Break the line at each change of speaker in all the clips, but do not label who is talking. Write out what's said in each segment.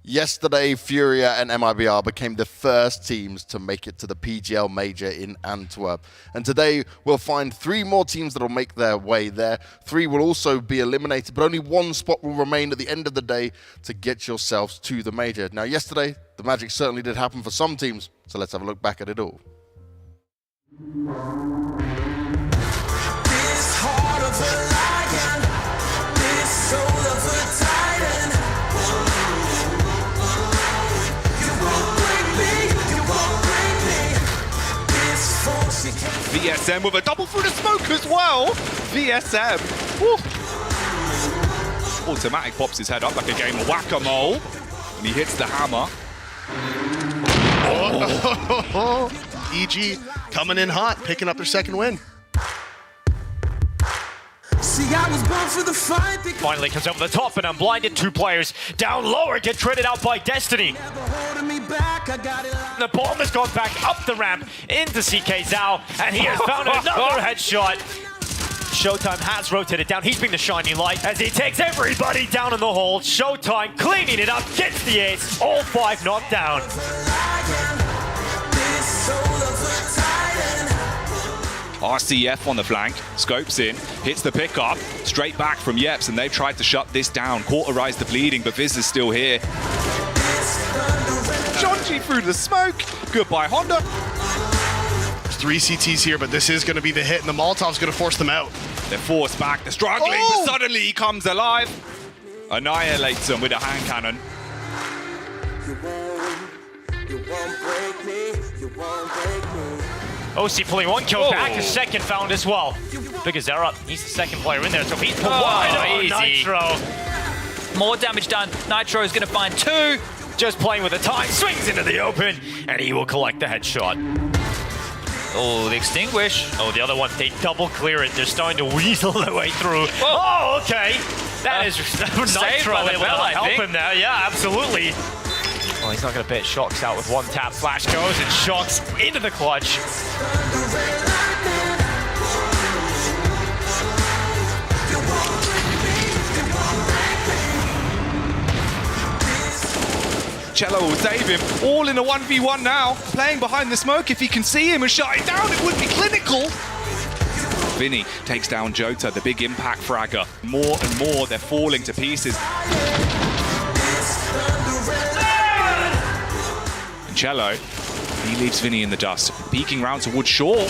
Yesterday, Furia and MIBR became the first teams to make it to the PGL Major in Antwerp. And today, we'll find 3 more teams that will make their way there. 3 will also be eliminated, but only 1 spot will remain at the end of the day to get yourselves to the Major. Now, yesterday, the magic certainly did happen for some teams, so let's have a look back at it all.
This heart of a lion, this soul of a titan. You won't break me, you won't break me. This force you can't.
VSM with a double through the smoke as well. VSM. Woo. Automatic pops his head up like a game of whack-a-mole. And he hits the hammer.
Oh. EG coming in hot, picking up their second win.
See, I was born for the fight.
Finally comes over the top and unblinded. 2 players down lower get traded out by Destiny.
Never holding me back, I got it.
The bomb has gone back up the ramp into CK Zhao, and he has found another headshot. Showtime has rotated down. He's been the shining light as he takes everybody down in the hole. Showtime cleaning it up, gets the ace. All 5 knocked down.
RCF on the flank, scopes in, hits the pickup, straight back from Yeps, and they've tried to shut this down, cauterize the bleeding, but Viz is still here. Jonji through the smoke, goodbye Honda.
3 CTs here, but this is going to be the hit, and the Molotov's going to force them out.
They're forced back, they're struggling, but suddenly he comes alive. Annihilates them with a hand cannon.
You won't break me, you won't break me.
OC pulling 1 kill back, a second found as well. Big as Zera, he's the second player in there, so he's pulled wide. Nitro.
More damage done. Nitro is going to find 2.
Just playing with the time, swings into the open, and he will collect the headshot.
Oh, the extinguish.
Oh, the other one, they double clear it. They're starting to weasel their way through. Oh, okay. That is Nitro
by the
able
bell,
to
I
help
think.
him there. Yeah, absolutely. Well, he's not going to bait Shocks out with 1 tap. Flash goes and Shocks into the clutch.
Cello will save him, all in a 1v1 now, playing behind the smoke. If he can see him and shut it down, it would be clinical. Vinny takes down Jota, the big impact fragger. More and more, they're falling to pieces. And Cello, he leaves Vinny in the dust, peeking round towards Shaw.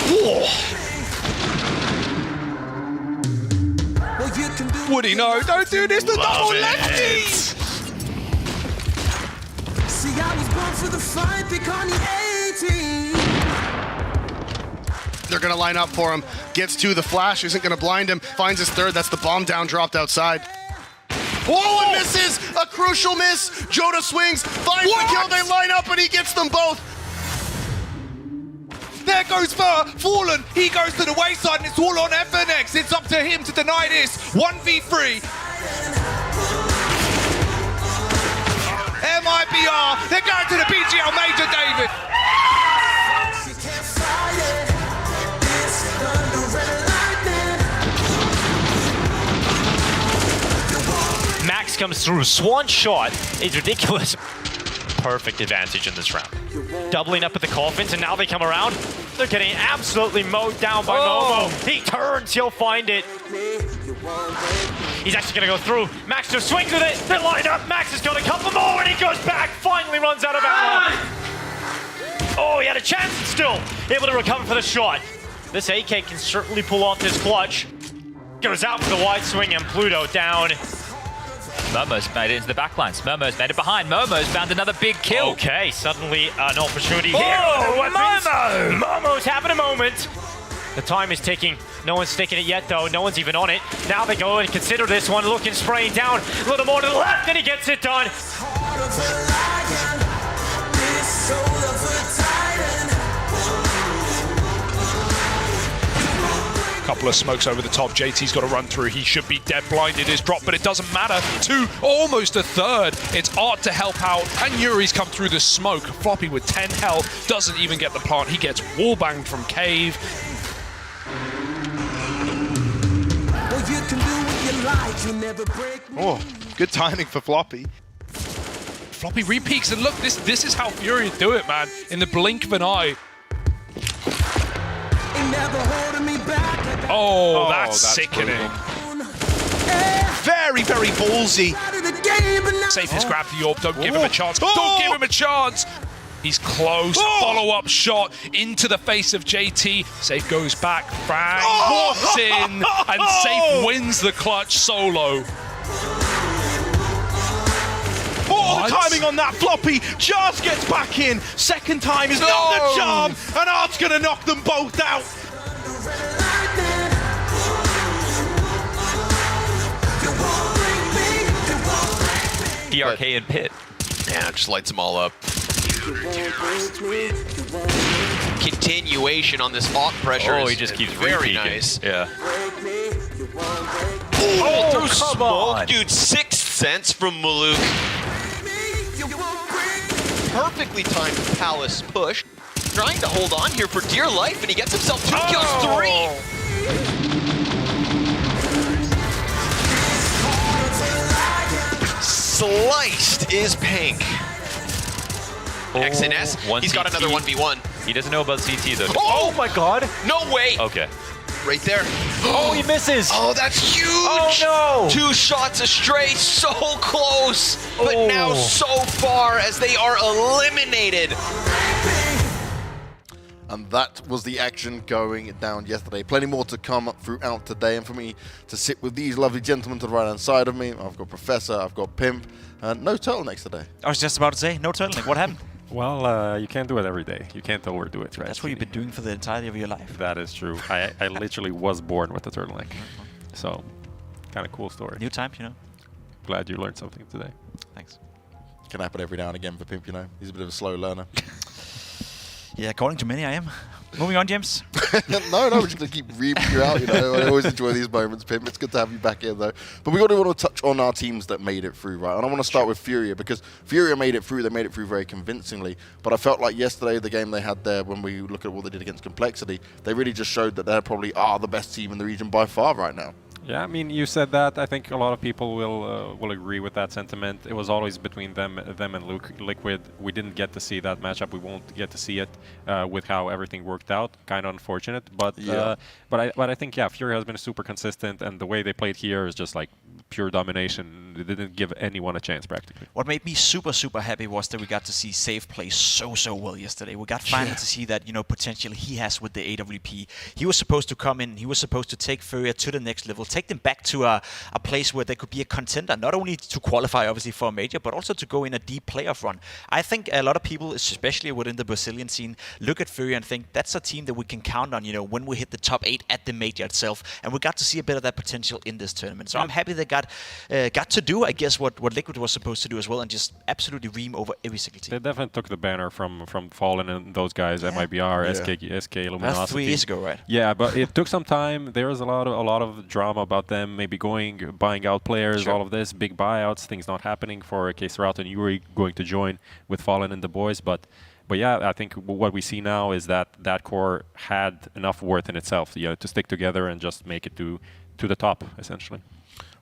Would he know? Don't do this, the double lefty!
See, I was born for the fight, they call me 18.
They're going to line up for him. Gets to the flash, isn't going to blind him. Finds his third, that's the bomb down, dropped outside. Oh, and misses! A crucial miss! Jota swings, finds the kill, they line up, and he gets them both.
There goes Fur, Fallen, he goes to the wayside, and it's all on FNX. It's up to him to deny this. 1v3. MIBR, they're going to the PGL Major, David.
Max comes through. Swan shot is ridiculous. Perfect advantage in this round. Doubling up at the coffins, and now they come around. They're getting absolutely mowed down by Momo. He turns, he'll find it. He's actually going to go through. Max just swings with it. They line up. Max has got a couple more, and he goes back. Finally runs out of ammo. Oh, he had a chance and still able to recover for the shot. This AK can certainly pull off this clutch. Goes out for the wide swing, and Pluto down.
Momo's made it into the backlines. Momo's made it behind. Momo's found another big kill.
Okay, suddenly an opportunity here.
Momo!
Momo's having a moment. The time is ticking. No one's taking it yet, though. No one's even on it. Now they go and consider this one. Looking, spraying down. A little more to the left, and he gets it done.
Couple of smokes over the top. JT's got to run through. He should be dead blinded. His drop, but it doesn't matter. 2, almost a third. It's Art to help out, and Yuri's come through the smoke. Floppy with 10 health doesn't even get the plant. He gets wall banged from Cave.
Well, you can do what you like, you never break me.
Oh, good timing for Floppy.
Floppy repeaks, and look, this is how Fury do it, man. In the blink of an eye. Oh, that's sickening.
Very, very ballsy.
Safe has grabbed the orb. Don't give him a chance. Don't give him a chance. He's close. Follow-up shot into the face of JT. Safe goes back. Frag walks in, and Safe wins the clutch solo.
Oh, the timing on that Floppy just gets back in. Second time is not the charm, and Art's gonna knock them both out.
DRK and Pit.
Yeah, just lights them all up. Continuation on this off pressure.
Oh, he just keeps
very
repeaking.
nice.
Yeah.
Oh, through
come
smoke,
on.
dude. Sixth sense from Maluk. Perfectly timed Palace push. Trying to hold on here for dear life, and he gets himself 2 kills, 3. Sliced is Pink. XNS, he's got another 1v1.
He doesn't know about CT though.
Oh my god!
No way!
Okay.
Right there.
Oh, he misses!
Oh, that's huge!
Oh no!
2 shots astray, so close, but now so far as they are eliminated.
And that was the action going down yesterday. Plenty more to come throughout today. And for me to sit with these lovely gentlemen to the right-hand side of me, I've got Professor, I've got Pimp, and no turtlenecks today.
I was just about to say, no turtleneck. What happened?
Well, you can't do it every day. You can't overdo it, right?
That's what you've been doing for the entirety of your life.
That is true. I literally was born with a turtleneck. So, kind of cool story.
New times, you know.
Glad you learned something today.
Thanks.
Can happen every now and again for Pimp, you know. He's a bit of a slow learner.
Yeah, according to many, I am. Moving on, James.
No, we're just going to keep reaming you out, you know. I always enjoy these moments, Pimp. It's good to have you back here, though. But we got to want to touch on our teams that made it through, right? And I want to start with Furia, because Furia made it through. They made it through very convincingly. But I felt like yesterday, the game they had there, when we look at what they did against Complexity, they really just showed that they probably are the best team in the region by far right now.
Yeah, I mean, you said that. I think a lot of people will agree with that sentiment. It was always between them and Liquid. We didn't get to see that matchup. We won't get to see it with how everything worked out. Kind of unfortunate, but
yeah.
But I think Fury has been super consistent, and the way they played here is just like pure domination. They didn't give anyone a chance practically.
What made me super happy was that we got to see Safe play so well yesterday. We got finally to see that, you know, potential he has with the AWP. He was supposed to come in. He was supposed to take Furia to the next level, take them back to a place where they could be a contender, not only to qualify obviously for a major, but also to go in a deep playoff run. I think a lot of people, especially within the Brazilian scene, look at Furia and think that's a team that we can count on, you know, when we hit the top 8 at the major itself. And we got to see a bit of that potential in this tournament. So I'm happy they got to do, I guess, what Liquid was supposed to do as well, and just absolutely ream over every single team.
They definitely took the banner from Fallen and those guys, MIBR, SK, Luminosity.
That's 3 years ago, right?
Yeah, but it took some time. There was a lot of drama about them, maybe buying out players, all of this, big buyouts, things not happening for K-Srout and Yuri going to join with Fallen and the boys. But yeah, I think what we see now is that core had enough worth in itself, you know, to stick together and just make it to the top, essentially.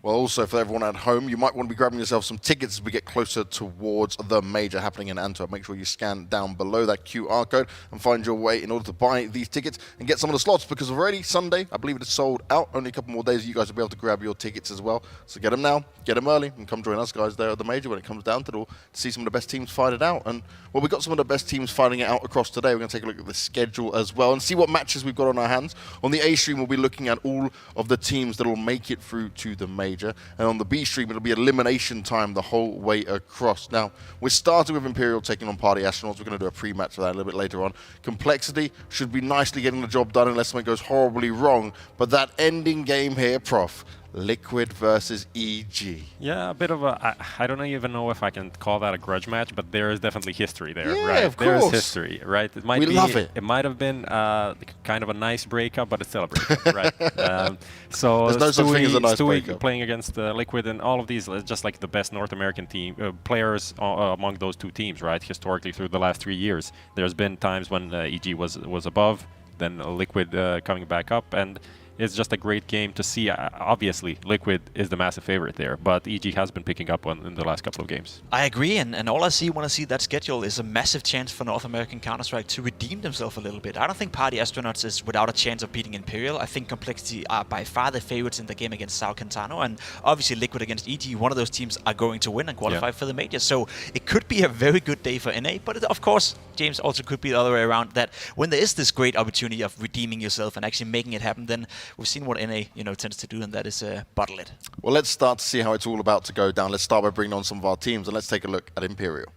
Well, also for everyone at home, you might want to be grabbing yourself some tickets as we get closer towards the major happening in Antwerp. Make sure you scan down below that QR code and find your way in order to buy these tickets and get some of the slots, because already Sunday, I believe it is sold out. Only a couple more days, you guys will be able to grab your tickets as well. So get them now, get them early, and come join us guys there at the major when it comes down to it all to see some of the best teams fight it out. And well, we've got some of the best teams fighting it out across today. We're going to take a look at the schedule as well and see what matches we've got on our hands. On the A stream, we'll be looking at all of the teams that will make it through to the major. And on the B stream, it'll be elimination time the whole way across. Now, we're starting with Imperial taking on Party Astronauts. We're going to do a pre-match for that a little bit later on. Complexity should be nicely getting the job done unless something goes horribly wrong. But that ending game here, Prof, Liquid versus EG.
Yeah, a bit of a... I don't even know if I can call that a grudge match, but there is definitely history there,
yeah,
right?
Of course.
There is history, right? It might
we love it.
It might have been kind of a nice breakup, but it's still a breakup, right? So
there's no such thing as a nice
Stewie
breakup.
playing against Liquid and all of these, just like the best North American team players among those two teams, right? Historically, through the last 3 years, there's been times when EG was above, then Liquid coming back up, and it's just a great game to see. Obviously, Liquid is the massive favorite there, but EG has been picking up in the last couple of games.
I agree, and all I see when I see that schedule is a massive chance for North American Counter-Strike to redeem themselves a little bit. I don't think Party Astronauts is without a chance of beating Imperial. I think Complexity are by far the favorites in the game against Sao Caetano, and obviously Liquid against EG, one of those teams are going to win and qualify for the major. So it could be a very good day for NA, but of course, James, also could be the other way around, that when there is this great opportunity of redeeming yourself and actually making it happen, then we've seen what NA tends to do, and that is bottle it.
Well, let's start to see how it's all about to go down. Let's start by bringing on some of our teams, and let's take a look at Imperial.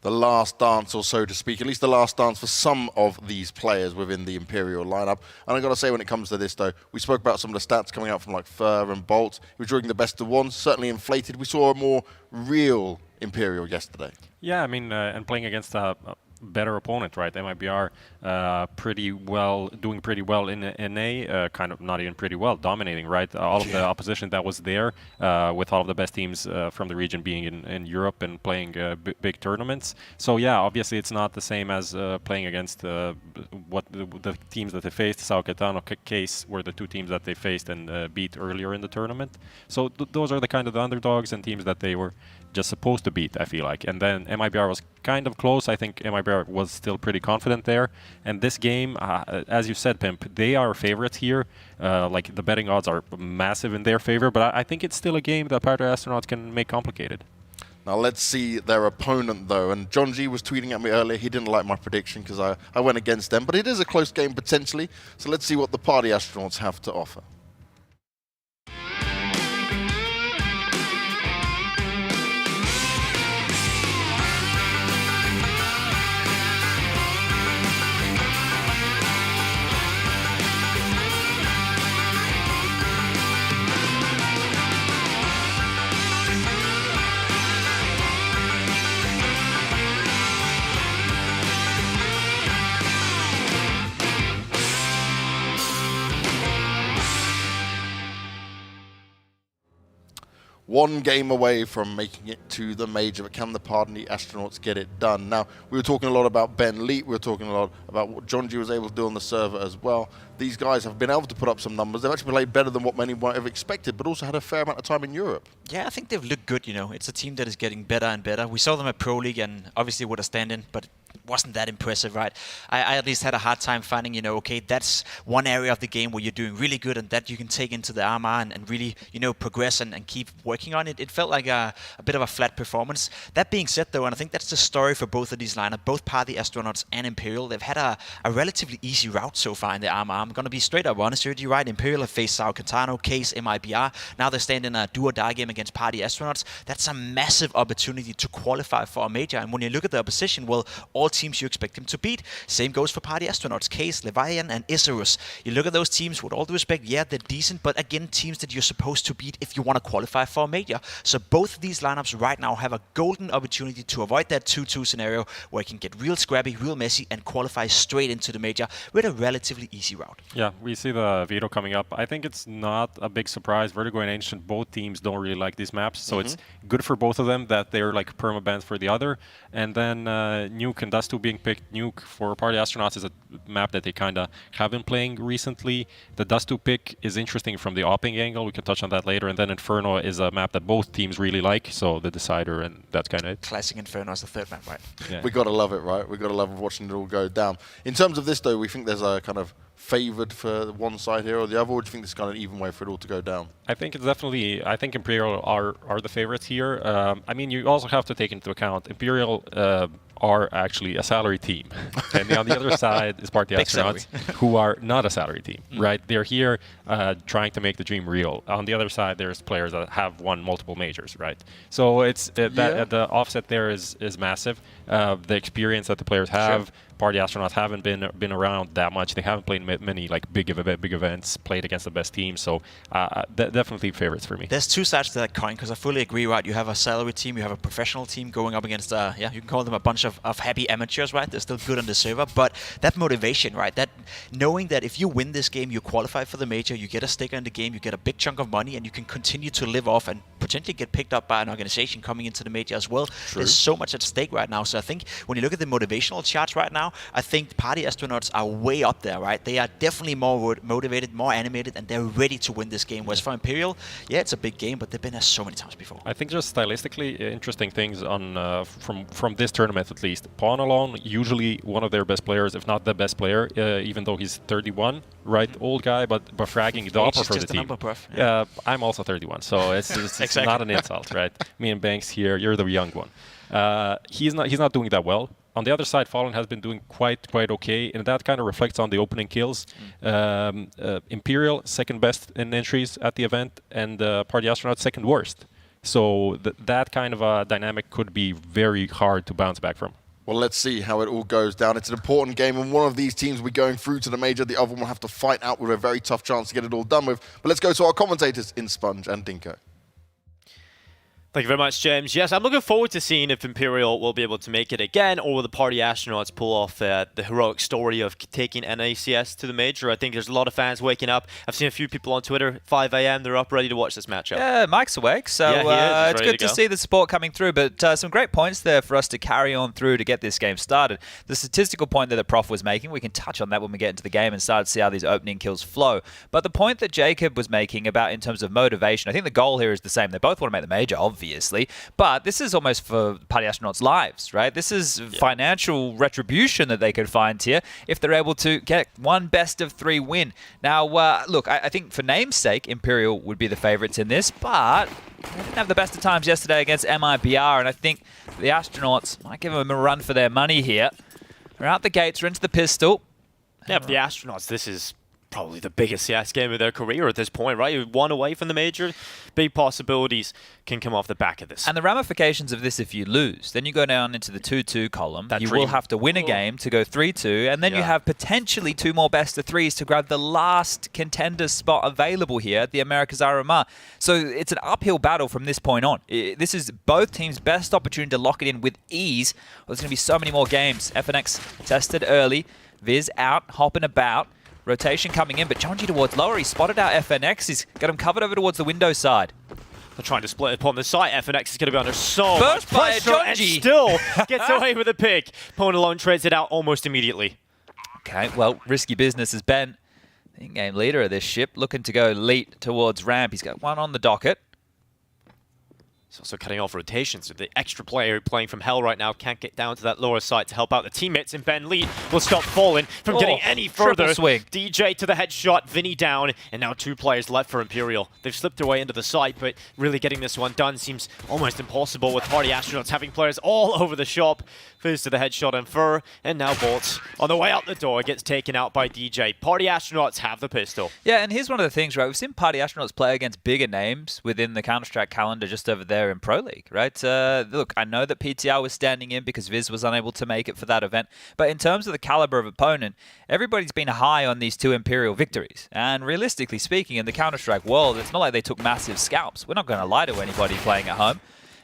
The last dance, or so to speak, at least the last dance for some of these players within the Imperial lineup. And I've got to say, when it comes to this, though, we spoke about some of the stats coming out from like Fur and Bolt. He was drawing the best of one, certainly inflated. We saw a more real Imperial yesterday.
Yeah, I mean, and playing against a better opponent, right? MIBR doing pretty well in NA, kind of not even pretty well, dominating, right? All of the opposition that was there, with all of the best teams from the region being in Europe and playing big tournaments. So yeah, obviously it's not the same as playing against what the teams that they faced. Sao Caetano case were the two teams that they faced and beat earlier in the tournament. So those are the kind of the underdogs and teams that they were just supposed to beat, I feel like. And then MIBR was kind of close. I think MIBR was still pretty confident there. And this game, as you said, Pimp, they are favorites here. Like the betting odds are massive in their favor, but I think it's still a game that Party Astronauts can make complicated.
Now let's see their opponent, though. And John G was tweeting at me earlier. He didn't like my prediction because I went against them. But it is a close game potentially. So let's see what the Party Astronauts have to offer. One game away from making it to the major, but can the Party Astronauts get it done? Now, we were talking a lot about Ben Leet, we were talking a lot about what John G was able to do on the server as well. These guys have been able to put up some numbers. They've actually played better than what many might have expected, but also had a fair amount of time in Europe.
Yeah, I think they've looked good, It's a team that is getting better and better. We saw them at Pro League and obviously with a stand-in, but wasn't that impressive, right? I at least had a hard time finding, okay, that's one area of the game where you're doing really good and that you can take into the RMR and really, progress and keep working on it. It felt like a bit of a flat performance. That being said, though, and I think that's the story for both of these lineups, both Party Astronauts and Imperial, they've had a relatively easy route so far in the RMR. I'm going to be straight up honest with you, right? Imperial have faced Sao Caetano, Case, MIBR. Now they're standing in a do-or-die game against Party Astronauts. That's a massive opportunity to qualify for a major. And when you look at the opposition, well, all teams you expect them to beat. Same goes for Party Astronauts, Case, Leviathan, and Isurus. You look at those teams, with all due respect, yeah, they're decent, but again, teams that you're supposed to beat if you want to qualify for a major. So both of these lineups right now have a golden opportunity to avoid that 2-2 scenario where it can get real scrappy, real messy, and qualify straight into the major with a relatively easy route.
Yeah, we see the veto coming up. I think it's not a big surprise. Vertigo and Ancient, both teams don't really like these maps, so it's good for both of them that they're like perma-banned for the other. And then Nuke and Dust 2 being picked. Nuke for Party Astronauts is a map that they kind of have been playing recently. The Dust 2 pick is interesting from the opping angle. We can touch on that later. And then Inferno is a map that both teams really like, so the decider, and that's kind of it.
Classic Inferno is the third map, right?
Yeah. We got to love it, right? We got to love watching it all go down. In terms of this, though, we think there's a kind of favoured for one side here or the other, or do you think this is kind of an even way for it all to go down?
I think it's definitely, I think Imperial are the favorites here. I mean, you also have to take into account Imperial are actually a salary team. And on the other side is Party Astronauts, who are not a salary team, right? They're here trying to make the dream real. On the other side, there's players that have won multiple majors, right? So it's the offset there is massive. The experience that the players have, Party Astronauts haven't been around that much. They haven't played many like big events, played against the best teams. So definitely favorites for me.
There's two sides to that coin, because I fully agree, right? You have a salary team, you have a professional team going up against, you can call them a bunch of happy amateurs, right? They're still good on the server, but that motivation, right? That knowing that if you win this game, you qualify for the major, you get a sticker in the game, you get a big chunk of money, and you can continue to live off and potentially get picked up by an organization coming into the major as well. True. There's so much at stake right now. So I think when you look at the motivational charts right now, I think Party Astronauts are way up there, right? They are definitely more motivated, more animated, and they're ready to win this game. Whereas for Imperial, yeah, it's a big game, but they've been there so many times before.
I think just stylistically interesting things on from this tournament at least. Pawn alone, usually one of their best players, if not the best player, even though he's 31, right? Old guy, but fragging the upper for the team. Yeah, I'm also 31, so it's exactly. Not an insult, right? Me and Banks here, you're the young one. He's not doing that well. On the other side, Fallen has been doing quite okay, and that kind of reflects on the opening kills. Imperial, second best in entries at the event, and Party Astronauts, second worst. So that kind of a dynamic could be very hard to bounce back from.
Well, let's see how it all goes down. It's an important game, and one of these teams will be going through to the major. The other one will have to fight out with a very tough chance to get it all done with. But let's go to our commentators in Sponge and Dinko.
Thank you very much, James. Yes, I'm looking forward to seeing if Imperial will be able to make it again, or will the Party Astronauts pull off the heroic story of taking NACS to the major. I think there's a lot of fans waking up. I've seen a few people on Twitter, 5 a.m., they're up ready to watch this matchup.
Yeah, Mike's awake, so it's good to see the support coming through. But some great points there for us to carry on through to get this game started. The statistical point that the Prof was making, we can touch on that when we get into the game and start to see how these opening kills flow. But the point that Jacob was making about in terms of motivation, I think the goal here is the same. They both want to make the major, obviously, but this is almost for Party Astronauts' lives, right? This is financial retribution that they could find here if they're able to get one best-of-3 win. Now, look, I think for namesake, Imperial would be the favorites in this, but they didn't have the best of times yesterday against MIBR, and I think the Astronauts might give them a run for their money here. They're out the gates, they're into the pistol.
Yeah, for the Astronauts, this is probably the biggest CS game of their career at this point, right? You're one away from the major. Big possibilities can come off the back of this.
And the ramifications of this, if you lose, then you go down into the 2-2 column. You will have to win a game to go 3-2, and then you have potentially 2 more best-of-3s to grab the last contender spot available here at the Americas RMR. So it's an uphill battle from this point on. This is both teams' best opportunity to lock it in with ease. Well, there's going to be so many more games. FNX tested early. Viz out, hopping about. Rotation coming in, but Jonji towards lower. He spotted out FNX. He's got him covered over towards the window side.
They're trying to split upon the site. FNX is going to be under so
much pressure
and still gets away with a pick. Opponent alone trades it out almost immediately.
Okay, well, risky business is Ben, the in-game leader of this ship, looking to go lead towards ramp. He's got one on the docket.
He's also cutting off rotations, so the extra player playing from hell right now can't get down to that lower site to help out the teammates, and Ben Lead will stop Fallen from getting any further.
Swing.
DJ to the headshot, Vinny down, and now 2 players left for Imperial. They've slipped their way into the site, but really getting this one done seems almost impossible with Party Astronauts having players all over the shop. Fizz to the headshot and Fur, and now Bolt on the way out the door gets taken out by DJ. Party Astronauts have the pistol.
Yeah, and here's one of the things, right? We've seen Party Astronauts play against bigger names within the Counter-Strike calendar just over there in Pro League, right? Look, I know that PTR was standing in because Viz was unable to make it for that event, but in terms of the caliber of opponent, everybody's been high on these 2 Imperial victories. And realistically speaking, in the Counter-Strike world, it's not like they took massive scalps. We're not going to lie to anybody playing at home.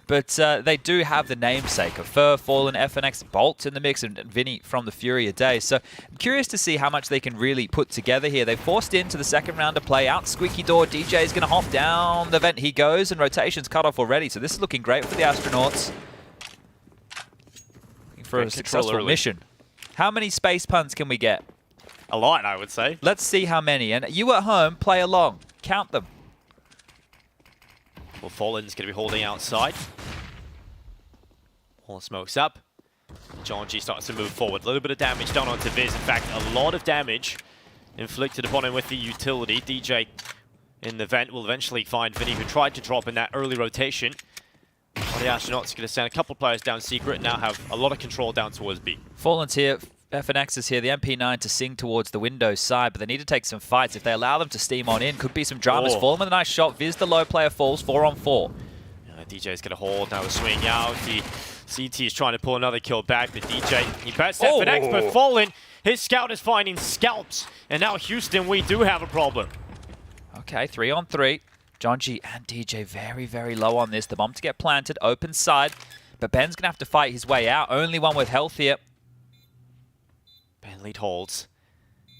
But they do have the namesake of Fur, Fallen, FNX, Bolt in the mix, and Vinny from the Fury a day. So I'm curious to see how much they can really put together here. They forced into the second round of play out. Squeaky door, DJ is going to hop down the vent. He goes, and rotation's cut off already. So this is looking great for the Astronauts. Looking for a successful mission. How many space puns can we get?
A lot, I would say.
Let's see how many. And you at home, play along. Count them.
Well, Fallen's going to be holding outside. All the smoke's up. Jonji starts to move forward. A little bit of damage done onto Viz. In fact, a lot of damage inflicted upon him with the utility. DJ in the vent will eventually find Vinny, who tried to drop in that early rotation. The Astronauts are going to send a couple players down secret and now have a lot of control down towards B.
Fallen's here. FNX is here, the MP9 to sing towards the Windows side, but they need to take some fights. If they allow them to steam on in, could be some dramas. Fallen with a nice shot. Viz, the low player, falls 4-on-4.
DJ's going to hold, now swing out. The CT is trying to pull another kill back. The DJ, he bets FNX, but Fallen, his scout is finding scalps. And now Houston, we do have a problem.
Okay, 3-on-3. Jonji and DJ very, very low on this. The bomb to get planted, open side. But Ben's going to have to fight his way out. Only one with health here.
Ben lead holds.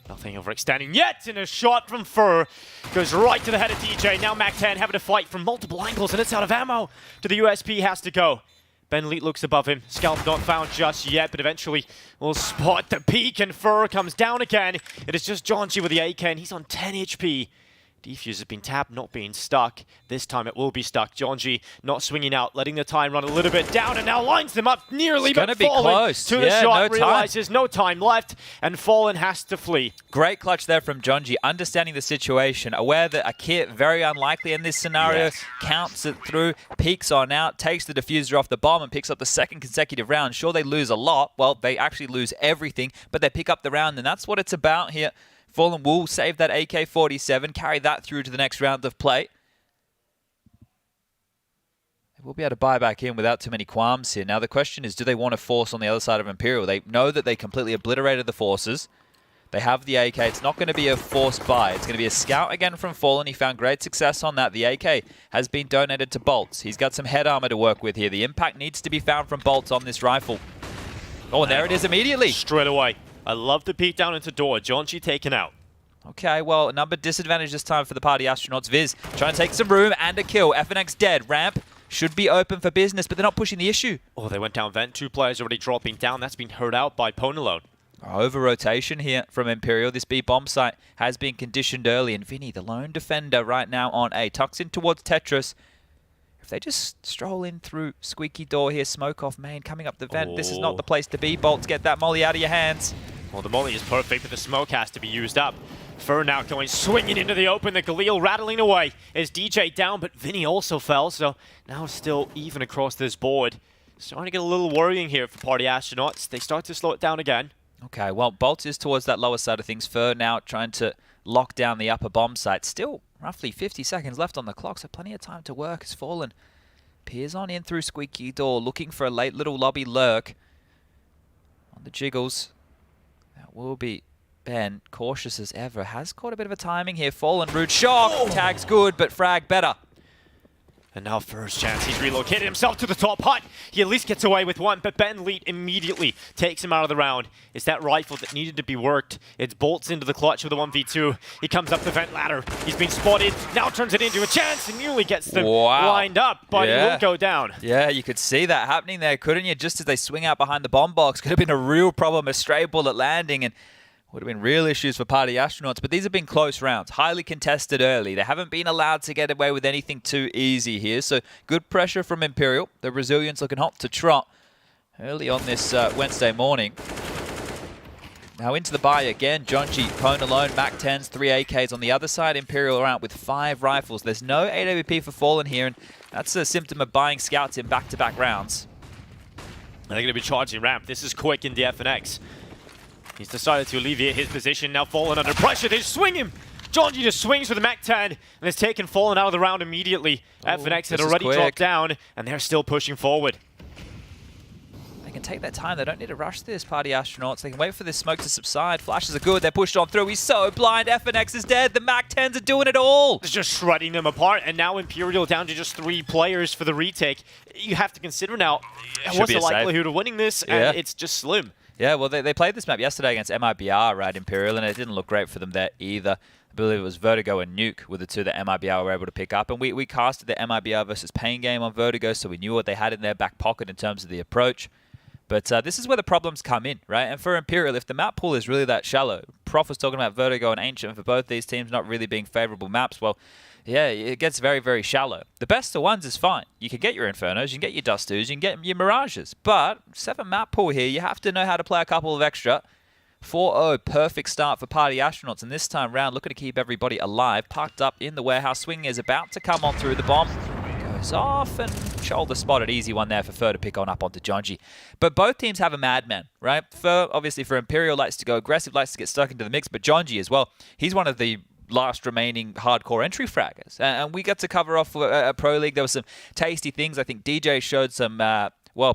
Nothing overextending yet, and a shot from Fur goes right to the head of DJ. Now Mac-10 having to fight from multiple angles, and it's out of ammo. To the USP has to go. Ben Leet looks above him. Scalp not found just yet, but eventually will spot the peak, and Fur comes down again. It is just Jonji with the AK, and he's on 10 HP. Defuse has been tapped, not being stuck. This time it will be stuck. Jonji not swinging out, letting the time run a little bit down, and now lines them up nearly, but Fallen to the shot, realizes no time left, and Fallen has to flee.
Great clutch there from Jonji, understanding the situation, aware that a kit, very unlikely in this scenario, counts it through, peeks on out, takes the diffuser off the bomb, and picks up the second consecutive round. Sure, they lose a lot. Well, they actually lose everything, but they pick up the round, and that's what it's about here. Fallen will save that AK-47, carry that through to the next round of play. They will be able to buy back in without too many qualms here. Now the question is, do they want to force on the other side of Imperial? They know that they completely obliterated the forces. They have the AK. It's not going to be a forced buy. It's going to be a scout again from Fallen. He found great success on that. The AK has been donated to Bolts. He's got some head armor to work with here. The impact needs to be found from Bolts on this rifle. Oh, and there it is immediately.
Straight away. I love the peek down into door. Jonji taken out.
Okay, well, a number disadvantage this time for the Party Astronauts. Viz trying to take some room and a kill. FNX dead. Ramp should be open for business, but they're not pushing the issue.
Oh, they went down vent. 2 players already dropping down. That's been heard out by Ponalone.
Over rotation here from Imperial. This B bomb site has been conditioned early, and Vinny, the lone defender right now on A, tucks in towards Tetris. If they just stroll in through squeaky door here, smoke off main, coming up the vent, this is not the place to be. Bolts, get that molly out of your hands.
Well, the molly is perfect, but the smoke has to be used up. Fur now going swinging into the open, the Galil rattling away. Is DJ down, but Vinny also fell, so now still even across this board. Starting to get a little worrying here for Party Astronauts. They start to slow it down again.
Okay, well, Bolt is towards that lower side of things. Fur now trying to lock down the upper bomb site. Still roughly 50 seconds left on the clock, so plenty of time to work. Has Fallen. Peers on in through squeaky door, looking for a late little lobby lurk. On the jiggles. That will be Ben, cautious as ever. Has caught a bit of a timing here. Fallen, rude shock. Tag's good, but frag better.
And now first chance, he's relocated himself to the top hut. He at least gets away with one, but Ben Leet immediately takes him out of the round. It's that rifle that needed to be worked. It's Bolts into the clutch with a 1v2. He comes up the vent ladder. He's been spotted, now turns it into a chance and nearly gets them lined up, but he will go down.
Yeah, you could see that happening there, couldn't you? Just as they swing out behind the bomb box, could have been a real problem, a stray bullet landing, and would have been real issues for Party Astronauts, but these have been close rounds, highly contested early. They haven't been allowed to get away with anything too easy here, so good pressure from Imperial. The Brazilians looking hot to trot early on this Wednesday morning. Now into the buy again, Jonji, Pone alone, Mac-10s, 3 AKs on the other side. Imperial are out with 5 rifles. There's no AWP for Fallen here, and that's a symptom of buying scouts in back-to-back rounds.
And they're going to be charging ramp. This is quick in the FNX. He's decided to alleviate his position, now Fallen under pressure, they swing him! Jonji just swings with the Mac-10 and has taken Fallen out of the round immediately. FNX had already dropped down, and they're still pushing forward.
They can take their time, they don't need to rush this, Party Astronauts. They can wait for this smoke to subside. Flashes are good, they're pushed on through, he's so blind, FNX is dead, the Mac-10s are doing it all!
It's just shredding them apart, and now Imperial down to just 3 players for the retake. You have to consider now, what's the likelihood of winning this, and it's just slim.
Yeah, well, they played this map yesterday against MIBR, right, Imperial, and it didn't look great for them there either. I believe it was Vertigo and Nuke were the 2 that MIBR were able to pick up, and we casted the MIBR versus Pain game on Vertigo, so we knew what they had in their back pocket in terms of the approach. But this is where the problems come in, right? And for Imperial, if the map pool is really that shallow, Prof was talking about Vertigo and Ancient, for both these teams not really being favorable maps, well, yeah, it gets very, very shallow. The best of ones is fine. You can get your Infernos, you can get your Dust 2s, you can get your Mirages. But 7 map pool here, you have to know how to play a couple of extra. 4-0, perfect start for Party Astronauts. And this time round, looking to keep everybody alive. Parked up in the warehouse. Swing is about to come on through. The bomb goes off, and shoulder spotted, easy one there for Fur to pick on up onto Jonji. But both teams have a madman, right? Fur, obviously for Imperial, likes to go aggressive, likes to get stuck into the mix, but Jonji as well. He's one of the last remaining hardcore entry fraggers. And we got to cover off a Pro League. There was some tasty things. I think DJ showed some...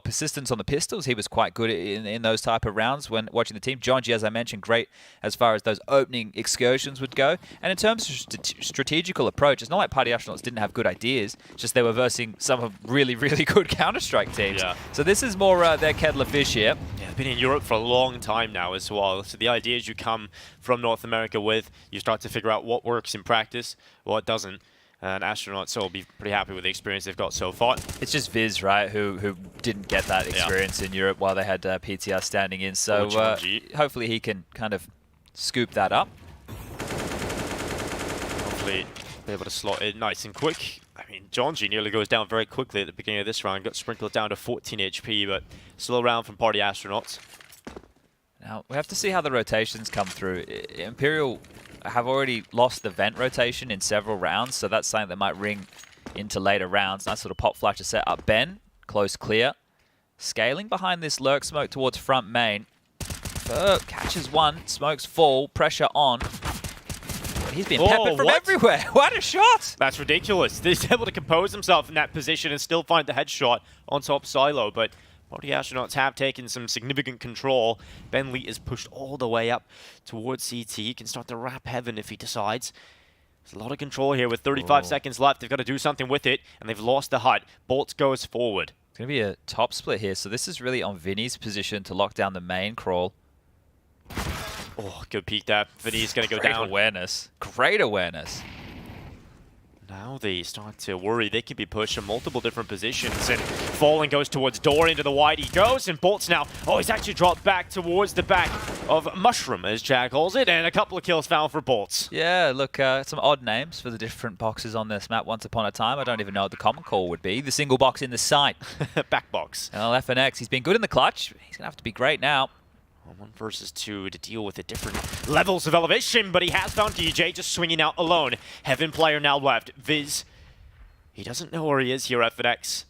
persistence on the pistols. He was quite good in those type of rounds when watching the team. Jonji, as I mentioned, great as far as those opening excursions would go. And in terms of strategical approach, it's not like Party Astronauts didn't have good ideas, just they were versing some of really, really good Counter-Strike teams.
Yeah.
So this is more their kettle of fish here.
Yeah, been in Europe for a long time now as well. So the ideas you come from North America with, you start to figure out what works in practice, what doesn't. And Astronauts will be pretty happy with the experience they've got so far.
It's just Viz, right, who didn't get that experience in Europe while they had PTR standing in. So hopefully he can kind of scoop that up.
Hopefully be able to slot in nice and quick. I mean, Jonji nearly goes down very quickly at the beginning of this round. Got sprinkled down to 14 HP, but slow round from Party Astronauts.
Now, we have to see how the rotations come through. Imperial have already lost the vent rotation in several rounds, so that's something that might ring into later rounds. Nice little pop flash to set up Ben. Close clear. Scaling behind this lurk smoke towards front main. Fur catches one. Smokes fall. Pressure on. He's been peppered from everywhere. What a shot!
That's ridiculous. He's able to compose himself in that position and still find the headshot on top silo, but Party Astronauts have taken some significant control. Ben Lee is pushed all the way up towards CT. He can start to wrap Heaven if he decides. There's a lot of control here with 35 seconds left. They've got to do something with it, and they've lost the HUD. Bolts goes forward.
It's going to be a top split here, so this is really on Vinny's position to lock down the main crawl.
Oh, good peek there. Vinny's going to go down.
Great awareness. Great awareness.
Now they start to worry. They could be pushed in multiple different positions. And Fallen goes towards door, into the wide he goes. And Bolts now, he's actually dropped back towards the back of Mushroom, as Jack calls it. And a couple of kills found for Bolts.
Yeah, look, some odd names for the different boxes on this map. Once upon a time, I don't even know what the common call would be. The single box in the side.
Back box.
Well, FNX, he's been good in the clutch. He's going to have to be great now.
1 versus 2 to deal with the different levels of elevation, but he has found DJ just swinging out alone. Heaven player now left. Viz, he doesn't know where he is here at FNX.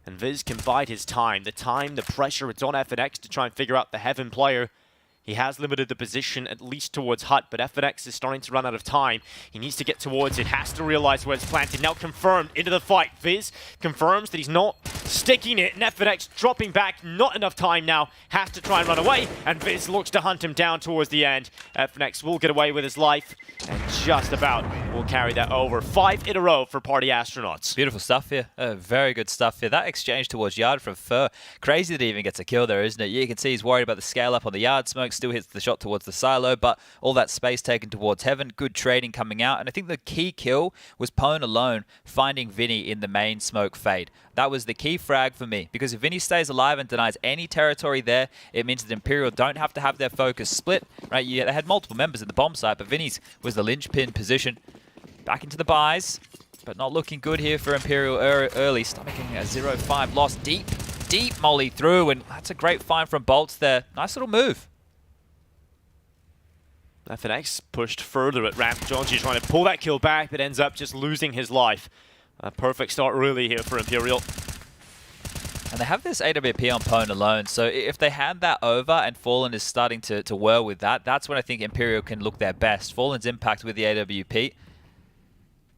And Viz can bide his time. The pressure, it's on FNX to try and figure out the Heaven player. He has limited the position at least towards HUT, but FNX is starting to run out of time. He needs to get towards it, has to realize where it's planted. Now confirmed into the fight. Viz confirms that he's not sticking it, and FNX dropping back. Not enough time now. Has to try and run away, and Viz looks to hunt him down towards the end. FNX will get away with his life, and just about will carry that over. 5 in a row for Party Astronauts.
Beautiful stuff here. Very good stuff here. That exchange towards Yard from Fur. Crazy that he even gets a kill there, isn't it? You can see he's worried about the scale up on the Yard smoke. Still hits the shot towards the silo, but all that space taken towards Heaven. Good trading coming out, and I think the key kill was Pone alone finding Vinny in the main smoke fade. That was the key frag for me, because if Vinny stays alive and denies any territory there, it means that Imperial don't have to have their focus split, right? Yeah, they had multiple members at the bomb site, but Vinny's was the linchpin position. Back into the buys, but not looking good here for Imperial early, stomaching a 0-5 loss. Deep molly through, and that's a great find from Bolts there. Nice little move.
FNX pushed further at ramp. Jonji trying to pull that kill back, but ends up just losing his life. A perfect start really here for Imperial.
And they have this AWP on Pone alone, so if they hand that over and Fallen is starting to whirl with that, that's when I think Imperial can look their best. Fallen's impact with the AWP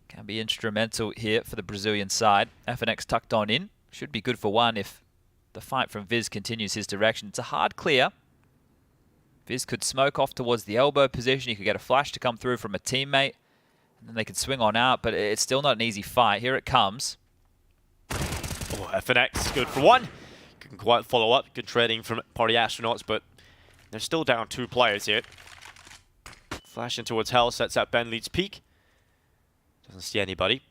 can be instrumental here for the Brazilian side. FNX tucked on in. Should be good for one if the fight from Viz continues his direction. It's a hard clear. Viz could smoke off towards the elbow position. He could get a flash to come through from a teammate. And then they could swing on out, but it's still not an easy fight. Here it comes.
Oh, FNX, good for one. Couldn't quite follow up. Good trading from Party Astronauts, but they're still down 2 players here. Flashing towards Hell, sets up Ben Leeds peak. Doesn't see anybody.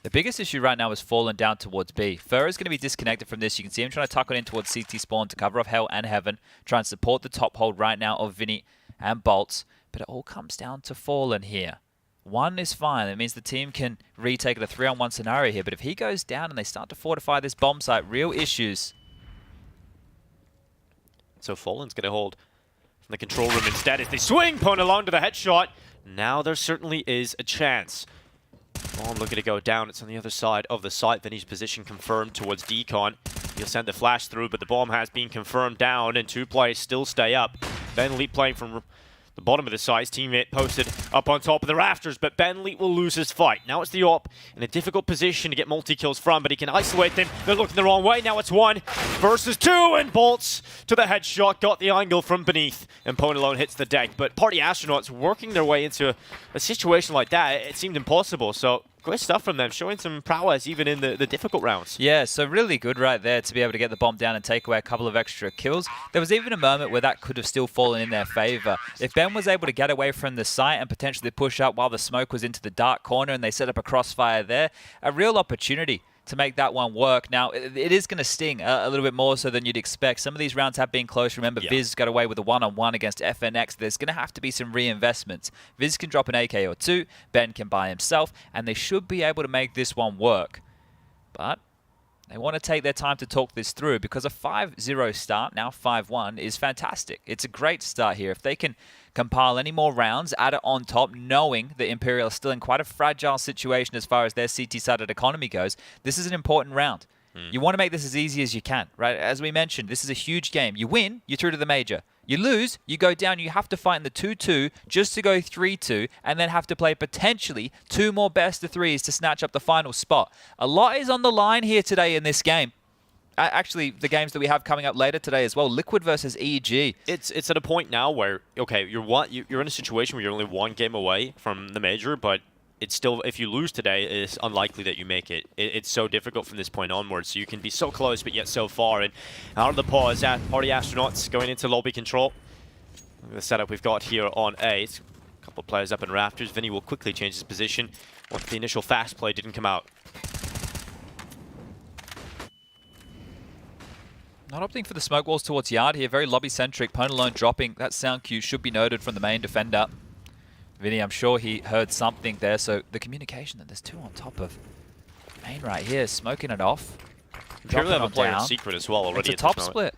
The biggest issue right now is Fallen down towards B. Fur is going to be disconnected from this. You can see him trying to tuck it in towards CT spawn to cover off Hell and Heaven. Try and support the top hold right now of Vinny and Bolts. But it all comes down to Fallen here. 1 is fine. It means the team can retake it a 3-on-1 scenario here. But if he goes down and they start to fortify this bomb site, real issues.
So Fallen's going to hold from the control room instead as they swing. Pone along to the headshot. Now there certainly is a chance. Bomb looking to go down. It's on the other side of the site. Vinny's position confirmed towards Decon. He'll send the flash through, but the bomb has been confirmed down, and 2 players still stay up. Ben Leet playing from the bottom of the site. His teammate posted up on top of the rafters, but Ben Leet will lose his fight. Now it's the AWP in a difficult position to get multi-kills from, but he can isolate them. They're looking the wrong way. Now it's 1 versus 2, and Bolts to the headshot. Got the angle from beneath, and Ponalone hits the deck. But Party Astronauts working their way into a situation like that, it seemed impossible. So great stuff from them, showing some prowess even in the difficult rounds.
Yeah, so really good right there to be able to get the bomb down and take away a couple of extra kills. There was even a moment where that could have still fallen in their favor. If Ben was able to get away from the site and potentially push up while the smoke was into the dark corner and they set up a crossfire there, a real opportunity to make that one work. Now, it is going to sting a little bit more so than you'd expect. Some of these rounds have been close. Remember, Viz got away with a one-on-one against FNX. There's going to have to be some reinvestments. Viz can drop an AK or 2. Ben can buy himself, and they should be able to make this one work. But they want to take their time to talk this through, because a 5-0 start, now 5-1, is fantastic. It's a great start here. If they can compile any more rounds, add it on top, knowing that Imperial is still in quite a fragile situation as far as their CT-sided economy goes, this is an important round. You want to make this as easy as you can, right? As we mentioned, this is a huge game. You win, you're through to the major. You lose, you go down, you have to fight in the 2-2 just to go 3-2, and then have to play potentially 2 more best of 3s to snatch up the final spot. A lot is on the line here today in this game. Actually, the games that we have coming up later today as well, Liquid versus EG.
It's at a point now where, okay, you're in a situation where you're only 1 game away from the major, but it's still, if you lose today, it's unlikely that you make it. It's so difficult from this point onwards. So you can be so close, but yet so far. And out of the pause, Party Astronauts going into lobby control. Look at the setup we've got here on A. It's a couple of players up in rafters. Vinny will quickly change his position once the initial fast play didn't come out.
Not opting for the smoke walls towards Yard here. Very lobby-centric. Ponalone dropping. That sound cue should be noted from the main defender. Vinny, I'm sure he heard something there. So the communication that there's 2 on top of main right here. Smoking it off.
Imperial have a player in secret as well already.
It's a top split.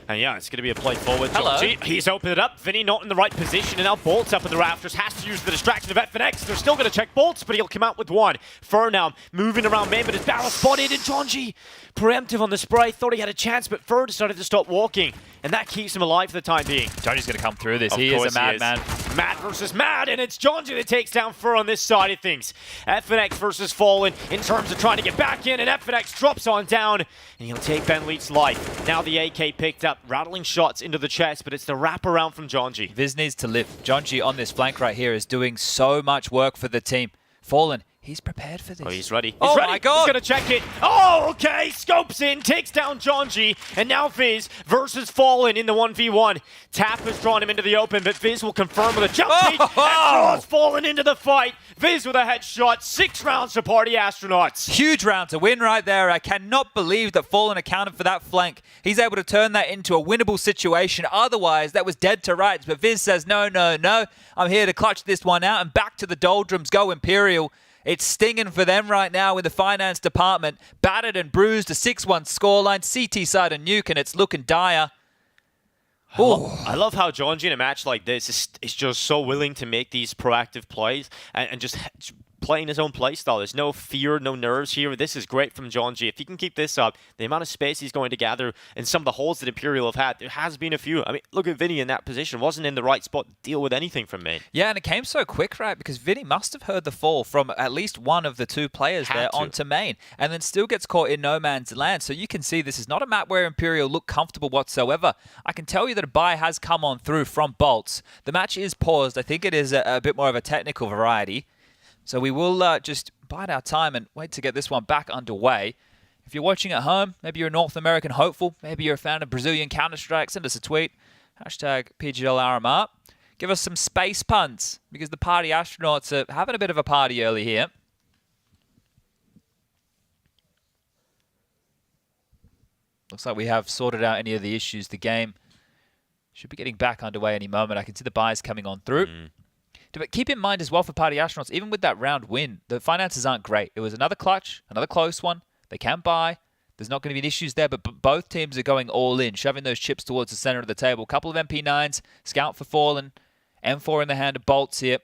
And yeah, it's going to be a play forward.
Hello.
He's opened it up. Vinny not in the right position, and now Bolt's up in the rafters. Has to use the distraction of FNX. They're still going to check Bolts, but he'll come out with 1. Fur now moving around main, but his barrel spotted, and Jonji preemptive on the spray. Thought he had a chance, but Fur decided to stop walking, and that keeps him alive for the time being.
Jonji's going to come through this. He is a madman.
Mad versus Mad, and it's Jonji that takes down Fur on this side of things. FNX versus Fallen in terms of trying to get back in, and FNX drops on down, and he'll take Ben Leet's life. Now the AK picked up, rattling shots into the chest, but it's the wraparound from Jonji.
Viz needs to live. Jonji on this flank right here is doing so much work for the team. Fallen, he's prepared for this.
Oh, he's ready.
Oh my God!
He's going to check it. Oh, okay. Scopes in, takes down Jonji, and now Viz versus Fallen in the 1v1. Tap has drawn him into the open, but Viz will confirm with a jump peek and draws Fallen into the fight. Viz with a headshot. 6 rounds to Party Astronauts.
Huge round to win right there. I cannot believe that Fallen accounted for that flank. He's able to turn that into a winnable situation. Otherwise, that was dead to rights. But Viz says, no, no, no. I'm here to clutch this one out. And back to the doldrums go Imperial. It's stinging for them right now in the finance department. Battered and bruised, a 6-1 scoreline. CT side of nuke, and it's looking dire.
I love how Jonji in a match like this is just so willing to make these proactive plays and just playing his own play style. There's no fear, no nerves here. This is great from Jonji. If he can keep this up, the amount of space he's going to gather and some of the holes that Imperial have had, there has been a few. I mean, look at Vinny in that position. Wasn't in the right spot to deal with anything from main.
Yeah, and it came so quick, right? Because Vinny must have heard the fall from at least one of the 2 players there onto main, and then still gets caught in no man's land. So you can see this is not a map where Imperial look comfortable whatsoever. I can tell you that a buy has come on through from Bolts. The match is paused. I think it is a bit more of a technical variety. So we will just bide our time and wait to get this one back underway. If you're watching at home, maybe you're a North American hopeful, maybe you're a fan of Brazilian Counter-Strike, send us a tweet, hashtag PGL RMR. Give us some space puns, because the Party Astronauts are having a bit of a party early here. Looks like we have sorted out any of the issues. The game should be getting back underway any moment. I can see the buys coming on through. But keep in mind as well for Party Astronauts, even with that round win, the finances aren't great. It was another clutch, another close one. They can buy. There's not going to be any issues there, but both teams are going all in, shoving those chips towards the center of the table. A couple of MP9s, Scout for Fallen, M4 in the hand of Bolts here.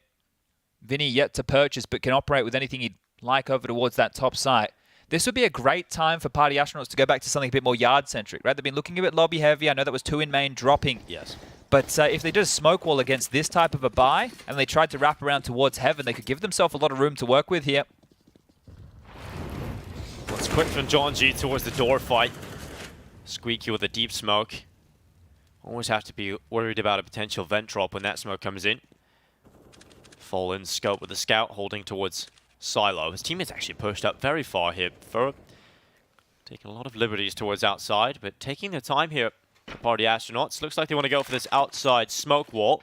Vinny yet to purchase, but can operate with anything he'd like over towards that top site. This would be a great time for Party Astronauts to go back to something a bit more yard-centric, right? They've been looking a bit lobby-heavy. I know that was 2 in main dropping.
Yes.
But if they did a smoke wall against this type of a buy, and they tried to wrap around towards Heaven, they could give themselves a lot of room to work with here.
Well, it's quick from John G towards the door fight. Squeaky with a deep smoke. Always have to be worried about a potential vent drop when that smoke comes in. Fallen scope with the scout holding towards Silo. His teammates actually pushed up very far here. Fur taking a lot of liberties towards outside, but taking their time here. The Party Astronauts looks like they want to go for this outside smoke wall.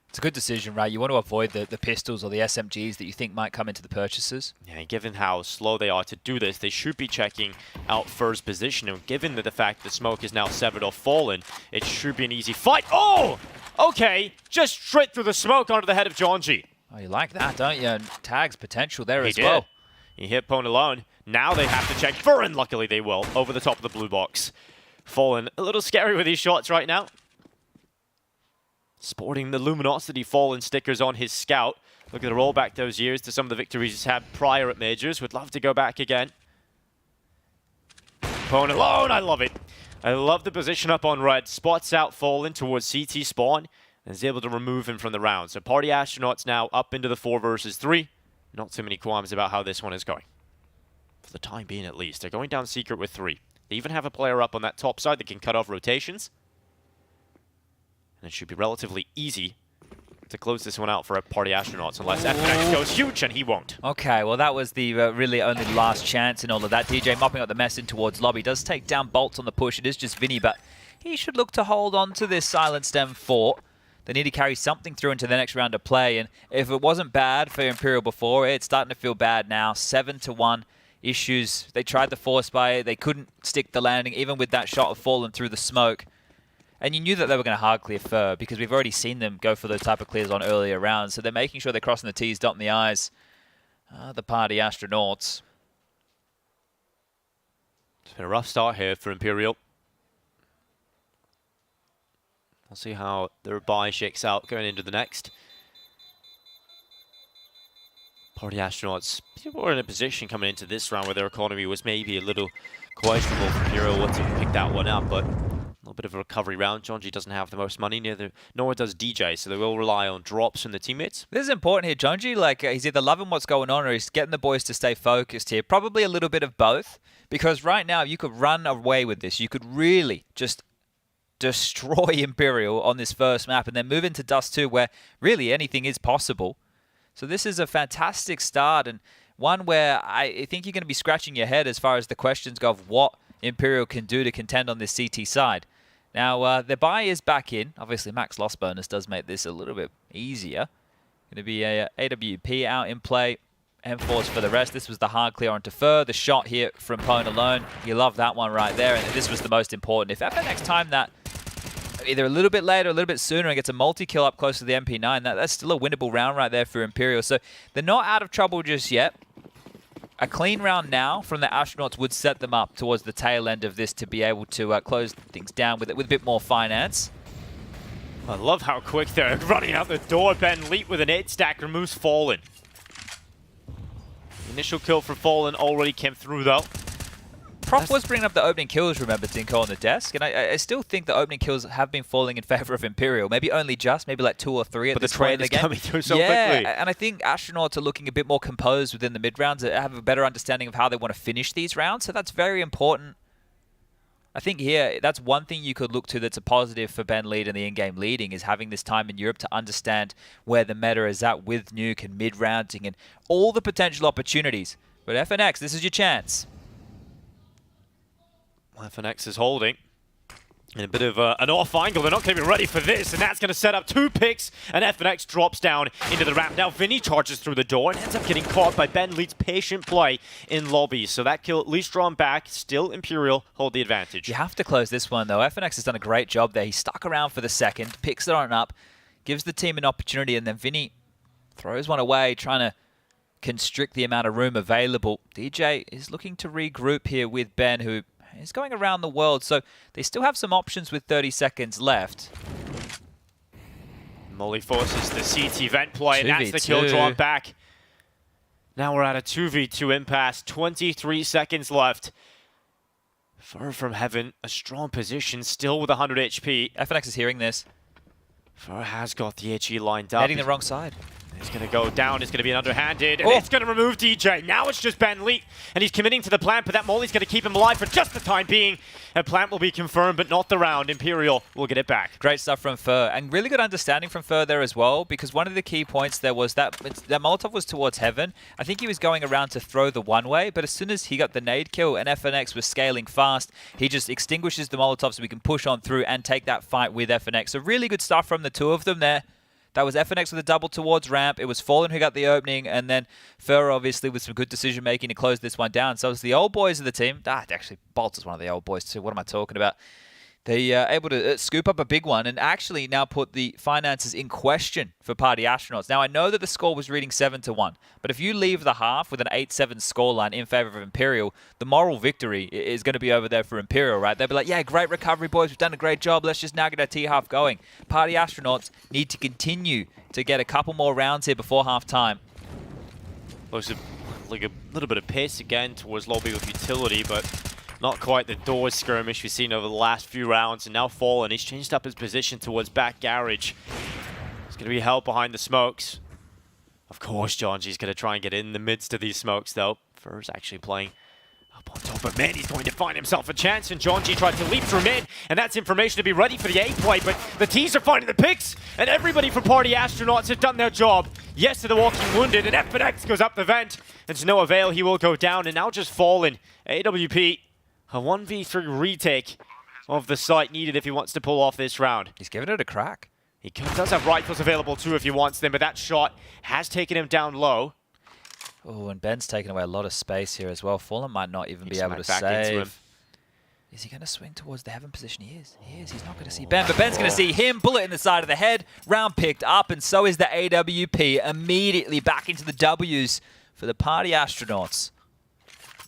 It's a good decision, right? You want to avoid the pistols or the SMGs that you think might come into the purchases.
Yeah, given how slow they are to do this, they should be checking out Fur's position. And given that the fact that smoke is now severed off Fallen, it should be an easy fight. Oh! Okay, just straight through the smoke onto the head of John G.
Oh, you like that, don't you? And Tag's potential there as well.
He hit Pone alone. Now they have to check Fur, and luckily they will, over the top of the blue box. Fallen a little scary with these shots right now. Sporting the Luminosity Fallen stickers on his scout. Look at the roll back those years to some of the victories he's had prior at Majors. Would love to go back again. Pone alone, I love it. I love the position up on red. Spots out Fallen towards CT spawn and is able to remove him from the round. So Party Astronauts now up into the 4 versus 3. Not too many qualms about how this one is going. For the time being at least. They're going down secret with 3. They even have a player up on that top side that can cut off rotations. And it should be relatively easy to close this one out for a Party Astronauts unless FNX goes huge, and he won't.
Okay, well that was the really only last chance in all of that. DJ mopping up the mess in towards lobby. Does take down Bolts on the push. It is just Vinny, but he should look to hold on to this Silenced M4. They need to carry something through into the next round of play, and if it wasn't bad for Imperial before, it's starting to feel bad now. 7-1 issues. They tried the force buy. They couldn't stick the landing, even with that shot of Fallen through the smoke. And you knew that they were going to hard clear Fur because we've already seen them go for those type of clears on earlier rounds. So they're making sure they're crossing the T's, dotting the I's. The Party Astronauts.
It's been a rough start here for Imperial. We'll see how their buy shakes out going into the next. Party Astronauts were in a position coming into this round where their economy was maybe a little questionable for Imperial to pick that one up, but a little bit of a recovery round. Jonji doesn't have the most money, nor does DJ, so they will rely on drops from the teammates.
This is important here. Jonji, like, he's either loving what's going on or he's getting the boys to stay focused here. Probably a little bit of both, because right now you could run away with this. You could really just destroy Imperial on this first map and then move into Dust 2 where really anything is possible. So this is a fantastic start and one where I think you're going to be scratching your head as far as the questions go of what Imperial can do to contend on this CT side. Now, their buy is back in. Obviously, max loss bonus does make this a little bit easier. Going to be a AWP out in play. M4s for the rest. This was the hard clear onto Fur. The shot here from Pone alone. You love that one right there. And this was the most important. If FNX time that either a little bit later or a little bit sooner and gets a multi-kill up close to the MP9, that's still a winnable round right there for Imperial. So they're not out of trouble just yet. A clean round now from the Astronauts would set them up towards the tail end of this to be able to close things down with a bit more finance.
I love how quick they're running out the door. Ben Leap with an 8-stack removes Fallen. Initial kill for Fallen already came through though.
Prof was bringing up the opening kills, remember, Dinko on the desk, and I still think the opening kills have been falling in favor of Imperial. Maybe only just, maybe like 2 or 3 at this point in the game.
But the trend is coming through so quickly.
Yeah, and I think Astronauts are looking a bit more composed within the mid-rounds, have a better understanding of how they want to finish these rounds, so that's very important. I think here, that's one thing you could look to that's a positive for Ben Lead and the in-game leading is having this time in Europe to understand where the meta is at with Nuke and mid-rounding and all the potential opportunities. But FNX, this is your chance.
FNX is holding in a bit of an off angle. They're not going to be ready for this, and that's going to set up 2 picks, and FNX drops down into the ramp. Now Vinny charges through the door and ends up getting caught by Ben Lead's patient play in lobby. So that kill at least drawn back. Still Imperial hold the advantage.
You have to close this one, though. FNX has done a great job there. He stuck around for the second, picks it on up, gives the team an opportunity, and then Vinny throws one away, trying to constrict the amount of room available. DJ is looking to regroup here with Ben, who is going around the world, so they still have some options with 30 seconds left.
Molly forces the CT vent play, and that's the kill drawn back. Now we're at a 2v2 impasse. 23 seconds left. Fur from Heaven, a strong position, still with 100 HP.
FNX is hearing this.
Fur has got the HE lined up.
Heading the wrong side.
It's going to go down. It's going to be an underhanded. And it's going to remove DJ. Now it's just Ben Lee. And he's committing to the plant, but that Molly's going to keep him alive for just the time being. A plant will be confirmed, but not the round. Imperial will get it back.
Great stuff from Fur. And really good understanding from Fur there as well, because one of the key points there was that Molotov was towards Heaven. I think he was going around to throw the one-way, but as soon as he got the nade kill and FNX was scaling fast, he just extinguishes the Molotov so we can push on through and take that fight with FNX. So really good stuff from the two of them there. That was FNX with a double towards ramp. It was Fallen who got the opening, and then Fur obviously with some good decision-making to close this one down. So it was the old boys of the team. Actually, Bolts is one of the old boys too. What am I talking about? They able to scoop up a big one and actually now put the finances in question for Party Astronauts. Now, I know that the score was reading 7-1, but if you leave the half with an 8-7 scoreline in favor of Imperial, the moral victory is going to be over there for Imperial, right? They'll be like, yeah, great recovery, boys. We've done a great job. Let's just now get our T-half going. Party Astronauts need to continue to get a couple more rounds here before half-time.
Looks like a little bit of pace again towards lobby with utility, but not quite the door skirmish we've seen over the last few rounds. And now Fallen, he's changed up his position towards back garage. He's going to be held behind the smokes. Of course, Jonji's going to try and get in the midst of these smokes, though. Fur's actually playing up on top of mid. He's going to find himself a chance, and Jonji tried to leap through mid, and that's information to be ready for the A play, but the T's are finding the picks, and everybody from Party Astronauts have done their job. Yes to the walking wounded, and FNX goes up the vent, and to no avail, he will go down, and now just Fallen. AWP, a 1v3 retake of the site needed if he wants to pull off this round.
He's giving it a crack.
He does have rifles available too if he wants them, but that shot has taken him down low.
Oh, and Ben's taking away a lot of space here as well. Fallen might not even be able to
back into him.
save. Is he going to swing towards the Heaven position? He is. He is. He's not going to see Ben, but Ben's going to see him. Bullet in the side of the head. Round picked up, and so is the AWP. Immediately back into the W's for the Party Astronauts.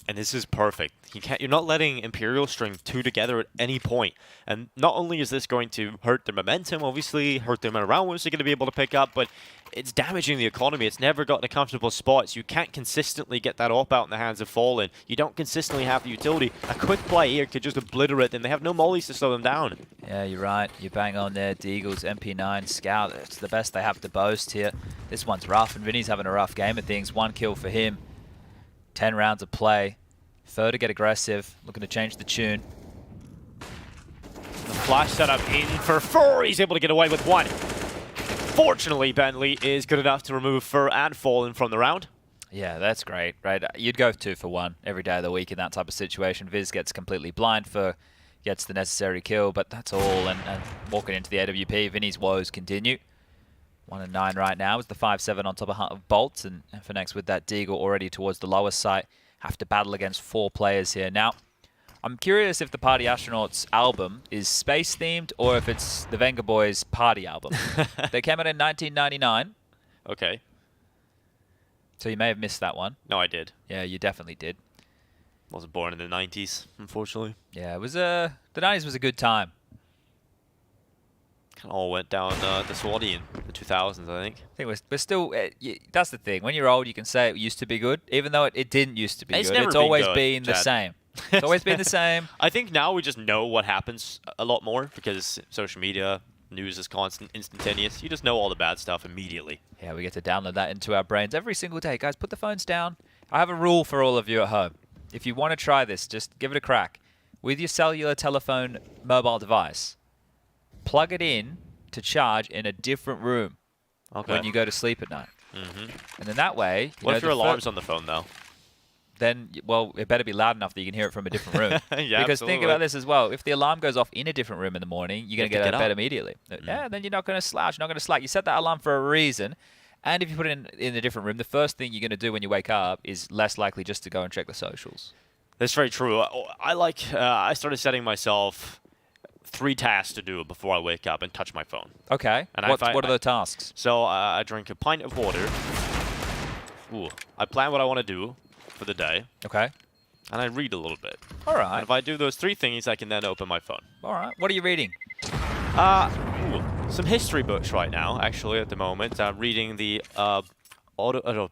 And this is perfect. You're not letting Imperial string two together at any point. And not only is this going to hurt their momentum, obviously, hurt the amount of rounds they're going to be able to pick up, but it's damaging the economy. It's never gotten a comfortable spot, so you can't consistently get that op out in the hands of Fallen. You don't consistently have the utility. A quick play here could just obliterate them. They have no mollies to slow them down.
Yeah, you're right. You bang on there. Deagles, MP9, Scout. It's the best they have to boast here. This one's rough, and Vinny's having a rough game of things. 1 kill for him. 10 rounds of play. Fur to get aggressive, looking to change the tune.
The flash setup in for Fur. He's able to get away with one. Fortunately, Bentley is good enough to remove Fur and Fallen from the round.
Yeah, that's great, right? You'd go 2 for 1 every day of the week in that type of situation. Viz gets completely blind, Fur gets the necessary kill, but that's all. And walking into the AWP, Vinny's woes continue. 1-9 right now is the 5-7 on top of Bolts, and FNX with that Deagle already towards the lower site. Have to battle against 4 players here. Now, I'm curious if the Party Astronauts album is space-themed or if it's the Venga Boys party album. They came out in 1999.
Okay.
So you may have missed that one.
No, I did.
Yeah, you definitely did.
Wasn't born in the 90s, unfortunately.
Yeah, it was the 90s was a good time.
Kind of all went down the Swati in the 2000s, I think.
I think we're still... that's the thing. When you're old, you can say it used to be good, even though it didn't used to be good. It's always been the same. It's always been the same.
I think now we just know what happens a lot more because social media, news is constant, instantaneous. You just know all the bad stuff immediately.
Yeah, we get to download that into our brains every single day. Guys, put the phones down. I have a rule for all of you at home. If you want to try this, just give it a crack. With your cellular telephone mobile device, plug it in to charge in a different room when you go to sleep at night. And then that way...
What if your alarm's on the phone, though?
Then, well, it better be loud enough that you can hear it from a different room.
Yeah,
because think about this as well. If the alarm goes off in a different room in the morning, you're going to get out of bed immediately. Yeah, then you're not going to slouch. You're not going to slack. You set that alarm for a reason. And if you put it in a different room, the first thing you're going to do when you wake up is less likely just to go and check the socials.
That's very true. I started setting myself 3 tasks to do before I wake up and touch my phone.
Okay. And what are the tasks?
So I drink a pint of water. I plan what I want to do for the day.
Okay.
And I read a little bit.
All right.
And if I do those 3 things, I can then open my phone.
All right. What are you reading?
Some history books right now, actually, at the moment. I'm reading the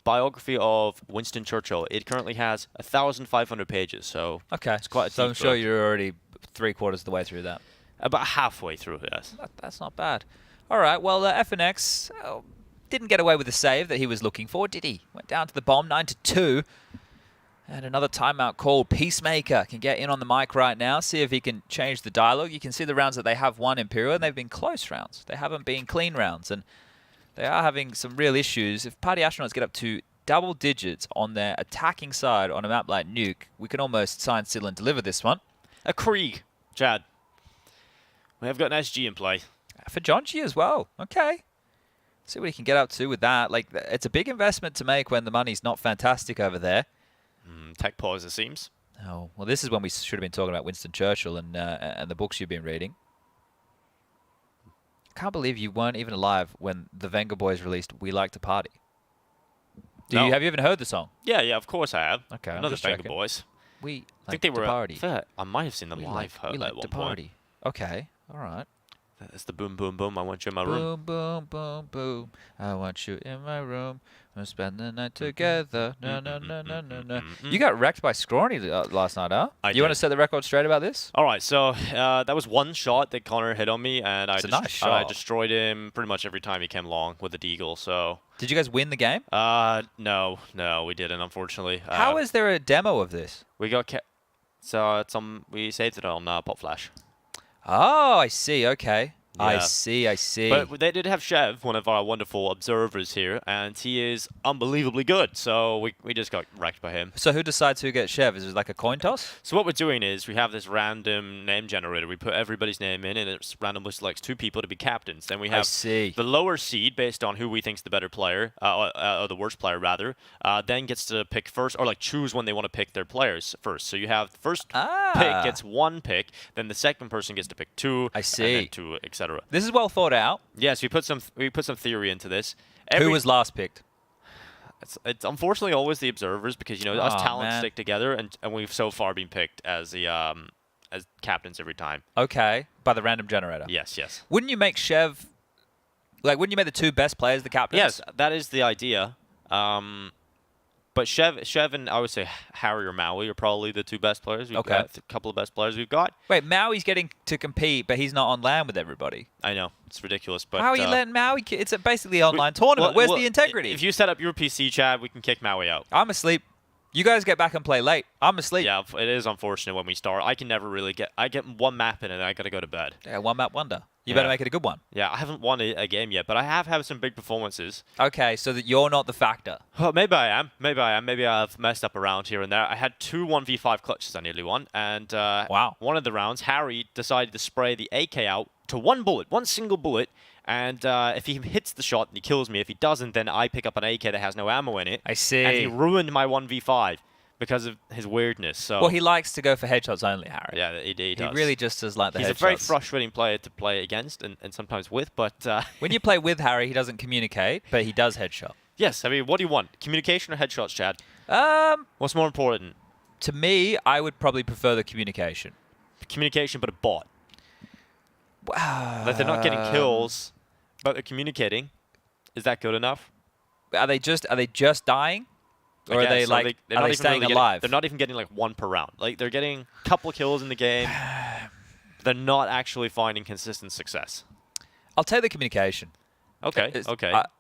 biography of Winston Churchill. It currently has 1,500 pages, so
Okay.
it's quite a
So I'm
deep
sure
book.
you're already 3/4 of the way through that.
About halfway through, yes.
That's not bad. All right. Well, FNX didn't get away with the save that he was looking for, did he? Went down to the bomb, 9-2. And another timeout called. Peacemaker can get in on the mic right now, see if he can change the dialogue. You can see the rounds that they have won Imperial, and they've been close rounds. They haven't been clean rounds, and they are having some real issues. If Party Astronauts get up to double digits on their attacking side on a map like Nuke, we can almost sign, seal, and deliver this one.
A Krieg, Chad. We have got an SG in play.
For Jonchi as well. Okay. See what he can get up to with that. Like, it's a big investment to make when the money's not fantastic over there.
Tech pause, it seems.
Oh, well, this is when we should have been talking about Winston Churchill and the books you've been reading. I can't believe you weren't even alive when the Venga Boys released We Like to Party.
No.
Have you even heard the song?
Yeah, of course I have.
Okay, I'm
Another
just
Venga
checking.
Boys.
We
I
Like
think they
to
were
Party.
I might have seen them live
We
at
Like
one
to
point.
Party. Okay, all right.
That's the boom, boom, boom. I want you in my room.
Boom, boom, boom, boom. I want you in my room. We'll spend the night together. No, no, no, no, no, no. You got wrecked by Scrawny last night, huh? You want to set the record straight about this?
All right, so that was one shot that Connor hit on me, and
It's a nice shot.
I destroyed him pretty much every time he came along with the deagle. So
Did you guys win the game?
no, we didn't, unfortunately.
How is there a demo of this?
We got so it's we saved it on Pop Flash.
Oh, I see. Okay. I
Yeah.
see.
But they did have Chev, one of our wonderful observers here, and he is unbelievably good. So we just got wrecked by him.
So who decides who gets Chev? Is it like a coin toss?
So what we're doing is we have this random name generator. We put everybody's name in, and it randomly selects 2 people to be captains. Then we have
see.
the lower seed based on who we think's the better player, or the worst player rather. Then gets to pick first, or like choose when they want to pick their players first. So you have the first pick gets 1 pick, then the second person gets to pick 2.
I see.
And then 2, etc.
This is well thought out.
Yes, we put some theory into this.
Who was last picked?
It's unfortunately always the observers because us talents
man.
stick together, and we've so far been picked as the as captains every time.
Okay, by the random generator.
Yes.
Wouldn't you make Chev, wouldn't you make the 2 best players the captains?
Yes, that is the idea. But Chev and I would say Harry or Maui are probably the 2 best players. We've got a couple of best players we've got.
Wait, Maui's getting to compete, but he's not on LAN with everybody.
I know, it's ridiculous. But
how are you letting Maui? It's basically an online tournament. Where's the integrity?
If you set up your PC, Chad, we can kick Maui out.
I'm asleep. You guys get back and play late. I'm asleep.
Yeah, it is unfortunate when we start. I can never really I get 1 map in and then I got to go to bed.
Yeah, 1 map wonder. You better make it a good one.
Yeah, I haven't won a game yet, but I have had some big performances.
Okay, so that you're not the factor.
Well, maybe I am. Maybe I've messed up around here and there. I had 2 1v5 clutches I nearly won, and
wow.
One of the rounds, Harry decided to spray the AK out to 1 bullet, 1 single bullet, and if he hits the shot, then he kills me. If he doesn't, then I pick up an AK that has no ammo in it.
I see.
And he ruined my 1v5 because of his weirdness. So.
Well, he likes to go for headshots only, Harry.
Yeah, he does.
He really just does like the headshots.
He's a very frustrating player to play against and sometimes with, but...
when you play with Harry, he doesn't communicate, but he does headshot.
Yes, I mean, what do you want? Communication or headshots, Chad? What's more important?
To me, I would probably prefer the communication.
Communication, but a bot. Like they're not getting kills, but they're communicating. Is that good enough?
Are they just dying? Or are they staying alive?
They're not even getting like 1 per round. Like they're getting a couple of kills in the game. They're not actually finding consistent success.
I'll take the communication.
Okay.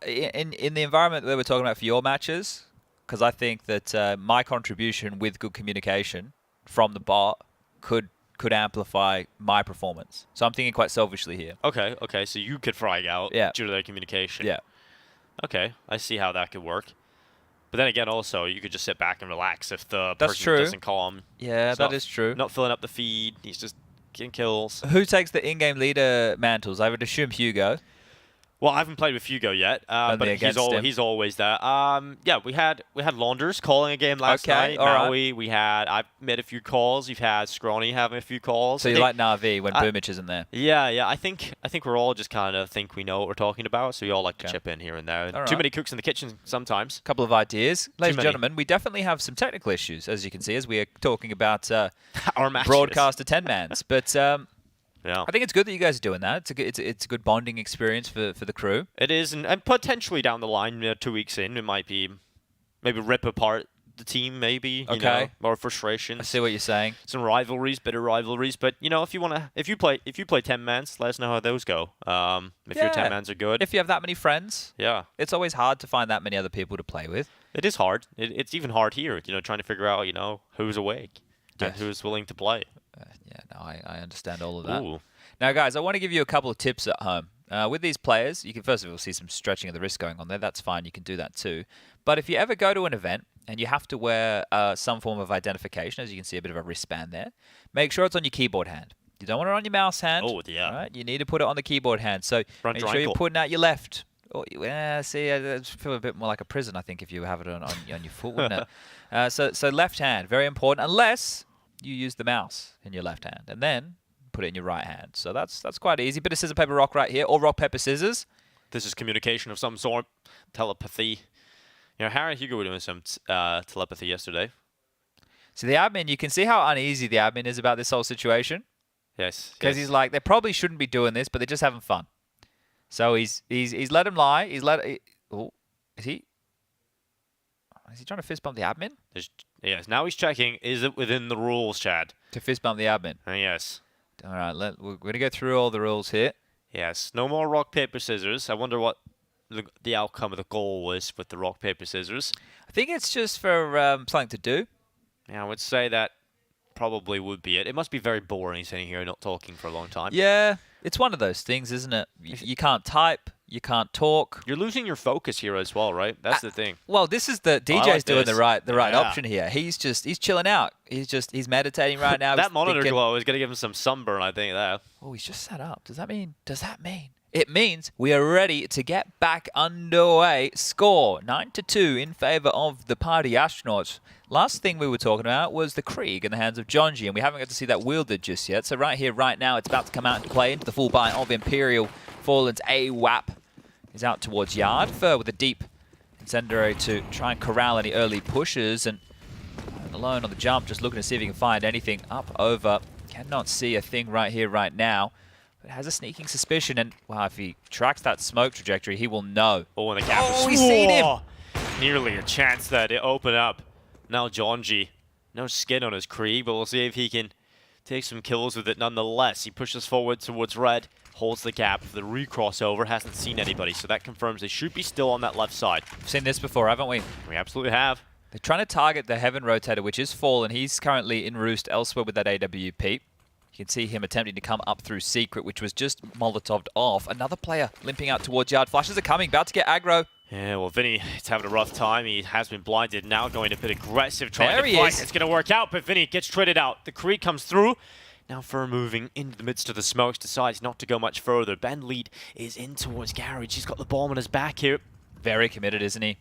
In the environment that we're talking about for your matches, because I think that my contribution with good communication from the bot could amplify my performance. So I'm thinking quite selfishly here.
Okay. So you could frag out due to their communication.
Yeah.
Okay. I see how that could work. But then again, also, you could just sit back and relax if the person doesn't call him.
Yeah, that is true.
Not filling up the feed. He's just getting kills.
Who takes the in-game leader mantles? I would assume Hugo.
Well, I haven't played with Hugo yet, but he's always there. Yeah, we had Launders calling a game last night. Maui, I've made a few calls. You've had Scrawny having a few calls.
So you like Na'Vi when Boomich isn't there?
Yeah. I think we're all just kind of think we know what we're talking about, so we all like to chip in here and there. Too many cooks in the kitchen sometimes.
A couple of ideas. Ladies and gentlemen, we definitely have some technical issues, as you can see, as we are talking about
our matches.
broadcaster 10-mans. But
Yeah.
I think it's good that you guys are doing that. It's a good bonding experience for the crew.
It is, and potentially down the line, 2 weeks in, it might be maybe rip apart the team, maybe. You know, more frustrations.
I see what you're saying.
Some rivalries, bitter rivalries, but you know, if you play 10 mans, let us know how those go. If your 10 mans are good.
If you have that many friends,
yeah,
it's always hard to find that many other people to play with.
It is hard. It's even hard here, you know, trying to figure out, you know, who's awake and who's willing to play.
Yeah, no, I understand all of that.
Ooh.
Now, guys, I want to give you a couple of tips at home. With these players, you can first of all see some stretching of the wrist going on there. That's fine. You can do that too. But if you ever go to an event and you have to wear some form of identification, as you can see a bit of a wristband there, make sure it's on your keyboard hand. You don't want it on your mouse hand.
Oh, yeah.
Right? You need to put it on the keyboard hand. So make sure you're putting out your left. Oh, see, I feel a bit more like a prison, I think, if you have it on your foot, wouldn't it? So left hand, very important, unless you use the mouse in your left hand. And then put it in your right hand. So that's quite easy. Bit of scissors, paper, rock right here, or rock, paper, scissors.
This is communication of some sort, telepathy. You know, Harry and Hugo were doing some telepathy yesterday.
So the admin, you can see how uneasy the admin is about this whole situation.
Yes.
Because he's like, they probably shouldn't be doing this, but they're just having fun. So he's let him lie. Is he trying to fist bump the admin?
Yes. Now he's checking. Is it within the rules, Chad?
To fist bump the admin.
Yes.
All right. We're going to go through all the rules here.
Yes. No more rock, paper, scissors. I wonder what the outcome of the goal was with the rock, paper, scissors.
I think it's just for something to do.
Yeah, I would say that probably would be it. It must be very boring sitting here not talking for a long time.
Yeah. It's one of those things, isn't it? You can't type. You can't talk.
You're losing your focus here as well, right? That's the thing.
Well, this is the DJ's doing the right option here. He's chilling out. He's meditating right now.
That monitor glow is going to give him some sunburn, I think. That.
Oh, he's just set up. Does that mean? It means we are ready to get back underway. Score 9-2 in favor of the Party Astronauts. Last thing we were talking about was the Krieg in the hands of Jonji, and we haven't got to see that wielded just yet. So right here, right now, it's about to come out and play into the full buy of Imperial. Fallen's AWAP is out towards Yard. Fur with a deep incendiary to try and corral any early pushes, and alone on the jump, just looking to see if he can find anything up over. Cannot see a thing right here, right now. But has a sneaking suspicion, and wow, if he tracks that smoke trajectory, he will know.
Oh, and the gap is...
he's seen him!
Nearly a chance that it open up. Now Jonji, no skin on his Krieg, but we'll see if he can take some kills with it nonetheless. He pushes forward towards red, holds the gap for the recrossover, hasn't seen anybody, so that confirms they should be still on that left side.
We've seen this before, haven't we?
We absolutely have.
They're trying to target the Heaven Rotator, which is Fallen. He's currently in roost elsewhere with that AWP. You can see him attempting to come up through Secret, which was just Molotov'd off. Another player limping out towards Yard. Flashes are coming, about to get aggro.
Yeah, well, Vinny is having a rough time. He has been blinded, now going a bit aggressive, trying
there
to
he
fight.
is.
It's going to work out, but Vinny gets traded out. The Krieg comes through. Now Fur moving into the midst of the smokes, decides not to go much further. Ben Lead is in towards Garage. He's got the bomb on his back here.
Very committed, isn't he?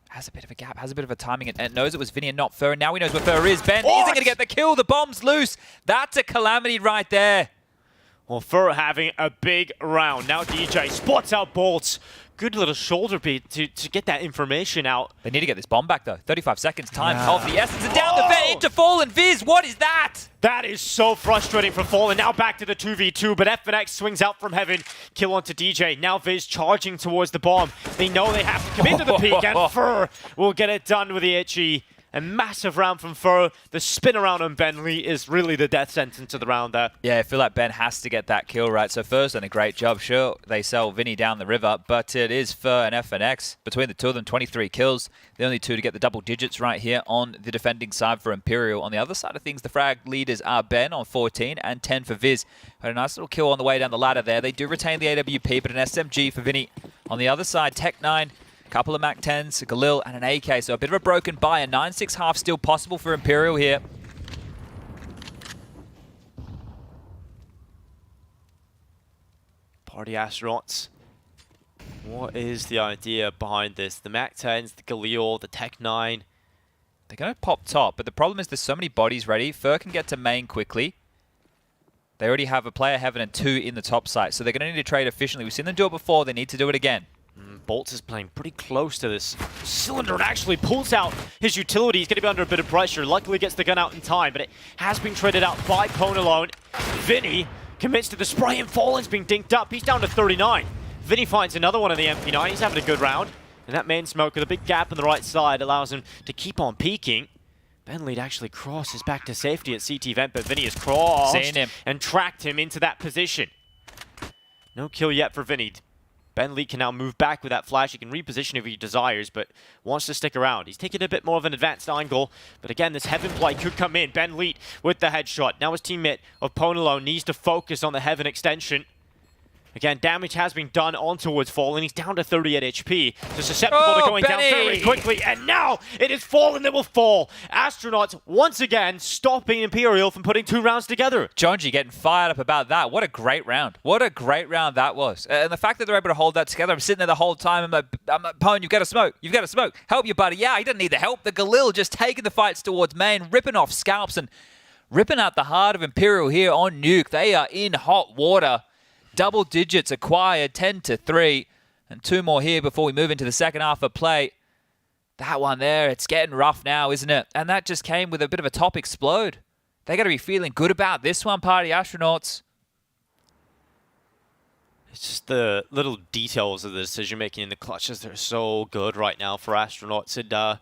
Has a bit of a gap, has a bit of a timing, and knows it was Vinny and not Fur. Now he knows where Fur is. Ben isn't going to get the kill. The bomb's loose. That's a calamity right there.
Well, Fur having a big round. Now DJ spots out bolts. Good little shoulder beat to get that information out.
They need to get this bomb back, though. 35 seconds, time of the essence. And down the vent into Fallen. Viz, what is that?
That is so frustrating for Fallen. Now back to the 2v2, but FNX swings out from Heaven. Kill onto DJ. Now Viz charging towards the bomb. They know they have to come into the peak, and Fur will get it done with the itchy. A massive round from Fur. The spin around on Ben Lee is really the death sentence of the round there.
Yeah, I feel like Ben has to get that kill right. So Fur's done a great job. Sure, they sell Vinny down the river, but it is Fur and FNX. Between the two of them, 23 kills. The only two to get the double digits right here on the defending side for Imperial. On the other side of things, the frag leaders are Ben on 14 and 10 for Viz. Had a nice little kill on the way down the ladder there. They do retain the AWP, but an SMG for Vinny. On the other side, Tech9. Couple of MAC-10s, Galil, and an AK. So a bit of a broken buy. A 9-6 half still possible for Imperial here.
Party Astronauts. What is the idea behind this? The MAC-10s, the Galil, the Tech-9.
They're going to pop top, but the problem is there's so many bodies ready. Fur can get to main quickly. They already have a player Heaven and 2 in the top site, so they're going to need to trade efficiently. We've seen them do it before. They need to do it again.
Bolts is playing pretty close to this cylinder and actually pulls out his utility. He's going to be under a bit of pressure. Luckily gets the gun out in time, but it has been traded out by Pone alone. Vinny commits to the spray, and Fallen's being dinked up. He's down to 39. Vinny finds another one in the MP9. He's having a good round. And that main smoke with a big gap on the right side allows him to keep on peeking. Benlead actually crosses back to safety at CT vent, but Vinny has crossed and tracked him into that position. No kill yet for Vinny. Benlead can now move back with that flash. He can reposition if he desires, but wants to stick around. He's taking a bit more of an advanced angle, but again, this Heaven play could come in. Benlead with the headshot. Now his teammate of Ponolo needs to focus on the Heaven extension. Again, damage has been done on towards Fallen. He's down to 38 HP. So susceptible to going down very quickly. And now it is Fallen that will fall. Astronauts once again stopping Imperial from putting 2 rounds together.
Jonji getting fired up about that. What a great round. What a great round that was. And the fact that they're able to hold that together, I'm sitting there the whole time. I'm like, Pone, you've got to smoke. You've got to smoke. Help your buddy. Yeah, he doesn't need the help. The Galil just taking the fights towards main, ripping off scalps and ripping out the heart of Imperial here on Nuke. They are in hot water. Double digits acquired, 10-3, and 2 more here before we move into the second half of play. That one there, it's getting rough now, isn't it? And that just came with a bit of a top explode. They got to be feeling good about this one, Party Astronauts.
It's just the little details of the decision-making in the clutches. They're so good right now for Astronauts. And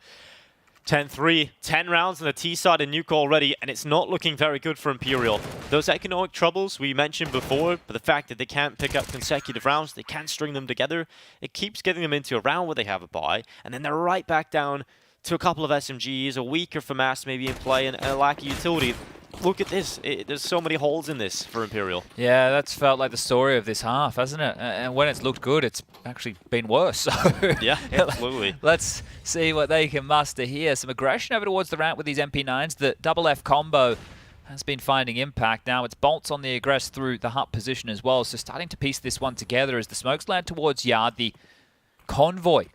10-3, 10 rounds on the T side in Nuke already, and it's not looking very good for Imperial. Those economic troubles we mentioned before, but the fact that they can't pick up consecutive rounds, they can't string them together, it keeps getting them into a round where they have a bye, and then they're right back down to a couple of SMGs, a weaker FAMAS maybe in play, and a lack of utility. Look at this. There's so many holes in this for Imperial.
Yeah, that's felt like the story of this half, hasn't it? And when it's looked good, it's actually been worse. So
yeah, absolutely.
Let's see what they can muster here. Some aggression over towards the ramp with these MP9s. The double F combo has been finding impact. Now it's bolts on the aggress through the hut position as well. So starting to piece this one together as the smokes land towards Yard. The convoy.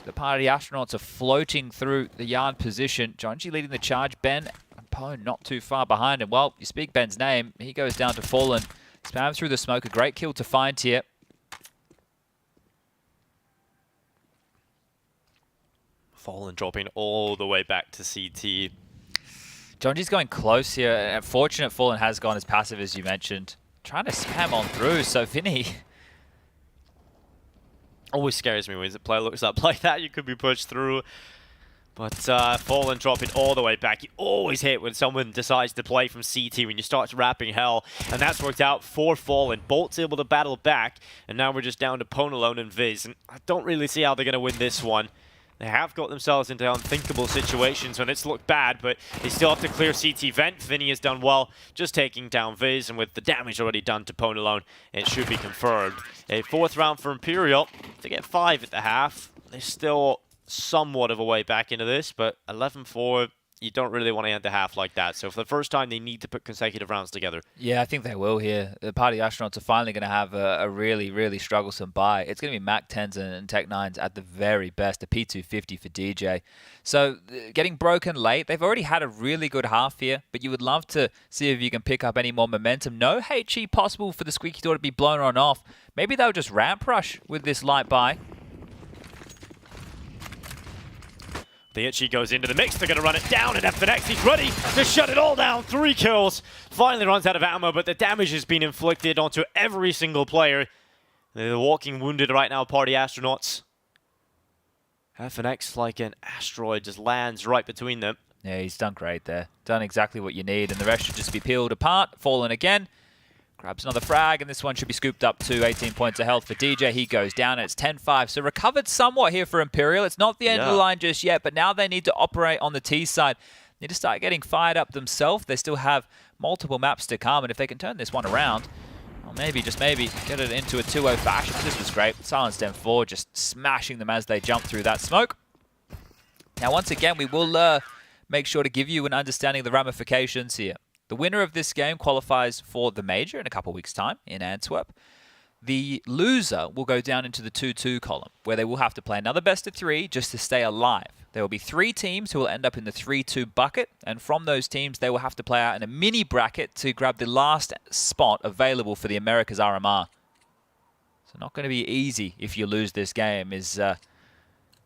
The Party Astronauts are floating through the Yard position. Jonji leading the charge. Ben Pone not too far behind him. Well, you speak Ben's name. He goes down to Fallen. Spam through the smoke. A great kill to find here.
Fallen dropping all the way back to CT.
Jonji's going close here. Unfortunate Fallen has gone as passive as you mentioned. Trying to spam on through. So Vinny.
Always scares me when the player looks up like that. You could be pushed through. But Fallen dropping all the way back. You always hit when someone decides to play from CT when you start wrapping hell. And that's worked out for Fallen. Bolt's able to battle back. And now we're just down to Pone alone and Viz. And I don't really see how they're going to win this one. They have got themselves into unthinkable situations when it's looked bad, but they still have to clear CT vent. Vinny has done well, just taking down Viz, and with the damage already done to Pone alone, it should be confirmed. A 4th round for Imperial. To get 5 at the half, they're still somewhat of a way back into this, but 11-4, you don't really want to end the half like that. So for the first time, they need to put consecutive rounds together.
Yeah, I think they will here. The Party Astronauts are finally going to have a really, really strugglesome buy. It's going to be Mac 10s and Tech 9s at the very best, a P250 for DJ. So getting broken late, they've already had a really good half here, but you would love to see if you can pick up any more momentum. No HE possible for the Squeaky Door to be blown on off. Maybe they'll just ramp rush with this light buy.
The Itchy goes into the mix. They're going to run it down, and FNX, he's ready to shut it all down. 3 kills. Finally runs out of ammo, but the damage has been inflicted onto every single player. They're walking wounded right now, Party Astronauts. FNX, like an asteroid, just lands right between them.
Yeah, he's done great there. Done exactly what you need, and the rest should just be peeled apart. Fallen again. Grabs another frag, and this one should be scooped up to 18 points of health for DJ. He goes down, and it's 10-5. So recovered somewhat here for Imperial. It's not the end of the line just yet, but now they need to operate on the T side. Need to start getting fired up themselves. They still have multiple maps to come, and if they can turn this one around, or maybe, just maybe, get it into a 2-0 fashion. This was great. Silenced M4, just smashing them as they jump through that smoke. Now, once again, we will make sure to give you an understanding of the ramifications here. The winner of this game qualifies for the Major in a couple of weeks' time in Antwerp. The loser will go down into the 2-2 column, where they will have to play another best-of-3 just to stay alive. There will be 3 teams who will end up in the 3-2 bucket, and from those teams, they will have to play out in a mini bracket to grab the last spot available for the Americas RMR. So not going to be easy if you lose this game, is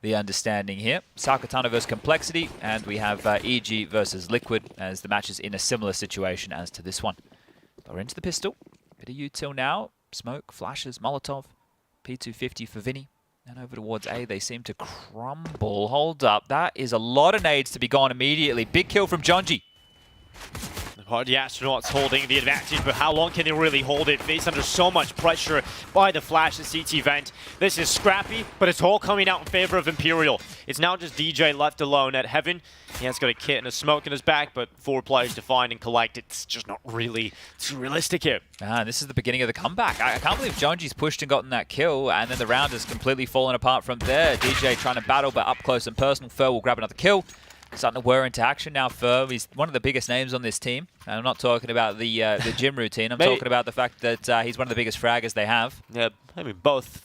the understanding here. Sao Caetano versus Complexity, and we have EG versus Liquid as the match is in a similar situation as to this one. They're into the pistol. Bit of util now. Smoke, flashes, Molotov. P250 for Vinny. And over towards A, they seem to crumble. Hold up. That is a lot of nades to be gone immediately. Big kill from Jonji.
The Astronauts holding the advantage, but how long can they really hold it? Faced under so much pressure by the Flash and CT Vent. This is scrappy, but it's all coming out in favor of Imperial. It's now just DJ left alone at Heaven. He has got a kit and a smoke in his back, but 4 players to find and collect. It's just not really too realistic here.
This is the beginning of the comeback. I can't believe Jonji's pushed and gotten that kill, and then the round has completely fallen apart from there. DJ trying to battle, but up close and personal. Fur will grab another kill. Starting to whir into action now. Fur, he's one of the biggest names on this team. And I'm not talking about the gym routine. I'm talking about the fact that he's one of the biggest fraggers they have.
Yeah, I mean, both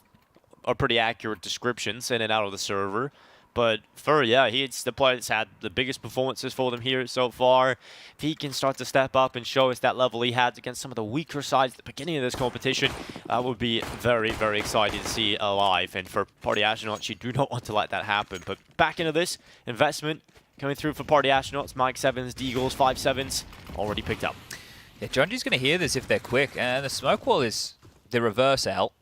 are pretty accurate descriptions in and out of the server. But Fur, yeah, he's the player that's had the biggest performances for them here so far. If he can start to step up and show us that level he had against some of the weaker sides at the beginning of this competition, I would be very, very excited to see alive. And for Party Astronauts, you do not want to let that happen. But back into this investment coming through for Party Astronauts, Mike 7s, Deagles, 5-7s, already picked up.
Yeah, Jonji's going to hear this if they're quick. And the smoke wall is the reverse L.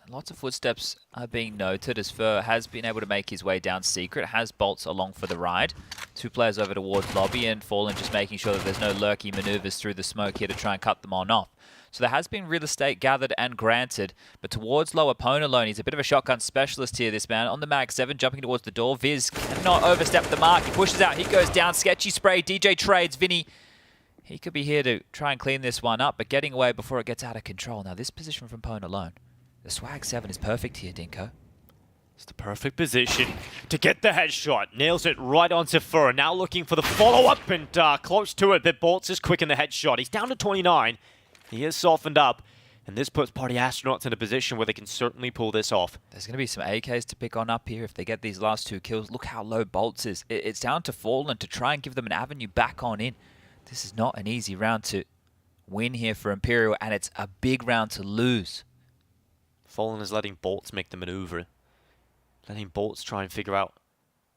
Lots of footsteps are being noted as Fur has been able to make his way down secret, has bolts along for the ride. 2 players over towards lobby and Fallen just making sure that there's no lurky maneuvers through the smoke here to try and cut them on off. So there has been real estate gathered and granted, but towards low opponent alone, he's a bit of a shotgun specialist here, this man. On the mag 7, jumping towards the door. Viz cannot overstep the mark. He pushes out, he goes down. Sketchy spray, DJ trades. Vinny, he could be here to try and clean this one up, but getting away before it gets out of control. Now this position from opponent alone. The swag 7 is perfect here, Dinko.
It's the perfect position to get the headshot. Nails it right onto Fur. Now looking for the follow-up and close to it, but Bolts is quick in the headshot. He's down to 29. He is softened up, and this puts Party Astronauts in a position where they can certainly pull this off.
There's going to be some AKs to pick on up here if they get these last 2 kills. Look how low Bolts is. It's down to Fallen to try and give them an avenue back on in. This is not an easy round to win here for Imperial, and it's a big round to lose.
Fallen is letting Bolts make the maneuver. Letting Bolts try and figure out,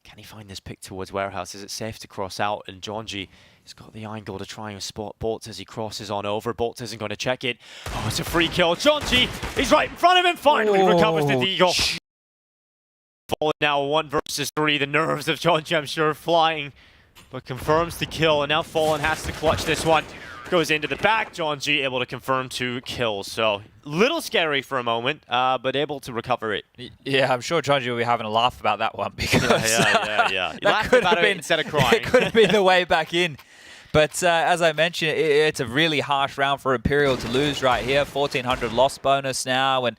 can he find this pick towards Warehouse? Is it safe to cross out? And Jonji has got the angle to try and spot Bolts as he crosses on over. Bolts isn't going to check it. Oh, it's a free kill. Jonji is right in front of him. Finally recovers the Deagle. Fallen now 1 versus 3. The nerves of Jonji, I'm sure, flying. But confirms the kill. And now Fallen has to clutch this one. Goes into the back. Jonji able to confirm 2 kills. So, little scary for a moment, but able to recover it.
Yeah, I'm sure Jonji will be having a laugh about that one because
yeah.
that could have been
instead of crying.
It could have been the way back in. But as I mentioned, it's a really harsh round for Imperial to lose right here. 1,400 loss bonus now, and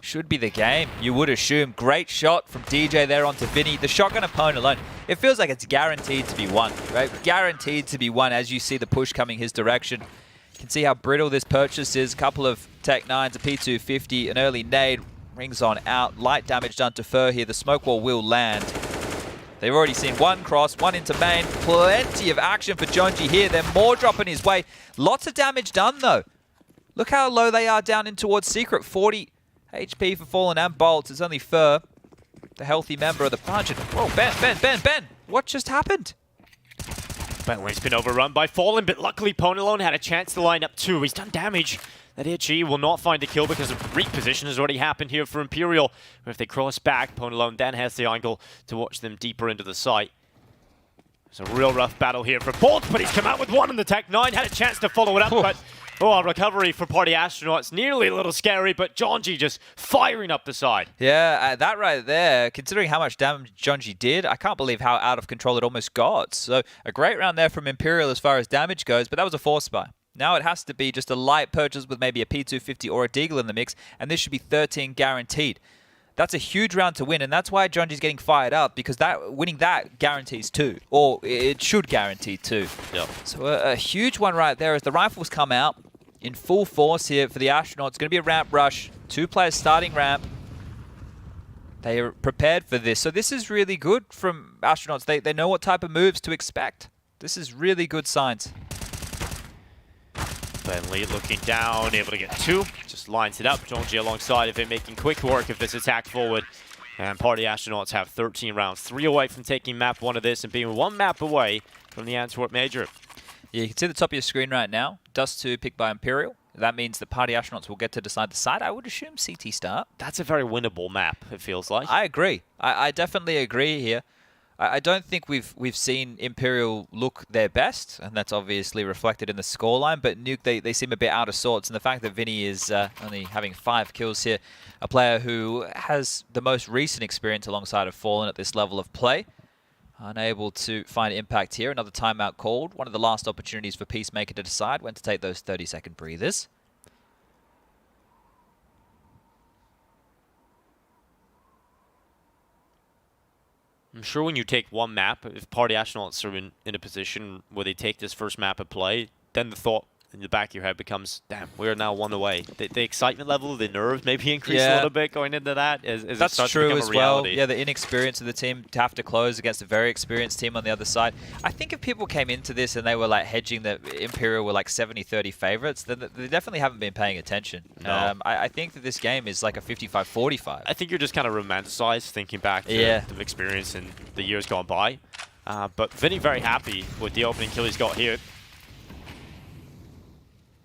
should be the game, you would assume. Great shot from DJ there onto Vinny. The shotgun opponent alone, it feels like it's guaranteed to be won, right? Guaranteed to be won as you see the push coming his direction. You can see how brittle this purchase is. A couple of Tech 9s, a P250, an early nade, rings on out. Light damage done to Fur here. The smoke wall will land. They've already seen 1 cross, 1 into main. Plenty of action for Jonji here. They're more dropping his way. Lots of damage done though. Look how low they are down in towards secret. 40 HP for Fallen and Bolts. It's only Fur, the healthy member of the bunch. Whoa, Ben! What just happened?
Bentley's been overrun by Fallen, but luckily Ponalone had a chance to line up 2. He's done damage. That HE will not find the kill because a reposition has already happened here for Imperial. If they cross back, Ponalone then has the angle to watch them deeper into the site. It's a real rough battle here for Bolt, but he's come out with 1 in the Tech 9. Had a chance to follow it up, but a recovery for Party Astronauts. Nearly a little scary, but Jonji just firing up the side.
Yeah, that right there, considering how much damage Jonji did, I can't believe how out of control it almost got. So a great round there from Imperial as far as damage goes, but that was a force buy. Now it has to be just a light purchase with maybe a P250 or a Deagle in the mix, and this should be 13 guaranteed. That's a huge round to win, and that's why Jonji's getting fired up, because winning that guarantees 2, or it should guarantee 2.
Yep.
So a huge one right there as the rifles come out in full force here for the Astronauts. It's going to be a ramp rush. 2 players starting ramp. They are prepared for this. So this is really good from Astronauts. They know what type of moves to expect. This is really good signs.
Bentley looking down, able to get 2. Just lines it up. Jonji alongside of him, making quick work of this attack forward. And Party Astronauts have 13 rounds. 3 away from taking map 1 of this and being 1 map away from the Antwerp Major.
Yeah, you can see the top of your screen right now. Dust 2 picked by Imperial. That means the Party Astronauts will get to decide the side. I would assume CT start.
That's a very winnable map, it feels like.
I agree. I definitely agree here. I don't think we've seen Imperial look their best, and that's obviously reflected in the scoreline, but Nuke, they seem a bit out of sorts, and the fact that Vinny is only having 5 kills here, a player who has the most recent experience alongside of Fallen at this level of play, unable to find impact here. Another timeout called. One of the last opportunities for Peacemaker to decide when to take those 30-second breathers.
I'm sure when you take one map, if Party Astronauts are in a position where they take this first map at play, then the thought in the back of your head becomes, damn, we're now 1 away. The excitement level, the nerves maybe increase a little bit going into that. As
That's
it starts
true
to
as
become a reality.
well. Yeah, the inexperience of the team to have to close against a very experienced team on the other side. I think if people came into this and they were like hedging that Imperial were like 70-30 favorites, then they definitely haven't been paying attention.
No.
I think that this game is like a 55-45.
I think you're just kind of romanticized thinking back to the experience in the years gone by. But Vinny very happy with the opening kill he's got here.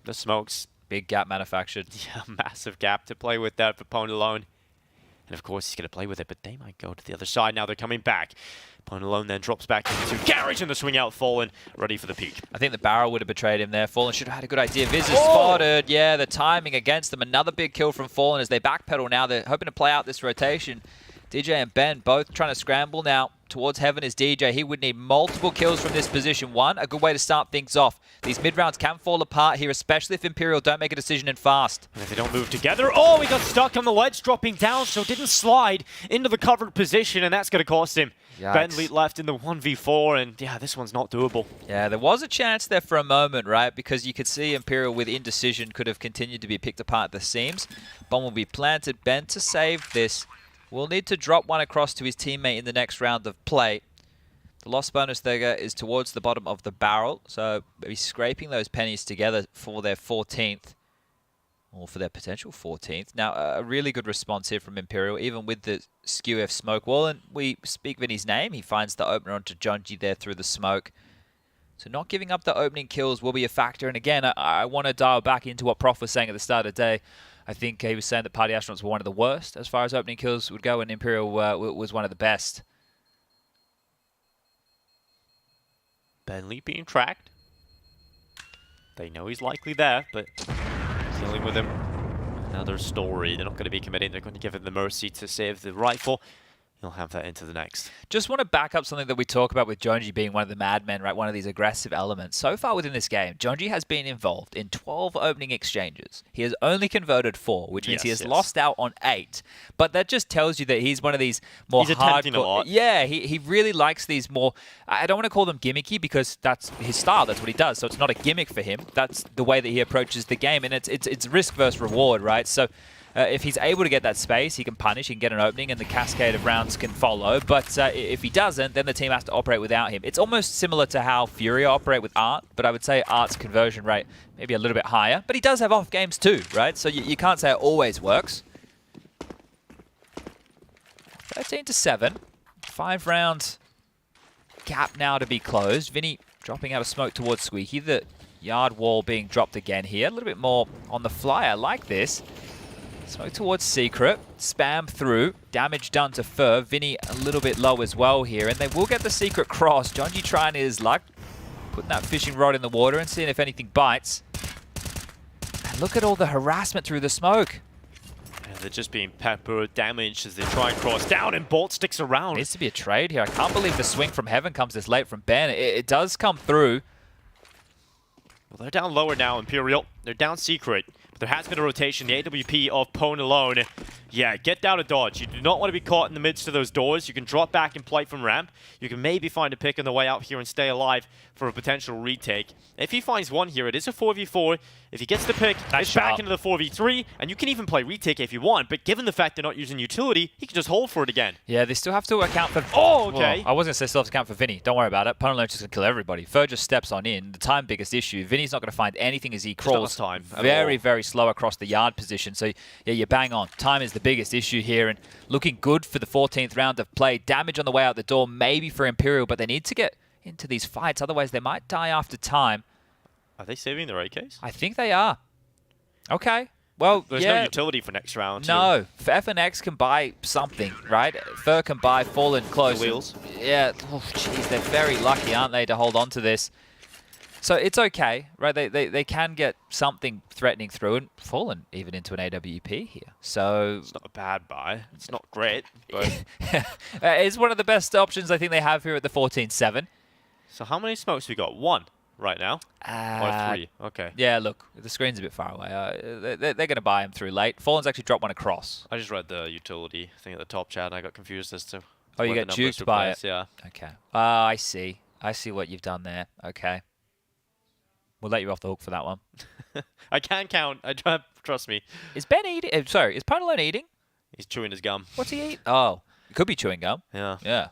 The smokes.
Big gap manufactured.
Yeah, massive gap to play with there for Pwn alone. And of course he's going to play with it, but they might go to the other side. Now they're coming back. Pwn alone then drops back into Garage and the swing out Fallen, ready for the peak.
I think the barrel would have betrayed him there. Fallen should have had a good idea. Viz is spotted. Yeah, the timing against them. Another big kill from Fallen as they backpedal now. They're hoping to play out this rotation. DJ and Ben both trying to scramble now. Towards heaven is DJ. He would need multiple kills from this position. One, a good way to start things off. These mid-rounds can fall apart here, especially if Imperial don't make a decision in fast.
And if they don't move together, oh, he got stuck on the ledge, dropping down, so didn't slide into the covered position, and that's going to cost him.
Yikes.
Bentley left in the 1v4, and yeah, this one's not doable.
Yeah, there was a chance there for a moment, right? Because you could see Imperial with indecision could have continued to be picked apart at the seams. Bomb will be planted. Ben to save this will need to drop one across to his teammate in the next round of play. The loss bonus there is towards the bottom of the barrel, so maybe scraping those pennies together for their 14th, or for their potential 14th. Now, a really good response here from Imperial, even with the skew F smoke wall, and we speak Vinny's name. He finds the opener onto Jonji there through the smoke. So not giving up the opening kills will be a factor, and again, I want to dial back into what Prof was saying at the start of the day. I think he was saying that Party Astronauts were one of the worst as far as opening kills would go, and Imperial was one of the best.
Bentley being tracked. They know he's likely there, but dealing with him. Another story. They're not going to be committing. They're going to give him the mercy to save the rifle. He'll have that into the next.
Just want to back up something that we talk about with Jonji being one of the madmen, right? One of these aggressive elements. So far within this game, Jonji has been involved in 12 opening exchanges. He has only converted 4, which means he has lost out on 8. But that just tells you that he's one of these more
he's attempting a lot.
Yeah, he really likes these more, I don't want to call them gimmicky because that's his style, that's what he does. So it's not a gimmick for him. That's the way that he approaches the game, and it's risk versus reward, right? So if he's able to get that space, he can punish, he can get an opening, and the cascade of rounds can follow. But if he doesn't, then the team has to operate without him. It's almost similar to how Furia operate with Art, but I would say Art's conversion rate maybe a little bit higher. But he does have off games too, right? So you can't say it always works. 13-7. 5 round gap now to be closed. Vinny dropping out of smoke towards Squeaky. The yard wall being dropped again here. A little bit more on the fly. I like this. Smoke towards Secret, spam through, damage done to Fur. Vinny a little bit low as well here, and they will get the Secret cross. Jonji trying his luck, putting that fishing rod in the water and seeing if anything bites. And look at all the harassment through the smoke.
Yeah, they're just being peppered, damaged as they try and cross down, and Bolt sticks around.
Needs to be a trade here. I can't believe the swing from Heaven comes this late from Ben. It does come through.
Well, they're down lower now, Imperial. They're down Secret. But there has been a rotation. The AWP of Pwn alone. Yeah, get down a dodge. You do not want to be caught in the midst of those doors. You can drop back and play from ramp. You can maybe find a pick on the way out here and stay alive for a potential retake. If he finds one here, it is a 4v4. If he gets the pick, it's back into the 4v3. And you can even play retake if you want. But given the fact they're not using utility, he can just hold for it again.
Yeah, they still have to account for...
Oh, okay.
Well, I was going to say still have to account for Vinny. Don't worry about it. Pwn alone's just going to kill everybody. Fur just steps on in. The time biggest issue. Vinny's not going to find anything as he crawls very, very slow across the yard position. So, yeah, you're bang on. Time is the biggest issue here. And looking good for the 14th round of play. Damage on the way out the door, maybe for Imperial. But they need to get into these fights. Otherwise, they might die after time.
Are they saving their AKs?
I think they are. Okay. Well,
There's no utility for next round.
No. FNX can buy something, right? Fur can buy Fallen close.
The wheels.
Yeah. Oh, jeez, they're very lucky, aren't they, to hold on to this. So it's okay, right? They can get something threatening through, and Fallen even into an AWP here. So
it's not a bad buy. It's not great, but
it's one of the best options I think they have here at the 14-7.
So how many smokes we got? 1 right now? Or 3? Okay.
Yeah, look, the screen's a bit far away. They're going to buy him through late. Fallen's actually dropped one across.
I just read the utility thing at the top chat, and I got confused as to.
Oh, you get juked by it.
Yeah.
Okay. I see. I see what you've done there. Okay. We'll let you off the hook for that one.
I can count. I try. Trust me.
Is Ben eating? Sorry, is Ponalone eating?
He's chewing his gum.
What's he eat? Oh, it could be chewing gum.
Yeah.
Yeah.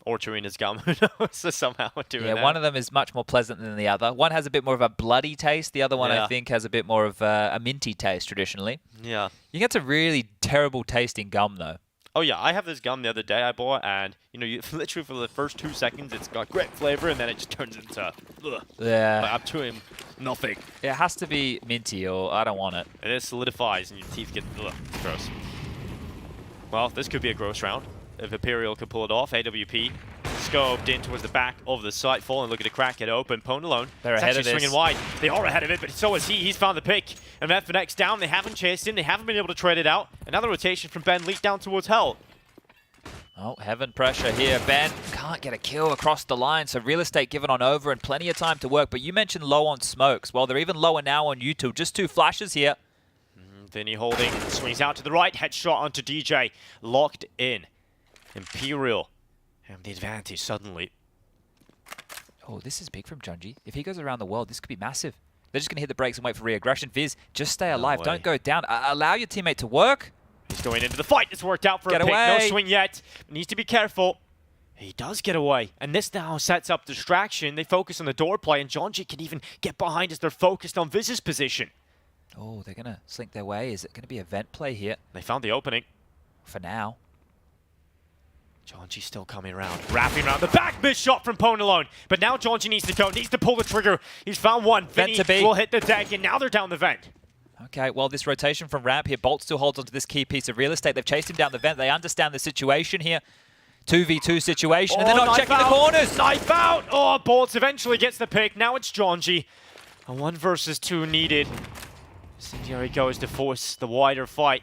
Or chewing his gum. Who knows? So somehow doing that.
Yeah, one of them is much more pleasant than the other. One has a bit more of a bloody taste. The other one, I think, has a bit more of a minty taste traditionally.
Yeah.
You get some really terrible tasting gum, though.
Oh, yeah. I have this gum the other day I bought, and, you know, literally for the first 2 seconds, it's got great flavor, and then it just turns into, ugh.
Yeah.
Like, I'm chewing nothing.
It has to be minty, or I don't want it.
And it solidifies, and your teeth get, ugh, gross. Well, this could be a gross round. If Imperial could pull it off, AWP scoped in towards the back of the site, Fallen looking to crack it open. Ponalone
They're ahead of this.
Swinging wide. They are ahead of it, but so is he. He's found the pick. And FNX down. They haven't chased him. They haven't been able to trade it out. Another rotation from Ben leaked down towards Hell.
Oh, heaven pressure here. Ben can't get a kill across the line, so real estate given on over and plenty of time to work. But you mentioned low on smokes. Well, they're even lower now on YouTube. Just 2 flashes here.
Vinny holding. Swings out to the right. Headshot onto DJ. Locked in. Imperial have the advantage suddenly.
Oh, this is big from Junji. If he goes around the world, this could be massive. They're just going to hit the brakes and wait for re-aggression. Viz, just stay alive.
way.
Don't go down. Allow your teammate to work.
He's going into the fight. It's worked out for
Get
a pick.
away.
No swing yet. Needs to be careful. He does get away. And this now sets up distraction. They focus on the door play, and Junji can even get behind as they're focused on Viz's position.
Oh, they're going to slink their way. Is it going to be a vent play here?
They found the opening.
For now.
Junji's still coming around. Wrapping around the back. Missed shot from Ponalone. But now Junji needs to go. Needs to pull the trigger. He's found one.
Vent to
Vinny
B.
will hit the deck, and now they're down the vent.
Okay, well, this rotation from Ramp here. Bolt still holds onto this key piece of real estate. They've chased him down the vent. They understand the situation here. 2v2 situation, and they're not checking the corners.
Knife out! Oh, Bolts eventually gets the pick. Now it's Junji. A 1 versus 2 needed. Incendiary goes to force the wider fight.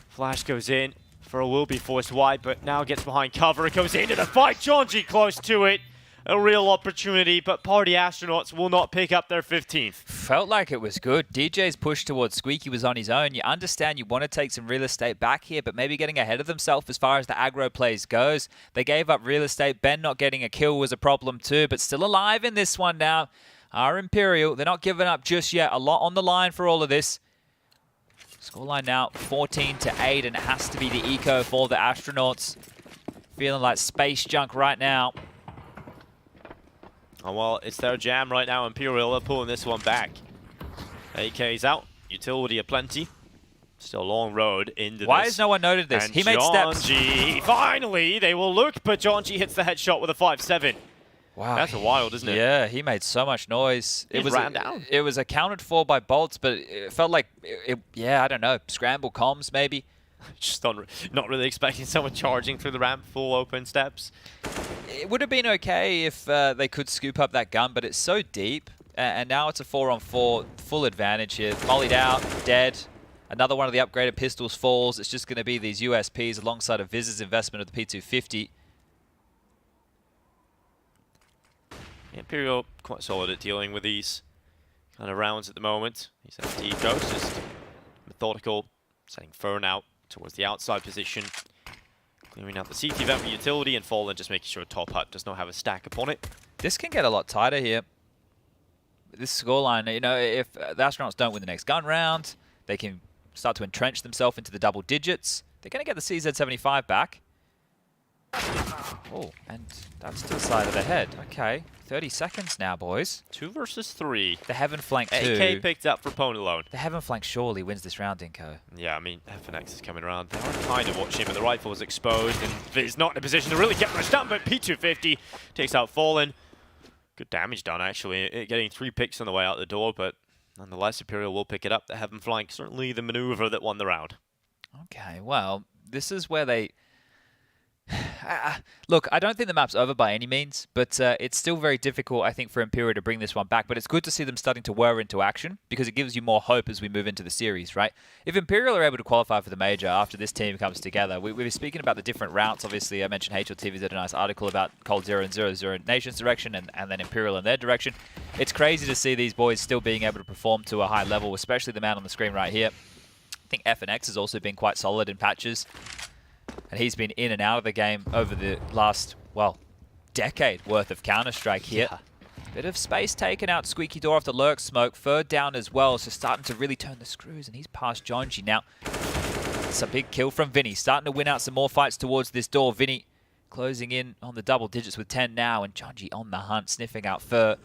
Flash goes in. Fur will be forced wide, but now gets behind cover. It goes into the fight. Junji close to it. A real opportunity, but Party Astronauts will not pick up their 15th.
Felt like it was good. DJ's push towards Squeaky was on his own. You understand you want to take some real estate back here, but maybe getting ahead of themselves as far as the aggro plays goes. They gave up real estate. Ben not getting a kill was a problem too, but still alive in this one now. Our Imperial, they're not giving up just yet. A lot on the line for all of this. Scoreline now 14-8, and it has to be the eco for the Astronauts. Feeling like space junk right now.
Oh, well, it's their jam right now. Imperial are pulling this one back. AK's out. Utility aplenty. Still a long road into
Why
this.
has no one noted this?
And
He made steps.
Junji, finally, they will look, but Junji hits the headshot with a 5-7.
Wow.
That's wild, isn't it?
Yeah, he made so much noise.
He ran down.
It was accounted for by Bolts, but it felt like, yeah, I don't know, scramble comms maybe.
Just not really expecting someone charging through the ramp, full open steps.
It would have been okay if they could scoop up that gun, but it's so deep, and now it's a 4-on-4, full advantage here. Mollied out, dead. Another one of the upgraded pistols falls. It's just going to be these USPs alongside of Viz's investment of the P250.
Imperial quite solid at dealing with these kind of rounds at the moment. He's at the eco, just methodical, setting Fern out towards the outside position. Clearing out the CT vent for utility, and Fallen just making sure Top Hut does not have a stack upon it.
This can get a lot tighter here. This scoreline, you know, if the Astronauts don't win the next gun round, they can start to entrench themselves into the double digits. They're going to get the CZ75 back. Oh, and that's to the side of the head. Okay, 30 seconds now, boys.
2 versus 3.
The Heaven Flank 2.
AK picked up for Ponalone.
The Heaven Flank surely wins this round, Dinko.
Yeah, I mean, FNX is coming around. They are kind of watching, but the rifle is exposed, and Viz not in a position to really get much done, but P250 takes out Fallen. Good damage done, actually. Getting 3 picks on the way out the door, but Nonetheless, Imperial will pick it up. The Heaven Flank, certainly the maneuver that won the round.
Okay, well, this is where they... Look, I don't think the map's over by any means, but it's still very difficult, I think, for Imperial to bring this one back. But it's good to see them starting to whir into action because it gives you more hope as we move into the series, right? If Imperial are able to qualify for the Major after this team comes together, we were speaking about the different routes. Obviously, I mentioned HLTV did a nice article about Cold Zero and 0-0 Nation's direction and then Imperial in their direction. It's crazy to see these boys still being able to perform to a high level, especially the man on the screen right here. I think FNX has also been quite solid in patches. And he's been in and out of the game over the last, well, decade worth of Counter-Strike here. Yeah. Bit of space taken out, squeaky door off the lurk smoke. Third down as well, so starting to really turn the screws, and he's past Jonji now. It's a big kill from Vinny, starting to win out some more fights towards this door. Vinny closing in on the double digits with 10 now, and Jonji on the hunt, sniffing out Fur.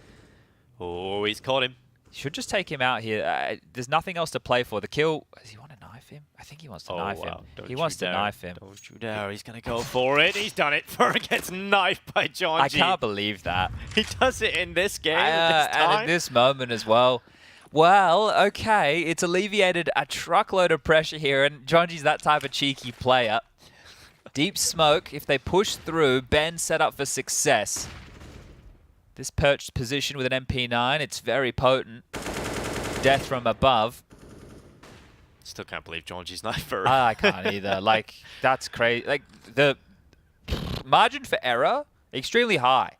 Oh, he's caught him.
Should just take him out here. There's nothing else to play for. The kill, does he want to knife him? I think he wants to knife him. He wants to knife him.
Don't you dare. He's going to go for it. He's done it. Fur gets knifed by Jonji.
I can't believe that.
He does it in this game, this time.
And in this moment as well. Well, okay, it's alleviated a truckload of pressure here, and Jonji's that type of cheeky player. Deep smoke, if they push through, Ben set up for success. This perched position with an MP9, it's very potent. Death from above.
Still can't believe Jonji's knifer.
I can't either. Like, that's crazy. Like, the margin for error, extremely high.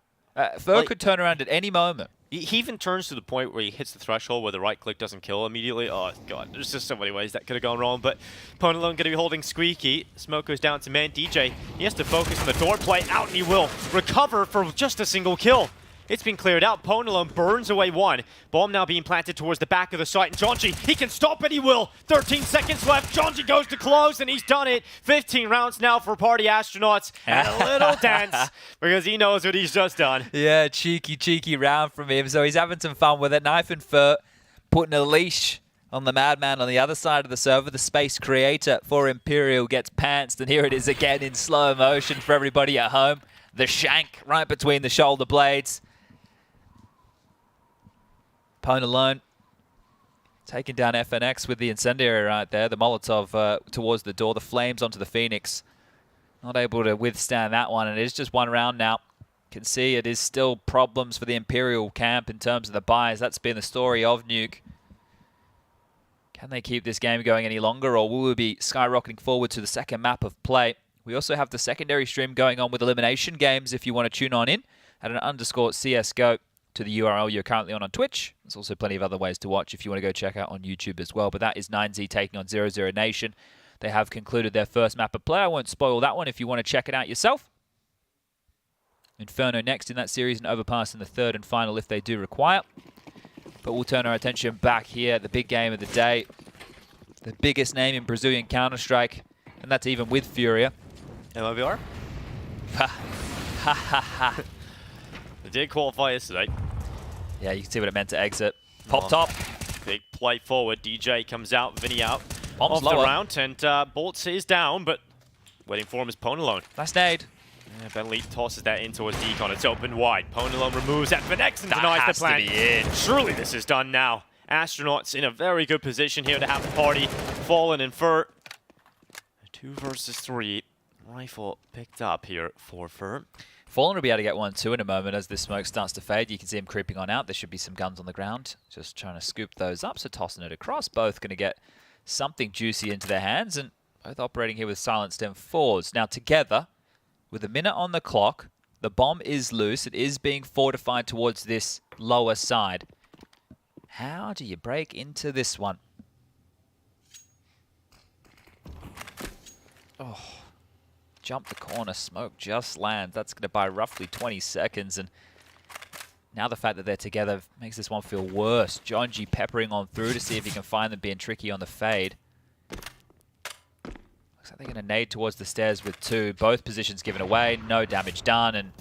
Fur could turn around at any moment.
He even turns to the point where he hits the threshold where the right click doesn't kill immediately. Oh, God. There's just so many ways that could have gone wrong. But Ponalone going to be holding Squeaky. Smoke goes down to man. DJ, he has to focus on the door play. Out, and he will recover for just a single kill. It's been cleared out. Ponalone burns away one. Bomb now being planted towards the back of the site. And Jonji, he can stop it, he will. 13 seconds left. Jonji goes to close, and he's done it. 15 rounds now for Party Astronauts. And a little dance, because he knows what he's just done.
Yeah, cheeky round from him. So he's having some fun with it. Knife and Fur, putting a leash on the madman on the other side of the server. The space creator for Imperial gets pantsed, and here it is again in slow motion for everybody at home. The shank right between the shoulder blades. Ponalone taking down FNX with the incendiary right there. The Molotov towards the door. The flames onto the Phoenix. Not able to withstand that one. And it is just one round now. Can see it is still problems for the Imperial camp in terms of the buys. That's been the story of Nuke. Can they keep this game going any longer, or will we be skyrocketing forward to the second map of play? We also have the secondary stream going on with elimination games if you want to tune on in at an _CSGO. To the URL you're currently on Twitch. There's also plenty of other ways to watch if you want to go check out on YouTube as well. But that is 9Z taking on 0-0 Nation. They have concluded their first map of play. I won't spoil that one if you want to check it out yourself. Inferno next in that series, and Overpass in the third and final if they do require. But we'll turn our attention back here at the big game of the day. The biggest name in Brazilian Counter-Strike, and that's even with Furia.
MIBR?
Ha ha ha.
They did qualify yesterday.
Yeah, you can see what it meant to exit. Pop top.
Big play forward. DJ comes out, Vinny out.
Bomb's
off
lower.
the round, and Bolts is down, but waiting for him is Ponalone.
Nice nade.
Yeah, Bentley tosses that in towards Decon. It's open wide. Ponalone removes that FNX and denies the plan.
To be in.
Surely this is done now. Astronauts in a very good position here to have the party. Fallen and Fur. 2 versus 3. Rifle picked up here for Fur.
Fallen will be able to get 1-2 in a moment as this smoke starts to fade. You can see him creeping on out. There should be some guns on the ground. Just trying to scoop those up, so tossing it across. Both going to get something juicy into their hands, and both operating here with silenced M4s. Now together, with a minute on the clock, the bomb is loose. It is being fortified towards this lower side. How do you break into this one? Oh. Jump the corner, smoke just lands. That's going to buy roughly 20 seconds. And now the fact that they're together makes this one feel worse. Jonji peppering on through to see if he can find them, being tricky on the fade. Looks like they're going to nade towards the stairs with 2. Both positions given away, no damage done, and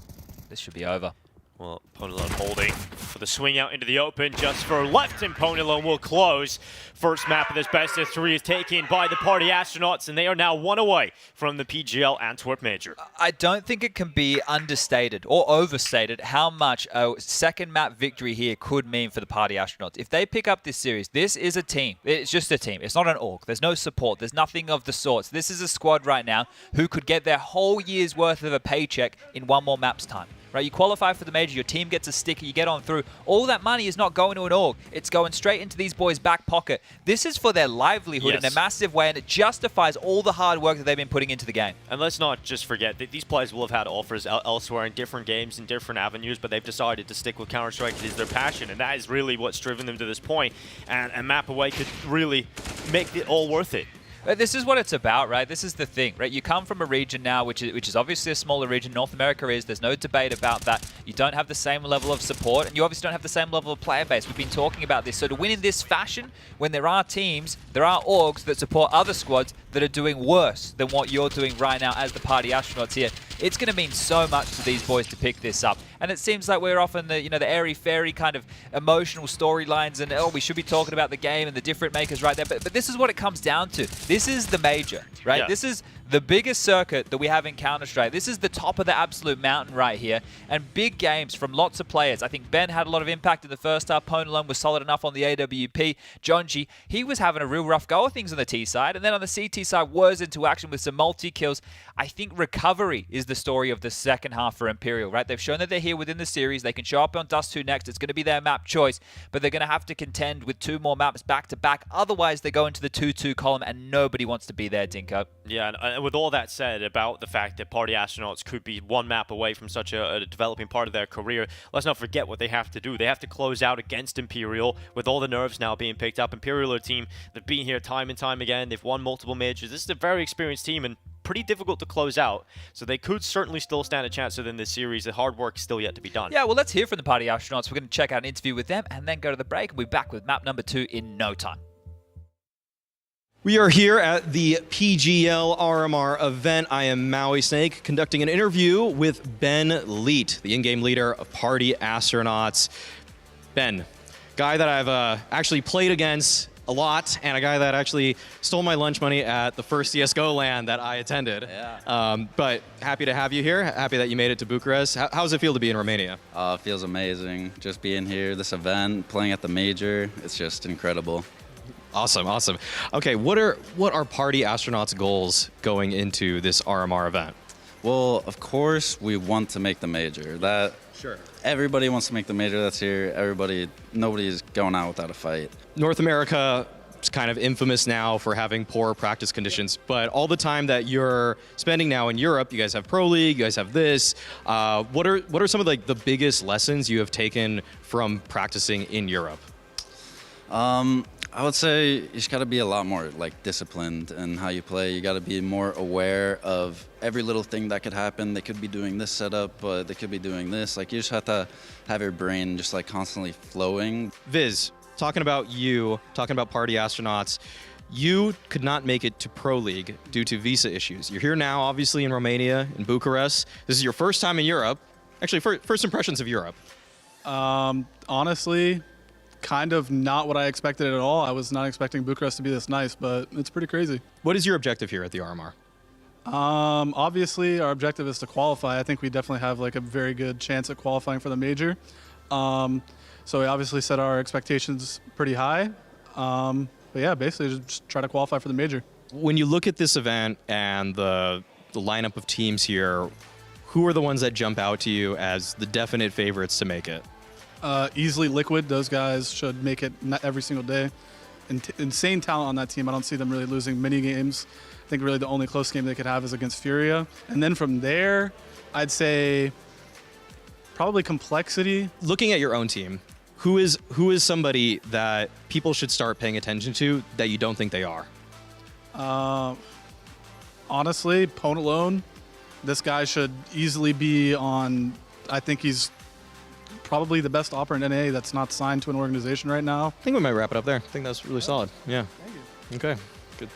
this should be over.
Well, Ponilone holding for the swing out into the open, just for left, and Ponilone will close. First map of this best of 3 is taken by the Party Astronauts, and they are now 1 away from the PGL Antwerp Major.
I don't think it can be understated or overstated how much a second map victory here could mean for the Party Astronauts. If they pick up this series, this is a team. It's just a team. It's not an org. There's no support. There's nothing of the sorts. This is a squad right now who could get their whole year's worth of a paycheck in 1 more map's time. Right, you qualify for the major, your team gets a sticker, you get on through. All that money is not going to an org. It's going straight into these boys' back pocket. This is for their livelihood in a massive way, and it justifies all the hard work that they've been putting into the game.
And let's not just forget that these players will have had offers elsewhere in different games, in different avenues, but they've decided to stick with Counter-Strike. It is their passion, and that is really what's driven them to this point. And a map away could really make it all worth it.
But this is what it's about, right? This is the thing, right? You come from a region now, which is obviously a smaller region. North America is. There's no debate about that. You don't have the same level of support, and you obviously don't have the same level of player base. We've been talking about this. So to win in this fashion, when there are teams, there are orgs that support other squads that are doing worse than what you're doing right now as the Party Astronauts here, it's going to mean so much to these boys to pick this up. And it seems like we're often the, the airy-fairy kind of emotional storylines, and we should be talking about the game and the different makers right there. But this is what it comes down to. This is the major, right?
Yeah.
This is the biggest circuit that we have in Counter-Strike. This is the top of the absolute mountain right here. And big games from lots of players. I think Ben had a lot of impact in the first half. Ponilone was solid enough on the AWP. John G, he was having a real rough go of things on the T side. And then on the CT side, was into action with some multi-kills. I think recovery is the story of the second half for Imperial, right? They've shown that they're here within the series. They can show up on Dust 2 next. It's going to be their map choice. But they're going to have to contend with 2 more maps back-to-back. Otherwise, they go into the 2-2 column, and nobody wants to be there, Dinko.
Yeah, and with all that said about the fact that Party Astronauts could be 1 map away from such a developing part of their career, let's not forget what they have to do. They have to close out against Imperial with all the nerves now being picked up. Imperial are a team that have been here time and time again. They've won multiple majors. This is a very experienced team and pretty difficult to close out, so they could certainly still stand a chance within this series. The hard work is still yet to be done.
Yeah, well, let's hear from the Party Astronauts. We're going to check out an interview with them and then go to the break. We'll be back with map number 2 in no time.
We are here at the PGL RMR event. I am Maui Snake, conducting an interview with Ben Leet, the in-game leader of Party Astronauts. Ben, guy that I've actually played against a lot, and a guy that actually stole my lunch money at the first CSGO LAN that I attended.
Yeah.
But happy to have you here. Happy that you made it to Bucharest. How does it feel to be in Romania?
It feels amazing. Just being here, this event, playing at the major, it's just incredible.
Awesome, awesome. Okay, what are Party Astronauts' goals going into this RMR event?
Well, of course, we want to make the major.
Sure.
Everybody wants to make the major that's here. Nobody's going out without a fight.
North America is kind of infamous now for having poor practice conditions, but all the time that you're spending now in Europe, you guys have Pro League, you guys have this. What are some of the biggest lessons you have taken from practicing in Europe?
I would say you just got to be a lot more disciplined in how you play. You got to be more aware of every little thing that could happen. They could be doing this setup, but they could be doing this. You just have to have your brain just constantly flowing.
Viz, talking about Party Astronauts, you could not make it to Pro League due to visa issues. You're here now, obviously, in Romania, in Bucharest. This is your first time in Europe. Actually, first impressions of Europe.
Honestly, kind of not what I expected at all. I was not expecting Bucharest to be this nice, but it's pretty crazy.
What is your objective here at the RMR?
Obviously, our objective is to qualify. I think we definitely have a very good chance at qualifying for the major. So we obviously set our expectations pretty high. But yeah, basically just try to qualify for the major.
When you look at this event and the lineup of teams here, who are the ones that jump out to you as the definite favorites to make it?
Easily Liquid. Those guys should make it every single day. Insane talent on that team. I don't see them really losing many games. I think really the only close game they could have is against Furia. And then from there, I'd say probably Complexity.
Looking at your own team, who is somebody that people should start paying attention to that you don't think they are?
Honestly, Ponilone. This guy should easily be on. I think he's probably the best opera in NA that's not signed to an organization right now.
I think we might wrap it up there. I think that's really solid. Yeah.
Thank you.
Okay, good.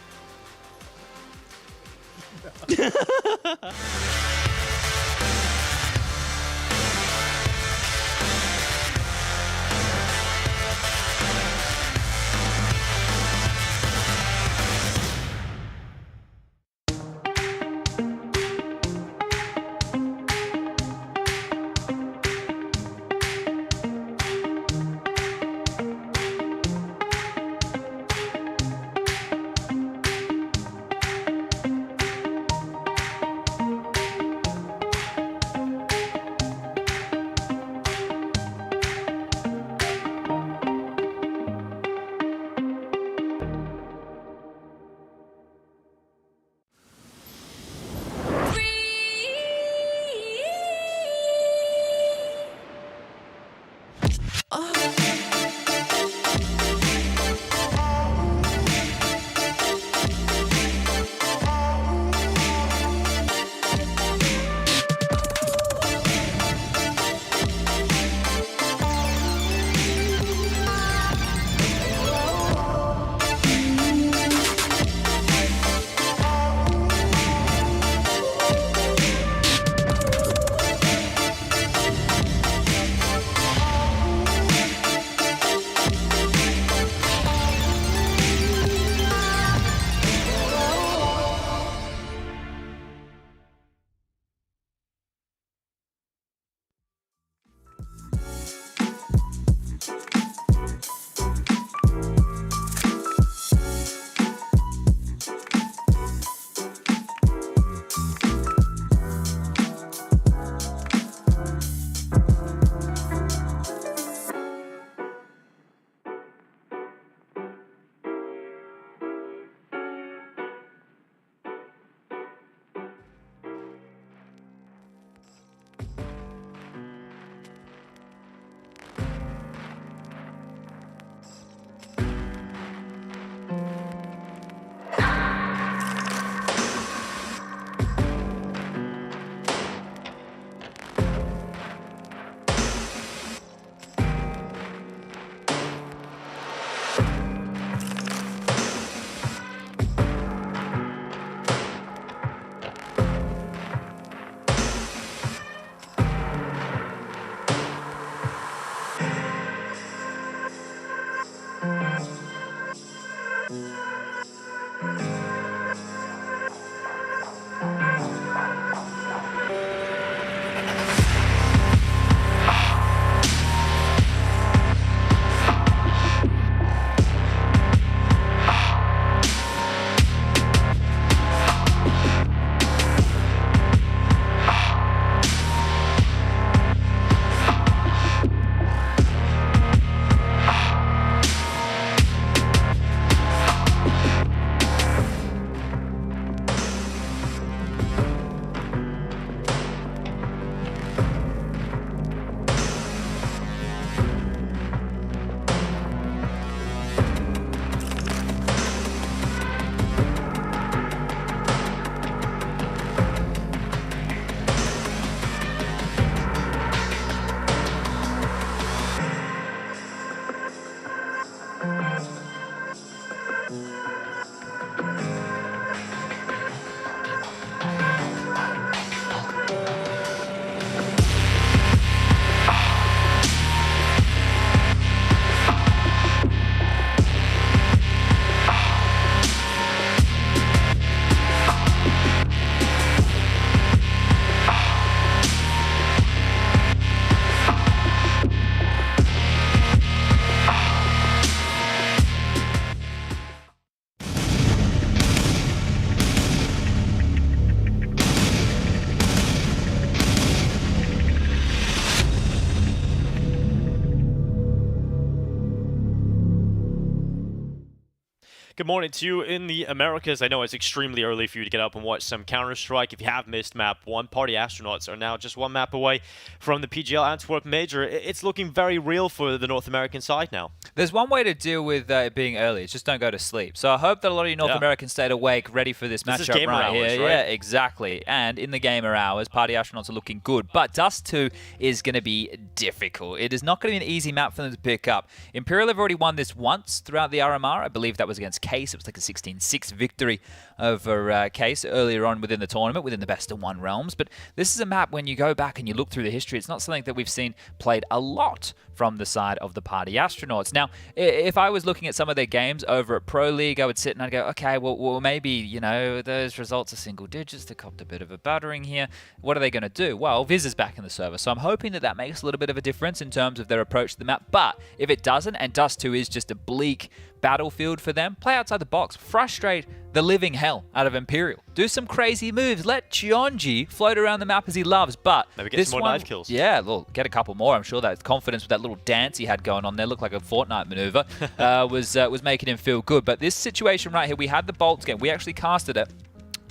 Good morning to you in the Americas. I know it's extremely early for you to get up and watch some Counter-Strike. If you have missed map 1, Party Astronauts are now just 1 map away from the PGL Antwerp Major. It's looking very real for the North American side now.
There's one way to deal with it being early. It's just don't go to sleep. So I hope that a lot of you North Americans stayed awake, ready for this matchup
gamer
right
hours,
here.
right?
Yeah, exactly. And in the gamer hours, Party Astronauts are looking good. But Dust 2 is going to be difficult. It is not going to be an easy map for them to pick up. Imperial have already won this once throughout the RMR. I believe that was against Case. It was like a 16-6 victory over Case earlier on within the tournament, within the best-of-1 realms. But this is a map, when you go back and you look through the history, it's not something that we've seen played a lot from the side of the Party Astronauts. Now, if I was looking at some of their games over at Pro League, I would sit and I'd go, okay, well maybe, you know, those results are single digits. They copped a bit of a battering here. What are they going to do? Well, Viz is back in the server, so I'm hoping that that makes a little bit of a difference in terms of their approach to the map. But if it doesn't, and Dust 2 is just a bleak battlefield for them, play outside the box, frustrate the living hell out of Imperial. Do some crazy moves. Let Chionji float around the map as he loves, but
maybe get
this
some more knife kills.
Yeah, well, get a couple more. I'm sure that confidence with that little dance he had going on there, looked like a Fortnite maneuver, was making him feel good. But this situation right here, we had the Bolts game. We actually casted it.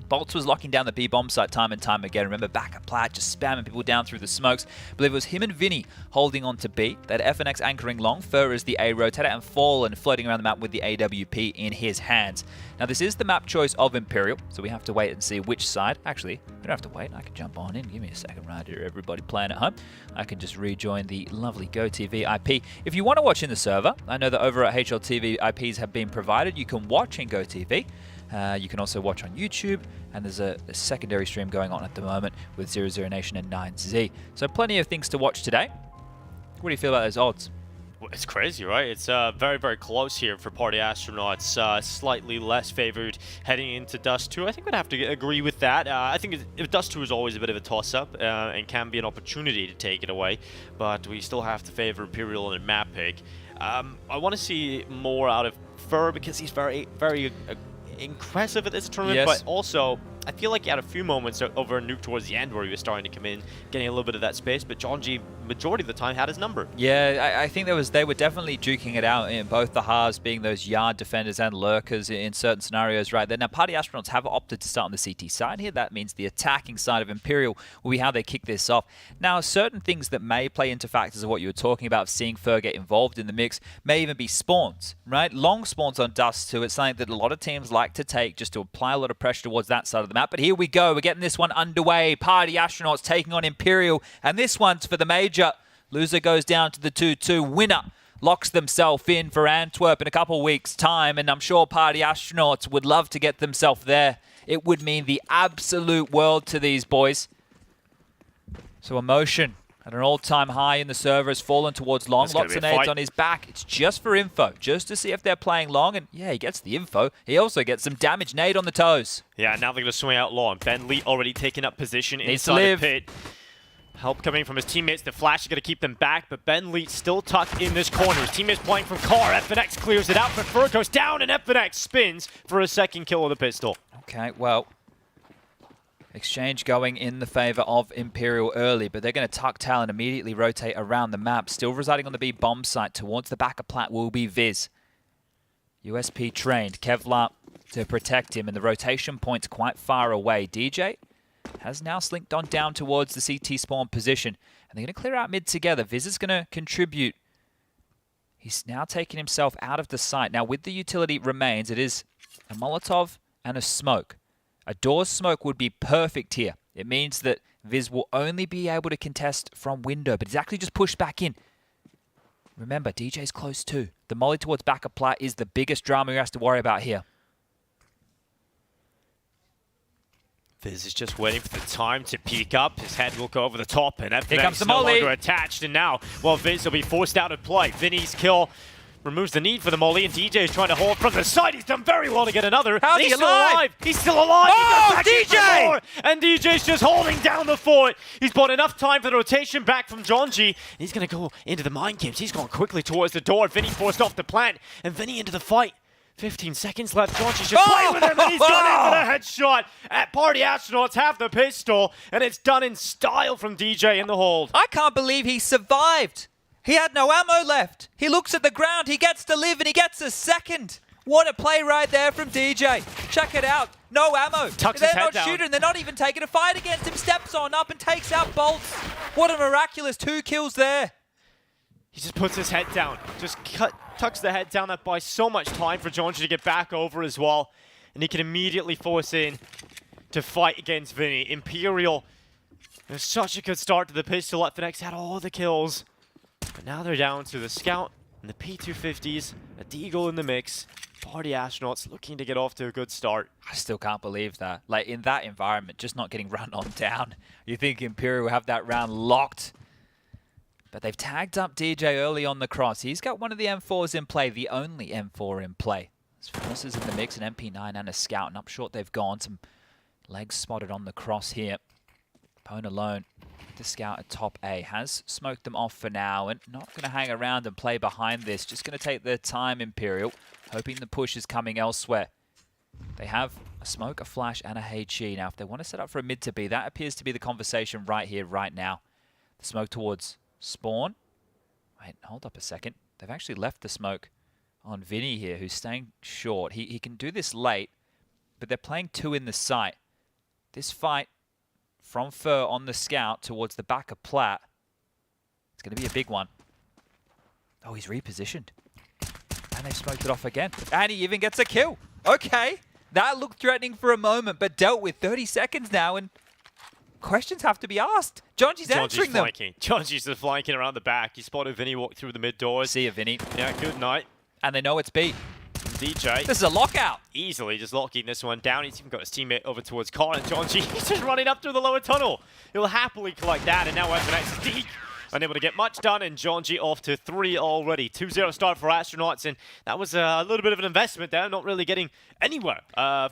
Bolts was locking down the B bomb site time and time again. Remember, back at Plat, just spamming people down through the smokes. I believe it was him and Vinny holding on to B. That FNX anchoring long, Fur is the A rotator, and Fallen floating around the map with the AWP in his hands. Now, this is the map choice of Imperial, so we have to wait and see which side. Actually, we don't have to wait. I can jump on in. Give me a second right here, everybody playing at home. I can just rejoin the lovely GoTV IP. If you want to watch in the server, I know that over at HLTV IPs have been provided. You can watch in GoTV. You can also watch on YouTube, and there's a secondary stream going on at the moment with 00 Nation and 9Z. So plenty of things to watch today. What do you feel about those odds?
Well, it's crazy, right? It's very, very close here for Party Astronauts. Slightly less favored heading into Dust 2. I think I'd have to agree with that. I think Dust 2 is always a bit of a toss-up and can be an opportunity to take it away, but we still have to favor Imperial in a map pick. I want to see more out of Fur because he's very, very impressive at this tournament, but also I feel like he had a few moments over Nuke towards the end where he was starting to come in, getting a little bit of that space, but John G, majority of the time, had his number.
Yeah, I think they were definitely duking it out in both the halves, being those yard defenders and lurkers in certain scenarios right there. Now, Party Astronauts have opted to start on the CT side here. That means the attacking side of Imperial will be how they kick this off. Now, certain things that may play into factors of what you were talking about, seeing Fur get involved in the mix, may even be spawns, right? Long spawns on Dust 2. It's something that a lot of teams like to take just to apply a lot of pressure towards that side of the map. But here we go. We're getting this one underway. Party Astronauts taking on Imperial, and this one's for the major. Loser goes down to the 2-2. Winner locks themselves in for Antwerp in a couple weeks' time, and I'm sure Party Astronauts would love to get themselves there. It would mean the absolute world to these boys. So emotion at an all-time high in the server has fallen towards Long. Lots of nades on his back. It's just for info, just to see if they're playing Long. And yeah, he gets the info. He also gets some damage. Nade on the toes.
Yeah, now they're going to swing out Long. Ben Lee already taking up position inside the pit. Help coming from his teammates. The flash is going to keep them back, but Ben Lee still tucked in this corner. His teammates playing from car. FNX clears it out, but Fur goes down, and FNX spins for a second kill of the pistol.
Okay, well, exchange going in the favor of Imperial early, but they're going to tuck tail and immediately rotate around the map. Still residing on the B bomb site towards the back of Plat will be Viz. USP trained. Kevlar to protect him, and the rotation point's quite far away. DJ has now slinked on down towards the CT spawn position, and they're going to clear out mid together. Viz is going to contribute. He's now taking himself out of the site. Now, with the utility remains, it is a Molotov and a smoke. A door's smoke would be perfect here. It means that Viz will only be able to contest from window, but he's actually just pushed back in. Remember, DJ's close too. The molly towards back of Plat is the biggest drama he has to worry about here.
Viz is just waiting for the time to peek up. His head will go over the top, and
Here comes the
FNX no
molly.
longer attached. And now, well, Viz will be forced out of play. Vinny's kill removes the need for the molly, and DJ is trying to hold from the side. He's done very well to get another.
How's he
still
alive?
He's still alive.
Oh,
He goes back in for
DJ!
more, and DJ's just holding down the fort. He's bought enough time for the rotation back from John G. He's going to go into the mine camps. He's going quickly towards the door. Vinny forced off the plant, and Vinny into the fight. 15 seconds left. John G's just playing with him, and he's gone in for the headshot. At Party Astronauts have the pistol, and it's done in style from DJ in the hold.
I can't believe he survived. He had no ammo left. He looks at the ground, he gets to live, and he gets a second. What a play right there from DJ. Check it out. No ammo.
Tucks
They're
his head
not
down.
shooting. They're not even taking a fight against him. Steps on up and takes out Bolts. What a miraculous 2 kills there.
He just puts his head down. Just tucks the head down. That buys so much time for Jonji to get back over as well. And he can immediately force in to fight against Vinny. Imperial, it was such a good start to the pistol. Fnax had all the kills. But now they're down to the Scout and the P250s, a Deagle in the mix. Party Astronauts looking to get off to a good start.
I still can't believe that. Like, in that environment, just not getting run on down. You think Imperial will have that round locked. But they've tagged up DJ early on the cross. He's got one of the M4s in play, the only M4 in play. Forces in the mix, an MP9 and a Scout, and up short they've gone. Some legs spotted on the cross here. Pone alone. The Scout at top A has smoked them off for now and not going to hang around and play behind this. Just going to take their time, Imperial, hoping the push is coming elsewhere. They have a smoke, a flash, and a HE. Now, if they want to set up for a mid to B, that appears to be the conversation right here, right now. The smoke towards spawn. Wait, hold up a second. They've actually left the smoke on Vinny here, who's staying short. He can do this late, but they're playing 2 in the site. This fight from Fur on the Scout towards the back of Platt, it's going to be a big one. Oh, he's repositioned. And they've smoked it off again. And he even gets a kill. Okay, that looked threatening for a moment, but dealt with 30 seconds now, and questions have to be asked. Jonji's answering them.
Jonji's just flanking around the back. He spotted Vinny walk through the mid doors.
See ya, Vinny.
Yeah, good night.
And they know it's B.
DJ.
This is a lockout.
Easily just locking this one down. He's even got his teammate over towards Colin. Jonji, he's just running up through the lower tunnel. He'll happily collect that, and now Fnax is deep. Unable to get much done, and Jonji off to 3 already. 2-0 start for Astronauts, and that was a little bit of an investment there, not really getting anywhere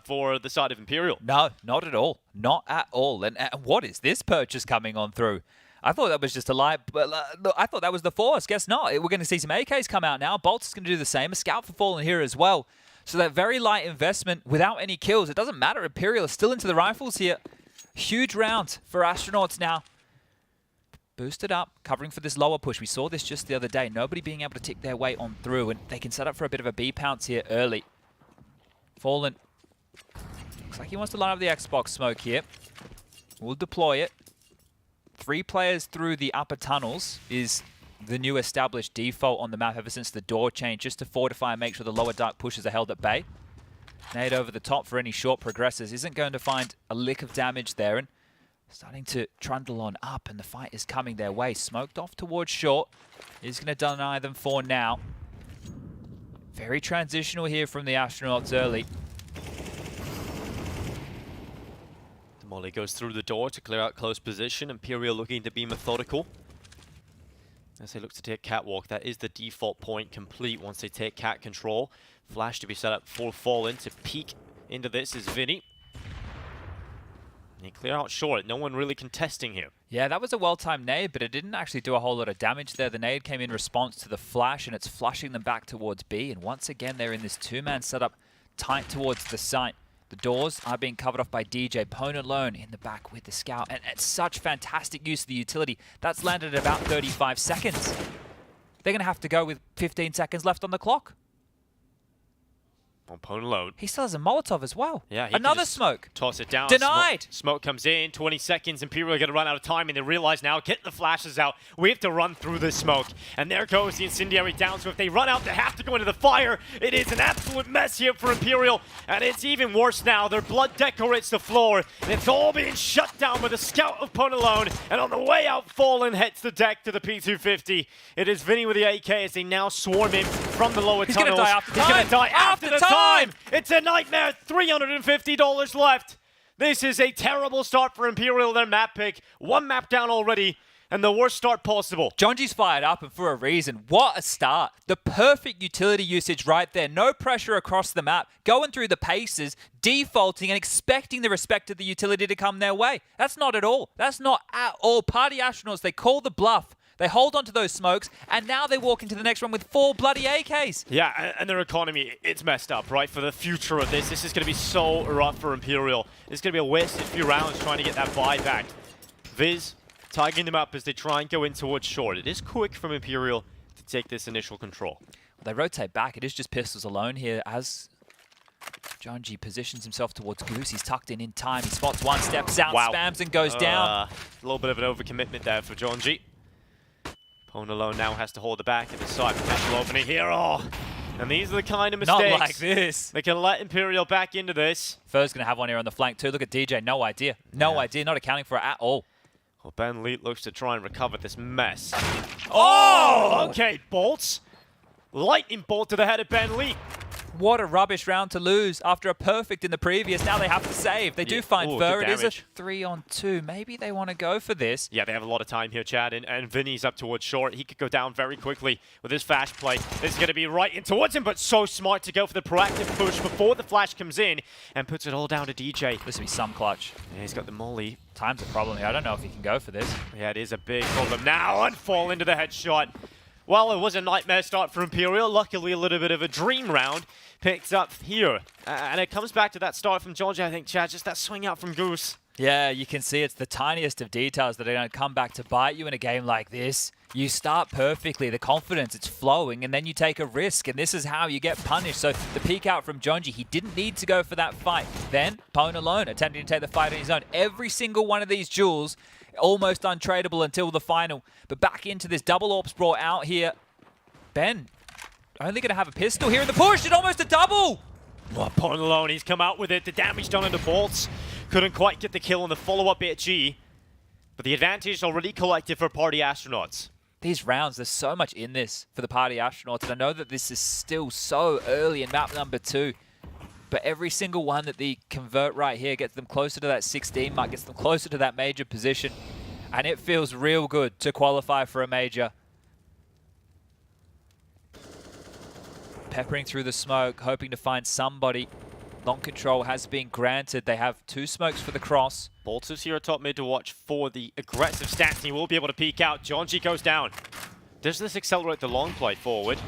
for the side of Imperial.
No, not at all. Not at all. And what is this purchase coming on through? I thought that was just a lie, but I thought that was the Force. Guess not. We're going to see some AKs come out now. Bolts is going to do the same. A Scout for Fallen here as well. So that very light investment without any kills. It doesn't matter. Imperial is still into the rifles here. Huge round for Astronauts now. Boosted up, covering for this lower push. We saw this just the other day. Nobody being able to tick their way on through, and they can set up for a bit of a B pounce here early. Fallen. Looks like he wants to line up the Xbox smoke here. We'll deploy it. 3 players through the upper tunnels is the new established default on the map ever since the door change, just to fortify and make sure the lower dark pushes are held at bay. Nade over the top for any short progressors. Isn't going to find a lick of damage there, and starting to trundle on up, and the fight is coming their way. Smoked off towards short. He's going to deny them for now. Very transitional here from the Astronauts early.
Molly goes through the door to clear out close position. Imperial looking to be methodical as they look to take catwalk. That is the default point complete once they take cat control. Flash to be set up for Fallen. To peek into this is Vinny. And he clear out short. No one really contesting here.
Yeah, that was a well-timed nade, but it didn't actually do a whole lot of damage there. The nade came in response to the flash, and it's flushing them back towards B. And once again, they're in this 2-man setup tight towards the site. The doors are being covered off by DJ. Pone alone in the back with the Scout. And it's such fantastic use of the utility. That's landed at about 35 seconds. They're going to have to go with 15 seconds left on the clock.
On Pone alone.
He still has a Molotov as well.
Yeah,
another smoke.
Toss it down.
Denied.
Smoke comes in. 20 seconds. Imperial are going to run out of time, and they realize now, get the flashes out. We have to run through this smoke. And there goes the incendiary down. So if they run out, they have to go into the fire. It is an absolute mess here for Imperial. And it's even worse now. Their blood decorates the floor. And it's all being shut down with a Scout of Pone alone. And on the way out, Fallen hits the deck to the P250. It is Vinny with the AK as they now swarm him from the lower tunnels.
He's going to die after time.
He's going to die after the time. It's a nightmare. $350 left. This is a terrible start for Imperial, their map pick. 1 map down already, and the worst start possible.
Jonji's fired up, and for a reason. What a start. The perfect utility usage right there. No pressure across the map. Going through the paces, defaulting, and expecting the respect of the utility to come their way. That's not at all. That's not at all. Party Astronauts, they call the bluff. They hold on to those smokes, and now they walk into the next one with 4 bloody AKs.
Yeah, and their economy, it's messed up, right? For the future of this is going to be so rough for Imperial. It's going to be a wasted few rounds trying to get that buy back. Viz tagging them up as they try and go in towards short. It is quick from Imperial to take this initial control.
They rotate back. It is just Pistols alone here as Jonji positions himself towards Goose. He's tucked in time. He spots one, steps out, spams and goes down.
A little bit of an overcommitment there for Jonji. Pwn alone now has to hold the back of the side. Potential opening here. Oh, and these are the kind of mistakes.
Not like this.
They can let Imperial back into this.
Fur's going to have one here on the flank too. Look at DJ. No idea. No idea. Not accounting for it at all.
Well, Ben Leet looks to try and recover this mess. Oh! Okay, bolts. Lightning bolt to the head of Ben Leet.
What a rubbish round to lose after a perfect in the previous. Now they have to save. They do find Fur. It is a 3-on-2. Maybe they want to go for this.
Yeah, they have a lot of time here, Chad. And Vinny's up towards short. He could go down very quickly with his flash play. This is going to be right in towards him, but so smart to go for the proactive push before the flash comes in and puts it all down to DJ.
This will be some clutch.
Yeah, he's got the molly.
Time's a problem here. I don't know if he can go for this.
Yeah, it is a big problem now. And fall into the headshot. Well, it was a nightmare start for Imperial. Luckily, a little bit of a dream round picked up here. And it comes back to that start from Georgia, I think, Chad. Just that swing out from Goose.
Yeah, you can see it's the tiniest of details that are going to come back to bite you in a game like this. You start perfectly, the confidence, it's flowing, and then you take a risk, and this is how you get punished. So the peek out from Jonji, he didn't need to go for that fight. Then, Pwn alone, attempting to take the fight on his own. Every single one of these duels, almost untradeable until the final. But back into this double AWP brought out here. Ben, only going to have a pistol here in the push, and almost a double!
Well, Pwn alone, he's come out with it. The damage done on the bolts. Couldn't quite get the kill on the follow-up at G. But the advantage already collected for Party Astronauts.
These rounds, there's so much in this for the Party Astronauts, and I know that this is still so early in map number 2. But every single one that they convert right here gets them closer to that 16 mark, gets them closer to that major position. And it feels real good to qualify for a major. Peppering through the smoke, hoping to find somebody. Long control has been granted. They have 2 smokes for the cross.
Bolts is here atop mid to watch for the aggressive stance. He will be able to peek out. Jonji goes down. Does this accelerate the long play forward?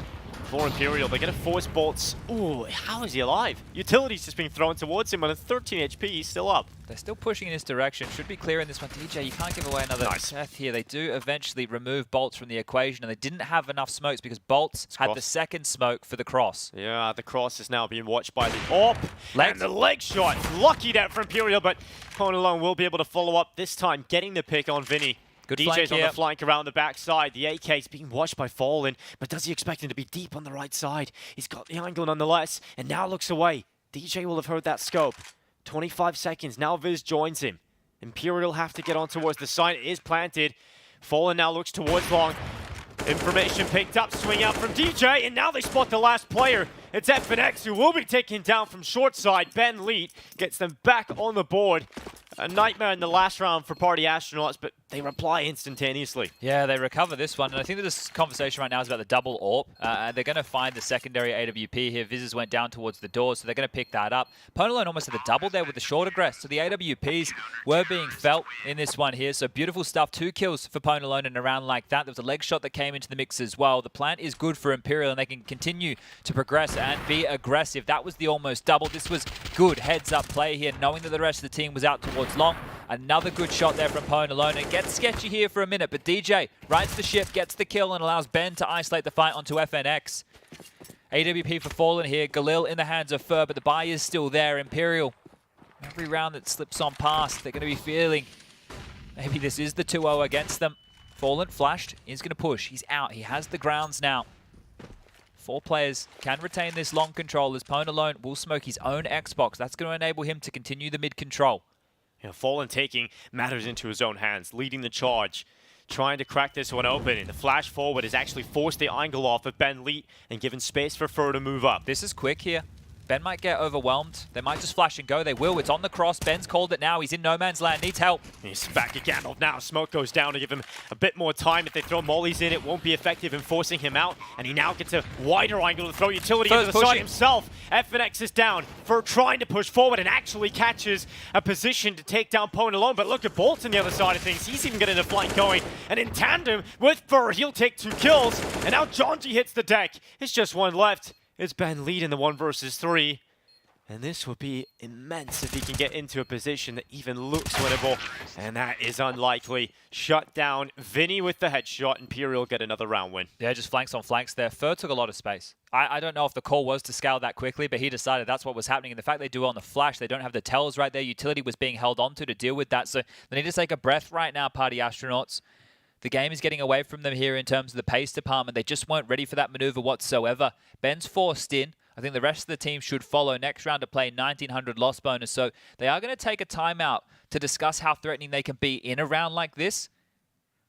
For Imperial, they're going to force Bolts. Ooh, how is he alive? Utility's just being thrown towards him on a 13 HP. He's still up.
They're still pushing in his direction. Should be clear in this one. DJ, you can't give away another death here. They do eventually remove Bolts from the equation, and they didn't have enough smokes because Bolts had the second smoke for the cross.
Yeah, the cross is now being watched by the AWP. And the leg shot. Lucky there for Imperial, but Pwn alone will be able to follow up this time, getting the pick on Vinny.
Good
DJ's on
here.
the flank around the backside. The AK's being watched by Fallen, but does he expect him to be deep on the right side? He's got the angle nonetheless, and now looks away. DJ will have heard that scope. 25 seconds, now Viz joins him. Imperial have to get on towards the side. It is planted. Fallen now looks towards long. Information picked up, swing out from DJ, and now they spot the last player. It's FNX who will be taken down from short side. Ben Leet gets them back on the board. A nightmare in the last round for Party Astronauts, but they reply instantaneously.
Yeah, they recover this one, and I think that this conversation right now is about the double AWP. They're going to find the secondary AWP here. Vizzes went down towards the door, so they're going to pick that up. Pwn alone almost had the double there with the short aggress, so the AWPs were being felt in this one here. So beautiful stuff. 2 kills for Pwn alone in a round like that. There was a leg shot that came into the mix as well. The plant is good for Imperial, and they can continue to progress and be aggressive. That was the almost double. This was good heads-up play here, knowing that the rest of the team was out towards long. Another good shot there from Pwn alone. It gets sketchy here for a minute, but DJ rides the ship, gets the kill, and allows Ben to isolate the fight onto FNX. AWP for Fallen here. Galil in the hands of Fur, but the buy is still there. Imperial, every round that slips on past, they're going to be feeling maybe this is the 2-0 against them. Fallen flashed. He's going to push. He's out. He has the grounds now. 4 players can retain this long control as Pwn alone will smoke his own Xbox. That's going to enable him to continue the mid control.
You know, Fallen taking matters into his own hands, leading the charge, trying to crack this one open, and the flash forward has actually forced the angle off of Ben Leet and given space for Fur to move up.
This is quick here. Ben might get overwhelmed. They might just flash and go. They will. It's on the cross. Ben's called it now. He's in no man's land. Needs help.
He's back again. Now smoke goes down to give him a bit more time. If they throw mollies in, it won't be effective in forcing him out. And he now gets a wider angle to throw utility into the side himself. FNX is down for trying to push forward and actually catches a position to take down Pwn alone. But look at Bolt on the other side of things. He's even getting a flank going. And in tandem with Fur, he'll take 2 kills. And now Jonji hits the deck. It's just one left. It's Ben Leet in the 1 versus 3. And this would be immense if he can get into a position that even looks winnable. And that is unlikely. Shut down. Vinny with the headshot. Imperial get another round win.
Yeah, just flanks on flanks there. Fur took a lot of space. I don't know if the call was to scale that quickly, but he decided that's what was happening. And the fact they do it on the flash, they don't have the tells right there. Utility was being held onto to deal with that. So they need to take a breath right now, Party Astronauts. The game is getting away from them here in terms of the pace department. They just weren't ready for that maneuver whatsoever. Ben's forced in. I think the rest of the team should follow next round to play 1900 loss bonus. So they are going to take a timeout to discuss how threatening they can be in a round like this.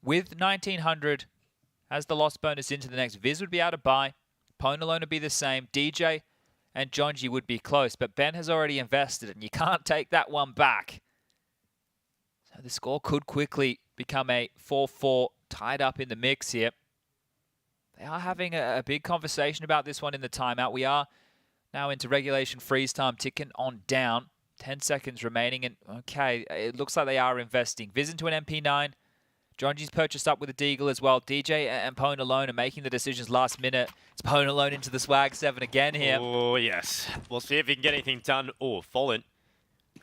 With 1900 as the loss bonus into the next, Viz would be able to buy. Ponalone would be the same. DJ and Jonji would be close. But Ben has already invested and you can't take that one back. So the score could quickly become a 4-4 tied up in the mix here. They are having a big conversation about this one in the timeout. We are now into regulation freeze time, ticking on down. 10 seconds remaining, and okay, it looks like they are investing. Viz into an MP9. Jonji's purchased up with a Deagle as well. DJ and Ponalone are making the decisions last minute. It's Ponalone into the Swag 7 again here.
Oh, yes. We'll see if he can get anything done. Oh, Fallen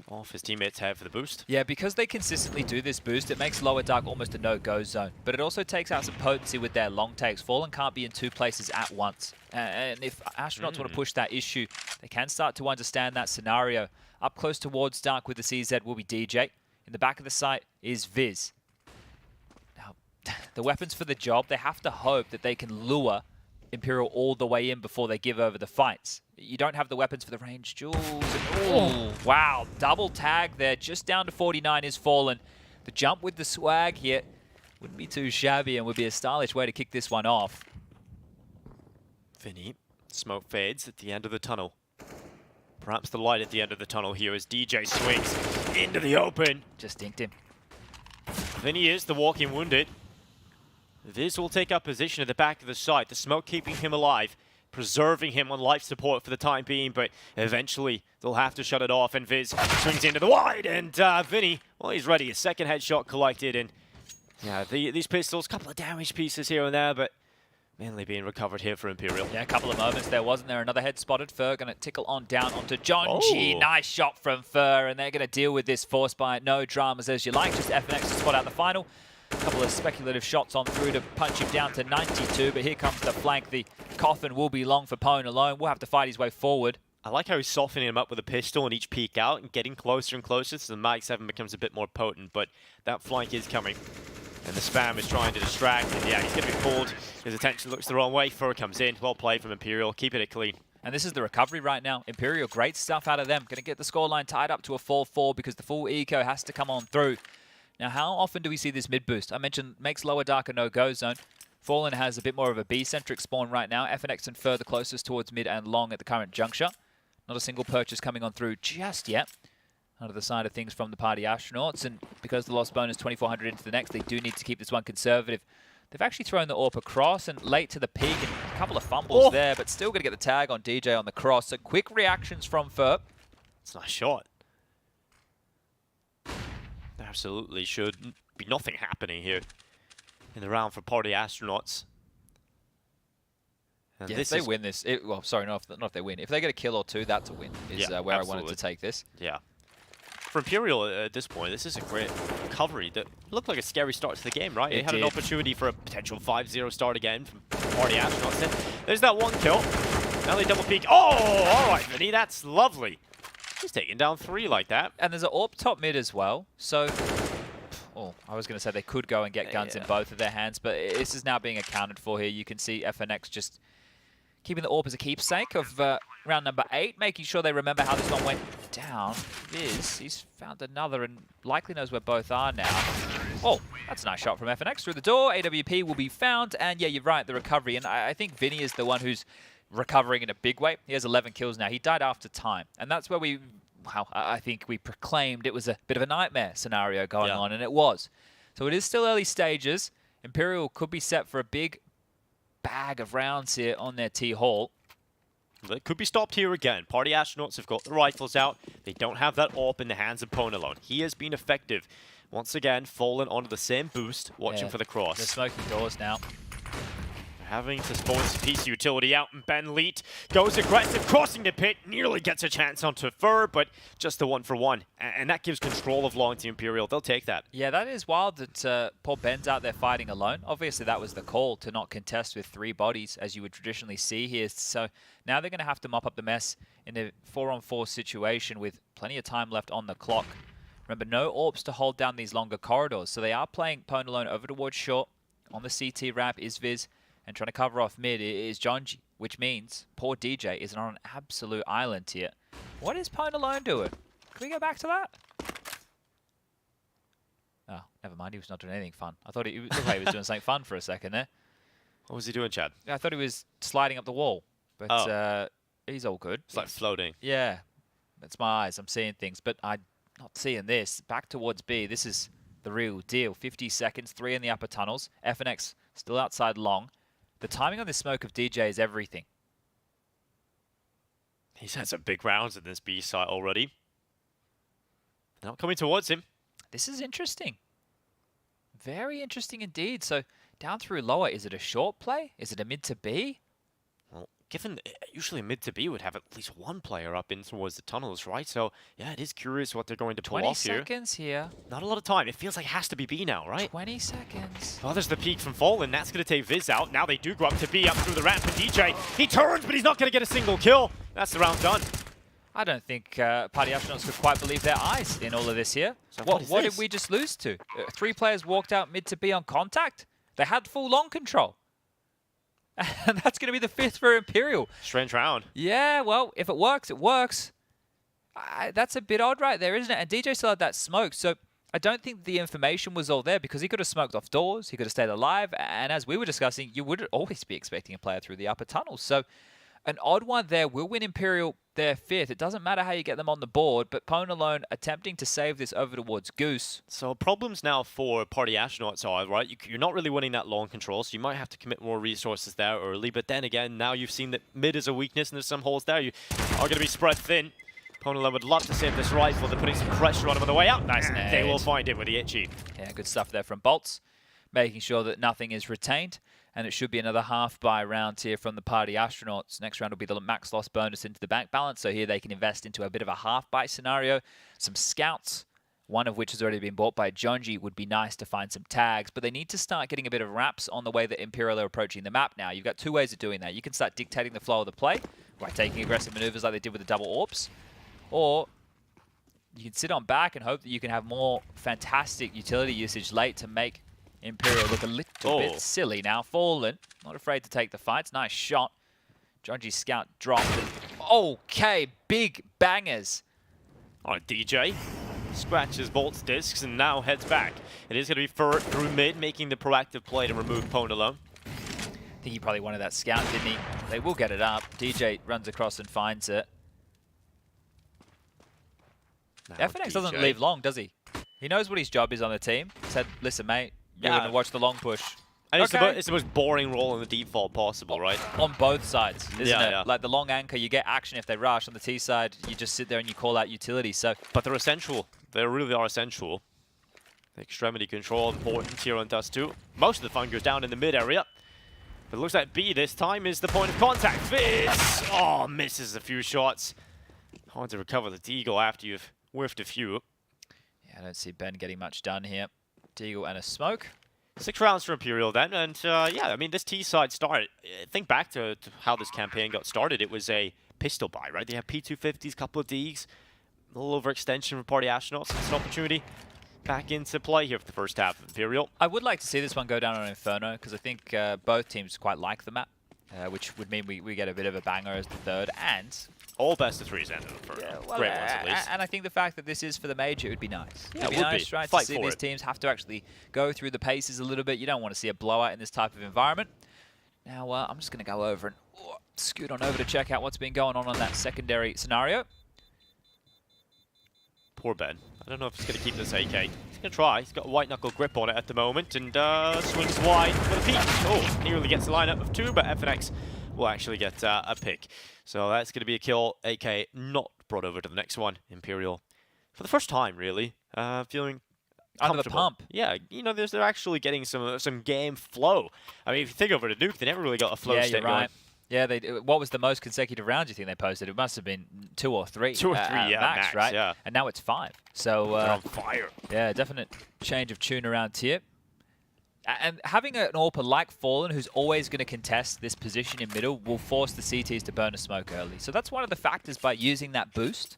off his teammate's head for the boost.
Yeah, because they consistently do this boost, it makes Lower Dark almost a no-go zone. But it also takes out some potency with their long takes. Fallen can't be in two places at once. And if Astronauts want to push that issue, they can start to understand that scenario. Up close towards Dark with the CZ will be DJ. In the back of the site is Viz. Now, the weapons for the job, they have to hope that they can lure Imperial all the way in before they give over the fights. You don't have the weapons for the range jewels. Oh, wow. Double tag there. Just down to 49 is Fallen. The jump with the swag here wouldn't be too shabby and would be a stylish way to kick this one off.
Vinny, smoke fades at the end of the tunnel. Perhaps the light at the end of the tunnel here as DJ swings into the open.
Just dinked him.
Vinny is the walking wounded. Viz will take up position at the back of the site. The smoke keeping him alive, preserving him on life support for the time being, but eventually they'll have to shut it off, and Viz swings into the wide, and Vinny, well, he's ready. A second headshot collected, and yeah, these pistols, couple of damage pieces here and there, but mainly being recovered here for Imperial.
Yeah, a couple of moments there, wasn't there? Another head spotted. Fur going to tickle on down onto Jonji. Nice shot from Fur, and they're going to deal with this force by no dramas as you like. Just FNX to spot out the final. A couple of speculative shots on through to punch him down to 92, but here comes the flank. The coffin will be long for Ponalone. We'll have to fight his way forward.
I like how he's softening him up with a pistol and each peek out and getting closer and closer, so the Mag 7 becomes a bit more potent, but that flank is coming. And the spam is trying to distract, and yeah, he's going to be pulled. His attention looks the wrong way. Fur comes in. Well played from Imperial. Keeping it clean.
And this is the recovery right now. Imperial, great stuff out of them. Going to get the scoreline tied up to a 4-4 because the full eco has to come on through. Now, how often do we see this mid boost? I mentioned makes Lower Dark a no-go zone. Fallen has a bit more of a B-centric spawn right now. FNX and Fur the closest towards mid and long at the current juncture. Not a single purchase coming on through just yet. Under the side of things from the Party Astronauts, and because the loss bonus 2400 into the next, they do need to keep this one conservative. They've actually thrown the AWP across and late to the peak, and a couple of fumbles there, but still going to get the tag on DJ on the cross. So quick reactions from Fur.
It's a nice shot. There absolutely should be nothing happening here in the round for Party Astronauts. And
Yeah, if they win this, well, sorry, not if they win. If they get a kill or two, that's a win, is where I wanted to take this.
Yeah. For Imperial at this point, this is a great recovery. That looked like a scary start to the game, right? They had an opportunity for a potential 5-0 start again from Party Astronauts. There's that one kill. Now they double peek. Oh, all right, Vinny, that's lovely. He's taking down 3 like that.
And there's an AWP top mid as well. So, I was going to say they could go and get guns in both of their hands, but this is now being accounted for here. You can see FNX just keeping the AWP as a keepsake of round number 8, making sure they remember how this one went down. He's found another and likely knows where both are now. Oh, that's a nice shot from FNX through the door. AWP will be found, and yeah, you're right, the recovery. And I think Vinny is the one who's recovering in a big way. He has 11 kills now. He died after time, and that's where I think we proclaimed it was a bit of a nightmare scenario going on, and it was. So it is still early stages. Imperial could be set for a big bag of rounds here on their T-Hall.
It could be stopped here again. Party Astronauts have got the rifles out. They don't have that AWP in the hands of Ponalone. He has been effective. Once again, fallen onto the same boost, watching for the cross.
They're smoking doors now.
There having to spawn some PC utility out, and Ben Leet goes aggressive, crossing the pit, nearly gets a chance onto Fur, but just the 1-for-1. And that gives control of long to Imperial. They'll take that.
Yeah, that is wild that poor Ben's out there fighting alone. Obviously, that was the call to not contest with 3 bodies, as you would traditionally see here. So now they're going to have to mop up the mess in a 4-on-4 situation with plenty of time left on the clock. Remember, no AWPs to hold down these longer corridors. So they are playing Pwn alone over towards short. On the CT ramp is Viz, and trying to cover off mid is Jonji, which means poor DJ is on an absolute island here. What is Pwn alone doing? Can we go back to that? Oh, never mind. He was not doing anything fun. I thought he looked like he was doing something fun for a second there.
What was he doing, Chad?
I thought he was sliding up the wall, but he's all good.
It's like floating.
Yeah, that's my eyes. I'm seeing things, but I'm not seeing this. Back towards B. This is the real deal. 50 seconds, 3 in the upper tunnels. FNX still outside long. The timing on this smoke of DJ is everything.
He's had some big rounds in this B site already. Not coming towards him.
This is interesting. Very interesting indeed. So down through lower, is it a short play? Is it a mid to B?
Well, given usually a mid to B would have at least 1 player up in towards the tunnels, right? So yeah, it is curious what they're going to pull off here.
20 seconds here.
Not a lot of time. It feels like it has to be B now, right?
20 seconds.
Oh, there's the peek from Fallen. That's going to take Viz out. Now they do go up to B, up through the ramp. And DJ, he turns, but he's not going to get a single kill. That's the round done.
I don't think Party Astronauts could quite believe their eyes in all of this here.
So
what did we just lose to? 3 players walked out mid to B on contact. They had full long control. And that's going to be the 5th for Imperial.
Strange round.
Yeah, well, if it works, it works. That's a bit odd right there, isn't it? And DJ still had that smoke, so I don't think the information was all there because he could have smoked off doors, he could have stayed alive, and as we were discussing, you would always be expecting a player through the upper tunnel. So an odd one there will win Imperial their 5th. It doesn't matter how you get them on the board, but Pwn alone attempting to save this over towards Goose.
So problems now for Party Astronauts are, right, you're not really winning that long control, so you might have to commit more resources there early, but then again, now you've seen that mid is a weakness and there's some holes there. You are going to be spread thin. Pwn alone would love to save this rifle. They're putting some pressure on him on the way out.
Nice nade.
They will find it with the itchy.
Yeah, good stuff there from Bolts, making sure that nothing is retained. And it should be another half-buy round here from the Party Astronauts. Next round will be the max loss bonus into the bank balance. So here they can invest into a bit of a half-buy scenario. Some scouts, one of which has already been bought by Jonji. Would be nice to find some tags. But they need to start getting a bit of wraps on the way that Imperial are approaching the map now. You've got 2 ways of doing that. You can start dictating the flow of the play by taking aggressive maneuvers like they did with the double AWPs. Or you can sit on back and hope that you can have more fantastic utility usage late to make Imperial look a little bit silly now. Fallen, not afraid to take the fights. Nice shot. Jonji's scout dropped. Okay, big bangers.
All right, DJ scratches Bolt's discs and now heads back. It is going to be Fur through mid, making the proactive play to remove Pwn alone.
I think he probably wanted that scout, didn't he? They will get it up. DJ runs across and finds it. FNX doesn't leave long, does he? He knows what his job is on the team. He said, listen, mate, you're going to watch the long push.
And it's the most boring role in the default possible, right?
On both sides, isn't it?
Yeah.
Like the long anchor, you get action if they rush. On the T side, you just sit there and you call out utility. So,
but they're essential. They really are essential. The extremity control important here on Dust 2. Most of the fun goes down in the mid area. But it looks like B this time is the point of contact. Viz! Oh, misses a few shots. Hard to recover the Deagle after you've whiffed a few.
Yeah, I don't see Ben getting much done here. Deagle and a smoke.
6 rounds for Imperial then, and yeah, I mean, this T-side start, think back to how this campaign got started. It was a pistol buy, right? They have P250s, couple of Ds, a little overextension for Party Astronauts. It's an opportunity back into play here for the first half of Imperial.
I would like to see this one go down on Inferno, because I think both teams quite like the map, which would mean we get a bit of a banger as the third, and
all best of 3s ended Inferno. Yeah, well, great ones at least.
And I think the fact that this is for the major, it would be nice.
Yeah,
it would be nice, right? To see these teams have to actually go through the paces a little bit. You don't want to see a blowout in this type of environment. Now, I'm just going to go over and scoot on over to check out what's been going on that secondary scenario.
Poor Ben. I don't know if he's going to keep this AK. He's going to try. He's got a white knuckle grip on it at the moment and swings wide for the peak. Oh, nearly gets a lineup of 2, but FNX will actually get a pick. So that's going to be a kill. AK not brought over to the next one. Imperial, for the first time, really, feeling
Under the
comfortable.
pump.
Yeah, you know, they're actually getting some game flow. I mean, if you think over to Nuke, they never really got a flow
Yeah,
state
you're right.
going.
Yeah, what was the most consecutive rounds you think they posted? It must have been 2 or 3.
2 or 3, yeah, max,
right?
yeah.
And now it's 5. So
They're on fire.
Yeah, definite change of tune around here. And having an AWPer like Fallen, who's always going to contest this position in middle, will force the CTs to burn a smoke early. So that's one of the factors by using that boost.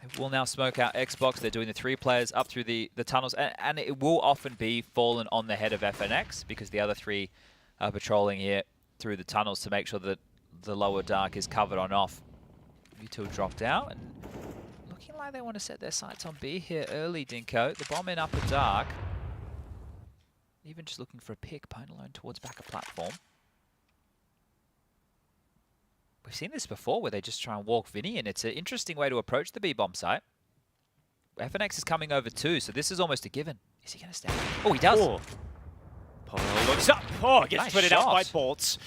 They will now smoke out Xbox. They're doing the 3 players up through the tunnels. And it will often be Fallen on the head of FNX because the other 3 are patrolling here through the tunnels to make sure that the lower dark is covered on off. U2 dropped out and looking like they want to set their sights on B here early, Dinko. The bomb in upper dark. Even just looking for a pick, Pone alone towards back of platform. We've seen this before where they just try and walk Vinny, and it's an interesting way to approach the B-bomb site. FNX is coming over too, so this is almost a given. Is he going to stand? Oh, he does.
Oh. Pone looks up. Oh, gets
Nice
put it out by
shot.
bolts.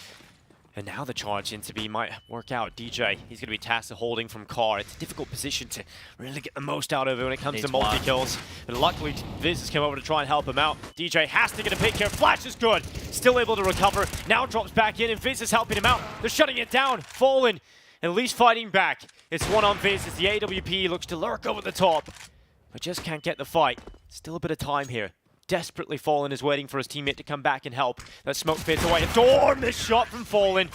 And now the charge into B might work out. DJ, he's going to be tasked with holding from Car. It's a difficult position to really get the most out of it when it comes to multi-kills. But luckily, Viz has come over to try and help him out. DJ has to get a pick here. Flash is good. Still able to recover. Now drops back in, and Viz is helping him out. They're shutting it down. Fallen, at least fighting back. It's one on Viz as the AWP looks to lurk over the top, but just can't get the fight. Still a bit of time here. Desperately, Fallen is waiting for his teammate to come back and help. That smoke fades away. A door missed shot from Fallen.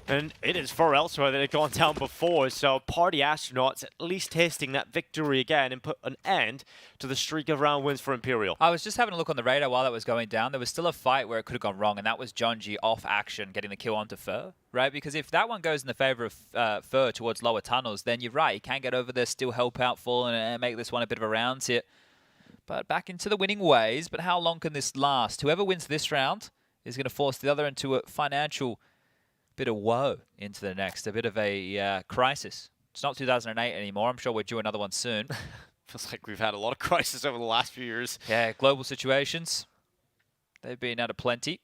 And it is far elsewhere that had gone down before. So Party Astronauts at least tasting that victory again and put an end to the streak of round wins for Imperial.
I was just having a look on the radar while that was going down. There was still a fight where it could have gone wrong, and that was Jonji off action getting the kill onto Fur, right? Because if that one goes in the favor of Fur towards lower tunnels, then you're right. He can get over there, still help out Fallen and make this one a bit of a round hit. But back into the winning ways. But how long can this last? Whoever wins this round is going to force the other into a financial bit of woe into the next, a bit of a crisis. It's not 2008 anymore. I'm sure we're due another one soon.
Feels like we've had a lot of crisis over the last few years.
Yeah, global situations. They've been out of plenty.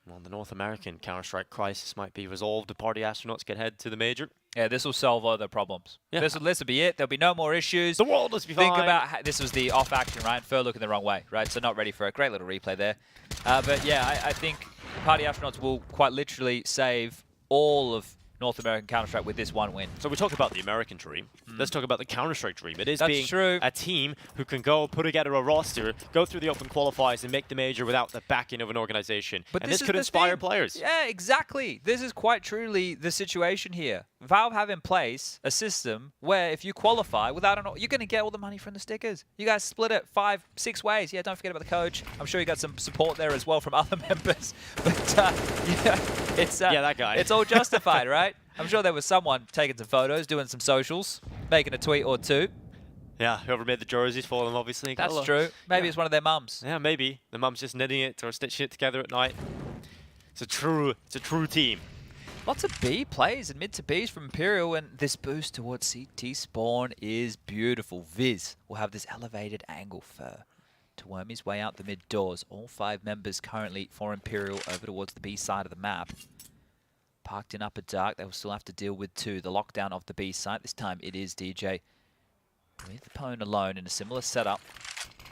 Well, the North American Counter-Strike crisis might be resolved. The Party Astronauts can head to the major.
Yeah, this will solve all their problems.
Yeah.
This will be it. There'll be no more issues.
The world will be
Think
fine.
about how, this was the off action, right? Fur looking the wrong way, right? So not ready for a great little replay there. But yeah, I think Party Astronauts will quite literally save all of North American Counter-Strike with this one win.
So we talk about the American dream. Let's talk about the Counter-Strike dream. It is
That's
being
true.
a team who can go put together a roster, go through the open qualifiers, and make the major without the backing of an organization.
But
and
this
this
is
could
the
inspire
thing.
players.
Yeah, exactly. This is quite truly the situation here. Valve have in place a system where if you qualify without an, you're going to get all the money from the stickers. You guys split it 5, 6 ways. Yeah, don't forget about the coach. I'm sure you got some support there as well from other members. But yeah, it's
yeah, that guy.
It's all justified, right? I'm sure there was someone taking some photos, doing some socials, making a tweet or two.
Yeah, whoever made the jerseys for them, obviously.
That's true. Maybe it's one of their mums.
Yeah, maybe. The mum's just knitting it or stitching it together at night. It's a true team.
Lots of B plays and mid to Bs from Imperial, and this boost towards CT spawn is beautiful. Viz will have this elevated angle Fur to worm his way out the mid doors. All 5 members currently for Imperial over towards the B side of the map. Parked in upper dark, they will still have to deal with 2. The lockdown of the B site. This time it is DJ with the Pone alone in a similar setup.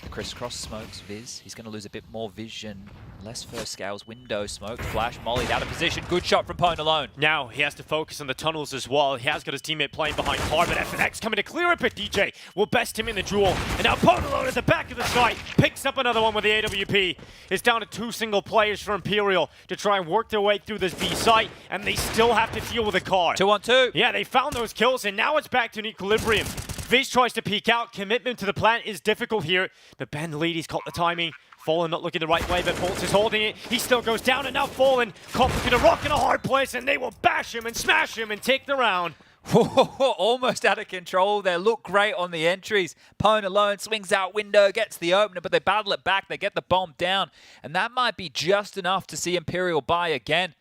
The crisscross smokes Viz. He's going to lose a bit more vision. Less first scales. Window smoke. Flash. Mollied out of position. Good shot from Pone alone.
Now he has to focus on the tunnels as well. He has got his teammate playing behind Car, but FNX coming to clear it, but DJ will best him in the duel. And now Pone alone at the back of the site. Picks up another one with the AWP. It's down to 2 single players for Imperial to try and work their way through this B site, and they still have to deal with the Car.
2 on 2.
Yeah, they found those kills, and now it's back to an equilibrium. Viz tries to peek out. Commitment to the plant is difficult here, but Ben the lead, he's caught the timing. Fallen not looking the right way, but Bolts is holding it. He still goes down, and now Fallen caught between a rock and a hard place, and they will bash him and smash him and take the round.
Almost out of control. They look great on the entries. Pone alone swings out window, gets the opener, but they battle it back. They get the bomb down, and that might be just enough to see Imperial buy again.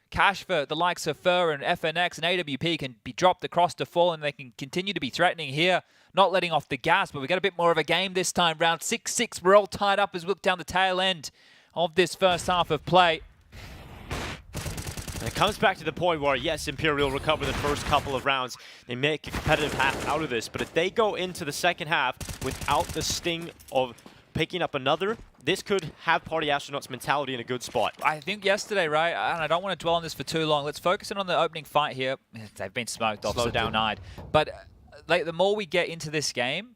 Cash for the likes of Fur and FNX and AWP can be dropped across to Fallen. They can continue to be threatening here, not letting off the gas, but we get a bit more of a game this time. Round 6-6, we're all tied up as we look down the tail end of this first half of play.
And it comes back to the point where, yes, Imperial recover the first couple of rounds. They make a competitive half out of this. But if they go into the second half without the sting of picking up another, this could have Party Astronauts' mentality in a good spot.
I think yesterday, right, and I don't want to dwell on this for too long. Let's focus in on the opening fight here. They've been smoked off, so denied. But like, the more we get into this game,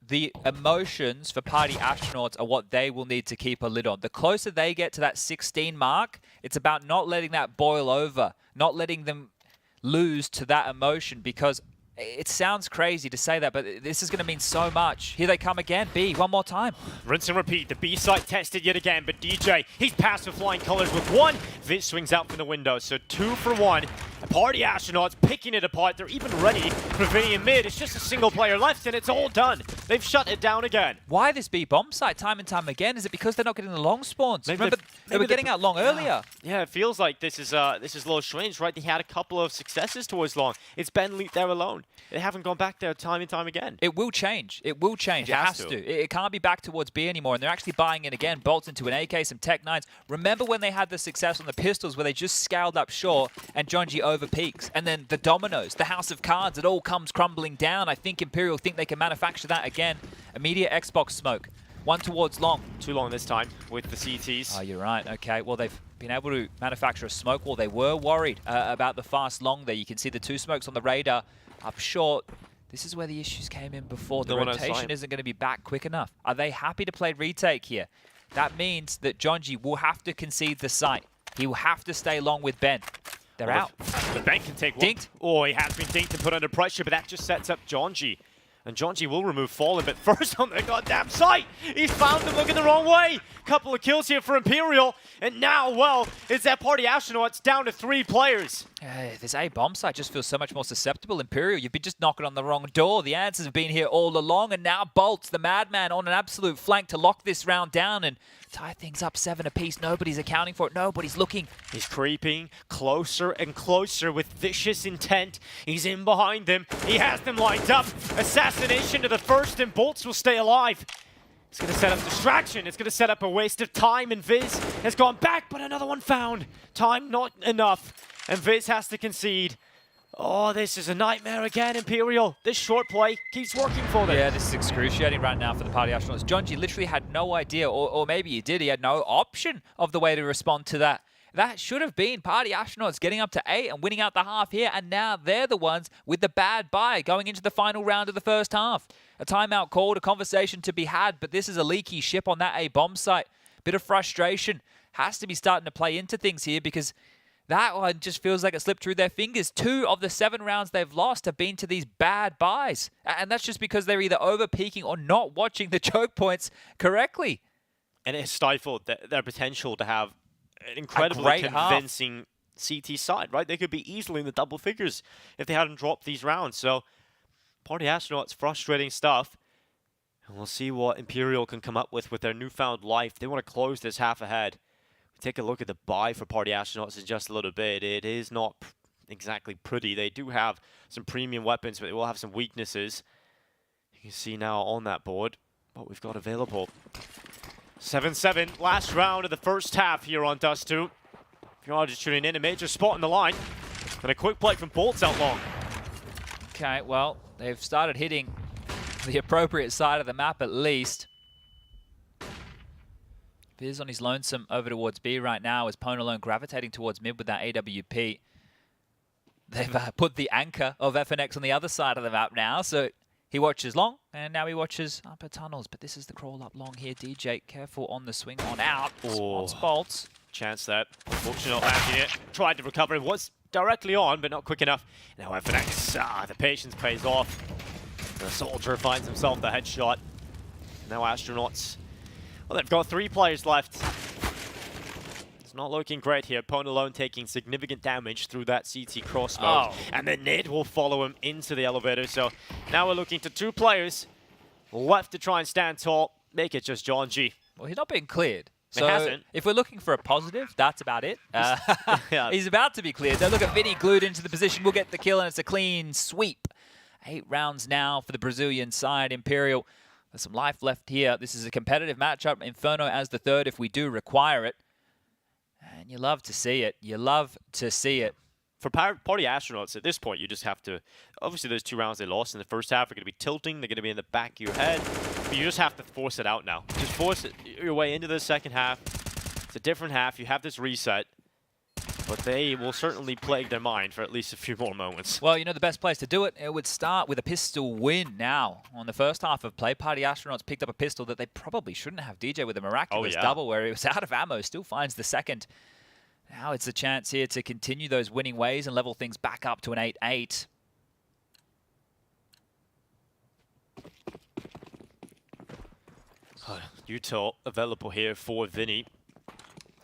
the emotions for Party Astronauts are what they will need to keep a lid on. The closer they get to that 16 mark, it's about not letting that boil over, not letting them lose to that emotion, because it sounds crazy to say that, but this is going to mean so much. Here they come again. B, one more time.
Rinse and repeat. The B side tested yet again, but DJ, he's passed with flying colors with one. Viz swings out from the window, so 2 for 1. The Party Astronauts picking it apart. They're even ready for Vinny in mid. It's just a single player left, and it's all done. They've shut it down again.
Why this B bomb site time and time again? Is it because they're not getting the long spawns? Remember, they were getting out long earlier.
Yeah, it feels like this is a little strange, right? They had a couple of successes towards long. It's Ben Leet there alone. They haven't gone back there time and time again.
It will change. It will change. It has to. It can't be back towards B anymore. And they're actually buying in again. Bolts into an AK, some Tech 9s. Remember when they had the success on the pistols where they just scaled up short and Jonji over peaks? And then the dominoes, the house of cards, it all comes crumbling down. I think Imperial think they can manufacture that again. Immediate Xbox smoke. One towards long.
Too long this time with the CTs.
Oh, you're right. Okay. Well, they've been able to manufacture a smoke wall. They were worried about the fast long there. You can see the 2 smokes on the radar up short. This is where the issues came in before. The rotation isn't going to be back quick enough. Are they happy to play retake here? That means that Jonji will have to concede the site. He will have to stay long with Ben. They're out.
The Ben can take one. Dinked. Oh, he has been dinked and put under pressure, but that just sets up Jonji. And Jonji will remove Fallen, but first on the goddamn site, he's found them looking the wrong way. Couple of kills here for Imperial, and now, well, it's that Party Astronauts down to 3 players.
This A bomb site just feels so much more susceptible. Imperial, you've been just knocking on the wrong door. The answers have been here all along, and now Bolts, the madman, on an absolute flank to lock this round down and tie things up 7 apiece. Nobody's accounting for it. Nobody's looking.
He's creeping closer and closer with vicious intent. He's in behind them. He has them lined up. Assassination to the first, and Bolts will stay alive. It's going to set up distraction. It's going to set up a waste of time, and Viz has gone back, but another one found. Time not enough, and Viz has to concede. Oh, this is a nightmare again, Imperial. This short play keeps working for them.
Yeah, this is excruciating right now for the Party Astronauts. Jonji literally had no idea, or maybe he did. He had no option of the way to respond to that. That should have been Party Astronauts getting up to 8 and winning out the half here, and now they're the ones with the bad buy going into the final round of the first half. A timeout called, a conversation to be had, but this is a leaky ship on that A bomb site. Bit of frustration has to be starting to play into things here, because that one just feels like it slipped through their fingers. 2 of the 7 rounds they've lost have been to these bad buys, and that's just because they're either over-peaking or not watching the choke points correctly.
And it stifled their potential to have an incredibly convincing CT side, right? They could be easily in the double figures if they hadn't dropped these rounds. So, Party Astronauts, frustrating stuff. And we'll see what Imperial can come up with their newfound life. They want to close this half ahead. Take a look at the buy for Party Astronauts in just a little bit. It is not exactly pretty. They do have some premium weapons, but they will have some weaknesses. You can see now on that board what we've got available. 7-7, last round of the first half here on Dust 2. If you are just tuning in, a major spot in the line. And a quick play from Bolts out long.
Okay, well, they've started hitting the appropriate side of the map at least. Viz on his lonesome over towards B right now as Pwn alone gravitating towards mid with that AWP. They've put the anchor of FNX on the other side of the map now, so he watches long, and now he watches upper tunnels. But this is the crawl up long here. DJ, careful on the swing on out. Spots Bolts.
Chance that. Unfortunately, not landing it. Tried to recover. It was directly on, but not quick enough. Now FNX, the patience pays off. The soldier finds himself the headshot. Now Astronauts. Well, they've got 3 players left. It's not looking great here. Pwn alone taking significant damage through that CT cross mode. And then Nid will follow him into the elevator. So now we're looking to 2 players left to try and stand tall. Make it just Jonji.
Well, he's not being cleared. So if we're looking for a positive, that's about it. He's about to be cleared. So look at Vinny glued into the position. We'll get the kill, and it's a clean sweep. 8 rounds now for the Brazilian side. Imperial, there's some life left here. This is a competitive matchup. Inferno as the 3rd if we do require it. And you love to see it. You love to see it.
For Party Astronauts, at this point, you just have to... Obviously, those 2 rounds they lost in the first half are going to be tilting. They're going to be in the back of your head. But you just have to force it out now. Just force your way into the second half. It's a different half. You have this reset. But they will certainly plague their mind for at least a few more moments.
Well, you know the best place to do it? It would start with a pistol win now. On the first half of play, Party Astronauts picked up a pistol that they probably shouldn't have. DJ with a miraculous double where he was out of ammo, still finds the second. Now it's a chance here to continue those winning ways and level things back up to an 8-8.
Utah available here for Vinny.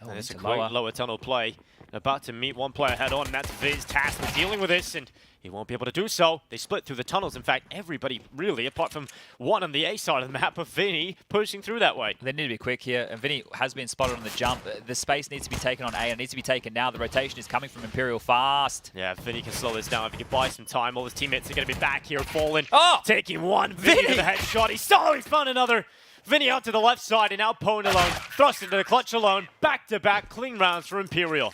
Oh,
it's a
into
great lower tunnel play. About to meet one player head on, and that's Viz tasked with dealing with this, and he won't be able to do so. They split through the tunnels. In fact, everybody really, apart from one on the A side of the map of Vinny, pushing through that way.
They need to be quick here, and Vinny has been spotted on the jump. The space needs to be taken on A, and it needs to be taken now. The rotation is coming from Imperial fast.
Yeah, Vinny can slow this down if he can buy some time. All his teammates are going to be back here, falling.
Oh!
Taking one. Vinny to the headshot. He's found another. Vinny out to the left side, and now Pwn alone. Thrust into the clutch alone. Back-to-back clean rounds for Imperial.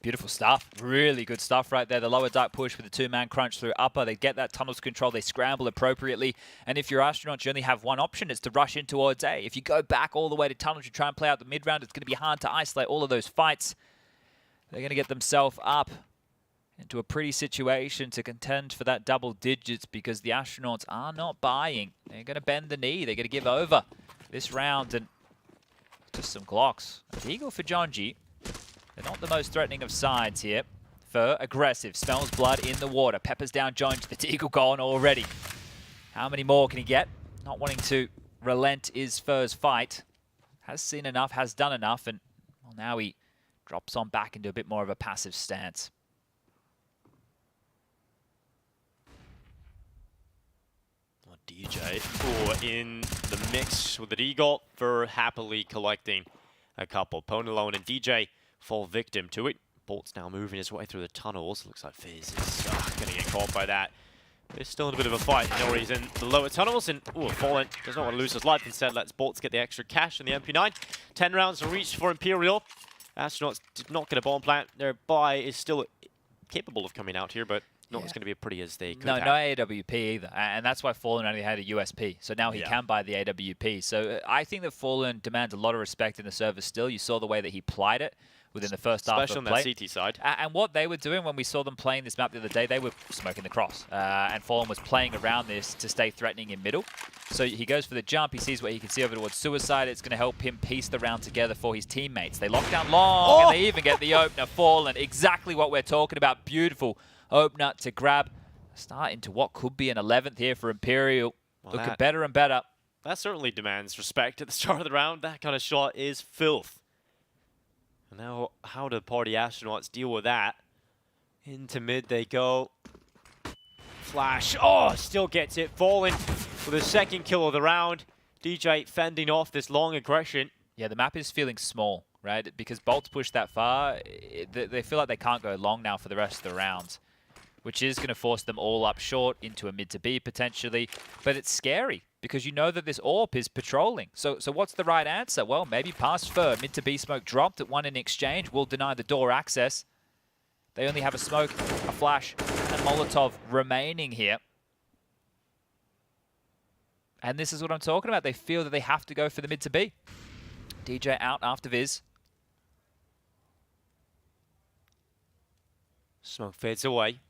Beautiful stuff. Really good stuff right there. The lower duck push with the 2-man crunch through upper. They get that tunnels control. They scramble appropriately. And if you're astronauts, you only have one option. It's to rush in towards A. If you go back all the way to tunnels, you try and play out the mid-round, it's going to be hard to isolate all of those fights. They're going to get themselves up into a pretty situation to contend for that double digits because the astronauts are not buying. They're going to bend the knee. They're going to give over this round. And just some Glocks. A Eagle for John G. They're not the most threatening of sides here. Fur, aggressive, smells blood in the water. Peppers down Jones, the Eagle gone already. How many more can he get? Not wanting to relent is Fur's fight. Has seen enough, has done enough, and well, now he drops on back into a bit more of a passive stance.
DJ in the mix with the Eagle. Fur happily collecting a couple. Pwn alone and DJ fall victim to it. Bolt's now moving his way through the tunnels. Looks like Fizz is going to get caught by that. There's still in a bit of a fight. You know where he's in the lower tunnels, and Fallen does not want to lose his life. Instead, lets Bolts get the extra cash in the MP9. 10 rounds to reach for Imperial. Astronauts did not get a bomb plant. Their buy is still capable of coming out here, but not as going to be as pretty as they could have.
No AWP either, and that's why Fallen only had a USP. So now he can buy the AWP. So I think that Fallen demands a lot of respect in the service still. You saw the way that he plied it within the first half of play.
Especially on that CT side.
And what they were doing when we saw them playing this map the other day, they were smoking the cross. And Fallen was playing around this to stay threatening in middle. So he goes for the jump. He sees what he can see over towards Suicide. It's going to help him piece the round together for his teammates. They lock down long, and they even get the opener. Fallen, exactly what we're talking about. Beautiful opener to grab. Start into what could be an 11th here for Imperial.
Well,
looking better and better.
That certainly demands respect at the start of the round. That kind of shot is filth. And now, how do Party Astronauts deal with that? Into mid they go. Flash. Oh, still gets it. Fallen with the second kill of the round. DJ fending off this long aggression.
Yeah, the map is feeling small, right? Because Bolt's pushed that far, they feel like they can't go long now for the rest of the rounds, which is going to force them all up short into a mid to B potentially. But it's scary because you know that this AWP is patrolling. So what's the right answer? Well, maybe past Fur. Mid to B smoke dropped at one in exchange. Will deny the door access. They only have a smoke, a flash, and a Molotov remaining here. And this is what I'm talking about. They feel that they have to go for the mid to B. DJ out after Viz.
Smoke fades away.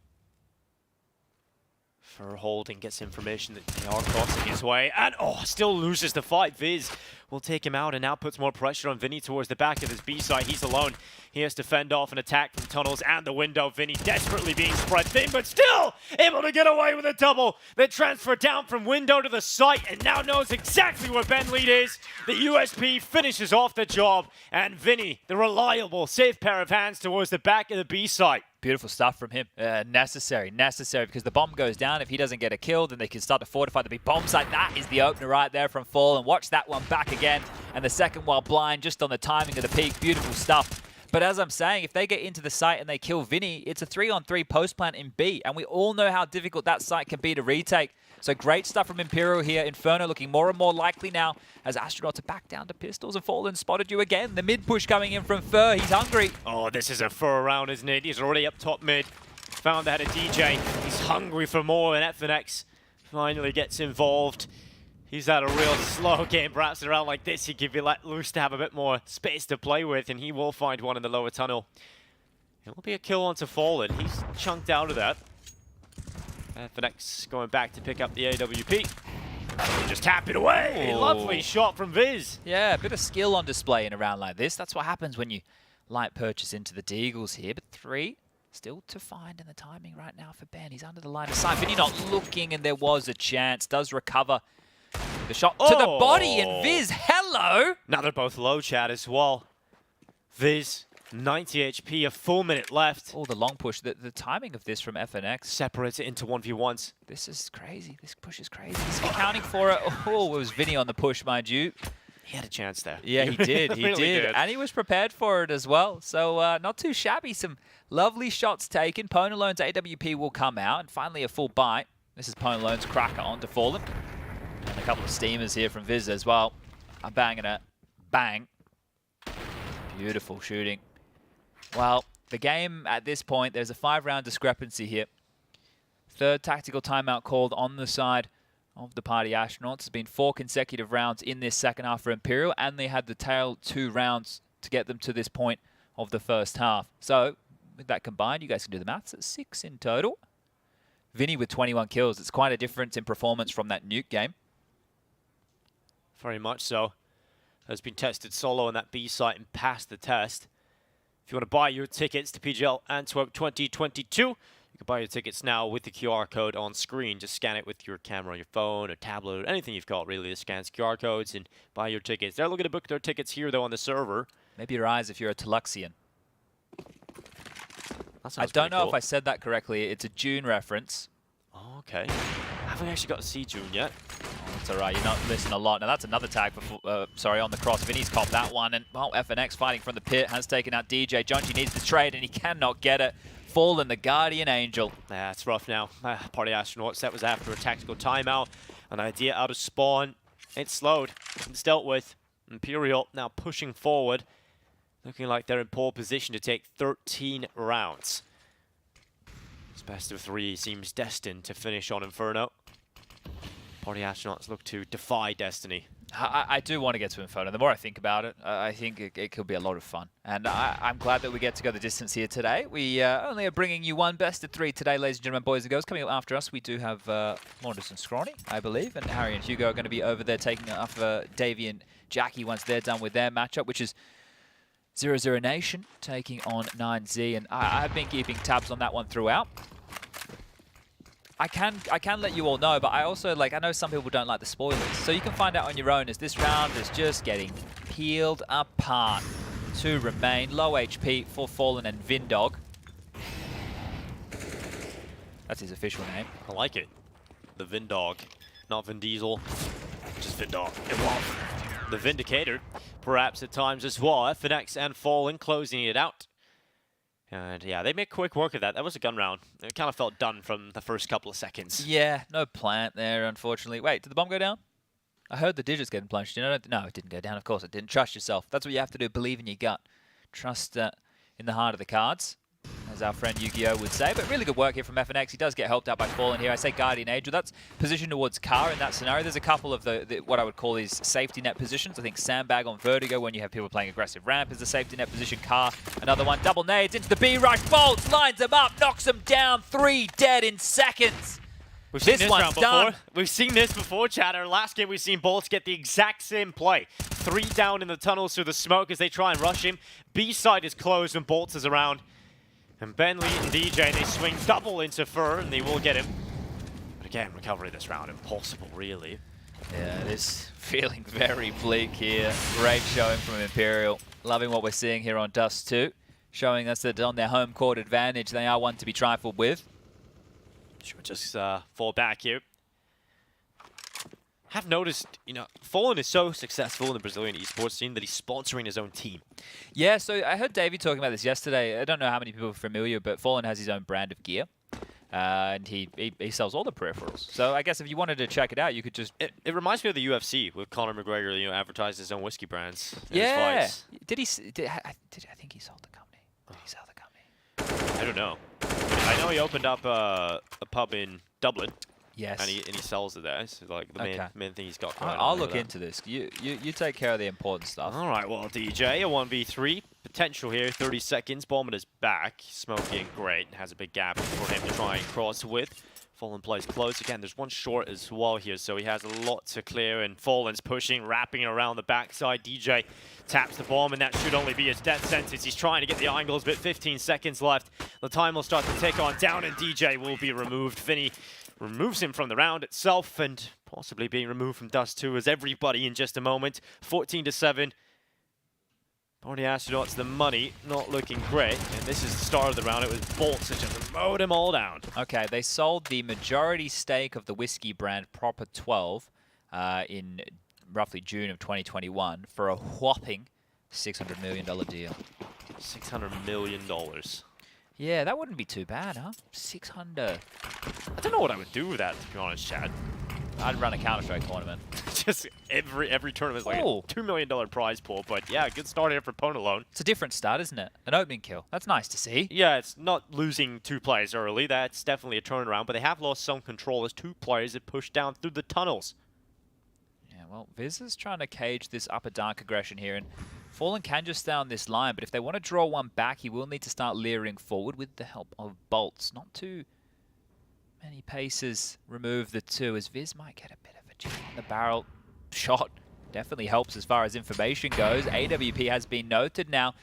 Fur holding, gets information that they are crossing his way, and still loses the fight. Viz will take him out and now puts more pressure on Vinny towards the back of his B side. He's alone. He has to fend off an attack from tunnels and the window. Vinny desperately being spread thin, but still able to get away with a double. They transfer down from window to the site and now knows exactly where Ben Lead is. The USP finishes off the job, and Vinny, the reliable, safe pair of hands towards the back of the B site.
Beautiful stuff from him. Necessary, because the bomb goes down. If he doesn't get a kill, then they can start to fortify the big bomb site. That is the opener right there from Fall, and watch that one back again. And the second while blind, just on the timing of the peak. Beautiful stuff. But as I'm saying, if they get into the site and they kill Vinny, it's a 3-on-3 post plant in B. And we all know how difficult that site can be to retake. So great stuff from Imperial here. Inferno looking more and more likely now as Astronauts are back down to pistols, and Fallen spotted you again. The mid push coming in from Fur. He's hungry.
Oh, this is a Fur round, isn't it? He's already up top mid. Found ahead of DJ. He's hungry for more, and FNX finally gets involved. He's had a real slow game. Perhaps in a round like this, he could be let loose to have a bit more space to play with, and he will find one in the lower tunnel. It will be a kill onto Fallen. He's chunked out of that. FNX going back to pick up the AWP. Just tap it away.
Oh.
Lovely shot from Viz.
Yeah, a bit of skill on display in a round like this. That's what happens when you light purchase into the Deagles here. But 3 still to find in the timing right now for Ben. He's under the line of sight. Vinny not looking, and there was a chance. Does recover the shot to the body, and Viz, hello.
Now they're both low, chat, as well. Viz, 90 HP, a full minute left.
Oh, the long push. The timing of this from FNX.
Separates it into 1v1s.
This is crazy. This push is crazy. He's accounting for it. Oh, it was Vinny on the push, mind you.
He had a chance there.
Yeah, he did. He
really
did. And he was prepared for it as well. So not too shabby. Some lovely shots taken. Ponalone's AWP will come out. And finally a full bite. This is Ponalone's cracker onto Fallen. And a couple of steamers here from Viz as well. I'm banging it. Bang. Beautiful shooting. Well, the game at this point, there's a 5-round discrepancy here. Third tactical timeout called on the side of the Party Astronauts. It's been 4 consecutive rounds in this second half for Imperial, and they had the tail 2 rounds to get them to this point of the first half. So, with that combined, you guys can do the maths. It's 6 in total. Vinny with 21 kills. It's quite a difference in performance from that Nuke game.
Very much so. Has been tested solo on that B site and passed the test. If you want to buy your tickets to PGL Antwerp 2022, you can buy your tickets now with the QR code on screen. Just scan it with your camera on your phone or tablet, or anything you've got really that scans QR codes, and buy your tickets. They're looking to book their tickets here, though, on the server.
Maybe your eyes if you're a Tuluxian. I don't know if I said that correctly. It's a June reference.
Oh, okay. I haven't actually got to see June yet.
Oh, that's all right. You're not listening a lot. Now, that's another tag before, sorry, on the cross. Vinny's copped that one. And, well, FNX fighting from the pit has taken out DJ. Jonji needs the trade, and he cannot get it. Fallen, the Guardian Angel.
Yeah, it's rough now. Party Astronauts, that was after a tactical timeout. An idea out of spawn. It's slowed. It's dealt with. Imperial now pushing forward. Looking like they're in pole position to take 13 rounds. This best of 3 seems destined to finish on Inferno. Party Astronauts look to defy destiny.
I do want to get to Inferno. The more I think about it, I think it could be a lot of fun. And I'm glad that we get to go the distance here today. We only are bringing you one best of 3 today, ladies and gentlemen, boys and girls. Coming up after us, we do have Mortis and Scrawny, I believe. And Harry and Hugo are going to be over there taking off Davey and Jackie once they're done with their matchup, which is 0-0 Nation taking on 9Z. And I've been keeping tabs on that one throughout. I can let you all know, but I also, I know some people don't like the spoilers. So you can find out on your own, as this round is just getting peeled apart. 2 remain. Low HP for Fallen and Vindog. That's his official name.
I like it. The Vindog. Not Vin Diesel. Just Vindog. The Vindicator. Perhaps at times as well. FNX and Fallen closing it out. And yeah, they make quick work of that. That was a gun round. It kind of felt done from the first couple of seconds.
Yeah, no plant there, unfortunately. Wait, did the bomb go down? I heard the digits getting plunged in. No, it didn't go down. Of course it didn't. Trust yourself. That's what you have to do. Believe in your gut. Trust in the heart of the cards, as our friend Yu-Gi-Oh would say. But really good work here from FNX. He does get helped out by Fallen here. I say Guardian Angel. That's positioned towards Car in that scenario. There's a couple of the what I would call these safety net positions. I think Sandbag on Vertigo when you have people playing aggressive ramp is the safety net position. Car, another one. Double nades into the B rush. Bolts lines them up, knocks them down. 3 dead in seconds.
We've seen this round before. We've seen this before, chatter. Last game we've seen Bolts get the exact same play. 3 down in the tunnels through the smoke as they try and rush him. B side is closed when Bolts is around. And Ben Lee and DJ, they swing double into Fur, and they will get him. But again, recovery this round, impossible, really.
Yeah, it is feeling very bleak here. Great showing from Imperial. Loving what we're seeing here on Dust 2. Showing us that on their home court advantage, they are one to be trifled with.
Should we just fall back here? Have noticed, Fallen is so successful in the Brazilian esports scene that he's sponsoring his own team.
Yeah, so I heard Davey talking about this yesterday. I don't know how many people are familiar, but Fallen has his own brand of gear. And he sells all the peripherals. So I guess if you wanted to check it out, you could just...
It reminds me of the UFC with Conor McGregor, you know, advertising his own whiskey brands.
Yeah.
His fights.
I think he sold the company. Did he sell the company?
I don't know. I know he opened up a pub in Dublin.
Yes.
And he sells it there. It's like the main thing he's got going on.
I'll look into this. You take care of the important stuff.
All right, well, DJ, a 1v3. Potential here, 30 seconds. Bowman is back. Smoking great. Has a big gap for him to try and cross with. Fallen plays close. Again, there's one short as well here, so he has a lot to clear. And Fallen's pushing, wrapping around the backside. DJ taps the bomb, and that should only be his death sentence. He's trying to get the angles, but 15 seconds left. The time will start to tick on down, and DJ will be removed. Vinny removes him from the round itself, and possibly being removed from Dust 2 as everybody in just a moment. 14-7. Party Astronauts the money, not looking great. And this is the start of the round. It was Bolts that just mowed them all down.
Okay, they sold the majority stake of the whiskey brand Proper 12 in roughly June of 2021 for a whopping $600 million deal.
$600 million.
Yeah, that wouldn't be too bad, huh? 600.
I don't know what I would do with that, to be honest, Chad.
I'd run a Counter-Strike tournament.
Just every tournament is like a $2 million prize pool. But yeah, good start here for Pwn alone.
It's a different start, isn't it? An opening kill. That's nice to see.
Yeah, it's not losing 2 players early. That's definitely a turnaround. But they have lost some control as 2 players have pushed down through the tunnels.
Yeah, well, Viz is trying to cage this upper dark aggression here. And Fallen can just stay on this line. But if they want to draw one back, he will need to start leering forward with the help of Bolts. Not too many paces remove the 2 as Viz might get a bit of a jump on the barrel. Shot definitely helps as far as information goes. AWP has been noted. Now,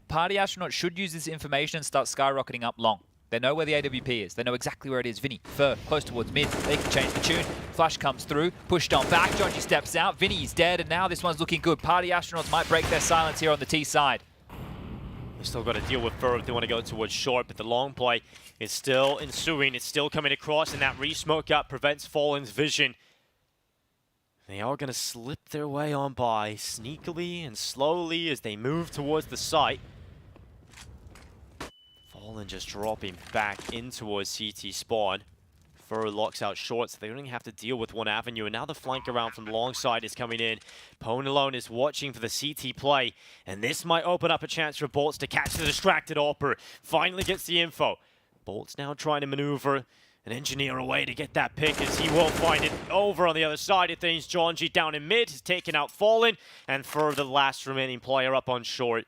Party Astronaut should use this information and start skyrocketing up long. They know where the AWP is. They know exactly where it is. Vinny, Fur, close towards mid. They can change the tune. Flash comes through, pushed on back. Jonji steps out. Vinny's dead, and now this one's looking good. Party Astronauts might break their silence here on the T side.
They still got to deal with Fur if they want to go towards short, but the long play is still ensuing. It's still coming across, and that re-smoke up prevents Fallen's vision. They are going to slip their way on by sneakily and slowly as they move towards the site. Fallen just dropping back in towards CT spawn. Fur locks out short, so they only have to deal with one avenue. And now the flank around from long side is coming in. Pwn alone is watching for the CT play. And this might open up a chance for Bolts to catch the distracted AWPer. Finally gets the info. Bolts now trying to maneuver and engineer a way to get that pick as he will find it over on the other side of things. Jonji down in mid has taken out Fallen. And for the last remaining player up on short.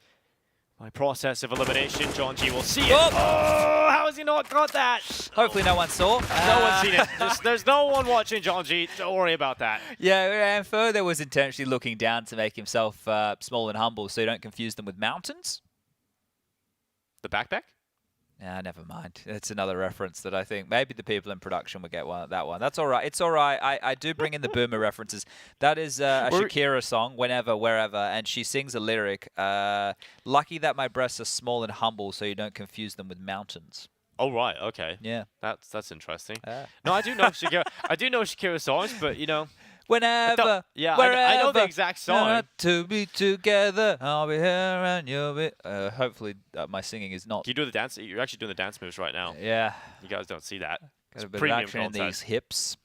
By process of elimination, Jonji will see it. Oh, how has he not got that?
Hopefully no one saw.
No one's seen it. There's no one watching Jonji. Don't worry about that.
Yeah, and Further was intentionally looking down to make himself small and humble so you don't confuse them with mountains.
The backpack?
Yeah, never mind. It's another reference that I think maybe the people in production will get that one. That's all right. It's all right. I do bring in the boomer references. That is a Shakira song, Whenever, Wherever, and she sings a lyric, lucky that my breasts are small and humble so you don't confuse them with mountains.
Oh, right. Okay.
Yeah.
That's interesting. No, I do know Shakira. I do know Shakira songs, but, you know.
Whenever,
yeah,
wherever,
I know the exact song.
To be together, I'll be here and you'll be... hopefully my singing is not...
Can you do the dance? You're actually doing the dance moves right now.
Yeah.
You guys don't see that.
Got a bit of action in these hips.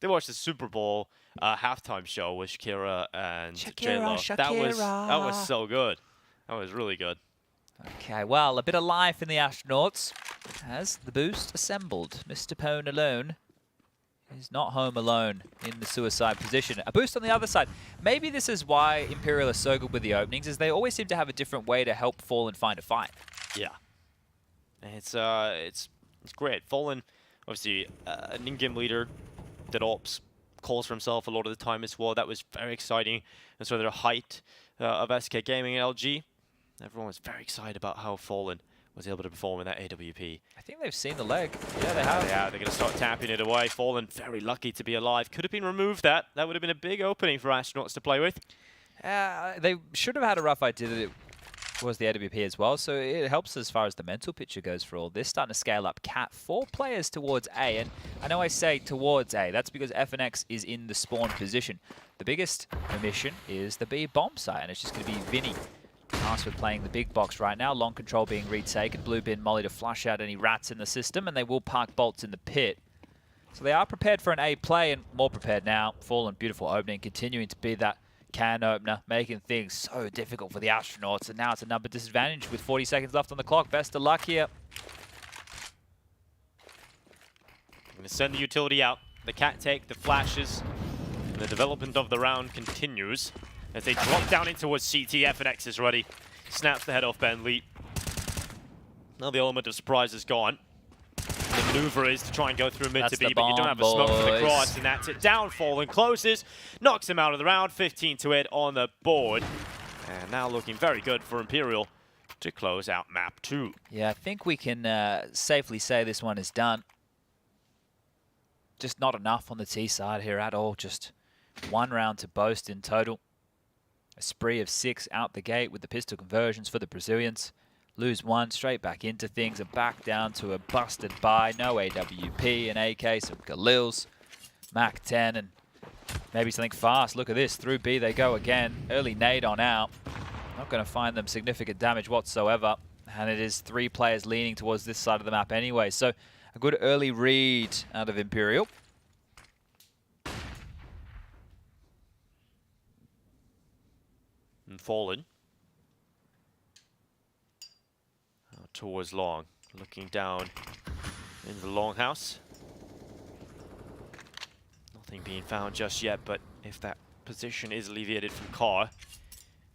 They watched the Super Bowl halftime show with Shakira and J-Lo.
Shakira.
That was so good. That was really good.
Okay, well, a bit of life in the Astronauts as the boost assembled. Mr. Pwn alone. He's not home alone in the suicide position. A boost on the other side. Maybe this is why Imperial are so good with the openings, is they always seem to have a different way to help Fallen find a fight.
Yeah. It's great. Fallen, obviously, an in-game leader that ops calls for himself a lot of the time as well. That was very exciting. And so the height of SK Gaming and LG, everyone was very excited about how Fallen was able to perform in that AWP.
I think they've seen the leg. Yeah, they have.
Yeah, they're going to start tapping it away. Fallen very lucky to be alive. Could have been removed that. That would have been a big opening for Astronauts to play with.
They should have had a rough idea that it was the AWP as well, so it helps as far as the mental picture goes for all this. Starting to scale up Cat. 4 players towards A, and I know I say towards A. That's because FNX is in the spawn position. The biggest omission is the B bomb site, and it's just going to be Vinny Antwerp playing the big box right now. Long control being retaken. Blue bin Molly to flush out any rats in the system, and they will park bolts in the pit. So they are prepared for an A play, and more prepared now. Fallen, beautiful opening, continuing to be that can opener, making things so difficult for the Astronauts. And now it's a number disadvantage with 40 seconds left on the clock. Best of luck here.
I'm going to send the utility out. The cat take, the flashes, and the development of the round continues as they drop down into what CTF and X is ready. Snaps the head off Ben Leet. Now the element of surprise is gone. The maneuver is to try and go through mid to B, but you don't have a smoke for the cross, and that's it. Downfall and closes, knocks him out of the round, 15-8 on the board. And now looking very good for Imperial to close out map 2.
Yeah, I think we can safely say this one is done. Just not enough on the T side here at all. Just one round to boast in total. A spree of 6 out the gate with the pistol conversions for the Brazilians. Lose 1, straight back into things, and back down to a busted buy. No AWP, an AK, some Galils, Mac 10, and maybe something fast. Look at this, through B they go again. Early nade on out. Not going to find them significant damage whatsoever. And it is 3 players leaning towards this side of the map anyway. So a good early read out of Imperial.
And Fallen. Towards long, looking down in the longhouse. Nothing being found just yet, but if that position is alleviated from Car,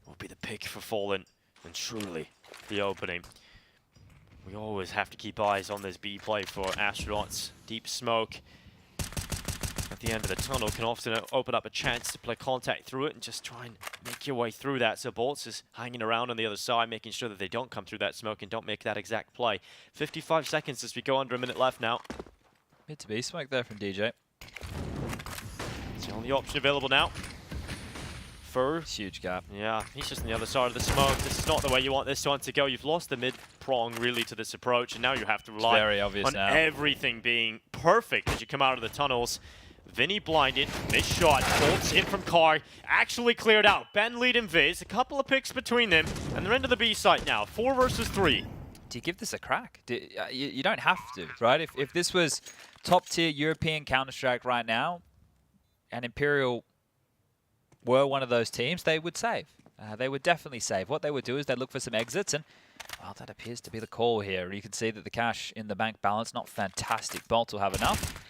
will be the pick for Fallen, and truly the opening. We always have to keep eyes on this B play for Astronauts. Deep smoke at the end of the tunnel can often open up a chance to play contact through it and just try and make your way through that. So Bolts is hanging around on the other side, making sure that they don't come through that smoke and don't make that exact play. 55 seconds as we go under a minute left now.
Mid to B smoke there from DJ.
It's the only option available now. Fur.
Huge gap.
Yeah, he's just on the other side of the smoke. This is not the way you want this one to go. You've lost the mid prong really to this approach, and now you have to rely on everything being perfect as you come out of the tunnels. Vinny blinded, missed shot, bolts in from Car, actually cleared out. Ben Lead and Viz, a couple of picks between them, and they're into the B site now, 4 versus 3.
Do you give this a crack? You don't have to, right? If this was top tier European Counter-Strike right now, and Imperial were one of those teams, they would save. They would definitely save. What they would do is they'd look for some exits, and well, that appears to be the call here. You can see that the cash in the bank balance, not fantastic. Bolt will have enough.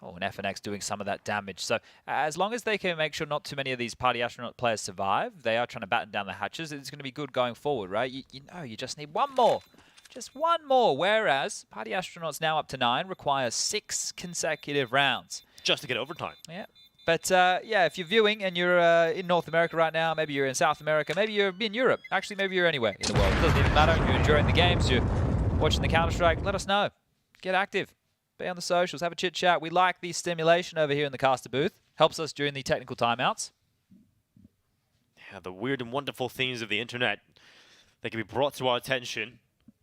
Oh, and FNX doing some of that damage. So as long as they can make sure not too many of these Party Astronaut players survive, they are trying to batten down the hatches. It's going to be good going forward, right? You know, you just need one more. Just one more. Whereas Party Astronauts now up to 9 requires 6 consecutive rounds.
Just to get overtime.
Yeah. But yeah, if you're viewing and you're in North America right now, maybe you're in South America, maybe you're in Europe. Actually, maybe you're anywhere in the world. It doesn't even matter. You're enjoying the games, you're watching the Counter-Strike, let us know. Get active. Be on the socials, have a chit chat. We like the stimulation over here in the caster booth. Helps us during the technical timeouts.
Yeah, the weird and wonderful things of the internet. They can be brought to our attention.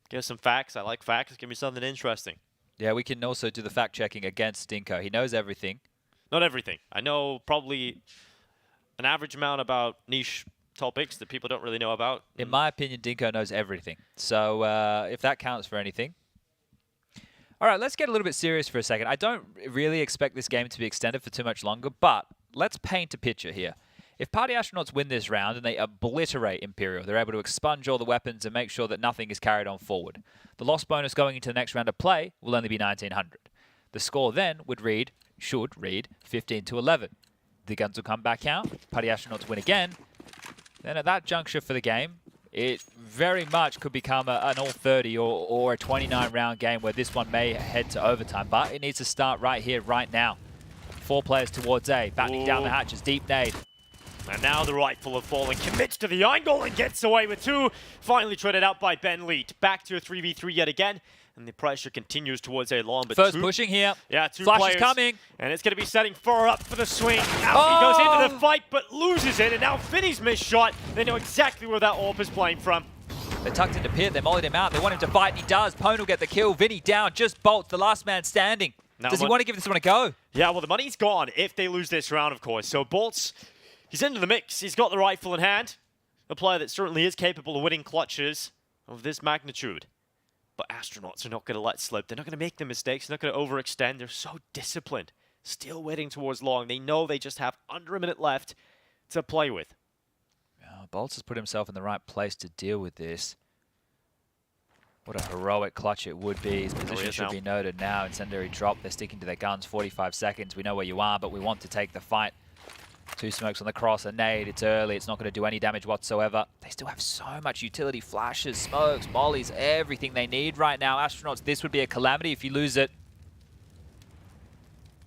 Give us some facts. I like facts. Give me something interesting.
Yeah, we can also do the fact checking against Dinko. He knows everything.
Not everything. I know probably an average amount about niche topics that people don't really know about.
In my opinion, Dinko knows everything. So if that counts for anything. All right, let's get a little bit serious for a second. I don't really expect this game to be extended for too much longer, but let's paint a picture here. If Party Astronauts win this round and they obliterate Imperial, they're able to expunge all the weapons and make sure that nothing is carried on forward. The loss bonus going into the next round of play will only be 1900. The score then should read 15-11. The guns will come back out. Party Astronauts win again. Then at that juncture for the game, it very much could become an all-30 or a 29-round game where this one may head to overtime. But it needs to start right here, right now. 4 players towards A, battening down the hatches, deep nade.
And now the rifle of Fallen commits to the angle and gets away with 2. Finally traded out by Ben Leet. Back to a 3v3 yet again. And the pressure continues towards A long. But
first pushing here.
Yeah, 2
Flash
players.
is coming.
And it's going to be setting Fur up for the swing. Out he goes into the fight, but loses it. And now Vinny's missed shot. They know exactly where that AWP is playing from.
They're tucked into pit. They mollied him out. They want him to fight, and he does. Pwn will get the kill. Vinny down. Just Bolt, the last man standing.
Now
Does he want to give this one a go?
Yeah, well, the money's gone if they lose this round, of course. So Bolt's, he's into the mix. He's got the rifle in hand. a player that certainly is capable of winning clutches of this magnitude. But Astronauts are not going to let slip. They're not going to make the mistakes. They're not going to overextend. They're so disciplined. Still waiting towards long. They know they just have under a minute left to play with.
Bolts has put himself in the right place to deal with this. What a heroic clutch it would be. His position should be noted now. Incendiary drop. They're sticking to their guns. 45 seconds. We know where you are, but we want to take the fight. 2 smokes on the cross, a nade. It's early. It's not going to do any damage whatsoever. They still have so much utility. Flashes, smokes, mollies, everything they need right now. Astronauts, this would be a calamity if you lose it.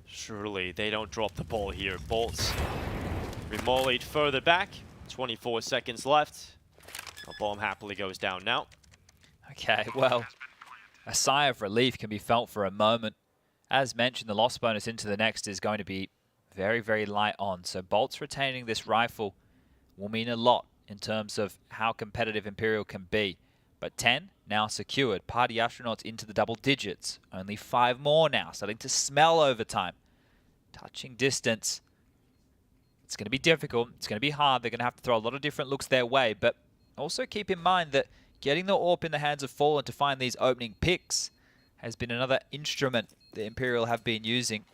Surely they don't drop the ball here. Bolts remollied further back. 24 seconds left. The bomb happily goes down now.
Okay, well, a sigh of relief can be felt for a moment. As mentioned, the loss bonus into the next is going to be very, very light on. So Bolts retaining this rifle will mean a lot in terms of how competitive Imperial can be. But 10 now secured. Party Astronauts into the double digits. Only 5 more now, starting to smell overtime. Touching distance. It's going to be difficult. It's going to be hard. They're going to have to throw a lot of different looks their way. But also keep in mind that getting the AWP in the hands of Fallen to find these opening picks has been another instrument that Imperial have been using.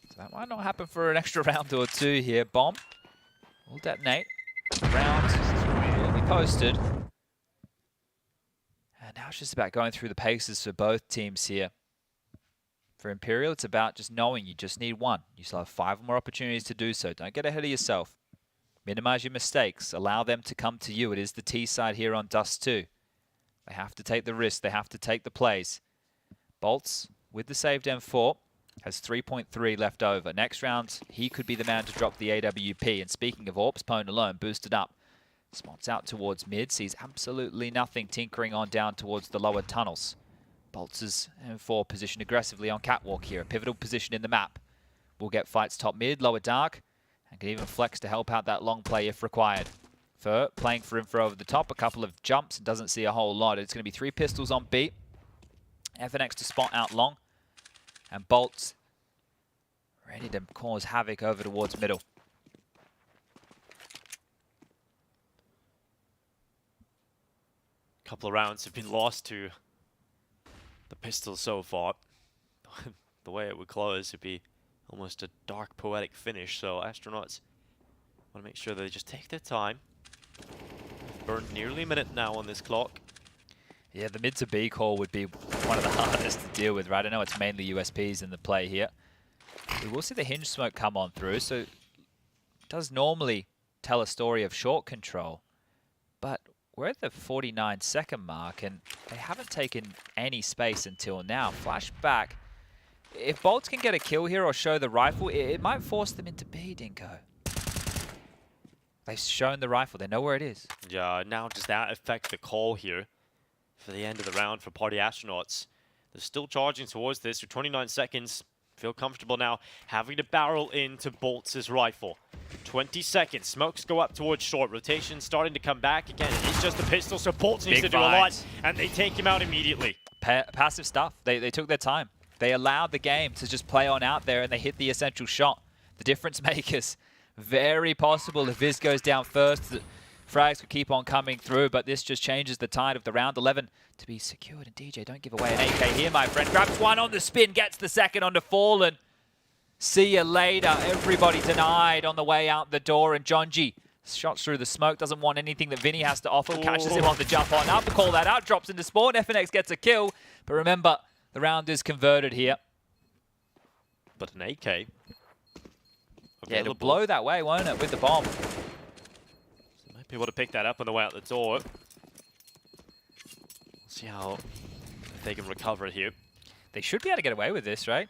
So that might not happen for an extra round or 2 here. Bomb will detonate. Round will be posted. And now it's just about going through the paces for both teams here. For Imperial, it's about just knowing you just need 1. You still have 5 more opportunities to do so. Don't get ahead of yourself. Minimize your mistakes. Allow them to come to you. It is the T side here on Dust 2. They have to take the risk. They have to take the plays. Bolts, with the saved M4, has 3.3 left over. Next round, he could be the man to drop the AWP. And speaking of AWPs, Pwn alone, boosted up. Spots out towards mid, sees absolutely nothing, tinkering on down towards the lower tunnels. Bolts' M4 positioned aggressively on catwalk here, a pivotal position in the map. Will get fights top mid, lower dark, and can even flex to help out that long play if required. Fur playing for him for over the top, a couple of jumps, and doesn't see a whole lot. It's going to be 3 pistols on B. FNX to spot out long, and Bolts ready to cause havoc over towards middle.
Couple of rounds have been lost to the pistol so far. The way it would close would be almost a dark poetic finish, so Astronauts want to make sure they just take their time. Burned nearly a minute now on this clock.
Yeah, the mid to B call would be one of the hardest to deal with, right? I know it's mainly USPs in the play here. We will see the hinge smoke come on through, so it does normally tell a story of short control, but we're at the 49-second mark, and they haven't taken any space until now. Flashback. If Bolts can get a kill here or show the rifle, it might force them into B, Dinko. They've shown the rifle. They know where it is.
Yeah, now does that affect the call here for the end of the round for Party Astronauts? They're still charging towards this for 29 seconds. Feel comfortable now having to barrel into Bolts' rifle. 20 seconds. Smokes go up towards short. Rotation starting to come back again. It's just a pistol, so Bolts needs to do a lot, and they take him out immediately.
Passive stuff. They took their time. They allowed the game to just play on out there, and they hit the essential shot. The difference makers. Very possible if Viz goes down first, the frags could keep on coming through, but this just changes the tide of the round. 11 to be secured, and DJ, don't give away an AK here, my friend. Grabs 1 on the spin, gets the second onto Fallen. See you later. Everybody denied on the way out the door, and Jonji shots through the smoke, doesn't want anything that Vinny has to offer, catches him on the jump on up, call that out, drops into spawn. FNX gets a kill, but remember, the round is converted here.
But an AK.
Yeah, it'll blow that way, won't it, with the bomb?
So might be able to pick that up on the way out the door. See how if they can recover it here.
They should be able to get away with this, right?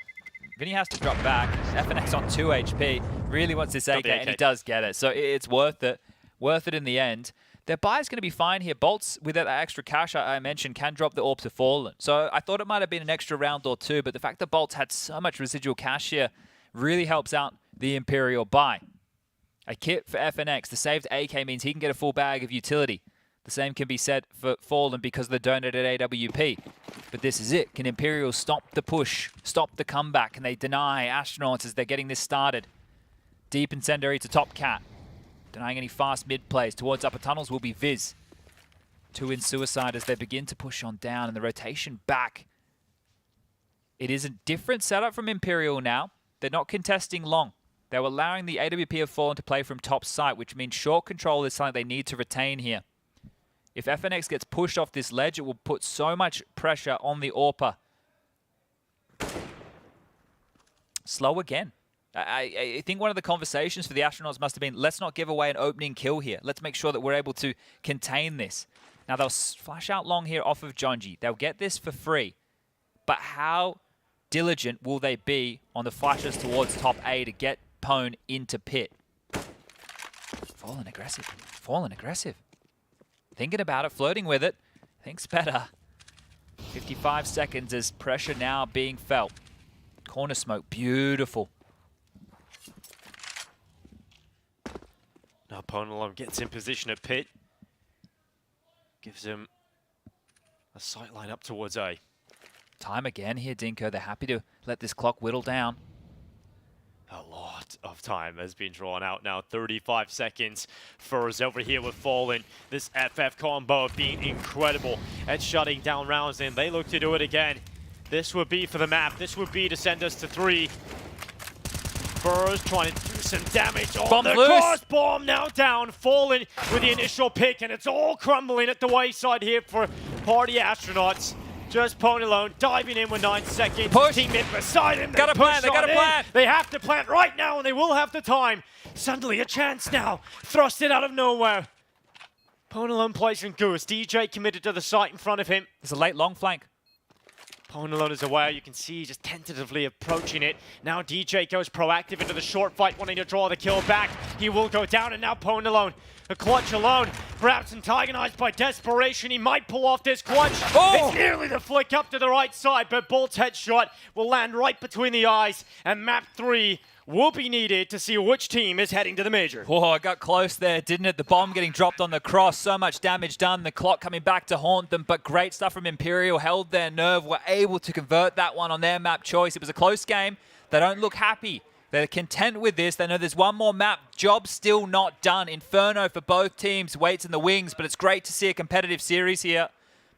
Vinny has to drop back. FNX on 2 HP. Really wants this AK, and he does get it. So it's worth it. Worth it in the end. Their buy is going to be fine here. Bolts, with that extra cash I mentioned, can drop the AWP to Fallen. So I thought it might have been an extra round or 2, but the fact that Bolts had so much residual cash here really helps out the Imperial buy. A kit for FNX. The saved AK means he can get a full bag of utility. The same can be said for Fallen because of the donated AWP. But this is it. Can Imperial stop the push? Stop the comeback? Can they deny Astronauts as they're getting this started? Deep incendiary to top cat. Denying any fast mid plays towards upper tunnels will be Viz. 2 in Suicide as they begin to push on down, and the rotation back. It is a different setup from Imperial now. They're not contesting long. They're allowing the AWP of Fallen to play from top site, which means short control is something they need to retain here. If FNX gets pushed off this ledge, it will put so much pressure on the AWPer. Slow again. I think one of the conversations for the Astronauts must have been, let's not give away an opening kill here. Let's make sure that we're able to contain this. Now, they'll flash out long here off of Jonji. They'll get this for free. But how diligent will they be on the flashes towards top A to get Pwn into pit? Fallen aggressive. Fallen aggressive. Thinking about it, flirting with it. Thinks better. 55 seconds as pressure now being felt. Corner smoke, beautiful.
Now Pwn gets in position at pit. Gives him a sight line up towards A.
Time again here, Dinko. They're happy to let this clock whittle down.
A lot of time has been drawn out now. 35 seconds. Furs over here with Fallen. This FF combo being incredible at shutting down rounds, and they look to do it again. This would be for the map. This would be to send us to 3. Furs trying to do some damage on the cross bomb. Now down. Fallen with the initial pick, and it's all crumbling at the wayside here for Party Astronauts. Just Pwn alone, diving in with 9 seconds.
Push.
Teammate beside him.
They gotta plant.
They have to plant right now, and they will have the time. Suddenly a chance now. Thrusted out of nowhere. Pwn alone placing Goose. DJ committed to the site in front of him.
There's a late long flank.
Pwn alone is aware. You can see just tentatively approaching it. Now DJ goes proactive into the short fight, wanting to draw the kill back. He will go down, and now Pwn alone. A clutch alone, perhaps antagonized by desperation. He might pull off this clutch.
Oh!
It's nearly the flick up to the right side, but Bolt's headshot will land right between the eyes, and map 3 will be needed to see which team is heading to the major.
Whoa, it got close there, didn't it? The bomb getting dropped on the cross. So much damage done. The clock coming back to haunt them, but great stuff from Imperial. Held their nerve, were able to convert that one on their map choice. It was a close game. They don't look happy. They're content with this. They know there's one more map. Job still not done. Inferno for both teams waits in the wings, but it's great to see a competitive series here.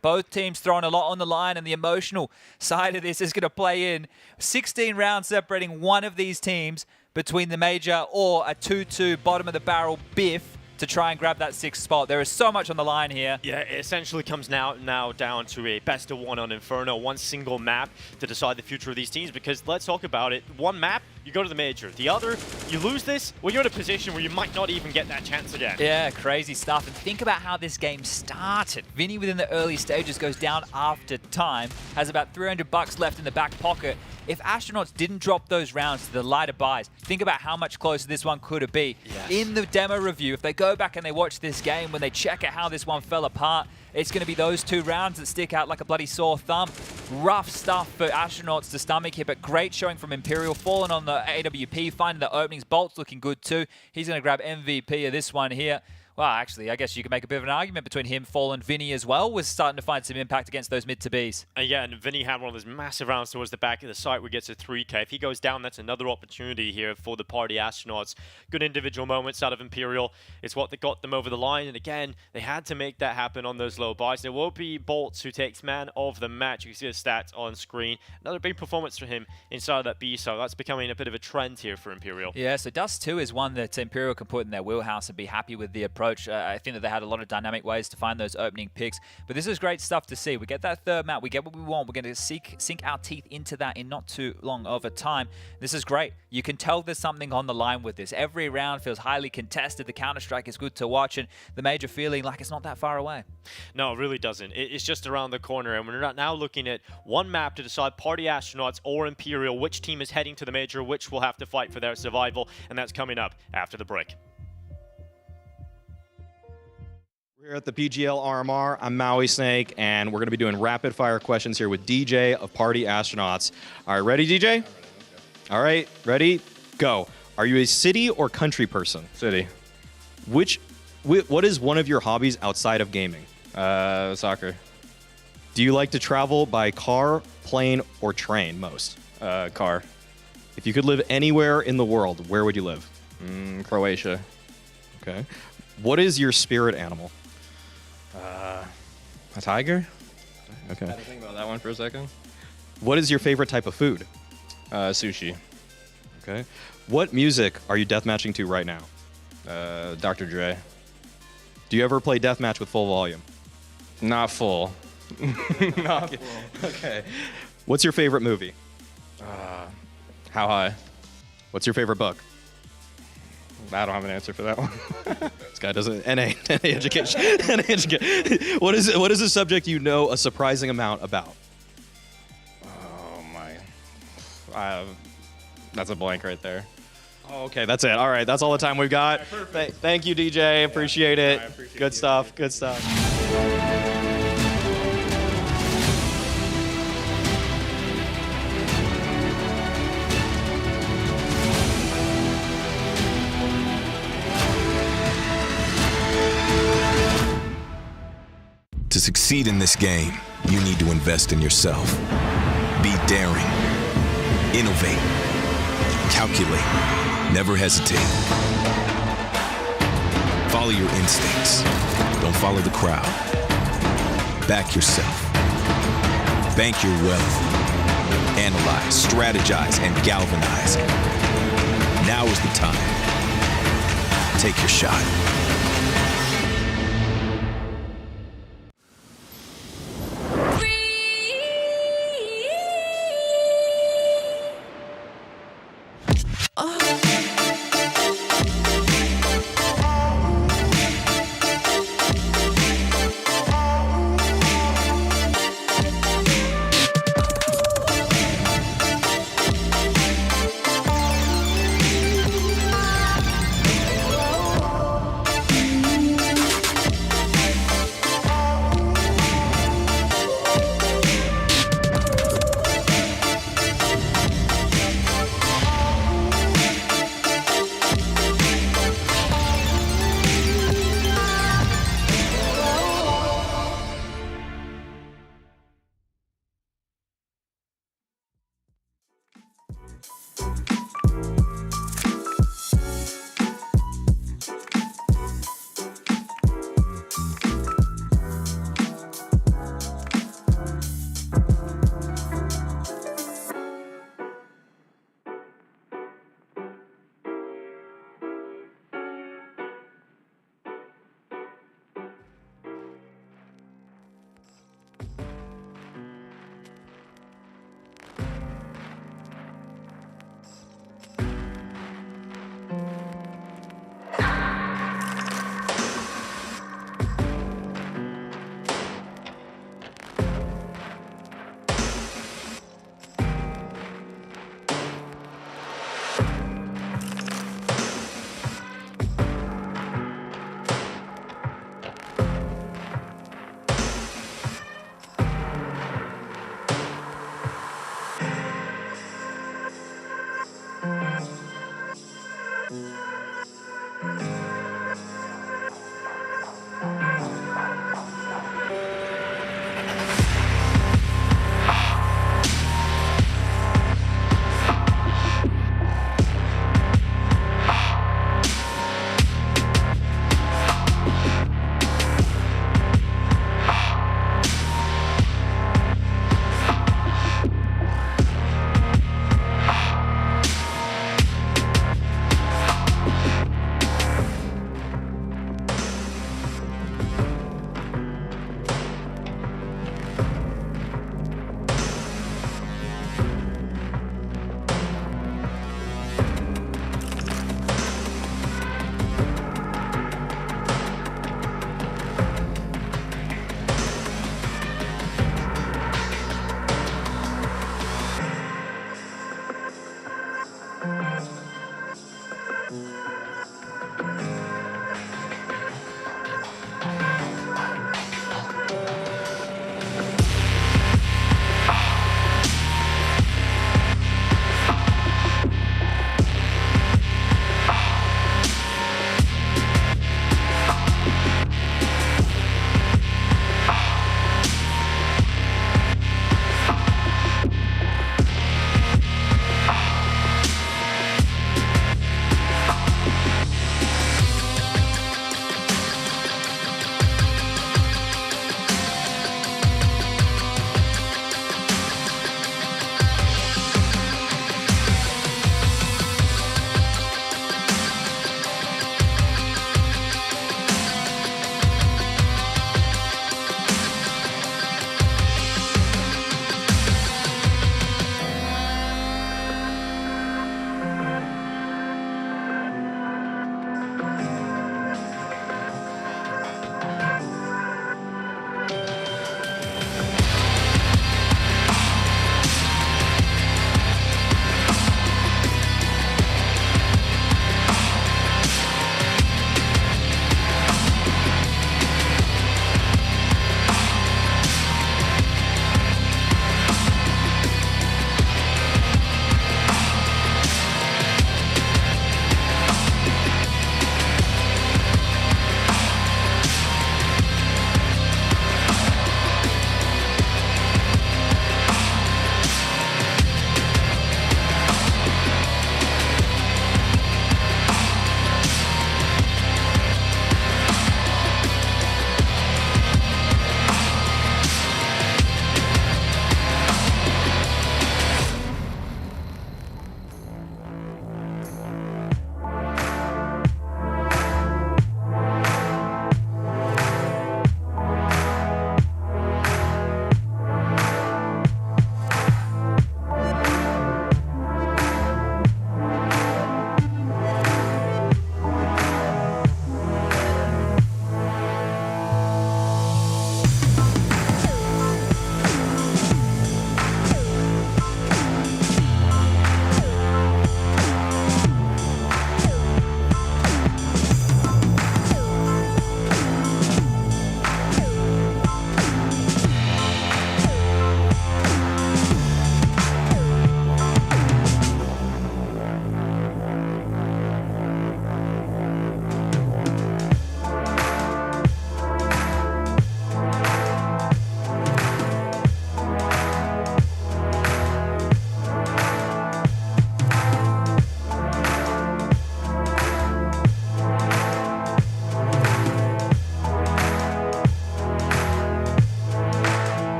Both teams throwing a lot on the line, and the emotional side of this is going to play in. 16 rounds separating one of these teams between the major or a 2-2 bottom of the barrel biff to try and grab that 6th spot. There is so much on the line here.
Yeah, it essentially comes now down to a best of 1 on Inferno, one single map to decide the future of these teams, because let's talk about it. One map, you go to the major. The other, you lose this, well, you're in a position where you might not even get that chance again.
Yeah, crazy stuff. And think about how this game started. Vinny within the early stages goes down after time, has about $300 left in the back pocket. If Astronauts didn't drop those rounds to the lighter buys, think about how much closer this one could have been.
Yes.
In the demo review, if they go back and they watch this game, when they check out how this one fell apart, it's going to be those 2 rounds that stick out like a bloody sore thumb. Rough stuff for Astronauts to stomach here, but great showing from Imperial. Fallen on the AWP, finding the openings. Bolt's looking good too. He's going to grab MVP of this one here. Well, actually, I guess you can make a bit of an argument between him, Fallen, Vinny as well, was starting to find some impact against those mid-to-Bs.
Yeah, and Vinny had one of those massive rounds towards the back of the site where he gets a 3K. If he goes down, that's another opportunity here for the Party Astronauts. Good individual moments out of Imperial. It's what that got them over the line, and again, they had to make that happen on those low buys. There will be Bolts who takes man of the match. You can see the stats on screen. Another big performance for him inside of that B, so that's becoming a bit of a trend here for Imperial.
Yeah, so Dust 2 is one that Imperial can put in their wheelhouse and be happy with the approach. I think that they had a lot of dynamic ways to find those opening picks. But this is great stuff to see. We get that 3rd map. We get what we want. We're going to sink our teeth into that in not too long of a time. This is great. You can tell there's something on the line with this. Every round feels highly contested. The Counter-Strike is good to watch, and the major feeling like it's not that far away.
No, it really doesn't. It's just around the corner, and we're not now looking at one map to decide Party Astronauts or Imperial, which team is heading to the major, which will have to fight for their survival, and that's coming up after the break.
We're at the PGL RMR. I'm Maui Snake, and we're going to be doing rapid fire questions here with DJ of Party Astronauts. All right, ready, DJ? All right, ready? Go. Are you a city or country person?
City.
What is one of your hobbies outside of gaming?
Soccer.
Do you like to travel by car, plane, or train most?
Car.
If you could live anywhere in the world, where would you live?
Croatia.
Okay. What is your spirit animal?
A tiger?
Okay.
I had to think about that one for a second.
What is your favorite type of food?
Sushi.
Okay. What music are you deathmatching to right now?
Dr. Dre.
Do you ever play deathmatch with full volume?
Not full. Not
Okay.
full.
Okay. What's your favorite movie?
How high?
What's your favorite book?
I don't have an answer for that one.
This guy doesn't. NA education. NA education. What is a subject you know a surprising amount about?
Oh my. That's a blank right there.
Oh, okay, that's it. All right, that's all the time we've got. Thank you, DJ. Appreciate it. Good stuff. Good stuff.
To succeed in this game, you need to invest in yourself. Be daring. Innovate. Calculate. Never hesitate. Follow your instincts. Don't follow the crowd. Back yourself. Bank your wealth. Analyze, strategize, and galvanize. Now is the time. Take your shot.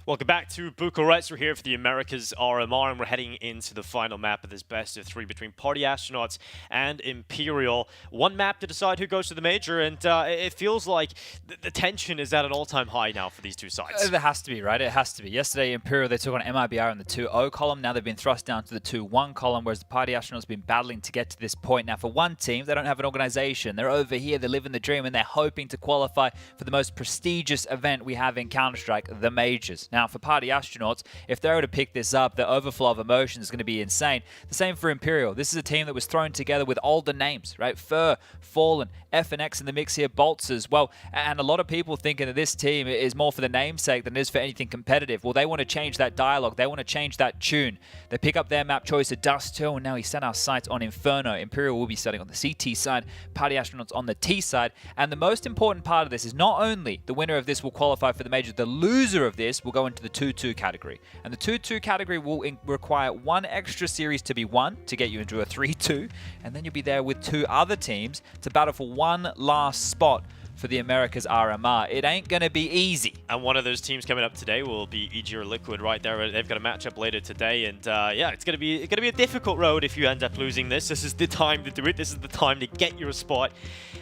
Welcome back to Bucharest. We're here for the Americas RMR, and we're heading into the final map of this best of 3 between Party Astronauts and Imperial. One map to decide who goes to the major, and it feels like the tension is at an all-time high now for these two sides.
There has to be, right? It has to be. Yesterday, Imperial, they took on MIBR in the 2-0 column. Now they've been thrust down to the 2-1 column, whereas the Party Astronauts have been battling to get to this point. Now, for one team, they don't have an organization. They're over here, they're living the dream, and they're hoping to qualify for the most prestigious event we have in Counter-Strike, the majors. Now, for Party Astronauts, if they were to pick this up, the overflow of emotion is going to be insane. The same for Imperial. This is a team that was thrown together with older names, right? Fur, Fallen, FNX in the mix here, Bolts as well. And a lot of people thinking that this team is more for the namesake than it is for anything competitive. Well, they want to change that dialogue. They want to change that tune. They pick up their map choice of Dust 2, and now he set our sights on Inferno. Imperial will be starting on the CT side, Party Astronauts on the T side. And the most important part of this is not only the winner of this will qualify for the major, the loser of this will go into the 2-2 category. And the 2-2 category will require one extra series to be won to get you into a 3-2. And then you'll be there with two other teams to battle for one last spot for the Americas RMR. It ain't going to be easy.
And one of those teams coming up today will be EG or Liquid right there. They've got a matchup later today, and yeah, it's going to be a difficult road if you end up losing this. This is the time to do it. This is the time to get your spot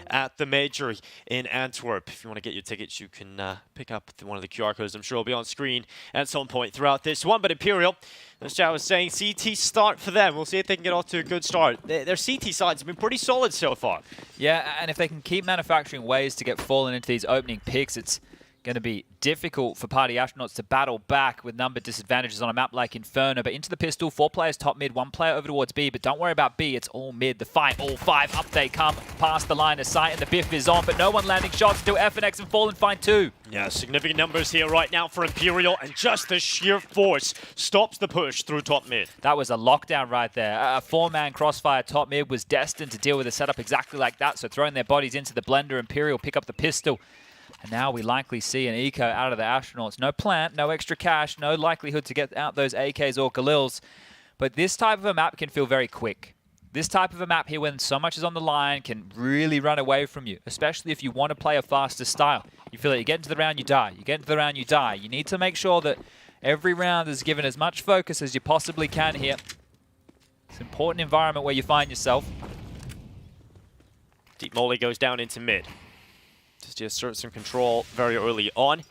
at the major in Antwerp. If you want to get your tickets, you can pick up one of the QR codes. I'm sure will be on screen at some point throughout this one. But Imperial, as Chad was saying, CT start for them. We'll see if they can get off to a good start. Their CT sides have been pretty solid so far.
Yeah, and if they can keep manufacturing ways to get Fallen into these opening picks, it's going to be difficult for Party Astronauts to battle back with number disadvantages on a map like Inferno. But into the pistol, 4 players top mid, 1 player over towards B. But don't worry about B, it's all mid. The fight, all 5, up they come, past the line of sight, and the biff is on. But no one landing shots, still FNX and Fallen find 2.
Yeah, significant numbers here right now for Imperial, and just the sheer force stops the push through top mid.
That was a lockdown right there. A 4-man crossfire top mid was destined to deal with a setup exactly like that. So throwing their bodies into the blender, Imperial pick up the pistol. And now we likely see an eco out of the Astronauts. No plant, no extra cash, no likelihood to get out those AKs or Galils. But this type of a map can feel very quick. This type of a map here, when so much is on the line, can really run away from you, especially if you want to play a faster style. You feel like you get into the round, you die. You get into the round, you die. You need to make sure that every round is given as much focus as you possibly can here. It's an important environment where you find yourself.
Deep Molly goes down into mid. Just assert some control very early on.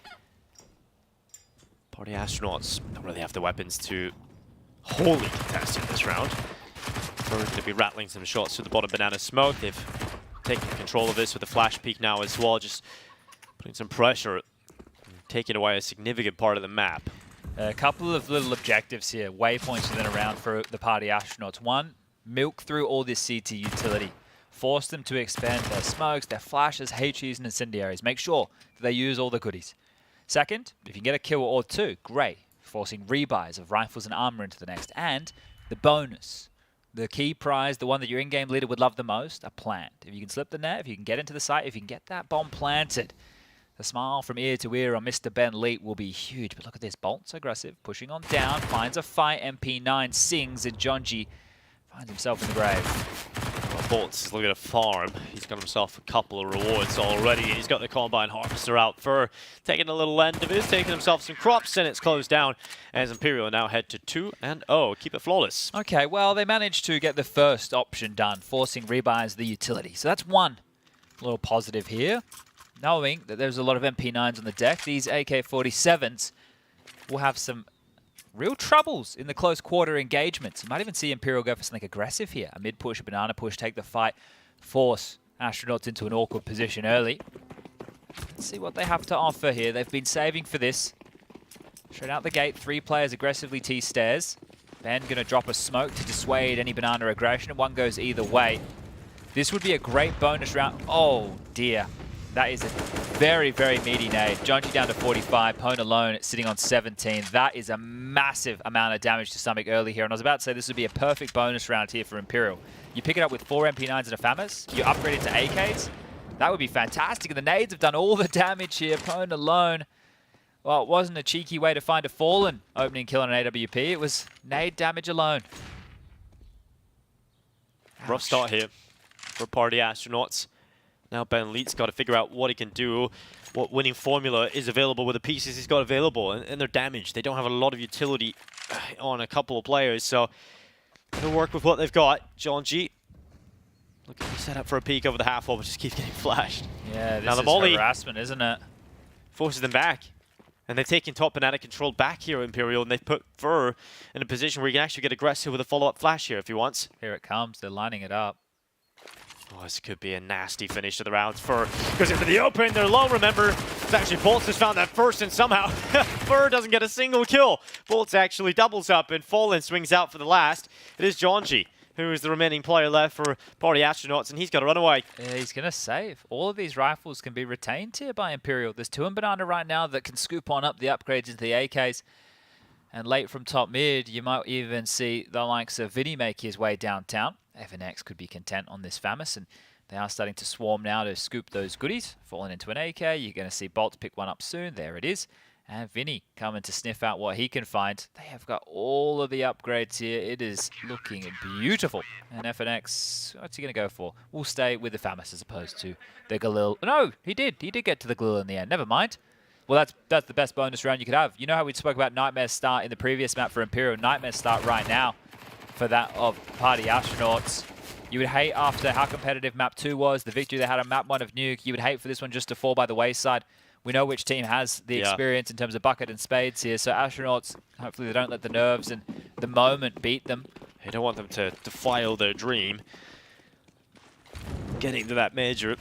Party Astronauts don't really have the weapons to wholly contest in this round. We're going to be rattling some shots through the bottom banana smoke. They've taken control of this with the flash peek now as well, just putting some pressure, taking away a significant part of the map.
A couple of little objectives here, waypoints within a round for the Party Astronauts. One, milk through all this CT utility. Force them to expand their smokes, their flashes, HEs, and incendiaries. Make sure that they use all the goodies. Second, if you can get a kill or 2, great. Forcing rebuys of rifles and armor into the next. And the bonus, the key prize, the one that your in-game leader would love the most, a plant. If you can slip the net, if you can get into the site, if you can get that bomb planted, the smile from ear to ear on Mr. Ben Leet will be huge. But look at this, Bolt's aggressive, pushing on down, finds a fight, MP9 sings, and Jonji finds himself in the grave.
Bolt's looking to farm. He's got himself a couple of rewards already. He's got the Combine Harvester out for taking a little end of it, taking himself some crops, and it's closed down as Imperial now head to 2-0. Keep it flawless.
Okay, well, they managed to get the first option done, forcing rebuys the utility. So that's one little positive here. Knowing that there's a lot of MP9s on the deck, these AK-47s will have some real troubles in the close quarter engagements. You might even see Imperial go for something aggressive here. A mid-push, a banana push, take the fight, force Astronauts into an awkward position early. Let's see what they have to offer here. They've been saving for this. Straight out the gate, 3 players aggressively T-stairs. Ben going to drop a smoke to dissuade any banana aggression, and one goes either way. This would be a great bonus round. Oh, dear. That is a very, very meaty nade. Jonji down to 45, Pone alone sitting on 17. That is a massive amount of damage to stomach early here. And I was about to say this would be a perfect bonus round here for Imperial. You pick it up with 4 MP9s and a FAMAS, you upgrade it to AKs. That would be fantastic. And the nades have done all the damage here. Pone alone. Well, it wasn't a cheeky way to find a Fallen opening kill on an AWP. It was nade damage alone.
Rough start here for Party Astronauts. Now Ben Leet's got to figure out what he can do, what winning formula is available with the pieces he's got available, and they're damaged. They don't have a lot of utility on a couple of players, so they'll work with what they've got. John G looking to set up for a peek over the half wall, but just keeps getting flashed.
Yeah, this
now the
is
molly
harassment, isn't it?
Forces them back. And they've taken top banana control back here, Imperial, and they've put Fur in a position where he can actually get aggressive with a follow-up flash here if he wants.
Here it comes. They're lining it up.
Oh, this could be a nasty finish to the round. Fur goes into the open. They're low, remember. It's actually Bolts has found that first, and somehow Fur doesn't get a single kill. Bolts actually doubles up, and Fallen swings out for the last. It is Jonji, who is the remaining player left for Party Astronauts, and he's got to run away.
Yeah, he's going to save. All of these rifles can be retained here by Imperial. There's 2 in Banana right now that can scoop on up the upgrades into the AKs. And late from top mid, you might even see the likes of Vinny make his way downtown. FNX could be content on this Famis, and they are starting to swarm now to scoop those goodies. Falling into an AK, you're going to see Bolt pick one up soon. There it is. And Vinny coming to sniff out what he can find. They have got all of the upgrades here. It is looking beautiful. And FNX, what's he going to go for? We'll stay with the Famis as opposed to the Galil. No, he did. He did get to the Galil in the end. Never mind. Well, that's the best bonus round you could have. You know how we spoke about Nightmare's start in the previous map for Imperial? Nightmare's start right now for that of Party Astronauts. You would hate after how competitive map 2 was, the victory they had on map 1 of Nuke. You would hate for this one just to fall by the wayside. We know which team has the experience in terms of bucket and spades here. So Astronauts, hopefully they don't let the nerves and the moment beat them.
They don't want them to defile their dream. Getting to that major,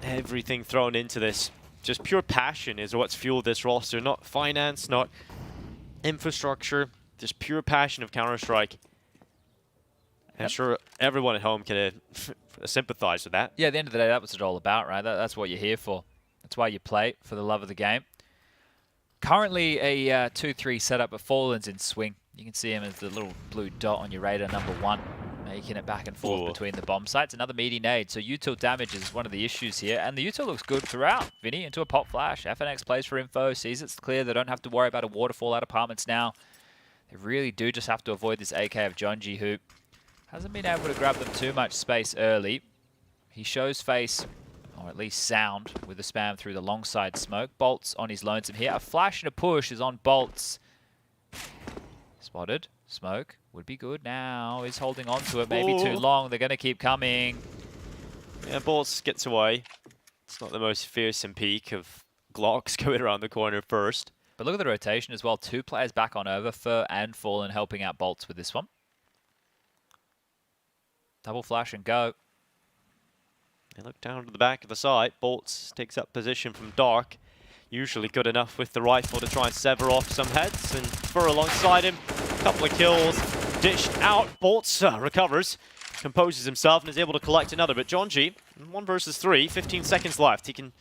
everything thrown into this. Just pure passion is what's fueled this roster. Not finance, not infrastructure. Just pure passion of Counter-Strike. I'm sure everyone at home can sympathize with that.
Yeah, at the end of the day, that was it all about, right? That's what you're here for. That's why you play, for the love of the game. Currently a 2-3 setup, but Fallen's in swing. You can see him as the little blue dot on your radar, number 1, making it back and forth between the bomb sites. Another meaty nade, so util damage is one of the issues here, and the util looks good throughout. Vinny into a pop flash. FNX plays for info, sees it's clear. They don't have to worry about a waterfall out apartments now. They really do just have to avoid this AK of Jonji, who hasn't been able to grab them too much space early. He shows face, or at least sound, with the spam through the long side smoke. Bolts on his lonesome here. A flash and a push is on Bolts. Spotted. Smoke would be good now. He's holding on to it. Maybe too long. They're going to keep coming.
Yeah, Bolts gets away. It's not the most fearsome peak of Glocks going around the corner first.
But look at the rotation as well. 2 players back on over. Fur and Fallen helping out Bolts with this one. Double flash and go.
They look down to the back of the site. Bolts takes up position from Dark. Usually good enough with the rifle to try and sever off some heads. And Fur alongside him. A couple of kills. Dished out. Bolts recovers. Composes himself and is able to collect another. But John G, 1 versus 3. 15 seconds left. He can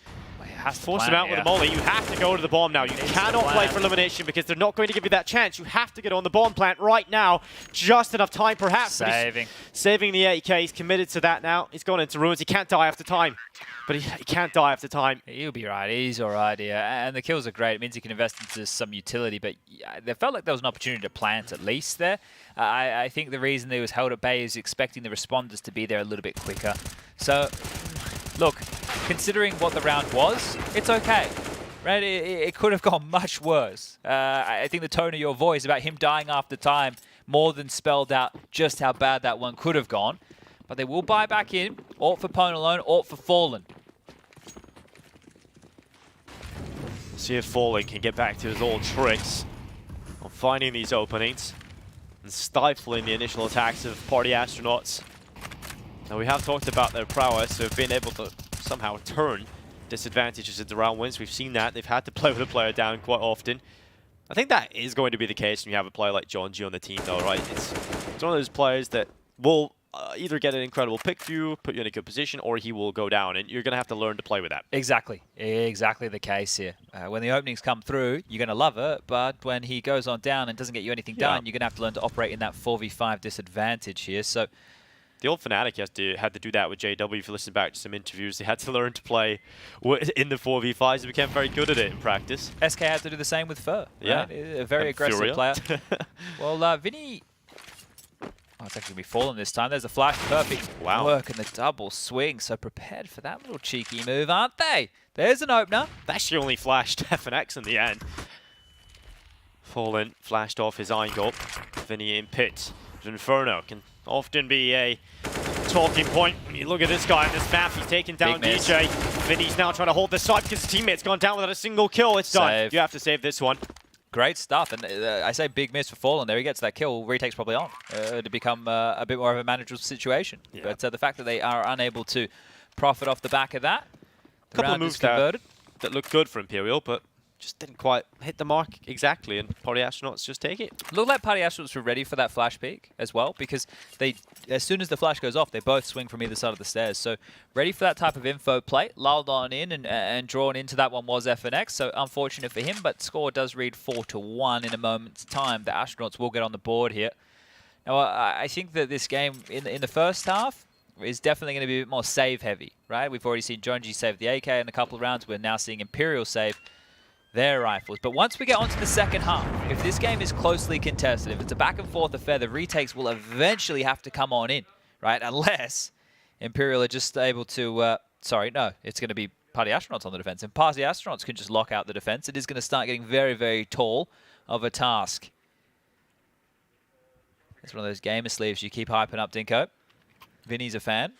force him out with a molly. You have to go to the bomb now. You cannot play for elimination because they're not going to give you that chance. You have to get on the bomb plant right now. Just enough time, perhaps. Saving the 8K. He's committed to that now. He's gone into ruins. He can't die after time. But he can't die after time.
He'll be right. He's all right here. And the kills are great. It means he can invest into some utility. But there felt like there was an opportunity to plant at least there. I think the reason he was held at bay is expecting the responders to be there a little bit quicker. So, look, considering what the round was, it's okay. Right? It could have gone much worse. I think the tone of your voice about him dying after time more than spelled out just how bad that one could have gone. But they will buy back in. Alt for Pwn alone, alt for Fallen.
See if Fallen can get back to his old tricks of finding these openings and stifling the initial attacks of Party Astronauts. Now we have talked about their prowess of being able to somehow turn disadvantages into round wins. We've seen that. They've had to play with a player down quite often. I think that is going to be the case when you have a player like John G on the team though, right? It's one of those players that will either get an incredible pick view, put you in a good position, or he will go down, and you're going to have to learn to play with that.
Exactly. Exactly the case here. When the openings come through, you're going to love it, but when he goes on down and doesn't get you anything done, you're going to have to learn to operate in that 4v5 disadvantage here. So
the old Fnatic had to do that with JW. If you listen back to some interviews, they had to learn to play in the 4v5s. They became very good at it in practice.
SK had to do the same with Fur.
Yeah.
Right? A very aggressive player. Well, Vinny Oh, it's actually going to be Fallen this time. There's a flash. Perfect
Wow.
work and the double swing. So prepared for that little cheeky move, aren't they? There's an opener.
They actually only flashed FNX in the end. Fallen flashed off his angle. Vinny in pit. Inferno can often be a talking point. When you look at this guy in this map, he's taking down DJ. Vinny's now trying to hold this side because his teammate's gone down without a single kill. It's done. You have to save this one.
Great stuff, and I say big miss for Fallen there. He gets that kill, retake's probably on to become a bit more of a manageable situation. Yeah. But the fact that they are unable to profit off the back of that,
a couple of moves
converted.
That looked good for Imperial, but just didn't quite hit the mark exactly, and Party Astronauts just take it.
Looked like Party Astronauts were ready for that flash peek as well, because they, as soon as the flash goes off, they both swing from either side of the stairs. So ready for that type of info play, lulled on in and drawn into that one was FNX. So unfortunate for him, but score does read 4-1 in a moment's time. The Astronauts will get on the board here. Now I think that this game in the first half is definitely going to be a bit more save heavy, right? We've already seen Jonji save the AK in a couple of rounds. We're now seeing Imperial save their rifles. But once we get onto the second half, if this game is closely contested, if it's a back and forth affair, the retakes will eventually have to come on in, right? Unless Imperial are just able to, sorry, no, it's going to be Party Astronauts on the defense. And Party Astronauts can just lock out the defense. It is going to start getting very, very tall of a task. It's one of those gamer sleeves you keep hyping up, Dinko. Vinny's a fan.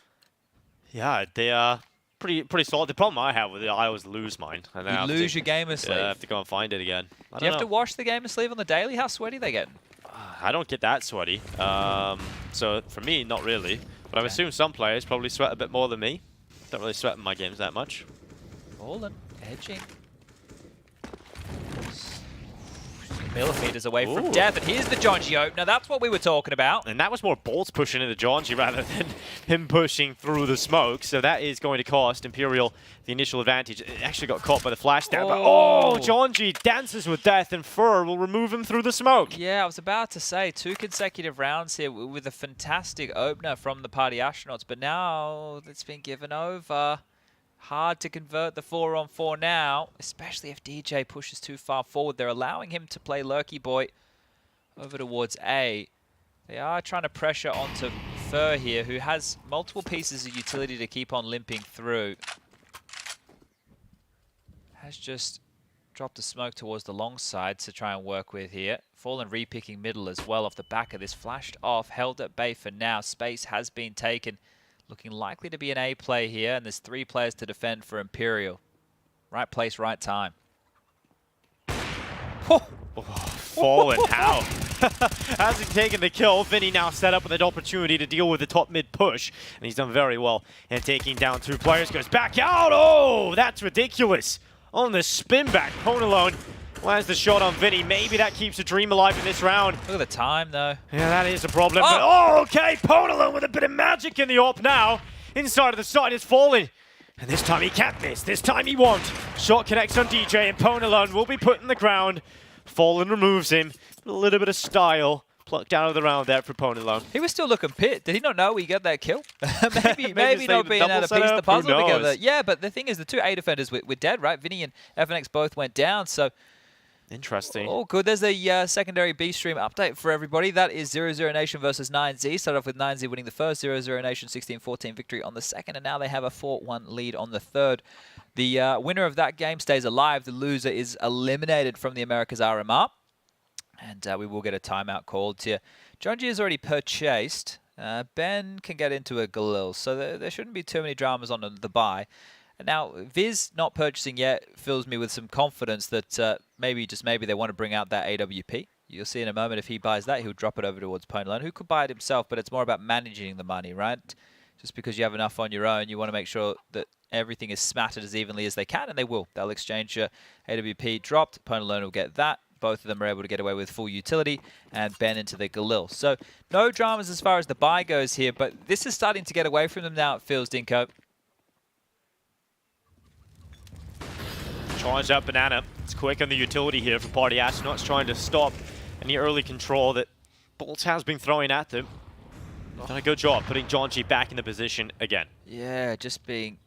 Yeah, they are pretty solid. The problem I have with it, I always lose mine. And
you lose your gamer sleeve.
Yeah, I have to go and find it again.
Do you have to wash the gamer sleeve on the daily? How sweaty they get?
I don't get that sweaty. So for me, not really. But I assume some players probably sweat a bit more than me. Don't really sweat in my games that much.
Fallen, edging. Millimeters away from death, and here's the Jonji opener. That's what we were talking about.
And that was more bolts pushing into Jonji rather than him pushing through the smoke. So that is going to cost Imperial the initial advantage. It actually got caught by the flash down. But Jonji dances with death, and Fur will remove him through the smoke.
Yeah, I was about to say 2 consecutive rounds here with a fantastic opener from the Party Astronauts, but now it's been given over. Hard to convert the 4-on-4 now, especially if DJ pushes too far forward. They're allowing him to play Lurky Boy over towards A. They are trying to pressure onto Fur here, who has multiple pieces of utility to keep on limping through. Has just dropped a smoke towards the long side to try and work with here. Fallen repicking middle as well off the back of this. Flashed off, held at bay for now. Space has been taken. Looking likely to be an A play here, and there's 3 players to defend for Imperial. Right place, right time.
Fallen, how? Has he taken the kill? Vinny now set up with an opportunity to deal with the top mid push, and he's done very well. And taking down 2 players, goes back out. Oh, that's ridiculous. On the spin back, Ponalone lands the shot on Vinny. Maybe that keeps the dream alive in this round.
Look at the time, though.
Yeah, that is a problem. But, okay, Ponalone with a bit of magic in the op now. Inside of the side is Fallen. And this time he can't miss. This time he won't. Shot connects on DJ, and Ponalone will be put in the ground. Fallen removes him. A little bit of style plucked out of the round there for Ponalone.
He was still looking pit. Did he not know he got that kill? maybe not being able to piece the puzzle together. Yeah, but the thing is, the 2 A defenders were dead, right? Vinny and FNX both went down, so...
Interesting.
Oh, good. There's a secondary B stream update for everybody. That is 0-0 Nation versus 9Z. Started off with 9Z winning the first, 0-0 Nation 16-14 victory on the second, and now they have a 4-1 lead on the third. The winner of that game stays alive. The loser is eliminated from the Americas RMR, and we will get a timeout called here. Jonji is already purchased. Ben can get into a Galil, so there shouldn't be too many dramas on the buy. Now, Viz not purchasing yet fills me with some confidence that maybe they want to bring out that AWP. You'll see in a moment if he buys that, he'll drop it over towards Ponalone, who could buy it himself, but it's more about managing the money, right? Just because you have enough on your own, you want to make sure that everything is smattered as evenly as they can, and they will. They'll exchange AWP dropped, Ponalone will get that. Both of them are able to get away with full utility, and Ben into the Galil. So no dramas as far as the buy goes here, but this is starting to get away from them now, it feels, Dinko.
Tries out Banana. It's quick on the utility here for Party Astronauts, trying to stop any early control that Bolts has been throwing at them. Done a good job putting Jonji back in the position again.
Yeah, just being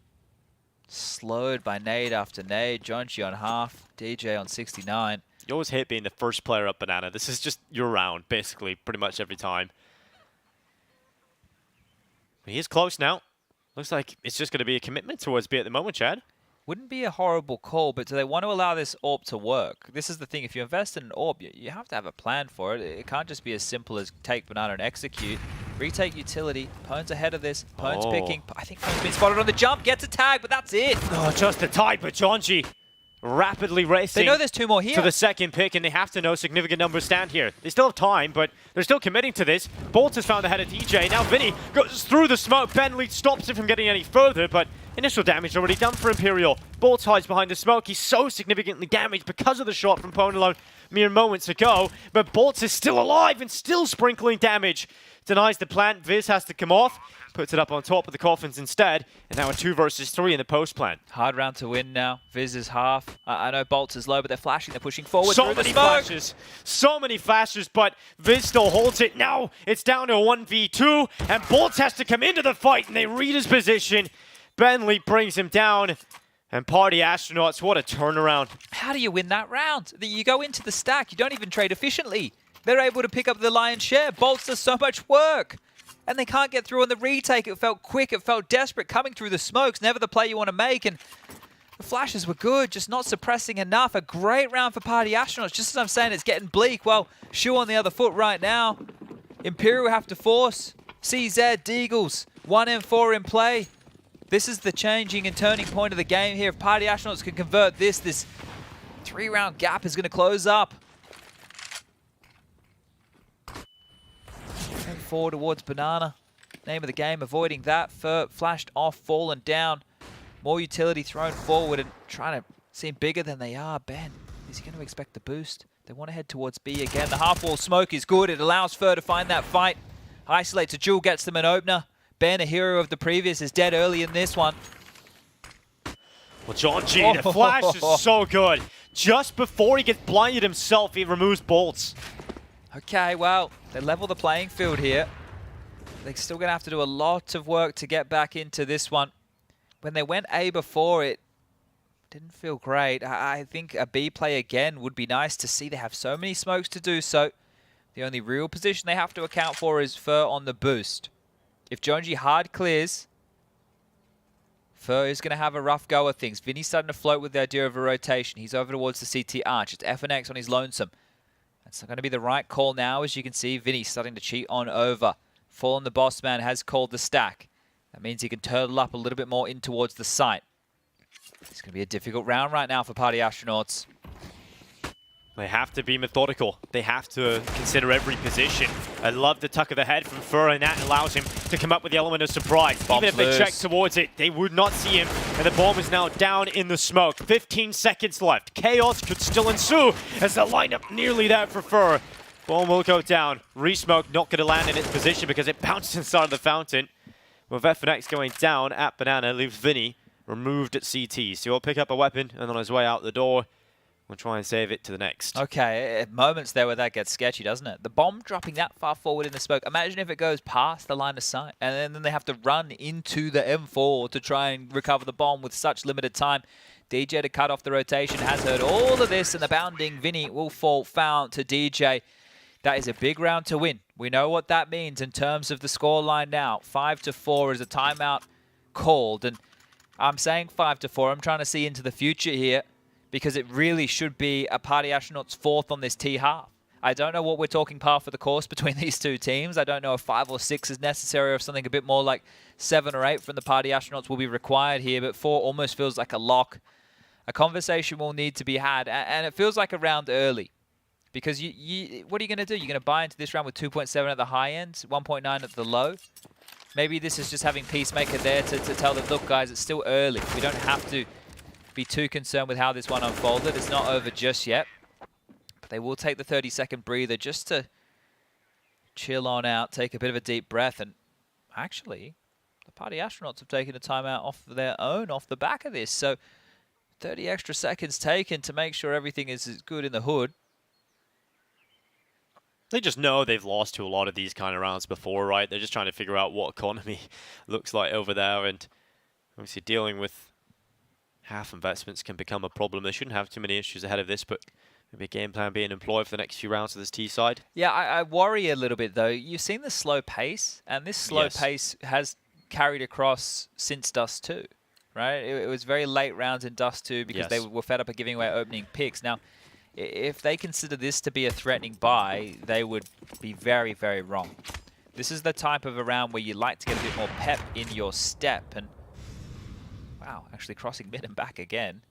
slowed by nade after nade. Jonji on half, DJ on 69.
You always hate being the first player up Banana. This is just your round, basically, pretty much every time. He is close now. Looks like it's just going to be a commitment towards B at the moment, Chad.
Wouldn't be a horrible call, but do they want to allow this AWP to work? This is the thing. If you invest in an AWP, you have to have a plan for it. It can't just be as simple as take banana and execute. Retake utility. Pone's ahead of this. Pone's picking. I think Pone's been spotted on the jump. Gets a tag, but that's it.
Oh, just a tag, but Jonji rapidly racing.
They know there's 2 more here.
To the second pick, and they have to know significant numbers stand here. They still have time, but they're still committing to this. Bolt has found ahead of DJ. Now Vinny goes through the smoke. Bentley stops him from getting any further, but initial damage already done for Imperial. Bolt hides behind the smoke. He's so significantly damaged because of the shot from Ponalone mere moments ago, but Bolts is still alive and still sprinkling damage. Denies the plant. Viz has to come off. Puts it up on top of the coffins instead. And now a 2 versus 3 in the post plant.
Hard round to win now. Viz is half. I know Bolts is low, but they're flashing. They're pushing forward.
So many flashes. So many flashes, but Viz still holds it. Now it's down to a 1v2. And Bolts has to come into the fight, and they read his position. Bentley brings him down. And Party Astronauts, what a turnaround.
How do you win that round? You go into the stack. You don't even trade efficiently. They're able to pick up the lion's share. Bolts does so much work. And they can't get through on the retake. It felt quick. It felt desperate. Coming through the smokes. Never the play you want to make. And the flashes were good. Just not suppressing enough. A great round for Party Astronauts. Just as I'm saying, it's getting bleak. Well, Shu on the other foot right now. Imperial have to force. CZ, Deagles. 1M4 in play. This is the changing and turning point of the game here. If Party Astronauts can convert this 3-round gap is going to close up. Forward towards Banana. Name of the game, avoiding that. Fur flashed off, fallen down. More utility thrown forward and trying to seem bigger than they are. Ben, is he going to expect the boost? They want to head towards B again. The half-wall smoke is good. It allows Fur to find that fight. Isolates a Jewel, gets them an opener. Ben, a hero of the previous, is dead early in this one.
Well, Jonji, the flash is so good. Just before he gets blinded himself, he removes Bolts.
Okay, well, they level the playing field here. They're still going to have to do a lot of work to get back into this one. When they went A before, it didn't feel great. I think a B play again would be nice to see. They have so many smokes to do so. The only real position they have to account for is Fur on the boost. If Jonji hard clears, Fur is going to have a rough go of things. Vinny's starting to float with the idea of a rotation. He's over towards the CT arch. It's FNX on his lonesome. It's not going to be the right call now. As you can see, Vinny's starting to cheat on over. Fallen the boss man has called the stack. That means he can turtle up a little bit more in towards the site. It's going to be a difficult round right now for Party Astronauts.
They have to be methodical. They have to consider every position. I love the tuck of the head from Fur, and that allows him to come up with the element of surprise.
Bomb's
Even if
loose.
they check towards it, they would not see him. And the bomb is now down in the smoke. 15 seconds left. Chaos could still ensue as the lineup nearly there for Fur. Bomb will go down. Resmoke not going to land in its position because it bounced inside of the fountain. With FNX going down at Banana, leaves Vinny removed at CT. So he'll pick up a weapon, and on his way out the door, we'll try and save it to the next.
Okay, moments there where that gets sketchy, doesn't it? The bomb dropping that far forward in the smoke. Imagine if it goes past the line of sight, and then they have to run into the M4 to try and recover the bomb with such limited time. DJ to cut off the rotation has heard all of this, and the bounding Vinny will fall foul to DJ. That is a big round to win. We know what that means in terms of the scoreline now. 5-4 is a timeout called, and I'm saying 5-4. I'm trying to see into the future here, because it really should be a Party Astronauts 4th on this T half. I don't know what we're talking par for the course between these two teams. I don't know if 5 or 6 is necessary, or if something a bit more like 7 or 8 from the Party Astronauts will be required here, but 4 almost feels like a lock. A conversation will need to be had, and it feels like a round early. Because what are you going to do? You're going to buy into this round with 2.7 at the high end, 1.9 at the low. Maybe this is just having Peacemaker there to tell them, look, guys, it's still early. We don't have to be too concerned with how this one unfolded. It's not over just yet. But they will take the 30-second breather just to chill on out, take a bit of a deep breath. And actually, the Party Astronauts have taken a timeout off their own off the back of this. So 30 extra seconds taken to make sure everything is as good in the hood.
They just know they've lost to a lot of these kind of rounds before, right? They're just trying to figure out what economy looks like over there, and obviously dealing with half investments can become a problem. They shouldn't have too many issues ahead of this, but maybe a game plan being employed for the next few rounds of this T side.
Yeah, I worry a little bit, though. You've seen the slow pace, and this slow pace has carried across since Dust 2, right? It was very late rounds in Dust 2 because they were fed up of giving away opening picks. Now, if they consider this to be a threatening buy, they would be very, very wrong. This is the type of a round where you like to get a bit more pep in your step. And wow, actually crossing mid and back again.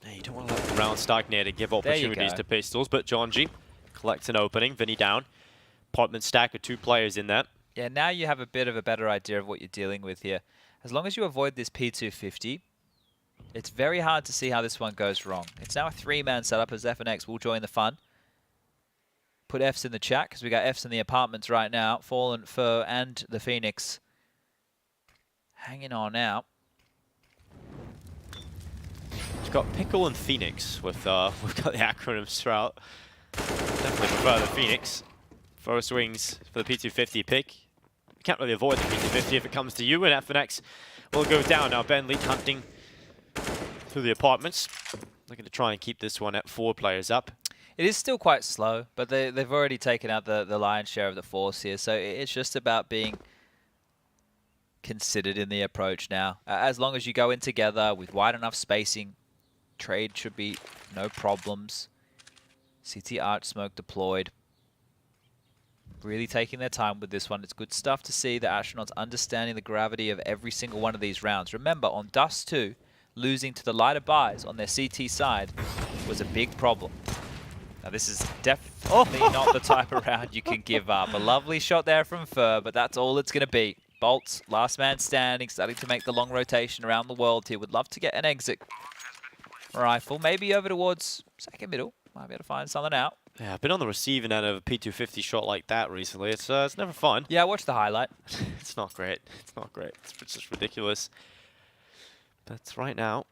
Yeah, you don't want to let the round stagnate and give opportunities to pistols, but Jonji collects an opening. Vinny down. Apartment stack with 2 players in there.
Yeah, now you have a bit of a better idea of what you're dealing with here. As long as you avoid this P250, it's very hard to see how this one goes wrong. It's now a 3-man setup as FNX will join the fun. Put Fs in the chat because we got Fs in the apartments right now. Fallen, Fur, and the Phoenix hanging on out.
We've got Pickle and Phoenix with we've got the acronyms throughout. Definitely prefer the Phoenix. First wings for the P250 pick. You can't really avoid the P250 if it comes to you, and FNX will go down. Now Ben Leet hunting through the apartments. Looking to try and keep this one at 4 players up.
It is still quite slow, but they've already taken out the lion's share of the force here, so it's just about being considered in the approach now. As long as you go in together with wide enough spacing, trade should be no problems. CT Arch Smoke deployed. Really taking their time with this one. It's good stuff to see the Astronauts understanding the gravity of every single one of these rounds. Remember, on Dust 2, losing to the lighter buys on their CT side was a big problem. Now this is definitely not the type of round you can give up. A lovely shot there from Fur, but that's all it's going to be. Bolts, last man standing, starting to make the long rotation around the world here. Would love to get an exit rifle, maybe over towards second middle. Might be able to find something out.
Yeah, I've been on the receiving end of a P250 shot like that recently. It's never fun.
Yeah, watch the highlight.
It's not great. It's not great. It's just ridiculous. But right now,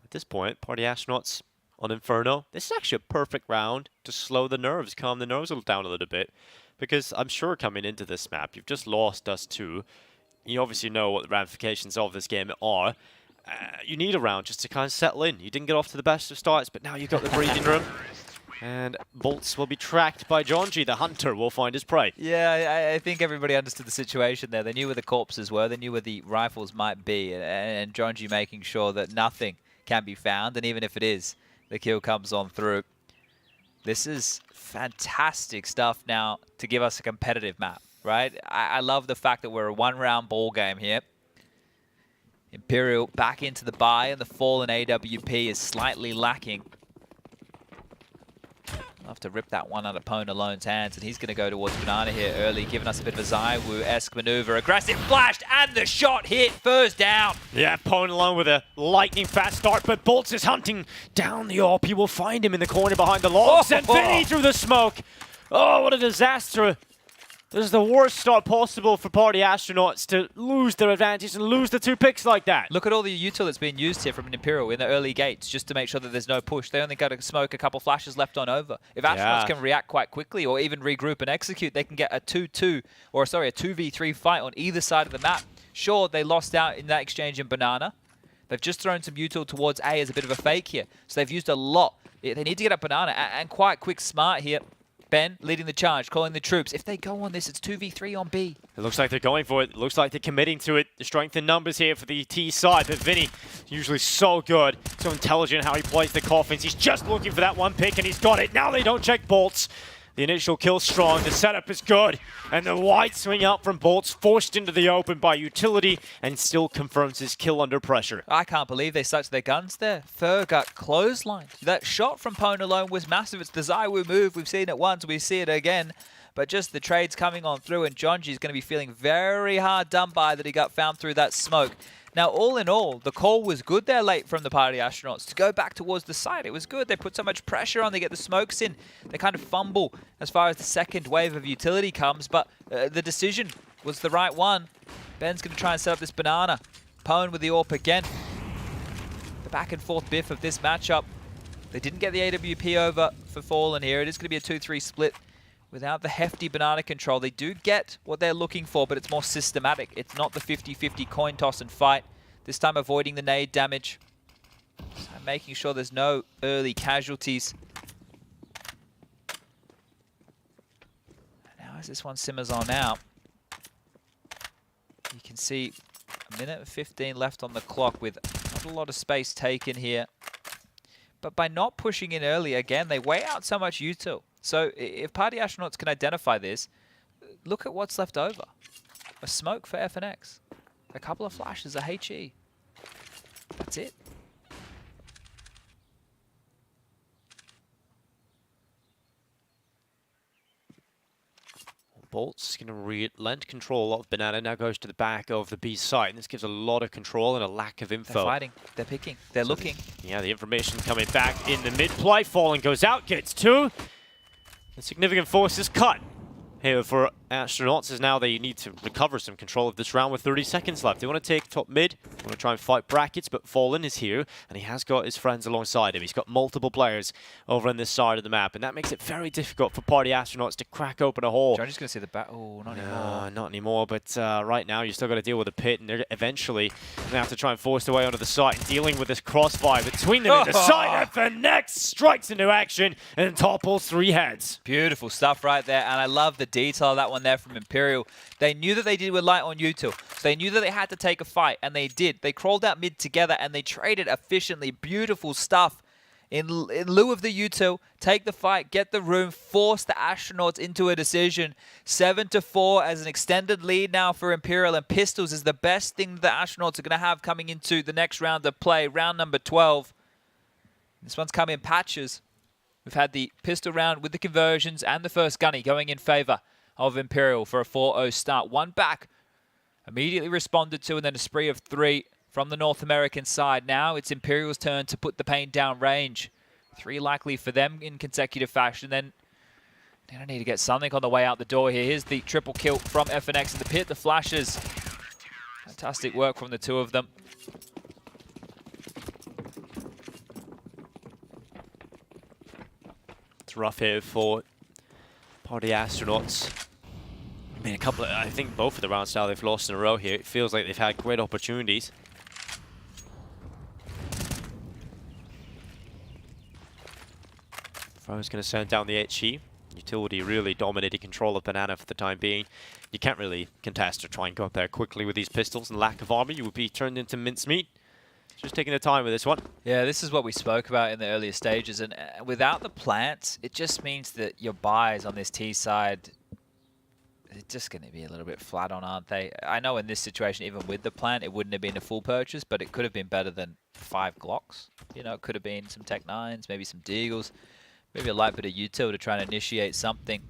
at this point, Party Astronauts on Inferno. This is actually a perfect round to slow the nerves, calm the nerves down a little bit. Because I'm sure coming into this map, you've just lost Dust 2. You obviously know what the ramifications of this game are. You need a round just to kind of settle in. You didn't get off to the best of starts, but now you've got the breathing room. And Bolts will be tracked by Jonji. The hunter will find his prey.
Yeah, I think everybody understood the situation there. They knew where the corpses were. They knew where the rifles might be. And Jonji making sure that nothing can be found. And even if it is, the kill comes on through. This is fantastic stuff now to give us a competitive map, right? I love the fact that we're a 1-round ball game here. Imperial back into the buy, and the fallen AWP is slightly lacking. I'll have to rip that one out of Pone Alone's hands, and he's going to go towards Banana here early, giving us a bit of a Zywoo-esque maneuver. Aggressive flashed, and the shot hit. First down.
Yeah, Pone Alone with a lightning fast start, but Bolts is hunting down the AWP. He will find him in the corner behind the logs, and Vinny through the smoke. Oh, what a disaster. This is the worst start possible for Party Astronauts to lose their advantage and lose the 2 picks like that.
Look at all the util that's being used here from an Imperial in the early gates just to make sure that there's no push. They only got to smoke a couple flashes left on over. If Astronauts can react quite quickly or even regroup and execute, they can get a 2-2, or sorry, a 2v3 fight on either side of the map. Sure, they lost out in that exchange in Banana. They've just thrown some util towards A as a bit of a fake here. So they've used a lot. They need to get up Banana and quite quick smart here. Ben leading the charge, calling the troops. If they go on this, it's 2v3 on B.
It looks like they're going for it. It looks like they're committing to it. The strength in numbers here for the T side. But Vinny, usually so good, so intelligent how he plays the coffins. He's just looking for that 1 pick, and he's got it. Now they don't check Bolts. The initial kill strong. The setup is good. And the wide swing out from Bolts, forced into the open by utility, and still confirms his kill under pressure.
I can't believe they stuck to their guns there. Fur got clotheslined. That shot from Pone Alone was massive. It's the Zywoo move. We've seen it once. We see it again. But just the trades coming on through, and Jonji's going to be feeling very hard done by that he got found through that smoke. Now, all in all, the call was good there late from the Party Astronauts to go back towards the side. It was good. They put so much pressure on. They get the smokes in. They kind of fumble as far as the second wave of utility comes, but the decision was the right one. Ben's going to try and set up this Banana. Pone with the AWP again. The back and forth biff of this matchup. They didn't get the AWP over for Fallen here. It is going to be a 2-3 split. Without the hefty Banana control, they do get what they're looking for, but it's more systematic. It's not the 50-50 coin toss and fight. This time avoiding the nade damage. So making sure there's no early casualties. Now as this one simmers on out. You can see a minute and 15 left on the clock with not a lot of space taken here. But by not pushing in early, again, they weigh out so much util. So if Party Astronauts can identify this, look at what's left over. A smoke for FNX. A couple of flashes, a HE. That's it.
Bolt's going to relent control of Banana, now goes to the back of the B site. And this gives a lot of control and a lack of info.
They're fighting, they're picking, they're looking.
Yeah, the information coming back in the mid-play. Fallen goes out, gets 2. The significant force is cut here for Astronauts, as now they need to recover some control of this round with 30 seconds left. They want to take top mid, want to try and fight brackets, but Fallen is here, and he has got his friends alongside him. He's got multiple players over on this side of the map, and that makes it very difficult for Party Astronauts to crack open a hole.
Johnny's going to see the back. Oh, not anymore.
Not anymore, but right now you still got to deal with the pit, and they're eventually going to have to try and force their way onto the site, and dealing with this crossfire between them in the site. FNX strikes into action and topples 3 heads.
Beautiful stuff right there, and I love the detail of that one there from Imperial. They knew that they did with light on util. So they knew that they had to take a fight, and they did. They crawled out mid together, and they traded efficiently. Beautiful stuff. In lieu of the util, take the fight, get the room, force the Astronauts into a decision. 7-4 as an extended lead now for Imperial, and Pistols is the best thing the Astronauts are going to have coming into the next round of play, round number 12. This one's come in patches. We've had the pistol round with the conversions and the first gunny going in favor of Imperial for a 4-0 start. One back, immediately responded to, and then a spree of 3 from the North American side. Now it's Imperial's turn to put the pain down range. 3 likely for them in consecutive fashion. Then they're going to need to get something on the way out the door here. Here's the triple kill from FNX in the pit. The flashes. Fantastic work from the 2 of them.
It's rough here for Party Astronauts. I mean, I think both of the rounds now they've lost in a row here. It feels like they've had great opportunities. Fro's going to send down the HE. Utility really dominating control of Banana for the time being. You can't really contest or try and go up there quickly with these pistols, and lack of armor. You would be turned into mincemeat. Just taking the time with this one.
Yeah, this is what we spoke about in the earlier stages, and without the plants, it just means that your buys on this T side, they're just going to be a little bit flat on, aren't they? I know in this situation, even with the plant, it wouldn't have been a full purchase, but it could have been better than 5 Glocks. You know, it could have been some Tech 9s, maybe some Deagles, maybe a light bit of util to try and initiate something.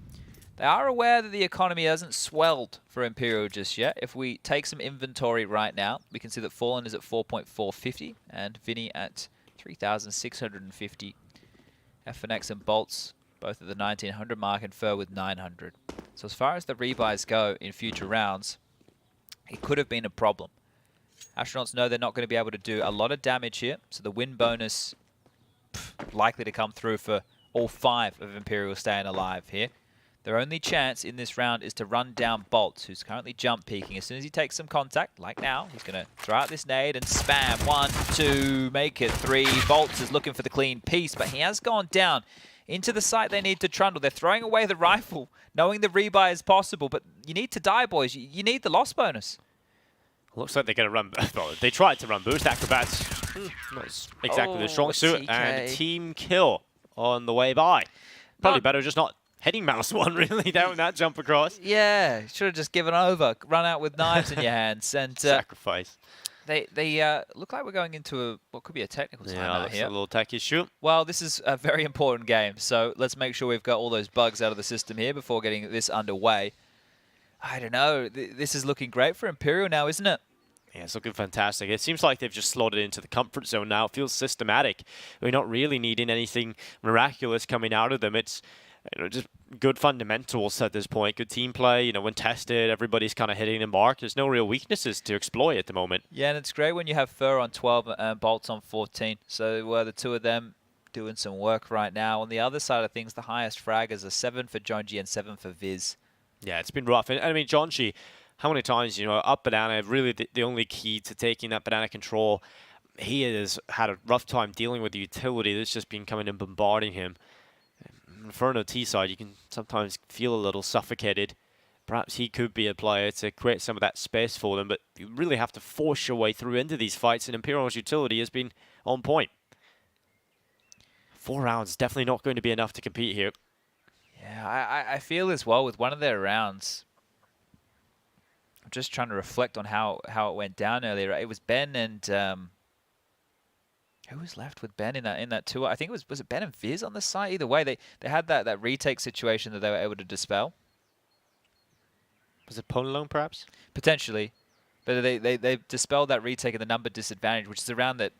They are aware that the economy hasn't swelled for Imperial just yet. If we take some inventory right now, we can see that Fallen is at 4.450 and Vinny at 3,650. FNX and Bolts both at the 1,900 mark, and Fur with 900. So as far as the rebuys go in future rounds, it could have been a problem. Astronauts know they're not going to be able to do a lot of damage here, so the win bonus likely to come through for all 5 of Imperial staying alive here. Their only chance in this round is to run down Bolts, who's currently jump peeking. As soon as he takes some contact, like now, he's going to throw out this nade and spam. 1, 2, make it 3. Bolts is looking for the clean piece, but he has gone down into the site they need to trundle. They're throwing away the rifle, knowing the rebuy is possible, but you need to die, boys. You need the loss bonus.
Looks like they're going to run... Well, they tried to run boost. Acrobats, not exactly the strong suit. And a team kill on the way by. Probably better just not heading mouse one, really, down that jump across.
Yeah, should have just given over. Run out with knives in your hands. And
sacrifice.
They look like we're going into what could be a technical timeout here.
A little tech issue.
Well, this is a very important game, so let's make sure we've got all those bugs out of the system here before getting this underway. I don't know. This is looking great for Imperial now, isn't it?
Yeah, it's looking fantastic. It seems like they've just slotted into the comfort zone now. It feels systematic. We're not really needing anything miraculous coming out of them. It's just good fundamentals at this point. Good team play. When tested, everybody's kind of hitting the mark. There's no real weaknesses to exploit at the moment.
Yeah, and it's great when you have Fur on 12 and Bolts on 14. So the 2 of them doing some work right now. On the other side of things, the highest fraggers are 7 for Jonji and 7 for Viz.
Yeah, it's been rough. And I mean, Jonji, how many times, up Banana, really the only key to taking that Banana control, he has had a rough time dealing with the utility that's just been coming and bombarding him. For an OT side, you can sometimes feel a little suffocated Perhaps he could be a player to create some of that space for them, but you really have to force your way through into these fights, and Imperial's utility has been on point. 4 rounds is definitely not going to be enough to compete here.
Yeah, I feel as well with one of their rounds. I'm just trying to reflect on how it went down earlier. It was Ben and who was left with Ben in that tour? I think it was it Ben and Viz on the side? Either way, they had that retake situation that they were able to dispel.
Was it Ponalone, perhaps?
Potentially. But they dispelled that retake and the number disadvantage, which is around that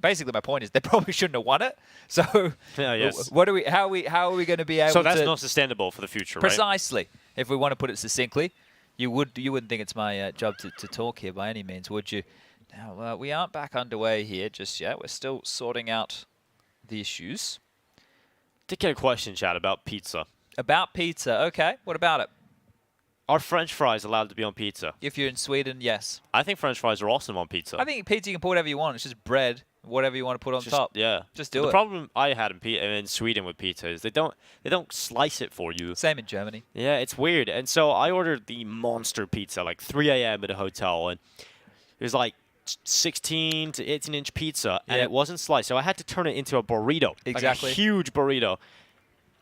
basically my point is they probably shouldn't have won it. So
yeah, yes.
How are we going to be able to...
So that's not sustainable for the future,
Precisely. Right? If we want to put it succinctly, you wouldn't think it's my job to talk here by any means, would you? Now, we aren't back underway here just yet. We're still sorting out the issues.
Did get a question, Chad, about pizza.
About pizza. Okay. What about it?
Are French fries allowed to be on pizza?
If you're in Sweden, yes.
I think French fries are awesome on pizza.
I think pizza you can put whatever you want. It's just bread, whatever you want to put on top.
Yeah.
Just do it.
The problem I had in Sweden with pizza is they don't slice it for you.
Same in Germany.
Yeah, it's weird. And so I ordered the monster pizza like 3 a.m. at a hotel, and it was like 16 to 18-inch pizza, and it wasn't sliced, so I had to turn it into a burrito.
Exactly.
Like a huge burrito.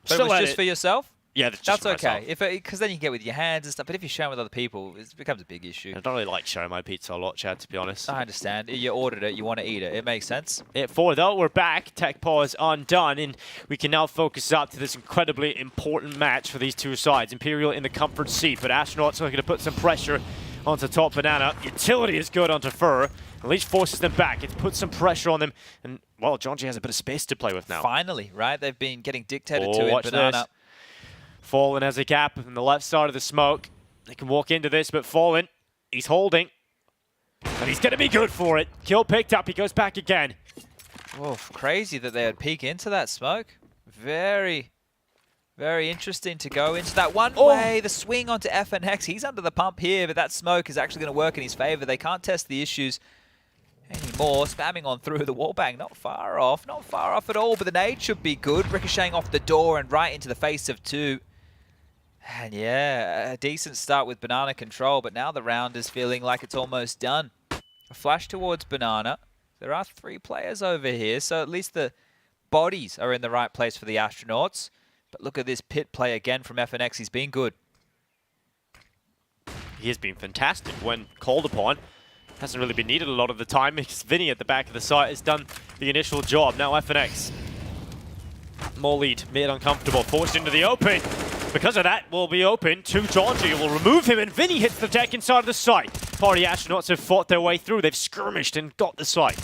But it was just for yourself?
Yeah, that's
that's
for
okay.
myself.
Because then you can get with your hands and stuff. But if you're sharing with other people, it becomes a big issue.
I don't really like sharing my pizza a lot, Chad, to be honest.
I understand. You ordered it. You want to eat it. It makes sense.
At 4, though, we're back. Tech pause undone, and we can now focus up to this incredibly important match for these two sides. Imperial in the comfort seat, but Astronauts are looking to put some pressure onto Top Banana. Utility is good onto Fur. At least forces them back. It's put some pressure on them, and, well, Jonji has a bit of space to play with now.
Finally, right? They've been getting dictated to in Banana.
This. Fallen has a gap on the left side of the smoke. They can walk into this, but Fallen, he's holding. And he's going to be good for it. Kill picked up. He goes back again.
Oh, crazy that they would peek into that smoke. Very, very interesting to go into that one way. The swing onto FNX. He's under the pump here, but that smoke is actually going to work in his favor. They can't test the issues anymore. Spamming on through the wallbang. Not far off at all, but the nade should be good. Ricocheting off the door and right into the face of 2. And yeah, a decent start with Banana control, but now the round is feeling like it's almost done. A flash towards Banana. There are 3 players over here, so at least the bodies are in the right place for the Astronauts. But look at this pit play again from FNX. He's been good.
He has been fantastic when called upon. Hasn't really been needed a lot of the time because Vinny at the back of the site has done the initial job. Now FNX. More lead, mid uncomfortable, forced into the open. Because of that, will be open to Jonji. Will remove him, and Vinny hits the deck inside of the site. Party Astronauts have fought their way through. They've skirmished and got the site.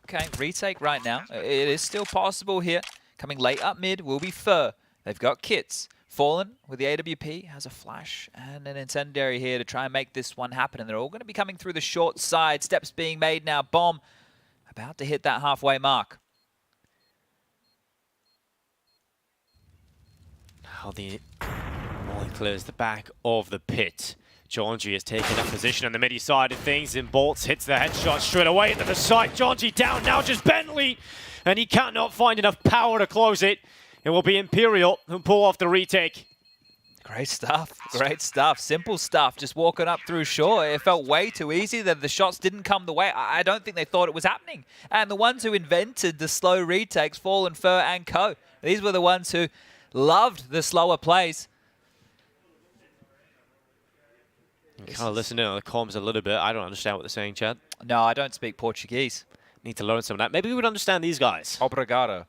Okay, retake right now. It is still possible here. Coming late up mid will be Fur. They've got kits. Fallen with the AWP has a flash and an incendiary here to try and make this one happen. And they're all going to be coming through the short side. Steps being made now. Bomb about to hit that halfway mark.
Now the Molly clears the back of the pit. Jonji has taken a position on the midi side of things, and Bolts hits the headshot straight away into the site. Jonji down now, just Bentley, and he cannot find enough power to close it. It will be Imperial who pull off the retake.
Great stuff. Great stuff. Simple stuff. Just walking up through shore. It felt way too easy that the shots didn't come the way. I don't think they thought it was happening. And the ones who invented the slow retakes, Fallen, Fur, and Co. These were the ones who loved the slower plays.
Kind of listen in on the comms a little bit. I don't understand what they're saying, Chad.
No, I don't speak Portuguese.
Need to learn some of that. Maybe we would understand these guys.
Obrigado.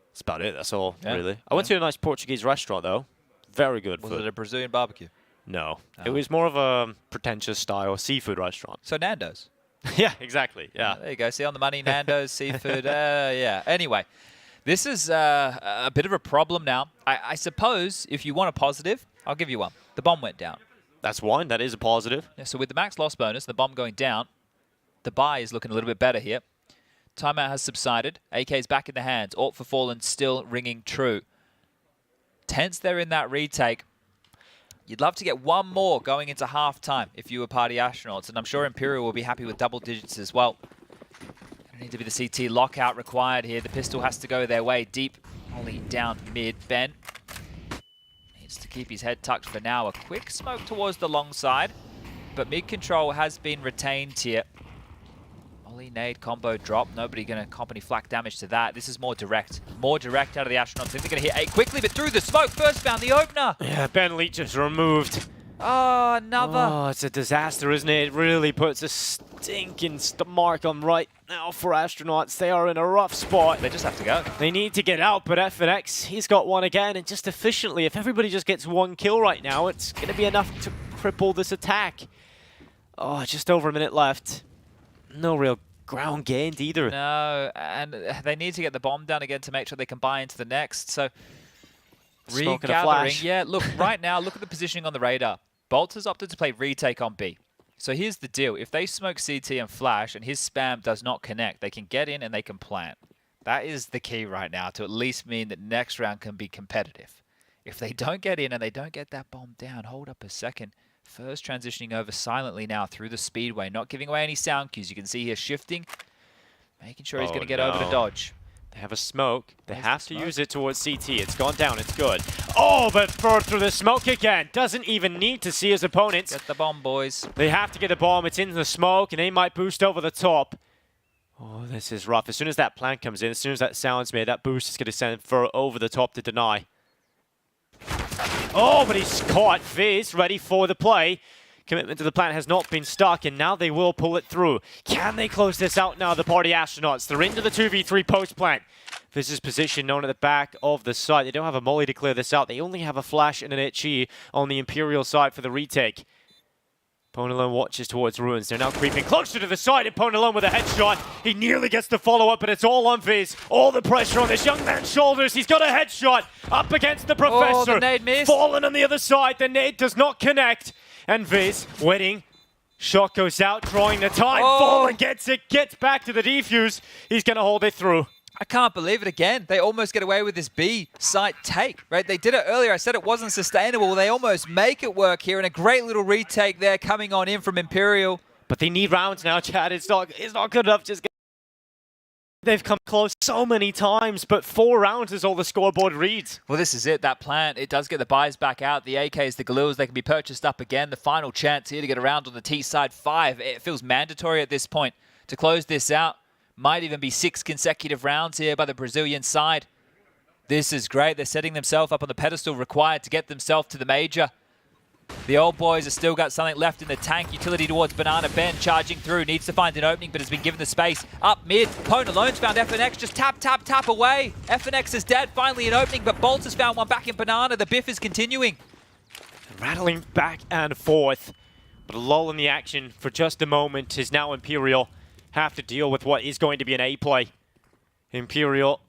That's about it. That's all,
Yeah.
really. I went to a nice Portuguese restaurant, though. Very good
Was
food.
it a Brazilian barbecue?
No. It was more of a pretentious style seafood restaurant.
So Nando's.
Yeah, exactly. Yeah.
There you go. See on the money, Nando's, seafood. Yeah. Anyway, this is a bit of a problem now. I suppose if you want a positive, I'll give you one. The bomb went down.
That's one. That is a positive.
Yeah, so with the max loss bonus, the bomb going down, the buy is looking a little bit better here. Timeout has subsided. AK's back in the hands. Alt for Fallen still ringing true. Tense there in that retake. You'd love to get one more going into halftime if you were Party Astronauts, and I'm sure Imperial will be happy with double digits as well. Gonna need to be the CT lockout required here. The pistol has to go their way deep. Only down mid. Ben needs wants to keep his head tucked for now. A quick smoke towards the long side, but mid control has been retained here. Molly nade combo drop. Nobody going to comp any flak damage to that. This is more direct. More direct out of the Astronauts. I think they're going to hit 8 quickly, but through the smoke first found the opener.
Yeah, Ben Leach is removed.
Oh, another.
Oh, it's a disaster, isn't it? It really puts a stinking mark on right now for Astronauts. They are in a rough spot.
They just have to go.
They need to get out, but FNX, he's got one again, and just efficiently, if everybody just gets 1 kill right now, it's going to be enough to cripple this attack. Oh, just over a minute left. No real ground gained either.
No, and they need to get the bomb down again to make sure they can buy into the next. So, regathering. Yeah, look, right now, look at the positioning on the radar. Bolt has opted to play retake on B. So here's the deal. If they smoke CT and flash and his spam does not connect, they can get in and they can plant. That is the key right now to at least mean that next round can be competitive. If they don't get in and they don't get that bomb down, hold up a second. First transitioning over silently now through the speedway, not giving away any sound cues. You can see here shifting, making sure he's going to get over to dodge.
They have a smoke. They have to use it towards CT. It's gone down. It's good. Oh, but Bird through the smoke again. Doesn't even need to see his opponents.
Get the bomb, boys.
They have to get the bomb. It's in the smoke, and they might boost over the top. Oh, this is rough. As soon as that plant comes in, as soon as that sound's made, that boost is going to send Fur over the top to deny. Oh, but he's caught. Viz ready for the play. Commitment to the plant has not been stuck, and now they will pull it through. Can they close this out now, the Party Astronauts? They're into the 2v3 post plant. This is position known at the back of the site. They don't have a molly to clear this out. They only have a flash and an HE on the Imperial side for the retake. Ponalone watches towards Ruins. They're now creeping closer to the side, and Ponalone with a headshot. He nearly gets the follow-up, but it's all on Viz. All the pressure on this young man's shoulders. He's got a headshot up against the Professor.
Oh, the nade missed.
Fallen on the other side. The nade does not connect. And Viz waiting. Shot goes out, drawing the time. Fallen gets it, gets back to the defuse. He's going to hold it through.
I can't believe it again. They almost get away with this B site take, right? They did it earlier. I said it wasn't sustainable. They almost make it work here, and a great little retake there coming on in from Imperial.
But they need rounds now, Chad. It's not good enough. They've come close so many times, but 4 rounds is all the scoreboard reads.
Well, this is it. That plant, it does get the buys back out. The AKs, the Glues, they can be purchased up again. The final chance here to get around on the T side 5. It feels mandatory at this point to close this out. Might even be 6 consecutive rounds here by the Brazilian side. This is great. They're setting themselves up on the pedestal required to get themselves to the major. The old boys have still got something left in the tank. Utility towards Banana. Ben charging through. Needs to find an opening, but has been given the space. Up mid. Pone alone's found FNX. Just tap, tap, tap away. FNX is dead. Finally an opening, but Bolt has found one back in Banana. The biff is continuing.
Rattling back and forth. But a lull in the action for just a moment is now Imperial. Have to deal with what is going to be an A play. Imperial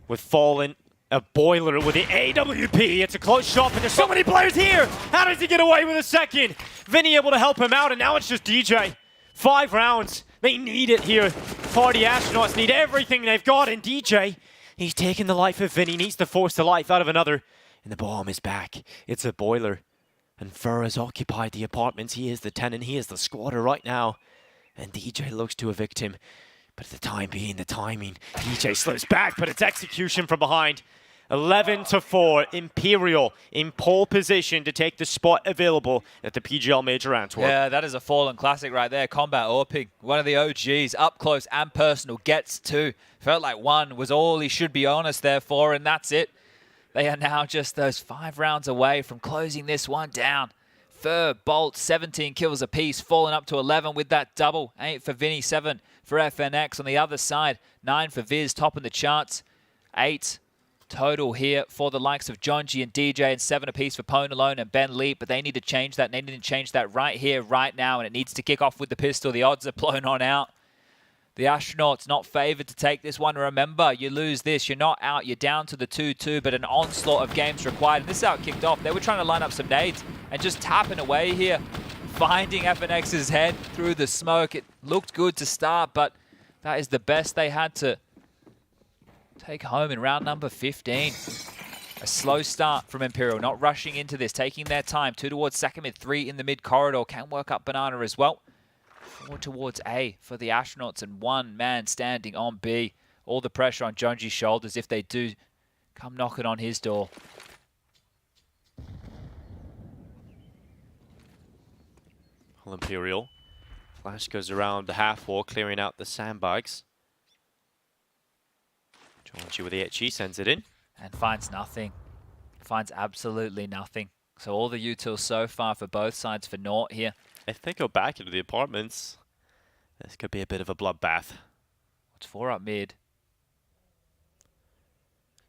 with Fallen, a Boiler with the AWP. It's a close shot, but there's so many players here. How does he get away with a second? Vinny able to help him out, and now it's just DJ. 5 rounds. They need it here. Party Astronauts need everything they've got, and DJ, he's taking the life of Vinny, needs to force the life out of another. And the bomb is back. It's a Boiler. And Fur has occupied the apartments. He is the tenant. He is the squatter right now. And DJ looks to evict him. But at the time being, the timing, DJ slips back, but it's execution from behind. 11-4, Imperial in pole position to take the spot available at the PGL Major Antwerp.
Yeah, that is a Fallen classic right there. Combat Orping, one of the OGs, up close and personal, gets 2. Felt like 1 was all he should be honest there for, and that's it. They are now just those 5 rounds away from closing this one down. Fur, Bolt, 17 kills apiece, falling up to 11 with that double. 8 for Vinny, 7 for FNX on the other side. 9 for Viz, topping the charts. 8 total here for the likes of Jonji and DJ, and 7 apiece for Ponalone and Ben Leap, but they need to change that. They need to change that right here, right now, and it needs to kick off with the pistol. The odds are blown on out. The Astronauts not favoured to take this one. Remember, you lose this, you're not out, you're down to the 2-2, but an onslaught of games required. And this is how it kicked off. They were trying to line up some nades and just tapping away here, finding FNX's head through the smoke. It looked good to start, but that is the best they had to take home in round number 15. A slow start from Imperial, not rushing into this, taking their time. 2 towards second mid, 3 in the mid corridor. Can work up Banana as well. 4 towards A for the Astronauts, and 1 man standing on B. All the pressure on Jonji's shoulders if they do come knocking on his door.
Well, Imperial. Flash goes around the half wall, clearing out the sandbags. Georgie with the HE sends it in.
And finds nothing. Finds absolutely nothing. So all the utils so far for both sides for naught here.
If they go back into the apartments, this could be a bit of a bloodbath.
What's 4 up mid?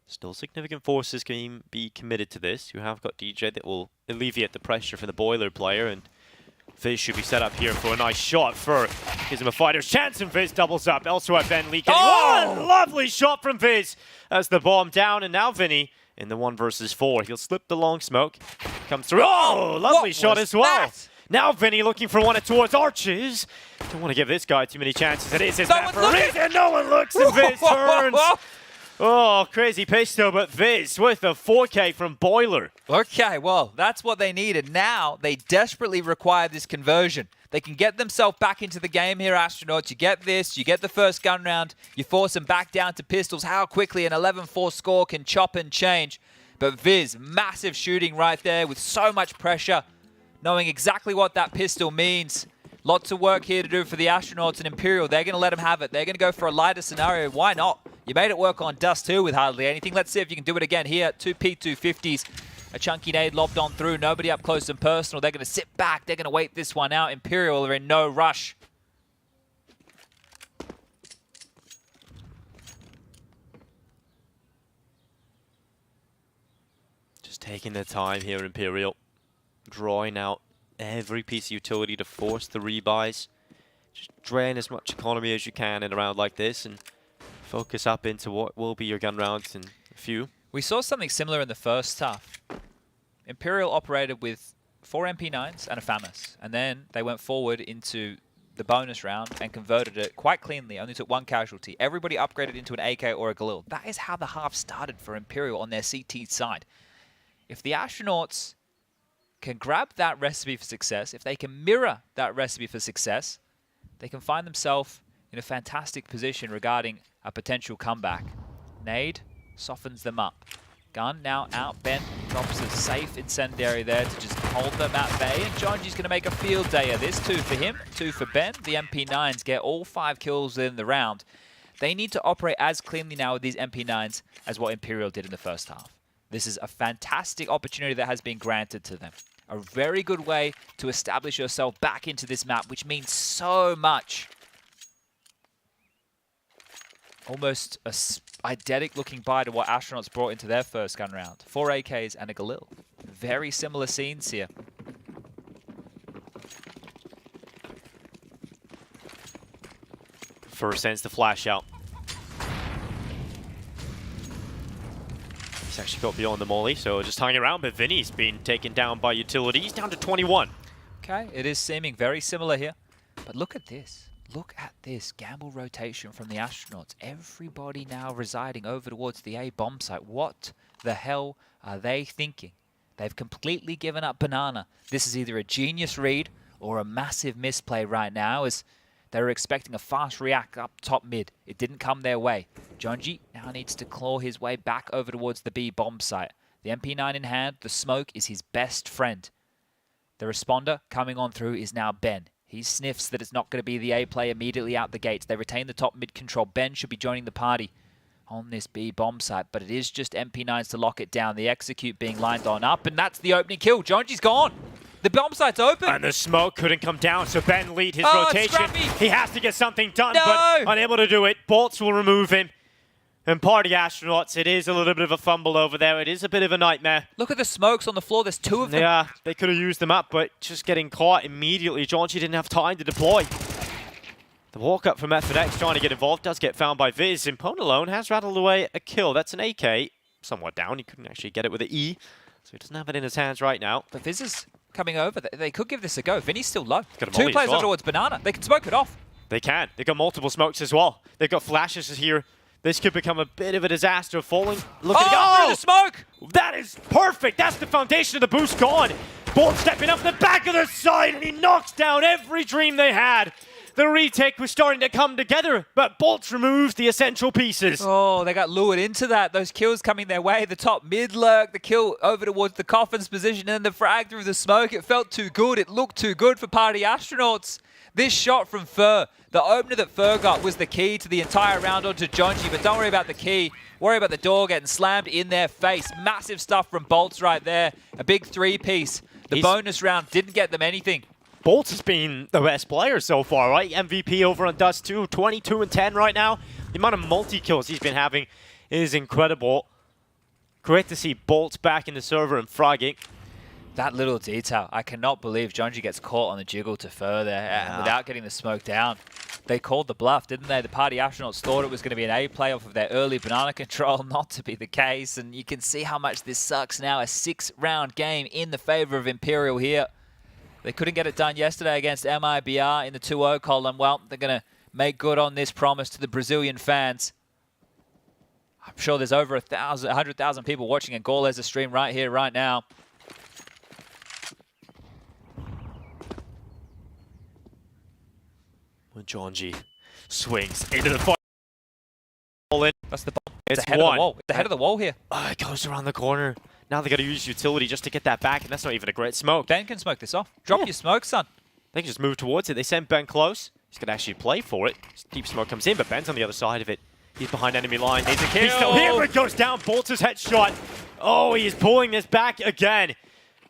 Still significant forces can be committed to this. You have got DJ that will alleviate the pressure for the boiler player, and Viz should be set up here for a nice shot. Fur gives him a fighter's chance, and Viz doubles up. Elsewhere, Ben Lee getting one lovely shot from Viz as the bomb down, and now Vinny in the 1 versus 4. He'll slip the long smoke, comes through. Oh, lovely shot as well. That? Now Vinny looking for one towards Arches. Don't want to give this guy too many chances. It is his map for a reason. No one looks, and Viz turns. Oh, crazy pistol, but Viz with a 4K from Boiler.
Okay, well, that's what they needed. Now they desperately require this conversion. They can get themselves back into the game here, Astronauts. You get this, you get the first gun round, you force them back down to pistols. How quickly an 11-4 score can chop and change. But Viz, massive shooting right there with so much pressure, knowing exactly what that pistol means. Lots of work here to do for the Astronauts and Imperial. They're going to let them have it. They're going to go for a lighter scenario. Why not? You made it work on Dust too with hardly anything. Let's see if you can do it again here. 2 P250s. A chunky nade lobbed on through. Nobody up close and personal. They're going to sit back. They're going to wait this one out. Imperial are in no rush.
Just taking their time here, Imperial. Drawing out every piece of utility to force the rebuys. Just drain as much economy as you can in a round like this and focus up into what will be your gun rounds in a few.
We saw something similar in the first half. Imperial operated with 4 MP9s and a FAMAS, and then they went forward into the bonus round and converted it quite cleanly, only took 1 casualty. Everybody upgraded into an AK or a Galil. That is how the half started for Imperial on their CT side. If the Astronauts can grab that recipe for success, if they can mirror that recipe for success, they can find themselves in a fantastic position regarding a potential comeback. Nade softens them up. Gun now out. Ben drops a safe incendiary there to just hold them at bay. And Jonji's going to make a field day of this. 2 for him, 2 for Ben. The MP9s get all 5 kills in the round. They need to operate as cleanly now with these MP9s as what Imperial did in the first half. This is a fantastic opportunity that has been granted to them. A very good way to establish yourself back into this map, which means so much. Almost a eidetic looking buy to what Astronauts brought into their first gun round. 4 AKs and a Galil. Very similar scenes here.
First sends the flash out. He's actually got beyond the molly, so just hanging around, but Vinny's been taken down by utility. He's down to 21.
Okay, it is seeming very similar here. But look at this. Look at this gamble rotation from the Astronauts. Everybody now residing over towards the A bomb site. What the hell are they thinking? They've completely given up Banana. This is either a genius read or a massive misplay right now, as they were expecting a fast react up top mid. It didn't come their way. Jonji now needs to claw his way back over towards the B bomb site. The MP9 in hand, the smoke is his best friend. The responder coming on through is now Ben. He sniffs that it's not going to be the A play immediately out the gates. They retain the top mid control. Ben should be joining the party on this B bomb site, but it is just MP9s to lock it down. The execute being lined on up, and that's the opening kill. Jonji's gone. The bomb site's open.
And the smoke couldn't come down, so Ben lead his rotation. He has to get something done, but unable to do it. Bolts will remove him. And party Astronauts, it is a little bit of a fumble over there. It is a bit of a nightmare.
Look at the smokes on the floor. There's 2 of them.
Yeah, they could have used them up, but just getting caught immediately. Jonji didn't have time to deploy. The walk up from FNX trying to get involved does get found by Viz. Impone alone has rattled away a kill. That's an AK. Somewhat down. He couldn't actually get it with an E, so he doesn't have it in his hands right now.
But Viz is coming over. They could give this a go. Vinny's still low.
2
players over towards Banana. They can smoke it off.
They can. They've got multiple smokes as well. They've got flashes here. This could become a bit of a disaster. Falling. Look at
the smoke!
That is perfect. That's the foundation of the boost gone. Bolt stepping up the back of their side, and he knocks down every dream they had.
The retake was starting to come together, but Bolts removes the essential pieces.
Oh, they got lured into that. Those kills coming their way. The top mid lurk, the kill over towards the Coffin's position, and then the frag through the smoke. It felt too good. It looked too good for Party Astronauts. This shot from Fur, the opener that Fur got was the key to the entire round onto Jonji, but don't worry about the key. Worry about the door getting slammed in their face. Massive stuff from Bolts right there. A big 3-piece. The bonus round didn't get them anything.
Bolts has been the best player so far, right? MVP over on Dust 2, 22 and 10 right now. The amount of multi-kills he's been having is incredible. Great to see Bolts back in the server and fragging.
That little detail. I cannot believe Jonji gets caught on the jiggle to Fur there without getting the smoke down. They called the bluff, didn't they? The Party Astronauts thought it was going to be an A play off of their early banana control, not to be the case. And you can see how much this sucks now. A 6-round game in the favor of Imperial here. They couldn't get it done yesterday against MIBR in the 2-0 column. Well, they're going to make good on this promise to the Brazilian fans. I'm sure there's over 100,000 people watching Angola's stream right here, right now.
When Jonji swings into the fire.
That's the bomb. It's the head of the wall. It's the head of the wall here.
Oh, it goes around the corner. Now they got to use utility just to get that back, and that's not even a great smoke.
Ben can smoke this off. Drop your smoke, son.
They can just move towards it. They send Ben close. He's going to actually play for it. Deep smoke comes in, but Ben's on the other side of it. He's behind enemy line. Needs a kill. He's still here. It goes down. Bolts' headshot. Oh, he is pulling this back again.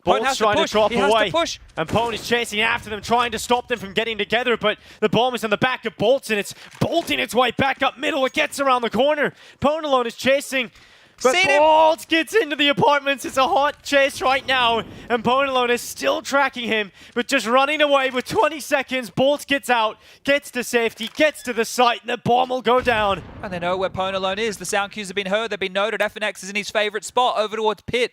Bolts trying to drop away. And Pone is chasing after them, trying to stop them from getting together, but the bomb is on the back of Bolts, and it's bolting its way back up middle. It gets around the corner. Pone alone is chasing, but Bolts gets into the apartments. It's a hot chase right now, and Pone alone is still tracking him, but just running away with 20 seconds. Bolts gets out, gets to safety, gets to the site, and the bomb will go down.
And they know where Pone alone is. The sound cues have been heard. They've been noted. FNX is in his favorite spot over towards Pit.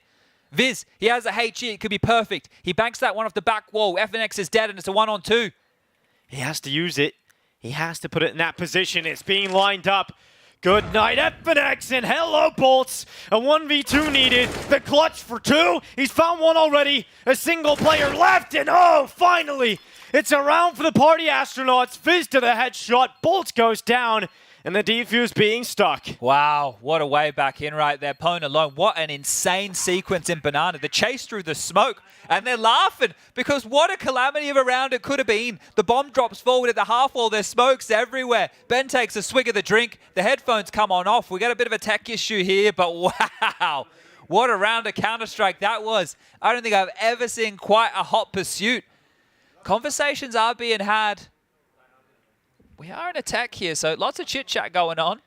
Viz, he has a HE, it could be perfect. He banks that one off the back wall. FNX is dead and it's a 1-on-2.
He has to use it. He has to put it in that position. It's being lined up. Good night, FNX, and hello, Bolts. A 1v2 needed. The clutch for 2. He's found one already. A single player left, and oh, finally. It's a round for the Party Astronauts. Fizz to the headshot. Bolts goes down. And the defuse being stuck.
Wow, what a way back in right there. Pone alone. What an insane sequence in Banana. The chase through the smoke. And they're laughing because what a calamity of a round it could have been. The bomb drops forward at the half wall. There's smokes everywhere. Ben takes a swig of the drink. The headphones come on off. We got a bit of a tech issue here, but wow. What a round of Counter-Strike that was. I don't think I've ever seen quite a hot pursuit. Conversations are being had. We are in attack here, so lots of chit-chat going on.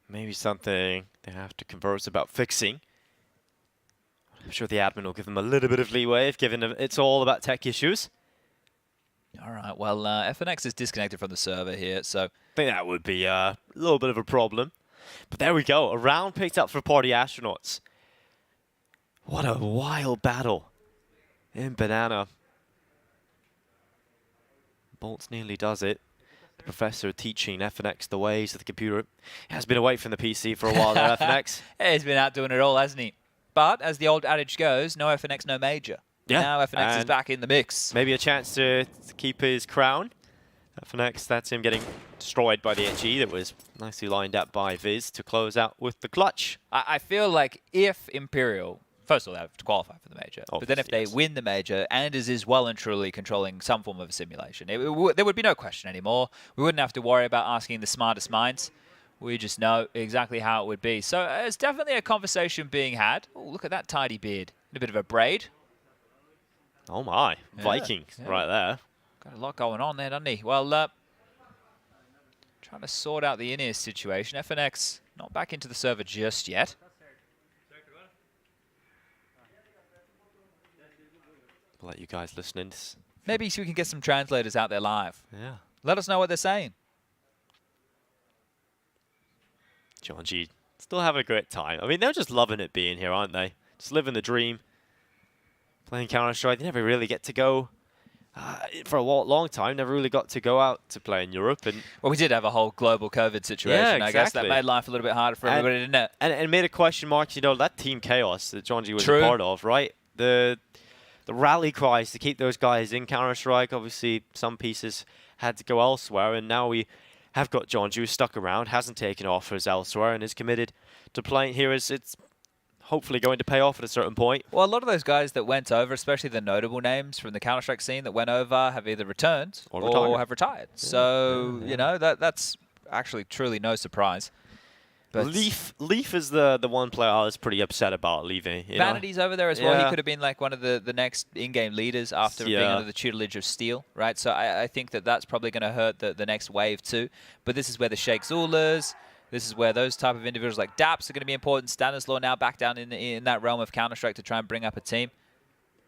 Maybe something they have to converse about fixing. I'm sure the admin will give them a little bit of leeway, given it's all about tech issues.
All right, well, FNX is disconnected from the server here, so...
I think that would be a little bit of a problem. But there we go, a round picked up for Party Astronauts. What a wild battle in Banana. Bolts nearly does it. The professor teaching FNX the ways of the computer. He has been away from the PC for a while there, FNX.
He's been out doing it all, hasn't he? But, as the old adage goes, no FNX, no major.
Yeah.
Now FNX is back in the mix.
Maybe a chance to keep his crown. FNX, that's him getting destroyed by the HE that was nicely lined up by Viz to close out with the clutch.
I feel like if Imperial... First of all, they have to qualify for the major. But then if they win the major, Anders is well and truly controlling some form of a simulation. There would be no question anymore. We wouldn't have to worry about asking the smartest minds. We just know exactly how it would be. So it's definitely a conversation being had. Oh, look at that tidy beard. And a bit of a braid.
Oh my, Viking right there.
Got a lot going on there, doesn't he? Well, trying to sort out the in-ear situation. FNX not back into the server just yet.
I'll let you guys listen in.
Maybe so we can get some translators out there live.
Yeah.
Let us know what they're saying.
Jonji still having a great time. I mean, they're just loving it being here, aren't they? Just living the dream. Playing Counter-Strike. They never really get to go, for a long time, never really got to go out to play in Europe. And
well, we did have a whole global COVID situation.
Yeah, exactly.
I guess that made life a little bit harder for everybody, didn't it?
And made a question mark, you know, that Team Chaos that Jonji was a part of, right?
the rally cries to keep those guys in Counter-Strike. Obviously, some pieces had to go elsewhere, and now we have got Jonji who's stuck around, hasn't taken offers elsewhere, and is committed to playing here. It's hopefully going to pay off at a certain point.
Well, a lot of those guys that went over, especially the notable names from the Counter-Strike scene that went over, have either returned or have retired. Yeah. So, you know, that's actually truly no surprise. But
Leaf is the one player I was pretty upset about leaving.
Vanity's over there as well. He could have been like one of the next in-game leaders after being under the tutelage of Steel, right? So I think that's probably going to hurt the next wave too. But this is where the Sheikh Zulas, this is where those type of individuals like Daps are going to be important. Stanislaw now back down in that realm of Counter-Strike to try and bring up a team.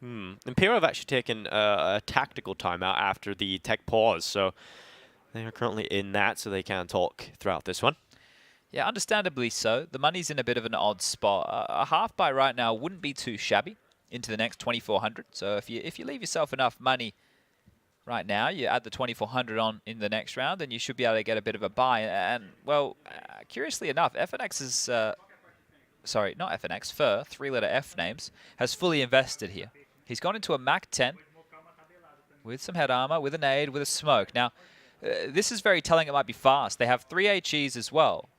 Imperial have actually taken a tactical timeout after the tech pause, so they are currently in that, so they can talk throughout this one.
Yeah, understandably so. The money's in a bit of an odd spot. A half buy right now wouldn't be too shabby into the next 2,400. So if you leave yourself enough money right now, you add the 2,400 on in the next round, and you should be able to get a bit of a buy. And, well, curiously enough, FNX is... sorry, not FNX, Fur, three-letter F names, has fully invested here. He's gone into a MAC-10 with some head armor, with a nade, with a smoke. Now, this is very telling it might be fast. They have 3 HEs as well.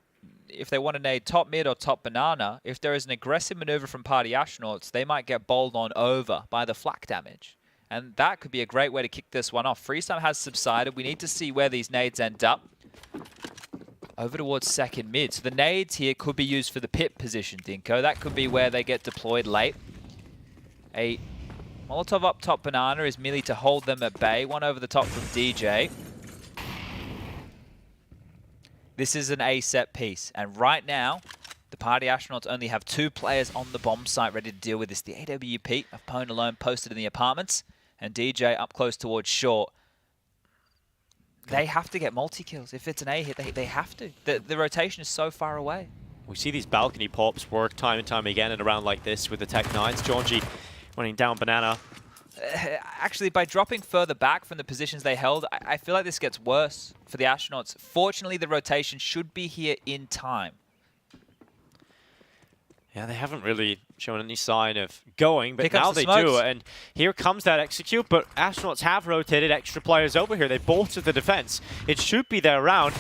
If they want to nade top mid or top banana, if there is an aggressive maneuver from party astronauts, they might get bowled on over by the flak damage. And that could be a great way to kick this one off. Freeze time has subsided. We need to see where these nades end up. Over towards second mid. So the nades here could be used for the pit position, Dinko. That could be where they get deployed late. A Molotov up top banana is merely to hold them at bay. One over the top from DJ. This is an A set piece, and right now, the party astronauts only have 2 players on the bomb site ready to deal with this. The AWP of Pwn alone posted in the apartments, and DJ up close towards short. They have to get multi-kills. If it's an A hit, they have to. The rotation is so far away.
We see these balcony pops work time and time again in a round like this with the Tech 9s. Jonji running down banana.
Actually, by dropping further back from the positions they held, I feel like this gets worse for the astronauts. Fortunately, the rotation should be here in time.
Yeah, they haven't really shown any sign of going, but
Pick
now
up the
they
smokes.
do. And here comes that execute, but astronauts have rotated extra players over here. They bolstered the defense. It should be their round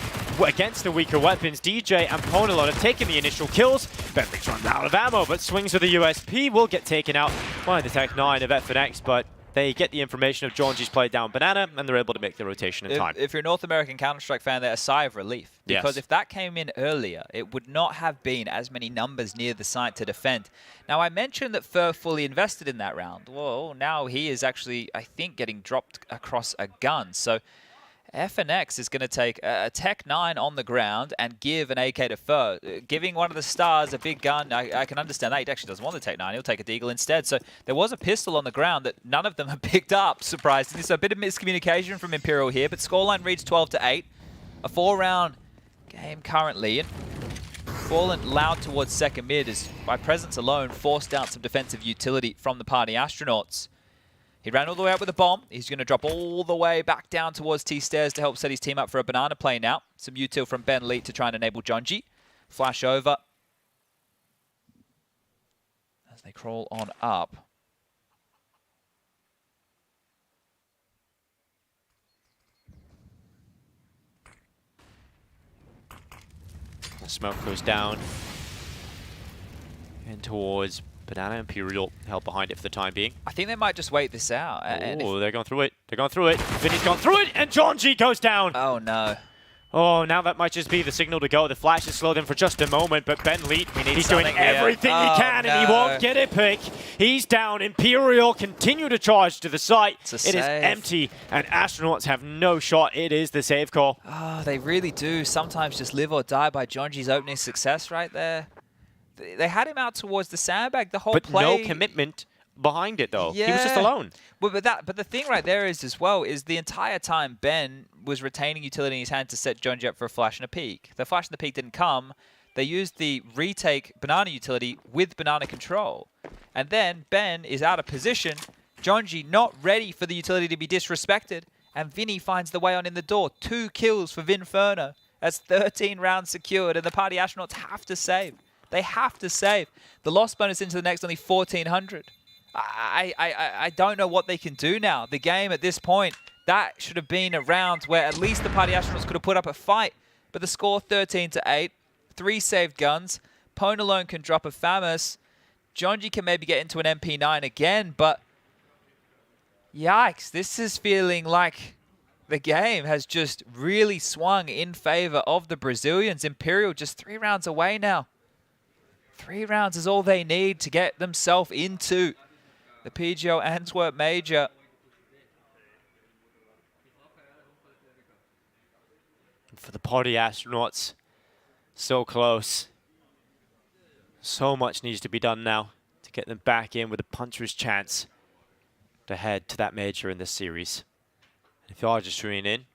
against the weaker weapons. DJ and Ponalon have taken the initial kills. Bentley's run out of ammo, but swings with the USP will get taken out by the Tech 9 of FNX, but they get the information of Jonji's play down banana, and they're able to make the rotation in time.
If you're a North American Counter-Strike fan, they're a sigh of relief. Because if that came in earlier, it would not have been as many numbers near the site to defend. Now, I mentioned that Fur fully invested in that round. Well, now he is actually, I think, getting dropped across a gun. So FNX is going to take a Tech 9 on the ground and give an AK to Fur. Giving one of the stars a big gun, I can understand that. He actually doesn't want the Tech 9. He'll take a Deagle instead. So there was a pistol on the ground that none of them have picked up, surprisingly. So a bit of miscommunication from Imperial here, but scoreline reads 12-8. A 4-round game currently. And fallen loud towards second mid is, by presence alone, forced out some defensive utility from the party astronauts. He ran all the way up with a bomb. He's going to drop all the way back down towards T-stairs to help set his team up for a banana play now. Some util from Ben Leet to try and enable Jonji. Flash over as they crawl on up.
The smoke goes down and towards banana. Imperial held behind it for the time being.
I think they might just wait this out.
Oh, they're going through it. They're going through it. Vinny's gone through it, and Jonji goes down.
Oh, no.
Oh, now that might just be the signal to go. The flash is slowed in for just a moment, but Ben Leet, he's doing everything he can, and he won't get it pick. He's down. Imperial continue to charge to the site. It is empty, and astronauts have no shot. It is the save call.
Oh, they really do sometimes just live or die by Jonji's opening success right there. They had him out towards the sandbag the whole play.
But no commitment behind it, though. Yeah. He was just alone.
But the thing right there is, as well, is the entire time Ben was retaining utility in his hand to set Jonji up for a flash and a peek. The flash and the peek didn't come. They used the retake banana utility with banana control. And then Ben is out of position. Jonji not ready for the utility to be disrespected. And Vinny finds the way on in the door. 2 kills for Vinferno. That's 13 rounds secured, and the party astronauts have to save. They have to save. The loss bonus into the next only 1,400. I don't know what they can do now. The game at this point, that should have been a round where at least the Party Astronauts could have put up a fight. But the score 13-8, 3 saved guns. Pwn alone can drop a Famous. Jonji can maybe get into an MP9 again, but yikes, this is feeling like the game has just really swung in favor of the Brazilians. Imperial just 3 rounds away now. 3 rounds is all they need to get themselves into the PGL Antwerp Major.
For the Party Astronauts, so close. So much needs to be done now to get them back in with a puncher's chance to head to that major in this series. And if you are just tuning in,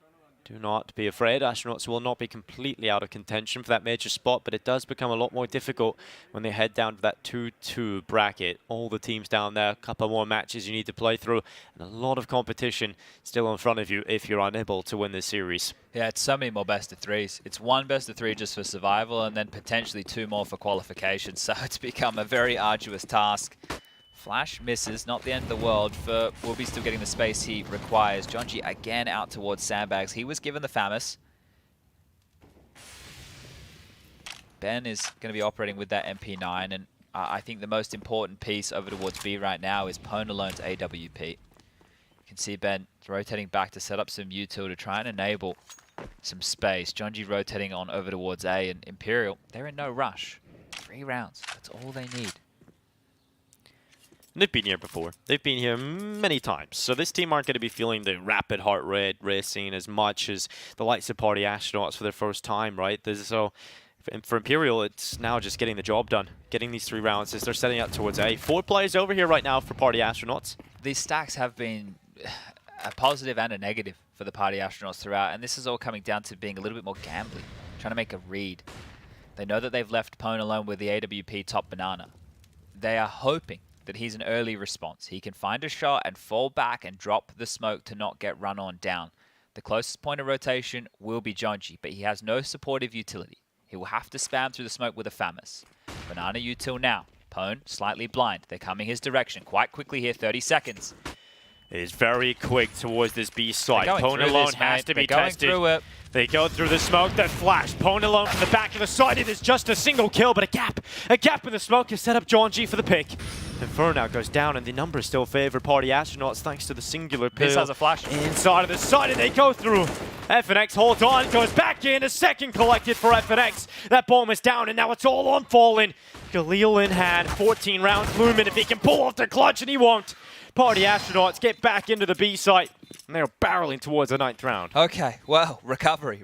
do not be afraid. Astronauts will not be completely out of contention for that major spot, but it does become a lot more difficult when they head down to that 2-2 bracket. All the teams down there, a couple more matches you need to play through, and a lot of competition still in front of you if you're unable to win this series.
Yeah, it's so many more best of 3s. It's 1 best of 3 just for survival, and then potentially 2 more for qualification. So it's become a very arduous task. Flash misses, not the end of the world for will be still getting the space he requires. Jonji again out towards sandbags. He was given the Famous. Ben is going to be operating with that MP9, and I think the most important piece over towards B right now is Pwn Alone's AWP. You can see Ben rotating back to set up some util to try and enable some space. Jonji rotating on over towards A, and Imperial, they're in no rush. 3 rounds, that's all they need.
They've been here before. They've been here many times. So this team aren't going to be feeling the rapid heart rate racing as much as the likes of Party Astronauts for their first time, right? So for Imperial, it's now just getting the job done. Getting these 3 rounds as they're setting up towards A. 4 players over here right now for Party Astronauts.
These stacks have been a positive and a negative for the Party Astronauts throughout, and this is all coming down to being a little bit more gambling, trying to make a read. They know that they've left Pwn alone with the AWP top banana. They are hoping that he's an early response. He can find a shot and fall back and drop the smoke to not get run on down. The closest point of rotation will be Jonji, but he has no supportive utility. He will have to spam through the smoke with a Famous. Banana util now. Pwn slightly blind. They're coming his direction quite quickly here, 30 seconds.
It is very quick towards this B side. Pwn alone has to be tested. They go through the smoke, that flash. Pwn alone from the back of the side. It is just a single kill, but a gap in the smoke has set up Jonji for the pick. Inferno goes down, and the numbers still favor Party Astronauts thanks to the singular pill.
This has a flash.
Inside of the side, and they go through. FNX holds on, goes back in. A second collected for FNX. That bomb is down, and now it's all on Fallen. Galil in hand, 14 rounds looming. If he can pull off the clutch, and he won't. Party Astronauts get back into the B site, and they're barreling towards the 9th round.
Okay, well, recovery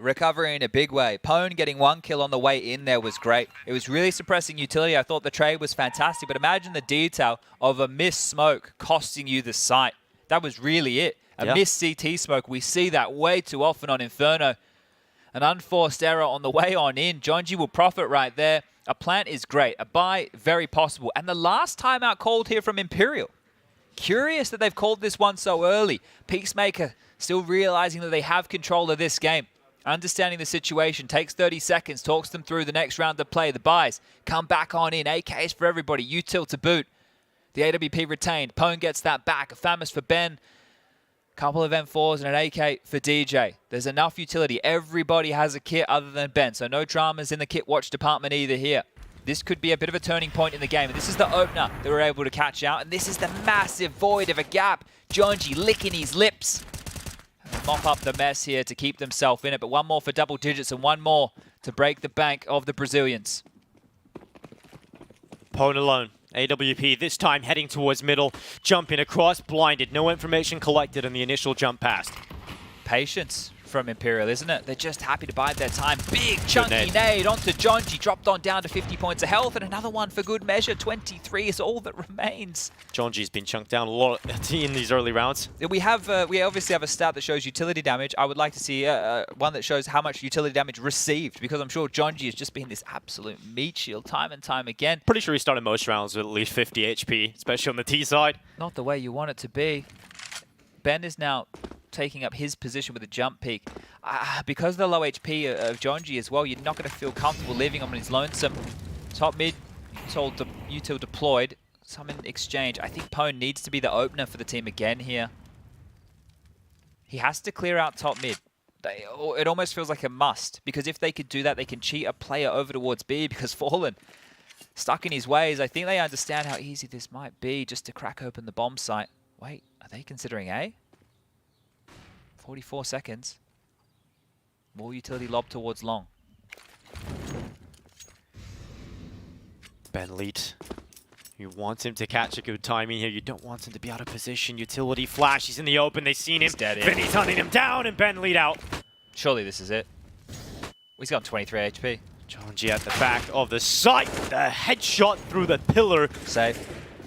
in a big way. Pwn getting 1 kill on the way in there was great. It was really suppressing utility. I thought the trade was fantastic, but imagine the detail of a missed smoke costing you the site. That was really it. A missed CT smoke. We see that way too often on Inferno. An unforced error on the way on in. Jonji will profit right there. A plant is great. A buy, very possible. And the last timeout called here from Imperial. Curious that they've called this one so early. Peacemaker still realizing that they have control of this game. Understanding the situation, takes 30 seconds, talks them through the next round of play. The buys come back on in. AKs for everybody. Util to boot. The AWP retained. Pwn gets that back. A Famous for Ben. Couple of M4s and an AK for DJ. There's enough utility. Everybody has a kit other than Ben, so no dramas in the kit watch department either here. This could be a bit of a turning point in the game. And this is the opener that we're able to catch out. And this is the massive void of a gap. Jonji licking his lips. Mop up the mess here to keep themselves in it. But 1 more for double digits and 1 more to break the bank of the Brazilians.
Pwn alone. AWP this time heading towards middle. Jumping across, blinded. No information collected on the initial jump past.
Patience from Imperial, isn't it? They're just happy to bide their time. Big chunky nade onto Jonji, dropped on down to 50 points of health, and another one for good measure. 23 is all that remains.
Jonji's been chunked down a lot in these early rounds.
We obviously have a stat that shows utility damage. I would like to see one that shows how much utility damage received, because I'm sure Jonji has just been this absolute meat shield time and time again.
Pretty sure he started most rounds with at least 50 HP, especially on the T side.
Not the way you want it to be. Ben is now taking up his position with a jump peak. Because of the low HP of Jonji as well, you're not going to feel comfortable leaving him on his lonesome. Top mid, util deployed. some in exchange. I think Pone needs to be the opener for the team again here. He has to clear out top mid. It almost feels like a must, because if they could do that, they can cheat a player over towards B, because Fallen stuck in his ways. I think they understand how easy this might be just to crack open the bomb site. Wait, are they considering A? 44 seconds. More utility lob towards long.
Ben Leet. You want him to catch a good timing here. You don't want him to be out of position. Utility flash. He's in the open. They've seen him.
He's dead.
Vinny's hunting him down, and Ben Leet out.
Surely this is it. He's got 23 HP.
Jonji at the back of the site. The headshot through the pillar.
Save.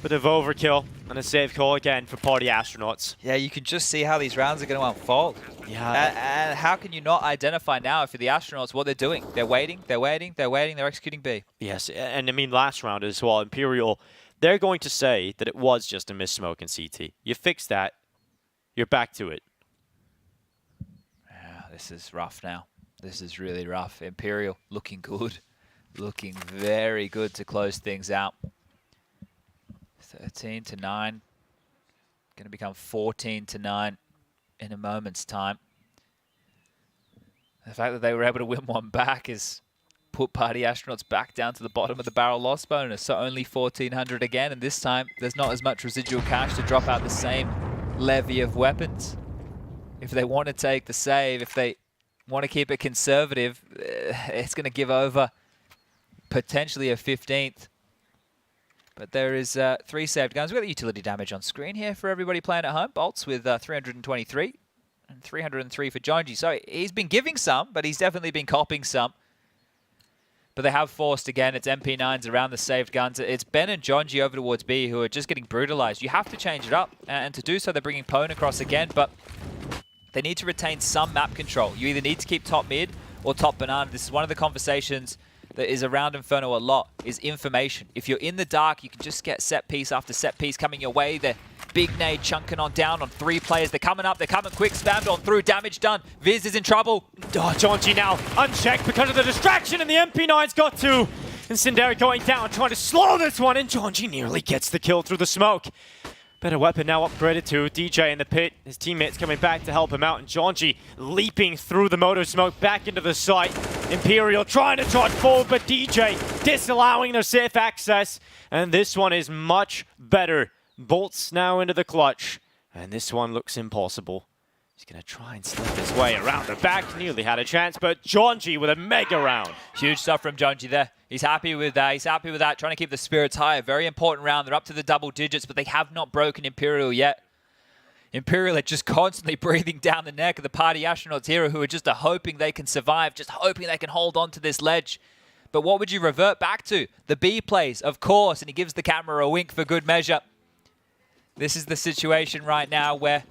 Bit of overkill and a save call again for Party Astronauts.
Yeah, you can just see how these rounds are going to unfold.
Yeah.
And how can you not identify now for the Astronauts what they're doing? They're waiting, they're waiting, they're waiting, they're executing B.
Yes, and I mean last round as well, Imperial, they're going to say that it was just a miss smoke in CT. You fix that, you're back to it.
Yeah, this is rough now. This is really rough. Imperial looking good. Looking very good to close things out. 13-9. Going to become 14-9 in a moment's time. The fact that they were able to win one back is put Party Astronauts back down to the bottom of the barrel loss bonus. So only 1,400 again, and this time there's not as much residual cash to drop out the same levy of weapons. If they want to take the save, if they want to keep it conservative, it's going to give over potentially a 15th. But there is 3 saved guns. We've got the utility damage on screen here for everybody playing at home. Bolts with 323 and 303 for Jonji. So he's been giving some, but he's definitely been copping some. But they have forced again. It's MP9s around the saved guns. It's Ben and Jonji over towards B who are just getting brutalized. You have to change it up. And to do so, they're bringing Pone across again. But they need to retain some map control. You either need to keep top mid or top banana. This is one of the conversations that is around Inferno a lot, is information. If you're in the dark, you can just get set piece after set piece coming your way. The big nade chunking on down on 3 players. They're coming up, they're coming quick, spammed on through, damage done. Viz is in trouble.
Oh, Jonji now unchecked because of the distraction, and the MP9's got to. And Sinderi going down, trying to slow this one, and Jonji nearly gets the kill through the smoke. Better weapon now upgraded to DJ in the pit. His teammates coming back to help him out, and Jonji leaping through the motor smoke back into the site. Imperial trying to charge forward, but DJ disallowing their safe access. And this one is much better. Bolts now into the clutch, and this one looks impossible. He's going to try and slip his way around the back. Nearly had a chance, but Jonji with a mega round.
Huge stuff from Jonji there. He's happy with that. He's happy with that. Trying to keep the spirits high. A very important round. They're up to the double digits, but they have not broken Imperial yet. Imperial are just constantly breathing down the neck of the Party Astronauts here, who are just hoping they can survive, just hoping they can hold on to this ledge. But what would you revert back to? The B plays, of course, and he gives the camera a wink for good measure. This is the situation right now where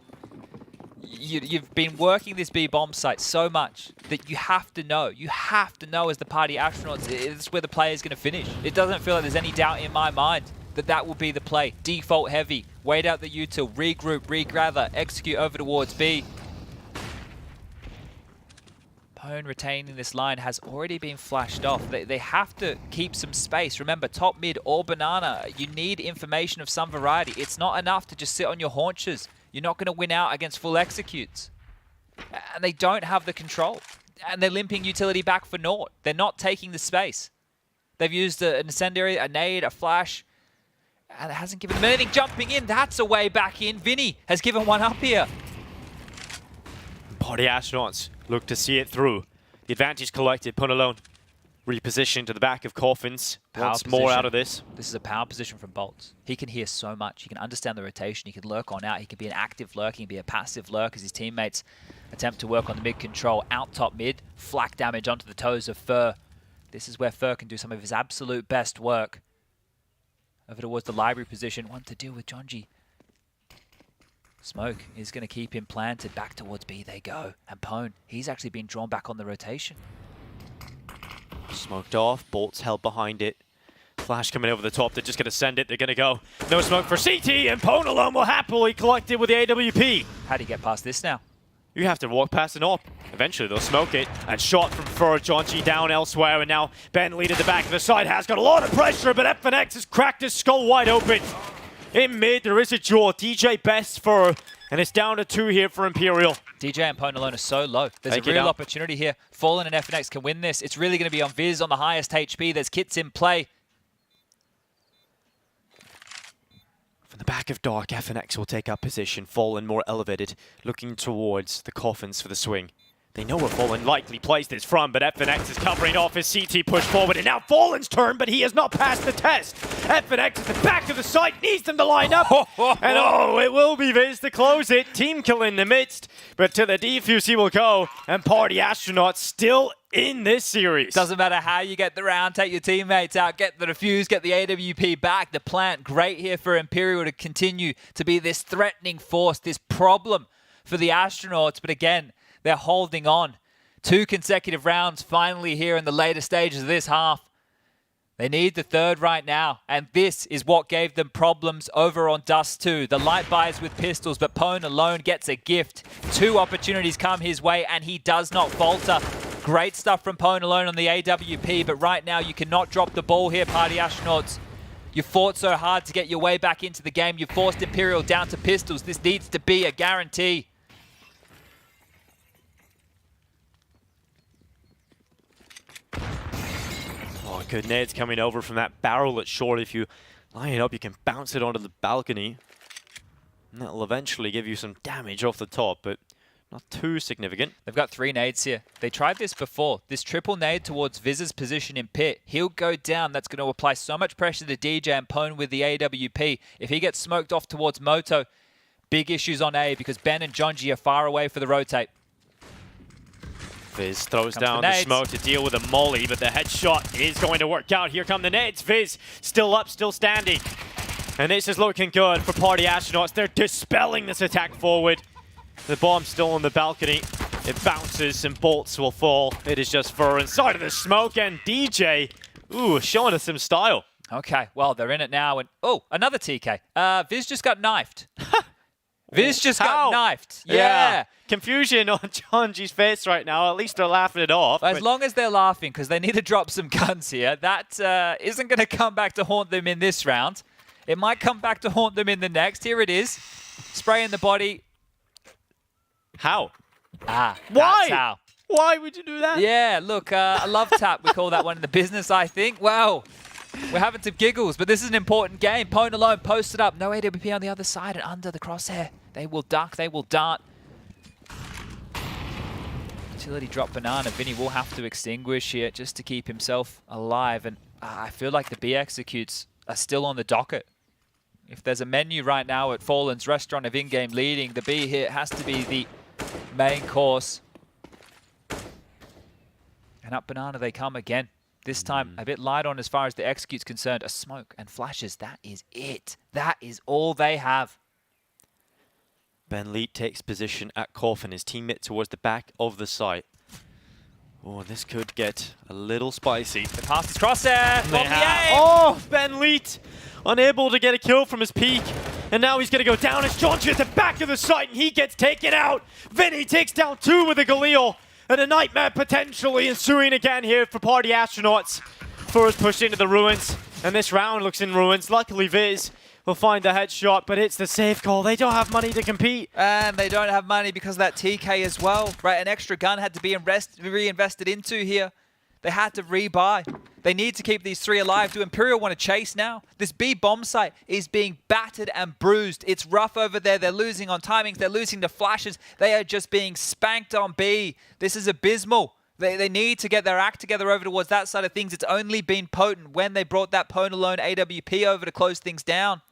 you've been working this B bomb site so much that you have to know as the Party Astronauts, it's where the play is going to finish. It doesn't feel like there's any doubt in my mind that that will be the play. Default heavy, wait out the util, regroup, regather, execute over towards B. Pone retaining this line has already been flashed off. They have to keep some space. Remember, top mid or banana, you need information of some variety. It's not enough to just sit on your haunches. You're not going to win out against full executes. And they don't have the control. And they're limping utility back for naught. They're not taking the space. They've used an incendiary, a nade, a flash, and it hasn't given them anything. Jumping in, that's a way back in. Vinny has given one up here.
Party Astronauts look to see it through. The advantage collected, Pone alone. Repositioned to the back of Coffins. Wants more out of this.
This is a power position from Bolts. He can hear so much. He can understand the rotation. He can lurk on out. He can be an active lurk. He can be a passive lurk as his teammates attempt to work on the mid control. Out top mid. Flak damage onto the toes of Fur. This is where Fur can do some of his absolute best work. Over towards the library position. One to deal with Jonji. Smoke is going to keep him planted. Back towards B they go. And Pone, he's actually been drawn back on the rotation.
Smoked off, Bolts held behind it. Flash coming over the top, they're just going to send it, they're going to go. No smoke for CT, and Pone alone will happily collect it with the AWP.
How do you get past this now?
You have to walk past an AWP. Eventually they'll smoke it. And shot from Fur, Jonji down elsewhere, and now Ben lead at the back of the side has got a lot of pressure, but FNX has cracked his skull wide open. In mid, there is a duel. DJ best Fur, and it's down to 2 here for Imperial.
DJ and Pwn alone are so low. There's a real opportunity here. Fallen and FNX can win this. It's really going to be on Viz on the highest HP. There's kits in play.
From the back of Dark, FNX will take up position. Fallen more elevated, looking towards the coffins for the swing. They know where Fallen likely placed this from, but FNX is covering off his CT push forward, and now Fallen's turn, but he has not passed the test. FNX at the back of the site needs them to line up, and oh, it will be Viz to close it. Team kill in the midst, but to the defuse he will go, and Party Astronauts still in this series.
Doesn't matter how you get the round, take your teammates out, get the defuse, get the AWP back. The plant, great here for Imperial to continue to be this threatening force, this problem for the Astronauts, but again, they're holding on. 2 consecutive rounds finally here in the later stages of this half. They need the 3rd right now, and this is what gave them problems over on Dust 2. The light buys with pistols, but Pwn alone gets a gift. 2 opportunities come his way, and he does not falter. Great stuff from Pwn alone on the AWP, but right now you cannot drop the ball here, Party Astronauts. You fought so hard to get your way back into the game. You forced Imperial down to pistols. This needs to be a guarantee.
Oh, good nades coming over from that barrel at short. If you line it up, you can bounce it onto the balcony. And that'll eventually give you some damage off the top, but not too significant.
They've got 3 nades here. They tried this before. This triple nade towards Viz's position in pit. He'll go down. That's going to apply so much pressure to DJ and Pwn with the AWP. If he gets smoked off towards Moto, big issues on A because Ben and Jonji are far away for the rotate.
Viz throws down the smoke to deal with a molly, but the headshot is going to work out. Here come the nades. Viz still up, still standing. And this is looking good for Party Astronauts. They're dispelling this attack forward. The bomb's still on the balcony. It bounces and bolts will fall. It is just Fur inside of the smoke, and DJ, ooh, showing us some style.
Okay, well, they're in it now. And oh, another TK. Viz just got knifed. Viz just got knifed. Yeah.
Confusion on Jonji's face right now. At least they're laughing it off.
As long as they're laughing, because they need to drop some guns here. That isn't going to come back to haunt them in this round. It might come back to haunt them in the next. Here it is. Spray in the body.
How?
Why?
That's
how.
Why would you do that?
Yeah, look, a love tap, we call that one in the business, I think. Well, we're having some giggles, but this is an important game. Pwn alone posted up. No AWP on the other side and under the crosshair. They will duck, they will dart. Utility drop banana. Vinny will have to extinguish here just to keep himself alive. And I feel like the B executes are still on the docket. If there's a menu right now at Fallen's restaurant of in-game leading, the B here has to be the main course. And up banana they come again. This time a bit light on as far as the execute's concerned. A smoke and flashes. That is it. That is all they have.
Ben Leet takes position at Coffin, his teammate towards the back of the site. Oh, this could get a little spicy.
The pass is crosshair.
Oh, Ben Leet unable to get a kill from his peak. And now he's going to go down as Jonji at the back of the site, and he gets taken out. Vinny takes down 2 with a Galil. And a nightmare potentially ensuing again here for Party Astronauts. First pushed into the ruins, and this round looks in ruins. Luckily, Viz will find the headshot, but it's the safe call. They don't have money to compete.
And they don't have money because of that TK as well. Right, an extra gun had to be reinvested into here. They had to rebuy. They need to keep these 3 alive. Do Imperial want to chase now? This B bomb site is being battered and bruised. It's rough over there. They're losing on timings. They're losing the flashes. They are just being spanked on B. This is abysmal. They need to get their act together over towards that side of things. It's only been potent when they brought that Pwn alone AWP over to close things down.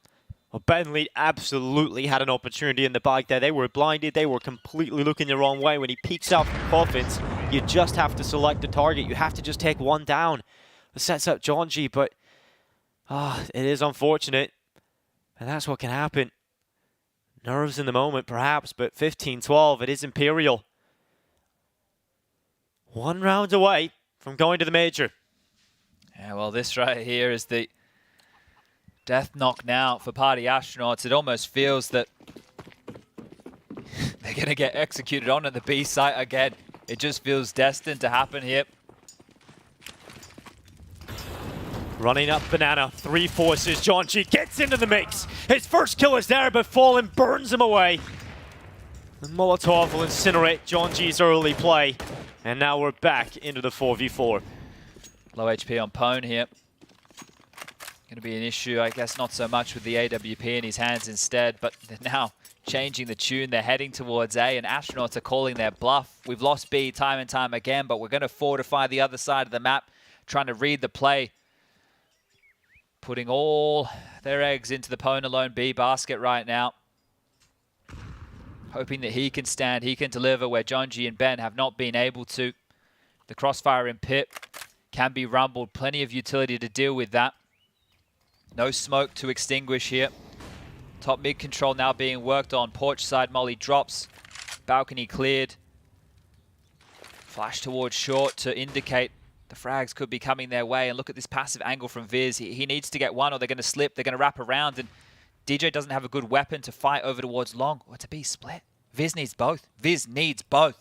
Well, Ben Leet absolutely had an opportunity in the bag there. They were blinded. They were completely looking the wrong way. When he peeks out from Coffins, you just have to select the target. You have to just take one down. It sets up Jonji, but it is unfortunate. And that's what can happen. Nerves in the moment, perhaps, but 15-12, it is Imperial. 1 round away from going to the major.
Yeah, well, this right here is the death knock now for Party Astronauts. It almost feels that They're going to get executed on at the B site again. It just feels destined to happen here.
Running up Banana, 3 forces. Jonji gets into the mix. His first kill is there, but Fallen burns him away. The Molotov will incinerate Jonji's early play. And now we're back into the 4v4.
Low HP on Pwn here. Going to be an issue, I guess, not so much with the AWP in his hands instead, but they're now changing the tune. They're heading towards A, and Astronauts are calling their bluff. We've lost B time and time again, but we're going to fortify the other side of the map, trying to read the play. Putting all their eggs into the Pwn alone B basket right now. Hoping that he can stand, he can deliver where Jonji and Ben have not been able to. The crossfire in pit can be rumbled. Plenty of utility to deal with that. No smoke to extinguish here. Top mid control now being worked on. Porch side molly drops. Balcony cleared. Flash towards short to indicate the frags could be coming their way. And look at this passive angle from Viz. He needs to get one or they're going to slip. They're going to wrap around. And DJ doesn't have a good weapon to fight over towards long. Or to be split. Viz needs both. Viz needs both.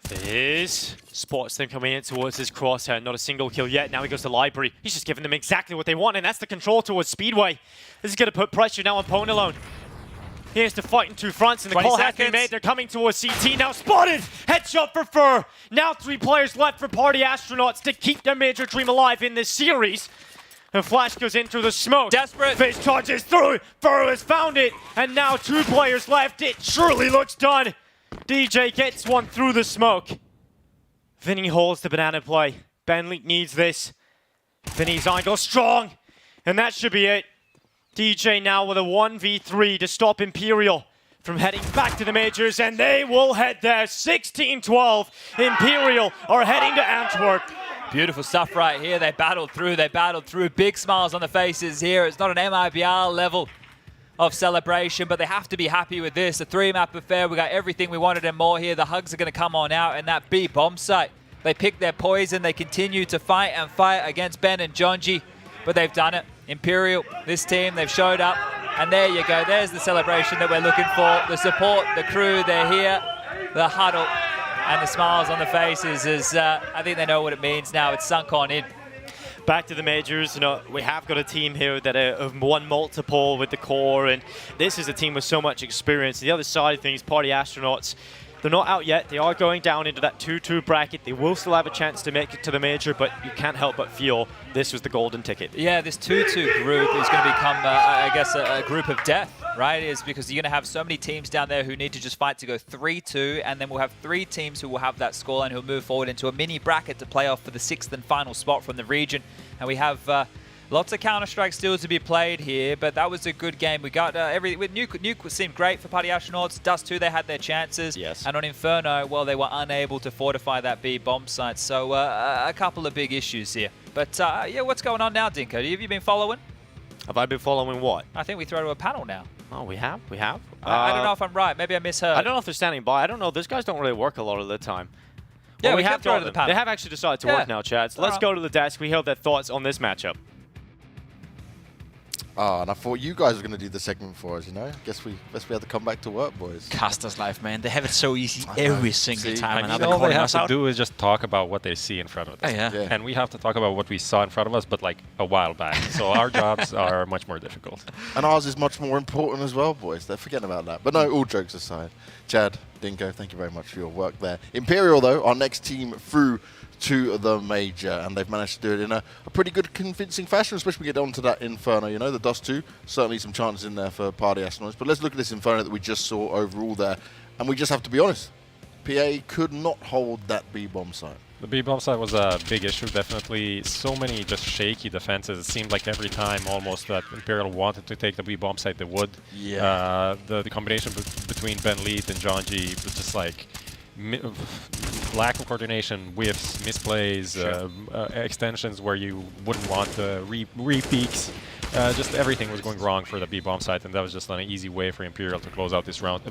Viz spots them coming in towards his crosshair. Not a single kill yet. Now he goes to Library. He's just giving them exactly what they want, and that's the control towards Speedway. This is going to put pressure now on Pwn alone. He has to fight in 2 fronts, and the call has been made. They're coming towards CT. Now spotted! Headshot for Fur. Now 3 players left for Party Astronauts to keep their major dream alive in this series. The flash goes in through the smoke.
Desperate.
Viz charges through. Fur has found it, and now 2 players left. It surely looks done. DJ gets one through the smoke. Vinny holds the banana play. Benley needs this. Vinny's angle strong, and that should be it. DJ now with a 1v3 to stop Imperial from heading back to the majors, and they will head there. 16-12. Imperial are heading to Antwerp.
Beautiful stuff right here. They battled through. They battled through. Big smiles on the faces here. It's not an MIBR level of celebration, but they have to be happy with this. A 3-map affair. We got everything we wanted and more here. The hugs are going to come on out, and that B bomb site. They pick their poison. They continue to fight and fight against Ben and Jonji, but they've done it. Imperial, this team, they've showed up, and there you go. There's the celebration that we're looking for. The support, the crew, they're here. The huddle and the smiles on the faces is, I think they know what it means now. It's sunk on in.
Back to the majors, you know, we have got a team here that have won multiple with the core, and this is a team with so much experience. The other side of things, Party Astronauts, they're not out yet. They are going down into that 2-2 bracket. They will still have a chance to make it to the major, but you can't help but feel this was the golden ticket.
Yeah, this 2-2 group is going to become, I guess, a group of death, right? Is because you're going to have so many teams down there who need to just fight to go 3-2, and then we'll have 3 teams who will have that scoreline who'll move forward into a mini bracket to play off for the 6th and final spot from the region. And we have lots of Counter-Strike still to be played here, but that was a good game. We got everything. With Nuke seemed great for Party Astronauts. Dust 2, they had their chances.
Yes.
And on Inferno, well, they were unable to fortify that B bomb site. So a couple of big issues here. But yeah, what's going on now, Dinko? Have you been following?
Have I been following what?
I think we throw to a panel now.
Oh, we have? We have?
I don't know if I'm right. Maybe I misheard.
I don't know if they're standing by. I don't know. Those guys don't really work a lot of the time.
Yeah,
well,
we have thrown to the panel.
They have actually decided to work now, Chad. So let's go to the desk. We hear their thoughts on this matchup.
And I thought you guys were going to do the segment for us, you know? Guess we had to come back to work, boys.
Casters life, man. They have it so easy every single time.
And all they have to do is just talk about what they see in front of them.
Oh, yeah.
And we have to talk about what we saw in front of us, but like a while back. So our jobs are much more difficult.
And ours is much more important as well, boys. They're forgetting about that. But no, all jokes aside. Chad, Dinko, thank you very much for your work there. Imperial, though, our next team through to the major, and they've managed to do it in a pretty good, convincing fashion, especially when we get onto that Inferno. You know, the Dust 2, certainly some chances in there for Party Astronauts. But let's look at this Inferno that we just saw overall there, and we just have to be honest. PA could not hold that B-bomb site.
The B-bomb site was a big issue, definitely. So many just shaky defenses. It seemed like every time almost that Imperial wanted to take the B-bomb site, they would.
Yeah.
The combination between Ben Leet and Jonji was just like lack of coordination, whiffs, misplays, extensions where you wouldn't want re-peaks. just everything was going wrong for the B-bomb side, and that was just an easy way for Imperial to close out this round,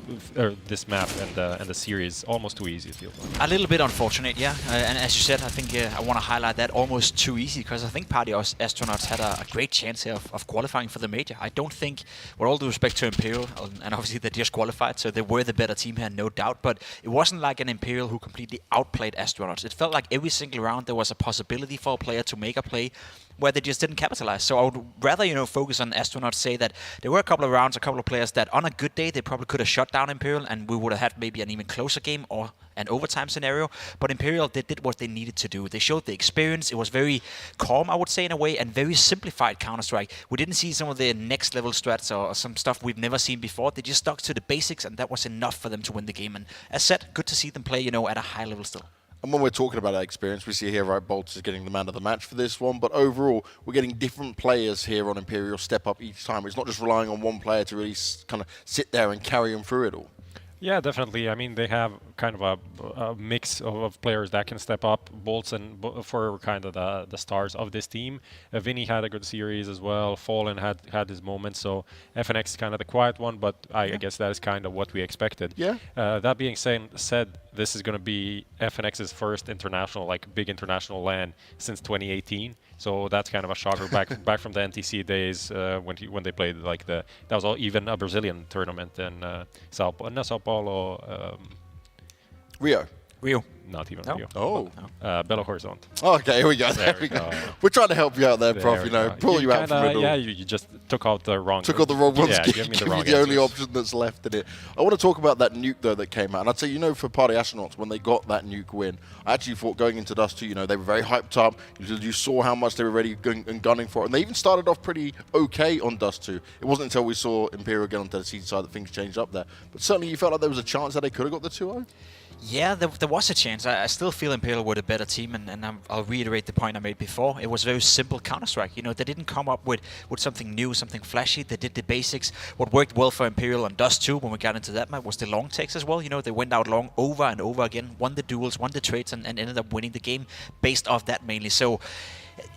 this map and the series. Almost too easy, it feels like.
A little bit unfortunate, yeah. And as you said, I think I want to highlight that almost too easy, because I think Party Astronauts had a great chance here of qualifying for the major. I don't think, with all due respect to Imperial, and obviously they just qualified, so they were the better team here, no doubt, but it wasn't like an Imperial who completely outplayed Astronauts. It felt like every single round there was a possibility for a player to make a play where they just didn't capitalize. So I would rather, focus on Astronauts, say that there were a couple of rounds, a couple of players that on a good day, they probably could have shut down Imperial and we would have had maybe an even closer game or an overtime scenario. But Imperial, they did what they needed to do. They showed the experience. It was very calm, I would say, in a way, and very simplified Counter-Strike. We didn't see some of the next level strats or some stuff we've never seen before. They just stuck to the basics, and that was enough for them to win the game. And as said, good to see them play, at a high level still.
And when we're talking about that experience, we see here, right, Bolts is getting the man of the match for this one. But overall, we're getting different players here on Imperial step up each time. It's not just relying on one player to really kind of sit there and carry them through it all.
Yeah, definitely. I mean, they have kind of a mix of players that can step up. Bolts and for kind of the stars of this team. Vinny had a good series as well. Fallen had his moments. So FNX is kind of the quiet one, but I guess that is kind of what we expected.
Yeah.
That being said, this is going to be FNX's first international, big international LAN since 2018. So that's kind of a shocker back from the NTC days when they played that was even a Brazilian tournament in Sao Paulo.
Rio.
Not even
No.
Rio.
Oh.
Belo Horizonte.
Okay, here we go. There we go. We're trying to help you out there, Prof. Pull you out from it all.
Yeah, you just took out the wrong.
Took out the wrong ones.
Yeah,
give
me
me
the wrong
the only
answers.
option that's left in it. I want to talk about that nuke though that came out, and I'd say for Party Astronauts when they got that nuke win, I actually thought going into Dust 2, they were very hyped up. You saw how much they were ready and gunning for it, and they even started off pretty okay on Dust 2. It wasn't until we saw Imperial get onto the seed side that things changed up there. But certainly you felt like there was a chance that they could have got the 2-0.
Yeah, there was a chance. I still feel Imperial were the better team, and I'll reiterate the point I made before. It was very simple Counter-Strike. They didn't come up with something new, something flashy. They did the basics. What worked well for Imperial on Dust 2 when we got into that map was the long takes as well. They went out long over and over again, won the duels, won the trades, and ended up winning the game based off that mainly. So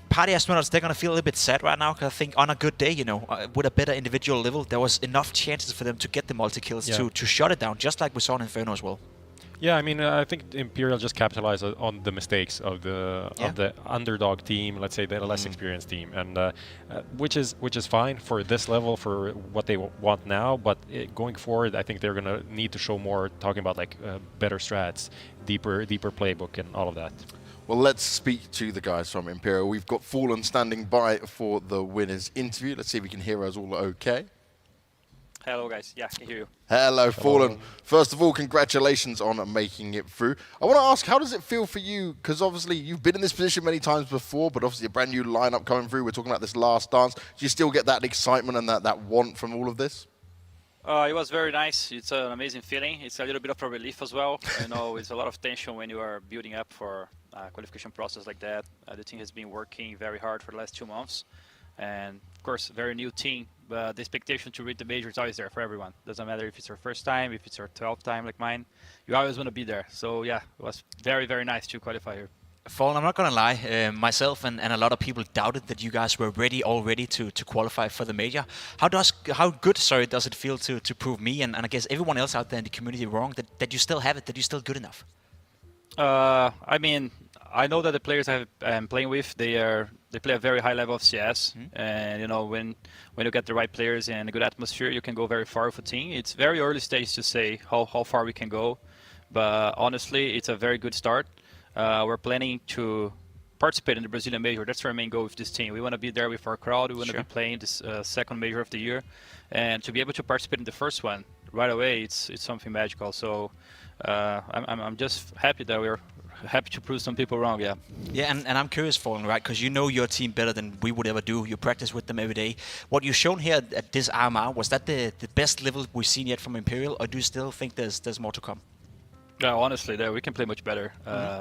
Party Astronauts, they're going to feel a little bit sad right now, because I think on a good day, with a better individual level, there was enough chances for them to get the multi-kills to shut it down, just like we saw in Inferno as well.
Yeah, I mean, I think Imperial just capitalized on the mistakes of the underdog team, let's say the less experienced team, and which is fine for this level for what they want now. But going forward, I think they're gonna need to show more, talking about better strats, deeper playbook, and all of that.
Well, let's speak to the guys from Imperial. We've got Fallen standing by for the winners interview. Let's see if we can hear us all okay.
Hello, guys. Yeah, I can hear you.
Hello, Fallen. First of all, congratulations on making it through. I want to ask, how does it feel for you? Because obviously you've been in this position many times before, but obviously a brand new lineup coming through. We're talking about this last dance. Do you still get that excitement and that want from all of this?
It was very nice. It's an amazing feeling. It's a little bit of a relief as well. It's a lot of tension when you are building up for a qualification process like that. The team has been working very hard for the last 2 months. And of course, very new team, but the expectation to reach the major is always there for everyone. Doesn't matter if it's your first time, if it's your 12th time like mine, you always want to be there. So yeah, it was very, very nice to qualify here.
Fallen, I'm not going to lie, myself and a lot of people doubted that you guys were already to qualify for the major. How good does it feel to prove me and I guess everyone else out there in the community wrong, that you still have it, that you're still good enough?
I mean, I know that the players I'm playing with, they play a very high level of CS, and when you get the right players and a good atmosphere, you can go very far with a team. It's very early stage to say how far we can go, but honestly, it's a very good start. We're planning to participate in the Brazilian major. That's our main goal with this team. We want to be there with our crowd. We want to be playing this second major of the year, and to be able to participate in the first one right away, it's something magical. So I'm just happy that we're happy to prove some people wrong, yeah.
Yeah, and I'm curious, Fallen, right? Because you know your team better than we would ever do. You practice with them every day. What you've shown here at this RMR, was that the best level we've seen yet from Imperial, or do you still think there's more to come?
Yeah, honestly, we can play much better.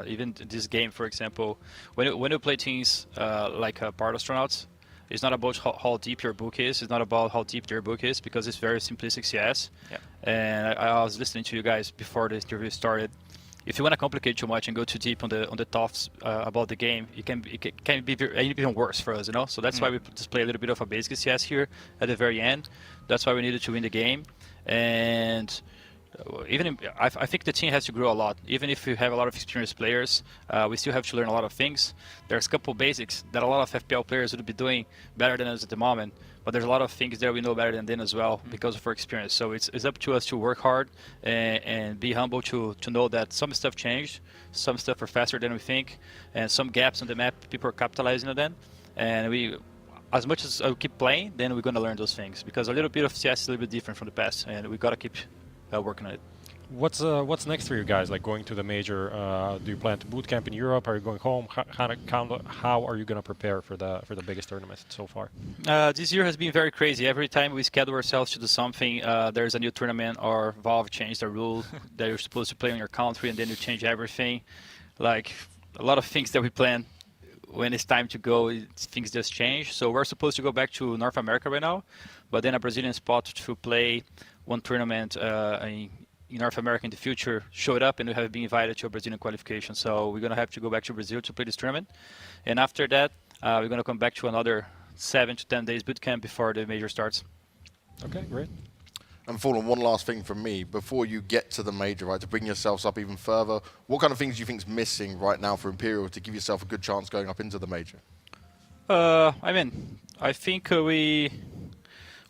Even this game, for example, when you play teams like Party Astronauts, it's not about how deep your book is. It's not about how deep their book is, because it's very simplistic CS. Yeah. And I was listening to you guys before the interview started. if you want to complicate too much and go too deep on the tops about the game, it can be even worse for us, you know. So that's why we just play a little bit of a basic CS here at the very end. That's why we needed to win the game, and I think the team has to grow a lot. Even if we have a lot of experienced players, we still have to learn a lot of things. There's a couple basics that a lot of FPL players would be doing better than us at the moment, but there's a lot of things that we know better than them as well because of our experience. So it's up to us to work hard and be humble to know that some stuff changed, some stuff are faster than we think, and some gaps on the map people are capitalizing on them. And we, as much as I keep playing, then we're going to learn those things, because a little bit of CS is a little bit different from the past, and we got to keep working on it.
What's next for you guys? Like going to the major? Do you plan to boot camp in Europe? Are you going home? How are you going to prepare for the biggest tournament so far?
This year has been very crazy. Every time we schedule ourselves to do something, there's a new tournament, or Valve changed the rule that you're supposed to play in your country, and then you change everything. Like a lot of things that we plan, when it's time to go, things just change. So we're supposed to go back to North America right now, but then a Brazilian spot to play one tournament in North America in the future showed up, and we have been invited to a Brazilian qualification. So we're going to have to go back to Brazil to play this tournament. And after that, we're going to come back to another 7 to 10 days boot camp before the major starts.
Okay, great.
And Fallen, one last thing from me. Before you get to the major, right, to bring yourselves up even further, what kind of things do you think is missing right now for Imperial to give yourself a good chance going up into the major?
I mean, I think we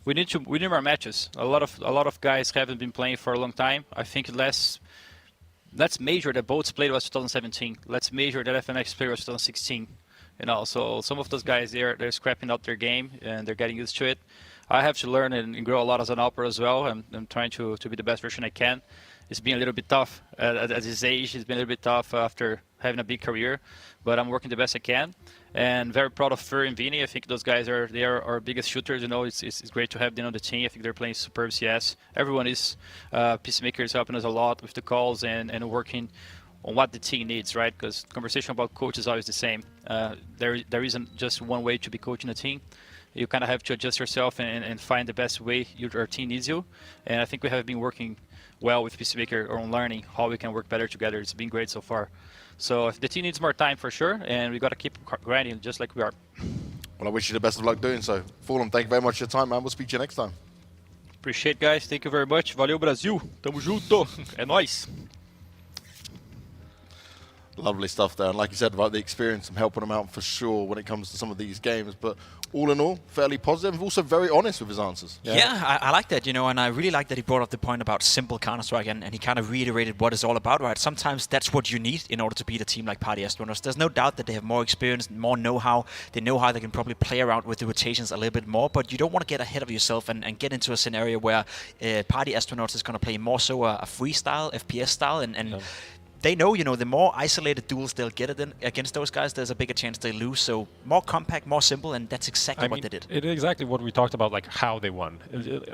need more matches. A lot of guys haven't been playing for a long time. I think let's major that Bolts played was 2017. Let's major that FMX played was 2016. You know, so some of those guys they're scrapping up their game and they're getting used to it. I have to learn and grow a lot as an opera as well. I'm trying to be the best version I can. It's been a little bit tough at this age. It's been a little bit tough after having a big career, but I'm working the best I can. And very proud of Fur and Vinny. I think those guys are our biggest shooters. You know, it's great to have them on the team. I think they're playing superb CS. Everyone is. Peacemaker is helping us a lot with the calls and working on what the team needs, right? Because conversation about coach is always the same. There isn't just one way to be coaching a team. You kind of have to adjust yourself and find the best way your team needs you. And I think we have been working well with Peacemaker on learning how we can work better together. It's been great so far. So the team needs more time for sure, and we got to keep grinding just like we are.
Well, I wish you the best of luck doing so. Fallen, thank you very much for your time, man. We'll speak to you next time.
Appreciate, guys. Thank you very much. Valeu, Brasil. Tamo junto. É nóis.
Lovely stuff there. And like you said about the experience, I'm helping him out for sure when it comes to some of these games. But all in all, fairly positive and also very honest with his answers.
Yeah, I like that, you know, and I really like that he brought up the point about simple Counter-Strike, and he kind of reiterated what it's all about, right? Sometimes that's what you need in order to beat a team like Party Astronauts. There's no doubt that they have more experience, more know-how. They know how they can probably play around with the rotations a little bit more, but you don't want to get ahead of yourself and get into a scenario where Party Astronauts is going to play more so a freestyle, FPS style, and they know, you know, the more isolated duels they'll get against those guys, there's a bigger chance they lose. So more compact, more simple, and that's exactly what they did.
It is exactly what we talked about, like how they won.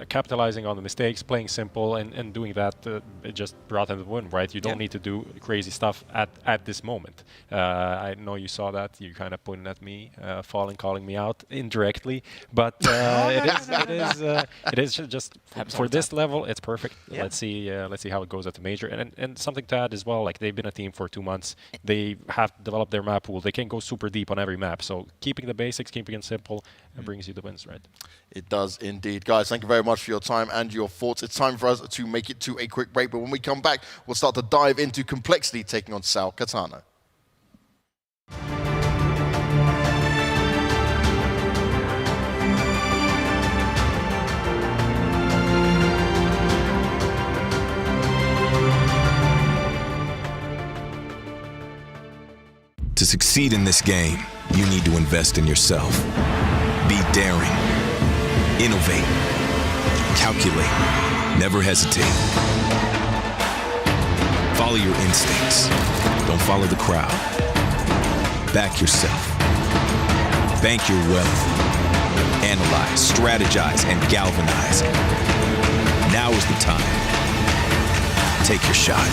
Capitalizing on the mistakes, playing simple, and doing that, it just brought them the win, right? You don't need to do crazy stuff at this moment. I know you saw that. You kind of pointing at me, Fallen, calling me out indirectly. But it is just, for this level, it's perfect. Yeah. Let's see how it goes at the major. And something to add as well, like they've been a team for 2 months. They have developed their map pool. They can go super deep on every map. So keeping the basics, keeping it simple, brings you the wins, right?
It does indeed. Guys, thank you very much for your time and your thoughts. It's time for us to make it to a quick break. But when we come back, we'll start to dive into complexity, taking on Sao Caetano.
To succeed in this game, you need to invest in yourself. Be daring. Innovate. Calculate. Never hesitate. Follow your instincts. Don't follow the crowd. Back yourself. Bank your wealth. Analyze, strategize, and galvanize. Now is the time. Take your shot.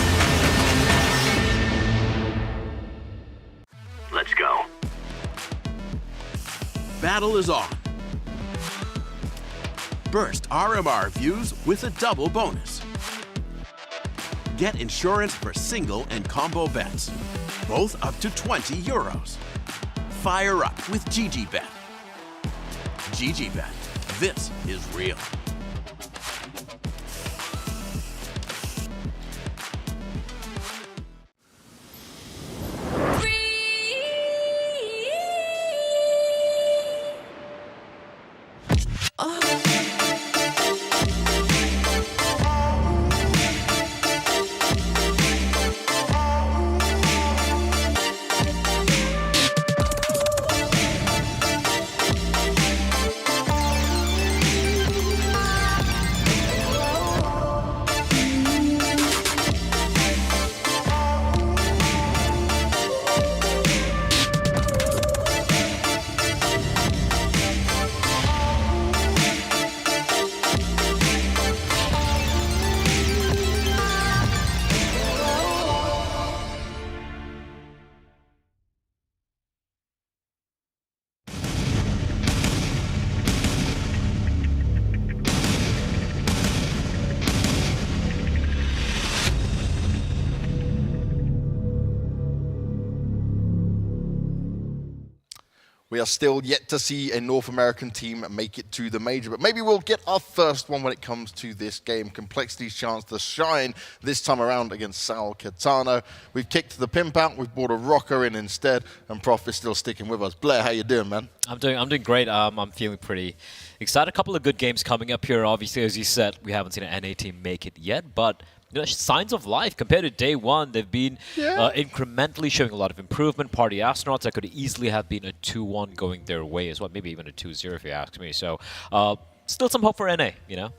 Let's go. Battle is on. Burst RMR views with a double bonus. get insurance for single and combo bets, both up to €20. Fire up with GGBet. GGBet. This is real.
We are still yet to see a North American team make it to the major, but maybe we'll get our first one when it comes to this game. Complexity's chance to shine this time around against Sao Caetano. We've kicked the pimp out, we've brought a rocker in instead, and Prof is still sticking with us. Blair, how you doing, man?
I'm doing great. I'm feeling pretty excited. A couple of good games coming up here. Obviously, as you said, we haven't seen an NA team make it yet, but signs of life. Compared to day one, they've been incrementally showing a lot of improvement. Party Astronauts, that could easily have been a 2-1 going their way as well. Maybe even a 2-0 if you ask me. So still some hope for NA, you know?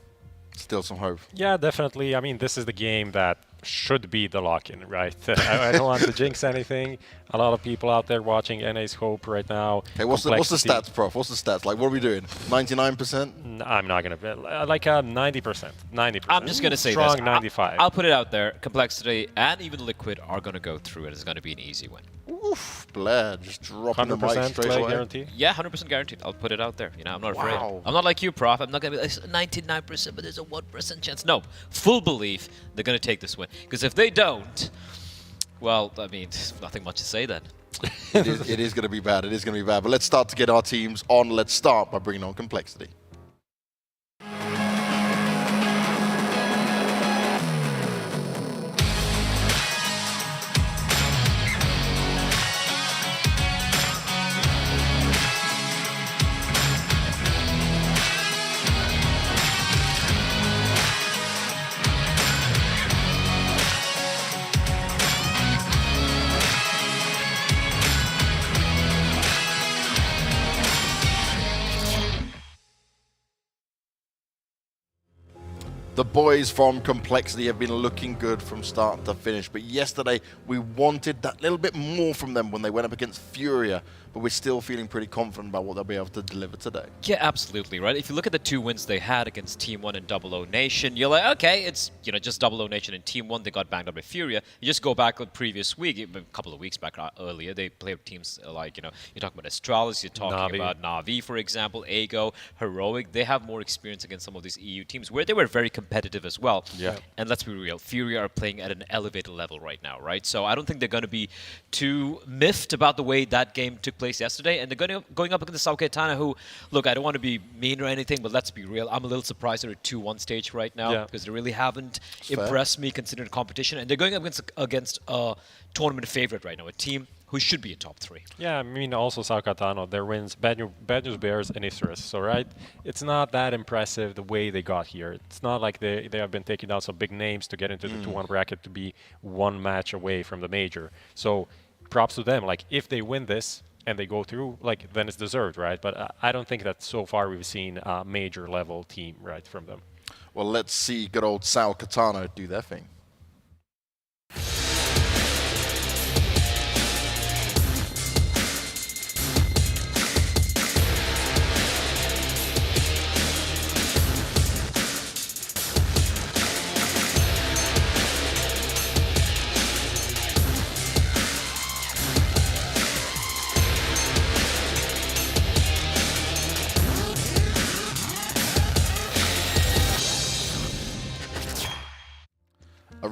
Still some hope.
Yeah, definitely. I mean, this is the game that should be the lock-in, right? I don't want to jinx anything. A lot of people out there watching NA's hope right now.
Okay, what's the stats, Prof? What's the stats? Like, what are we doing? 99%?
I'm not going to bet. Like 90%. 90%.
I'm just going to say
strong
this.
95.
I'll put it out there. Complexity and even Liquid are going to go through, and it's going to be an easy win.
Oof, Blair, just dropping the mic straight away.
Guarantee?
Yeah, 100% guaranteed. I'll put it out there. You know, I'm not afraid.
Wow.
I'm not like you, Prof. I'm not going to be like 99%, but there's a 1% chance. No, full belief they're going to take this win. Because if they don't, well, I mean, there's nothing much to say then.
It is going to be bad. It is going to be bad. But let's start to get our teams on. Let's start by bringing on Complexity. The boys from Complexity have been looking good from start to finish, but yesterday we wanted that little bit more from them when they went up against Furia, but we're still feeling pretty confident about what they'll be able to deliver today.
Yeah, absolutely, right? If you look at the 2 wins they had against Team 1 and Double O Nation, you're like, okay, it's just Double O Nation and Team 1, they got banged up by Furia. You just go back the previous week, a couple of weeks back earlier, they played teams like, you're talking about Astralis, you're talking about Na'Vi, for example, Ago, Heroic. They have more experience against some of these EU teams where they were very competitive as well.
Yeah.
And let's be real, Furia are playing at an elevated level right now, right? So I don't think they're going to be too miffed about the way that game took place yesterday. And they're going up against Sao Caetano, who, look, I don't want to be mean or anything, but let's be real. I'm a little surprised they're at 2-1 stage right now because they really haven't impressed me considering the competition. And they're going up against a tournament favorite right now, a team who should be a top 3.
Yeah, I mean, also Sao Caetano, their wins, Bad News Bears and Isurus. So, right, it's not that impressive the way they got here. It's not like they have been taking down some big names to get into the 2-1 bracket to be 1 match away from the major. So, props to them. Like, if they win this and they go through, like, then it's deserved, right? But I don't think that so far we've seen a major level team, right, from them.
Well, let's see good old Sao Caetano do their thing.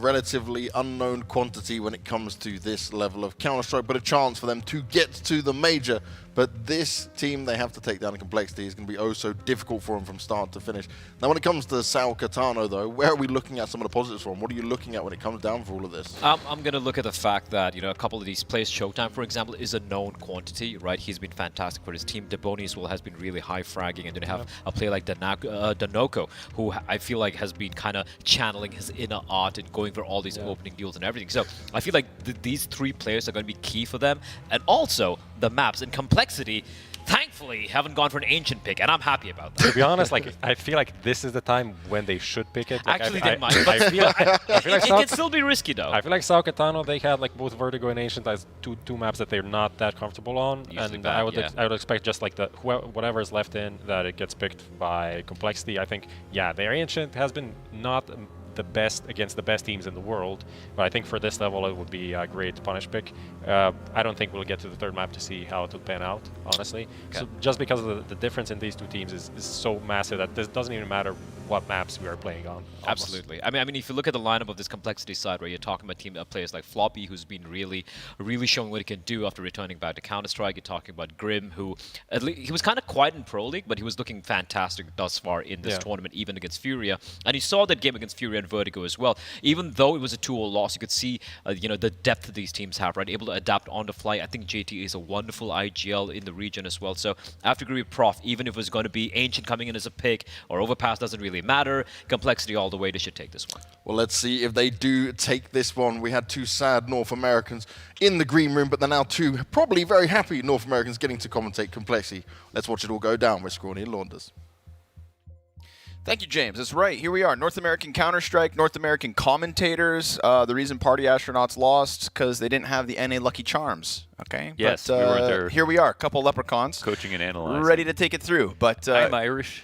relatively unknown quantity when it comes to this level of Counter-Strike, but a chance for them to get to the major. But this team they have to take down in complexity is going to be oh so difficult for them from start to finish. Now when it comes to Sao Caetano though, where are we looking at some of the positives from? What are you looking at when it comes down for all of this?
I'm going to look at the fact that, you know, a couple of these players, Showtime, for example, is a known quantity, right? He's been fantastic for his team. Deboni as well has been really high fragging, and then you have a player like Danoko, who I feel like has been kind of channeling his inner art and going for all these opening deals and everything. So I feel like these three players are going to be key for them. And also the maps and complexity, thankfully, haven't gone for an ancient pick, and I'm happy about that.
To be honest, like I feel like this is the time when they should pick it. Like,
Actually, they might.
I feel like
it can still be risky, though.
I feel like Sao Caetano, they had like both Vertigo and Ancient as two maps that they're not that comfortable on,
Usually
and
bad,
I would expect just like whatever is left in that it gets picked by complexity. I think their Ancient has been not the best against the best teams in the world, but I think for this level it would be a great punish pick. I don't think we'll get to the third map to see how it will pan out, honestly. Okay. So just because of the difference in these two teams is so massive that this doesn't even matter what maps we are playing on. Almost.
Absolutely. I mean, if you look at the lineup of this complexity side, where you're talking about players like Floppy, who's been really showing what he can do after returning back to Counter-Strike. You're talking about Grim, who he was kind of quiet in Pro League, but he was looking fantastic thus far in this tournament, even against Furia. And you saw that game against Furia and Vertigo as well. Even though it was a 2-0 loss, you could see you know, the depth that these teams have, right? Able to adapt on the fly. I think JT is a wonderful IGL in the region as well. So I have to agree with Prof. Even if it was going to be Ancient coming in as a pick or Overpass, doesn't really matter. Complexity all the way, they should take this one.
Well, let's see if they do take this one. We had two sad North Americans in the green room, but they're now two probably very happy North Americans getting to commentate complexity. Let's watch it all go down with Scrawny and Launders.
Thank you, James. That's right. Here we are, North American Counter-Strike, North American commentators. The reason Party Astronauts lost because they didn't have the NA Lucky Charms. Okay.
Yes,
but,
we weren't there.
Here we are, a couple leprechauns.
Coaching and analyzing.
Ready to take it through. But
I'm Irish.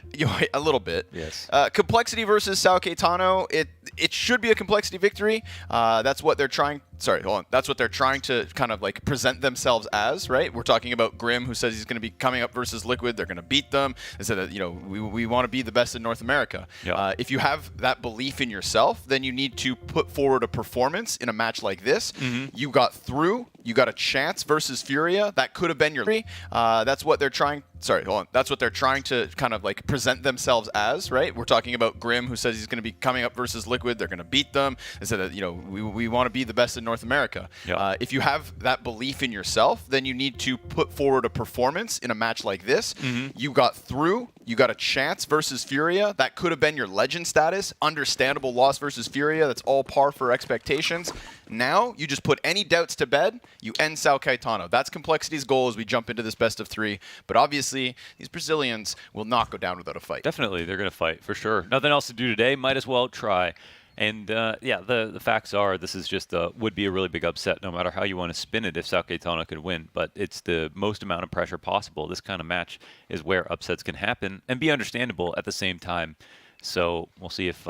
A little bit.
Yes.
Complexity versus Sao Caetano. It should be a complexity victory. That's what they're trying. Sorry, hold on. That's what they're trying to kind of like present themselves as, right? We're talking about Grim, who says he's going to be coming up versus Liquid. They're going to beat them. They said that, you know, we want to be the best in North America.
Yeah.
If you have that belief in yourself, then you need to put forward a performance in a match like this. You got through. You got a chance versus Furia. That could have been your. That's what they're trying. Sorry, hold on. That's what they're trying to kind of like present themselves as, right? We're talking about Grim, who says he's going to be coming up versus Liquid. They're going to beat them. They said that, you know, we want to be the best in North America.
Yeah.
If you have that belief in yourself, then you need to put forward a performance in a match like this. You got through. You got a chance versus Furia. That could have been your legend status. Understandable loss versus Furia. That's all par for expectations. Now, you just put any doubts to bed. You end Sao Caetano. That's Complexity's goal as we jump into this best of 3. But obviously, these Brazilians will not go down without a fight.
Definitely, they're going to fight, for sure. Nothing else to do today. Might as well try. And, yeah, the facts are this is just would be a really big upset no matter how you want to spin it if Sao Caetano could win. But it's the most amount of pressure possible. This kind of match is where upsets can happen and be understandable at the same time. So we'll see if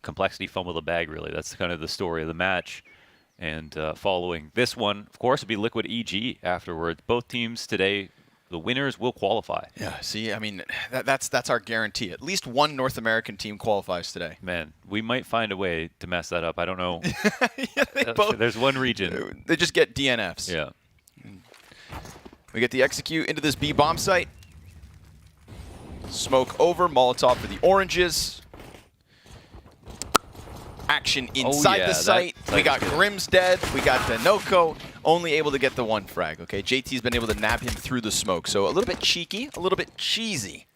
Complexity fumble the bag, really. That's kind of the story of the match. And following this one, of course, will be Liquid EG afterwards. Both teams today, the winners will qualify.
Yeah, see, I mean, that's our guarantee. At least one North American team qualifies today.
Man, we might find a way to mess that up. I don't know.
Both,
there's one region.
They just get DNFs.
Yeah.
We get the execute into this B bomb site. Smoke over, Molotov for the oranges. Action inside the site. We got Grim's dead. We got Danoko only able to get the 1 frag. Okay, JT's been able to nab him through the smoke. So a little bit cheeky, a little bit cheesy.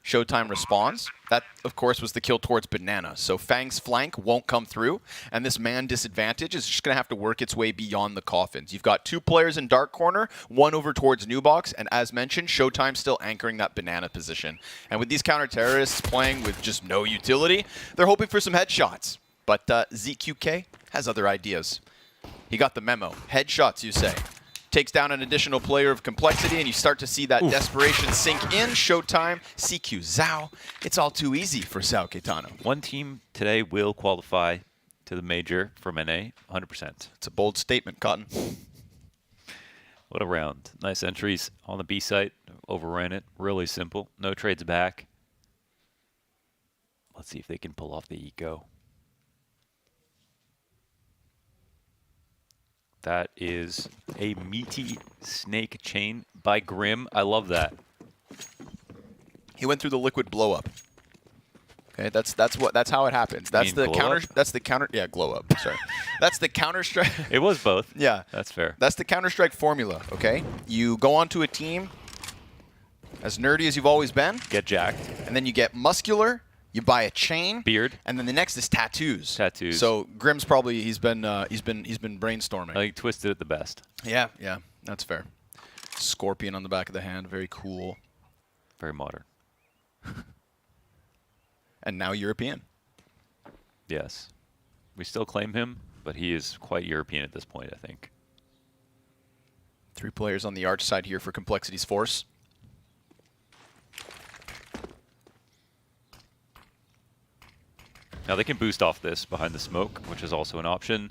Showtime responds. That, of course, was the kill towards Banana. So Fang's flank won't come through, and this man disadvantage is just going to have to work its way beyond the coffins. You've got 2 players in dark corner, 1 over towards New Box, and as mentioned, Showtime still anchoring that Banana position. And with these counter-terrorists playing with just no utility, they're hoping for some headshots. But ZQK has other ideas. He got the memo. Headshots, you say. Takes down an additional player of Complexity, and you start to see that desperation sink in. Showtime, CQ Zhao. It's all too easy for Sao Caetano.
One team today will qualify to the major from NA, 100%.
It's a bold statement, Cotton.
What a round. Nice entries on the B site. Overran it. Really simple. No trades back. Let's see if they can pull off the eco. That is a meaty snake chain by Grim. I love that.
He went through the liquid blow up. Okay, that's how it happens. That's the counter.
Up?
That's the counter. Yeah, glow up. Sorry, that's the Counter Strike.
It was both.
Yeah,
that's fair.
That's the Counter Strike formula. Okay, you go onto a team as nerdy as you've always been.
Get jacked,
and then you get muscular. You buy a chain,
beard,
and then the next is tattoos.
Tattoos.
So Grim's probably he's been brainstorming.
I think twisted it the best.
Yeah, that's fair. Scorpion on the back of the hand, very cool.
Very modern.
And now European.
Yes. We still claim him, but he is quite European at this point, I think.
3 players on the arch side here for Complexity's Force.
Now they can boost off this behind the smoke, which is also an option.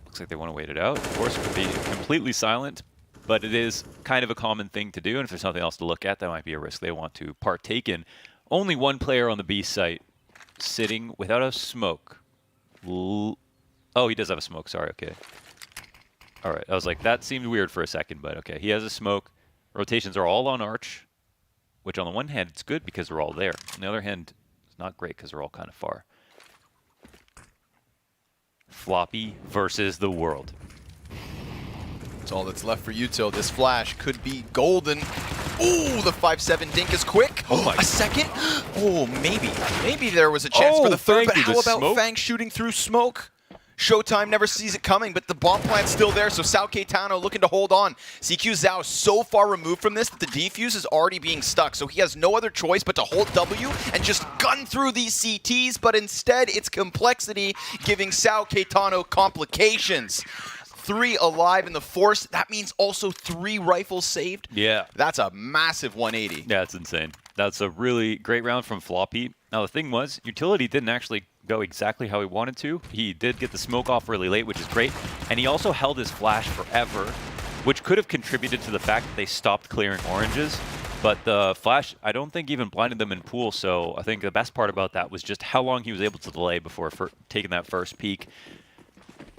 Looks like they want to wait it out. Of course, it could be completely silent, but it is kind of a common thing to do, and if there's something else to look at, that might be a risk they want to partake in. Only one player on the B site sitting without a smoke. Oh, he does have a smoke. Sorry, okay. All right, I was like, that seemed weird for a second, but okay. He has a smoke. Rotations are all on arch, which on the one hand, it's good because they're all there. On the other hand, it's not great because they're all kind of far. Floppy versus the world.
That's all that's left for Util. This flash could be golden. Ooh, the 5-7 dink is quick.
Oh my.
A second? Oh, maybe. Maybe there was a chance for the third, but how about
smoke?
Fang shooting through smoke? Showtime never sees it coming, but the bomb plant's still there, so Sao Caetano looking to hold on. CQ Zhao is so far removed from this that the defuse is already being stuck, so he has no other choice but to hold W and just gun through these CTs, but instead it's Complexity giving Sao Caetano complications. 3 alive in the Force. That means also 3 rifles saved.
Yeah.
That's a massive 180.
Yeah, it's insane. That's a really great round from Floppy. Now, the thing was, Utility didn't actually go exactly how he wanted to. He did get the smoke off really late, which is great. And he also held his flash forever, which could have contributed to the fact that they stopped clearing oranges. But the flash, I don't think even blinded them in pool. So I think the best part about that was just how long he was able to delay before taking that first peek.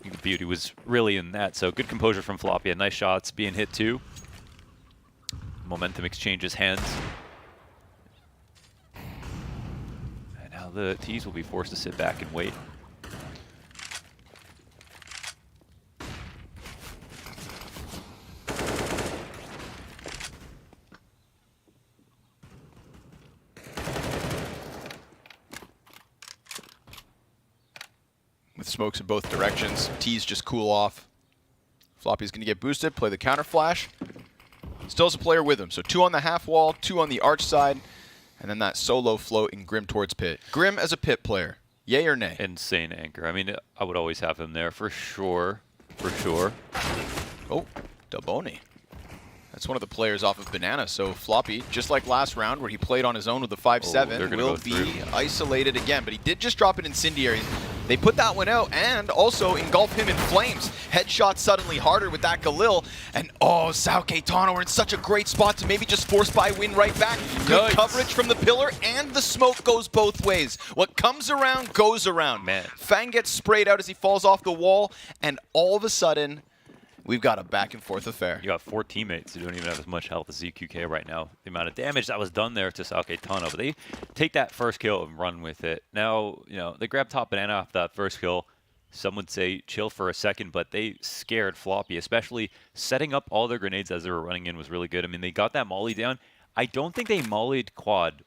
The beauty was really in that. So good composure from Floppy. Nice shots being hit too. Momentum exchanges hands. And now the T's will be forced to sit back and wait.
With smokes in both directions. T's just cool off. Floppy's going to get boosted, play the counter flash. Still has a player with him. So 2 on the half wall, 2 on the arch side, and then that solo float in Grim towards pit. Grim as a pit player, yay or nay?
Insane anchor. I mean, I would always have him there for sure. For sure.
Oh, Daboni. That's one of the players off of Banana. So Floppy, just like last round where he played on his own with the 5-7, will be isolated again. But he did just drop an Incendiary. They put that one out and also engulf him in flames. Headshot suddenly harder with that Galil. And oh, Sao Caetano are in such a great spot to maybe just force by win right back. Good coverage from the pillar, and the smoke goes both ways. What comes around goes around.
Man.
Fang gets sprayed out as he falls off the wall, and all of a sudden, we've got a back and forth affair.
You got 4 teammates who don't even have as much health as ZQK right now. The amount of damage that was done there to Sao Caetano, but they take that first kill and run with it. Now, you know, they grab top Banana off that first kill. Some would say chill for a second, but they scared Floppy, especially setting up all their grenades as they were running in was really good. I mean, they got that molly down. I don't think they mollied quad,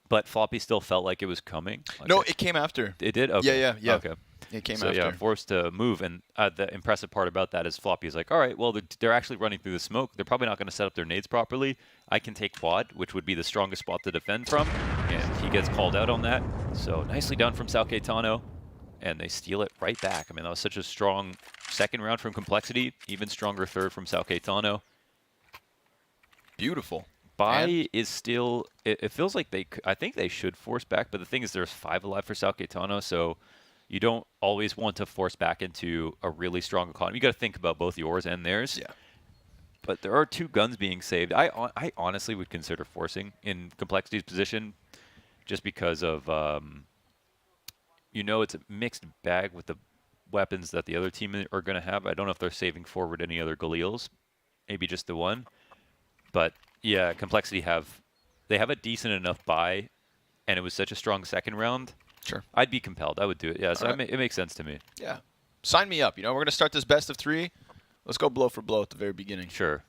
but Floppy still felt like it was coming. Like
No, it came after.
It did? Okay.
Yeah.
Okay.
It came
so,
after.
yeah, forced to move. And the impressive part about that is Floppy is like, all right, well, they're actually running through the smoke. They're probably not going to set up their nades properly. I can take quad, which would be the strongest spot to defend from. And he gets called out on that. So nicely done from Sao Caetano. And they steal it right back. I mean, that was such a strong second round from Complexity. Even stronger third from Sao Caetano.
Beautiful.
Bai is still, it feels like I think they should force back, but the thing is there's 5 alive for Sao Caetano, so you don't always want to force back into a really strong economy. You got to think about both yours and theirs.
Yeah.
But there are 2 guns being saved. I honestly would consider forcing in Complexity's position just because of, you know, it's a mixed bag with the weapons that the other team are going to have. I don't know if they're saving forward any other Galils, maybe just the one. But yeah, Complexity they have a decent enough buy, and it was such a strong second round.
Sure.
I'd be compelled. I would do it. Yeah, so
All right.
it makes sense to me.
Yeah. Sign me up. You know, we're going to start this best of 3. Let's go blow for blow at the very beginning.
Sure.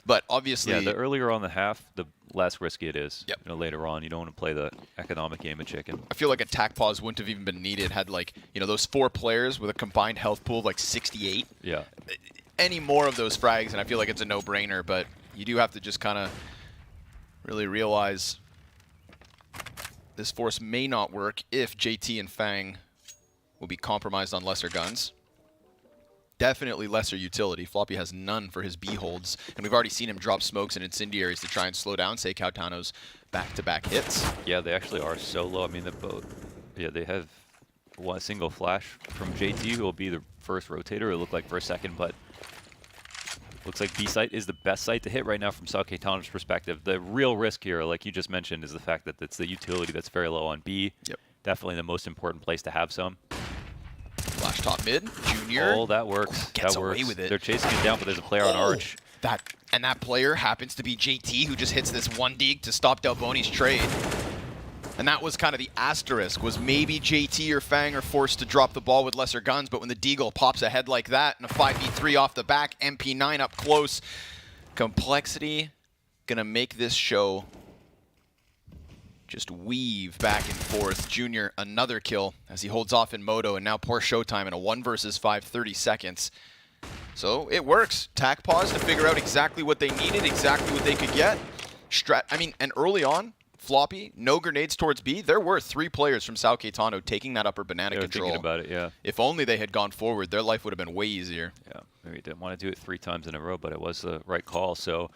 But obviously,
yeah, the earlier on the half, the less risky it is.
Yep.
You know, later on, you don't want to play the economic game of chicken.
I feel like attack pause wouldn't have even been needed had, like, you know, those 4 players with a combined health pool of like 68.
Yeah.
Any more of those frags, and I feel like it's a no-brainer, but you do have to just kind of really realize this force may not work if JT and Fang will be compromised on lesser guns. Definitely lesser utility. Floppy has none for his B holds, and we've already seen him drop smokes and incendiaries to try and slow down Sao Caetano's back-to-back hits.
Yeah, they actually are so low. I mean, they have one single flash from JT, who will be the first rotator. It looked like for a second, but looks like B site is the best site to hit right now from Sao Caetano's perspective. The real risk here, like you just mentioned, is the fact that it's the utility that's very low on B.
Yep.
Definitely the most important place to have some.
Flash top mid, Junior.
Oh, that works.
Gets
that works.
away with it.
They're chasing it down, but there's a player on Arch.
That player happens to be JT, who just hits this 1 dig to stop Delboni's trade. And that was kind of the asterisk, was maybe JT or Fang are forced to drop the ball with lesser guns, but when the Deagle pops ahead like that and a 5v3 off the back, MP9 up close, Complexity gonna make this show just weave back and forth. Junior, another kill as he holds off in Moto, and now poor Showtime in a 1 versus 5, 30 seconds. So it works. Tac pause to figure out exactly what they needed, exactly what they could get. And early on, Floppy, no grenades towards B. There were 3 players from Sao Caetano taking that upper banana control.
Thinking about it, yeah.
If only they had gone forward, their life would have been way easier.
Yeah, maybe didn't want to do it 3 times in a row, but it was the right call. So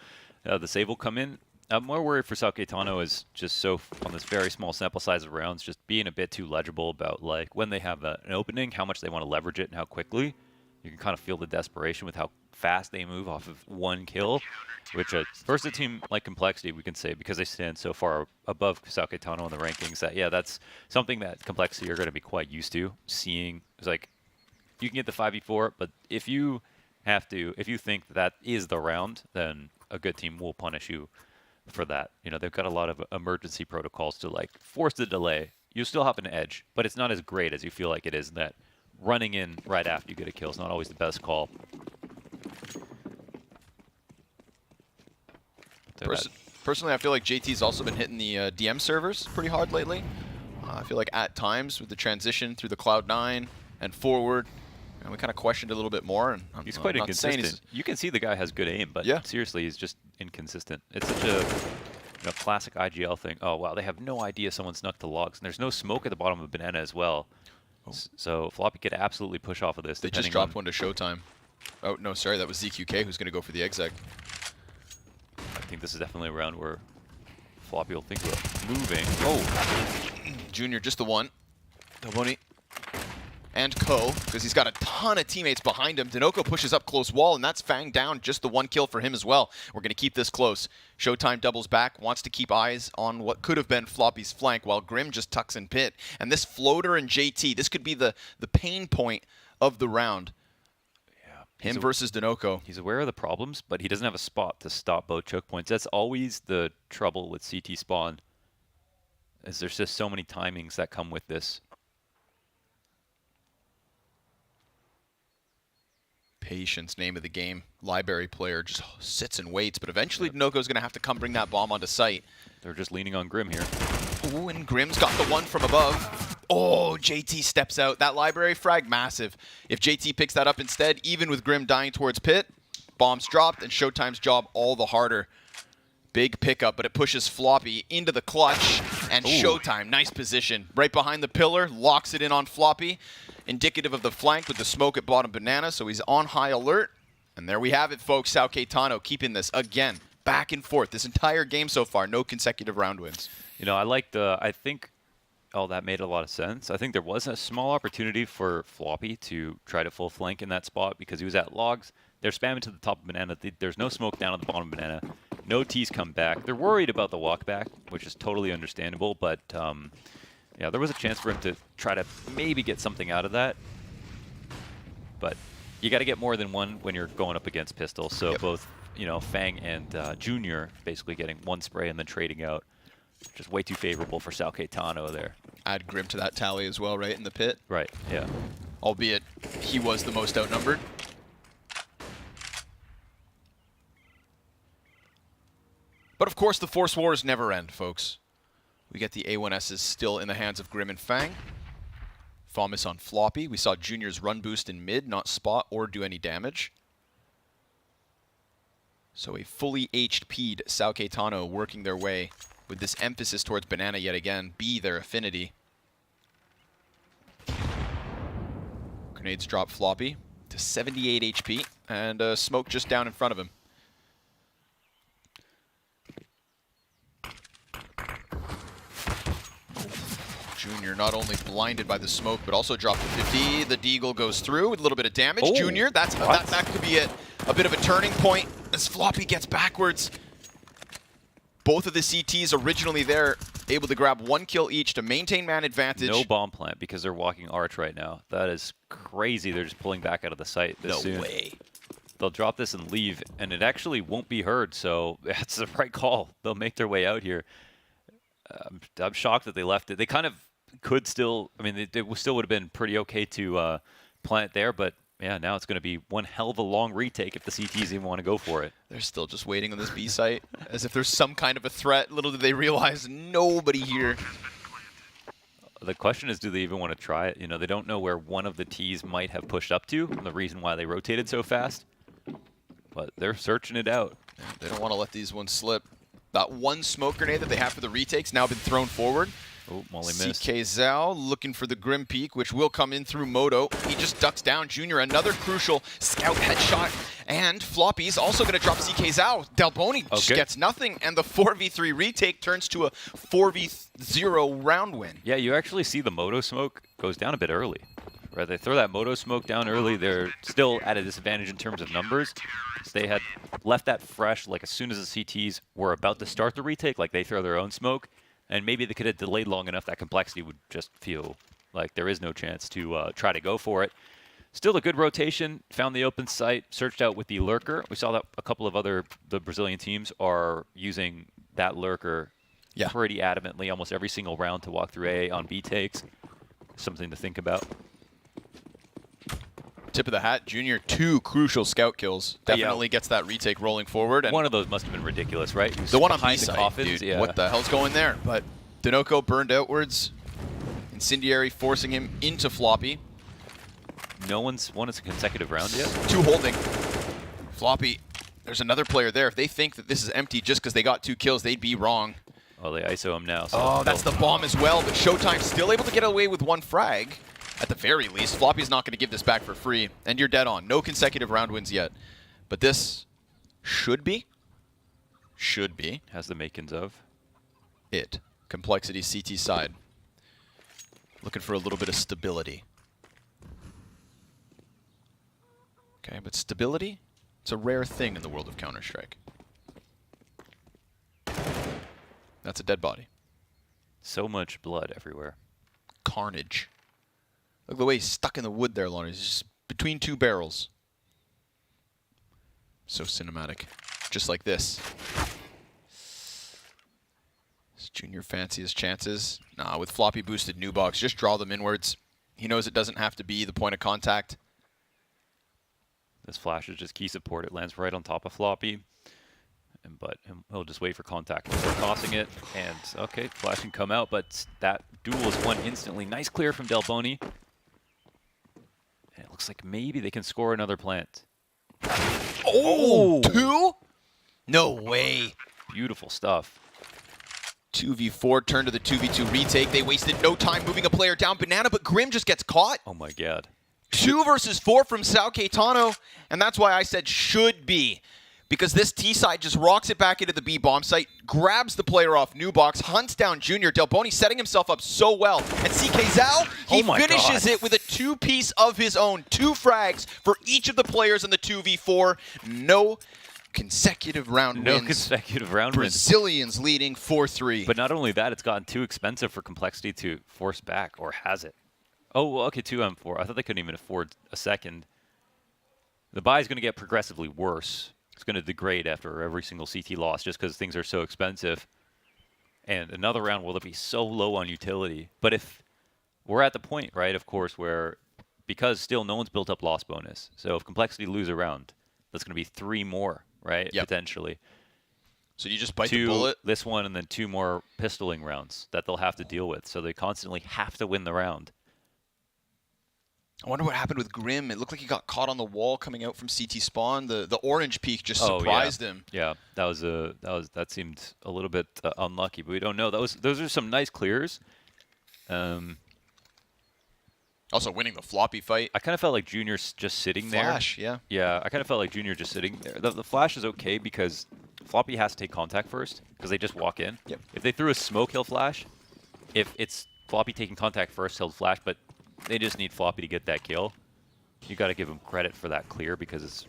the save will come in. I'm more worried for Sao Caetano is just on this very small sample size of rounds, just being a bit too legible about like when they have an opening, how much they want to leverage it and how quickly. You can kind of feel the desperation with how fast they move off of 1 kill, which versus a team like Complexity, we can say, because they stand so far above Sao Caetano in the rankings, that, yeah, that's something that Complexity are going to be quite used to seeing. It's like, you can get the 5v4, but if you think that is the round, then a good team will punish you for that. You know, they've got a lot of emergency protocols to like force the delay. You still have an edge, but it's not as great as you feel like it is in that running in right after you get a kill is not always the best call.
Personally, I feel like JT's also been hitting the DM servers pretty hard lately. I feel like at times with the transition through the Cloud9 and forward, and we kind of questioned a little bit more. And
he's quite inconsistent. You can see the guy has good aim, but seriously, he's just inconsistent. It's such a classic IGL thing. Oh, wow, they have no idea someone snuck the logs. And there's no smoke at the bottom of Banana as well. Oh. So Floppy could absolutely push off of this.
They just dropped one to Showtime. Oh, no, sorry, that was ZQK who's going to go for the exec.
I think this is definitely a round where Floppy will think about moving. Oh,
Junior, just the one. Delboni and Ko, because he's got a ton of teammates behind him. Dinoco pushes up close wall, and that's Fang down. Just the 1 kill for him as well. We're going to keep this close. Showtime doubles back, wants to keep eyes on what could have been Floppy's flank, while Grim just tucks in pit. And this floater and JT, this could be the pain point of the round. Him versus Dinoco.
He's aware of the problems, but he doesn't have a spot to stop both choke points. That's always the trouble with CT spawn, is there's just so many timings that come with this.
Patience, name of the game. Library player just sits and waits, but eventually Dinoco's going to have to come bring that bomb onto site.
They're just leaning on Grim here.
Ooh, and Grim's got the one from above. Oh, JT steps out. That library frag, massive. If JT picks that up instead, even with Grim dying towards pit, bomb's dropped, and Showtime's job all the harder. Big pickup, but it pushes Floppy into the clutch, and Showtime, nice position. Right behind the pillar, locks it in on Floppy. Indicative of the flank with the smoke at bottom banana, so he's on high alert. And there we have it, folks. Sao Caetano keeping this, again, back and forth. This entire game so far, no consecutive round wins.
You know, I think that made a lot of sense. I think there was a small opportunity for Floppy to try to full flank in that spot because he was at logs. They're spamming to the top of banana. There's no smoke down at the bottom of banana. No T's come back. They're worried about the walk back, which is totally understandable, but yeah, there was a chance for him to try to maybe get something out of that. but you got to get more than one when you're going up against pistols. So both, you know, Fang and Junior basically getting one spray and then trading out. Just way too favorable for Sao Caetano there.
Add Grim to that tally as well, right, in the pit?
Right, yeah.
Albeit he was the most outnumbered. But of course, the Force Wars never end, folks. We get the A1Ss still in the hands of Grim and Fang. Fomus on Floppy. We saw Junior's run boost in mid, not spot or do any damage. So a fully HP'd Sao Caetano working their way with this emphasis towards Banana yet again, be their affinity. Grenades drop Floppy to 78 HP, and Smoke just down in front of him. Junior not only blinded by the smoke, but also dropped to 50. The Deagle goes through with a little bit of damage.
Oh,
Junior, that could be a bit of a turning point as Floppy gets backwards. Both of the CTs originally there, able to grab 1 kill each to maintain man advantage.
No bomb plant because they're walking arch right now. That is crazy. They're just pulling back out of the site this soon.
No way.
They'll drop this and leave, and it actually won't be heard, so that's the right call. They'll make their way out here. I'm shocked that they left it. They kind of could still, I mean, it still would have been pretty okay to plant there, but yeah, now it's going to be one hell of a long retake if the CTs even want to go for it.
They're still just waiting on this B site, as if there's some kind of a threat. Little do they realize nobody here.
The question is, do they even want to try it? You know, they don't know where one of the Ts might have pushed up to, and the reason why they rotated so fast. But they're searching it out.
They don't want to let these ones slip. That one smoke grenade that they have for the retakes now been thrown forward.
Oh, Molly missed.
CK Zhao looking for the Grim Peak, which will come in through Moto. He just ducks down. Junior, another crucial scout headshot. And Floppy's also going to drop CK Zhao. Delboni just gets nothing, and the 4v3 retake turns to a 4v0 round win.
Yeah, you actually see the Moto smoke goes down a bit early. Right, they throw that Moto smoke down early. They're still at a disadvantage in terms of numbers. So they had left that fresh, like as soon as the CTs were about to start the retake, like they throw their own smoke. And maybe they could have delayed long enough that Complexity would just feel like there is no chance to try to go for it. Still a good rotation. Found the open site, searched out with the Lurker. We saw that a couple of the Brazilian teams are using that Lurker pretty adamantly almost every single round to walk through A on B takes. Something to think about.
Tip of the hat, Junior, 2 crucial scout kills. Definitely gets that retake rolling forward. And
one of those must have been ridiculous, right?
The one on B side, dude. What the hell's going there? But Dinoco burned outwards. Incendiary forcing him into Floppy.
No one's won a consecutive round yet.
2 holding. Floppy, there's another player there. If they think that this is empty just because they got 2 kills, they'd be wrong.
Oh, they ISO him now. So
oh, that's the bomb as well. But Showtime still able to get away with 1 frag. At the very least, Floppy's not going to give this back for free. And you're dead on. No consecutive round wins yet. But this should be.
Has the makings of.
It. Complexity CT side. Looking for a little bit of stability. Okay, but stability, it's a rare thing in the world of Counter-Strike. That's a dead body.
So much blood everywhere.
Carnage. Look at the way he's stuck in the wood there, Lonnie. He's just between 2 barrels. So cinematic. Just like this. Does Junior fancy his chances? Nah, with Floppy boosted new box, just draw them inwards. He knows it doesn't have to be the point of contact.
This flash is just key support. It lands right on top of Floppy. But he'll just wait for contact before tossing it. And, okay, flash can come out, but that duel is won instantly. Nice clear from Delboni. And it looks like maybe they can score another plant.
Oh! 2? No way.
Beautiful stuff.
2v4, turn to the 2v2 retake. They wasted no time moving a player down. Banana, but Grim just gets caught.
Oh my god.
2 versus 4 from Sao Caetano. And that's why I said should be. Because this T side just rocks it back into the B bomb site, grabs the player off new box, hunts down Junior. Delboni setting himself up so well. And CK Zhao, he finishes it with a 2-piece of his own. 2 frags for each of the players in the 2v4. No consecutive round wins.
No consecutive round wins.
Brazilians leading 4-3.
But not only that, it's gotten too expensive for Complexity to force back, or has it? Oh, well, okay, 2 M4. I thought they couldn't even afford a second. The buy is going to get progressively worse. It's going to degrade after every single CT loss just because things are so expensive. And another round will be so low on utility. But if we're at the point, right, of course, where because still no one's built up loss bonus. So if Complexity lose a round, that's going to be 3 more, right, potentially.
So you just bite
2,
the bullet?
This one, and then 2 more pistoling rounds that they'll have to deal with. So they constantly have to win the round.
I wonder what happened with Grim. It looked like he got caught on the wall coming out from CT spawn. The orange peak just surprised him.
Yeah, that seemed a little bit unlucky, but we don't know. Those are some nice clears.
Also winning the floppy fight.
I kind of felt like Junior's just sitting there.
Flash, yeah.
Yeah, I kind of felt like Junior just sitting there. The flash is okay because Floppy has to take contact first because they just walk in.
Yep.
If they threw a smoke, he'll flash. If it's Floppy taking contact first, he'll flash, but they just need Floppy to get that kill. You got to give him credit for that clear because it's...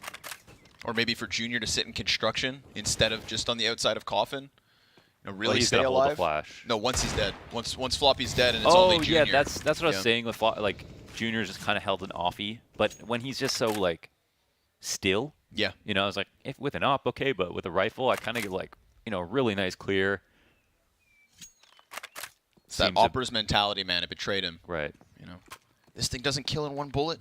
Or maybe for Junior to sit in construction instead of just on the outside of Coffin. You know, really
he's
stay
gonna hold the
alive.
flash.
No, once he's dead. Once Floppy's dead and it's only Junior.
Yeah, that's what I was saying with like Junior's just kind of held an offie, but when he's just so like still,
yeah,
you know, I was like, if with an op, okay, but with a rifle, I kind of get like, you know, really nice clear.
It's that opera's mentality, man. It betrayed him.
Right.
You know, this thing doesn't kill in one bullet.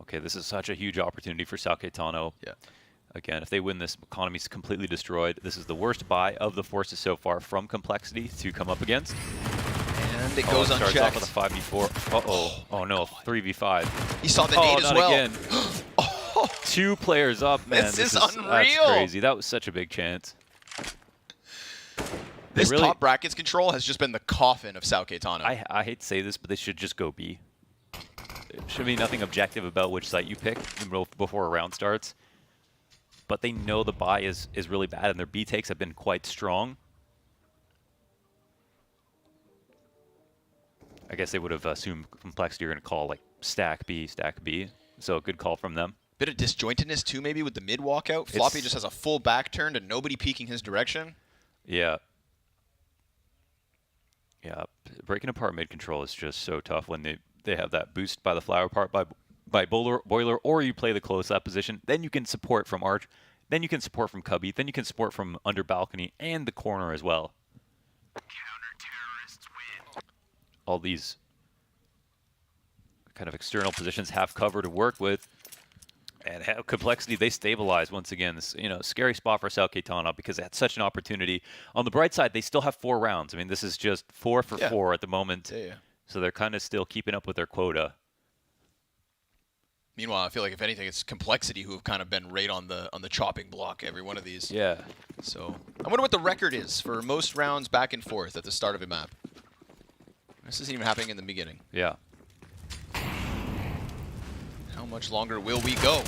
Okay, this is such a huge opportunity for Sao Caetano.
Yeah.
Again, if they win this, economy's completely destroyed. This is the worst buy of the forces so far from Complexity to come up against.
And it goes
starts
unchecked.
off with a 5v4. Uh-oh. Oh, no. 3v5.
He saw the nade as
not
well.
Again. 2 players up, man.
This is unreal.
That's crazy. That was such a big chance.
This top brackets control has just been the coffin of Sao Caetano.
I hate to say this, but they should just go B. There should be nothing objective about which site you pick before a round starts. But they know the buy is really bad, and their B takes have been quite strong. I guess they would have assumed Complexity are going to call like stack B. So a good call from them.
Bit of disjointedness too, maybe with the mid walkout. Floppy just has a full back turn and nobody peeking his direction.
Yeah. Yeah, breaking apart mid control is just so tough when they have that boost by the flower part by boiler, or you play the close up position. Then you can support from arch, then you can support from cubby, then you can support from under balcony and the corner as well. All these kind of external positions have cover to work with, and have Complexity, they stabilize once again. This, you know, scary spot for Sao Caetano because they had such an opportunity. On the bright side, they still have 4 rounds. I mean, this is just 4 for 4 at the moment.
Yeah.
So they're kind of still keeping up with their quota.
Meanwhile, I feel like if anything, it's Complexity who have kind of been right on the chopping block every one of these.
Yeah.
So I wonder what the record is for most rounds back and forth at the start of a map. This isn't even happening in the beginning.
Yeah.
How much longer will we go?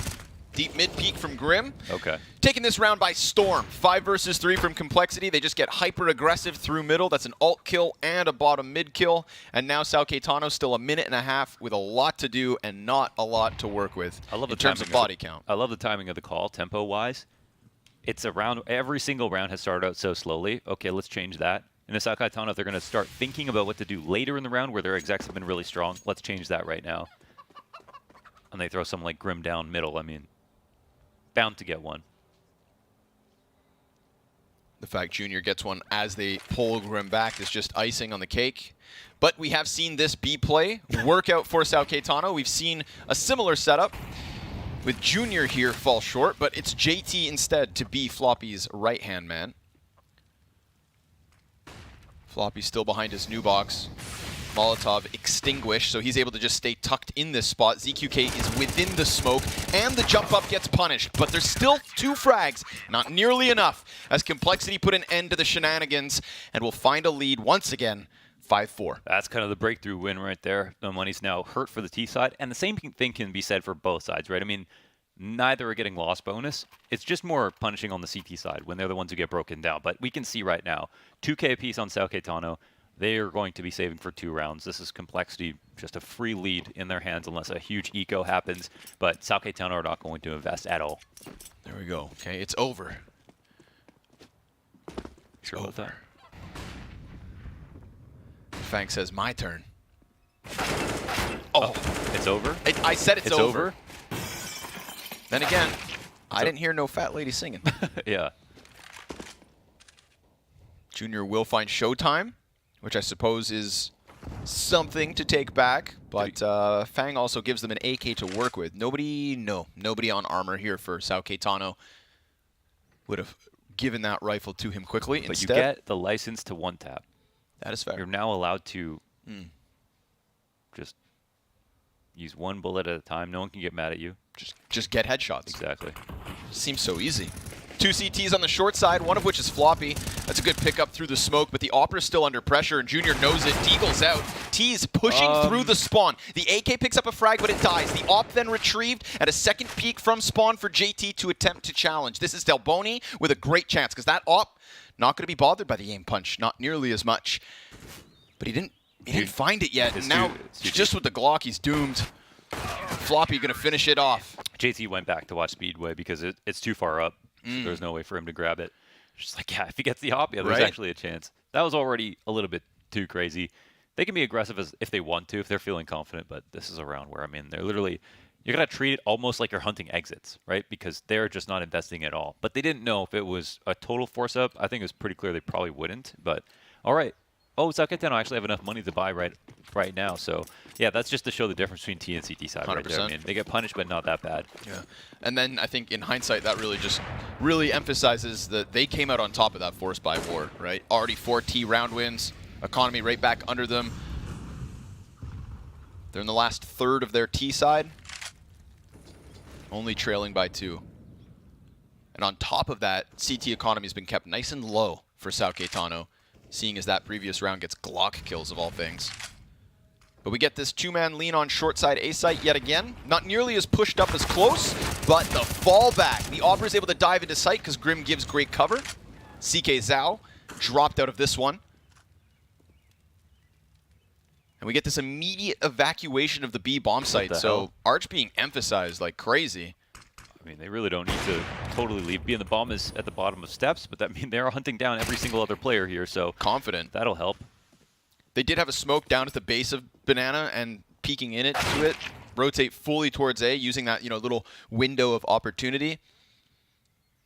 Deep mid peak from Grim.
Okay.
Taking this round by storm. 5 versus 3 from Complexity. They just get hyper aggressive through middle. That's an alt kill and a bottom mid kill. And now Sao Caetano still a minute and a half with a lot to do and not a lot to work with in terms of body count.
I love the timing of the call, tempo-wise. It's a round. Every single round has started out so slowly. Okay, let's change that. And the Sao Caetano, if they're going to start thinking about what to do later in the round where their execs have been really strong, let's change that right now. And they throw something like Grim down middle. I mean, bound to get one.
The fact Junior gets one as they pull Grim back is just icing on the cake. But we have seen this B play work out for Sao Caetano. We've seen a similar setup with Junior here fall short, but it's JT instead to be Floppy's right-hand man. Floppy still behind his new box. Molotov extinguished, so he's able to just stay tucked in this spot. ZQK is within the smoke, and the jump up gets punished. But there's still 2 frags, not nearly enough, as Complexity put an end to the shenanigans and will find a lead once again, 5-4.
That's kind of the breakthrough win right there. The money's now hurt for the T side, and the same thing can be said for both sides, right? I mean, neither are getting loss bonus. It's just more punishing on the CT side when they're the ones who get broken down. But we can see right now, 2K apiece on Sao Caetano. They are going to be saving for 2 rounds. This is Complexity, just a free lead in their hands unless a huge eco happens. But Sao Caetano are not going to invest at all.
There we go. Okay, it's over.
Sure about that?
Fang says, my turn. Oh.
It's over?
I said it's
over.
Then again, I didn't hear no fat lady singing.
Yeah.
Junior will find Showtime, which I suppose is something to take back, but Fang also gives them an AK to work with. Nobody on armor here for Sao Caetano would have given that rifle to him quickly.
But
Instead,
you get the license to one tap.
That is fair.
You're now allowed to just use one bullet at a time. No one can get mad at you.
Just get headshots.
Exactly.
Seems so easy. 2 CTs on the short side, one of which is Floppy. That's a good pickup through the smoke, but the Opera's still under pressure, and Junior knows it. Deagle's out. T's pushing through the spawn. The AK picks up a frag, but it dies. The Op then retrieved at a second peek from spawn for JT to attempt to challenge. This is Delboni with a great chance, because that Op not going to be bothered by the aim punch, not nearly as much. But he didn't find it yet, and now just with the Glock, he's doomed. Floppy going to finish it off.
JT went back to watch Speedway because it's too far up. There's no way for him to grab it. Just like, yeah, if he gets the op, there's actually a chance. That was already a little bit too crazy. They can be aggressive if they want to, if they're feeling confident, but this is a round where, I mean, they're literally, you're going to treat it almost like you're hunting exits, right? Because they're just not investing at all. But they didn't know if it was a total force up. I think it was pretty clear they probably wouldn't, but all right. Oh, Sao Caetano actually have enough money to buy right now. So, yeah, that's just to show the difference between T and CT side
100%.
right there. I mean, they get punished, but not that bad.
Yeah. And then I think in hindsight, that really emphasizes that they came out on top of that force by war, right? Already 4 T round wins, economy right back under them. They're in the last third of their T side, only trailing by 2. And on top of that, CT economy has been kept nice and low for Sao Caetano, seeing as that previous round gets Glock kills of all things. But we get this 2-man lean on short side A site yet again. Not nearly as pushed up as close, but the fallback. The Opera is able to dive into sight because Grim gives great cover. CK Zhao dropped out of this one. And we get this immediate evacuation of the B bomb site. So Arch being emphasized like crazy.
I mean, they really don't need to totally leave. Being the bomb is at the bottom of steps, but that means they're hunting down every single other player here, so
confident.
That'll help.
They did have a smoke down at the base of Banana and peeking in it to it. Rotate fully towards A, using that little window of opportunity.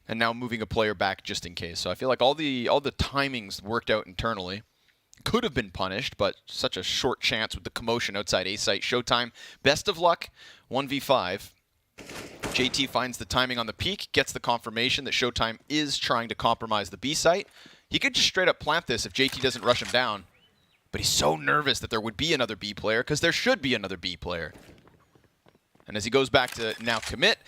And now moving a player back just in case. So I feel like all the timings worked out internally. Could have been punished, but such a short chance with the commotion outside A site. Showtime, best of luck, 1v5. JT finds the timing on the peak, gets the confirmation that Showtime is trying to compromise the B site. He could just straight up plant this if JT doesn't rush him down. But he's so nervous that there would be another B player, because there should be another B player. And as he goes back to now commit,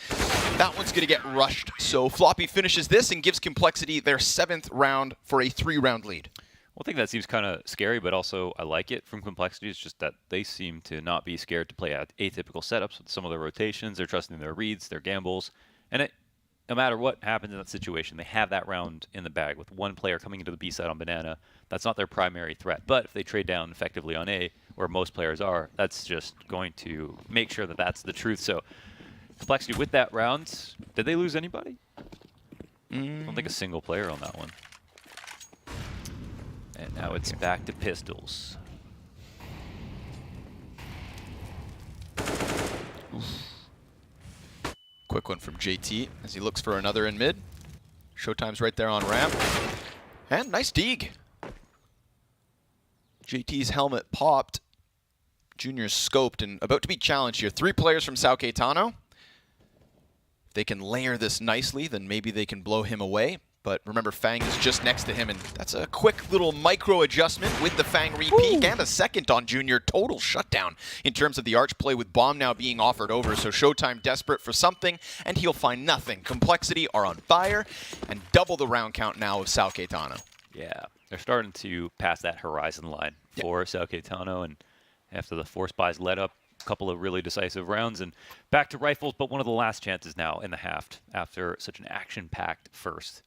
that one's going to get rushed. So Floppy finishes this and gives Complexity their 7th round for a 3-round lead.
One thing that seems kind of scary, but also I like it from Complexity, is just that they seem to not be scared to play atypical setups with some of their rotations. They're trusting their reads, their gambles. And no matter what happens in that situation, they have that round in the bag with one player coming into the B side on Banana. That's not their primary threat. But if they trade down effectively on A, where most players are, that's just going to make sure that that's the truth. So Complexity with that round, did they lose anybody? I don't think a single player on that one. And now it's back to pistols.
Quick one from JT as he looks for another in mid. Showtime's right there on ramp. And nice deeg. JT's helmet popped. Junior's scoped and about to be challenged here. 3 players from Sao Caetano. If they can layer this nicely, then maybe they can blow him away. But remember, Fang is just next to him, and that's a quick little micro adjustment with the Fang repeat and a second on Junior. Total shutdown in terms of the Arch play, with Bomb now being offered over. So Showtime desperate for something, and he'll find nothing. Complexity are on fire, and double the round count now of Sao Caetano.
Yeah, they're starting to pass that horizon line for Sao Caetano, and after the force buys let up, a couple of really decisive rounds, and back to rifles, but one of the last chances now in the half after such an action-packed first.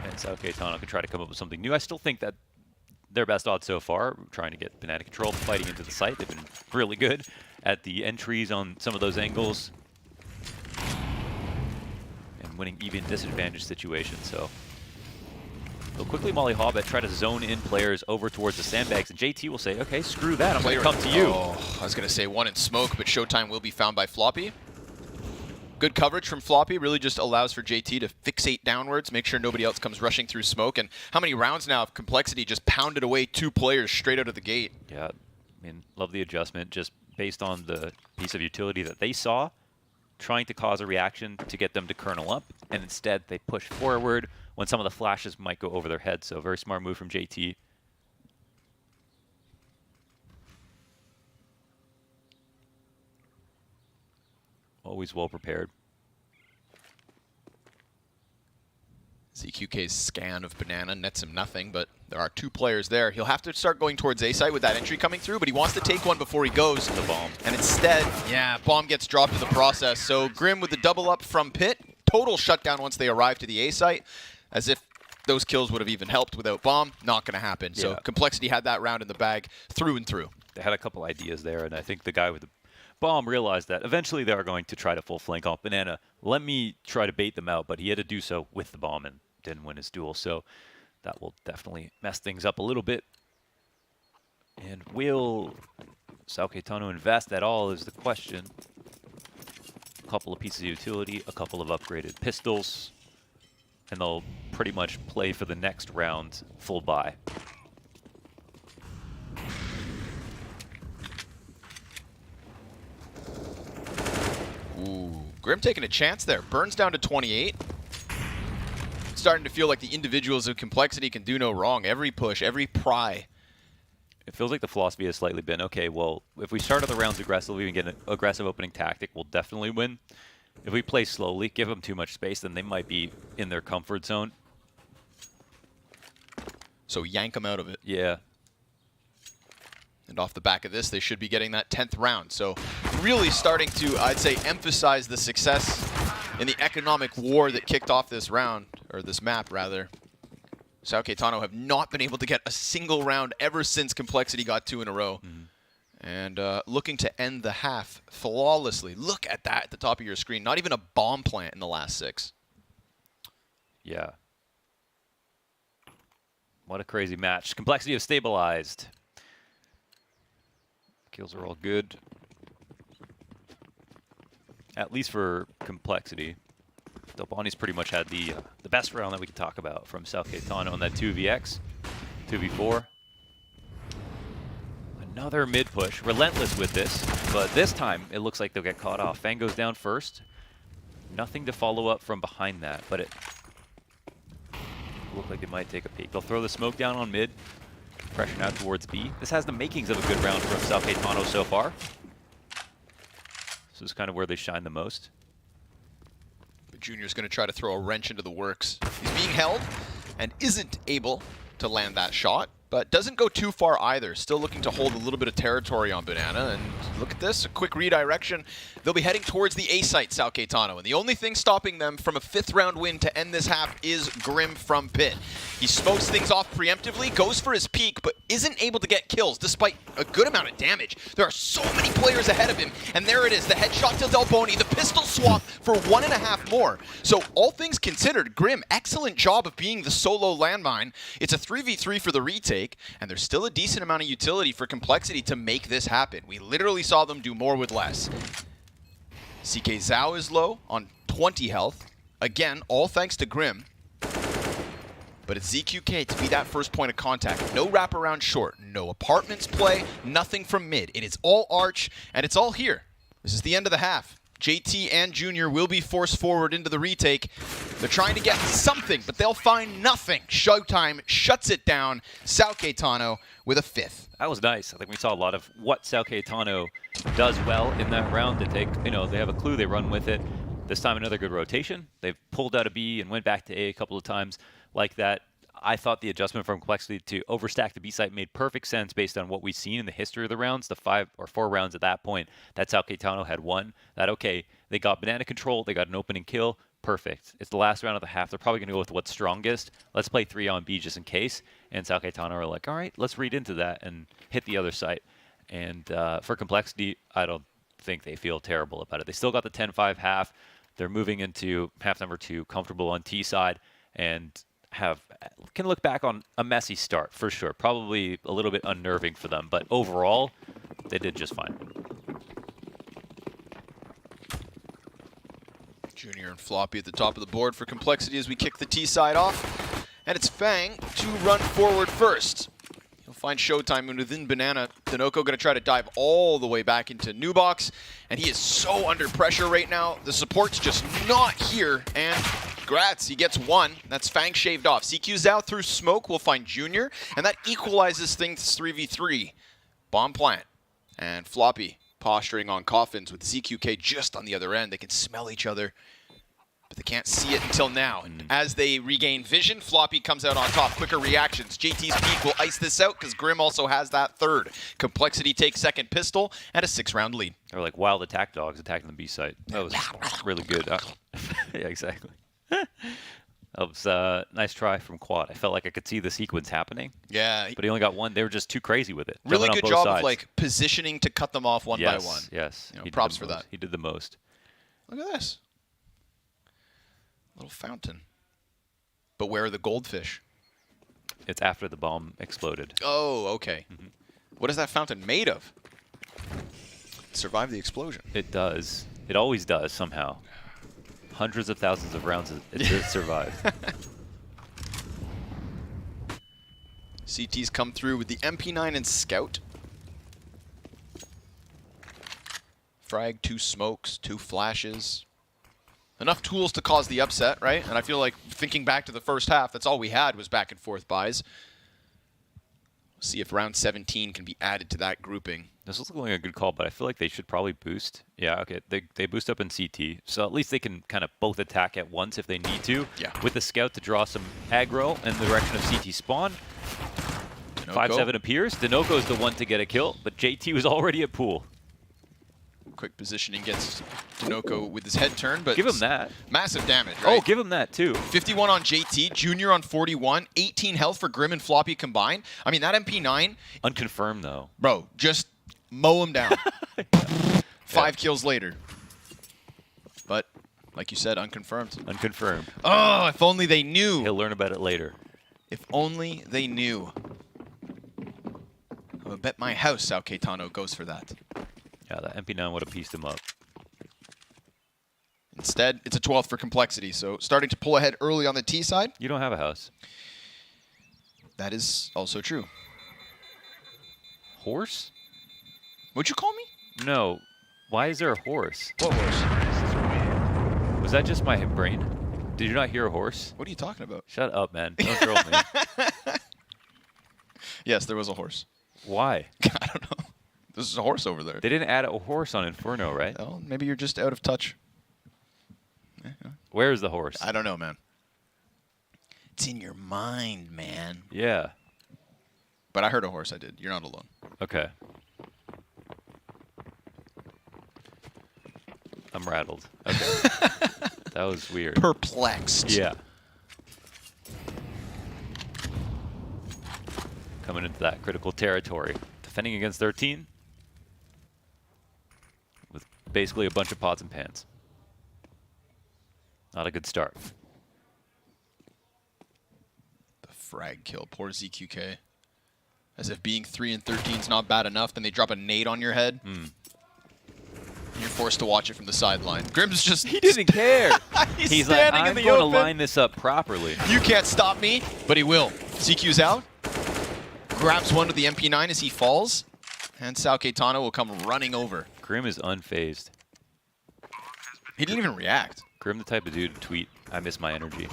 And Sao Caetano could try to come up with something new. I still think that their best odds so far, trying to get Banana control, fighting into the site. They've been really good at the entries on some of those angles and winning even disadvantaged situations. So They'll quickly Molly Hobbit, try to zone in players over towards the sandbags, and JT will say, okay, screw that, I'm going to come to you.
Oh, I was going to say one in smoke, but Showtime will be found by Floppy. Good coverage from Floppy, really just allows for JT to fixate downwards, make sure nobody else comes rushing through smoke. And how many rounds now of Complexity just pounded away 2 players straight out of the gate?
Yeah, I mean, love the adjustment, just based on the piece of utility that they saw, trying to cause a reaction to get them to kernel up, and instead they push forward when some of the flashes might go over their heads. So very smart move from JT. Always well prepared.
ZQK's scan of Banana nets him nothing, but there are 2 players there. He'll have to start going towards A site with that entry coming through, but he wants to take one before he goes.
The bomb.
And instead, yeah, bomb gets dropped in the process. So Grim with the double up from Pit. Total shutdown once they arrive to the A site, as if those kills would have even helped without bomb. Not going to happen. Yeah. So Complexity had that round in the bag through and through.
They had a couple ideas there, and I think the guy with the bomb realized that eventually they are going to try to full flank off Banana. Let me try to bait them out, but he had to do so with the bomb and didn't win his duel. So that will definitely mess things up a little bit. And will Sao Caetano invest at all is the question. A couple of pieces of utility, a couple of upgraded pistols, and they'll pretty much play for the next round full buy.
Ooh, Grim taking a chance there. Burns down to 28. Starting to feel like the individuals of Complexity can do no wrong. Every push, every pry.
It feels like the philosophy has slightly been, okay, well, if we start the rounds aggressively and get an aggressive opening tactic, we'll definitely win. If we play slowly, give them too much space, then they might be in their comfort zone.
So yank them out of it.
Yeah.
And off the back of this, they should be getting that 10th round. So really starting to, I'd say, emphasize the success in the economic war that kicked off this round, or this map, rather. Sao Caetano have not been able to get a single round ever since Complexity got 2 in a row. And looking to end the half flawlessly. Look at that at the top of your screen. Not even a bomb plant in the last 6.
Yeah. What a crazy match. Complexity have stabilized. Kills are all good. At least for Complexity. Delboni's pretty much had the best round that we can talk about from Sao Caetano on that 2vx, 2v4. Another mid push, relentless with this, but this time it looks like they'll get caught off. Fang goes down first. Nothing to follow up from behind that, but it looked like they might take a peek. They'll throw the smoke down on mid, pressure out towards B. This has the makings of a good round from Sao Caetano so far. This is kind of where they shine the most.
But Junior's going to try to throw a wrench into the works. He's being held and isn't able to land that shot, but doesn't go too far either. Still looking to hold a little bit of territory on Banana. And look at this, a quick redirection. They'll be heading towards the A site, Sao Caetano. And the only thing stopping them from a 5th round win to end this half is Grim from Pit. He smokes things off preemptively, goes for his peak, but isn't able to get kills despite a good amount of damage. There are so many players ahead of him. And there it is, the headshot to Delboni, the pistol swap for 1.5 more. So all things considered, Grim, excellent job of being the solo landmine. It's a 3v3 for the retake, and there's still a decent amount of utility for Complexity to make this happen. We literally saw them do more with less. CK Zhao is low on 20 health. Again, all thanks to Grim. But it's ZQK to be that first point of contact. No wraparound short, no apartments play, nothing from mid. It is all arch, and it's all here. This is the end of the half. JT and Junior will be forced forward into the retake. They're trying to get something, but they'll find nothing. Showtime shuts it down. Sao Caetano with a 5th.
That was nice. I think we saw a lot of what Sao Caetano does well in that round. They take, they have a clue, they run with it. This time another good rotation. They've pulled out a B and went back to A a couple of times like that. I thought the adjustment from Complexity to overstack the B site made perfect sense based on what we've seen in the history of the rounds, the 5 or 4 rounds at that point. That's how Caetano had won. That, okay, they got Banana control, they got an opening kill, perfect. It's the last round of the half. They're probably going to go with what's strongest. Let's play 3 on B just in case. And Sao Caetano are like, all right, let's read into that and hit the other site. And for Complexity, I don't think they feel terrible about it. They still got the 10-5 half. They're moving into half number 2, comfortable on T side. And can look back on a messy start for sure. Probably a little bit unnerving for them, but overall, they did just fine.
Junior and Floppy at the top of the board for Complexity as we kick the T side off. And it's Fang to run forward first. He'll find Showtime, and within Banana, Dinoco going to try to dive all the way back into New Box. And he is so under pressure right now. The support's just not here. And Gratz, he gets one. That's Fang shaved off. CQ's out through smoke. We'll find Junior. And that equalizes things 3v3. Bomb plant. And Floppy posturing on coffins with ZQK just on the other end. They can smell each other, but they can't see it until now. And as they regain vision, Floppy comes out on top. Quicker reactions. JT's peak will ice this out because Grim also has that third. Complexity takes second pistol and a 6-round lead.
They're like wild attack dogs attacking the B site. That was really good. Yeah, exactly. That was a nice try from Quad. I felt like I could see the sequence happening.
Yeah.
But he only got one. They were just too crazy with it.
Really good job
sides.
of like positioning to cut them off one by one.
Yes.
You know, props for that.
He did the most.
Look at this. Little fountain. But where are the goldfish?
It's after the bomb exploded.
Oh, okay. What is that fountain made of? Survive the explosion.
It does. It always does somehow. Hundreds of thousands of rounds it survived.
CT's come through with the MP9 and Scout. Frag, 2 smokes, 2 flashes. Enough tools to cause the upset, right? And I feel like thinking back to the first half, that's all we had was back and forth buys. See if round 17 can be added to that grouping.
This is looking like a good call, but I feel like they should probably boost. Yeah, okay. They boost up in CT, so at least they can kind of both attack at once if they need to.
Yeah.
With the Scout to draw some aggro in the direction of CT spawn. 5-7 appears. Dinoco is the one to get a kill, but JT was already at pool.
Quick positioning gets Dinoco with his head turn, but
give him that.
Massive damage, right?
Oh, give him that too.
51 on JT, Junior on 41, 18 health for Grim and Floppy combined. I mean, that MP9...
Unconfirmed, though.
Bro, just mow him down. 5 kills later. But, like you said, unconfirmed.
Unconfirmed.
Oh, if only they knew.
He'll learn about it later.
If only they knew. I would bet my house Sao Caetano goes for that.
Yeah, that MP9 would have pieced him up.
Instead, it's a 12th for Complexity, so starting to pull ahead early on the T side.
You don't have a house.
That is also true.
Horse?
What'd you call me?
No. Why is there a horse?
What horse?
Was that just my brain? Did you not hear a horse?
What are you talking about?
Shut up, man. Don't troll me.
Yes, there was a horse.
Why?
I don't know. There's a horse over there.
They didn't add a horse on Inferno, right?
Well, maybe you're just out of touch.
Where is the horse?
I don't know, man. It's in your mind, man.
Yeah.
But I heard a horse, I did. You're not alone.
Okay. I'm rattled. Okay. That was weird.
Perplexed.
Yeah. Coming into that critical territory. Defending against 13. With basically a bunch of pots and pans. Not a good start.
The frag kill. Poor ZQK. As if being 3 and 13 is not bad enough, then they drop a nade on your head. And you're forced to watch it from the sideline. Grim's just...
He didn't care.
He's
like,
standing
I'm
in the
going
open.
to line this up properly.
You can't stop me, but he will. CQ's out. Grabs one with the MP9 as he falls. And Sao Caetano will come running over.
Grim is unfazed.
He didn't even react.
Grim the type of dude to tweet, I miss my energy.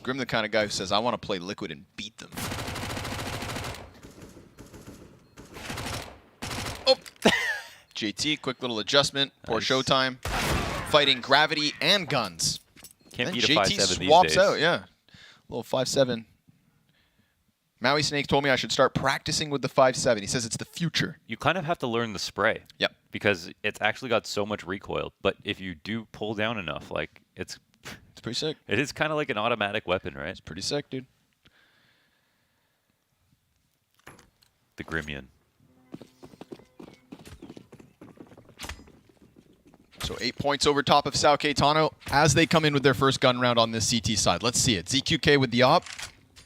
Grim the kind of guy who says, I want to play Liquid and beat them. Oh! JT, quick little adjustment. Poor Showtime. Fighting gravity and guns.
Can't
and
beat a
JT
5-7
swaps
these days.
out, yeah. Little 5-7. Maui Snake told me I should start practicing with the 5-7. He says it's the future.
You kind of have to learn the spray.
Yep.
Because it's actually got so much recoil. But if you do pull down enough, like, it's
pretty sick.
It is kind of like an automatic weapon, right? It's
pretty sick, dude.
The Grimian.
So
So 8 points over top of Sao Caetano as they come in with their first gun round on this CT side. Let's see it. ZQK with the op.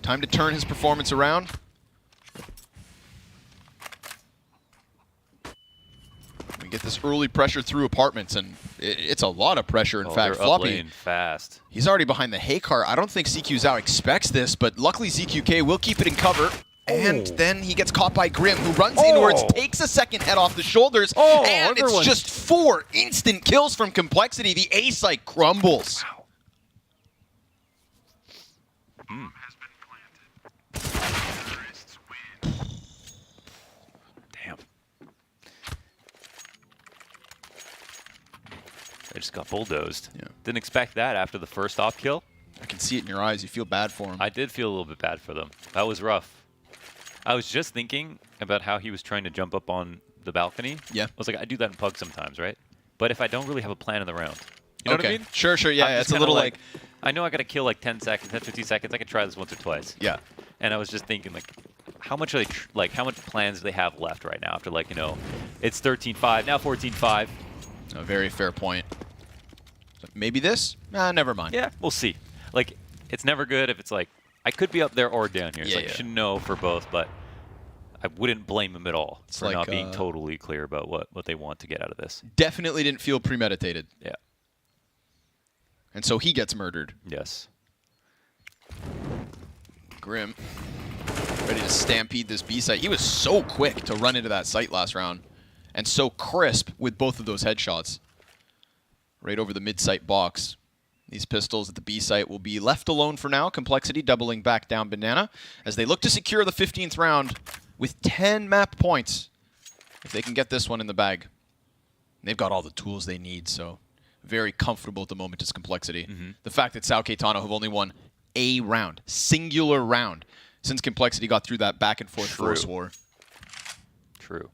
Time to turn his performance around. We get this early pressure through apartments, and it's a lot of pressure. In fact,
they're
Floppy,
uplaying fast.
he's already behind the hay car. I don't think CQ Zhao expects this, but luckily ZQK will keep it in cover. And then he gets caught by Grim, who runs inwards, takes a second head off the shoulders, and it's just 4 instant kills from Complexity. The A site crumbles.
Damn. They just got bulldozed.
Yeah.
Didn't expect that after the first off kill.
I can see it in your eyes. You feel bad for him.
I did feel a little bit bad for them. That was rough. I was just thinking about how he was trying to jump up on the balcony.
Yeah.
I was like, I do that in Pug sometimes, right? But if I don't really have a plan in the round. You know what I mean?
Sure, yeah.
I'm just
It's a
kinda
little like
I know I got to kill like 10 seconds, 10, 15 seconds. I could try this once or twice.
Yeah.
And I was just thinking, like, how much are they, how much plans do they have left right now after, like, you know, it's 13-5, now 14-5.
A very fair point. So maybe this? Nah, never mind.
Yeah, we'll see. Like, it's never good if it's like, I could be up there or down here. It's like, I should know for both, but I wouldn't blame him at all for
like,
not being totally clear about what they want to get out of this.
Definitely didn't feel premeditated.
Yeah.
And so he gets murdered.
Yes.
Grim, ready to stampede this B site. He was so quick to run into that site last round, and so crisp with both of those headshots. Right over the mid-site box. These pistols at the B site will be left alone for now. Complexity doubling back down Banana as they look to secure the 15th round with 10 map points. If they can get this one in the bag. They've got all the tools they need, so very comfortable at the moment is Complexity. The fact that Sao Caetano have only won a round, singular round, since Complexity got through that back and forth force war.
True.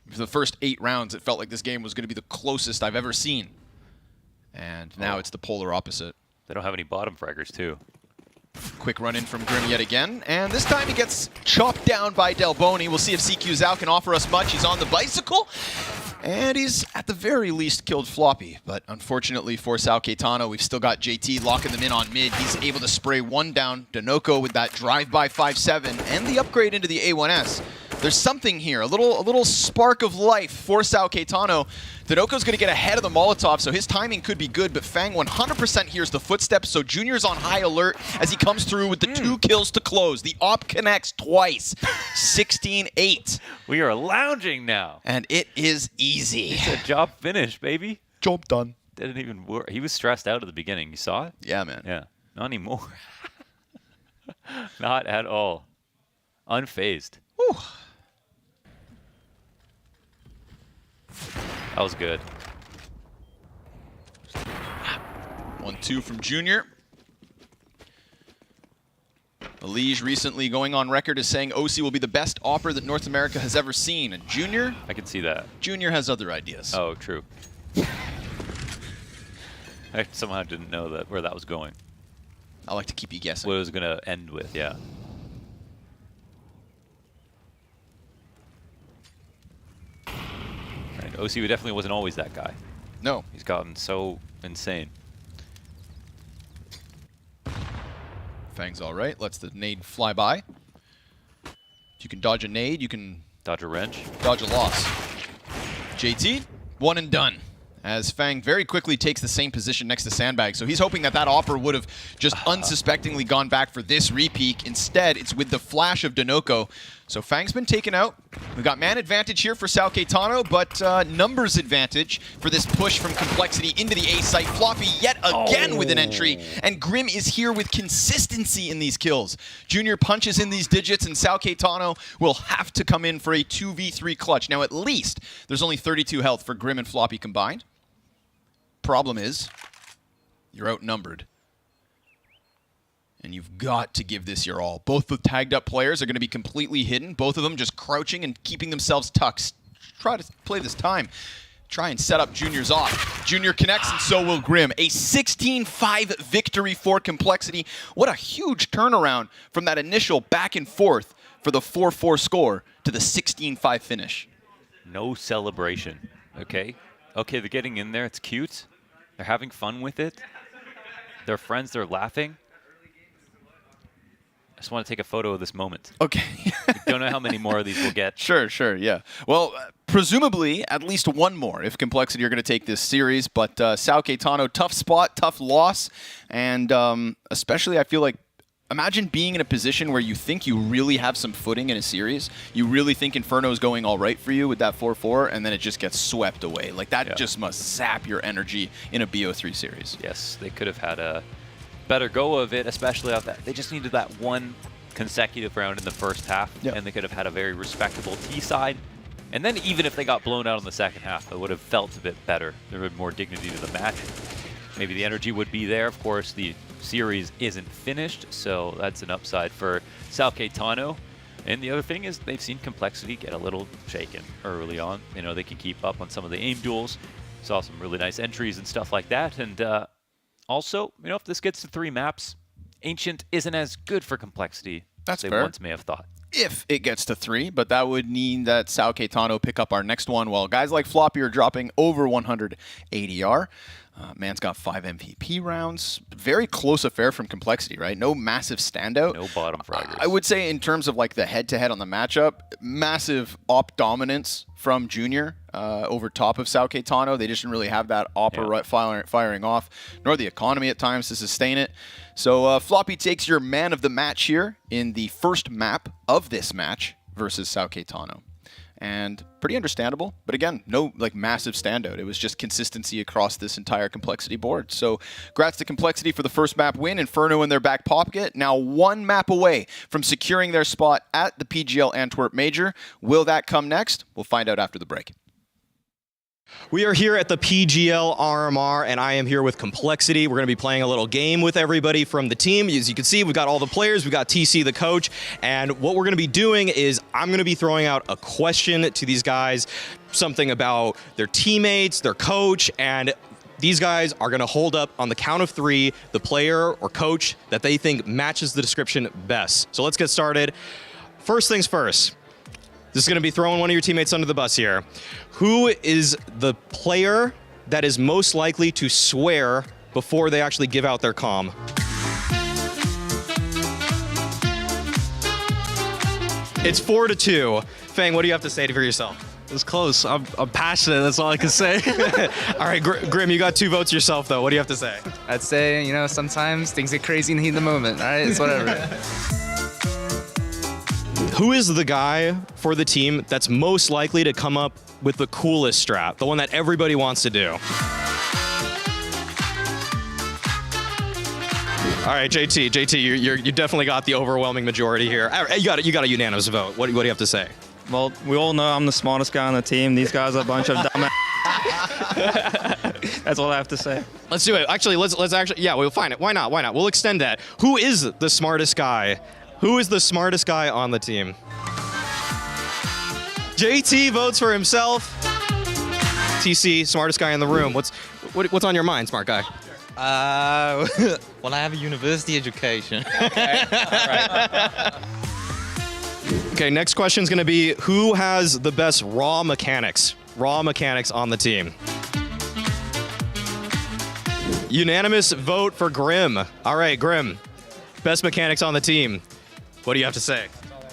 For the first 8 rounds, it felt like this game was going to be the closest I've ever seen. And now it's the polar opposite.
They don't have any bottom fraggers, too.
Quick run in from Grim yet again, and this time he gets chopped down by Delboni. We'll see if CQ Zhao can offer us much. He's on the bicycle, and he's at the very least killed Floppy. But unfortunately for Sao Caetano, we've still got JT locking them in on mid. He's able to spray one down. Denoco with that drive-by 5-7 and the upgrade into the A1S. There's something here, a little spark of life for Sao Caetano. Denoco's going to get ahead of the Molotov, so his timing could be good, but Fang 100% hears the footsteps, so Junior's on high alert as he comes through with the 2 kills to close. The op connects twice. 16-8.
We are lounging now.
And it is easy.
He said, job finished, baby.
Job done.
Didn't even work. He was stressed out at the beginning. You saw it?
Yeah, man.
Yeah. Not anymore. Not at all. Unfazed.
Whew.
That was good.
1-2 from Junior. Elige recently going on record as saying OC will be the best opera that North America has ever seen. And Junior?
I can see that.
Junior has other ideas.
Oh, true. I somehow didn't know that where that was going.
I like to keep you guessing.
What it was going to end with, yeah. And OC definitely wasn't always that guy.
No.
He's gotten so insane.
Fang's all right. Lets the nade fly by. If you can dodge a nade, you can
dodge a wrench.
Dodge a loss. JT, one and done. As Fang very quickly takes the same position next to Sandbag. So he's hoping that offer would have just unsuspectingly gone back for this repeak. Instead, it's with the flash of Denoco. So Fang's been taken out. We've got man advantage here for Sao Caetano, but numbers advantage for this push from Complexity into the A site. Floppy yet again with an entry, and Grim is here with consistency in these kills. Junior punches in these digits, and Sao Caetano will have to come in for a 2v3 clutch. Now, at least there's only 32 health for Grim and Floppy combined. Problem is, you're outnumbered. And you've got to give this your all. Both the tagged up players are going to be completely hidden. Both of them just crouching and keeping themselves tucked. Try to play this time. Try and set up Junior's off. Junior connects and so will Grim. A 16-5 victory for Complexity. What a huge turnaround from that initial back and forth for the 4-4 score to the 16-5 finish.
No celebration, okay? Okay, they're getting in there. It's cute. They're having fun with it. They're friends. They're laughing. I just want to take a photo of this moment.
Okay.
Don't know how many more of these we'll get.
Sure, yeah. Well, presumably at least one more if Complexity are going to take this series. But Sao Caetano, tough spot, tough loss. And especially I feel like, imagine being in a position where you think you really have some footing in a series. You really think Inferno is going all right for you with that 4-4, and then it just gets swept away. Like, that just must zap your energy in a BO3 series.
Yes, they could have had a better go of it, especially off that. They just needed that one consecutive round in the first half, and they could have had a very respectable T side. And then even if they got blown out in the second half, it would have felt a bit better. There would be more dignity to the match. Maybe the energy would be there. Of course, the series isn't finished, so that's an upside for Sao Caetano. And the other thing is they've seen Complexity get a little shaken early on. You know, they can keep up on some of the aim duels. Saw some really nice entries and stuff like that. And also, you know, if this gets to 3 maps, Ancient isn't as good for Complexity as they once may have thought.
If it gets to 3, but that would mean that Sao Caetano pick up our next one, while guys like Floppy are dropping over 100 ADR. Man's got 5 MVP rounds. Very close affair from Complexity, right? No massive standout.
No bottom fraggers.
I would say in terms of like the head-to-head on the matchup, massive op dominance from Junior over top of Sao Caetano. They just didn't really have that opera firing off, nor the economy at times to sustain it. So Floppy takes your man of the match here in the first map of this match versus Sao Caetano. And pretty understandable, but again, no like massive standout. It was just consistency across this entire Complexity board. So congrats to Complexity for the first map win. Inferno in their back pocket, now 1 map away from securing their spot at the PGL Antwerp Major. Will that come next? We'll find out after the break.
We are here at the PGL RMR, and I am here with Complexity. We're going to be playing a little game with everybody from the team. As you can see, we've got all the players. We've got TC, the coach. And what we're going to be doing is I'm going to be throwing out a question to these guys, something about their teammates, their coach, and these guys are going to hold up on the count of 3 the player or coach that they think matches the description best. So let's get started. First things first. This is going to be throwing one of your teammates under the bus here. Who is the player that is most likely to swear before they actually give out their comm? It's 4-2. Fang, what do you have to say for yourself?
It's close. I'm passionate. That's all I can say.
All right, Grim, you got 2 votes yourself, though. What do you have to say?
I'd say, you know, sometimes things get crazy in the heat of the moment. All right, it's whatever.
Who is the guy for the team that's most likely to come up with the coolest strat, the one that everybody wants to do? All right, JT, you definitely got the overwhelming majority here. You got a unanimous vote. What do you have to say?
Well, we all know I'm the smartest guy on the team. These guys are a bunch of dumb. That's all I have to say.
Let's do it. Actually, let's actually, yeah, we'll find it. Why not? We'll extend that. Who is the smartest guy? Who is the smartest guy on the team? JT votes for himself. TC, smartest guy in the room. What's on your mind, smart guy?
Well, I have a university education.
Okay. All right. Okay, next question is going to be, who has the best raw mechanics on the team? Unanimous vote for Grim. All right, Grim, best mechanics on the team. What do you have to say?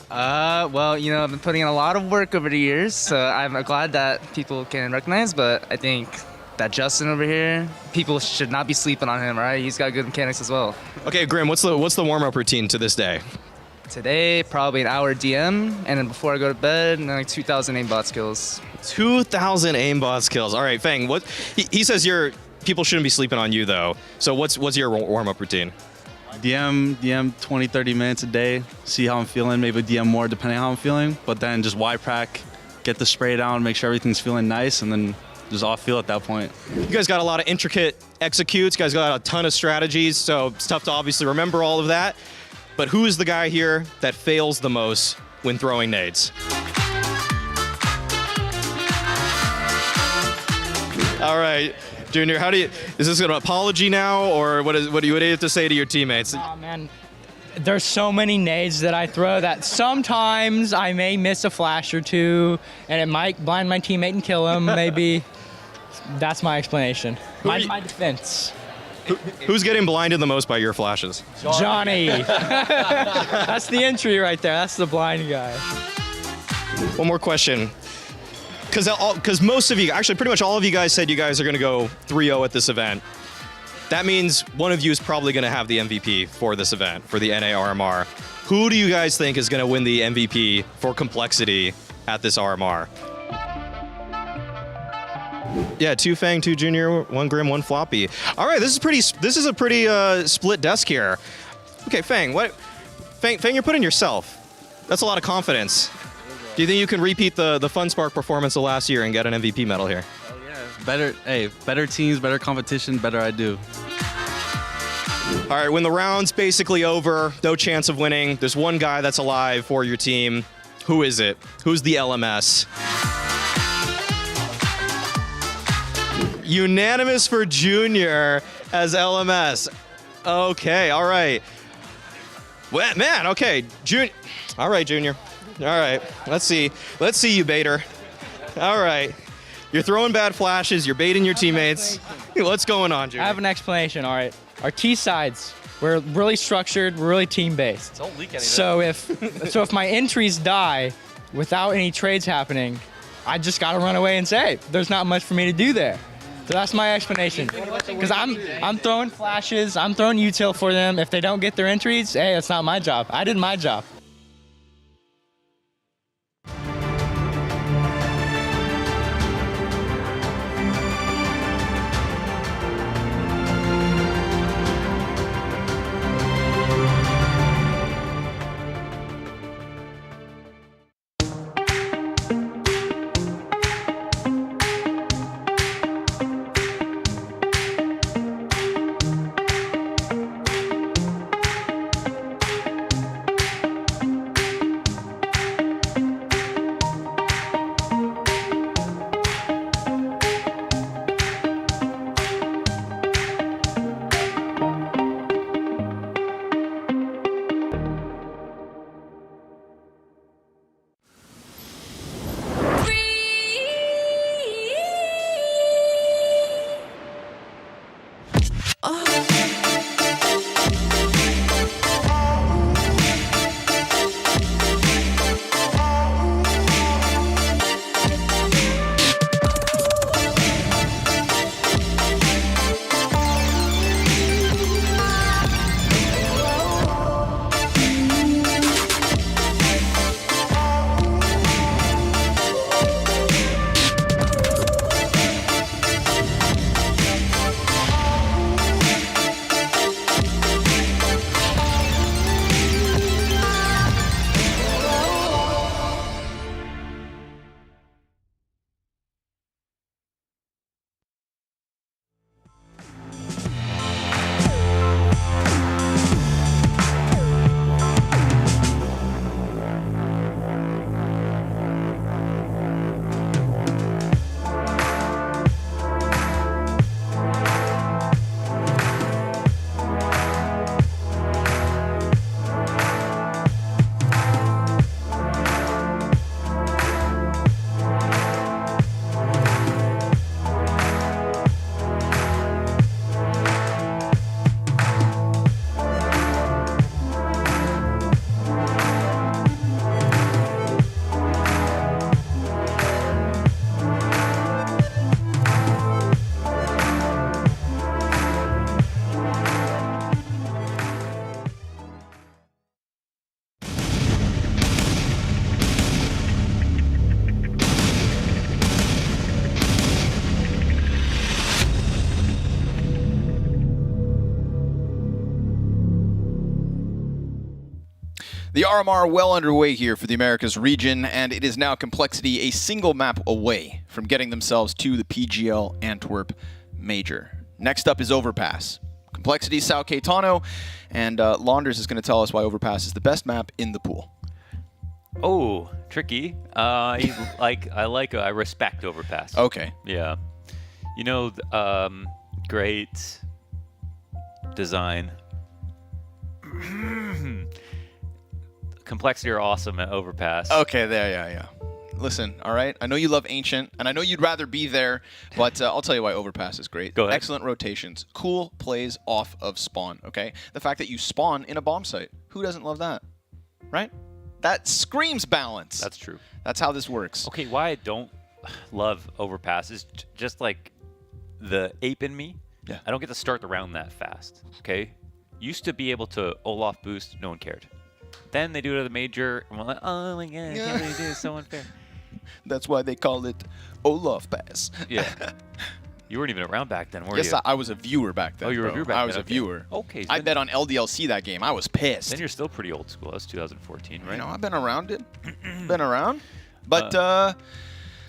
Well, you know, I've been putting in a lot of work over the years, so I'm glad that people can recognize, but I think that Justin over here, people should not be sleeping on him, right? He's got good mechanics as well.
Okay, Grim, what's the warm-up routine to this day?
Today, probably an hour DM, and then before I go to bed, and then like 2,000 aimbot skills.
2,000 aimbot skills. All right, Fang, he says people shouldn't be sleeping on you, though. So what's your warm-up routine?
DM 20, 30 minutes a day, see how I'm feeling, maybe DM more depending on how I'm feeling, but then just Y-Prac, get the spray down, make sure everything's feeling nice, and then just off feel at that point.
You guys got a lot of intricate executes, you guys got a ton of strategies, so it's tough to obviously remember all of that, but who is the guy here that fails the most when throwing nades? All right. Junior, is this an apology now, or what do you have to say to your teammates?
Oh man, there's so many nades that I throw that sometimes I may miss a flash or two, and it might blind my teammate and kill him, maybe. That's my explanation. My defense.
Who's getting blinded the most by your flashes?
Johnny. That's the entry right there. That's the blind guy.
One more question. Because most of you, actually pretty much all of you guys said you guys are going to go 3-0 at this event. That means one of you is probably going to have the MVP for this event, for the NA RMR. Who do you guys think is going to win the MVP for complexity at this RMR? Yeah, 2 Fang, 2 Junior, 1 Grim, 1 Floppy. All right, this is a pretty split desk here. Okay, Fang, Fang, you're putting yourself. That's a lot of confidence. Do you think you can repeat the Fun Spark performance of last year and get an MVP medal here?
Oh yeah. Better teams, better competition, better I do.
All right, when the round's basically over, no chance of winning, there's one guy that's alive for your team. Who is it? Who's the LMS? Unanimous for Junior as LMS. Okay, all right. Well, man, okay. All right, Junior. All right, let's see. Let's see you, baiter. All right. You're throwing bad flashes. You're baiting your teammates. What's going on, Junior?
I have an explanation, all right. Our T sides, we're really structured, we're really team-based.
Don't leak anything.
So if my entries die without any trades happening, I just got to run away and say, there's not much for me to do there. So that's my explanation. Because I'm throwing flashes, I'm throwing util for them. If they don't get their entries, hey, that's not my job. I did my job.
The RMR well underway here for the Americas region, and it is now Complexity a single map away from getting themselves to the PGL Antwerp Major. Next up is Overpass. Complexity, Sao Caetano, and Launders is going to tell us why Overpass is the best map in the pool.
Oh, tricky. I respect Overpass.
Okay.
Yeah. You know, great design. Complexity are awesome at Overpass.
Okay, there, yeah. listen, all right? I know you love Ancient, and I know you'd rather be there, but I'll tell you why Overpass is great.
Go ahead.
Excellent rotations. Cool plays off of spawn, okay? The fact that you spawn in a bomb site. Who doesn't love that? Right? That screams balance.
That's true.
That's how this works.
Okay, why I don't love Overpass is just like the ape in me.
Yeah.
I don't get to start the round that fast, okay? Used to be able to Olaf boost, no one cared. Then they do it at the major, and we're like, oh my god, I can't believe this, so unfair.
That's why they call it Olaf Pass.
Yeah. You weren't even around back then, were
Yes,
you?
I was a viewer back then.
Oh, you were a
bro.
viewer back then.
I was a
okay.
viewer.
Okay. So
I
then-
bet on LDLC that game. I was pissed.
Then you're still pretty old school. That's 2014, right?
You know, I've been around it. Been around. But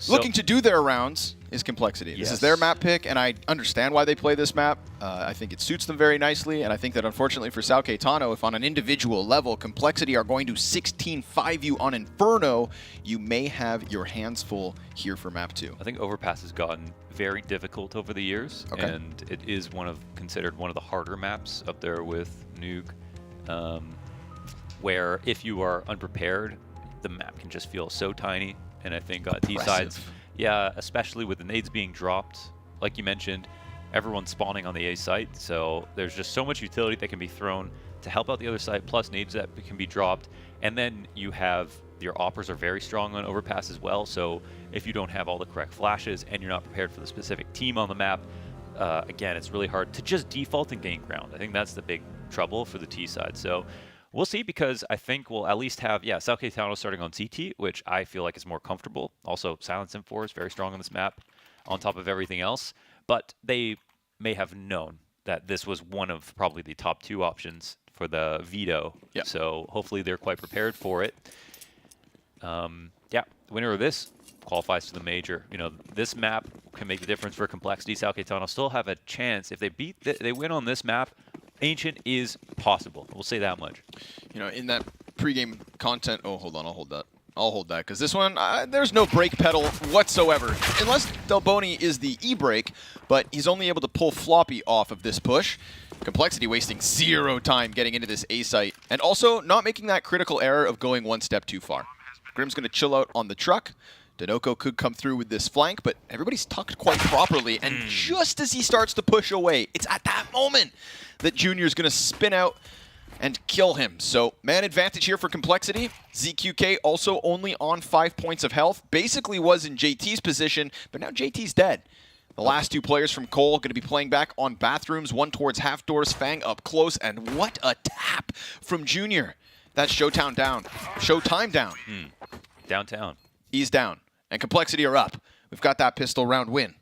looking to do their rounds is Complexity. This is their map pick, and I understand why they play this map. I think it suits them very nicely, and I think that unfortunately for Sao Caetano, if on an individual level, Complexity are going to 16-5 you on Inferno, you may have your hands full here for map 2.
I think Overpass has gotten very difficult over the years,
Okay.
and it is considered one of the harder maps up there with Nuke, where if you are unprepared, the map can just feel so tiny. And I think T-sides, yeah, especially with the nades being dropped, like you mentioned, everyone's spawning on the A site, so there's just so much utility that can be thrown to help out the other side, plus nades that can be dropped. And then you have your oppers are very strong on Overpass as well, so if you don't have all the correct flashes and you're not prepared for the specific team on the map, again, it's really hard to just default and gain ground. I think that's the big trouble for the T side. So we'll see, because I think we'll at least have, Sao Caetano starting on CT, which I feel like is more comfortable. Also, Silence M4 is very strong on this map, on top of everything else. But they may have known that this was one of probably the top 2 options for the veto.
Yep.
So hopefully they're quite prepared for it. The winner of this qualifies to the major. You know, this map can make the difference for Complexity. Sao Caetano still have a chance. If they win on this map, Ancient is possible. We'll say that much.
You know, in that pregame content, oh, hold on, I'll hold that. I'll hold that, because this one, there's no brake pedal whatsoever, unless Delboni is the e-brake, but he's only able to pull Floppy off of this push. Complexity wasting 0 time getting into this A site, and also not making that critical error of going one step too far. Grim's going to chill out on the truck. Denoco could come through with this flank, but everybody's tucked quite properly, and just as he starts to push away, it's at that moment that Junior's going to spin out and kill him. So, man advantage here for Complexity. ZQK also only on 5 points of health. Basically was in JT's position, but now JT's dead. The last 2 players from Cole going to be playing back on bathrooms, one towards half doors, Fang up close, and what a tap from Junior. That's Showtime down.
Downtown.
He's down, and Complexity are up. We've got that pistol round win.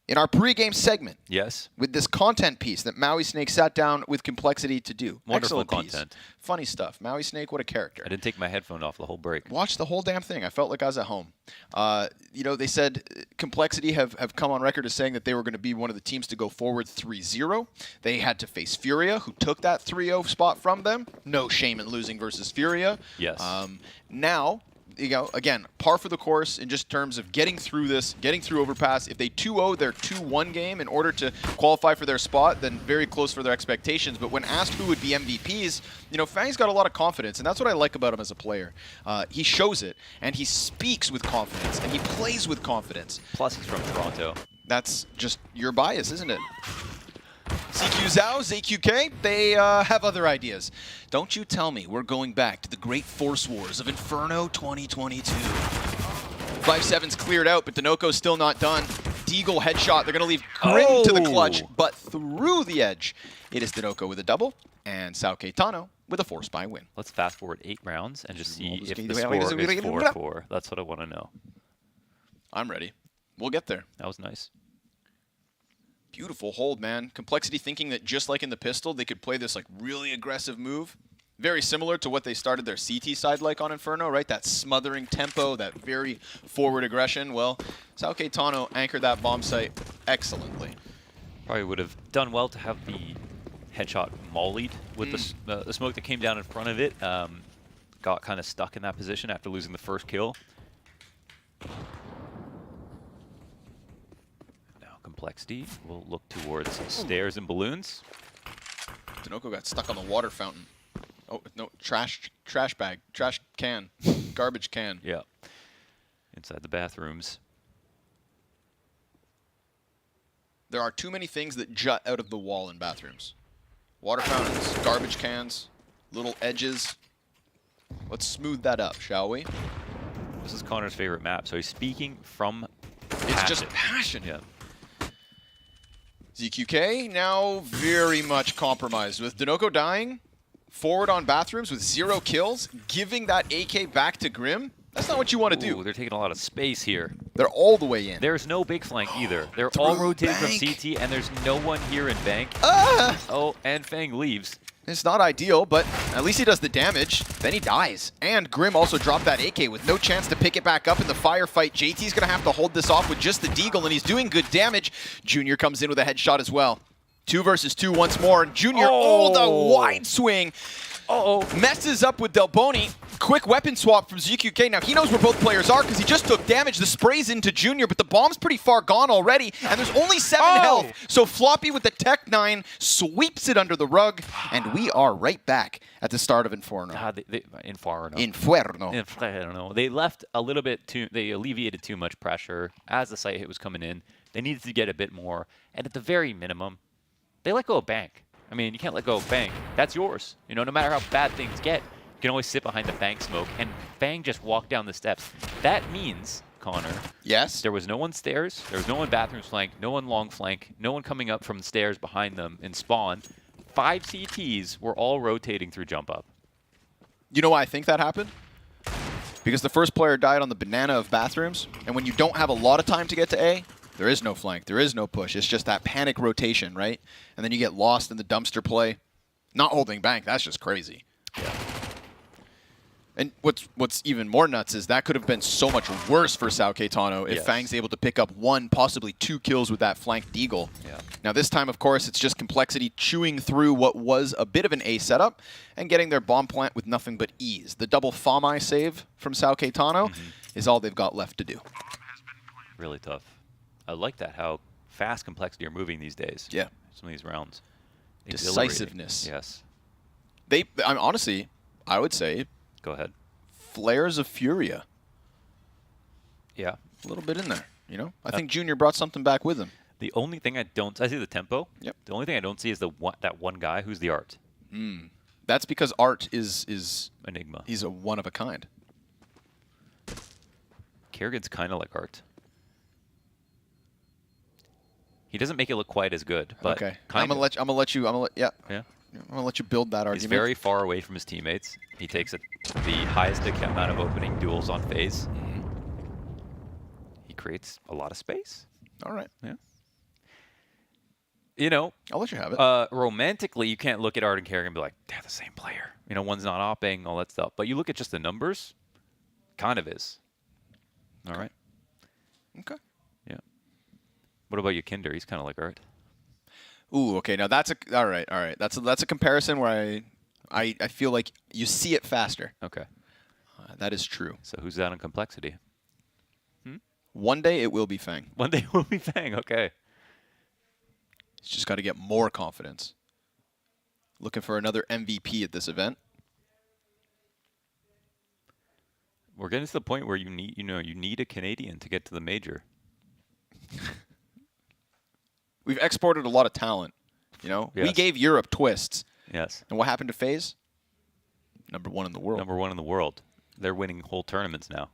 In our pregame segment,
yes,
with this content piece that Maui Snake sat down with Complexity to do.
Wonderful
Excellent
content.
Piece. Funny stuff. Maui Snake, what a character.
I didn't take my headphone off the whole break.
Watched the whole damn thing. I felt like I was at home. You know, they said Complexity have come on record as saying that they were going to be one of the teams to go forward 3-0. They had to face Furia, who took that 3-0 spot from them. No shame in losing versus Furia.
Yes.
Now, you know, again, par for the course in just terms of getting through this, getting through Overpass. If they 2-0 their 2-1 game in order to qualify for their spot, then very close for their expectations. But when asked who would be MVPs, you know, Fang's got a lot of confidence, and that's what I like about him as a player. He shows it, and he speaks with confidence, and he plays with confidence.
Plus, he's from Toronto.
That's just your bias, isn't it? CQ Zhao, ZQK, they have other ideas. Don't you tell me we're going back to the great Force Wars of Inferno 2022. 5-7's cleared out, but Denoco's still not done. Deagle headshot. They're going to leave Grim to the clutch, but through the edge, it is Denoco with a double, and Sao Caetano with a 4-spy win.
Let's fast forward 8 rounds and just see if the score is 4-4. That's what I want to know.
I'm ready. We'll get there.
That was nice.
Beautiful hold, man. Complexity thinking that just like in the pistol, they could play this like really aggressive move. Very similar to what they started their CT side like on Inferno, right? That smothering tempo, that very forward aggression. Well, Sao Caetano anchored that bomb site excellently.
Probably would have done well to have the headshot mollied with the smoke that came down in front of it. Got kind of stuck in that position after losing the first kill. Complexity will look towards stairs and balloons.
Denoco got stuck on the water fountain. Oh, no, trash bag, trash can, garbage can.
Yeah. Inside the bathrooms.
There are too many things that jut out of the wall in bathrooms. Water fountains, garbage cans, little edges. Let's smooth that up, shall we?
This is Connor's favorite map, so he's speaking from
It's just passion. Yeah. ZQK now very much compromised with Dinoco dying, forward on bathrooms with 0 kills, giving that AK back to Grim. That's not what you want to do.
They're taking a lot of space here.
They're all the way in.
There's no big flank either. They're all rotating from CT, and there's no one here in bank. Oh, and Fang leaves.
It's not ideal, but at least he does the damage. Then he dies. And Grim also dropped that AK with no chance to pick it back up in the firefight. JT's going to have to hold this off with just the Deagle, and he's doing good damage. Junior comes in with a headshot as well. 2 versus 2 once more. And Junior, the wide swing. Messes up with Delboni. Quick weapon swap from ZQK. Now he knows where both players are because he just took damage. The spray's into Junior, but the bomb's pretty far gone already, and there's only 7 health. So Floppy with the Tech 9 sweeps it under the rug, and we are right back at the start of Inferno.
Inferno. They left a little bit too, they alleviated too much pressure as the site hit was coming in. They needed to get a bit more, and at the very minimum, they let go of Bank. I mean, you can't let go of Bank. That's yours. You know, no matter how bad things get, you can always sit behind the Bank smoke, and Fang just walked down the steps. That means, Connor,
yes,
there was no one stairs, there was no one bathrooms flank, no one long flank, no one coming up from the stairs behind them in spawn. 5 CTs were all rotating through jump up.
You know why I think that happened? Because the first player died on the banana of bathrooms, and when you don't have a lot of time to get to A, there is no flank, there is no push. It's just that panic rotation, right? And then you get lost in the dumpster play. Not holding Bank, that's just crazy. Yeah. And what's even more nuts is that could have been so much worse for Sao Caetano if Fang's able to pick up 1, possibly 2 kills with that flanked Deagle.
Yeah.
Now this time, of course, it's just Complexity chewing through what was a bit of an A setup and getting their bomb plant with nothing but ease. The double Famai save from Sao Caetano is all they've got left to do.
Really tough. I like that, how fast Complexity are moving these days.
Yeah.
Some of these rounds.
Decisiveness.
Yes.
Honestly, I would say...
Go ahead.
Flares of Furia.
Yeah.
A little bit in there, you know? I think Junior brought something back with him.
The only thing I see the tempo.
Yep.
The only thing I don't see is that one guy who's the Art.
That's because Art is
Enigma.
He's a one of a kind.
Kerrigan's kind of like Art. He doesn't make it look quite as good, but
okay. I'm gonna let you build that argument.
He's very far away from his teammates. He takes the highest amount of opening duels on phase. He creates a lot of space.
All right.
Yeah. You know,
I'll let you have it.
Romantically, you can't look at Art and Kerrigan and be like, they're the same player. You know, one's not opping, all that stuff. But you look at just the numbers, kind of is. All right.
Okay.
Yeah. What about you, Kinder? He's kind of like Art.
Ooh, okay. Now that's all right. That's a comparison where I feel like you see it faster.
Okay.
That is true.
So who's that on Complexity?
One day it will be Fang.
One day it will be Fang. Okay.
He's just got to get more confidence. Looking for another MVP at this event.
We're getting to the point where you need a Canadian to get to the major.
We've exported a lot of talent, you know?
Yes.
We gave Europe twists.
Yes.
And what happened to FaZe? Number 1 in the world.
Number 1 in the world. They're winning whole tournaments now.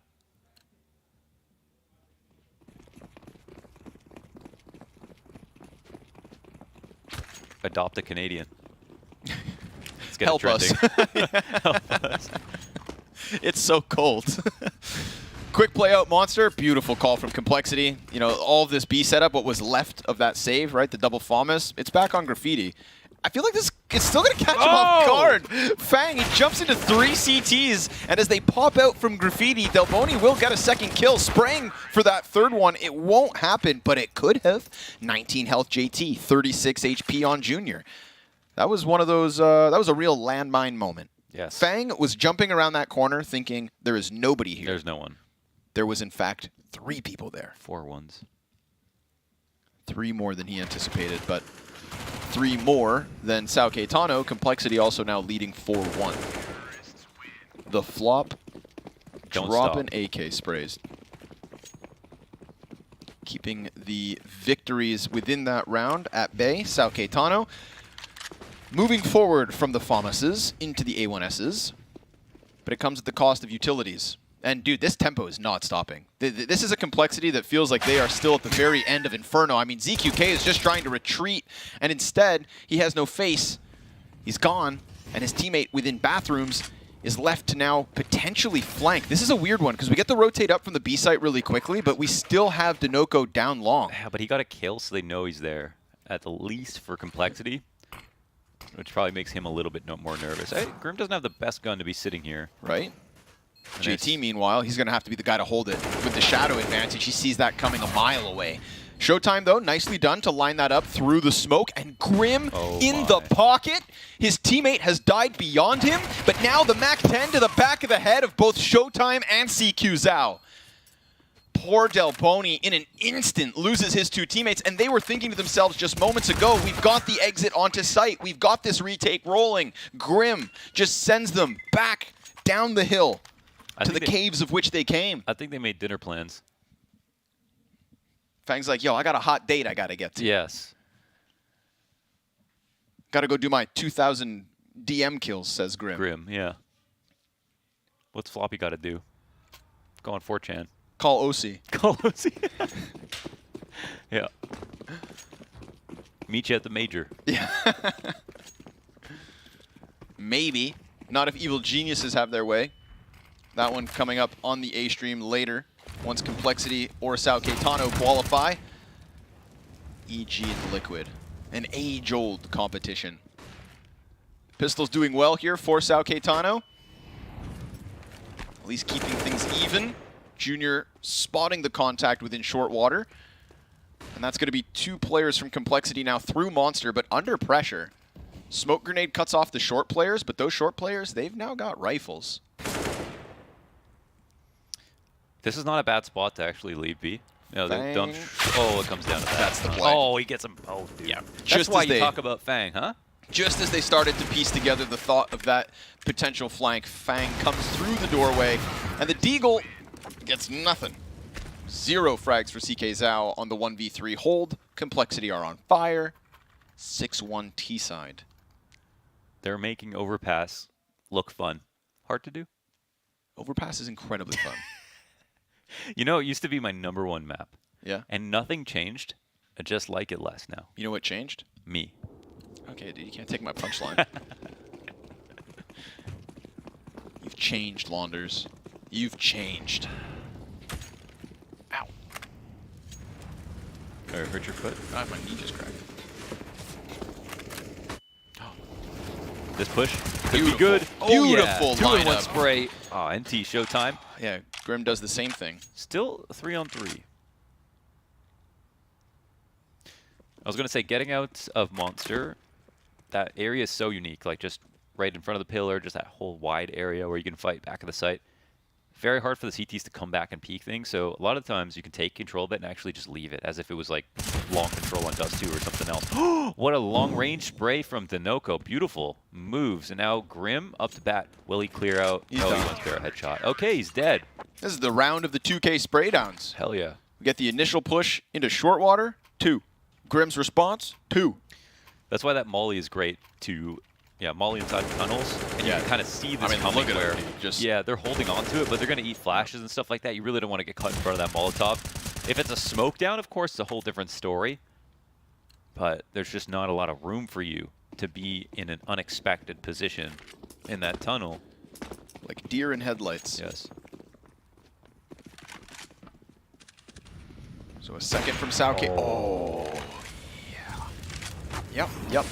Adopt a Canadian. Let's get
Help us.
Help us.
It's so cold. Quick play out Monster. Beautiful call from Complexity. You know, all of this B setup, what was left of that save, right? The double Famas. It's back on Graffiti. I feel like it's still going to catch him off guard. Fang, he jumps into 3 CTs, and as they pop out from Graffiti, Delboni will get a second kill. Spraying for that third one. It won't happen, but it could have. 19 health JT, 36 HP on Junior. That was one of those, that was a real landmine moment.
Yes.
Fang was jumping around that corner thinking there is nobody here.
There's no one.
There was, in fact, 3 people there.
4 ones.
3 more than he anticipated, but 3 more than Sao Caetano. Complexity also now leading 4-1. The flop,
Don't
dropping
stop.
AK sprays.
keeping the victories within that round at bay. Sao Caetano moving forward from the FAMASs into the A1Ss, but it comes at the cost of utilities. And dude, this tempo is not stopping. This is a complexity that feels like they are still at the very end of Inferno. I mean, ZQK is just trying to retreat, and instead, he has no face. He's gone, and his teammate within bathrooms is left to now potentially flank. This is a weird one, because we get the rotate up from the B site really quickly, but we still have Denoco down long.
Yeah, but he got a kill, so they know he's there, at the least for complexity, which probably makes him a little bit more nervous. Hey, Grim doesn't have the best gun to be sitting here.
Right. JT, meanwhile, he's going to have to be the guy to hold it with the shadow advantage. He sees that coming a mile away. Showtime, though, nicely done to line that up through the smoke. And Grim in the pocket. His teammate has died beyond him, but now the MAC-10 to the back of the head of both Showtime and CQ Zhao. Poor Delboni in an instant loses his two teammates, and they were thinking to themselves just moments ago, we've got the exit onto site. We've got this retake rolling. Grim just sends them back down the hill to the caves of which they came.
I think they made dinner plans.
Fang's like, yo, I got a hot date I got to get to.
Yes.
Got to go do my 2,000 DM kills, says Grim.
Grim, yeah. What's Floppy got to do? Go on 4chan.
Call OC.
Call OC. Yeah. Meet you at the major.
Yeah. Maybe. Not if evil geniuses have their way. That one coming up on the A stream later. Once Complexity or Sao Caetano qualify. EG and Liquid. An age-old competition. Pistol's doing well here for Sao Caetano. At least keeping things even. Junior spotting the contact within short water. And that's going to be two players from Complexity now through Monster, but under pressure. Smoke Grenade cuts off the short players, but those short players, they've now got rifles.
This is not a bad spot to actually leave B. No, they don't. Oh, it comes down to that.
That's the play.
Oh, he gets him. Oh, dude.
Yeah.
That's why you talk about Fang, huh?
Just as they started to piece together the thought of that potential flank, Fang comes through the doorway, and the Deagle gets nothing. 0 frags for CK Zhao on the 1v3 hold. Complexity are on fire. 6-1 T-side.
They're making Overpass look fun. Hard to do.
Overpass is incredibly fun.
You know, it used to be my #1 map.
Yeah.
And nothing changed. I just like it less now.
You know what changed?
Me.
Okay, dude, you can't take my punchline. You've changed, Launders. You've changed. Ow.
Hurt your foot?
Ah, my knee just cracked.
This push could
Beautiful.
be good.
Beautiful
Oh, yeah. 2-in-1
lineup.
spray. Oh, NT Showtime.
Yeah, Grim does the same thing.
Still 3-on-3. I was going to say, getting out of Monster, that area is so unique. Like, just right in front of the pillar, just that whole wide area where you can fight back of the site. Very hard for the CTs to come back and peek things, so a lot of times you can take control of it and actually just leave it as if it was like long control on Dust 2 or something else. What a long-range spray from Denoco. Beautiful moves. And now Grim up to bat. Will he clear out?
He's
He
done.
wants clear out headshot. Okay, he's dead.
This is the round of the 2K spray downs.
Hell yeah.
We get the initial push into short water, 2. Grim's response, 2.
That's why that molly is great to, molly inside the tunnels, and you can kind of see this
I mean,
coming
look at
where,
it, just
they're holding on to it, but they're going to eat flashes and stuff like that. You really don't want to get caught in front of that Molotov. If it's a smoke down, of course, it's a whole different story, but there's just not a lot of room for you to be in an unexpected position in that tunnel.
Like deer in headlights.
Yes.
So a second from Sao Caetano. Oh, yeah. Yep.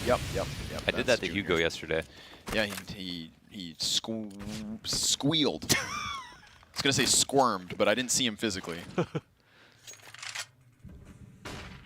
I did that to Hugo yesterday.
Yeah, he squealed. I was going to say squirmed, but I didn't see him physically.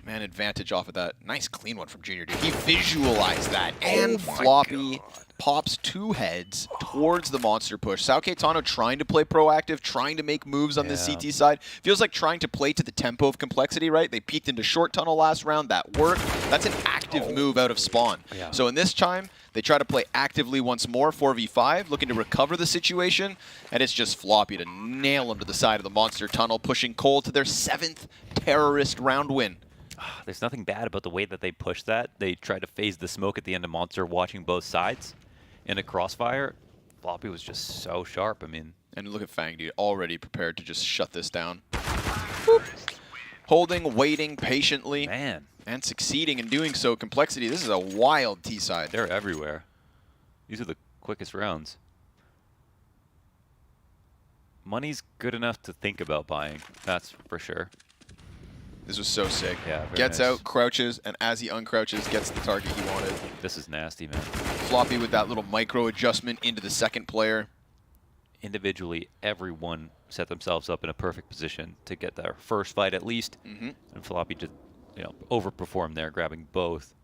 Man, advantage off of that. Nice clean one from Junior, dude. He visualized that. And Floppy pops 2 heads towards the monster push. Sao Caetano trying to play proactive, trying to make moves on the CT side. Feels like trying to play to the tempo of Complexity, right? They peeked into short tunnel last round. That worked. That's an active move out of spawn.
Yeah.
So in this time, they try to play actively once more, 4v5, looking to recover the situation. And it's just Floppy to nail him to the side of the monster tunnel, pushing Cole to their 7th terrorist round win.
There's nothing bad about the way that they pushed that. They tried to phase the smoke at the end of Monster, watching both sides. In a crossfire, Floppy was just so sharp. I mean,
and look at Fang, dude, already prepared to just shut this down. Boop. Holding, waiting patiently, and succeeding in doing so. Complexity, this is a wild T-side.
They're everywhere. These are the quickest rounds. Money's good enough to think about buying, that's for sure.
This was so sick.
Yeah, very
gets
nice.
out, crouches, and as he uncrouches, gets the target he wanted.
This is nasty, man.
Floppy with that little micro adjustment into the second player.
Individually, everyone set themselves up in a perfect position to get their first fight at least.
Mm-hmm.
And Floppy just, overperformed there, grabbing both.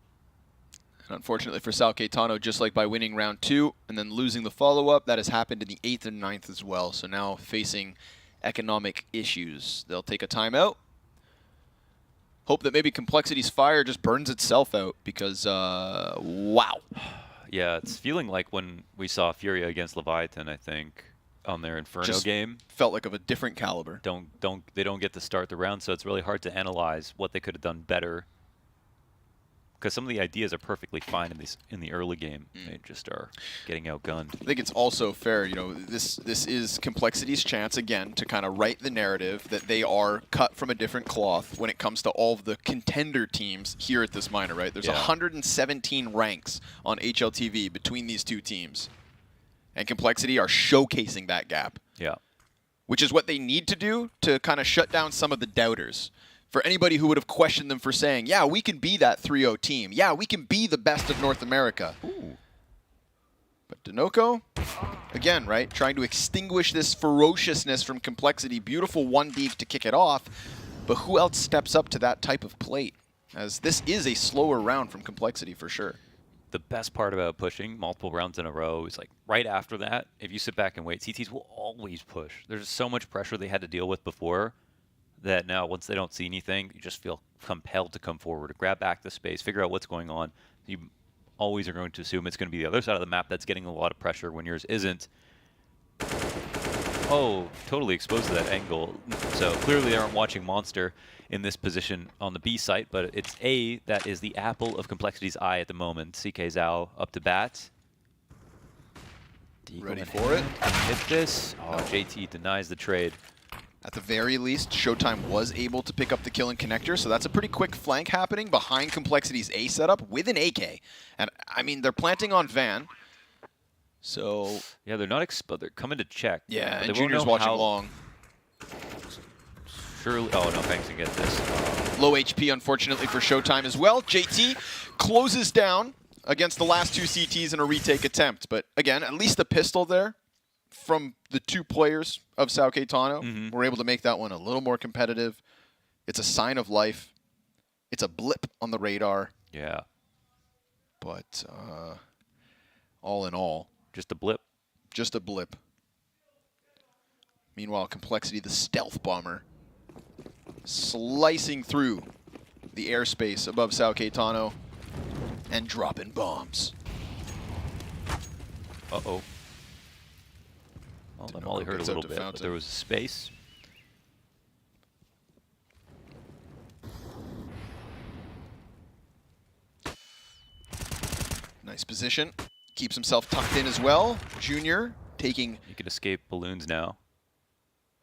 And unfortunately for Sao Caetano, just like by winning round 2 and then losing the follow-up, that has happened in the 8th and 9th as well. So now facing economic issues. They'll take a timeout. Hope that maybe Complexity's fire just burns itself out because, wow.
Yeah, it's feeling like when we saw Furia against Leviathan, I think, on their Inferno
Just
game.
Felt like of a different caliber.
They don't get to start the round, so it's really hard to analyze what they could have done better. Because some of the ideas are perfectly fine in the early game. They just are getting outgunned.
I think it's also fair, this is Complexity's chance again to kind of write the narrative that they are cut from a different cloth when it comes to all of the contender teams here at this minor, right? There's 117 ranks on HLTV between these two teams. And Complexity are showcasing that gap.
Yeah.
Which is what they need to do to kind of shut down some of the doubters. For anybody who would have questioned them for saying, yeah, we can be that 3-0 team. Yeah, we can be the best of North America.
Ooh.
But Denoco, again, right, trying to extinguish this ferociousness from Complexity. Beautiful 1D to kick it off. But who else steps up to that type of plate? As this is a slower round from Complexity for sure.
The best part about pushing multiple rounds in a row is like right after that, if you sit back and wait, CTs will always push. There's so much pressure they had to deal with before that now once they don't see anything, you just feel compelled to come forward, to grab back the space, figure out what's going on. You always are going to assume it's going to be the other side of the map that's getting a lot of pressure when yours isn't. Oh, totally exposed to that angle. So clearly they aren't watching Monster in this position on the B site, but it's A that is the apple of Complexity's eye at the moment. CK Zhao up to bat.
Ready for it.
Hit this. Oh, JT denies the trade.
At the very least, Showtime was able to pick up the kill and connector, so that's a pretty quick flank happening behind Complexity's A setup with an AK. And, I mean, they're planting on Van, so...
Yeah, they're not they're coming to check.
Yeah, and Junior's watching long.
Surely... Oh, no, thanks to get this.
Low HP, unfortunately, for Showtime as well. JT closes down against the last two CTs in a retake attempt. But, again, at least a pistol there from the two players of Sao Caetano. We're able to make that one a little more competitive. It's a sign of life. It's a blip on the radar.
Yeah.
But all in all...
Just a blip.
Just a blip. Meanwhile, Complexity, the stealth bomber, slicing through the airspace above Sao Caetano and dropping bombs.
Uh-oh. Well, that Molly hurt a little bit, but there was space.
Nice position. Keeps himself tucked in as well. Junior taking...
You can escape balloons now.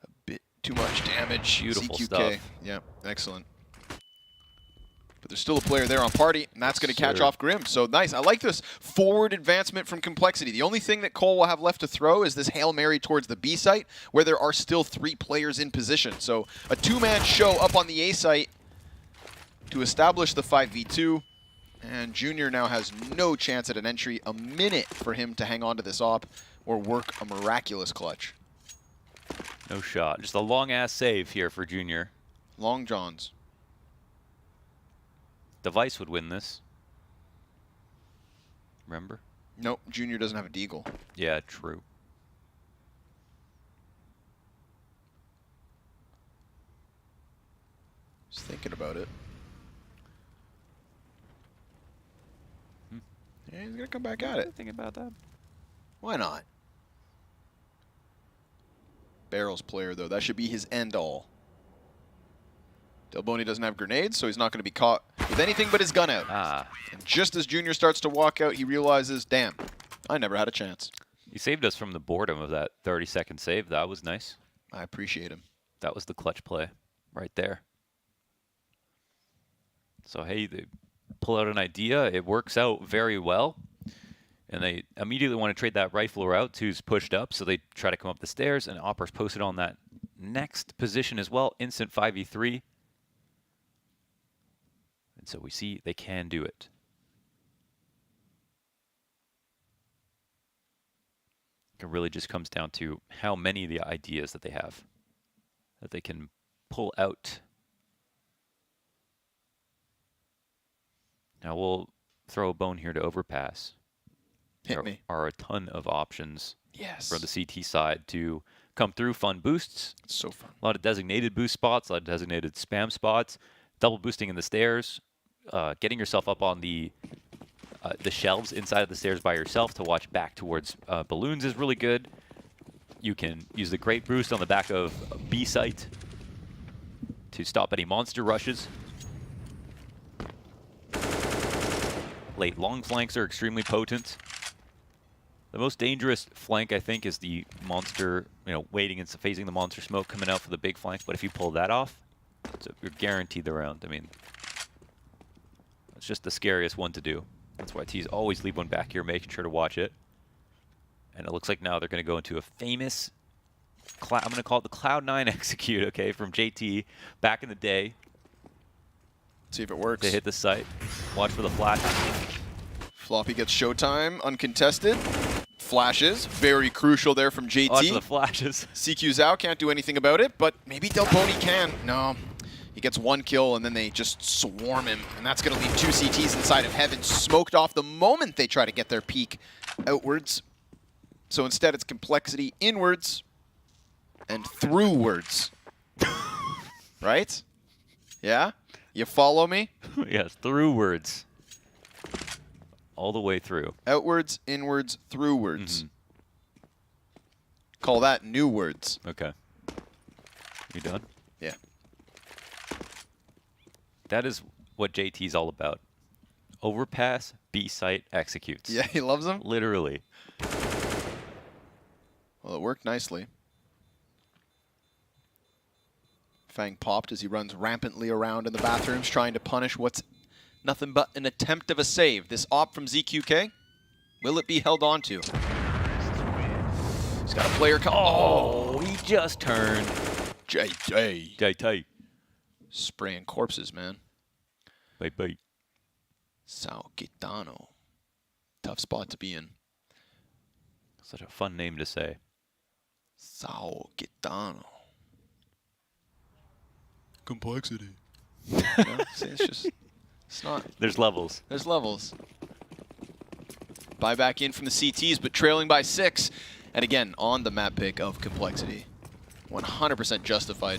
A bit too much damage.
Beautiful
CQK.
stuff.
Yeah, excellent. But there's still a player there on Party, and that's going to catch off Grim. So nice. I like this forward advancement from Complexity. The only thing that Cole will have left to throw is this Hail Mary towards the B site, where there are still 3 players in position. So a 2-man show up on the A site to establish the 5v2. And Junior now has no chance at an entry. A minute for him to hang on to this op or work a miraculous clutch.
No shot. Just a long-ass save here for Junior.
Long Johns.
Device would win this. Remember?
Nope, Junior doesn't have a deagle.
Yeah, true.
Just thinking about it. Yeah, he's going to come back at it.
Think about that.
Why not? Barrels player, though. That should be his end-all.
Delboni doesn't have grenades, so he's not going to be caught with anything but his gun out. And just as Junior starts to walk out, he realizes, damn, I never had a chance.
He saved us from the boredom of that 30-second save. That was nice.
I appreciate him.
That was the clutch play right there. So, hey, they pull out an idea. It works out very well. And they immediately want to trade that rifle route. Two's pushed up, so they try to come up the stairs. And Opper's posted on that next position as well. Instant 5v3. And so we see they can do it. It really just comes down to how many of the ideas that they have that they can pull out. Now we'll throw a bone here to overpass. There are a ton of options for the CT side to come through. Fun boosts.
So fun.
A lot of designated boost spots, a lot of designated spam spots. Double boosting in the stairs. Getting yourself up on the shelves inside of the stairs by yourself to watch back towards balloons is really good. You can use the great boost on the back of B site to stop any monster rushes. Late long flanks are extremely potent. The most dangerous flank, I think, is the monster, waiting and phasing the monster smoke coming out for the big flank. But if you pull that off, you're guaranteed the round. I mean, it's just the scariest one to do. That's why T's always leave one back here, making sure to watch it. And it looks like now they're going to go into a famous, I'm going to call it the Cloud9 execute, okay, from JT back in the day.
See if it works.
They hit the site. Watch for the flash.
Floppy gets showtime, uncontested. Flashes, very crucial there from JT.
Watch for the flashes.
CQ Zhao can't do anything about it, but maybe Delboni can. No. He gets one kill, and then they just swarm him, and that's going to leave two CTs inside of Heaven, smoked off the moment they try to get their peak outwards. So instead, it's Complexity inwards and throughwards. Right? Yeah? You follow me?
Yes, throughwards. All the way through.
Outwards, inwards, throughwards. Call that new words.
Okay. You done?
Yeah.
That is what JT's all about. Overpass, B-site, executes.
Yeah, he loves them?
Literally.
Well, it worked nicely. Fang popped as he runs rampantly around in the bathrooms trying to punish what's nothing but an attempt of a save. This op from ZQK, will it be held on to? He's got a player come.
Oh, he just turned.
JT. Spraying corpses, man.
Bye.
Sao Caetano. Tough spot to be in.
Such a fun name to say.
Sao Caetano. Complexity. See, it's not.
There's levels.
There's levels. Buy back in from the CTs, but trailing by 6. And again, on the map pick of Complexity. 100% justified.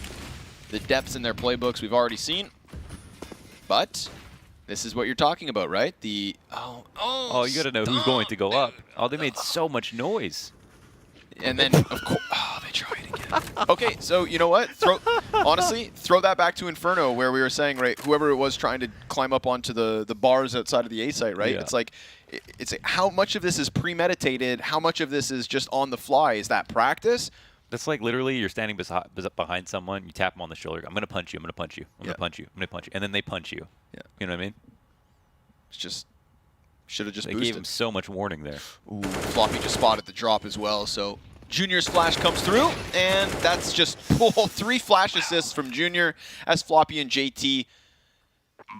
The depths in their playbooks we've already seen. But this is what you're talking about, right? The
Oh, you got to know who's going to go up. Oh, they made so much noise.
And then, of course, they try it again. Okay, so you know what? Honestly, throw that back to Inferno, where we were saying, right, whoever it was trying to climb up onto the bars outside of the A site, right?
Yeah.
It's like how much of this is premeditated? How much of this is just on the fly? Is that practice?
That's like literally you're standing behind someone, you tap them on the shoulder, I'm going to punch you, I'm going to punch you, I'm going to punch you, I'm going to punch you, and then they punch you.
Yeah.
You know what I mean?
It's just, should have just
They
boosted.
gave him so much warning there.
Ooh, Floppy just spotted the drop as well, so Junior's flash comes through, and that's just 3 flash assists from Junior as Floppy and JT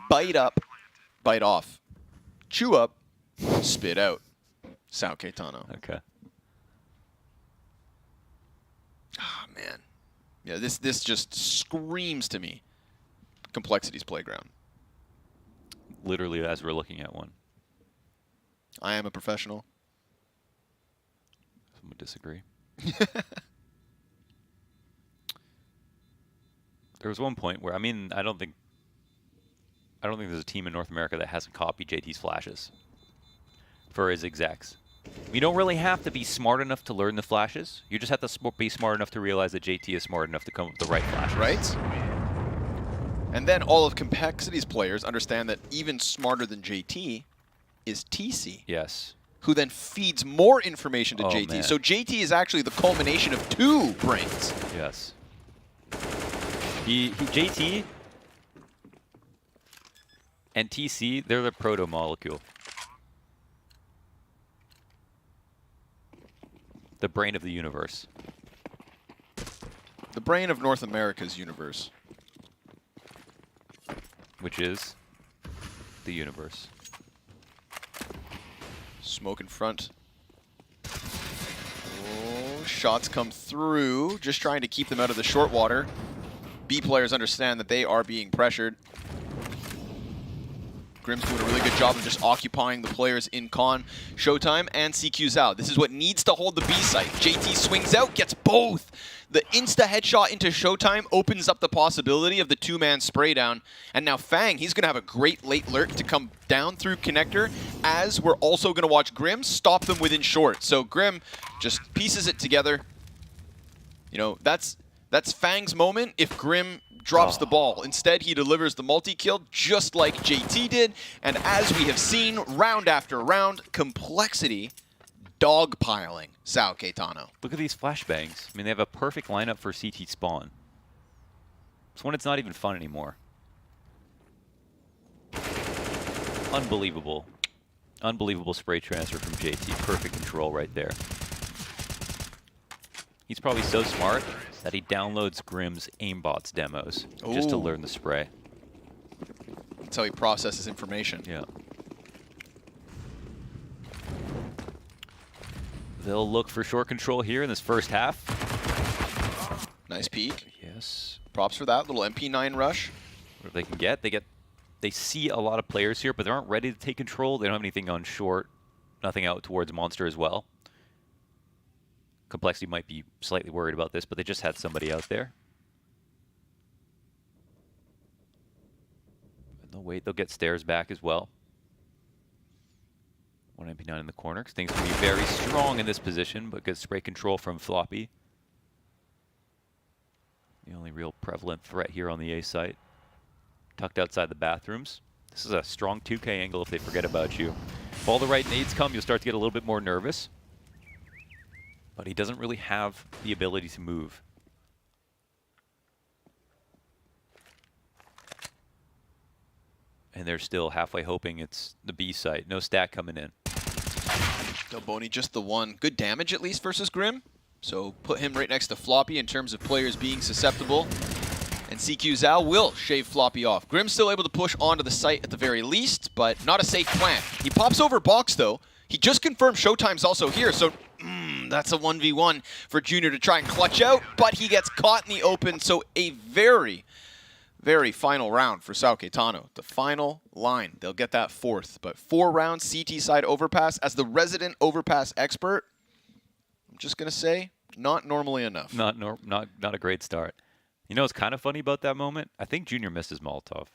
bite up, bite off, chew up, spit out. Sao Caetano.
Okay.
Ah, man. Yeah, this just screams to me Complexity's playground.
Literally as we're looking at one.
I am a professional.
Some would disagree. There was one point where, I don't think there's a team in North America that hasn't copied JT's flashes for his execs. You don't really have to be smart enough to learn the flashes. You just have to be smart enough to realize that JT is smart enough to come up with the right flashes.
Right?
And then all of Complexity's players understand that even smarter than JT is TC.
Yes.
Who then feeds more information to
Oh,
JT.
man.
So JT is actually the culmination of 2 brains.
Yes. JT and TC, they're the proto-molecule. The brain of the universe.
The brain of North America's universe.
Which is the universe.
Smoke in front. Oh, shots come through. Just trying to keep them out of the short water. B players understand that they are being pressured. Grim's doing a really good job of just occupying the players in con. Showtime and CQ's out. This is what needs to hold the B site. JT swings out, gets both. The insta headshot into Showtime opens up the possibility of the 2-man spray down. And now Fang, he's going to have a great late lurk to come down through connector, as we're also going to watch Grim stop them within short. So Grim just pieces it together. You know, that's Fang's moment if Grim drops the ball. Instead, he delivers the multi-kill just like JT did. And as we have seen, round after round, Complexity dogpiling Sao Caetano.
Look at these flashbangs. I mean, they have a perfect lineup for CT spawn. It's when it's not even fun anymore. Unbelievable. Unbelievable spray transfer from JT. Perfect control right there. He's probably so smart that he downloads Grim's aimbots demos just to learn the spray.
That's how he processes information.
Yeah. They'll look for short control here in this first half.
Nice peek.
Yes.
Props for that little MP9 rush.
What they can get, they see a lot of players here, but they aren't ready to take control. They don't have anything on short, nothing out towards Monster as well. Complexity might be slightly worried about this, but they just had somebody out there. And they'll wait, they'll get stairs back as well. 1 MP9 in the corner, 'cause things can be very strong in this position, but good spray control from Floppy. The only real prevalent threat here on the A site. Tucked outside the bathrooms. This is a strong 2K angle if they forget about you. If all the right nades come, you'll start to get a little bit more nervous. But he doesn't really have the ability to move. And they're still halfway hoping it's the B site. No stack coming in.
Delboni just the one. Good damage at least versus Grim. So put him right next to Floppy in terms of players being susceptible. And CQ Zhao will shave Floppy off. Grim's still able to push onto the site at the very least, but not a safe plan. He pops over box though. He just confirmed Showtime's also here, so that's a 1v1 for Junior to try and clutch out, but he gets caught in the open, so a very, very final round for Sao Caetano. The final line. They'll get that 4th, but 4 rounds CT side overpass. As the resident overpass expert, I'm just going to say, not normally enough.
Not a great start. You know what's kind of funny about that moment? I think Junior missed his Molotov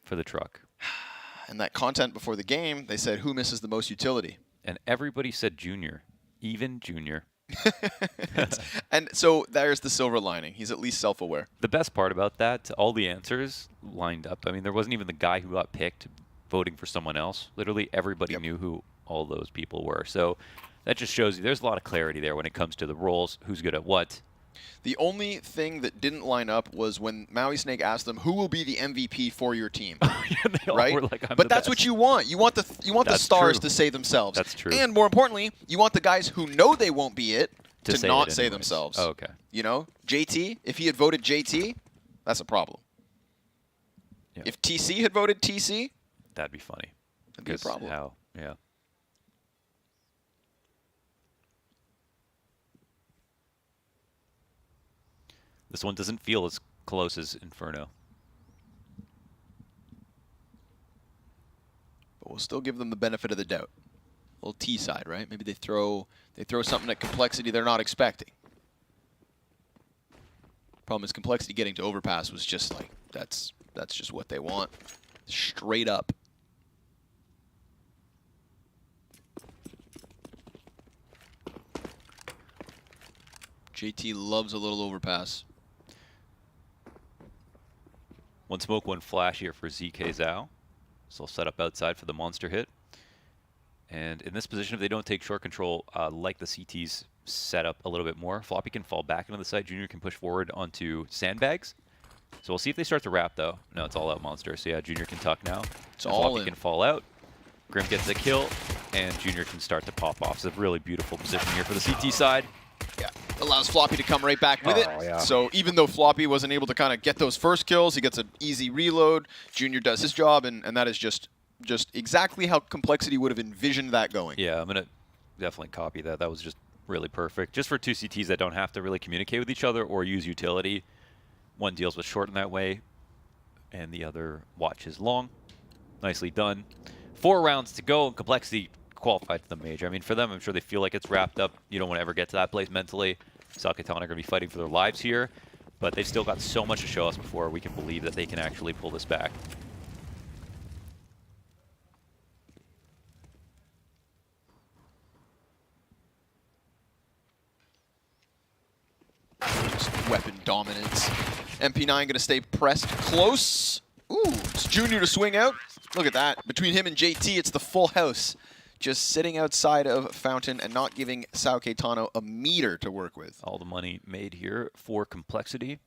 for the truck.
And that content before the game, they said, who misses the most utility?
And everybody said Junior, even Junior.
And so there's the silver lining. He's at least self-aware.
The best part about that, all the answers lined up. I mean, there wasn't even the guy who got picked voting for someone else. Literally everybody knew who all those people were. So that just shows you there's a lot of clarity there when it comes to the roles, who's good at what.
The only thing that didn't line up was when Maui Snake asked them, "Who will be the MVP for your team?" Right? But that's what you want. You want the stars to say themselves.
That's true.
And more importantly, you want the guys who know they won't be it to not say themselves.
Oh, okay.
You know, JT. If he had voted JT, that's a problem.
Yeah.
If TC had voted TC,
that'd be funny.
That'd be a problem.
Yeah. This one doesn't feel as close as Inferno.
But we'll still give them the benefit of the doubt. A little T side, right? Maybe they throw something at Complexity they're not expecting. Problem is Complexity getting to overpass was just like that's just what they want. Straight up. JT loves a little overpass.
One smoke, one flash here for ZK Zhao. So set up outside for the monster hit. And in this position, if they don't take short control, like the CT's set up a little bit more, Floppy can fall back into the side. Junior can push forward onto sandbags. So we'll see if they start to wrap, though. No, it's all out monster. So yeah, Junior can tuck now.
It's all
Floppy can fall out. Grim gets the kill, and Junior can start to pop off. It's a really beautiful position here for the CT side.
Yeah, allows Floppy to come right back with it.
Yeah.
So even though Floppy wasn't able to kind of get those first kills, he gets an easy reload. Junior does his job, and that is just exactly how Complexity would have envisioned that going.
Yeah, I'm going to definitely copy that. That was just really perfect. Just for two CTs that don't have to really communicate with each other or use utility. One deals with short in that way, and the other watches long. Nicely done. 4 rounds to go, and Complexity qualified to the major. I mean, for them, I'm sure they feel like it's wrapped up. You don't want to ever get to that place mentally. Sao Caetano are going to be fighting for their lives here, but they've still got so much to show us before we can believe that they can actually pull this back.
Just weapon dominance. MP9 going to stay pressed close. Ooh, it's Junior to swing out. Look at that. Between him and JT, it's the full house. Just sitting outside of Fountain and not giving Sao Caetano a meter to work with.
All the money made here for Complexity.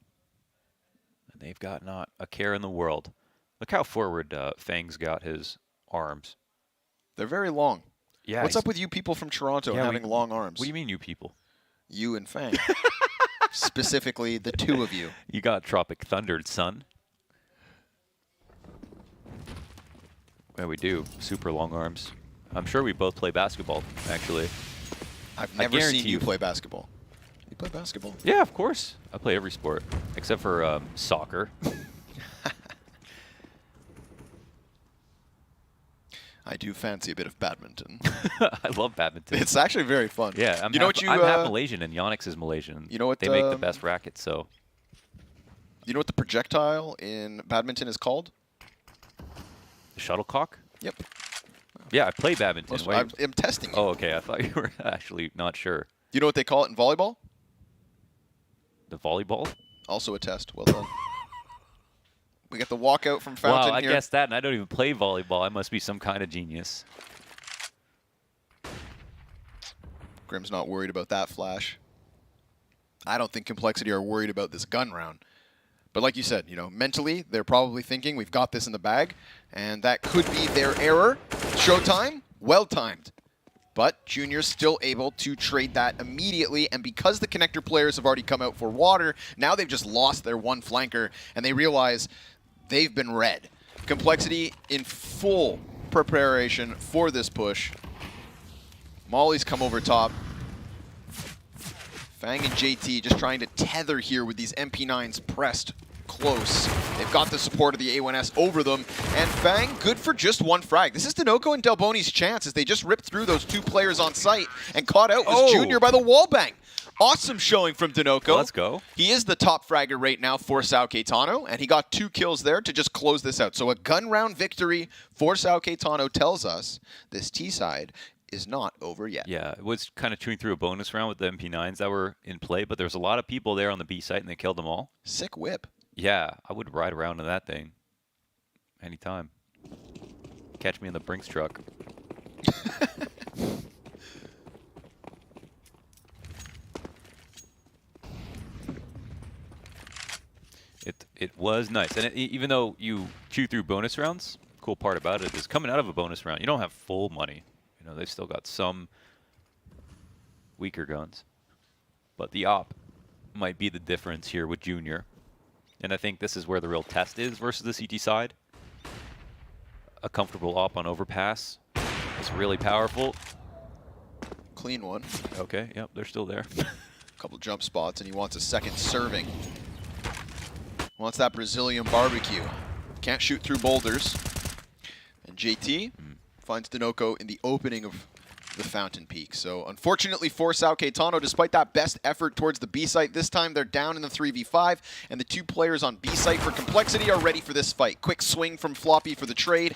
And they've got not a care in the world. Look how forward Fang's got his arms.
They're very long.
Yeah.
What's up with you people from Toronto having long arms?
What do you mean, you people?
You and Fang. Specifically, the two of you.
You got Tropic Thundered, son. Yeah, we do. Super long arms. I'm sure we both play basketball, actually.
I've never seen you play basketball. You play basketball?
Yeah, of course. I play every sport, except for soccer.
I do fancy a bit of badminton.
I love badminton.
It's actually very fun.
Yeah, I'm half Malaysian, and Yonex is Malaysian.
You know what?
They make the best rackets, so.
You know what the projectile in badminton is called?
The shuttlecock?
Yep.
Yeah, I play badminton.
I'm testing you.
Oh, okay. I thought you were actually not sure.
You know what they call it in volleyball?
The volleyball?
Also a test. Well done. We get the walkout from Fountain
here.
here.
I guess that, and I don't even play volleyball. I must be some kind of genius.
Grim's not worried about that flash. I don't think Complexity are worried about this gun round. But like you said, you know, mentally, they're probably thinking, we've got this in the bag, and that could be their error. Showtime, well-timed. But Junior's still able to trade that immediately, and because the connector players have already come out for water, now they've just lost their one flanker, and they realize they've been read. Complexity in full preparation for this push. Molly's come over top. Fang and JT just trying to tether here with these MP9s pressed close. They've got the support of the A1S over them. And Fang, good for just one frag. This is Dinoco and Delboni's chance as they just ripped through those two players on site, and caught out was Junior by the wall bang. Awesome showing from Dinoco.
Let's go.
He is the top fragger right now for Sao Caetano, and he got 2 kills there to just close this out. So a gun round victory for Sao Caetano tells us this T-side is not over yet.
Yeah, it was kind of chewing through a bonus round with the MP9s that were in play, but there's a lot of people there on the B site, and they killed them all.
Sick whip.
Yeah, I would ride around in that thing anytime. Catch me in the Brinks truck. It was nice, and even though you chew through bonus rounds, cool part about it is coming out of a bonus round, you don't have full money. You know, they've still got some weaker guns. But the op might be the difference here with Junior. And I think this is where the real test is versus the CT side. A comfortable op on overpass is really powerful.
Clean one.
Okay, yep, they're still there.
Couple jump spots, and he wants a second serving. Wants that Brazilian barbecue. Can't shoot through boulders. And JT finds Dinoco in the opening of the Fountain Peak. So unfortunately for Sao Caetano, despite that best effort towards the B site, this time they're down in the 3v5, and the 2 players on B site for Complexity are ready for this fight. Quick swing from Floppy for the trade,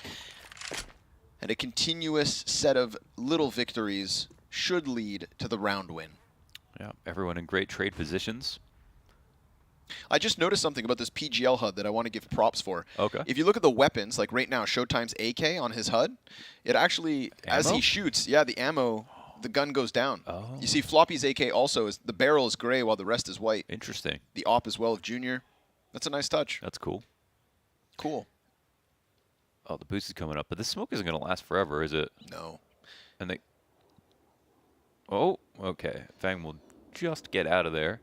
and a continuous set of little victories should lead to the round win.
Yeah, everyone in great trade positions.
I just noticed something about this PGL HUD that I want to give props for.
Okay.
If you look at the weapons, like right now, Showtime's AK on his HUD, it actually, as he shoots, the ammo, the gun goes down.
Oh.
You see Floppy's AK also, the barrel is gray while the rest is white.
Interesting.
The op as well of Junior. That's a nice touch.
That's cool.
Cool.
Oh, the boost is coming up, but this smoke isn't going to last forever, is it?
No.
And they... Oh, okay. Fang will just get out of there.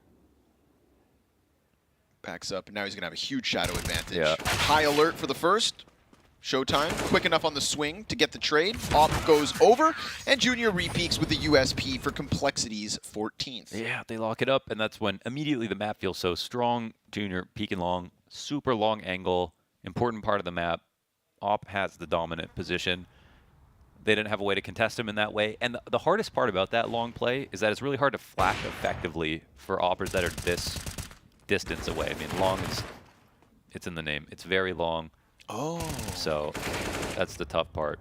Backs up, and now he's going to have a huge shadow advantage.
Yeah.
High alert for the first. Showtime, quick enough on the swing to get the trade. Op goes over, and Junior repeaks with the USP for Complexity's 14th.
Yeah, they lock it up, and that's when immediately the map feels so strong. Junior peeking long, super long angle, important part of the map. Op has the dominant position. They didn't have a way to contest him in that way. And the hardest part about that long play is that it's really hard to flash effectively for oppers that are this distance away. I mean, long is, it's in the name. It's very long.
Oh.
So that's the tough part.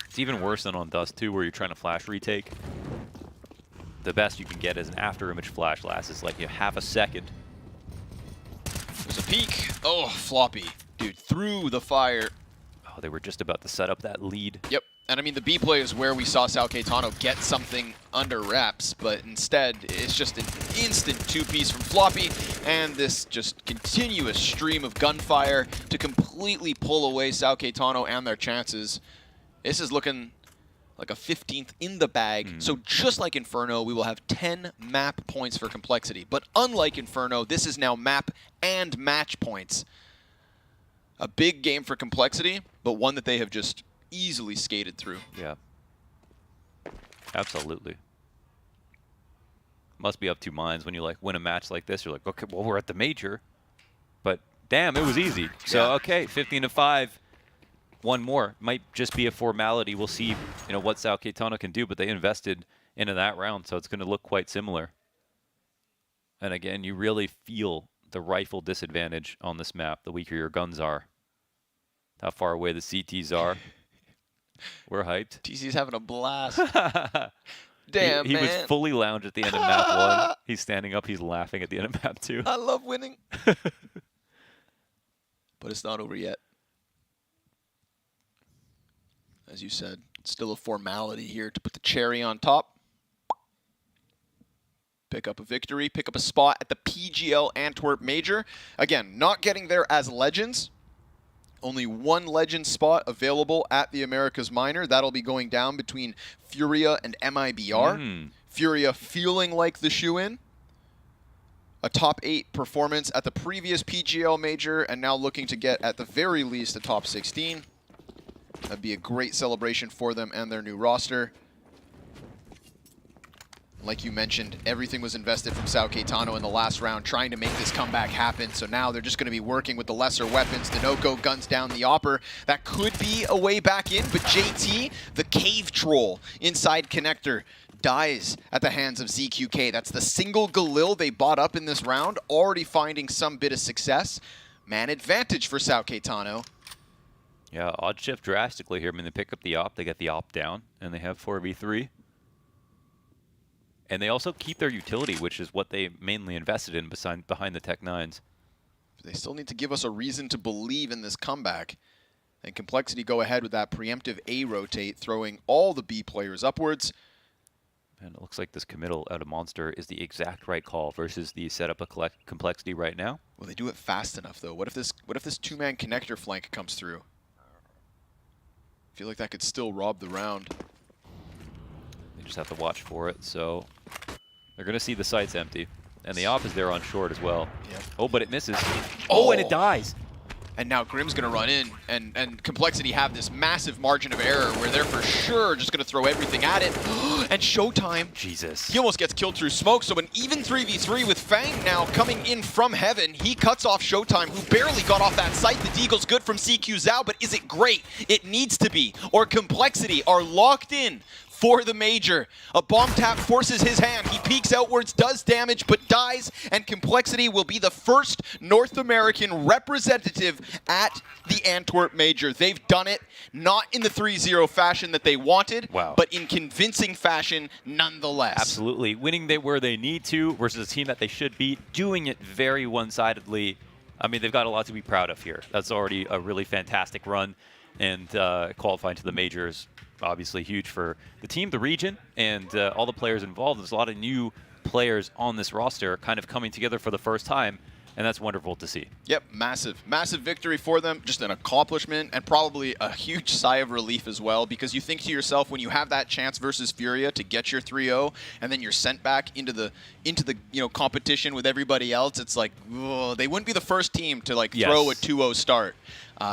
It's even worse than on Dust 2 where you're trying to flash retake. The best you can get is an after image flash lasts like half a second.
There's a peek. Oh, Floppy. Dude, through the fire.
Oh, they were just about to set up that lead.
Yep. And I mean, the B play is where we saw Sao Caetano get something under wraps, but instead, it's just an instant two-piece from Floppy, and this just continuous stream of gunfire to completely pull away Sao Caetano and their chances. This is looking like a 15th in the bag. So just like Inferno, we will have 10 map points for Complexity. But unlike Inferno, this is now map and match points. A big game for Complexity, but one that they have just easily skated through.
Yeah. Absolutely. Must be up two minds when you like win a match like this. You're like, okay, well, we're at the major, but damn, it was easy. So okay, 15-5. One more might just be a formality. We'll see, what Sao Caetano can do, but they invested into that round, so it's going to look quite similar. And again, you really feel the rifle disadvantage on this map. The weaker your guns are, how far away the CTs are. We're hyped.
TC's having a blast. Damn,
he
man.
was fully lounged at the end of map 1. He's standing up. He's laughing at the end of map 2.
I love winning. But it's not over yet. As you said, it's still a formality here to put the cherry on top. Pick up a victory, pick up a spot at the PGL Antwerp Major. Again, not getting there as legends. Only one legend spot available at the Americas Minor. That'll be going down between Furia and MIBR. Furia feeling like the shoe-in. A top 8 performance at the previous PGL Major, and now looking to get, at the very least, a top 16. That'd be a great celebration for them and their new roster. Like you mentioned, everything was invested from Sao Caetano in the last round, trying to make this comeback happen. So now they're just going to be working with the lesser weapons. Dinoco guns down the Opper. That could be a way back in, but JT, the cave troll inside connector, dies at the hands of ZQK. That's the single Galil they bought up in this round, already finding some bit of success. Man advantage for Sao Caetano.
Yeah, odd shift drastically here. I mean, they pick up the op, they get the op down, and they have 4v3. And they also keep their utility, which is what they mainly invested in behind the Tech 9s.
They still need to give us a reason to believe in this comeback. And Complexity go ahead with that preemptive A rotate, throwing all the B players upwards.
And it looks like this committal out of Monster is the exact right call versus the setup of Complexity right now.
Will they do it fast enough, though? What if this two-man connector flank comes through? I feel like that could still rob the round.
They just have to watch for it, so they're going to see the sites empty. And the op is there on short as well.
Yep.
Oh, but it misses. Oh, and it dies.
And now Grim's going to run in, and Complexity have this massive margin of error where they're for sure just going to throw everything at it. And Showtime.
Jesus.
He almost gets killed through smoke, so an even 3v3 with Fang now coming in from heaven. He cuts off Showtime, who barely got off that site. The Deagle's good from CQ Zhao, but is it great? It needs to be. Or Complexity are locked in.
for the Major. A bomb tap forces his hand. He peeks outwards, does damage, but dies, and Complexity will be the first North American representative at the Antwerp Major. They've done it, not in the 3-0 fashion that they wanted, but in convincing fashion nonetheless.
Absolutely. Winning where they need to versus a team that they should beat, doing it very one-sidedly. I mean, they've got a lot to be proud of here. That's already a really fantastic run, and qualifying to the Majors, obviously huge for the team, the region, and all the players involved. There's a lot of new players on this roster kind of coming together for the first time, and that's wonderful to see.
Yep, massive victory for them. Just an accomplishment and probably a huge sigh of relief as well, because you think to yourself, when you have that chance versus Furia to get your 3-0 and then you're sent back into the competition with everybody else, it's like, ugh, they wouldn't be the first team to like throw a 2-0 start.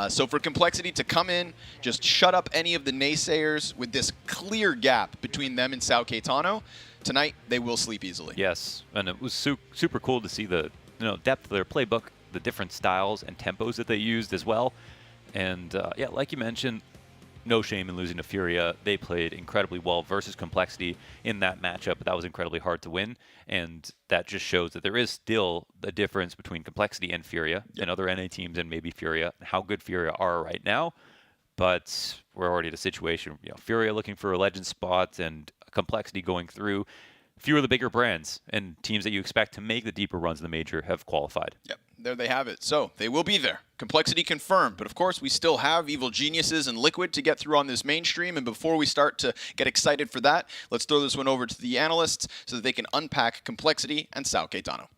So for Complexity to come in, just shut up any of the naysayers with this clear gap between them and Sao Caetano, tonight they will sleep easily.
Yes, and it was super cool to see the depth of their playbook, the different styles and tempos that they used as well. And yeah, like you mentioned, no shame in losing to Furia. They played incredibly well versus Complexity in that matchup, but that was incredibly hard to win. And that just shows that there is still a difference between Complexity and Furia and other NA teams and maybe Furia, and how good Furia are right now. But we're already at a situation, Furia looking for a legend spot and Complexity going through. Few of the bigger brands and teams that you expect to make the deeper runs in the Major have qualified.
Yep, there they have it. So they will be there. Complexity confirmed. But of course, we still have Evil Geniuses and Liquid to get through on this mainstream. And before we start to get excited for that, let's throw this one over to the analysts so that they can unpack Complexity and Sao Caetano.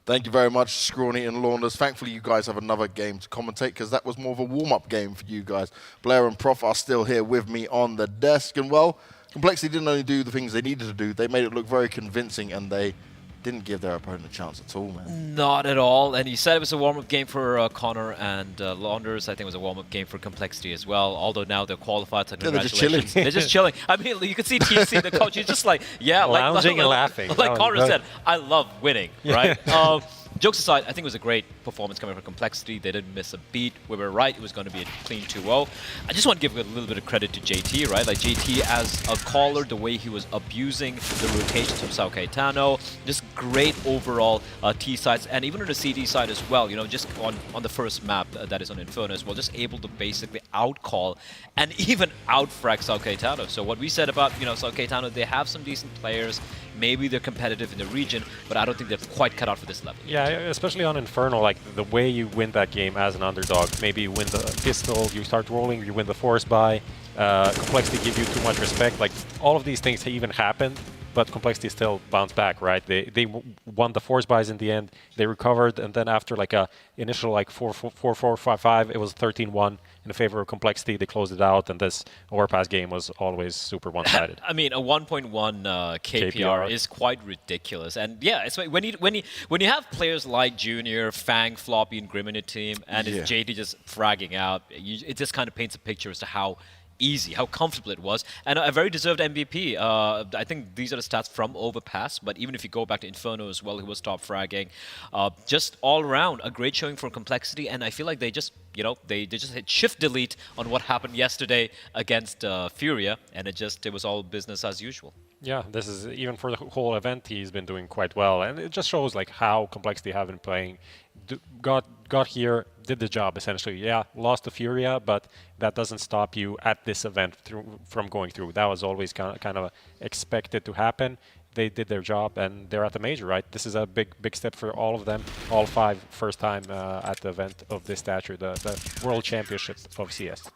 Thank you very much, Scrawny and Launders. Thankfully, you guys have another game to commentate, because that was more of a warm-up game for you guys. Blair and Prof are still here with me on the desk. And, well, Complexity didn't only do the things they needed to do, they made it look very convincing, and they didn't give their opponent a chance at all, man.
Not at all. And you said it was a warm-up game for Connor and Launders. I think it was a warm-up game for Complexity as well, although now they're qualified, so congratulations.
They're
just chilling. I mean, you can see TC, the coach, he's just like, yeah,
lounging and laughing.
Like Connor said, I love winning, right? Jokes aside, I think it was a great performance coming from Complexity. They didn't miss a beat. We were right. It was going to be a clean 2-0. I just want to give a little bit of credit to JT, right? Like JT as a caller, the way he was abusing the rotations from Sao Caetano. Just great overall T sides, and even on the CD side as well, just on the first map that is on Inferno as well, just able to basically outcall and even outfrag Sao Caetano. So what we said about, Sao Caetano, they have some decent players. Maybe they're competitive in the region, but I don't think they're quite cut out for this level.
Yeah, especially on Inferno, like the way you win that game as an underdog. Maybe you win the pistol, you start rolling, you win the force buy, Complexity give you too much respect. Like all of these things even happened, but Complexity still bounced back, right? They won the force buys in the end. They recovered, and then after like a initial like 4-4-5-5, it was 13-1 in favor of Complexity. They closed it out, and this overpass game was always super one-sided.
I mean, a 1.1 KPR is quite ridiculous, and yeah, it's like when you have players like Junior, Fang, Floppy, and Grim in your team, and it's JT just fragging out, it just kind of paints a picture as to how easy, how comfortable it was, and a very deserved MVP. I think these are the stats from Overpass, but even if you go back to Inferno as well, he was top fragging. Just all around, a great showing for Complexity, and I feel like they just, they just hit shift delete on what happened yesterday against Furia, and it was all business as usual.
Yeah, this is, even for the whole event, he's been doing quite well, and it just shows like how Complexity have been playing. Got here, did the job essentially. Yeah, lost to Furia, but that doesn't stop you at this event from going through. That was always kind of expected to happen. They did their job, and they're at the Major, right? This is a big step for all of them, all five, first time at the event of this stature, the World Championship of CS.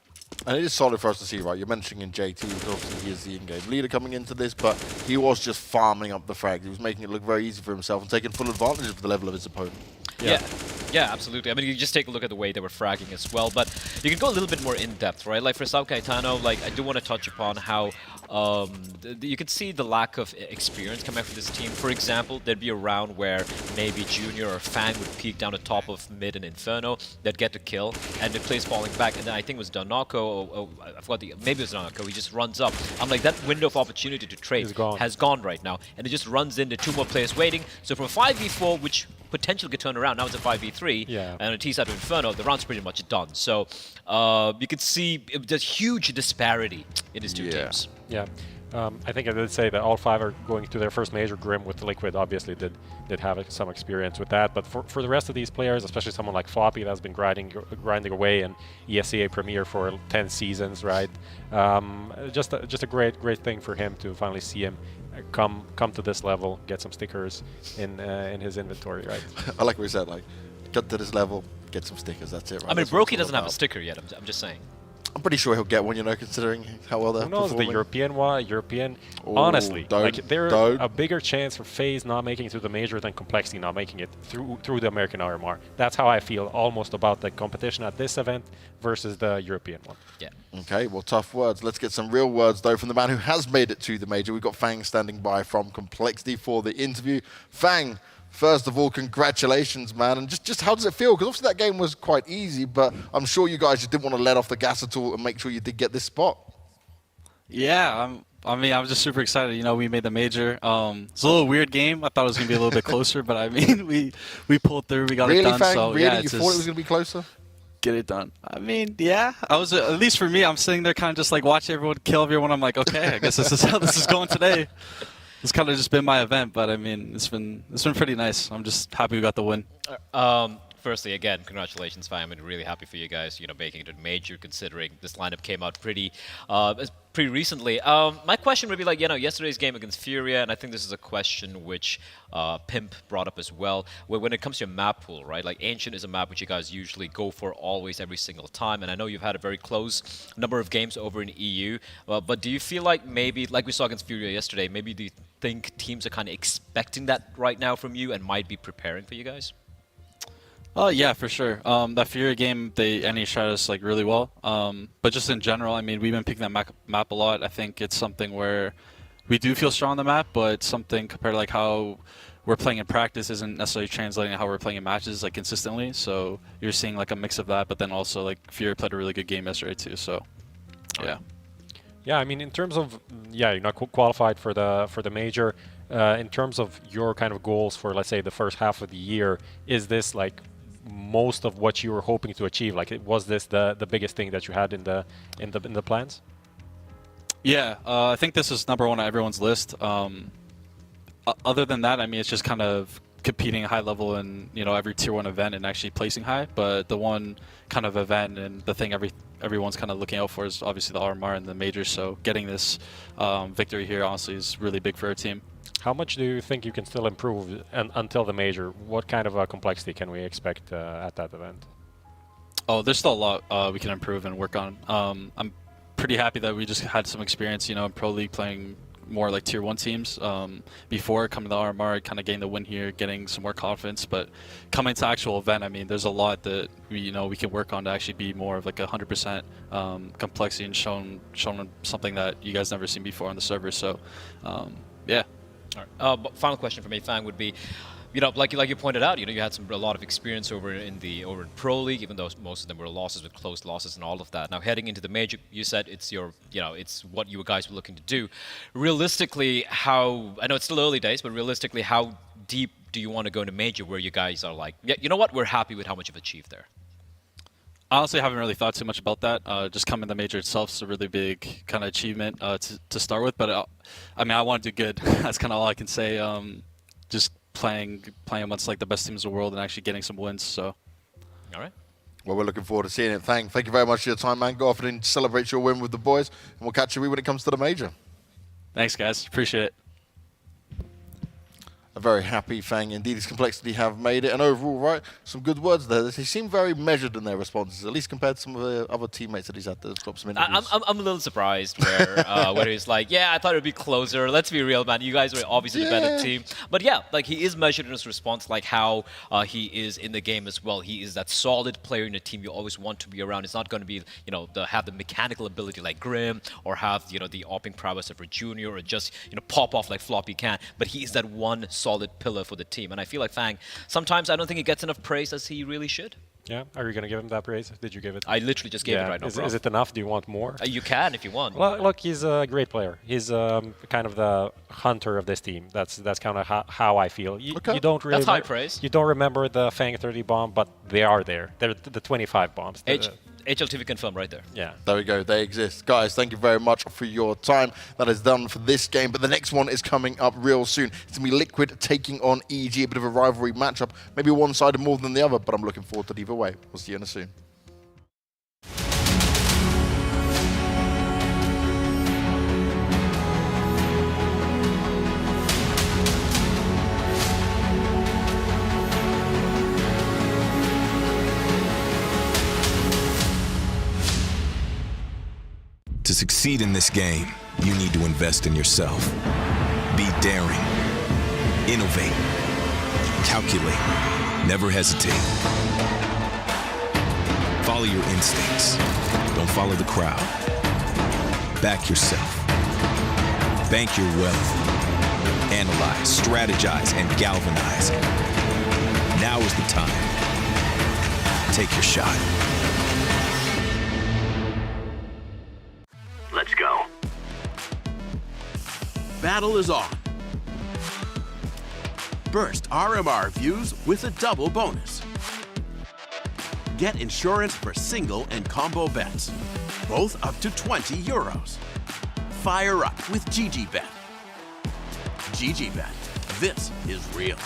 And it is solid for us to see, right? You're mentioning JT, obviously he is the in-game leader coming into this, but he was just farming up the frags. He was making it look very easy for himself and taking full advantage of the level of his opponent.
Yeah, absolutely. I mean, you just take a look at the way they were fragging as well, but you can go a little bit more in-depth, right? Like for Sao Caetano, like I do want to touch upon how you can see the lack of experience coming from this team. For example, there'd be a round where maybe Junior or Fang would peek down the top of mid and Inferno, they'd get the kill, and the play's falling back, and then I think it was Donako, I forgot maybe it was Donako, he just runs up. I'm like, that window of opportunity to trade has gone right now, and it just runs into two more players waiting. So from 5v4, which potentially could turn around. Now it's a 5v3,
Yeah.
and a T-side of Inferno, the round's pretty much done. So you could see there's huge disparity in these two teams.
Yeah. I think I did say that all 5 are going to their first major. Grim with Liquid obviously did have some experience with that. But for the rest of these players, especially someone like Floppy that's been grinding away in ESEA Premier for 10 seasons, right? Just a great thing for him to finally see him come to this level, get some stickers in his inventory, right?
I like what you said, like, get to this level, get some stickers, that's it, right?
I mean,
That's what it's
Brokey
all
doesn't have a
about.
sticker yet, I'm just saying.
I'm pretty sure he'll get one, you know, considering how well they're
Who knows, the
performing.
European,
Ooh,
honestly,
don't-
like there's
don't.
a bigger chance for FaZe not making it to the major than Complexity not making it through the American RMR. That's how I feel almost about the competition at this event versus the European one.
Yeah.
Okay, well, tough words. Let's get some real words, though, from the man who has made it to the major. We've got Fang standing by from Complexity for the interview. Fang, first of all, congratulations, man. And just how does it feel? Because obviously that game was quite easy, but I'm sure you guys just didn't want to let off the gas at all and make sure you did get this spot.
Yeah, I mean, I'm just super excited. You know, we made the major. It's a little weird game. I thought it was going to be a little bit closer, but I mean, we pulled through. We got it done.
Fang?
So,
Really?
yeah,
You
it's
thought it was going to be closer?
get it done. I mean, yeah. I was at least for me, I'm sitting there kind of just like watching everyone kill everyone. I'm like, okay, I guess this is how this is going today. It's kind of just been my event, but I mean, it's been pretty nice. I'm just happy we got the win.
Firstly, again, congratulations, Fang. I'm really happy for you guys, you know, making it a major, considering this lineup came out pretty recently. My question would be like, you know, yesterday's game against Furia, and I think this is a question which Pimp brought up as well. When it comes to your map pool, right? Like Ancient is a map which you guys usually go for always, every single time, and I know you've had a very close number of games over in EU. But do you feel like maybe, like we saw against Furia yesterday, maybe do you think teams are kind of expecting that right now from you and might be preparing for you guys?
Yeah, for sure. That Fury game, they NA-shot us like really well. But just in general, I mean, we've been picking that map a lot. I think it's something where we do feel strong on the map, but something compared to like how we're playing in practice isn't necessarily translating to how we're playing in matches like consistently. So you're seeing like a mix of that, but then also like Fury played a really good game yesterday too. So yeah.
Yeah, I mean, in terms of you're not qualified for the major. In terms of your kind of goals for, let's say, the first half of the year, is this like most of what you were hoping to achieve? Like, was this the biggest thing that you had in the plans?
Yeah, I think this is number one on everyone's list. Other than that, I mean, it's just kind of competing high level in, you know, every tier 1 event and actually placing high. But the one kind of event and the thing everyone's kind of looking out for is obviously the RMR and the majors. So getting this victory here honestly is really big for our team.
How much do you think you can still improve until the major? What kind of complexity can we expect at that event?
Oh, there's still a lot we can improve and work on. I'm pretty happy that we just had some experience, you know, in Pro League playing more like tier 1 teams. Before coming to the RMR, kind of getting the win here, getting some more confidence. But coming to actual event, I mean, there's a lot that we can work on to actually be more of like 100% complexity and shown something that you guys never seen before on the server. So, yeah.
All right. Final question for me, Fang, would be, you know, like you pointed out, you know, you had a lot of experience over in Pro League, even though most of them were losses with close losses and all of that. Now heading into the major, you said it's it's what you guys were looking to do. Realistically, I know it's still early days, but realistically, how deep do you want to go into major where you guys are like, yeah, you know what, we're happy with how much you've achieved there?
Honestly, I haven't really thought too much about that. Just coming to the major itself is a really big kind of achievement to start with. But I mean, I want to do good. That's kind of all I can say. Just playing against like the best teams in the world and actually getting some wins. So,
all right.
Well, we're looking forward to seeing it. Thank you very much for your time, man. Go off and celebrate your win with the boys, and we'll catch you when it comes to the major.
Thanks, guys. Appreciate it.
A very happy Fang. Indeed, his complexity have made it. And overall, right, some good words there. They seem very measured in their responses, at least compared to some of the other teammates that he's had to drop some interviews.
I'm a little surprised where he's like, yeah, I thought it would be closer. Let's be real, man. You guys were obviously the better team. But yeah, like he is measured in his response, like how he is in the game as well. He is that solid player in a team you always want to be around. It's not going to be, you know, have the mechanical ability like Grim or have, you know, the opping prowess of a junior or just, you know, pop off like Floppy can. But he is that one solid pillar for the team. And I feel like Fang, sometimes I don't think he gets enough praise as he really should.
Yeah, are you going to give him that praise? Did you give it?
I literally just gave it right now.
Is it enough? Do you want more?
You can if you want.
Well, look, he's a great player. He's kind of the hunter of this team. That's kind of how I feel. You don't really.
That's high praise.
You don't remember the Fang 30 bomb, but they are there. They're the 25 bombs.
HLTV confirmed right there.
Yeah.
There we go. They exist. Guys, thank you very much for your time. That is done for this game. But the next one is coming up real soon. It's going to be Liquid taking on EG. A bit of a rivalry matchup. Maybe one side more than the other, but I'm looking forward to it either way. We'll see you in a soon.
To succeed in this game, you need to invest in yourself. Be daring. Innovate. Calculate. Never hesitate. Follow your instincts. Don't follow the crowd. Back yourself. Bank your wealth. Analyze, strategize, and galvanize. Now is the time. Take your shot.
Let's go. Battle is on. Burst RMR views with a double bonus. Get insurance for single and combo bets, both up to 20 euros. Fire up with GGBet. GGBet, this is real.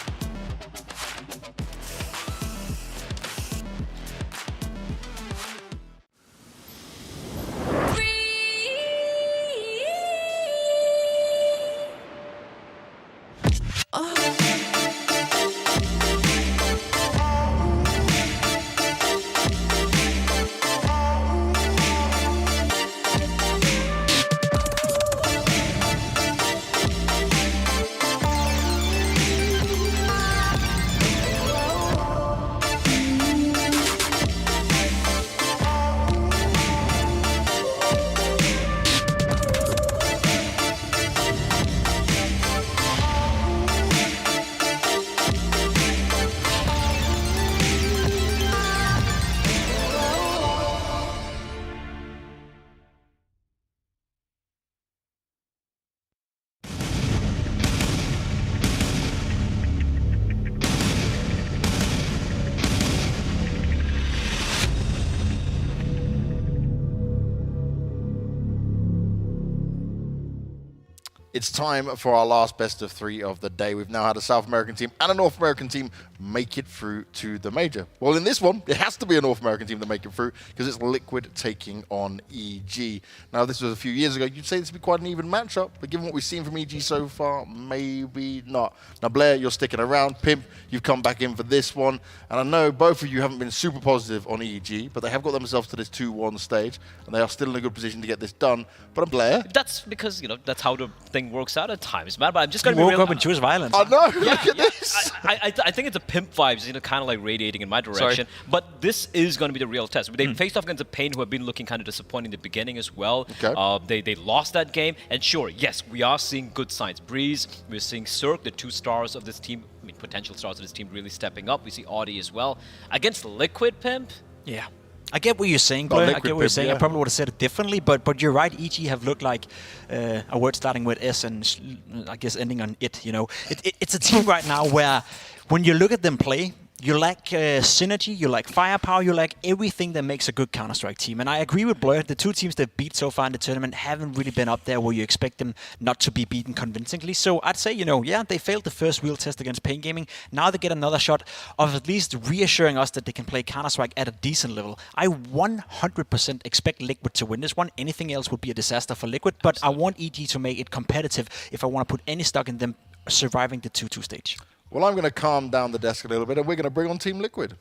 It's time for our last best of three of the day. We've now had a South American team and a North American team make it through to the major. Well, in this one, it has to be a North American team to make it through because it's Liquid taking on EG. Now, this was a few years ago. You'd say this would be quite an even matchup, but given what we've seen from EG so far, maybe not. Now, Blair, you're sticking around. Pimp, you've come back in for this one. And I know both of you haven't been super positive on EG, but they have got themselves to this 2-1 stage, and they are still in a good position to get this done. But I'm Blair.
That's because, you know, that's how the thing works out at times, man. But I'm just going
to
be
woke
real.
Up and choose violence.
I know.
Yeah,
look at this.
I think it's a Pimp vibes, you know, kind of like radiating in my direction.
Sorry.
But this is going to be the real test. They faced off against a Pain who have been looking kind of disappointing in the beginning as well.
Okay.
They lost that game. And sure, yes, we are seeing good signs. Breeze, we're seeing Cirque, the two stars of this team, I mean, potential stars of this team really stepping up. We see Audi as well. Against Liquid, Pimp?
Yeah. I get what you're saying, Blair. I get what you're saying. I probably would have said it differently, but you're right. EG have looked like a word starting with S and I guess ending on it. You know, it's a team right now where when you look at them play, you lack synergy, you lack firepower, you lack everything that makes a good Counter-Strike team. And I agree with Blair. The two teams they've beat so far in the tournament haven't really been up there where you expect them not to be beaten convincingly. So I'd say, you know, yeah, they failed the first real test against Pain Gaming. Now they get another shot of at least reassuring us that they can play Counter-Strike at a decent level. I 100% expect Liquid to win this one. Anything else would be a disaster for Liquid. But I want EG to make it competitive if I want to put any stock in them surviving the 2-2 stage.
Well, I'm going to calm down the desk a little bit, and we're going to bring on Team Liquid.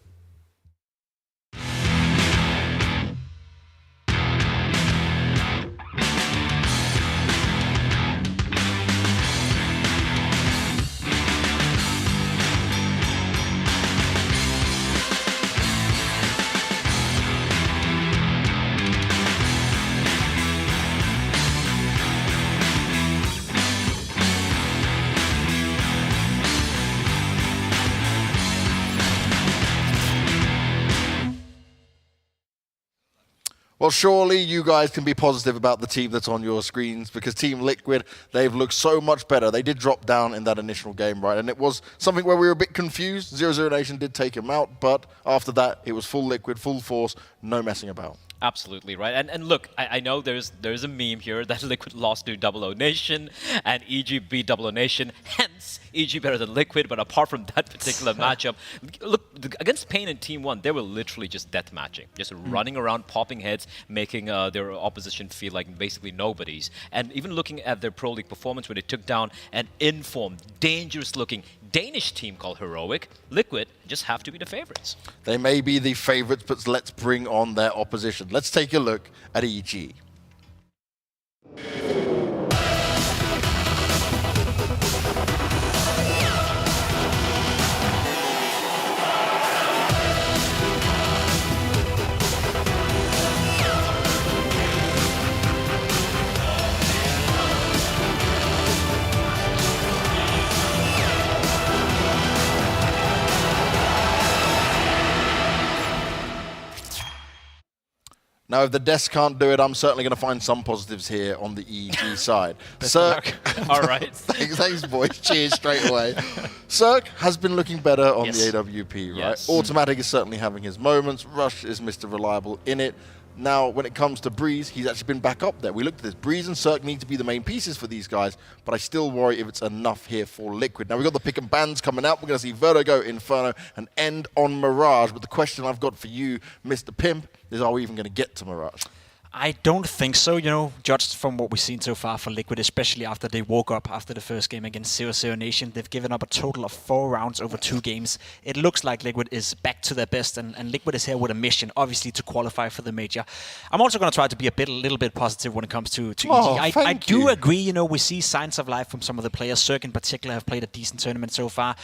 Well, surely you guys can be positive about the team that's on your screens, because Team Liquid, they've looked so much better. They did drop down in that initial game, right? And it was something where we were a bit confused. 0-0 Nation did take him out, but after that, it was full Liquid, full force, no messing about.
Absolutely right. And look, I know there's a meme here that Liquid lost to 0-0 Nation and EG beat 0-0 Nation, hence EG better than Liquid. But apart from that particular matchup, look, against Pain and Team 1, they were literally just death matching, just running around, popping heads, making their opposition feel like basically nobodies. And even looking at their Pro League performance when they took down an informed, dangerous-looking Danish team called Heroic, Liquid just have to be the favorites.
They may be the favorites, but let's bring on their opposition. Let's take a look at EG. Now, if the desk can't do it, I'm certainly going to find some positives here on the EG side. Cirque,
all right.
thanks, boys. Cheers straight away. Cirque has been looking better on the AWP, right?
Yes.
Automatic is certainly having his moments. Rush is Mr. Reliable in it. Now, when it comes to Breeze, he's actually been back up there. We looked at this. Breeze and Cirque need to be the main pieces for these guys, but I still worry if it's enough here for Liquid. Now, we've got the pick and bans coming out. We're going to see Vertigo, Inferno, and end on Mirage. But the question I've got for you, Mr. Pimp, is are we even going to get to Mirage?
I don't think so, you know, judged from what we've seen so far for Liquid, especially after they woke up after the first game against 0-0 Nation. They've given up a total of 4 rounds over 2 games. It looks like Liquid is back to their best, and Liquid is here with a mission, obviously, to qualify for the major. I'm also going to try to be a little bit positive when it comes to EG. I do agree, you know, we see signs of life from some of the players. Cirque in particular have played a decent tournament so far.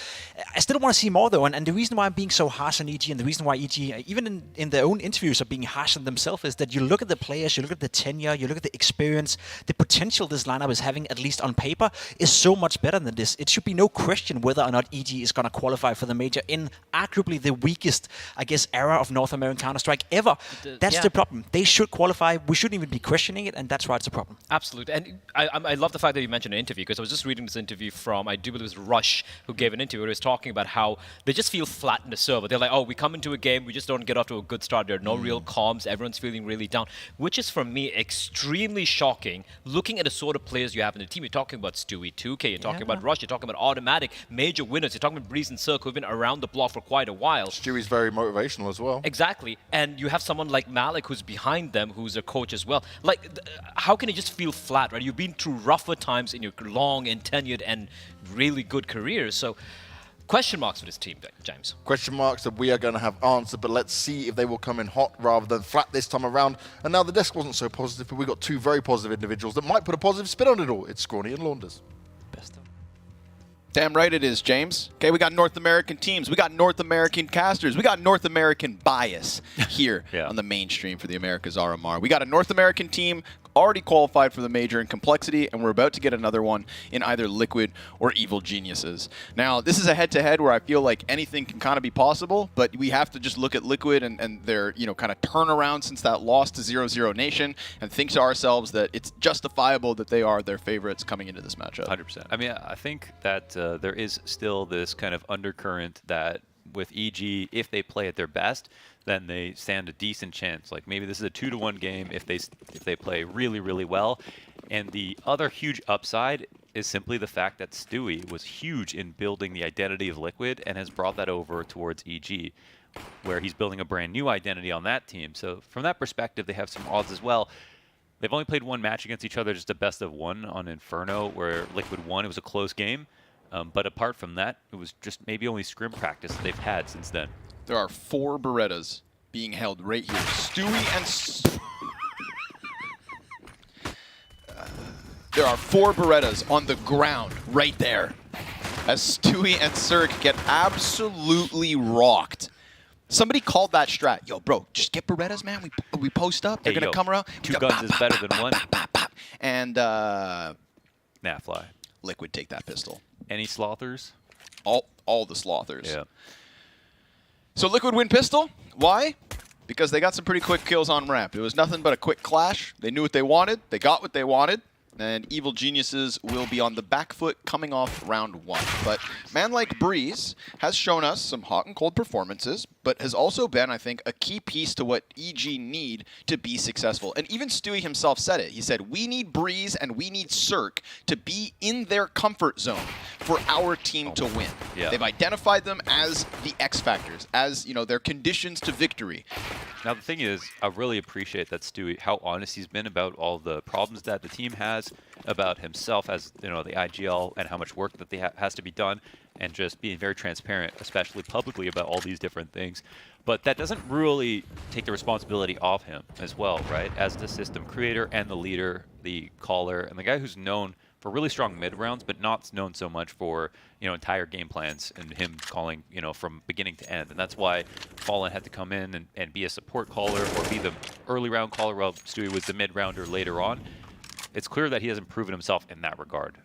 I still want to see more, though, and the reason why I'm being so harsh on EG, and the reason why EG, even in their own interviews, are being harsh on themselves, is that you look at the players, you look at the tenure, you look at the experience, the potential this lineup is having, at least on paper, is so much better than this. It should be no question whether or not EG is going to qualify for the major in arguably the weakest, I guess, era of North American Counter-Strike ever. That's the problem. They should qualify. We shouldn't even be questioning it, and that's why it's a problem.
Absolutely. And I love the fact that you mentioned an interview, because I was just reading this interview from, I do believe it was Rush, who gave an interview where he was talking about how they just feel flat in the server. They're like, oh, we come into a game, we just don't get off to a good start. There are no real comms. Everyone's feeling really down, which is, for me, extremely shocking looking at the sort of players you have in the team. You're talking about Stewie 2K, you're talking about Rush, you're talking about Automatic, major winners, you're talking about Breeze and Cirque, who've been around the block for quite a while.
Stewie's very motivational as well.
Exactly. And you have someone like Malik who's behind them, who's a coach as well. Like, how can you just feel flat, right? You've been through rougher times in your long and tenured and really good careers. So, question marks for this team, James.
Question marks that we are going to have answered, but let's see if they will come in hot rather than flat this time around. And now the desk wasn't so positive, but we got 2 very positive individuals that might put a positive spin on it all. It's Scrawny and Launders.
Damn right it is, James. Okay, we got North American teams. We got North American casters. We got North American bias here on the mainstream for the Americas RMR. We got a North American team already qualified for the major in complexity, and we're about to get another one in either Liquid or Evil Geniuses. Now, this is a head-to-head where I feel like anything can kind of be possible, but we have to just look at Liquid and their, you know, kind of turnaround since that loss to 0-0 Nation and think to ourselves that it's justifiable that they are their favorites coming into this matchup.
100%. I mean, I think that there is still this kind of undercurrent that with EG, if they play at their best, then they stand a decent chance. Like maybe this is a 2-1 game if they play really, really well. And the other huge upside is simply the fact that Stewie was huge in building the identity of Liquid and has brought that over towards EG, where he's building a brand new identity on that team. So from that perspective, they have some odds as well. They've only played 1 match against each other, just a best of 1 on Inferno, where Liquid won. It was a close game. But apart from that, it was just maybe only scrim practice that they've had since then.
There are 4 Berettas being held right here. Stewie and... there are 4 Berettas on the ground right there as Stewie and Cirque get absolutely rocked. Somebody called that strat. Yo, bro, just get Berettas, man. We post up. They're going to come around.
2 guns is better than 1.
And...
nah, fly.
Liquid take that pistol.
Any slothers?
All the slothers.
Yeah.
So Liquid win pistol. Why? because they got some pretty quick kills on ramp. It was nothing but a quick clash. They knew what they wanted. They got what they wanted. And Evil Geniuses will be on the back foot coming off round 1. But man like Breeze has shown us some hot and cold performances, but has also been, I think, a key piece to what EG need to be successful. And even Stewie himself said it. He said, we need Breeze and we need Cirque to be in their comfort zone for our team to win.
Yeah.
They've identified them as the X factors, as, you know, their conditions to victory.
Now the thing is, I really appreciate that Stewie, how honest he's been about all the problems that the team has, about himself as, you know, the IGL, and how much work that has to be done, and just being very transparent, especially publicly, about all these different things. But that doesn't really take the responsibility off him as well, right? As the system creator and the leader, the caller, and the guy who's known for really strong mid rounds, but not known so much for, you know, entire game plans and him calling, you know, from beginning to end. And that's why Fallen had to come in and be a support caller, or be the early round caller while Stewie was the mid rounder later on. It's clear that he hasn't proven himself in that regard.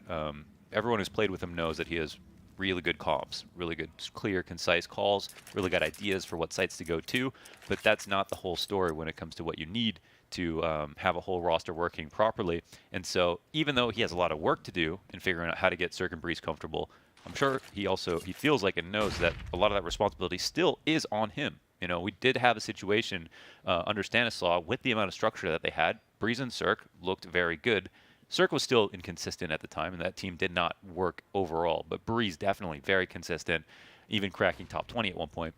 Everyone who's played with him knows that he has really good comms, really good, clear, concise calls, really got ideas for what sites to go to, but that's not the whole story when it comes to what you need to have a whole roster working properly. And so even though he has a lot of work to do in figuring out how to get Cirque and Breeze comfortable, I'm sure he feels like and knows that a lot of that responsibility still is on him. You know, we did have a situation under Stanislaw with the amount of structure that they had. Breeze and Cirque looked very good. Cirque was still inconsistent at the time, and that team did not work overall. But Breeze definitely very consistent, even cracking top 20 at one point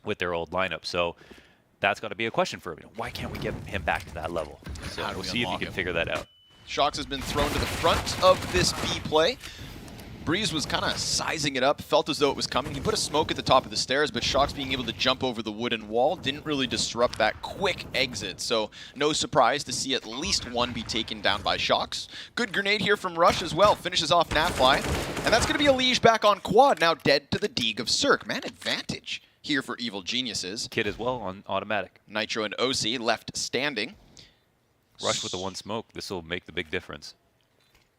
with their old lineup. So that's got to be a question for him. You know, why can't we get him back to that level? So we'll see if he can figure that out.
Shox has been thrown to the front of this B play. Breeze was kind of sizing it up, felt as though it was coming. He put a smoke at the top of the stairs, but Shox being able to jump over the wooden wall didn't really disrupt that quick exit. So no surprise to see at least one be taken down by Shox. Good grenade here from Rush as well. Finishes off Nafly. And that's going to be a Liege back on quad, now dead to the Deeg of Cirque. Man advantage here for Evil Geniuses.
Kid as well on automatic.
Nitro and OC left standing.
Rush with the one smoke. This will make the big difference.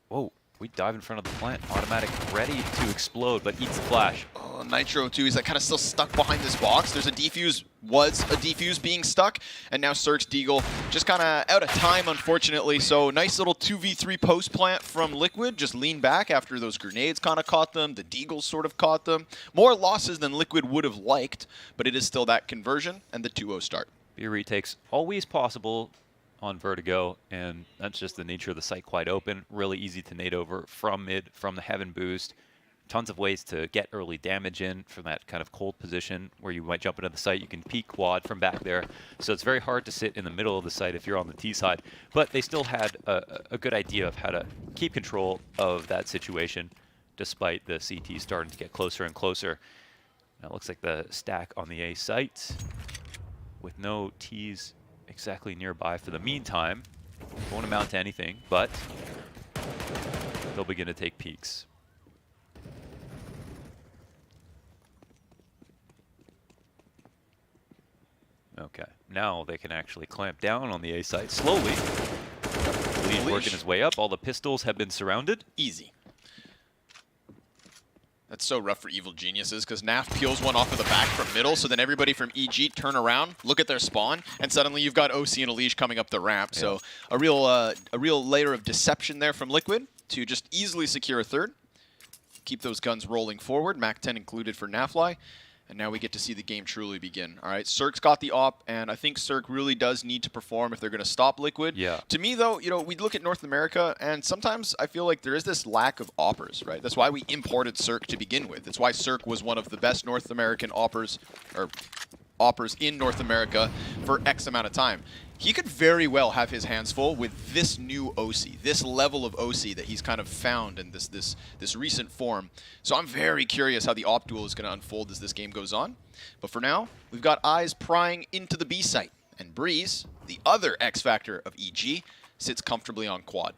Whoa. We dive in front of the plant. Automatic ready to explode, but eats the flash.
Oh, Nitro too, he's like kind of still stuck behind this box. There's a defuse, was a defuse being stuck, and now Cirque's Deagle just kind of out of time, unfortunately. So nice little 2v3 post plant from Liquid. Just lean back after those grenades kind of caught them. The Deagles sort of caught them. More losses than Liquid would have liked, but it is still that conversion and the 2-0 start.
B retakes always possible on Vertigo, and that's just the nature of the site. Quite open, really easy to nade over from mid, from the heaven boost. Tons of ways to get early damage in from that kind of cold position where you might jump into the site. You can peek quad from back there, so it's very hard to sit in the middle of the site if you're on the T side. But they still had a good idea of how to keep control of that situation, despite the CT starting to get closer and closer. Now it looks like the stack on the A site with no T's exactly nearby for the meantime. Won't amount to anything, but they'll begin to take peeks. Okay, now they can actually clamp down on the A site slowly. Lead working his way up. All the pistols have been surrounded.
Easy. That's so rough for Evil Geniuses, because Naf peels one off of the back from middle, so then everybody from EG turn around, look at their spawn, and suddenly you've got OC and Elish coming up the ramp. Yeah. So a real layer of deception there from Liquid to just easily secure a third. Keep those guns rolling forward, Mac 10 included for Nafly. And now we get to see the game truly begin. All right, Cirque's got the op, and I think Cirque really does need to perform if they're going to stop Liquid.
Yeah.
To me, though, you know, we look at North America, and sometimes I feel like there is this lack of oppers, right? That's why we imported Cirque to begin with. That's why Cirque was one of the best North American oppers in North America for X amount of time. He could very well have his hands full with this new OC, this level of OC that he's kind of found in this recent form. So I'm very curious how the op duel is going to unfold as this game goes on. But for now, we've got eyes prying into the B site. And Breeze, the other X factor of EG, sits comfortably on quad.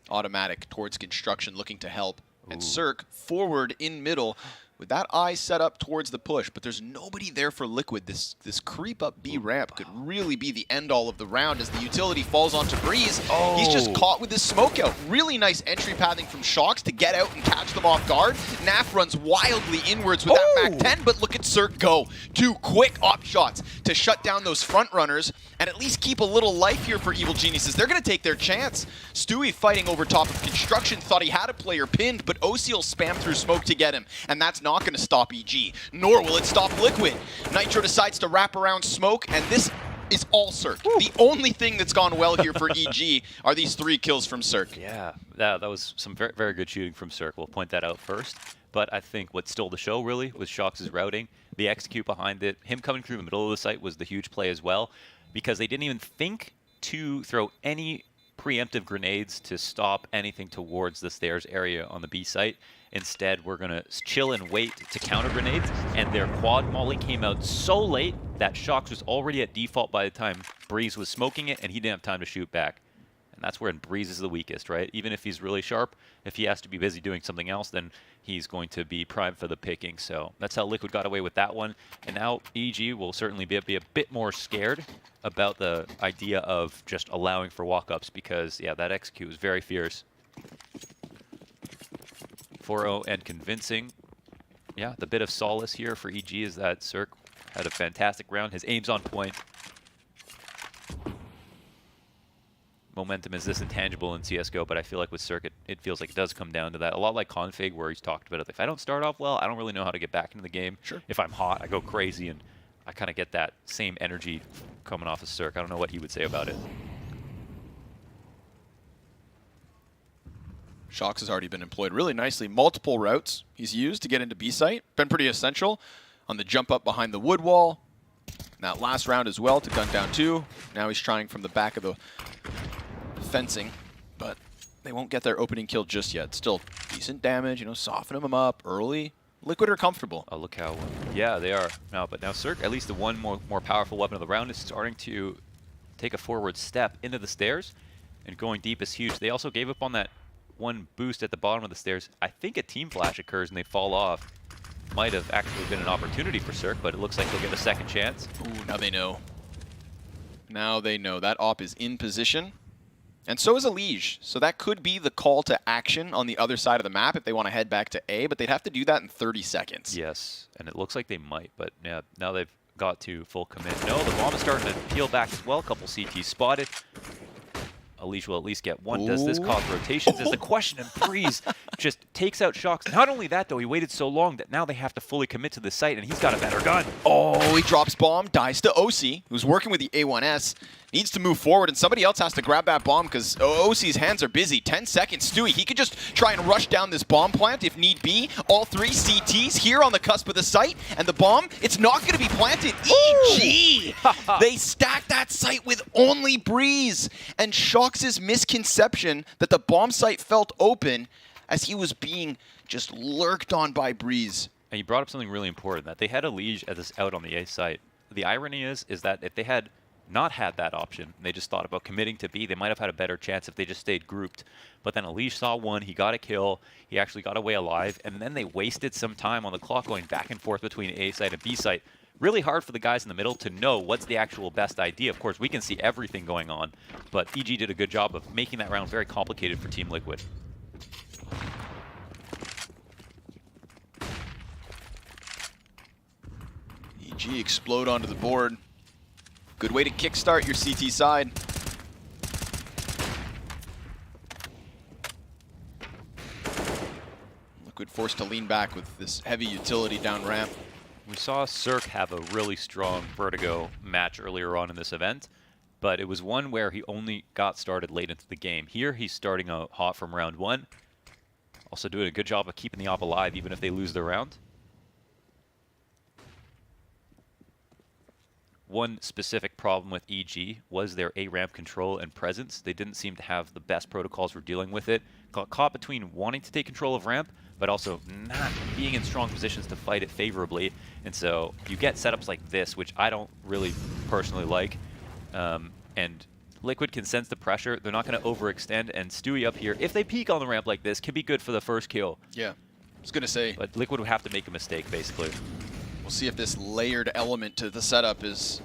Automatic towards construction, looking to help. And Cirque forward in middle.
with that eye set up towards the push, but there's nobody there for Liquid. This creep up B ramp could really be the end all of the round as the utility falls onto Breeze. He's just caught with his smoke out. Really nice entry pathing from Shox to get out and catch them off guard. Naf runs wildly inwards with that Mac 10, but look at Cirque go. 2 quick op shots to shut down those front runners and at least keep a little life here for Evil Geniuses. They're going to take their chance. Stewie fighting over top of Construction, thought he had a player pinned, but OC will spam through smoke to get him, and that's not going to stop EG, nor will it stop Liquid. Nitro decides to wrap around smoke, and this is all Cirque. The only thing that's gone well here for EG are these 3 kills from Cirque.
Yeah, that was some very, very good shooting from Cirque. We'll point that out first. But I think what stole the show, really, was Shox' routing. The execute behind it, him coming through the middle of the site was the huge play as well, because they didn't even think to throw any preemptive grenades to stop anything towards the stairs area on the B site. Instead, we're going to chill and wait to counter grenades, and their quad molly came out so late that Shox was already at default by the time Breeze was smoking it, and he didn't have time to shoot back. And that's where Breeze is the weakest, right? Even if he's really sharp, if he has to be busy doing something else, then he's going to be primed for the picking. So that's how Liquid got away with that one. And now EG will certainly be a bit more scared about the idea of just allowing for walk-ups because, yeah, that execute was very fierce. 4-0 and convincing. Yeah, the bit of solace here for EG is that Cirque had a fantastic round. His aim's on point. Momentum is this intangible in CSGO, but I feel like with Cirque, it feels like it does come down to that. A lot like Config, where he's talked about it. If I don't start off well, I don't really know how to get back into the game. Sure. If I'm hot, I go crazy, and I kind of get that same energy coming off of Cirque. I don't know what he would say about it.
Shox has already been employed really nicely. Multiple routes he's used to get into B site. Been pretty essential on the jump up behind the wood wall. That last round as well to gun down 2. Now he's trying from the back of the fencing, but they won't get their opening kill just yet. Still decent damage, you know, softening them up early. Liquid are comfortable.
Oh, look how, yeah, they are. Now, but now Cirque, at least the one more powerful weapon of the round, is starting to take a forward step into the stairs, and going deep is huge. They also gave up on that one boost at the bottom of the stairs. I think a team flash occurs and they fall off. Might have actually been an opportunity for Cirque, but it looks like they'll get a second chance.
Ooh, now they know. Now they know. That op is in position. And so is Elige. So that could be the call to action on the other side of the map if they want to head back to A, but they'd have to do that in 30 seconds.
Yes, and it looks like they might, but yeah, now they've got to full commit. No, the bomb is starting to peel back as well. A couple CTs spotted. Elige will at least get one. Ooh. Does this cause rotations is the question, and Breeze just takes out Shox. Not only that, though, he waited so long that now they have to fully commit to the site, and he's got a better gun.
Oh, he drops bomb, dies to OC, who's working with the A1S. Needs to move forward, and somebody else has to grab that bomb because OC's hands are busy. 10 seconds. Stewie, he could just try and rush down this bomb plant if need be. All 3 CTs here on the cusp of the site, and the bomb, it's not going to be planted. EG! They stack that site with only Breeze, and Shox's misconception that the bomb site felt open as he was being just lurked on by Breeze.
And you brought up something really important, that they had Elige at this out on the A site. The irony is that if they had not had that option, and they just thought about committing to B, they might have had a better chance if they just stayed grouped. But then Elige saw one, he got a kill, he actually got away alive, and then they wasted some time on the clock going back and forth between A site and B site. Really hard for the guys in the middle to know what's the actual best idea. Of course, we can see everything going on, but EG did a good job of making that round very complicated for Team Liquid.
EG explode onto the board. Good way to kickstart your CT side. Liquid forced to lean back with this heavy utility down ramp.
We saw Cirque have a really strong Vertigo match earlier on in this event, but it was one where he only got started late into the game. Here, he's starting out hot from round 1. Also doing a good job of keeping the op alive even if they lose the round. One specific problem with EG was their A-ramp control and presence. They didn't seem to have the best protocols for dealing with it. Got caught between wanting to take control of ramp, but also not being in strong positions to fight it favorably. And so you get setups like this, which I don't really personally like. And Liquid can sense the pressure. They're not going to overextend. And Stewie up here, if they peek on the ramp like this, can be good for the first kill.
Yeah. was going to say.
But Liquid would have to make a mistake, basically.
We'll see if this layered element to the setup is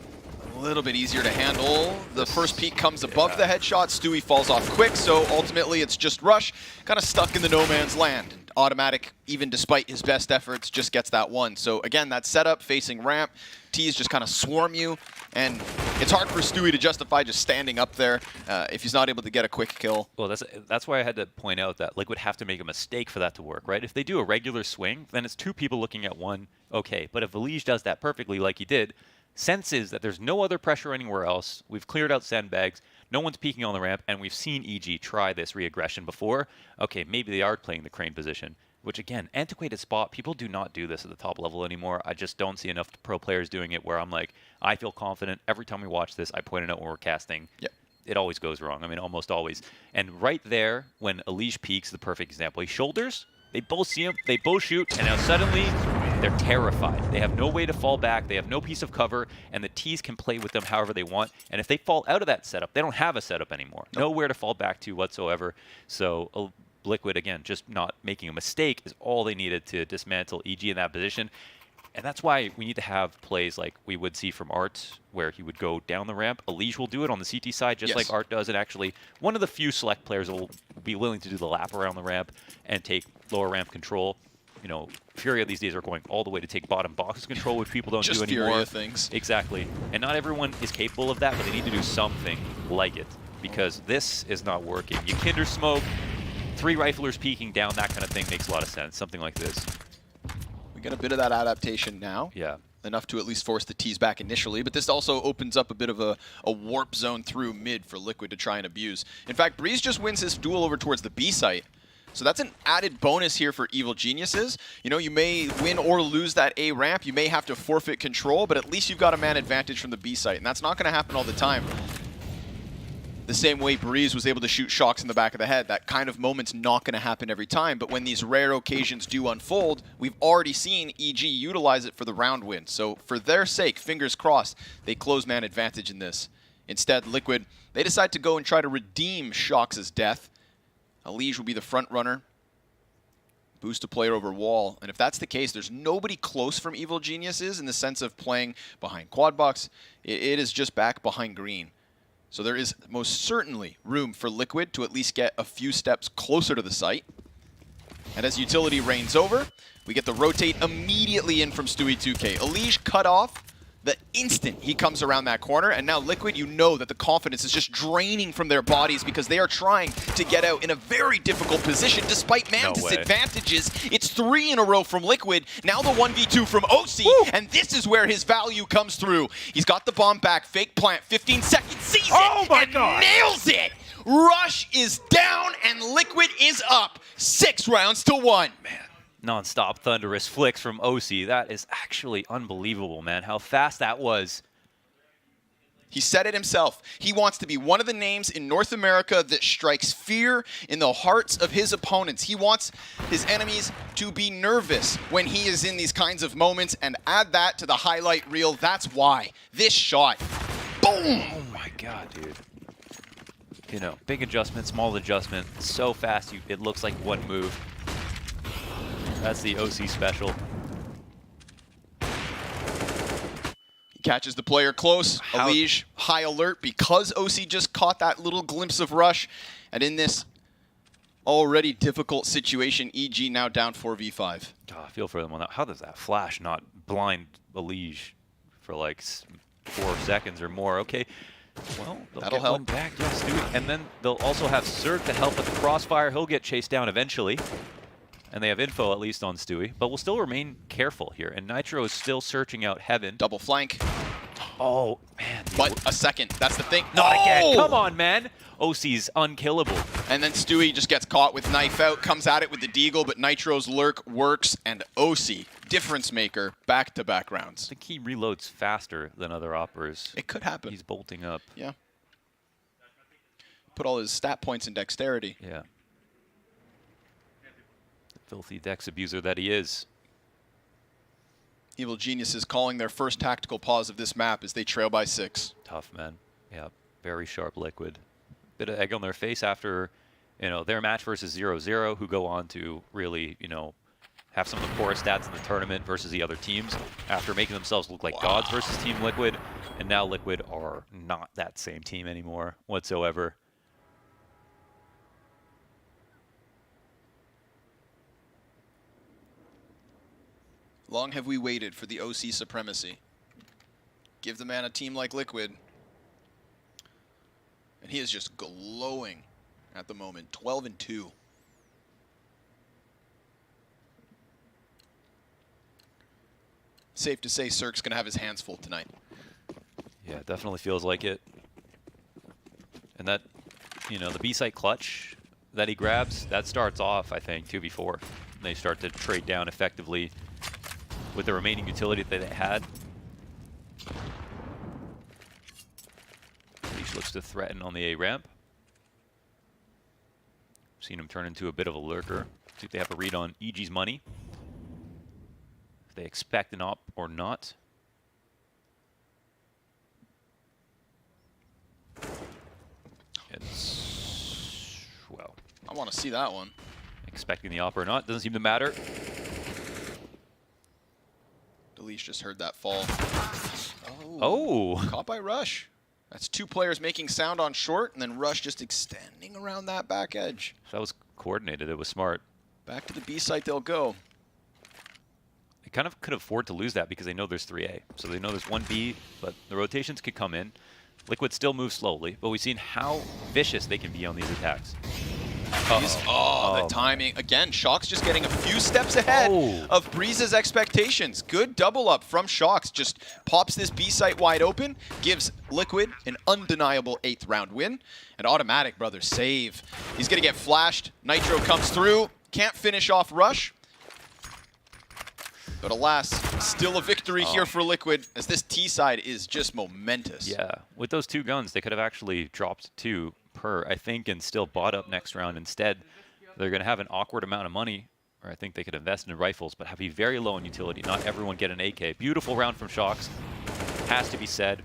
a little bit easier to handle. The first peek comes above the headshot. Stewie falls off quick, so ultimately it's just Rush, kind of stuck in the no man's land. Automatic, even despite his best efforts, just gets that one. So again, that setup facing ramp, T's just kind of swarm you, and it's hard for Stewie to justify just standing up there if he's not able to get a quick kill.
Well, that's why I had to point out that Liquid have to make a mistake for that to work, right? If they do a regular swing, then it's 2 people looking at one, okay. But if Elige does that perfectly like he did, senses that there's no other pressure anywhere else, we've cleared out sandbags, no one's peeking on the ramp, and we've seen EG try this re-aggression before, okay, maybe they are playing the crane position. Which, again, antiquated spot, people do not do this at the top level anymore. I just don't see enough pro players doing it where I'm like, I feel confident. Every time we watch this, I point it out when we're casting.
Yep.
It always goes wrong. I mean, almost always. And right there, when Elige peaks, the perfect example. He shoulders, they both see him, they both shoot, and now suddenly they're terrified. They have no way to fall back. They have no piece of cover, and the T's can play with them however they want. And if they fall out of that setup, they don't have a setup anymore. Nowhere to fall back to whatsoever. So Liquid, again, just not making a mistake is all they needed to dismantle EG in that position. And that's why we need to have plays like we would see from Art, where he would go down the ramp. Elige will do it on the CT side, just like Art does. And actually, one of the few select players that will be willing to do the lap around the ramp and take lower ramp control. You know, Furia these days are going all the way to take bottom box control, which people don't do anymore.
Furia things.
Exactly. And not everyone is capable of that, but they need to do something like it, because this is not working. You Kinder Smoke, 3 riflers peeking down, that kind of thing makes a lot of sense. Something like this.
We get a bit of that adaptation now.
Yeah.
Enough to at least force the T's back initially, but this also opens up a bit of a warp zone through mid for Liquid to try and abuse. In fact, Breeze just wins his duel over towards the B site. So that's an added bonus here for Evil Geniuses. You know, you may win or lose that A ramp. You may have to forfeit control, but at least you've got a man advantage from the B site, and that's not going to happen all the time. The same way Breeze was able to shoot shocks in the back of the head. That kind of moment's not going to happen every time, but when these rare occasions do unfold, we've already seen EG utilize it for the round win. So for their sake, fingers crossed, they close man advantage in this. Instead, Liquid, they decide to go and try to redeem Shox' death. Elige will be the front runner. Boost a player over wall. And if that's the case, there's nobody close from Evil Geniuses in the sense of playing behind quad box. It is just back behind green. So there is most certainly room for Liquid to at least get a few steps closer to the site. And as utility reigns over, we get the rotate immediately in from Stewie 2K. Elige cut off the instant he comes around that corner, and now Liquid, you know that the confidence is just draining from their bodies because they are trying to get out in a very difficult position despite man disadvantages. It's 3 in a row from Liquid, now the 1v2 from OC, and this is where his value comes through. He's got the bomb back, fake plant, 15 seconds, sees it, and nails it! Rush is down, and Liquid is up, 6 rounds to 1.
Man. Non-stop thunderous flicks from OC. That is actually unbelievable, man. How fast that was.
He said it himself. He wants to be one of the names in North America that strikes fear in the hearts of his opponents. He wants his enemies to be nervous when he is in these kinds of moments, and add that to the highlight reel. That's why. This shot. Boom!
Oh my god, dude. You know, big adjustment, small adjustment. So fast, it looks like one move. That's the OC special.
He catches the player close. Elige, high alert because OC just caught that little glimpse of Rush. And in this already difficult situation, EG now down 4v5.
Oh, I feel for them on that. How does that flash not blind Elige for like 4 seconds or more? Okay. Well,
that'll help.
One back, yes, dude. And then they'll also have Zerg to help with the crossfire. He'll get chased down eventually. And they have info at least on Stewie, but we'll still remain careful here. And Nitro is still searching out Heaven.
Double flank.
Oh, man.
But a second, that's the thing.
Not again, come on, man. OC's unkillable.
And then Stewie just gets caught with knife out, comes at it with the deagle, but Nitro's lurk works, and OC, difference maker, back-to-back rounds.
I think he reloads faster than other operas.
It could happen.
He's bolting up.
Yeah. Put all his stat points in dexterity.
Yeah. Filthy dex abuser that he is.
Evil Geniuses calling their first tactical pause of this map as they trail by 6.
Tough, man. Yeah, very sharp Liquid. Bit of egg on their face after, you know, their match versus 0-0, who go on to really, you know, have some of the poorest stats in the tournament versus the other teams after making themselves look like gods versus Team Liquid. And now Liquid are not that same team anymore whatsoever.
Long have we waited for the OC supremacy. Give the man a team like Liquid. And he is just glowing at the moment. 12-2. Safe to say Cirque's going to have his hands full tonight.
Yeah, it definitely feels like it. And that, you know, the B-site clutch that he grabs, that starts off, I think, 2v4. They start to trade down effectively with the remaining utility that they had. Leash looks to threaten on the A ramp. Seen him turn into a bit of a lurker. See if they have a read on EG's money. If they expect an op or not. It's, well,
I want to see that one.
Expecting the op or not, doesn't seem to matter.
Delish just heard that fall.
Oh.
Caught by Rush. That's two players making sound on short, and then Rush just extending around that back edge.
So that was coordinated. It was smart.
Back to the B site they'll go.
They kind of could afford to lose that because they know there's 3A. So they know there's 1B, but the rotations could come in. Liquid still moves slowly, but we've seen how vicious they can be on these attacks.
The timing. Again, Shox just getting a few steps ahead of Breeze's expectations. Good double up from Shox. Just pops this B site wide open, gives Liquid an undeniable 8th round win. And Automatic, brother, save. He's going to get flashed. Nitro comes through. Can't finish off Rush. But alas, still a victory here for Liquid, as this T side is just momentous.
Yeah, with those two guns, they could have actually dropped 2 per, I think, and still bought up next round. Instead, they're going to have an awkward amount of money, or I think they could invest in rifles, but have be very low in utility. Not everyone get an AK. Beautiful round from Shox, has to be said.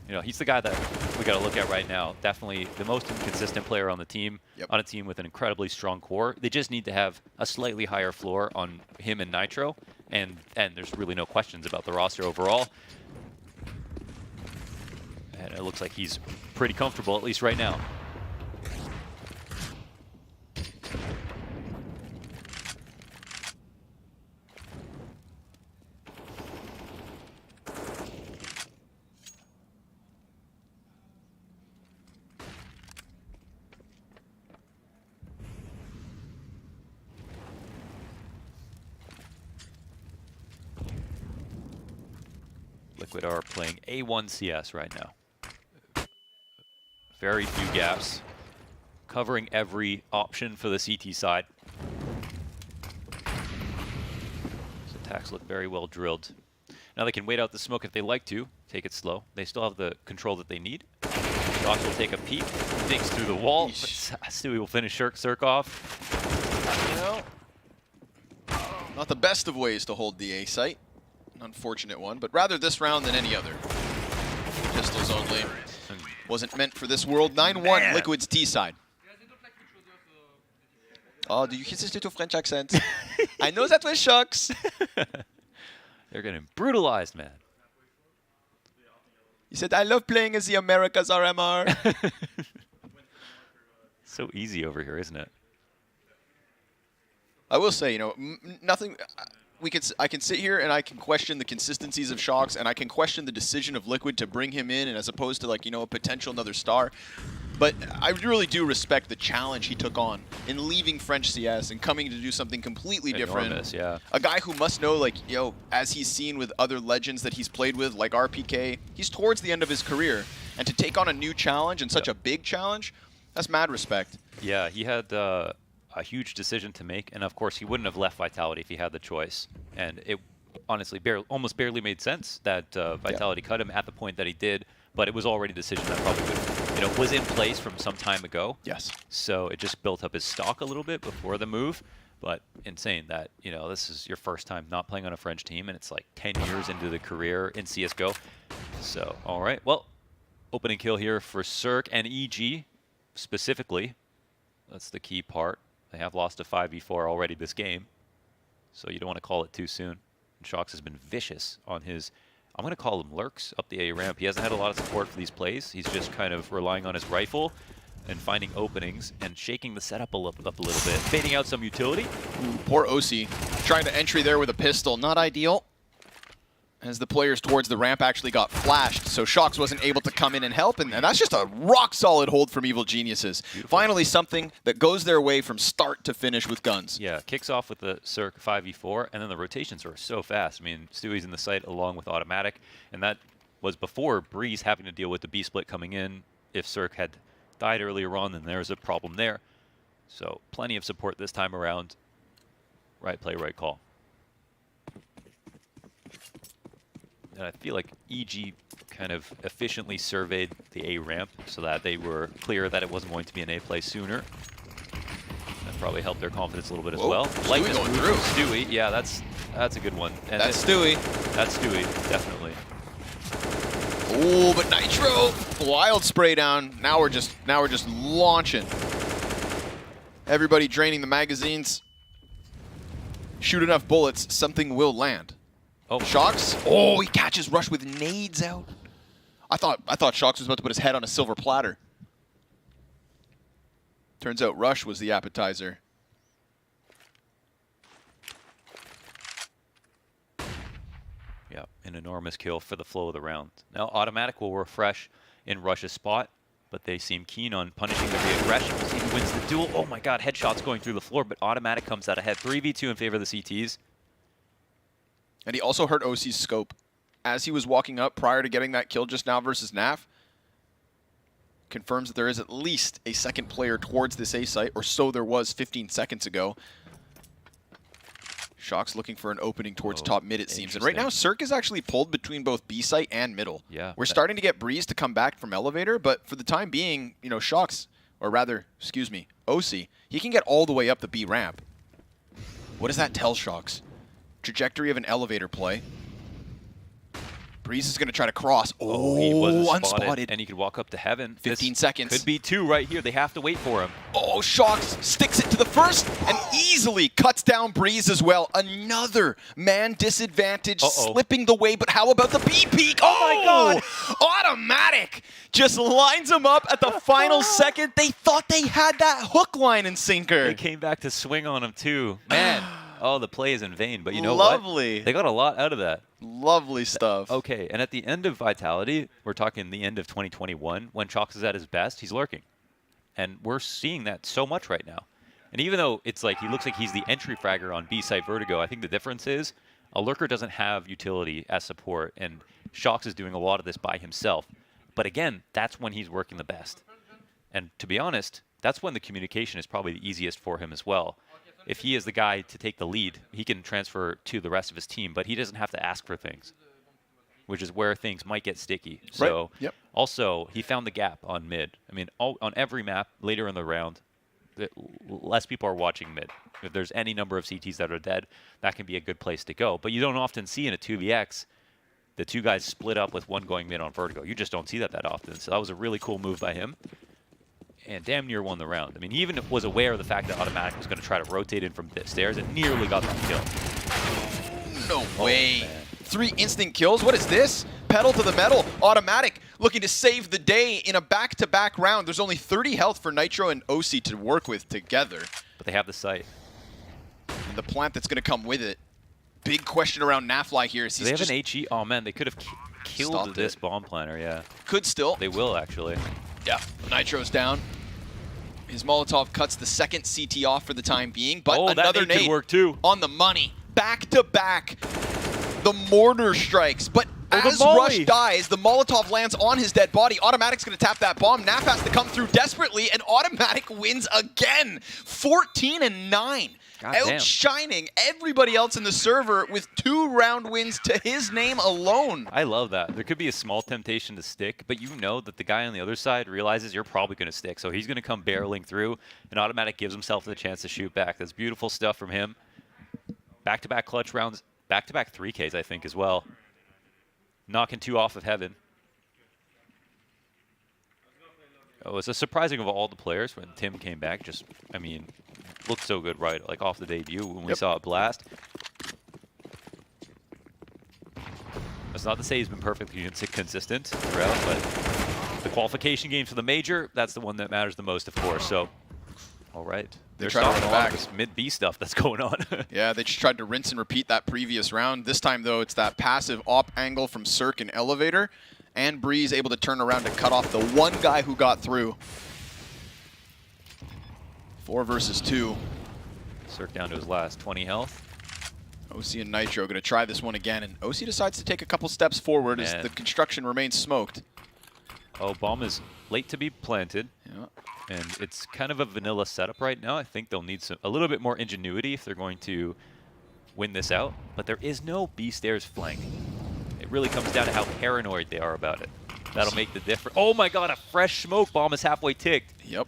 You know, he's the guy that we got to look at right now. Definitely the most inconsistent player on the team, on a team with an incredibly strong core. They just need to have a slightly higher floor on him and Nitro, and there's really no questions about the roster overall. And it looks like he's pretty comfortable, at least right now. Liquid are playing A1 CS right now. Very few gaps. Covering every option for the CT side. These attacks look very well drilled. Now they can wait out the smoke if they like to. Take it slow. They still have the control that they need. Josh will take a peek. Digs through the wall. Stewie will finish Cirque off.
You know, not the best of ways to hold the A site. An unfortunate one, but rather this round than any other. Pistols only. Wasn't meant for this world. 9-1 Liquid's T side. Oh, do you kiss this little French accent? I know that was Shox.
They're getting brutalized, man.
He said, I love playing as the Americas RMR.
So easy over here, isn't it?
I will say, you know, nothing. I can sit here and I can question the consistencies of Shox, and I can question the decision of Liquid to bring him in, and as opposed to, like, you know, a potential another star. But I really do respect the challenge he took on in leaving French CS and coming to do something completely different.
Enormous, yeah.
A guy who must know, like, yo, as he's seen with other legends that he's played with, like RPK, he's towards the end of his career. And to take on a new challenge and such a big challenge, that's mad respect.
Yeah, he had a huge decision to make, and of course he wouldn't have left Vitality if he had the choice. And it honestly almost barely made sense that Vitality cut him at the point that he did, but it was already a decision that probably would, you know, was in place from some time ago.
Yes.
So it just built up his stock a little bit before the move. But insane that, you know, this is your first time not playing on a French team, and it's like 10 years into the career in CSGO. So, all right. Well, opening kill here for Cirque and EG specifically. That's the key part. They have lost a 5v4 already this game. So you don't want to call it too soon. And Shox has been vicious on his, I'm going to call him lurks up the A ramp. He hasn't had a lot of support for these plays. He's just kind of relying on his rifle and finding openings and shaking the setup up a little bit, fading out some utility.
Ooh, poor OC trying to entry there with a pistol. Not ideal, as the players towards the ramp actually got flashed, so Shox wasn't able to come in and help, and that's just a rock-solid hold from Evil Geniuses. Beautiful. Finally something that goes their way from start to finish with guns.
Yeah, kicks off with the Cirque 5v4, and then the rotations are so fast. I mean, Stewie's in the site along with Automatic, and that was before Breeze having to deal with the B-split coming in. If Cirque had died earlier on, then there's a problem there. So plenty of support this time around. Right play, right call. And I feel like EG kind of efficiently surveyed the A ramp so that they were clear that it wasn't going to be an A play sooner. That probably helped their confidence a little bit as well. Like this
going
move
through.
from Stewie. Yeah, that's a good one. And
that's Stewie.
That's Stewie, definitely.
Oh, but Nitro, wild spray down. Now we're just launching. Everybody draining the magazines. Shoot enough bullets, something will land.
Oh,
Shox. Oh, he catches Rush with nades out. I thought Shox was about to put his head on a silver platter. Turns out Rush was the appetizer.
Yeah, an enormous kill for the flow of the round. Now Automatic will refresh in Rush's spot, but they seem keen on punishing the aggression. We'll see who wins the duel. Oh my god, headshots going through the floor, but Automatic comes out ahead. 3v2 in favor of the CTs.
And he also hurt OC's scope. As he was walking up prior to getting that kill just now versus Naf, confirms that there is at least a second player towards this A site, or so there was 15 seconds ago. Shox looking for an opening towards top mid, it seems. And right now, Cirque is actually pulled between both B site and middle.
Yeah.
We're starting to get Breeze to come back from elevator, but for the time being, you know, Shox, or rather, excuse me, OC, he can get all the way up the B ramp. What does that tell Shox? Trajectory of an elevator play. Breeze is going to try to cross. Oh,
he was
unspotted.
And he could walk up to heaven.
15 seconds.
Could be 2 right here. They have to wait for him.
Oh, Shox sticks it to the first and easily cuts down Breeze as well. Another man disadvantage slipping the way, but how about the B peak? Oh my god! Automatic just lines him up at the final second. They thought they had that hook, line, and sinker.
They came back to swing on him too. Man. Oh, the play is in vain, but you know
Lovely.
what? They got a lot out of that.
Lovely stuff.
Okay, and at the end of Vitality, we're talking the end of 2021, when Shox is at his best, he's lurking. And we're seeing that so much right now. And even though it's like he looks like he's the entry fragger on B-site Vertigo, I think the difference is a lurker doesn't have utility as support, and Shox is doing a lot of this by himself. But again, that's when he's working the best. And to be honest, that's when the communication is probably the easiest for him as well. If he is the guy to take the lead, he can transfer to the rest of his team, but he doesn't have to ask for things, which is where things might get sticky. So also, he found the gap on mid. I mean, on every map later in the round, less people are watching mid. If there's any number of CTs that are dead, that can be a good place to go. But you don't often see in a 2vx the 2 guys split up with one going mid on Vertigo. You just don't see that often. So that was a really cool move by him. And damn near won the round. I mean, he even was aware of the fact that Automatic was going to try to rotate in from the stairs and nearly got that kill.
No way. 3 instant kills? What is this? Pedal to the metal. Automatic looking to save the day in a back-to-back round. There's only 30 health for Nitro and OC to work with together.
But they have the site.
And the plant that's going to come with it. Big question around Nafly here.
Do they have an HE? Oh, man, they could have killed this bomb planner, yeah.
Could still.
They will, actually.
Yeah, Nitro's down. His Molotov cuts the second CT off for the time being, but another nade
could work too.
On the money. Back to back. The mortar strikes, but as Rush dies, the Molotov lands on his dead body. Automatic's going to tap that bomb. Naf has to come through desperately, and Automatic wins again. 14-9. Outshining everybody else in the server with 2 round wins to his name alone.
I love that. There could be a small temptation to stick, but you know that the guy on the other side realizes you're probably going to stick, so he's going to come barreling through, and Automatic gives himself the chance to shoot back. That's beautiful stuff from him. Back-to-back clutch rounds, back-to-back 3Ks, I think, as well. Knocking 2 off of heaven. Oh, it's a surprising of all the players when Tim came back. Just, I mean, looked so good right, like off the debut when we saw it blast. It's not to say he's been perfectly consistent throughout, but the qualification games for the major, that's the one that matters the most, of course. So, all right.
They try to run it
a lot of
back.
this mid-B stuff that's going on.
Yeah, they just tried to rinse and repeat that previous round. This time, though, it's that passive op angle from Cirque and Elevator. And Breeze able to turn around to cut off the one guy who got through. 4 versus 2.
Cirque down to his last 20 health.
OC and Nitro going to try this one again, and OC decides to take a couple steps forward as the construction remains smoked.
Oh, bomb is late to be planted.
Yeah.
And it's kind of a vanilla setup right now. I think they'll need a little bit more ingenuity if they're going to win this out. But there is no B stairs flank. It really comes down to how paranoid they are about it. That'll make the difference. Oh my god, a fresh smoke bomb is halfway ticked.
Yep.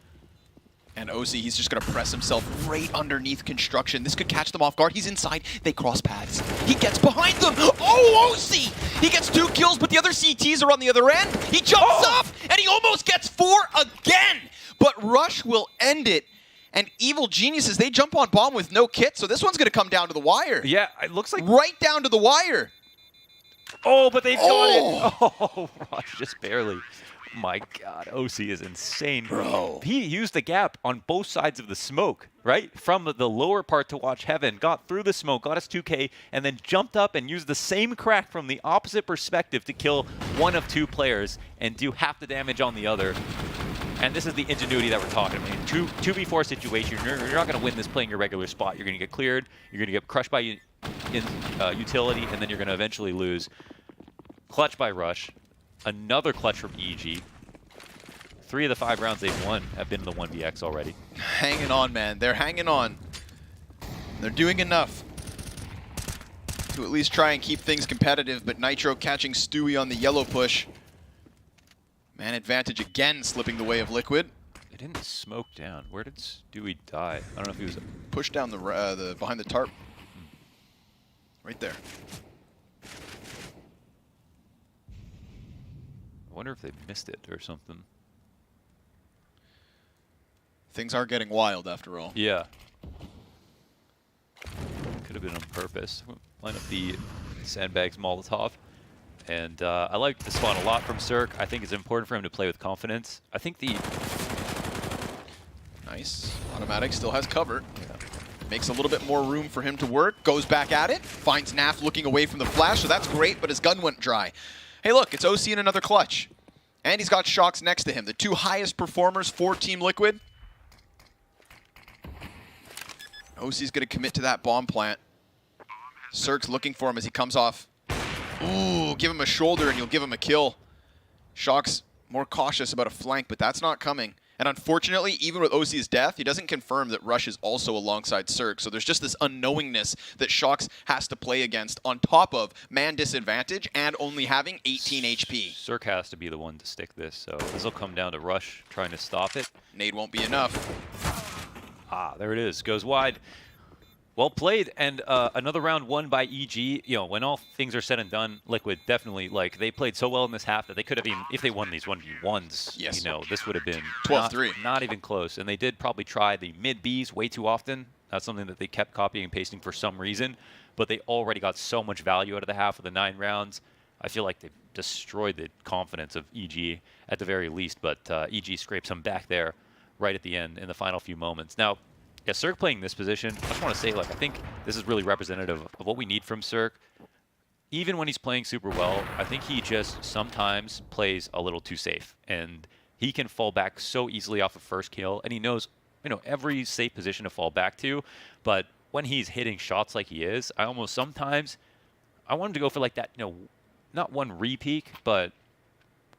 And OC, he's just going to press himself right underneath construction. This could catch them off guard. He's inside. They cross paths. He gets behind them. Oh, OC! He gets 2 kills, but the other CTs are on the other end. He jumps up, and he almost gets 4 again. But Rush will end it. And Evil Geniuses, they jump on bomb with no kit, so this one's going to come down to the wire.
Yeah, it looks like...
Right down to the wire.
Oh, but they've got it. Oh, Rush just barely. My god, OC is insane.
Bro.
He used the gap on both sides of the smoke, right? From the lower part to watch heaven, got through the smoke, got his 2K, and then jumped up and used the same crack from the opposite perspective to kill one of 2 players and do half the damage on the other. And this is the ingenuity that we're talking about. 2v4 situation, you're not going to win this playing your regular spot. You're going to get cleared, you're going to get crushed by utility, and then you're going to eventually lose. Clutch by Rush. Another clutch from EG. 3 of the 5 rounds they've won have been in the 1vx already.
Hanging on, man. They're hanging on. They're doing enough to at least try and keep things competitive, but Nitro catching Stewie on the yellow push. Man advantage again, slipping the way of Liquid.
They didn't smoke down. Where did Stewie die? I don't know if he was...
Pushed down the behind the tarp. Right there.
I wonder if they missed it or something.
Things are getting wild after all.
Yeah. Could have been on purpose. Line up the sandbags Molotov. And I like this spawn a lot from Cirque. I think it's important for him to play with confidence. I think the...
Nice. Automatic still has cover. Yeah. Makes a little bit more room for him to work. Goes back at it. Finds Naf looking away from the flash, so that's great, but his gun went dry. Hey, look, it's OC in another clutch. And he's got Shocks next to him. The 2 highest performers for Team Liquid. OC's going to commit to that bomb plant. Cirque's looking for him as he comes off. Ooh, give him a shoulder and you'll give him a kill. Shocks more cautious about a flank, but that's not coming. And unfortunately, even with OC's death, he doesn't confirm that Rush is also alongside Cirque. So there's just this unknowingness that Shocks has to play against on top of man disadvantage and only having 18 HP.
Cirque has to be the one to stick this, so this will come down to Rush trying to stop it.
Nade won't be enough.
Ah, there it is. Goes wide. Well played, and another round won by EG. You know, when all things are said and done, Liquid definitely, like, they played so well in this half that they could have even, if they won these 1v1s,
yes,
you know, this would have been
12-3.
Not even close. And they did probably try the mid-Bs way too often. That's something that they kept copying and pasting for some reason. But they already got so much value out of the half of the 9 rounds. I feel like they've destroyed the confidence of EG at the very least. But EG scraped some back there right at the end in the final few moments. Now, yeah, Cirque playing this position, I just want to say, like, I think this is really representative of what we need from Cirque. Even when he's playing super well, I think he just sometimes plays a little too safe. And he can fall back so easily off a first kill, and he knows, you know, every safe position to fall back to. But when he's hitting shots like he is, I almost sometimes, I want him to go for like that, you know, not one re-peek, but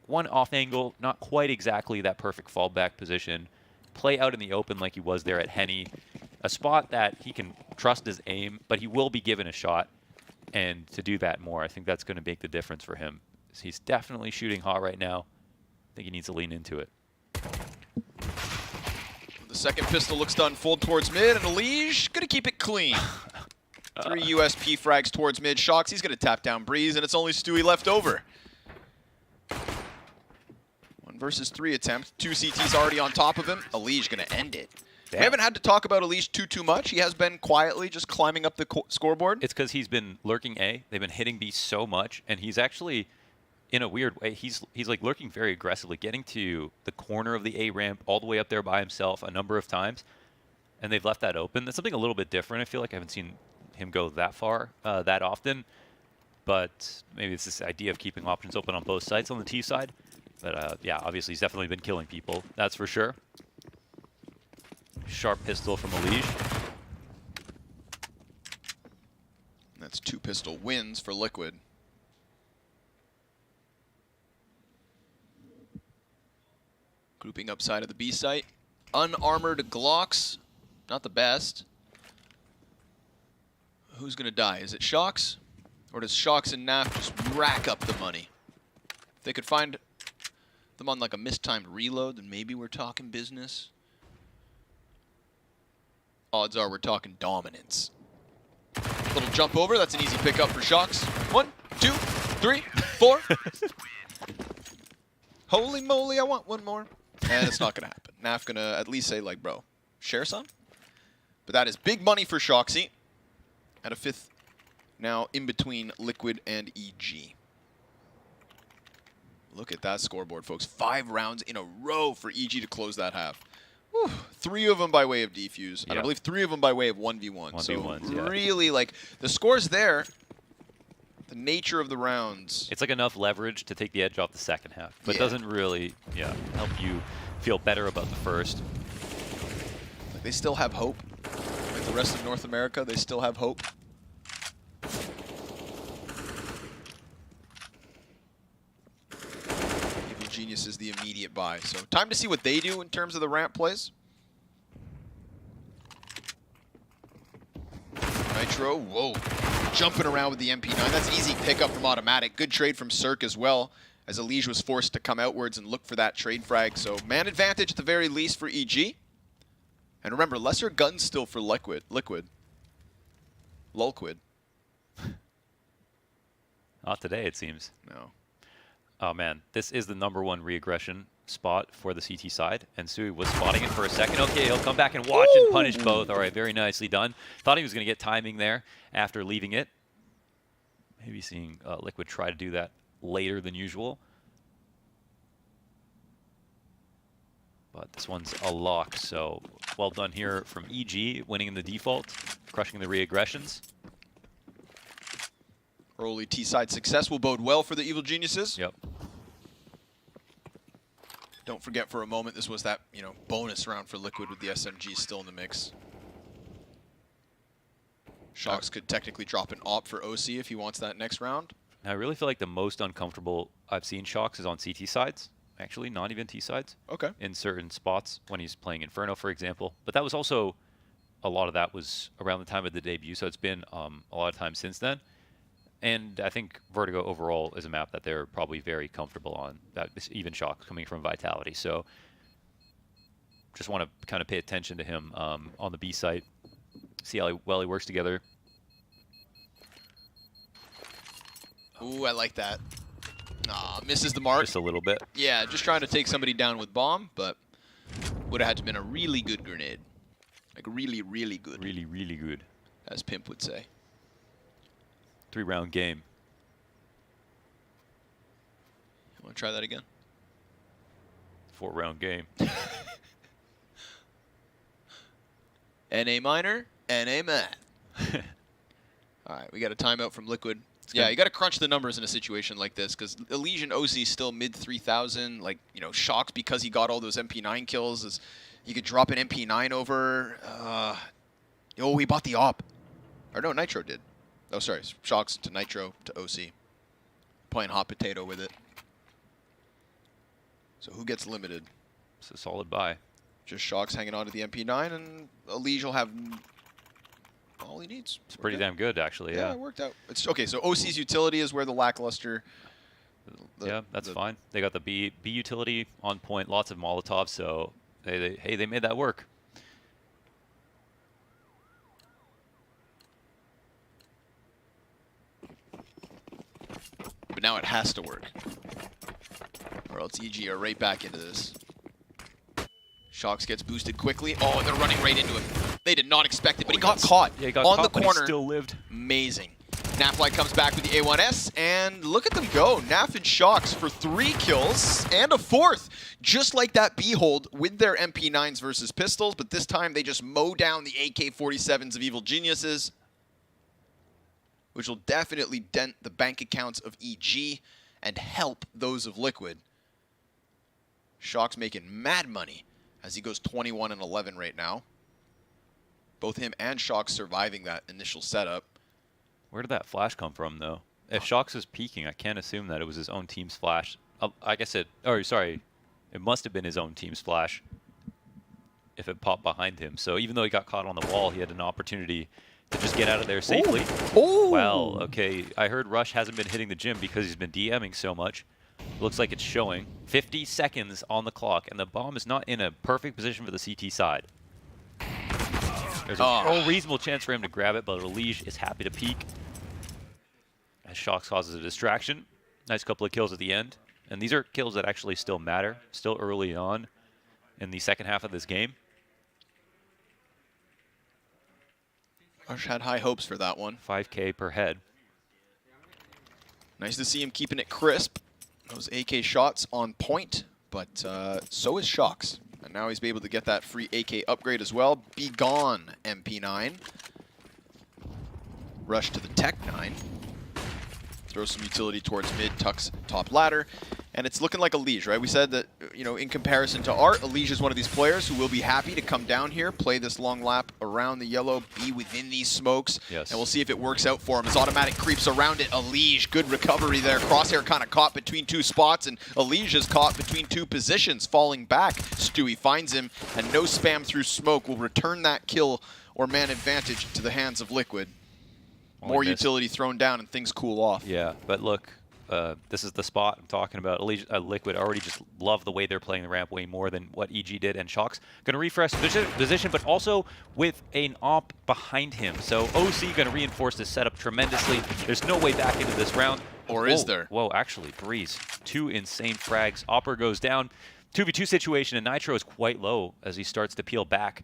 one off angle, not quite exactly that perfect fallback position. Play out in the open like he was there at Henny. A spot that he can trust his aim, but he will be given a shot. And to do that more, I think that's going to make the difference for him. He's definitely shooting hot right now. I think he needs to lean into it.
The second pistol looks to unfold towards mid, and Elige going to keep it clean. 3 USP frags towards mid. Shocks, he's going to tap down Breeze, and it's only Stewie left over. 1 versus 3 attempt. 2 CTs already on top of him. Elige going to end it. We haven't had to talk about Elish too much. He has been quietly just climbing up the scoreboard.
It's because he's been lurking A. They've been hitting B so much, and he's actually, in a weird way, he's like lurking very aggressively, getting to the corner of the A ramp all the way up there by himself a number of times, and they've left that open. That's something a little bit different. I feel like I haven't seen him go that far that often, but maybe it's this idea of keeping options open on both sides on the T side. But yeah, obviously he's definitely been killing people, that's for sure. Sharp pistol from Elish.
That's 2 pistol wins for Liquid. Grouping up side of the B site. Unarmored Glocks, not the best. Who's gonna die? Is it Shocks? Or does Shocks and Naf just rack up the money? If they could find them on like a mistimed reload, then maybe we're talking business. Odds are we're talking dominance. Little jump over, that's an easy pickup for Shocks. 1, 2, 3, 4. Holy moly, I want one more. And it's not gonna happen. Naf gonna at least say like, bro, share some? But that is big money for Shoxy. At a 5th now in between Liquid and EG. Look at that scoreboard, folks. 5 rounds in a row for EG to close that half. Whew. 3 of them by way of defuse, and I believe 3 of them by way of 1v1. So really, like, the scores there, the nature of the rounds.
It's like enough leverage to take the edge off the second half, but doesn't really help you feel better about the first.
Like, they still have hope. Like the rest of North America, they still have hope. Evil Genius is the immediate buy. So time to see what they do in terms of the ramp plays. Nitro, whoa. Jumping around with the MP9. That's an easy pickup from Automatic. Good trade from Cirque as well, as Elige was forced to come outwards and look for that trade frag. So man advantage at the very least for EG. And remember, lesser guns still for Liquid. Lulquid.
Not today, it seems.
No.
Oh man, this is the #1 re-aggression spot for the CT side, and Sui was spotting it for a second. Okay, he'll come back and watch and punish both. All right, very nicely done. Thought he was going to get timing there after leaving it. Maybe seeing Liquid try to do that later than usual. But this one's a lock, so well done here from EG, winning in the default, crushing the re-aggressions.
Early T-side success will bode well for the Evil Geniuses.
Yep.
Don't forget for a moment this was that, bonus round for Liquid with the SMG still in the mix. Shocks could technically drop an op for OC if he wants that next round.
Now, I really feel like the most uncomfortable I've seen Shocks is on CT sides. Actually, not even T sides.
Okay.
In certain spots when he's playing Inferno, for example. But that was also, a lot of that was around the time of the debut, so it's been a lot of time since then. And I think Vertigo overall is a map that they're probably very comfortable on, that even Shocks coming from Vitality. So just want to kind of pay attention to him on the B site, see how well he works together.
Ooh, I like that. Misses the mark.
Just a little bit.
Yeah, just trying to take somebody down with bomb, but would have had to been a really good grenade. Like really, really good.
Really, really good.
As Pimp would say.
3-round game.
You want to try that again?
4-round game.
NA minor, NA math. All right, we got a timeout from Liquid. Yeah, you got to crunch the numbers in a situation like this because Elysian OC is still mid 3,000. Like, Shocks because he got all those MP9 kills. He could drop an MP9 over. He bought the op. Or no, Nitro did. Oh, sorry. Shocks to Nitro to OC. Playing hot potato with it. So who gets limited?
It's a solid buy.
Just Shocks hanging on to the MP9, and Elige will have all he needs.
It's pretty damn good, actually.
Yeah, it worked out. It's okay. So OC's utility is where the lackluster.
Yeah, that's fine. They got the B utility on point. Lots of Molotovs. So they made that work.
But now it has to work, or else EG are right back into this. Shox gets boosted quickly. Oh, and they're running right into him. They did not expect it, but he got caught
Yeah, he got
on
caught,
the
but
corner.
he still lived.
Amazing. Nafly comes back with the A1S, and look at them go. Naf and Shox for 3 kills and a 4th, just like that B-hold with their MP9s versus pistols, but this time they just mow down the AK-47s of Evil Geniuses, which will definitely dent the bank accounts of EG and help those of Liquid. Shox making mad money as he goes 21 and 11 right now. Both him and Shox surviving that initial setup.
Where did that flash come from, though? If Shox is peeking, I can't assume that it was his own team's flash. I guess it must have been his own team's flash if it popped behind him. So even though he got caught on the wall, he had an opportunity to just get out of there safely.
Ooh.
Well, okay, I heard Rush hasn't been hitting the gym because he's been DMing so much. Looks like it's showing. 50 seconds on the clock, and the bomb is not in a perfect position for the CT side. There's a reasonable chance for him to grab it, but Elige is happy to peek. As Shox causes a distraction. Nice couple of kills at the end. And these are kills that actually still matter, still early on in the second half of this game.
Rush had high hopes for that one.
5K per head.
Nice to see him keeping it crisp. Those AK shots on point, but so is Shox. And now he's able to get that free AK upgrade as well. Be gone, MP9. Rush to the Tech 9. Throw some utility towards mid, tucks top ladder. And it's looking like Elige, right? We said that, you know, in comparison to Art, Elige is one of these players who will be happy to come down here, play this long lap around the yellow, be within these smokes.
Yes.
And we'll see if it works out for him. As Automatic creeps around it, Elige, good recovery there. Crosshair kind of caught between 2 spots, and Elige is caught between 2 positions, falling back. Stewie finds him, and no spam through smoke will return that kill or man advantage to the hands of Liquid. More utility thrown down, and things cool off.
Yeah, but look, this is the spot I'm talking about. Liquid already just love the way they're playing the ramp way more than what EG did, and Shox going to refresh position, but also with an op behind him. So OC going to reinforce this setup tremendously. There's no way back into this round.
Or is there?
Whoa, actually, Breeze. 2 insane frags. Opper goes down. 2v2 situation, and Nitro is quite low as he starts to peel back.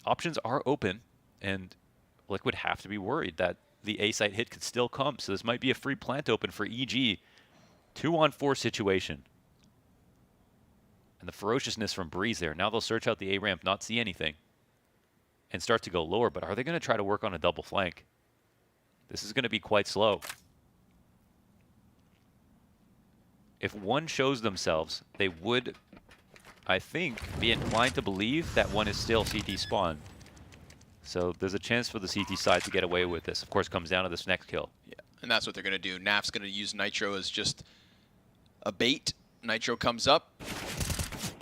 Options are open, and Liquid have to be worried that the A-site hit could still come, so this might be a free plant open for EG. 2-on-4 situation. And the ferociousness from Breeze there. Now they'll search out the A-ramp, not see anything, and start to go lower, but are they going to try to work on a double flank? This is going to be quite slow. If one shows themselves, they would, I think, be inclined to believe that one is still CT spawn. So there's a chance for the CT side to get away with this. Of course, comes down to this next kill.
Yeah, and that's what they're going to do. Naf's going to use Nitro as just a bait. Nitro comes up.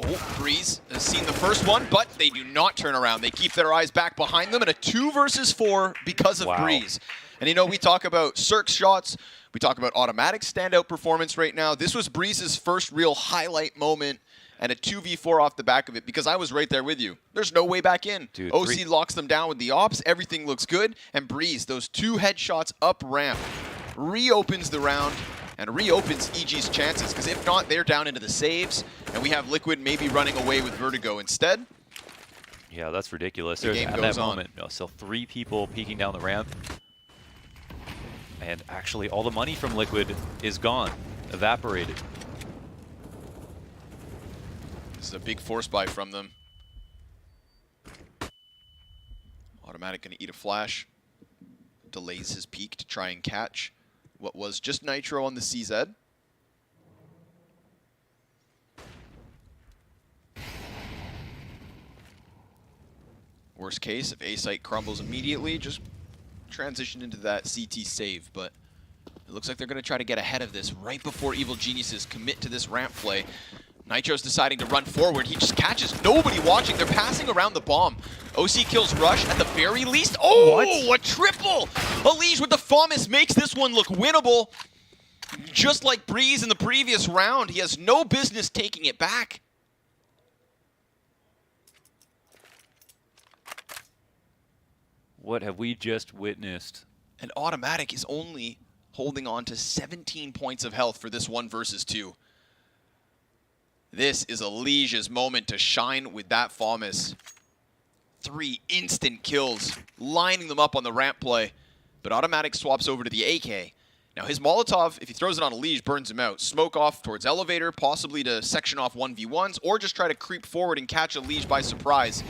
Oh, Breeze has seen the first one, but they do not turn around. They keep their eyes back behind them, and a 2 versus 4 because of Breeze. And you know, we talk about Cirque shots. We talk about Automatic standout performance right now. This was Breeze's first real highlight moment, and a 2v4 off the back of it, because I was right there with you. There's no way back in.
Dude,
OC locks them down with the ops. Everything looks good. And Breeze, those 2 headshots up ramp, reopens the round and reopens EG's chances, because if not, they're down into the saves, and we have Liquid maybe running away with Vertigo instead.
Yeah, that's ridiculous.
The
There's
game
at
goes
that
on.
moment, so 3 people peeking down the ramp. And actually, all the money from Liquid is gone, evaporated.
This is a big force buy from them. Automatic going to eat a flash. Delays his peak to try and catch what was just Nitro on the CZ. Worst case, if A-site crumbles immediately, just transition into that CT save. But it looks like they're going to try to get ahead of this right before Evil Geniuses commit to this ramp play. Nitro's deciding to run forward. He just catches nobody watching. They're passing around the bomb. OC kills Rush at the very least. Oh, what? A triple! Elige with the FOMIS makes this one look winnable. Just like Breeze in the previous round, he has no business taking it back.
What have we just witnessed?
And Automatic is only holding on to 17 points of health for this 1 versus 2. This is Elige's moment to shine with that FAMAS. 3 instant kills, lining them up on the ramp play. But Automatic swaps over to the AK. Now his Molotov, if he throws it on Elige, burns him out. Smoke off towards elevator, possibly to section off 1v1s, or just try to creep forward and catch Elige by surprise.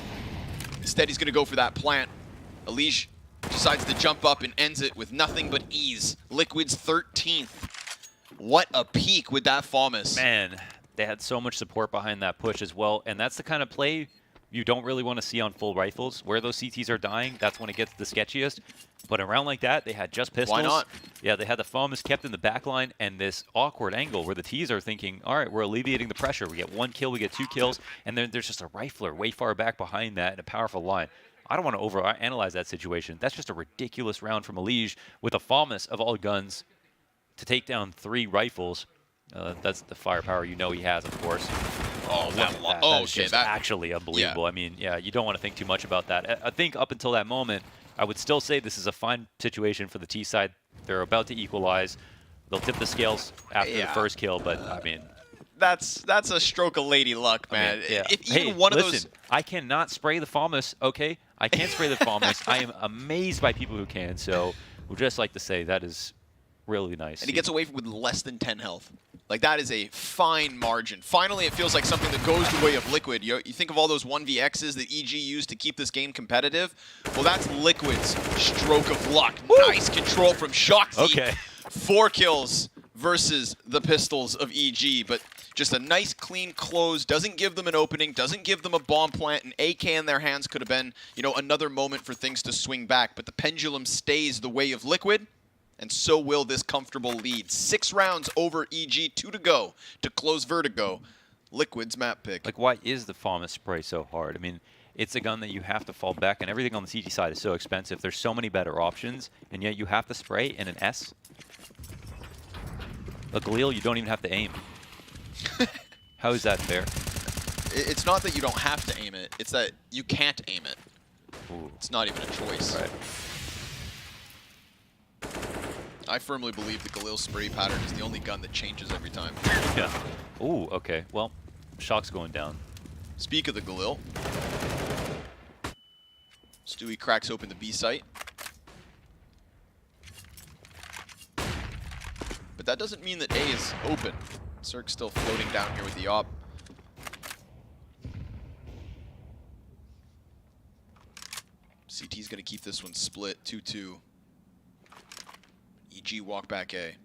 Instead, he's going to go for that plant. Elige decides to jump up and ends it with nothing but ease. Liquid's 13th. What a peak with that FAMAS.
Man, they had so much support behind that push as well, and that's the kind of play you don't really want to see on full rifles. Where those CTs are dying, that's when it gets the sketchiest. But around like that, they had just pistols.
Why not?
Yeah, they had the FAMAS kept in the back line, and this awkward angle where the Ts are thinking, all right, we're alleviating the pressure. We get 1 kill, we get 2 kills, and then there's just a rifler way far back behind that and a powerful line. I don't want to overanalyze that situation. That's just a ridiculous round from Elige with a FAMAS of all guns to take down 3 rifles. That's the firepower you know he has, of course.
Oh,
that is just actually unbelievable.
Yeah.
I mean, yeah, you don't want to think too much about that. I think up until that moment, I would still say this is a fine situation for the T side. They're about to equalize. They'll tip the scales after the first kill, but I mean,
that's a stroke of lady luck, man.
I mean, yeah.
If even one of those,
I cannot spray the FAMAS. Okay, I can't spray the FAMAS. I am amazed by people who can. So, we'd just like to say that is really nice.
And he gets away with less than 10 health. Like, that is a fine margin. Finally, it feels like something that goes the way of Liquid. You think of all those 1vx's that EG used to keep this game competitive? Well, that's Liquid's stroke of luck. Woo! Nice control from Shoxy.
Okay.
4 kills versus the pistols of EG, but just a nice, clean close. Doesn't give them an opening, doesn't give them a bomb plant. An AK in their hands could have been, you know, another moment for things to swing back, but the pendulum stays the way of Liquid. And so will this comfortable lead. 6 rounds over EG, 2 to go to close Vertigo. Liquid's map pick.
Like, why is the FAMAS spray so hard? I mean, it's a gun that you have to fall back, and everything on the CT side is so expensive. There's so many better options, and yet you have to spray in an S. A Galil, you don't even have to aim. How is that fair?
It's not that you don't have to aim it. It's that you can't aim it.
Ooh.
It's not even a choice.
Right.
I firmly believe the Galil spray pattern is the only gun that changes every time.
Yeah. Ooh, okay. Well, Shock's going down.
Speak of the Galil. Stewie cracks open the B site. But that doesn't mean that A is open. Cirque's still floating down here with the op. CT's going to keep this one split 2-2. EG walk back A.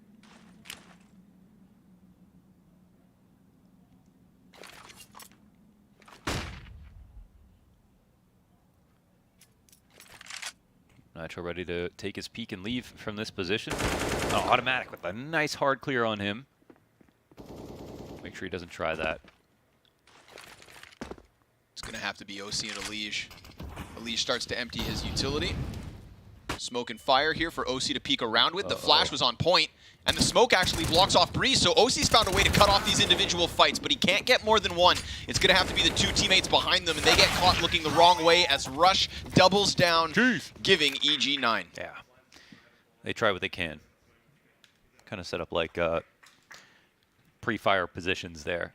Nitro ready to take his peek and leave from this position. Oh, Automatic with a nice hard clear on him. Make sure he doesn't try that.
It's going to have to be OC and Elige. Elige starts to empty his utility. Smoke and fire here for OC to peek around with. The flash was on point, and the smoke actually blocks off Breeze, so OC's found a way to cut off these individual fights, but he can't get more than one. It's going to have to be the 2 teammates behind them, and they get caught looking the wrong way as Rush doubles down, giving EG 9.
Yeah. They try what they can. Kind of set up like pre-fire positions there.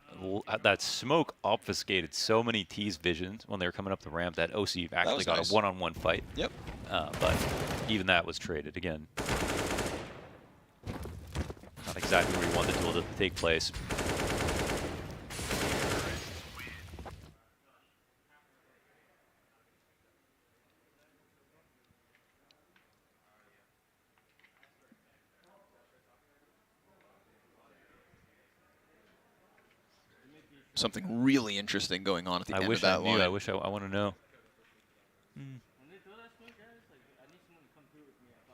That smoke obfuscated so many T's visions when they were coming up the ramp that OC actually got a one-on-one fight.
Yep.
But even that was traded again. Not exactly where you wanted the duel to take place.
Something really interesting going on at the end of that line.
I wish I want to know.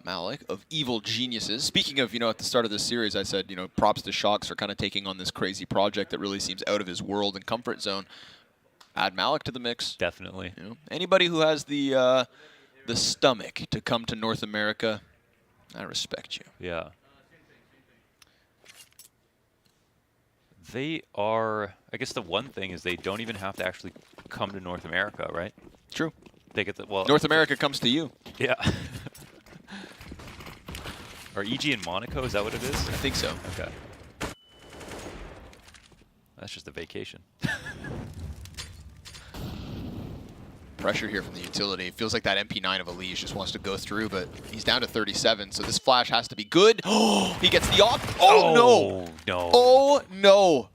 Malik of Evil Geniuses. Speaking of, at the start of this series, I said, props to Shox for kind of taking on this crazy project that really seems out of his world and comfort zone. Add Malik to the mix.
Definitely.
Anybody who has the stomach to come to North America, I respect you.
Yeah. They are, I guess the one thing is they don't even have to actually come to North America, right?
True.
They get the, well,
North America comes to you.
Yeah. Are EG in Monaco? Is that what it is?
I think so.
Okay. That's just a vacation.
Pressure here from the utility. It feels like that MP9 of Elige just wants to go through, but he's down to 37, so this flash has to be good. Oh, he gets the off. Oh, no.
No.
Oh, no.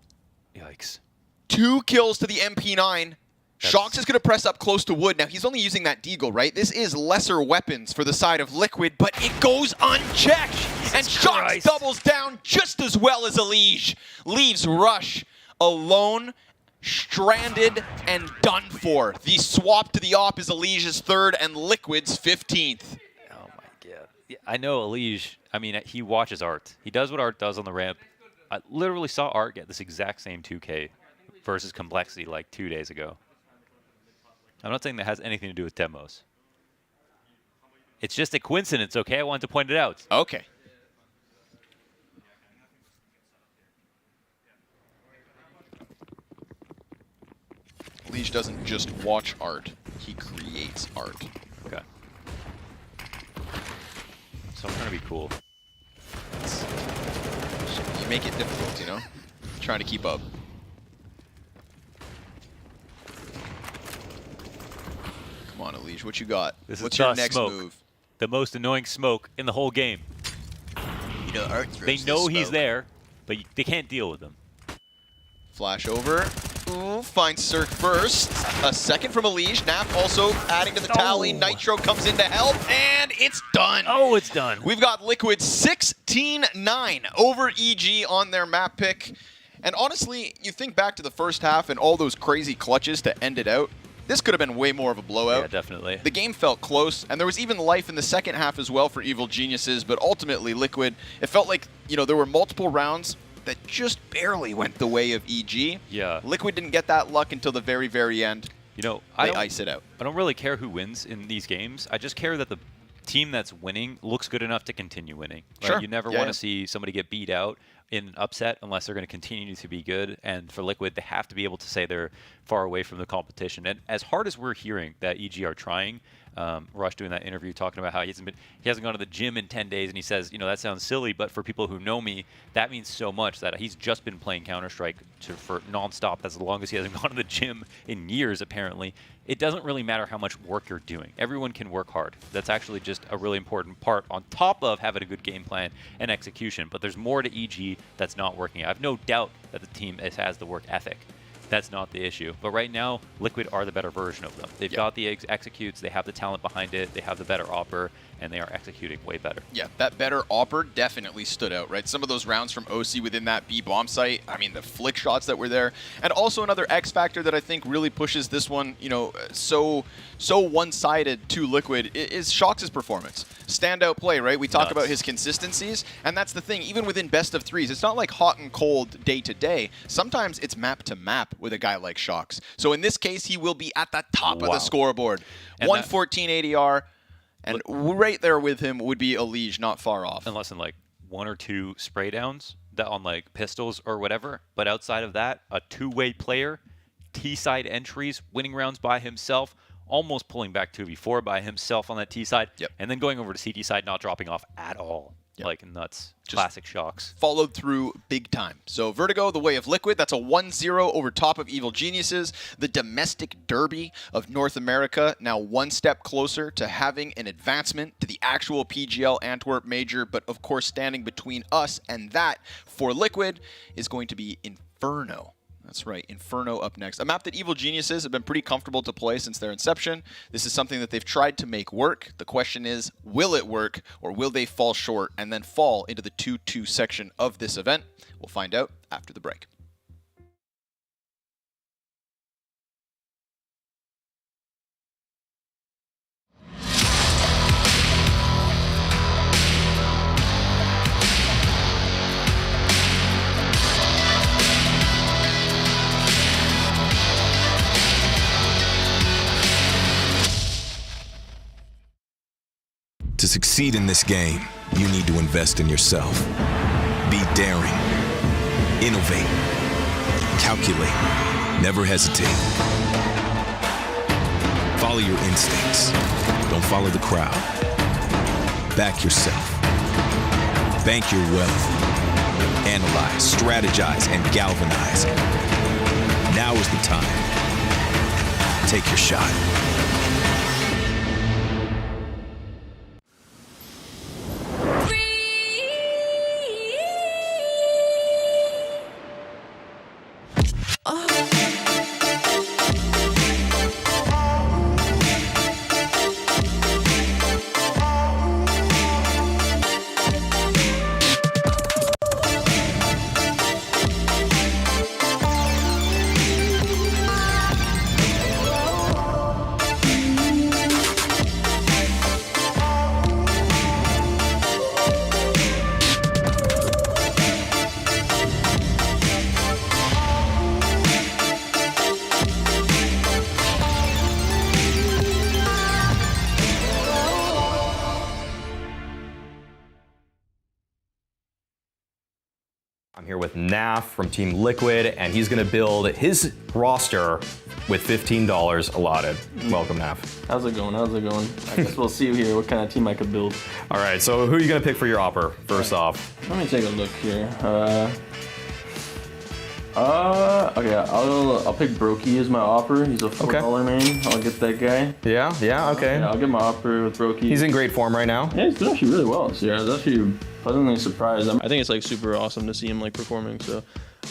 Yikes.
2 kills to the MP9. Shox is going to press up close to wood. Now, he's only using that Deagle, right? This is lesser weapons for the side of Liquid, but it goes unchecked. And Shox doubles down just as well as Elige. Leaves Rush alone, stranded, and done for. The swap to the op is Elige's 3rd and Liquid's 15th.
Oh, my God. Yeah, I know Elige, I mean, he watches Art. He does what Art does on the ramp. I literally saw Art get this exact same 2K versus Complexity like 2 days ago. I'm not saying that has anything to do with demos. It's just a coincidence, okay? I wanted to point it out.
Okay. Elige doesn't just watch art, he creates art.
Okay. So I'm trying to be cool.
You make it difficult, you know? Trying to keep up. Come on, Elige, what you got? What's your next move?
The most annoying smoke in the whole game.
You know, Art
they know he's there, but they can't deal with him.
Flash over. Ooh, finds Cirque first. A second from Elige. Nap also adding to the tally. Nitro comes in to help, and it's done.
Oh, it's done.
We've got Liquid 16-9 over EG on their map pick. And honestly, you think back to the first half and all those crazy clutches to end it out. This could have been way more of a blowout.
Yeah, definitely.
The game felt close, and there was even life in the second half as well for Evil Geniuses, but ultimately Liquid, it felt like, you know, there were multiple rounds that just barely went the way of EG.
Yeah.
Liquid didn't get that luck until the very, very end.
You know,
they ice it out.
I don't really care who wins in these games. I just care that the team that's winning looks good enough to continue winning. Right?
Sure.
You never want to see somebody get beat out in an upset unless they're going to continue to be good. And for Liquid, they have to be able to say they're far away from the competition. And as hard as we're hearing that EG are trying, Rush doing that interview talking about how he hasn't gone to the gym in 10 days, and he says, you know, that sounds silly, but for people who know me, that means so much that he's just been playing Counter-Strike for nonstop. That's as long as he hasn't gone to the gym in years, apparently. It doesn't really matter how much work you're doing. Everyone can work hard. That's actually just a really important part on top of having a good game plan and execution. But there's more to EG that's not working. I have no doubt that the team has the work ethic. That's not the issue. But right now, Liquid are the better version of them. They've got the executes, they have the talent behind it, they have the better opper, and they are executing way better.
Yeah, that better opper definitely stood out, right? Some of those rounds from OC within that B bomb site, I mean, the flick shots that were there. And also another X factor that I think really pushes this one, you know, so one-sided to Liquid is Shox's performance. Standout play, right? We talk about his consistencies, and that's the thing. Even within best of threes, it's not like hot and cold day to day. Sometimes it's map to map with a guy like Shox. So in this case, he will be at the top of the scoreboard. 114 ADR, and right there with him would be Elige, not far off.
Unless in like 1 or 2 spray downs that on like pistols or whatever. But outside of that, a two-way player, T-side entries, winning rounds by himself, almost pulling back 2v4 by himself on that T side, and then going over to CT side, not dropping off at all. Like nuts. Just classic Shox.
Followed through big time. So Vertigo, the way of Liquid, that's a 1-0 over top of Evil Geniuses. The domestic derby of North America, now one step closer to having an advancement to the actual PGL Antwerp Major, but of course standing between us and that for Liquid is going to be Inferno. That's right, Inferno up next. A map that Evil Geniuses have been pretty comfortable to play since their inception. This is something that they've tried to make work. The question is, will it work, or will they fall short and then fall into the 2-2 section of this event? We'll find out after the break.
To succeed in this game, you need to invest in yourself. Be daring. Innovate. Calculate. Never hesitate. Follow your instincts. Don't follow the crowd. Back yourself. Bank your wealth. Analyze, strategize, and galvanize. Now is the time. Take your shot.
I'm here with Naf from Team Liquid, and he's going to build his roster with $15 allotted. Welcome, Naf.
How's it going? How's it going? I guess we'll see here what kind of team I could build.
All right, so who are you going to pick for your opper, first off?
Let me take a look here. Okay, I'll pick Brokey as my opper. He's a $4 main. I'll get that guy.
Yeah, okay.
Yeah, I'll get my opper with Brokey.
He's in great form right now.
Yeah, he's doing actually really well this year. I was actually pleasantly surprised. I think it's like super awesome to see him like performing. So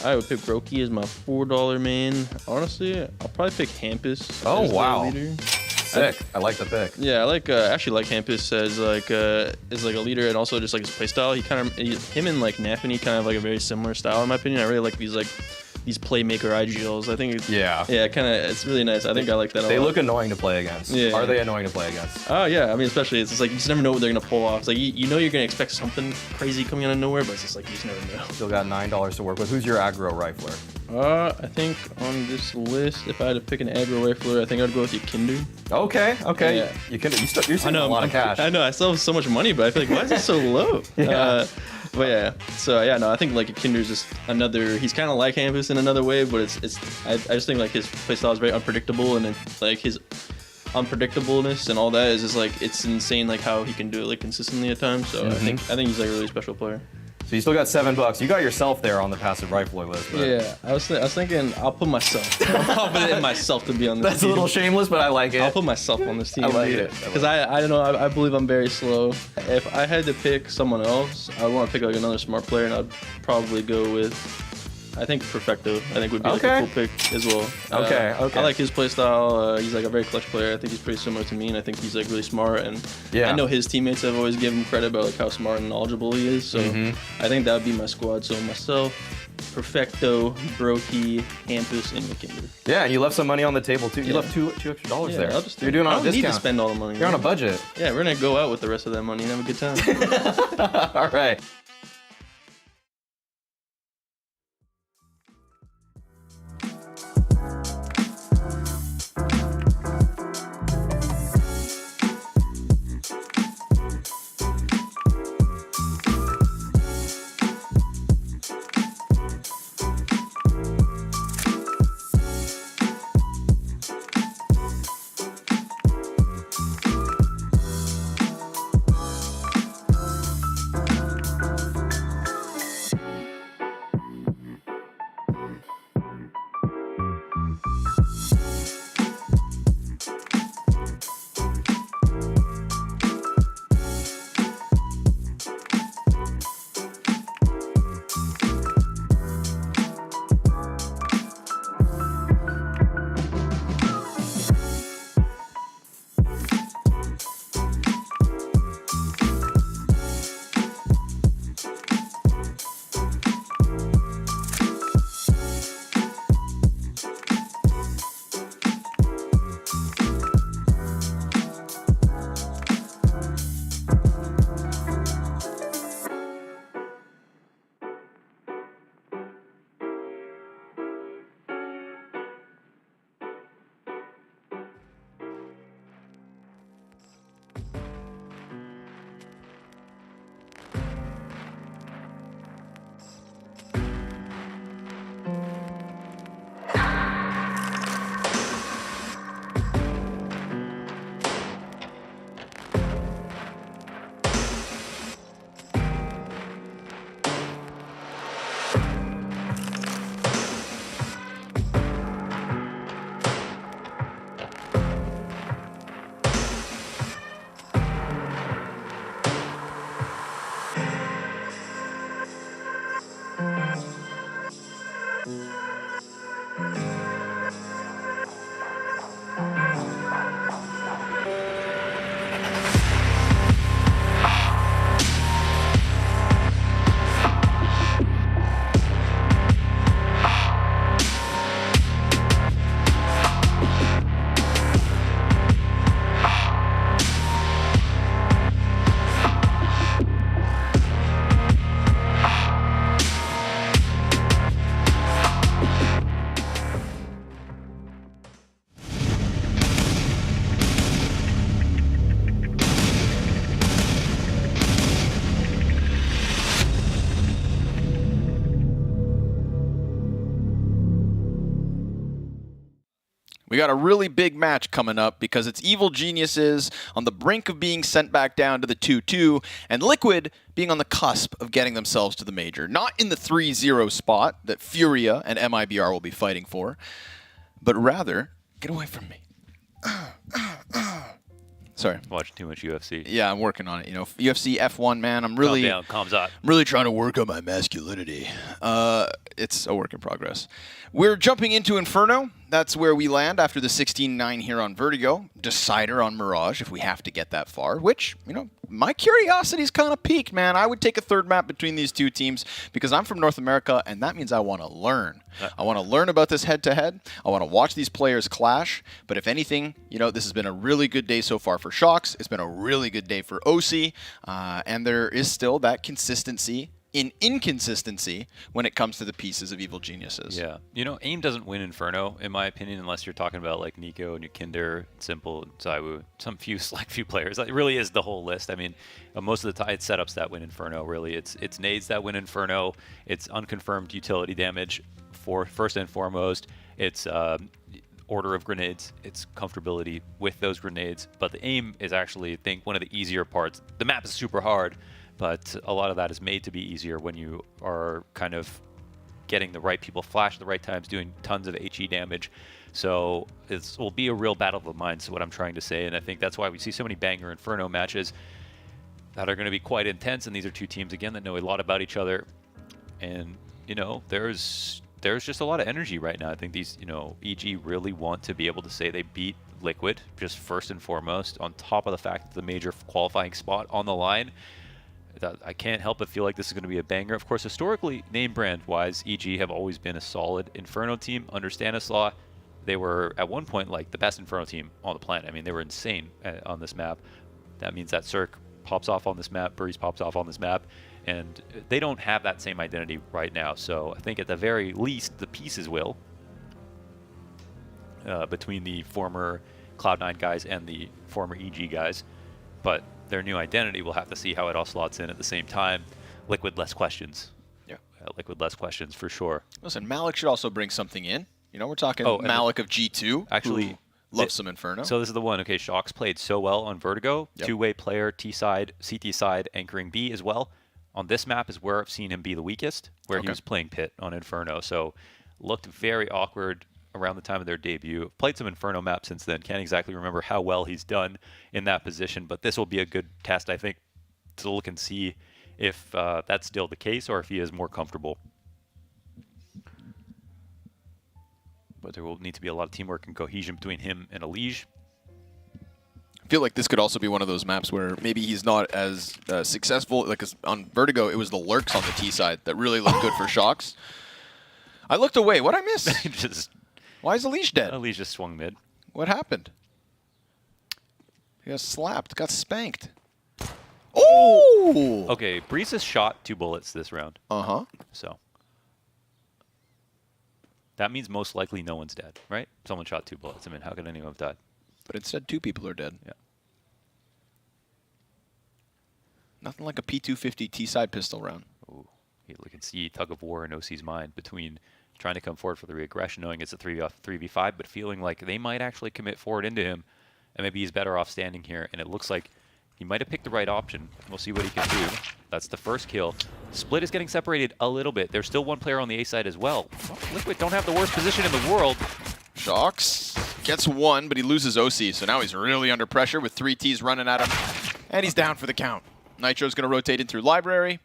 I would pick Brokey as my $4 main. Honestly, I'll probably pick Hampus.
Oh,
as the
wow.
leader.
Sick. I like the pick.
Yeah, I like actually like Hampus as like a leader, and also just like his playstyle. Him and like Nafany kind of like a very similar style in my opinion. I really like these playmaker IGLs. I think it's really nice. I think I like that a lot.
They look annoying to play against.
Yeah.
Are they annoying to play against?
Oh yeah, I mean especially it's just like you just never know what they're gonna pull off. It's like you know you're gonna expect something crazy coming out of nowhere, but it's just like you just never know.
Still got $9 to work with. Who's your aggro rifler?
I think on this list, if I had to pick an aggro rifler, I think I'd go with Yakindu.
Okay.
Yeah.
You're saving a lot of cash.
I know, I still have so much money, but I feel like, why is it so low?
Yeah.
But yeah, so yeah, no, I think like Kinder's just another. He's kind of like Hampus in another way, but I just think like his playstyle is very unpredictable, and it's like his unpredictableness and all that is just like it's insane, like how he can do it like consistently at times. So I think he's like a really special player.
So you still got $7. You got yourself there on the passive rifler list. But
Yeah, I was thinking I'll put myself. I'm confident in myself to be on this
That's
team.
a little shameless, but I like it.
I'll put myself on this team.
I like it.
Because I don't know, I believe I'm very slow. If I had to pick someone else, I would want to pick like another smart player, and I'd probably go with, I think Perfecto. I think would be like a cool pick as well.
Okay.
I like his playstyle. He's like a very clutch player. I think he's pretty similar to me, and I think he's like really smart. And
Yeah.
I know his teammates have always given him credit about like how smart and knowledgeable he is. So I think that would be my squad. So myself, Perfecto, Brokey, Hampus, and McKinder.
Yeah, and you left some money on the table too. You left two extra dollars there.
I'll just
You're doing it on a
I don't need to
discount.
spend all the money.
You're on a budget.
Yeah, we're gonna go out with the rest of that money and have a good time.
All right.
We got a really big match coming up because it's Evil Geniuses on the brink of being sent back down to the 2-2, and Liquid being on the cusp of getting themselves to the major. Not in the 3-0 spot that Furia and MIBR will be fighting for, but rather, get away from me. Sorry.
Watching too much UFC.
Yeah, I'm working on it. You know, UFC F1, man. I'm really,
Calm down, calms out.
I'm really trying to work on my masculinity. It's a work in progress. We're jumping into Inferno. That's where we land after the 16-9 here on Vertigo. Decider on Mirage if we have to get that far, which, you know, my curiosity's kind of peaked, man. I would take a third map between these two teams because I'm from North America, and that means I want to learn. I want to learn about this head-to-head. I want to watch these players clash. But if anything, you know, this has been a really good day so far for Shox. It's been a really good day for OC. And there is still that consistency in inconsistency when it comes to the pieces of Evil Geniuses.
Yeah. You know, AIM doesn't win Inferno, in my opinion, unless you're talking about like Nico, Nukinder, Simple, Zaiwu, some few select few players. It really is the whole list. I mean, most of the time it's setups that win Inferno, really. It's nades that win Inferno. It's unconfirmed utility damage for first and foremost. It's order of grenades. It's comfortability with those grenades. But the AIM is actually, I think, one of the easier parts. The map is super hard, but a lot of that is made to be easier when you are kind of getting the right people flash at the right times, doing tons of HE damage. So it will be a real battle of the minds, is what I'm trying to say. And I think that's why we see so many banger Inferno matches that are going to be quite intense. And these are two teams, again, that know a lot about each other. And, you know, there's just a lot of energy right now. I think these, you know, EG really want to be able to say they beat Liquid, just first and foremost, on top of the fact that the major qualifying spot on the line. I can't help but feel like this is going to be a banger. Of course, historically, name brand-wise, EG have always been a solid Inferno team. Under Stanislaw, they were, at one point, like the best Inferno team on the planet. I mean, they were insane on this map. That means that Cirque pops off on this map, Breeze pops off on this map, and they don't have that same identity right now. So I think at the very least, the pieces will, between the former Cloud9 guys and the former EG guys. But their new identity, we'll have to see how it all slots in at the same time. Liquid, less questions.
Yeah.
Liquid, less questions for sure.
Listen, Malik should also bring something in. You know, we're talking Malik of G2.
Actually,
loves some Inferno.
So this is the one. Okay, Shox played so well on Vertigo.
Yep.
Two-way player, T-side, CT side, anchoring B as well. On this map is where I've seen him be the weakest, where he was playing Pit on Inferno. So looked very awkward around the time of their debut. Played some Inferno maps since then. Can't exactly remember how well he's done in that position, but this will be a good test, I think, to look and see if that's still the case or if he is more comfortable. But there will need to be a lot of teamwork and cohesion between him and Elige.
I feel like this could also be one of those maps where maybe he's not as successful. Like on Vertigo, it was the lurks on the T side that really looked good for Shox. I looked away. What'd I miss? Why is Elige dead?
Elige just swung mid.
What happened? He got slapped, got spanked. Oh!
Okay, Breeze has shot 2 bullets this round.
Uh-huh.
So that means most likely no one's dead, right? Someone shot 2 bullets. I mean, how could anyone have died?
But instead, 2 people are dead.
Yeah.
Nothing like a P250 T-side pistol round.
Ooh. You can see tug of war in OC's mind between trying to come forward for the reaggression, knowing it's a 3v5, but feeling like they might actually commit forward into him, and maybe he's better off standing here. And it looks like he might have picked the right option. We'll see what he can do. That's the first kill. Split is getting separated a little bit. There's still one player on the A side as well. Liquid don't have the worst position in the world.
Shox gets 1, but he loses OC, so now he's really under pressure with 3 Ts running at him, and he's down for the count. Nitro's going to rotate in through Library.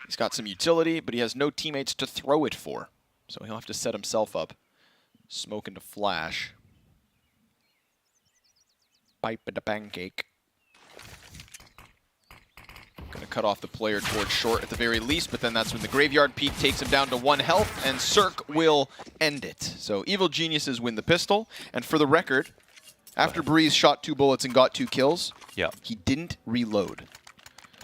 He's got some utility, but he has no teammates to throw it for, so he'll have to set himself up. Smoke into Flash. Pipe into Pancake. Gonna cut off the player towards short at the very least, but then that's when the Graveyard Peak takes him down to 1 health, and Cirque will end it. So Evil Geniuses win the pistol, and for the record, after Breeze shot 2 bullets and got 2 kills, he didn't reload.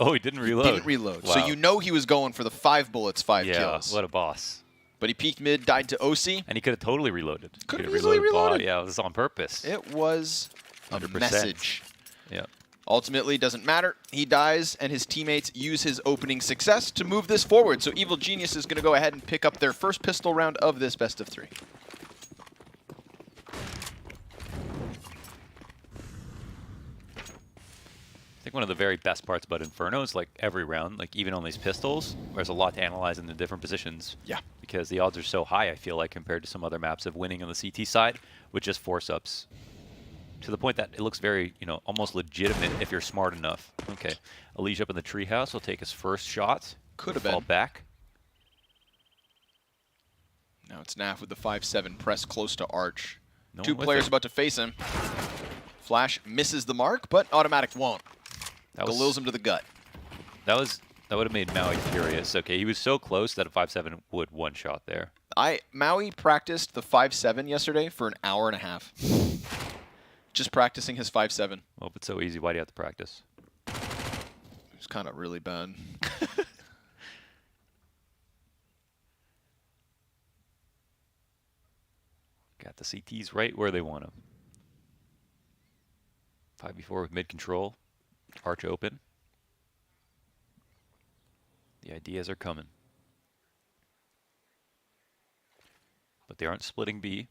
Oh, he didn't reload?
He didn't reload.
Wow.
So you know he was going for the 5 bullets, 5 kills.
Yeah, what a boss.
But he peeked mid, died to OC.
And he could have totally reloaded.
Could have easily reloaded.
Yeah, it was on purpose.
It was a
100%.
message.
Yeah.
Ultimately, it doesn't matter. He dies, and his teammates use his opening success to move this forward. So Evil Genius is going to go ahead and pick up their first pistol round of this best of 3.
think one of the very best parts about Inferno is like every round, like even on these pistols, there's a lot to analyze in the different positions.
Yeah.
Because the odds are so high, I feel like, compared to some other maps of winning on the CT side with just force-ups. To the point that it looks very, you know, almost legitimate if you're smart enough. Okay. Elige up in the treehouse will take his first shot.
Could have
fall
been.
back.
Now it's Naf with the 5-7 press close to Arch.
No
Two
one with
players
it.
about to face him. Flash misses the mark, but Automatic won't. Galils him to the gut.
That would have made Maui furious. Okay, he was so close that a 5-7 would one-shot there.
Maui practiced the 5-7 yesterday for an hour and a half. Just practicing his 5-7.
Well, if it's so easy, why do you have to practice?
It's kind of really bad.
Got the CTs right where they want them. 5v4 with mid-control. Arch open. The ideas are coming. But they aren't splitting B.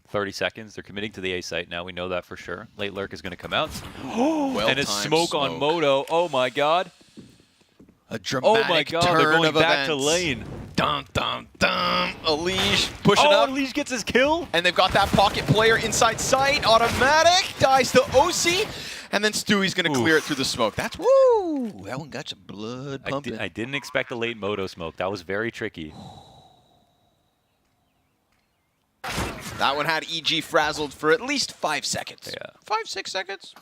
30 seconds. They're committing to the A site now. We know that for sure. Late Lurk is going to come out. And it's smoke on Moto. Oh, my God.
A dramatic
oh, my God.
turn
They're going
of
back
events.
to lane.
Dum, dum, dum. Elige pushing up.
Elige gets his kill.
And they've got that pocket player inside sight. Automatic dies to OC. And then Stewie's going to clear it through the smoke. That's woo. That one got some blood pumping.
I didn't expect a late Moto smoke. That was very tricky.
That one had EG frazzled for at least 5 seconds.
Yeah.
5-6 seconds.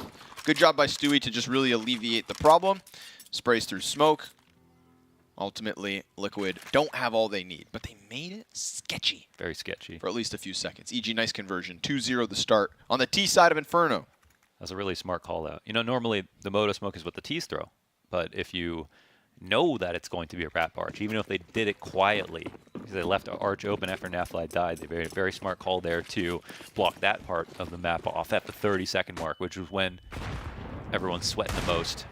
Good job by Stewie to just really alleviate the problem. Sprays through smoke. Ultimately, Liquid don't have all they need, but they made it sketchy.
Very sketchy.
For at least a few seconds. EG, nice conversion. 2-0 the start on the T side of Inferno.
That's a really smart call out. You know, normally the Moto smoke is what the T's throw. But if you know that it's going to be a wrap arch, even if they did it quietly, because they left Arch open after Nafli died, they made a very smart call there to block that part of the map off at the 30-second mark, which was when everyone's sweating the most.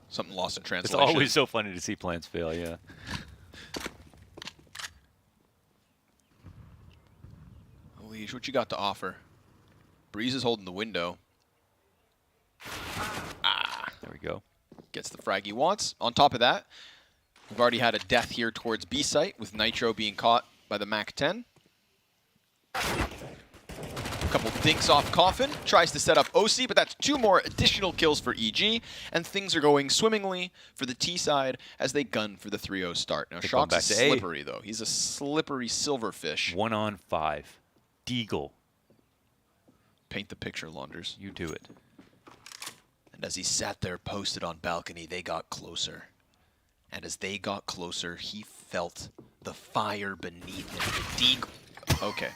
Something lost in translation.
It's always so funny to see plans fail, yeah.
Elige, what you got to offer? Breeze is holding the window.
There we go.
Gets the frag he wants. On top of that, we've already had a death here towards B site with Nitro being caught by the MAC-10. A couple dinks off Coffin. Tries to set up OC, but that's 2 more additional kills for EG. And things are going swimmingly for the T side as they gun for the 3-0 start. Now, Shock's
back to
slippery, though. He's a slippery silverfish.
1-on-5. Deagle.
Paint the picture, Launders.
You do it.
And as he sat there posted on balcony, they got closer. And as they got closer, he felt the fire beneath him. The Deagle. Okay.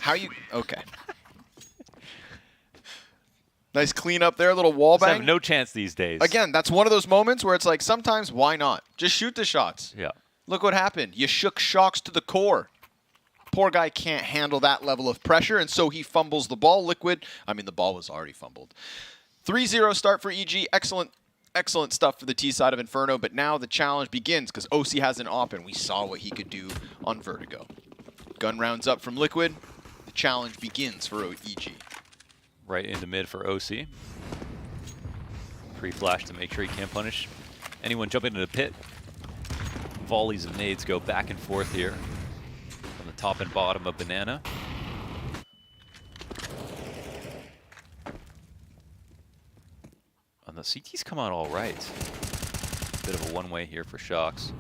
How you... Okay. Nice cleanup there, little wall
Just
bang.
have no chance these days.
Again, that's one of those moments where it's like, sometimes, why not? Just shoot the shots.
Yeah.
Look what happened. You shook Shocks to the core. Poor guy can't handle that level of pressure, and so he fumbles the ball. Liquid, I mean, the ball was already fumbled. 3-0 start for EG. Excellent stuff for the T side of Inferno, but now the challenge begins because OC has an op, and we saw what he could do on Vertigo. Gun rounds up from Liquid. The challenge begins for EG.
Right into mid for OC. Pre-flash to make sure he can't punish anyone jumping into the pit. Volleys of nades go back and forth here from the top and bottom of Banana. And the CTs come out all right. Bit of a one-way here for Shocks.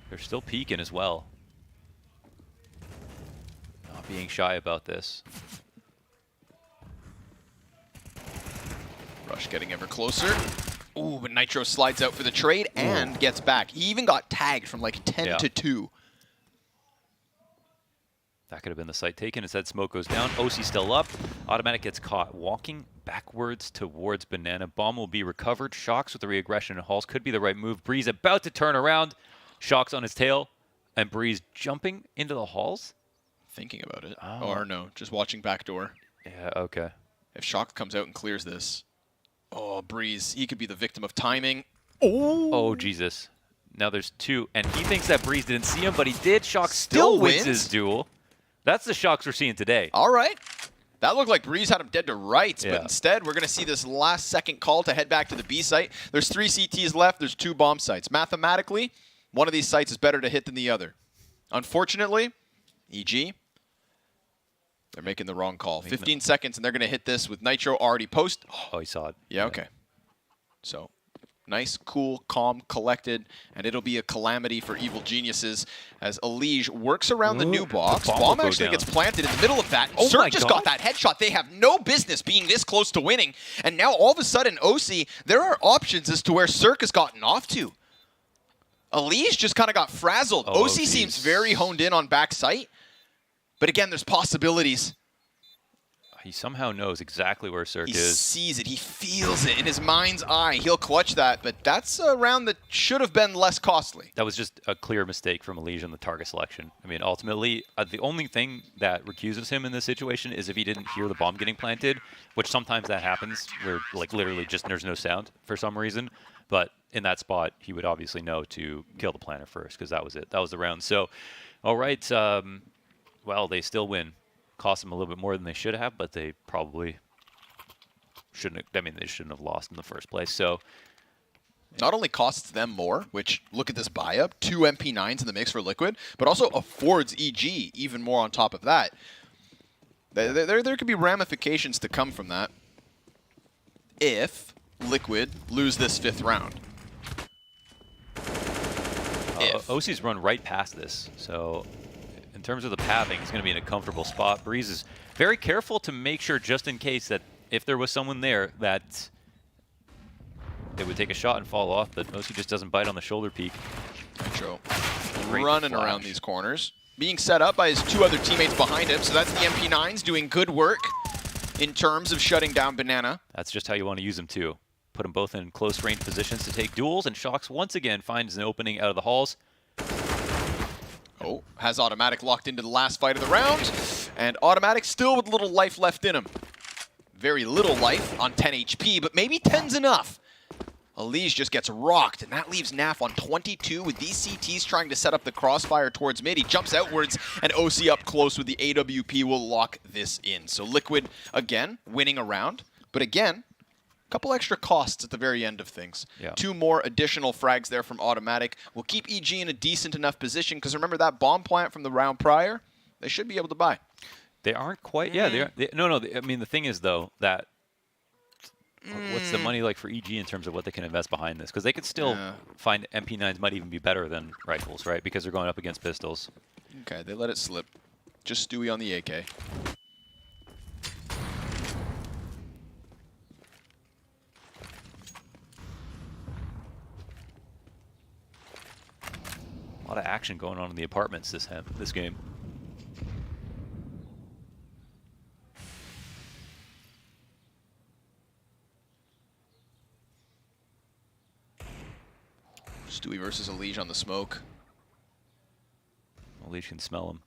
They're still peeking as well. Not being shy about this.
Rush getting ever closer. Ooh, but Nitro slides out for the trade and gets back. He even got tagged from like 10 to 2.
That could have been the site taken. Instead, smoke goes down. OC still up. Automatic gets caught walking backwards towards Banana. Bomb will be recovered. Shocks with the re-aggression and Halls could be the right move. Breeze about to turn around. Shocks on his tail. And Breeze jumping into the halls?
Thinking about it. Oh. Or no, just watching backdoor.
Yeah, okay.
If Shocks comes out and clears this. Oh, Breeze, he could be the victim of timing.
Oh, Jesus. Now there's 2, and he thinks that Breeze didn't see him, but he did. Shock still wins his duel. That's the Shocks we're seeing today.
All right. That looked like Breeze had him dead to rights,
Yeah.
but instead we're going to see this last second call to head back to the B site. There's 3 CTs left. There's 2 bomb sites. Mathematically, one of these sites is better to hit than the other. Unfortunately, EG, they're making the wrong call. 15 seconds, and they're going to hit this with Nitro already post.
Oh, he saw it.
Yeah, okay. So, nice, cool, calm, collected, and it'll be a calamity for Evil Geniuses as Elige works around the new box. Bomb actually gets planted in the middle of that.
Oh my
Cirque just
God.
got that headshot. They have no business being this close to winning. And now all of a sudden, OC, there are options as to where Cirque has gotten off to. Elige just kind of got frazzled.
Oh,
OC seems very honed in on back sight. But again, there's possibilities.
He somehow knows exactly where Cirque
He
is.
sees it. He feels it in his mind's eye. He'll clutch that, but that's a round that should have been less costly.
That was just a clear mistake from Elige in the target selection. I mean, ultimately, the only thing that recuses him in this situation is if he didn't hear the bomb getting planted, which sometimes that happens, where like literally just there's no sound for some reason. But in that spot, he would obviously know to kill the planter first, because that was it. That was the round. So, all right, well, they still win. Cost them a little bit more than they should have, but they probably shouldn't have, I mean, they shouldn't have lost in the first place. So
not only costs them more, which look at this buy up, 2 MP9s in the mix for Liquid, but also affords EG even more on top of that. There could be ramifications to come from that if Liquid lose this 5th round.
OC's run right past this, so in terms of the pathing, he's going to be in a comfortable spot. Breeze is very careful to make sure, just in case, that if there was someone there, that it would take a shot and fall off, but OC just doesn't bite on the shoulder peak.
Nitro
Great
running
flash.
around these corners. Being set up by his 2 other teammates behind him, so that's the MP9s doing good work in terms of shutting down Banana.
That's just how you want to use them, too. Put them both in close range positions to take duels, and Shocks once again finds an opening out of the halls.
Oh, has Automatic locked into the last fight of the round, and Automatic still with a little life left in him. Very little life on 10 HP, but maybe 10's enough. Elige just gets rocked, and that leaves Naf on 22 with these CTs trying to set up the crossfire towards mid. He jumps outwards, and OC up close with the AWP will lock this in. So Liquid, again, winning a round, but again, a couple extra costs at the very end of things.
Yeah.
2 more additional frags there from Automatic will keep EG in a decent enough position, because remember that bomb plant from the round prior? They should be able to buy.
They aren't quite, yeah, they are. No, I mean, the thing is, though, that what's the money like for EG in terms of what they can invest behind this? Because they could still find MP9s might even be better than rifles, right? Because they're going up against pistols.
Okay, they let it slip. Just Stewie on the AK.
A lot of action going on in the apartments this game.
Stewie versus Elige on the smoke.
Elige can smell him.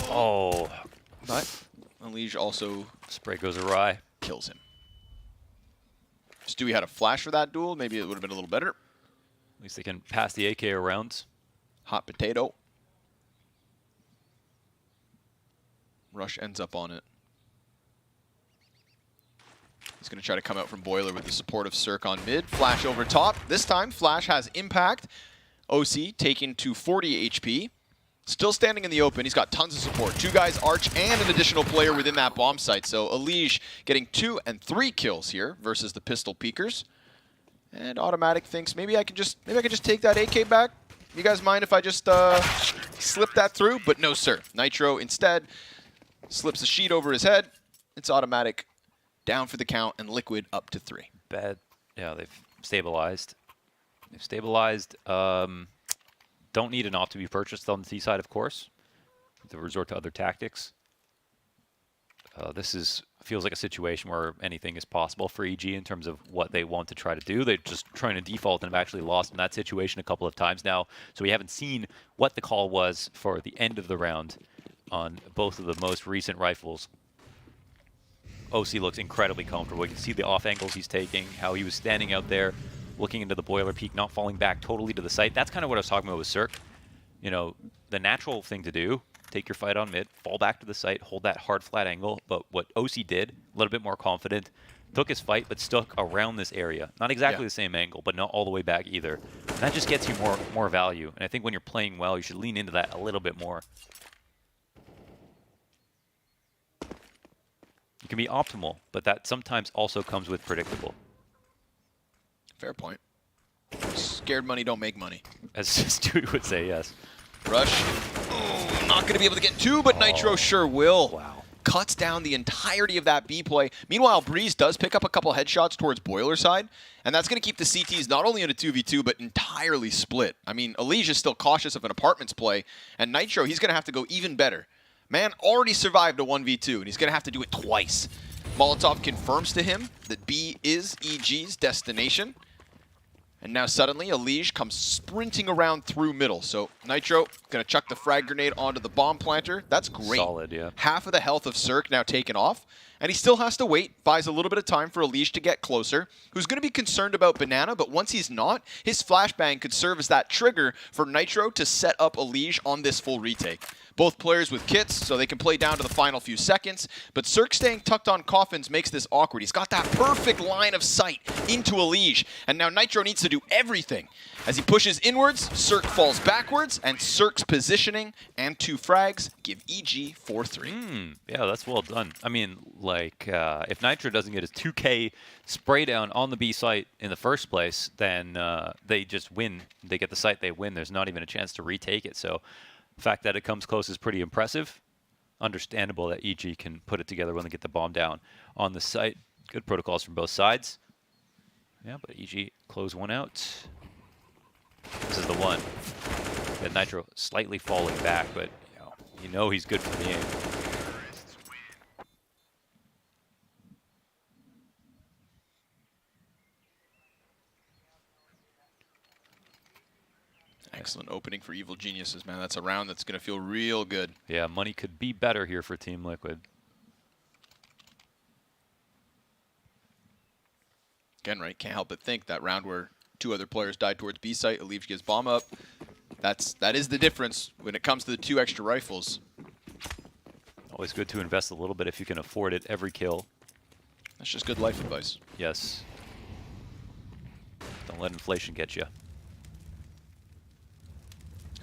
Oh.
But Elige also
spray goes awry.
Kills him. If Stewie had a flash for that duel, maybe it would have been a little better.
At least they can pass the AK around.
Hot potato. Rush ends up on it. He's going to try to come out from Boiler with the support of Cirque on mid. Flash over top. This time, Flash has impact. OC taken to 40 HP. Still standing in the open. He's got tons of support. 2 guys, Arch, and an additional player within that bomb site. So Elige getting 2 and 3 kills here versus the pistol peekers. And Automatic thinks maybe I can just take that AK back. You guys mind if I just slip that through? But no, sir. Nitro instead slips a sheet over his head. It's Automatic down for the count, and Liquid up to 3.
Bad. Yeah, they've stabilized. They've stabilized. Don't need an op to be purchased on the T side, of course. To resort to other tactics. This feels like a situation where anything is possible for EG in terms of what they want to try to do. They're just trying to default and have actually lost in that situation a couple of times now. So we haven't seen what the call was for the end of the round on both of the most recent rifles. OC looks incredibly comfortable. You can see the off angles he's taking, how he was standing out there, looking into the boiler peak, not falling back totally to the site. That's kind of what I was talking about with Cirque. You know, the natural thing to do, take your fight on mid, fall back to the site, hold that hard flat angle. But what OC did, a little bit more confident, took his fight, but stuck around this area. Not exactly the same angle, but not all the way back either. And that just gets you more value. And I think when you're playing well, you should lean into that a little bit more. You can be optimal, but that sometimes also comes with predictable.
Fair point. Scared money don't make money.
As Stu would say, yes.
Rush. Oh, not going to be able to get two, but Nitro sure will. Wow. Cuts down the entirety of that B play. Meanwhile, Breeze does pick up a couple headshots towards Boiler side, and that's going to keep the CTs not only in a 2v2, but entirely split. I mean, Elige is still cautious of an apartments play, and Nitro, he's going to have to go even better. Man already survived a 1v2, and he's going to have to do it twice. Molotov confirms to him that B is EG's destination. And now suddenly, Elige comes sprinting around through middle. So Nitro going to chuck the frag grenade onto the bomb planter. That's great.
Solid, yeah.
Half of the health of Cirque now taken off. And he still has to wait, buys a little bit of time for Elige to get closer, who's going to be concerned about Banana, but once he's not, his flashbang could serve as that trigger for Nitro to set up Elige on this full retake. Both players with kits, so they can play down to the final few seconds, but Cirque staying tucked on coffins makes this awkward. He's got that perfect line of sight into Elige, and now Nitro needs to do everything. As he pushes inwards, Cirque falls backwards, and Cirque's positioning and 2 frags give EG 4-3.
Yeah, that's well done. I mean, like, if Nitro doesn't get his 2K spray down on the B site in the first place, then they just win. They get the site, they win. There's not even a chance to retake it. So the fact that it comes close is pretty impressive. Understandable that EG can put it together when they get the bomb down on the site. Good protocols from both sides. Yeah, but EG close one out. This is the one. That Nitro slightly falling back, but you know he's good for the aim.
Excellent opening for Evil Geniuses, man. That's a round that's going to feel real good.
Yeah, money could be better here for Team Liquid.
Again, right, can't help but think that round where 2 other players died towards B site, Elige gives bomb up. That is the difference when it comes to the 2 extra rifles.
Always good to invest a little bit if you can afford it every kill.
That's just good life advice.
Yes. Don't let inflation get you.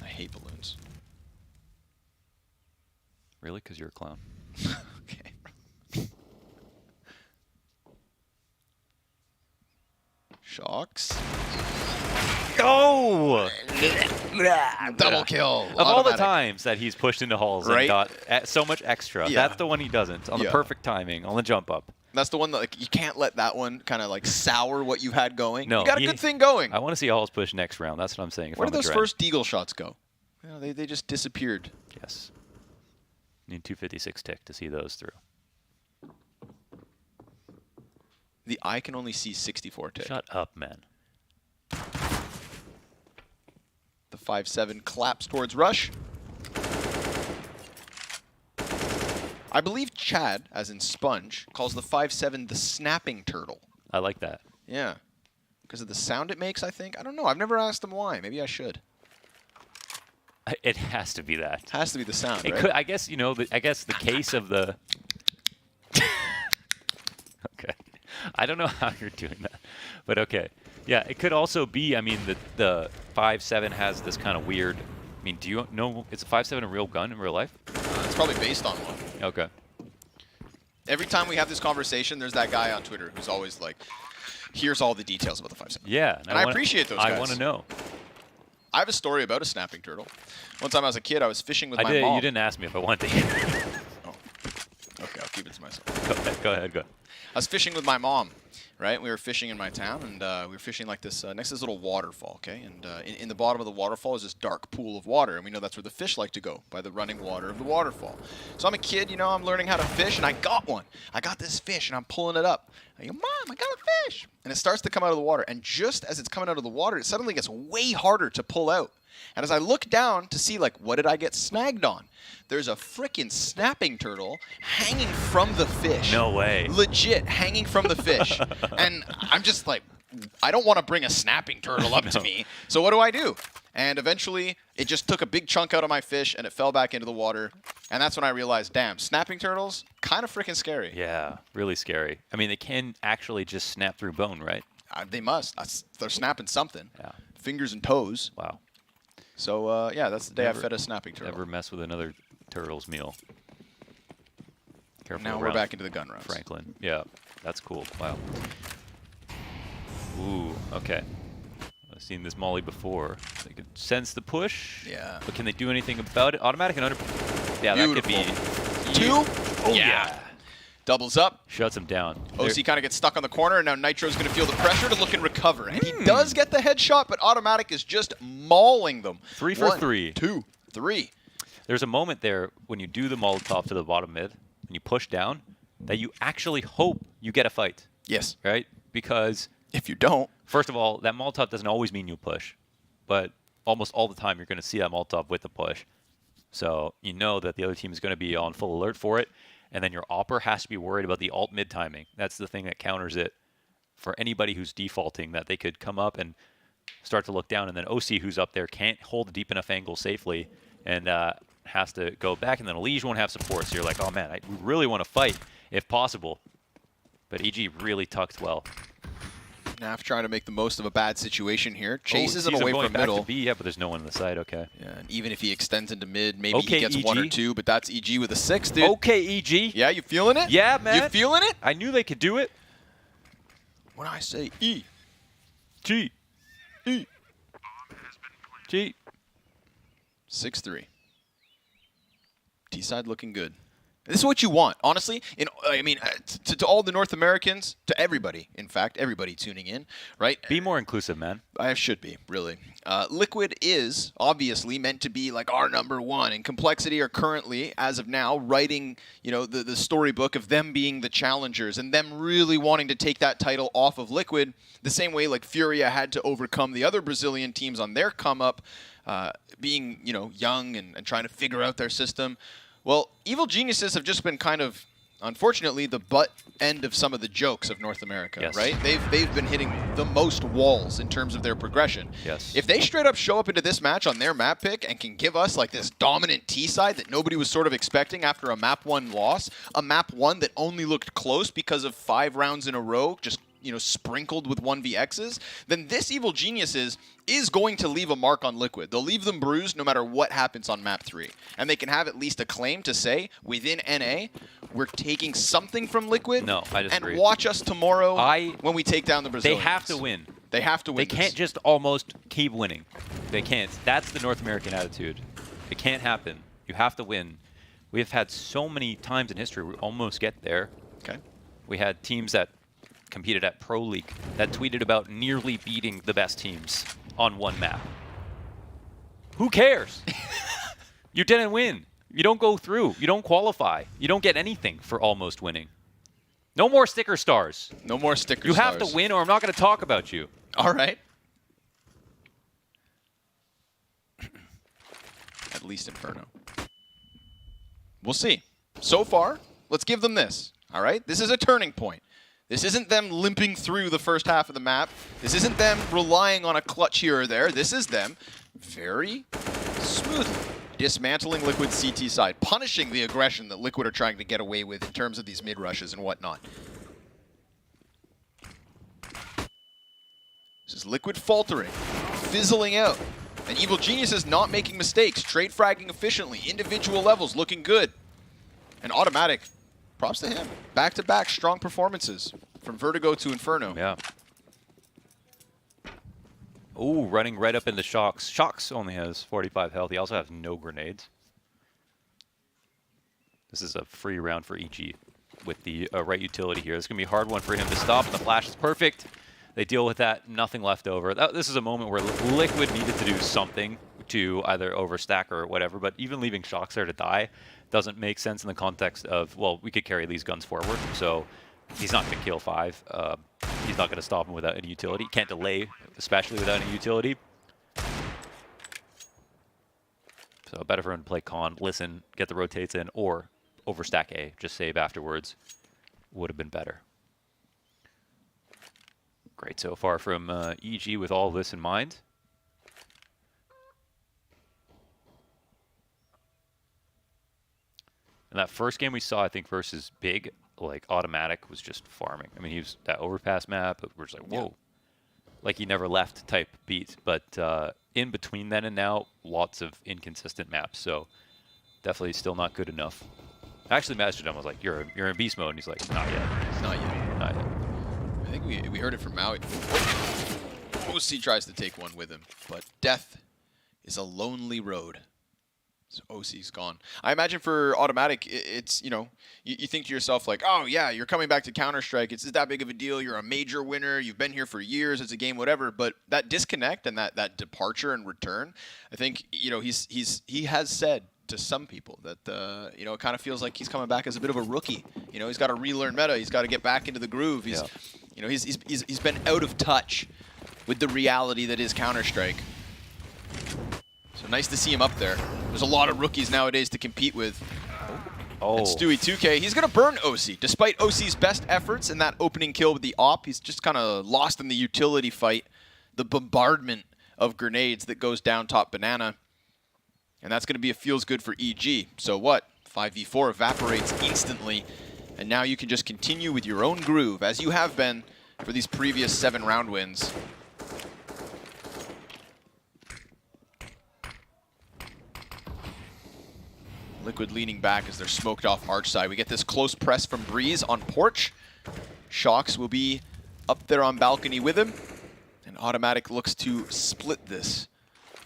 I hate balloons.
Really? Because you're a clown.
Okay. Shocks.
Oh!
Double kill.
Of all the times that he's pushed into halls and got so much extra,
Yeah.
that's the one he doesn't. On the perfect timing, on the jump up.
That's the one that like you can't let that one kind of like sour what you had going.
No,
you got a good thing going.
I want to see halls push next round. That's what I'm saying.
Where did those first Deagle shots go? You know, they just disappeared.
Yes. Need 256 tick to see those through.
The eye can only see 64 tick.
Shut up, man.
The 5-7 collapse towards Rush. I believe Chad, as in Sponge, calls the 5-7 the snapping turtle.
I like that.
Yeah. Because of the sound it makes, I think. I don't know. I've never asked him why. Maybe I should.
It has to be that.
It has to be the sound,
It
right?
could, I guess, you know, I guess the case of the... Okay. I don't know how you're doing that, but okay. Yeah, it could also be, I mean, the 5.7 has this kind of weird... I mean, do you know, is a 5.7 a real gun in real life?
It's probably based on one.
Okay.
Every time we have this conversation, there's that guy on Twitter who's always like, here's all the details about the 5.7.
Yeah.
And I appreciate those guys.
I want to know.
I have a story about a snapping turtle. One time I was a kid, I was fishing with my mom.
You didn't ask me if I wanted to hear it.
Oh. Okay, I'll keep it to myself.
Go ahead.
I was fishing with my mom, right? We were fishing in my town, and we were fishing like this next to this little waterfall, okay? And in the bottom of the waterfall is this dark pool of water, and we know that's where the fish like to go, by the running water of the waterfall. So I'm a kid, you know, I'm learning how to fish, and I got one. I got this fish, and I'm pulling it up. I go, Mom, I got a fish! And it starts to come out of the water, and just as it's coming out of the water, it suddenly gets way harder to pull out. And as I look down to see, like, what did I get snagged on? There's a frickin' snapping turtle hanging from the fish.
No way.
Legit, hanging from the fish. And I'm just like, I don't want to bring a snapping turtle up to me. So what do? And eventually, it just took a big chunk out of my fish, and it fell back into the water. And that's when I realized, damn, snapping turtles, kind of freaking scary.
Yeah, really scary. I mean, they can actually just snap through bone, right?
They must. They're snapping something.
Yeah.
Fingers and toes.
Wow.
So, yeah, that's the day I fed a snapping turtle.
Never mess with another turtle's meal. Careful
now we're back into the gun runs.
Franklin. Yeah, that's cool. Wow. Ooh, okay. I've seen this molly before. They could sense the push.
Yeah.
But can they do anything about it? Automatic and under. Yeah,
Beautiful.
that could be.
2?
Oh,
yeah. Doubles up.
Shuts him down.
OC kind of gets stuck on the corner, and now Nitro's going to feel the pressure to look and recover. And he does get the headshot, but Automatic is just mauling them.
3 for
1,
3.
2, 3.
There's a moment there when you do the Molotov to the bottom mid and you push down that you actually hope you get a fight.
Yes.
Right? Because
if you don't,
first of all, that Molotov doesn't always mean you push, but almost all the time you're going to see that Molotov with the push. So you know that the other team is going to be on full alert for it, and then your Opper has to be worried about the alt mid timing. That's the thing that counters it for anybody who's defaulting, that they could come up and start to look down, and then OC, who's up there, can't hold a deep enough angle safely, and has to go back, and then Elige won't have support. So you're like, oh man, we really want to fight if possible. But EG really tucked well.
Naf trying to make the most of a bad situation here. Chases him
he's
away
going
from
back
middle.
To B, yeah, but there's no one on the side. Okay.
Yeah, and even if he extends into mid, maybe
Okay,
he gets
EG.
1 or 2, but that's EG with a 6, dude.
Okay, EG.
Yeah, you feeling it?
Yeah, man.
You feeling it?
I knew they could do it.
When I say E.
G.
E.
G.
6-3. T-side looking good. This is what you want, honestly. I mean, to all the North Americans, to everybody, in fact, everybody tuning in, right?
Be more inclusive, man.
I should be, really. Liquid is obviously meant to be like our #1, and Complexity are currently, as of now, writing, you know, the storybook of them being the challengers and them really wanting to take that title off of Liquid, the same way like Furia had to overcome the other Brazilian teams on their come up, being, you know, young and trying to figure out their system. Well, Evil Geniuses have just been kind of, unfortunately, the butt end of some of the jokes of North America,
Yes.
right? They've been hitting the most walls in terms of their progression.
Yes.
If they straight up show up into this match on their map pick and can give us like this dominant T side that nobody was sort of expecting after a map 1 loss, a map 1 that only looked close because of 5 rounds in a row, just, you know, sprinkled with 1vx's, then this Evil Geniuses is going to leave a mark on Liquid. They'll leave them bruised no matter what happens on map 3. And they can have at least a claim to say, within NA, we're taking something from Liquid.
No, I disagree.
And watch us tomorrow when we take down the Brazilians.
They have to win.
They have to win.
They can't just almost keep winning. They can't. That's the North American attitude. It can't happen. You have to win. We have had so many times in history we almost get there.
Okay.
We had teams that competed at Pro League that tweeted about nearly beating the best teams on one map. Who cares? You didn't win. You don't go through. You don't qualify. You don't get anything for almost winning. No more sticker stars.
No more sticker
You
stars.
have to win or I'm not going to talk about you.
All right. At least Inferno. We'll see. So far, let's give them this. All right? This is a turning point. This isn't them limping through the first half of the map. This isn't them relying on a clutch here or there. This is them very smoothly dismantling Liquid's CT side, punishing the aggression that Liquid are trying to get away with in terms of these mid rushes and whatnot. This is Liquid faltering, fizzling out. And Evil Genius is not making mistakes, trade fragging efficiently, individual levels looking good. And Automatic, props to him. Back-to-back strong performances from Vertigo to Inferno.
Yeah. Ooh, running right up into Shocks. Shocks only has 45 health. He also has no grenades. This is a free round for EG with the right utility here. It's going to be a hard one for him to stop. The flash is perfect. They deal with that. Nothing left over. This is a moment where Liquid needed to do something to either overstack or whatever, but even leaving Shocks there to die doesn't make sense in the context of, well, we could carry these guns forward, so he's not going to kill 5. He's not going to stop him without any utility. He can't delay, especially without any utility. So better for him to play con, listen, get the rotates in, or overstack A, just save afterwards. Would have been better. Great so far from EG with all this in mind. And that first game we saw, I think, versus Big, like, Automatic was just farming. I mean, he was that overpass map, we're just like, whoa. Yeah. Like he never left type beat. But in between then and now, lots of inconsistent maps. So definitely still not good enough. I actually messaged him. I was like, you're in beast mode. And he's like, not yet.
Not yet.
Not yet.
I think we heard it from Maui. OC tries to take one with him, but death is a lonely road. So OC's gone. I imagine for Automatic, it's, you know, you think to yourself like, oh yeah, you're coming back to Counter-Strike. It's that big of a deal. You're a major winner. You've been here for years. It's a game, whatever. But that disconnect and that departure and return, I think, you know, he has said to some people that, you know, it kind of feels like he's coming back as a bit of a rookie. You know, he's got to relearn meta. He's got to get back into the groove. He's, you know, he's been out of touch with the reality that is Counter-Strike. So nice to see him up there. There's a lot of rookies nowadays to compete with. And Stewie 2K, he's going to burn OC. Despite OC's best efforts in that opening kill with the AWP, he's just kind of lost in the utility fight. The bombardment of grenades that goes down top banana. And that's going to be a feels good for EG. So what? 5v4 evaporates instantly. And now you can just continue with your own groove, as you have been for these previous 7 round wins. Liquid leaning back as they're smoked off arch side. We get this close press from Breeze on porch. Shox will be up there on balcony with him. And Automatic looks to split this.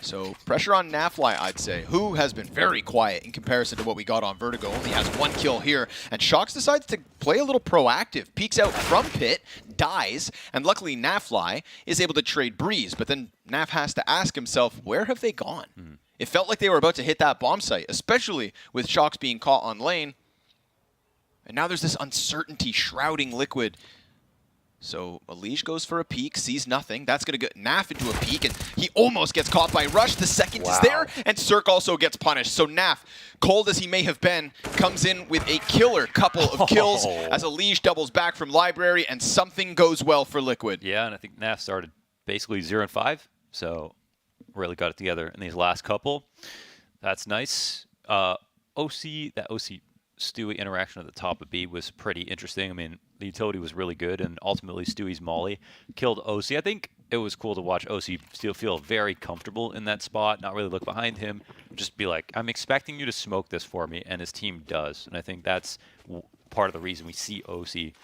So pressure on Nafly, I'd say, who has been very quiet in comparison to what we got on Vertigo. Only has 1 kill here. And Shox decides to play a little proactive. Peeks out from pit, dies, and luckily Nafly is able to trade Breeze. But then Naf has to ask himself, where have they gone? It felt like they were about to hit that bomb site, especially with Shox being caught on lane. And now there's this uncertainty shrouding Liquid. So Alish goes for a peek, sees nothing. That's going to get Naf into a peek, and he almost gets caught by Rush. The second is there, and Cirque also gets punished. So Naf, cold as he may have been, comes in with a killer couple of kills as Alish doubles back from Library, and something goes well for Liquid.
Yeah, and I think Naf started basically 0-5, so really got it together in these last couple. That's nice. That OC Stewie interaction at the top of B was pretty interesting. I mean, the utility was really good, and ultimately Stewie's molly killed OC. I think it was cool to watch OC still feel very comfortable in that spot, not really look behind him, just be like, I'm expecting you to smoke this for me, and his team does. And I think that's part of the reason we see OC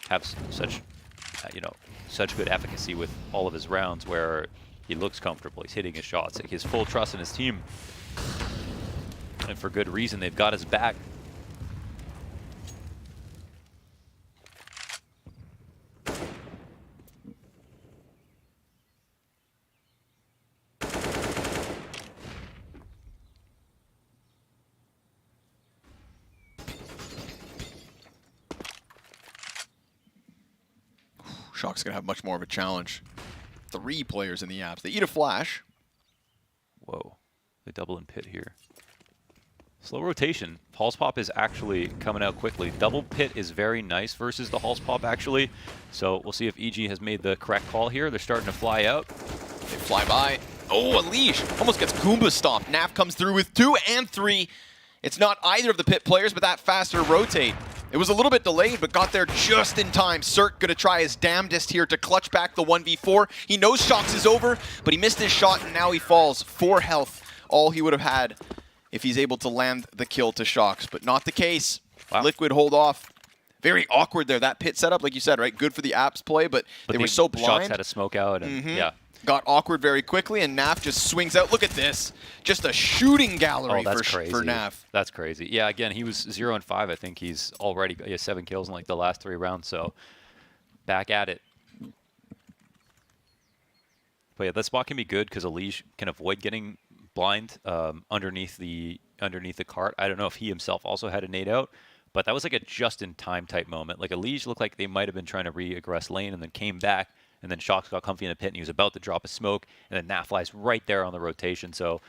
have such, such good efficacy with all of his rounds, where he looks comfortable, he's hitting his shots, like, he has full trust in his team. And for good reason, they've got his back.
Shock's going to have much more of a challenge. 3 players in the apps. They eat a flash.
Whoa. They double in pit here. Slow rotation. Pulse Pop is actually coming out quickly. Double pit is very nice versus the Pulse Pop, actually. So we'll see if EG has made the correct call here. They're starting to fly out.
They fly by. Oh, Alish almost gets Goomba stomped. Naf comes through with 2 and 3. It's not either of the pit players, but that faster rotate. It was a little bit delayed, but got there just in time. Cirque gonna try his damnedest here to clutch back the 1v4. He knows Shox is over, but he missed his shot, and now he falls. 4 health, all he would have had if he's able to land the kill to Shox, but not the case. Wow. Liquid hold off. Very awkward there, that pit setup, like you said, right? Good for the apps play, but they were so blind.
Shox had a smoke out, and yeah.
Got awkward very quickly, and Naf just swings out. Look at this. Just a shooting gallery for Naf.
That's crazy. Yeah, again, he was 0-5. I think he's already 7 kills in like the last 3 rounds, so back at it. But yeah, that spot can be good because Alish can avoid getting blind underneath the cart. I don't know if he himself also had a nade out, but that was like a just-in-time type moment. Like Alish looked like they might have been trying to re-aggress lane and then came back, and then Shox got comfy in the pit, and he was about to drop a smoke, and then Nafly's right there on the rotation. So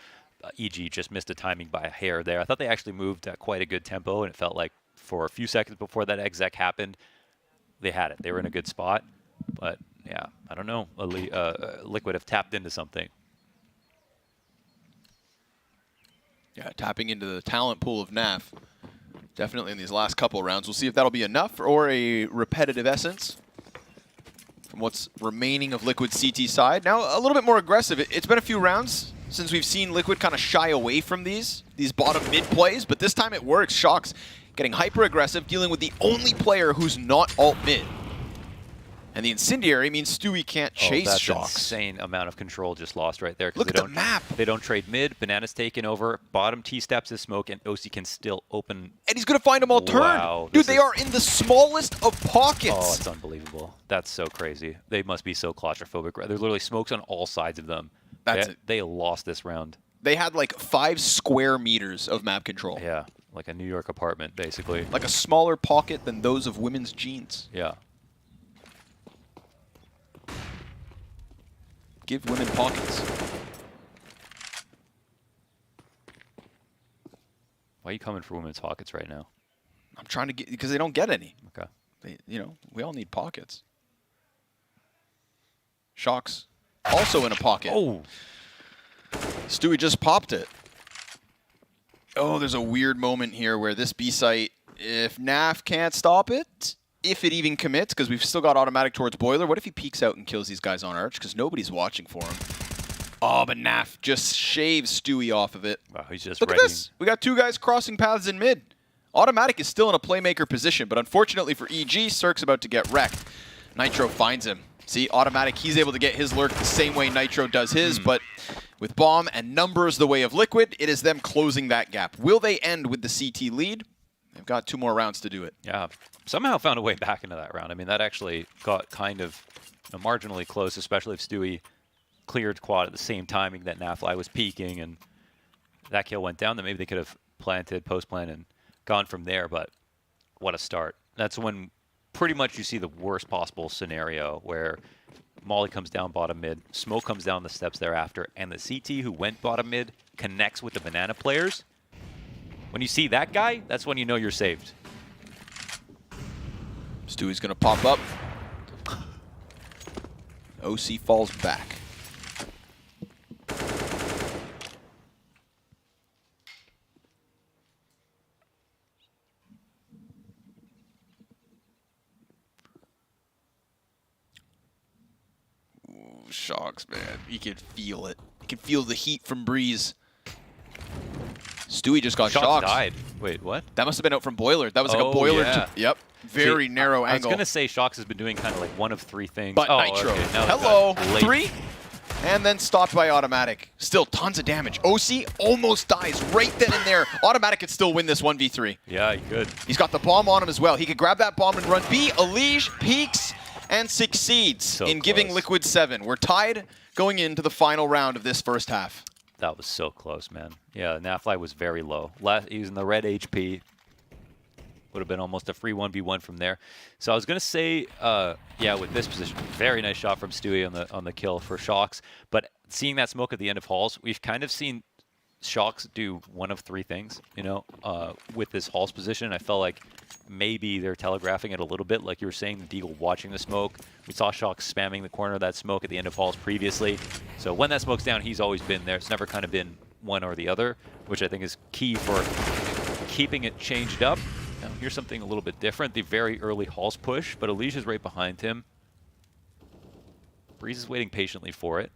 EG just missed the timing by a hair there. I thought they actually moved at quite a good tempo, and it felt like for a few seconds before that exec happened, they had it. They were in a good spot, but yeah, I don't know. Liquid have tapped into something.
Yeah, tapping into the talent pool of NAF. Definitely in these last couple rounds. We'll see if that'll be enough or a repetitive essence from what's remaining of Liquid's CT side. Now, a little bit more aggressive. It's been a few rounds since we've seen Liquid kind of shy away from these bottom mid plays, but this time it works. Shox getting hyper aggressive, dealing with the only player who's not alt mid. And the Incendiary means Stewie can't chase
that's
Shox.
Insane amount of control just lost right there.
Look at the map.
They don't trade mid. Banana's taken over. Bottom T steps his smoke, and OC can still open.
And he's going to find them all turned.
Wow,
Dude, they are in the smallest of pockets.
Oh, it's unbelievable. That's so crazy. They must be so claustrophobic. There's literally smokes on all sides of them. They lost this round.
They had like 5 square meters of map control.
Yeah, like a New York apartment, basically.
Like a smaller pocket than those of women's jeans.
Yeah.
Give women pockets.
Why are you coming for women's pockets right now?
I'm trying to get, because they don't get any.
Okay.
We all need pockets. Shox also in a pocket.
Oh.
Stewie just popped it. Oh, there's a weird moment here where this B site, if NAF can't stop it, if it even commits, because we've still got automatic towards Boiler. What if he peeks out and kills these guys on Arch? Because nobody's watching for him. Oh, but NAF just shaves Stewie off of it.
Wow, he's just
Look at this. We got 2 guys crossing paths in mid. Automatic is still in a playmaker position, but unfortunately for EG, Cirque's about to get wrecked. Nitro finds him. See, Automatic, he's able to get his lurk the same way Nitro does his, but with Bomb and numbers the way of Liquid, it is them closing that gap. Will they end with the CT lead? They've got 2 more rounds to do it.
Yeah, somehow found a way back into that round. I mean, that actually got kind of marginally close, especially if Stewie cleared quad at the same timing that Nafly was peaking, and that kill went down. That maybe they could have planted, post-plan, and gone from there, but what a start. That's when pretty much you see the worst possible scenario where Molly comes down bottom mid, Smoke comes down the steps thereafter, and the CT who went bottom mid connects with the Banana players. When you see that guy, that's when you know you're saved.
Stewie's going to pop up. OC falls back. Ooh, Shox, man. You can feel it. You can feel the heat from Breeze. Stewie just got
Shox
Shox.
died. Wait, what?
That must have been out from Boiler. That was like a Boiler.
Yeah.
Yep. Very narrow
I was
angle.
going to say Shox has been doing kind of like one of 3 things.
But Nitro.
Okay, now
Hello.
they've got late.
3. And then stopped by Automatic. Still tons of damage. OC almost dies right then and there. Automatic could still win this 1v3.
Yeah, he could.
He's got the bomb on him as well. He could grab that bomb and run B. Elige peaks and succeeds in giving Liquid 7. We're tied going into the final round of this first half.
That was so close, man. Yeah, Nafly was very low. He was in the red HP. Would have been almost a free 1v1 from there. So I was going to say, yeah, with this position, very nice shot from Stewie on the kill for Shox. But seeing that smoke at the end of Halls, we've kind of seen Shox do one of 3 things, with this Halls position. I felt like maybe they're telegraphing it a little bit, like you were saying, the Deagle watching the smoke. We saw Shox spamming the corner of that smoke at the end of Halls previously. So when that smoke's down, he's always been there. It's never kind of been one or the other, which I think is key for keeping it changed up. Now, here's something a little bit different. The very early Halls push, but Alicia's right behind him. Breeze is waiting patiently for it.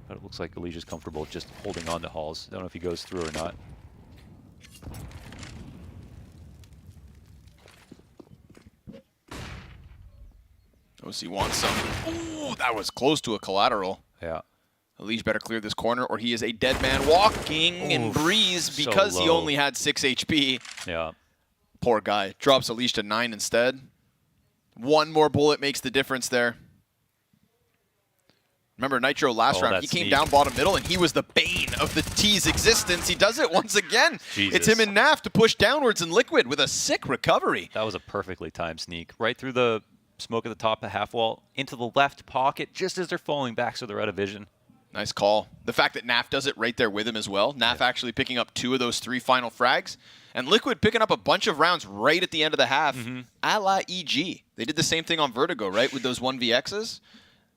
But it looks like Alicia's comfortable just holding on to Halls. Don't know if he goes through or not.
OC wants some. Ooh, that was close to a collateral.
Yeah.
Elige better clear this corner or he is a dead man walking in Breeze because he only had 6 HP.
Yeah.
Poor guy. Drops Elige to 9 instead. 1 more bullet makes the difference there. Remember Nitro last round, he came down bottom middle and he was the bane of the T's existence. He does it once again.
Jesus.
It's him and Naf to push downwards in Liquid with a sick recovery.
That was a perfectly timed sneak. Right through the smoke at the top of half wall, into the left pocket, just as they're falling back so they're out of vision.
Nice call. The fact that Naf does it right there with him as well. Naf actually picking up 2 of those 3 final frags. And Liquid picking up a bunch of rounds right at the end of the half, a la EG. They did the same thing on Vertigo, right, with those 1vx's.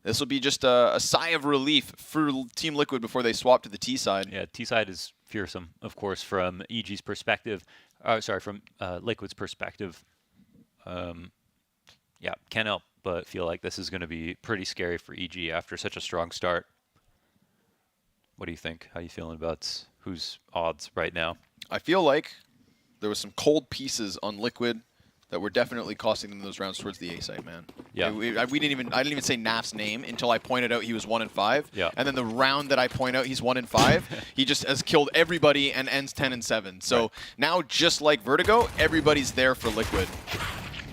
This will be just a sigh of relief for Team Liquid before they swap to the T side.
Yeah, T side is fearsome, of course, from EG's perspective. From Liquid's perspective. Yeah, can't help but feel like this is going to be pretty scary for EG after such a strong start. What do you think? How are you feeling about who's odds right now?
I feel like there was some cold pieces on Liquid that were definitely costing them those rounds towards the A side, man.
Yeah.
I didn't even say Naf's name until I pointed out he was 1-5.
Yeah.
And then the round that I point out he's 1-5, he just has killed everybody and ends 10-7. So now, just like Vertigo, everybody's there for Liquid.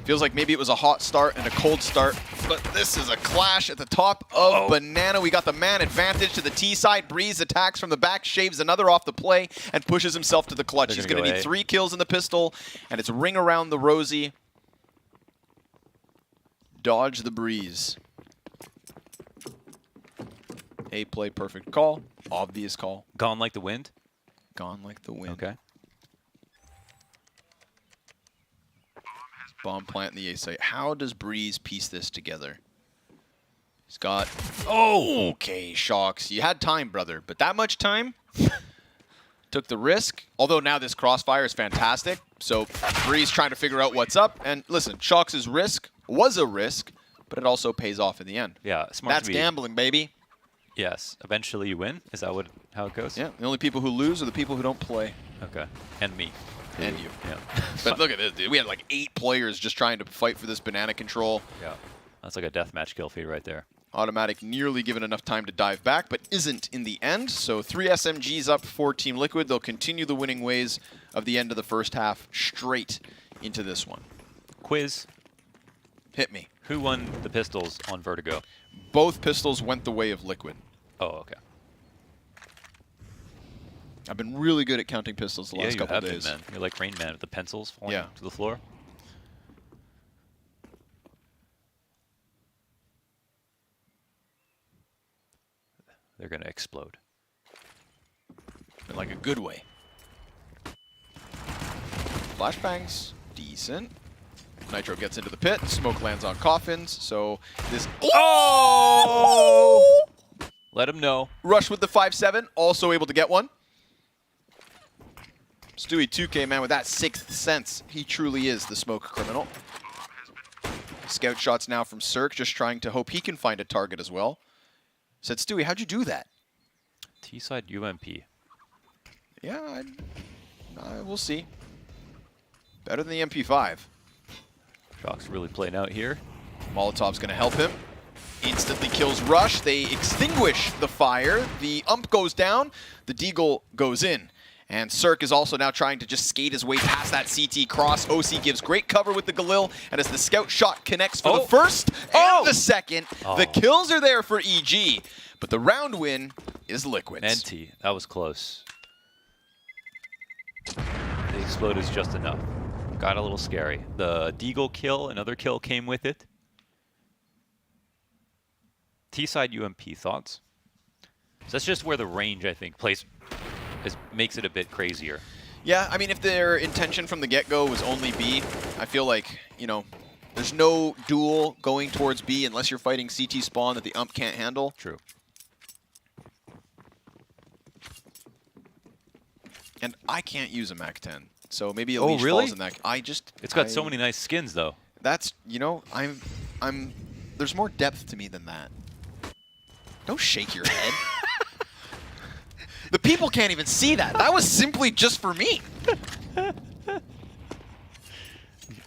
Feels like maybe it was a hot start and a cold start, but this is a clash at the top of Banana. We got the man advantage to the T side. Breeze attacks from the back, shaves another off the play, and pushes himself to the clutch. He's going to need 3 kills in the pistol, and it's ring around the Rosie. Dodge the Breeze. A play, perfect call. Obvious call.
Gone like the wind?
Gone like the wind.
Okay.
Bomb plant in the A site. How does Breeze piece this together? He's got... Oh! Okay, Shocks. You had time, brother. But that much time? Took the risk. Although now this crossfire is fantastic. So Breeze trying to figure out what's up. And listen, Shocks' risk was a risk, but it also pays off in the end.
Yeah, smart.
That's gambling, baby.
Yes. Eventually you win? Is that how it goes?
Yeah. The only people who lose are the people who don't play.
Okay. And me.
And you.
Yeah.
But look at this, dude. We had like 8 players just trying to fight for this banana control.
Yeah. That's like a deathmatch kill feed right there.
Automatic nearly given enough time to dive back, but isn't in the end. So 3 SMGs up for Team Liquid. They'll continue the winning ways of the end of the first half straight into this one.
Quiz.
Hit me.
Who won the pistols on Vertigo?
Both pistols went the way of Liquid.
Oh, okay.
I've been really good at counting pistols the last couple days.
Man. You're like Rain Man with the pencils falling to the floor. They're going to explode.
In like a good way. Flashbangs, decent. Nitro gets into the pit. Smoke lands on coffins. So this...
Oh! Let him know.
Rush with the 5-7. Also able to get one. Stewie 2K, man, with that 6th sense. He truly is the smoke criminal. Scout shots now from Cirque, just trying to hope he can find a target as well. Said, Stewie, how'd you do that?
T-side UMP.
Yeah, we'll see. Better than the MP5.
Shock's really playing out here.
Molotov's going to help him. Instantly kills Rush. They extinguish the fire. The ump goes down. The deagle goes in. And Cirque is also now trying to just skate his way past that CT cross. OC gives great cover with the Galil, and as the scout shot connects for the first and the second, the kills are there for EG. But the round win is Liquid's.
NT, that was close. The explode is just enough. Got a little scary. The deagle kill, another kill came with it. T-side UMP, thoughts? So that's just where the range, I think, makes it a bit crazier.
Yeah, I mean, if their intention from the get-go was only B, I feel like, you know, there's no duel going towards B unless you're fighting CT spawn that the ump can't handle.
True.
And I can't use a MAC-10, so maybe a leash falls in that.
It's got so many nice skins, though.
That's, you know, there's more depth to me than that. Don't shake your head. The people can't even see that. That was simply just for me.
You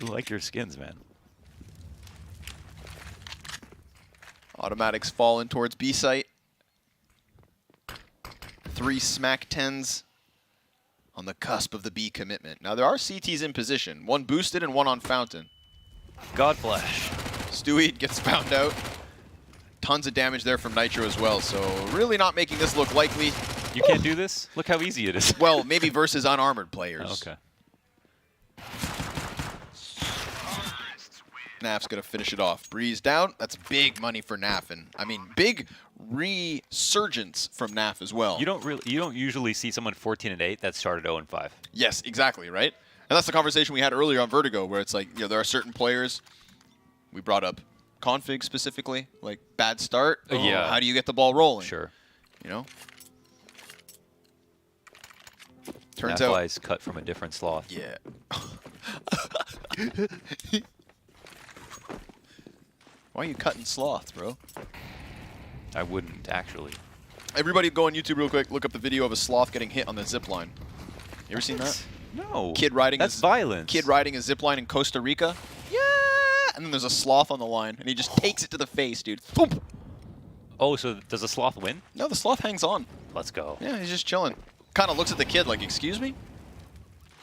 like your skins, man.
Automatics fall in towards B site. 3 smack 10s on the cusp of the B commitment. Now there are CTs in position. 1 boosted and 1 on fountain.
God bless.
Stewie gets found out. Tons of damage there from Nitro as well, so really not making this look likely.
You can't do this? Look how easy it is.
Well, maybe versus unarmored players.
Oh, okay.
Naf's going to finish it off. Breeze down. That's big money for Naf. And I mean, big resurgence from Naf as well.
You don't usually see someone 14-8 that started 0-5.
Yes, exactly, right? And that's the conversation we had earlier on Vertigo, where it's like, there are certain players. We brought up config specifically, like bad start.
Yeah.
How do you get the ball rolling?
Sure.
Turns
that
out
fly's cut from a different sloth.
Yeah. Why are you cutting sloths, bro?
I wouldn't actually.
Everybody go on YouTube real quick. Look up the video of a sloth getting hit on the zip line. You ever seen that?
No.
Kid riding.
That's violence.
Kid riding a zip line in Costa Rica. Yeah. And then there's a sloth on the line, and he just takes it to the face, dude. Thump.
Oh, so does the sloth win?
No, the sloth hangs on.
Let's go.
Yeah, he's just chilling. Kind of looks at the kid like, excuse me?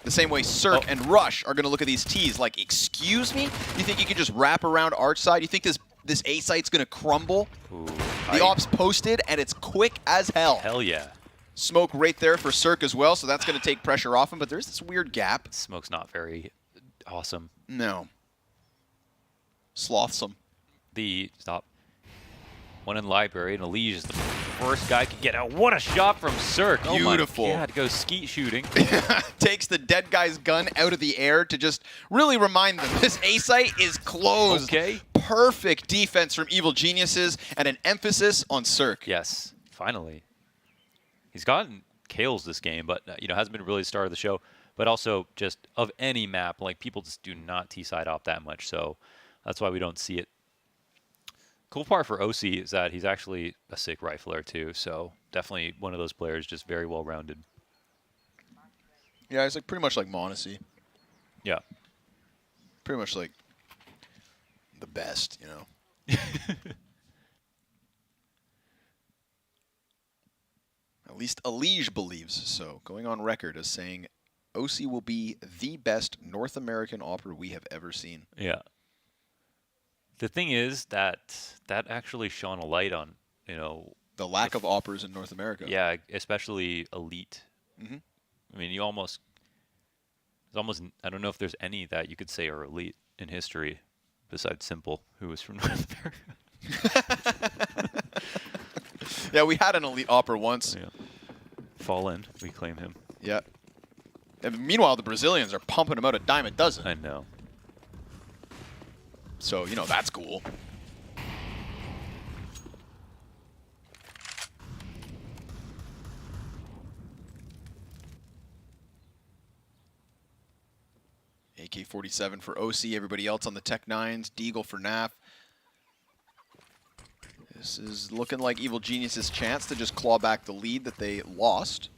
The same way Cirque and Rush are going to look at these T's like, excuse me? You think you can just wrap around arch side? You think this A site's going to crumble?
Ooh,
The op's posted, and it's quick as hell.
Hell yeah.
Smoke right there for Cirque as well, so that's going to take pressure off him, but there's this weird gap.
Smoke's not very awesome.
No. Slothsome.
Stop. One in library, and Elige is the first guy can get out. What a shot from Cirque.
Beautiful.
Oh my God, go skeet shooting.
Takes the dead guy's gun out of the air to just really remind them this A site is closed.
Okay.
Perfect defense from Evil Geniuses and an emphasis on Cirque.
Yes, finally. He's gotten kills this game, but hasn't been really the star of the show. But also just of any map, like people just do not T-side off that much, so that's why we don't see it. Cool part for OC is that he's actually a sick rifler too, so definitely one of those players, just very well rounded.
Yeah, he's like pretty much like Monacy.
Yeah.
Pretty much like the best, At least Elige believes so, going on record as saying OC will be the best North American opera we have ever seen.
Yeah. The thing is that actually shone a light on,
the lack of operas in North America.
Yeah, especially elite.
Mm-hmm.
I mean, I don't know if there's any that you could say are elite in history besides Simple, who was from North America.
Yeah, we had an elite opera once.
Yeah. Fallen, we claim him.
Yeah. And meanwhile, the Brazilians are pumping him out a dime a dozen.
I know.
So, that's cool. AK-47 for OC, everybody else on the Tech 9s, Deagle for NAF. This is looking like Evil Genius's chance to just claw back the lead that they lost.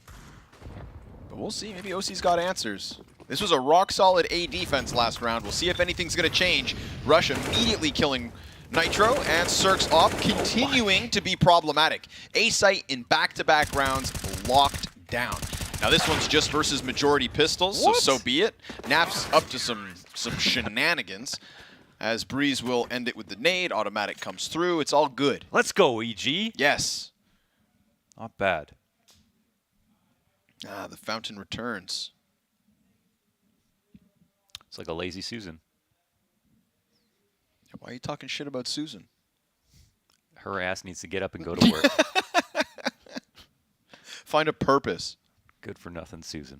But we'll see, maybe OC's got answers. This was a rock-solid A defense last round. We'll see if anything's going to change. Rush immediately killing Nitro, and Cirque's op continuing to be problematic. A site in back-to-back rounds locked down. Now this one's just versus majority pistols, so be it. Nap's up to some shenanigans, as Breeze will end it with the nade. Automatic comes through. It's all good.
Let's go, EG.
Yes.
Not bad.
Ah, the fountain returns.
It's like a lazy Susan.
Why are you talking shit about Susan?
Her ass needs to get up and go to work.
Find a purpose.
Good for nothing, Susan.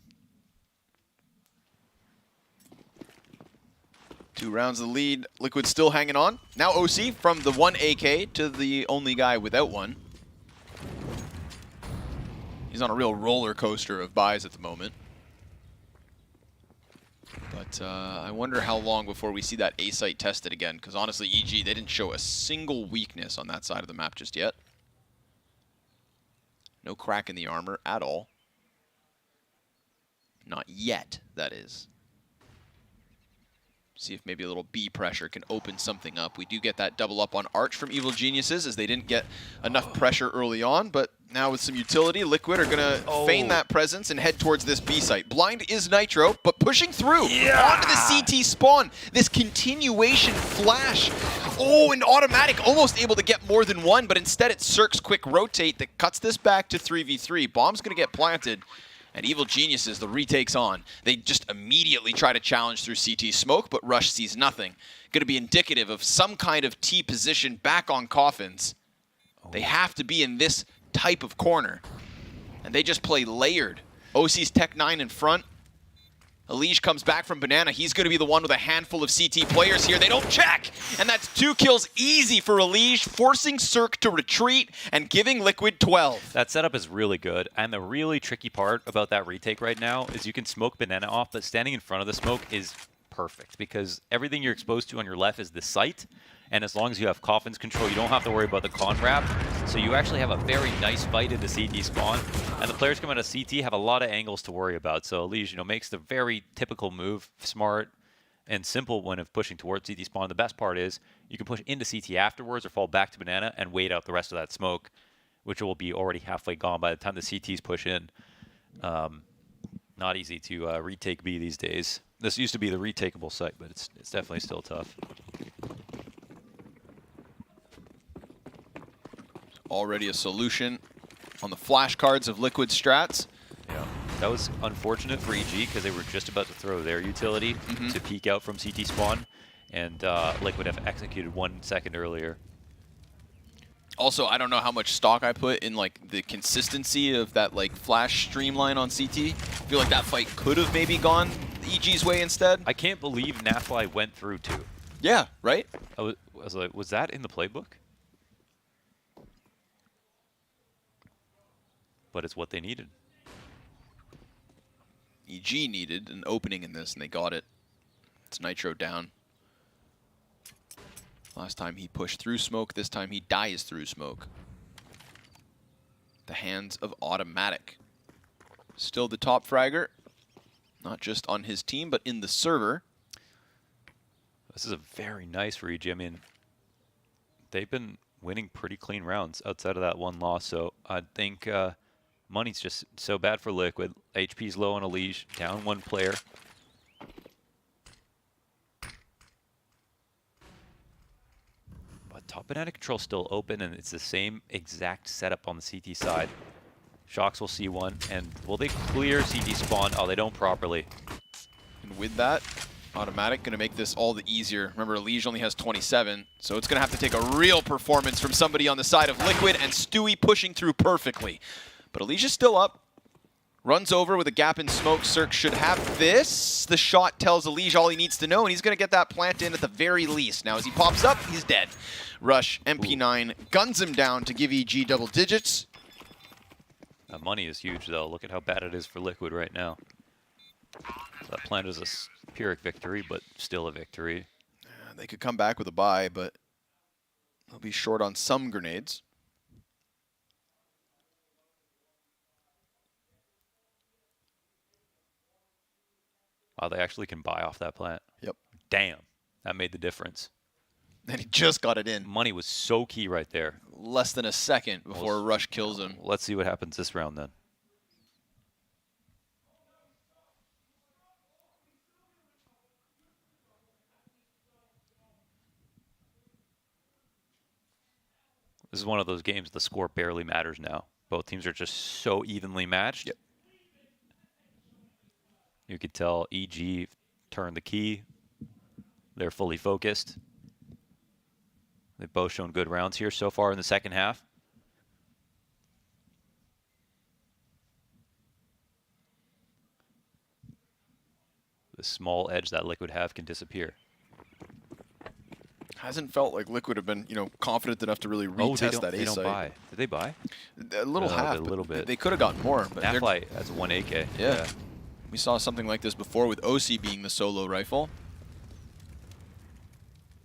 2 rounds of the lead. Liquid still hanging on. Now OC from the 1 AK to the only guy without one. He's on a real roller coaster of buys at the moment. But I wonder how long before we see that A site tested again, because honestly, EG, they didn't show a single weakness on that side of the map just yet. No crack in the armor at all. Not yet, that is. See if maybe a little B pressure can open something up. We do get that double up on Arch from Evil Geniuses, as they didn't get enough pressure early on, but now with some utility, Liquid are going to feign that presence and head towards this B site. Blind is Nitro, but pushing through onto the CT spawn. This continuation flash. Oh, and Automatic almost able to get more than one, but instead it's Cirque's quick rotate that cuts this back to 3v3. Bomb's going to get planted. And Evil Geniuses, the retake's on. They just immediately try to challenge through CT smoke, but Rush sees nothing. Going to be indicative of some kind of T position back on Coffins. They have to be in this type of corner. And they just play layered. OC's Tech 9 in front. Elige comes back from Banana. He's going to be the one with a handful of CT players here. They don't check! And that's 2 kills easy for Elige, forcing Cirque to retreat and giving Liquid 12.
That setup is really good, and the really tricky part about that retake right now is you can smoke Banana off, but standing in front of the smoke is perfect because everything you're exposed to on your left is the site, and as long as you have Coffin's control, you don't have to worry about the con wrap. So you actually have a very nice fight into CT spawn, and the players coming out of CT have a lot of angles to worry about. So Elige, you know, makes the very typical move, smart and simple one of pushing towards CT spawn. The best part is you can push into CT afterwards or fall back to Banana and wait out the rest of that smoke, which will be already halfway gone by the time the CTs push in. Not easy to retake B these days. This used to be the retakeable site, but it's definitely still tough.
Already a solution on the flashcards of Liquid strats.
Yeah, that was unfortunate for EG because they were just about to throw their utility to peek out from CT spawn, and Liquid have executed 1 second earlier.
Also, I don't know how much stock I put in like the consistency of that like flash streamline on CT. I feel like that fight could have maybe gone EG's way instead.
I can't believe Nafly went through too.
Yeah, right?
I was like, was that in the playbook? But it's what they needed.
EG needed an opening in this, and they got it. It's Nitro down. Last time he pushed through smoke, this time he dies through smoke. The hands of Automatic. Still the top fragger, not just on his team, but in the server.
This is a very nice for EG. I mean, they've been winning pretty clean rounds outside of that one loss, so I think money's just so bad for Liquid. HP's low on Elige, down 1 player. But top banana control still open, and it's the same exact setup on the CT side. Shox will see one, and will they clear CT spawn? Oh, they don't properly.
And with that, Automatic going to make this all the easier. Remember, Elige only has 27, so it's going to have to take a real performance from somebody on the side of Liquid, and Stewie pushing through perfectly. But Elige is still up. Runs over with a gap in smoke. Cirque should have this. The shot tells Elige all he needs to know, and he's going to get that plant in at the very least. Now, as he pops up, he's dead. Rush, MP9, guns him down to give EG double digits.
That money is huge, though. Look at how bad it is for Liquid right now. So that plant is a Pyrrhic victory, but still a victory.
They could come back with a buy, but they'll be short on some grenades.
Wow, they actually can buy off that plant.
Yep.
Damn, that made the difference.
And he just got it in.
Money was so key right there.
Less than a second before Rush kills him.
Let's see what happens this round then. This is one of those games the score barely matters now. Both teams are just so evenly matched.
Yep.
You could tell EG turned the key. They're fully focused. They've both shown good rounds here so far in the second half. The small edge that Liquid have can disappear.
Hasn't felt like Liquid have been, confident enough to really retest that A
they don't
site.
buy. Did they buy?
A little half.
A little bit.
They could have gotten more. But
Nafly has 1 AK.
Yeah. We saw something like this before with OC being the solo rifle.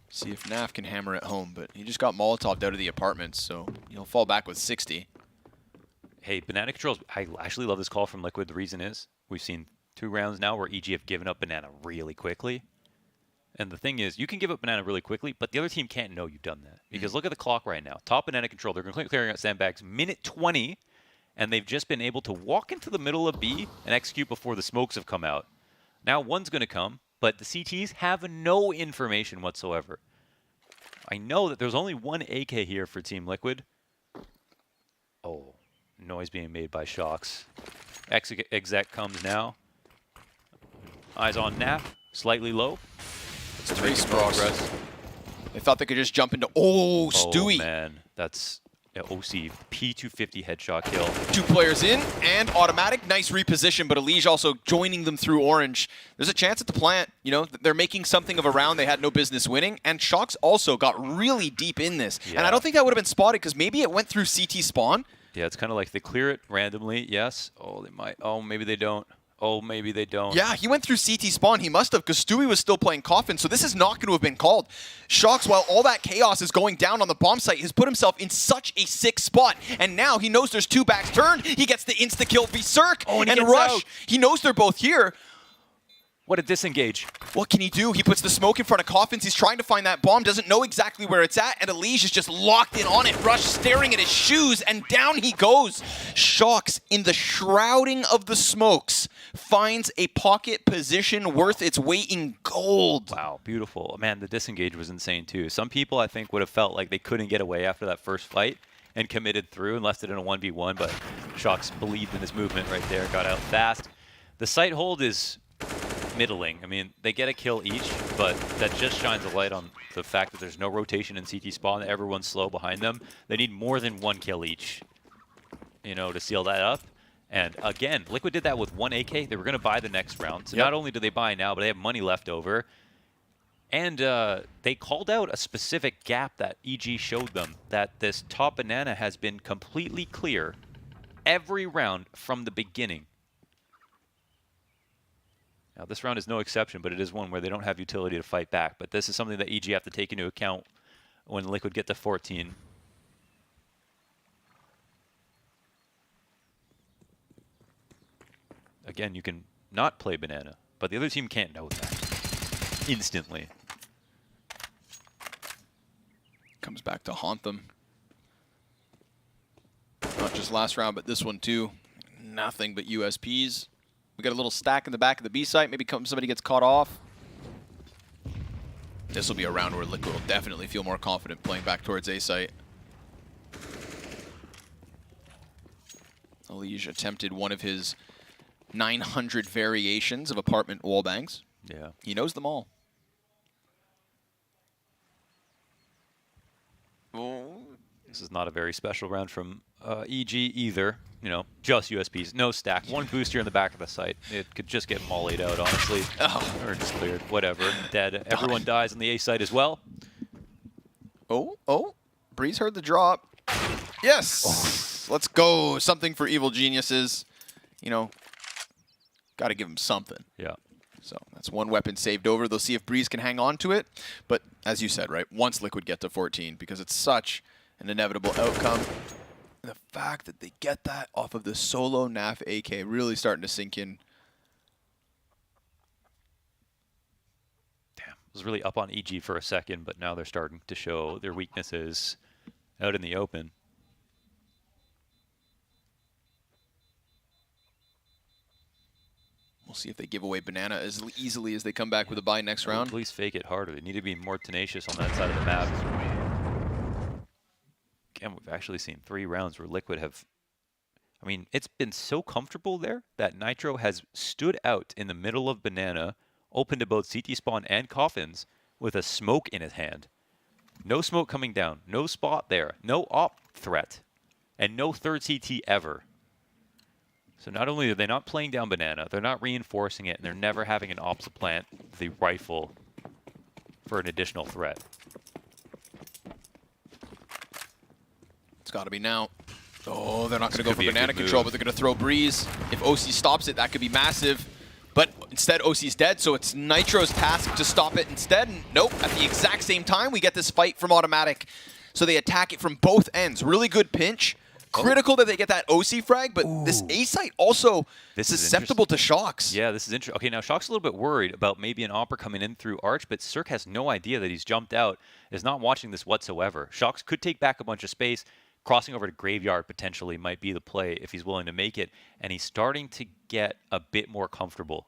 See if Naf can hammer it home, but he just got Molotov'd out of the apartments, so he'll fall back with 60.
Hey, Banana Controls, I actually love this call from Liquid. The reason is we've seen 2 rounds now where EG have given up Banana really quickly. And the thing is, you can give up Banana really quickly, but the other team can't know you've done that. Because look at the clock right now. Top Banana Control, they're clearing out sandbags, minute 20, and they've just been able to walk into the middle of B and execute before the smokes have come out. Now one's going to come, but the CTs have no information whatsoever. I know that there's only 1 AK here for Team Liquid. Oh, noise being made by Shox. Exec comes now. Eyes on Nap, slightly low.
It's 3 progress. They thought they could just jump into... Oh, Stewie.
Oh, man. That's OC P250 headshot kill.
2 players in, and Automatic, nice reposition, but Elige also joining them through Orange. There's a chance at the plant, you know, they're making something of a round they had no business winning, and Shox also got really deep in this.
Yeah.
And I don't think that would have been spotted, because maybe it went through CT spawn.
Yeah, it's kind of like they clear it randomly, yes. Oh, they might. Oh, maybe they don't. Oh, maybe they don't.
Yeah, he went through CT spawn. He must have, because Stewie was still playing Coffin, so this is not going to have been called. Shox, while all that chaos is going down on the bomb site, has put himself in such a sick spot. And now he knows there's 2 backs turned. He gets the insta-kill Berserk and Rush.
Out.
He knows they're both here.
What a disengage.
What can he do? He puts the smoke in front of Coffins. He's trying to find that bomb, doesn't know exactly where it's at, and Elige is just locked in on it. Rush staring at his shoes, and down he goes. Shox, in the shrouding of the smokes, finds a pocket position worth its weight in gold.
Wow, beautiful. Man, the disengage was insane too. Some people, I think, would have felt like they couldn't get away after that first fight and committed through and left it in a 1v1, but Shox believed in his movement right there, got out fast. The site hold is middling. I mean, they get a kill each, but that just shines a light on the fact that there's no rotation in CT spawn. Everyone's slow behind them. They need more than 1 kill each, you know, to seal that up. And again, Liquid did that with 1 AK. They were going to buy the next round. So not only do they buy now, but they have money left over. And they called out a specific gap that EG showed them, that this top banana has been completely clear every round from the beginning. Now, this round is no exception, but it is one where they don't have utility to fight back. But this is something that EG have to take into account when Liquid get to 14. Again, you can not play banana, but the other team can't know that instantly.
Comes back to haunt them. Not just last round, but this one too. Nothing but USPs. We got a little stack in the back of the B site. Maybe somebody gets caught off. This will be a round where Liquid will definitely feel more confident playing back towards A site. Elige attempted one of his 900 variations of apartment wallbangs.
Yeah.
He knows them all.
This is not a very special round from EG either. You know, just USPs, no stack, 1 booster in the back of the site. It could just get mollied out, honestly. Or just cleared, whatever. Dead. Everyone dies on the A site as well.
Oh, Breeze heard the drop. Yes! Let's go. Something for evil geniuses. You know, got to give them something.
Yeah.
So that's 1 weapon saved over. They'll see if Breeze can hang on to it. But as you said, right, once Liquid get to 14, because it's such an inevitable outcome. The fact that they get that off of the solo NAF AK really starting to sink in.
Damn, I was really up on EG for a second, but now they're starting to show their weaknesses out in the open.
We'll see if they give away banana as easily as they come back with a buy next round.
At least fake it harder. They need to be more tenacious on that side of the map. Again, we've actually seen 3 rounds where Liquid have... I mean, it's been so comfortable there that Nitro has stood out in the middle of banana, open to both CT spawn and coffins, with a smoke in his hand. No smoke coming down, no spot there, no op threat, and no third CT ever. So not only are they not playing down banana, they're not reinforcing it, and they're never having an op supplant the rifle for an additional threat.
It's got to be now. Oh, they're not going to go for banana control, but they're going to throw Breeze. If OC stops it, that could be massive. But instead, OC's dead, so it's Nitro's task to stop it instead. And nope, at the exact same time, we get this fight from Automatic. So they attack it from both ends. Really good pinch. Critical that they get that OC frag, but this A site also susceptible to Shox.
Yeah, this is interesting. Okay, now Shock's a little bit worried about maybe an Opera coming in through Arch, but Cirque has no idea that he's jumped out, is not watching this whatsoever. Shox could take back a bunch of space. Crossing over to Graveyard potentially might be the play if he's willing to make it, and he's starting to get a bit more comfortable.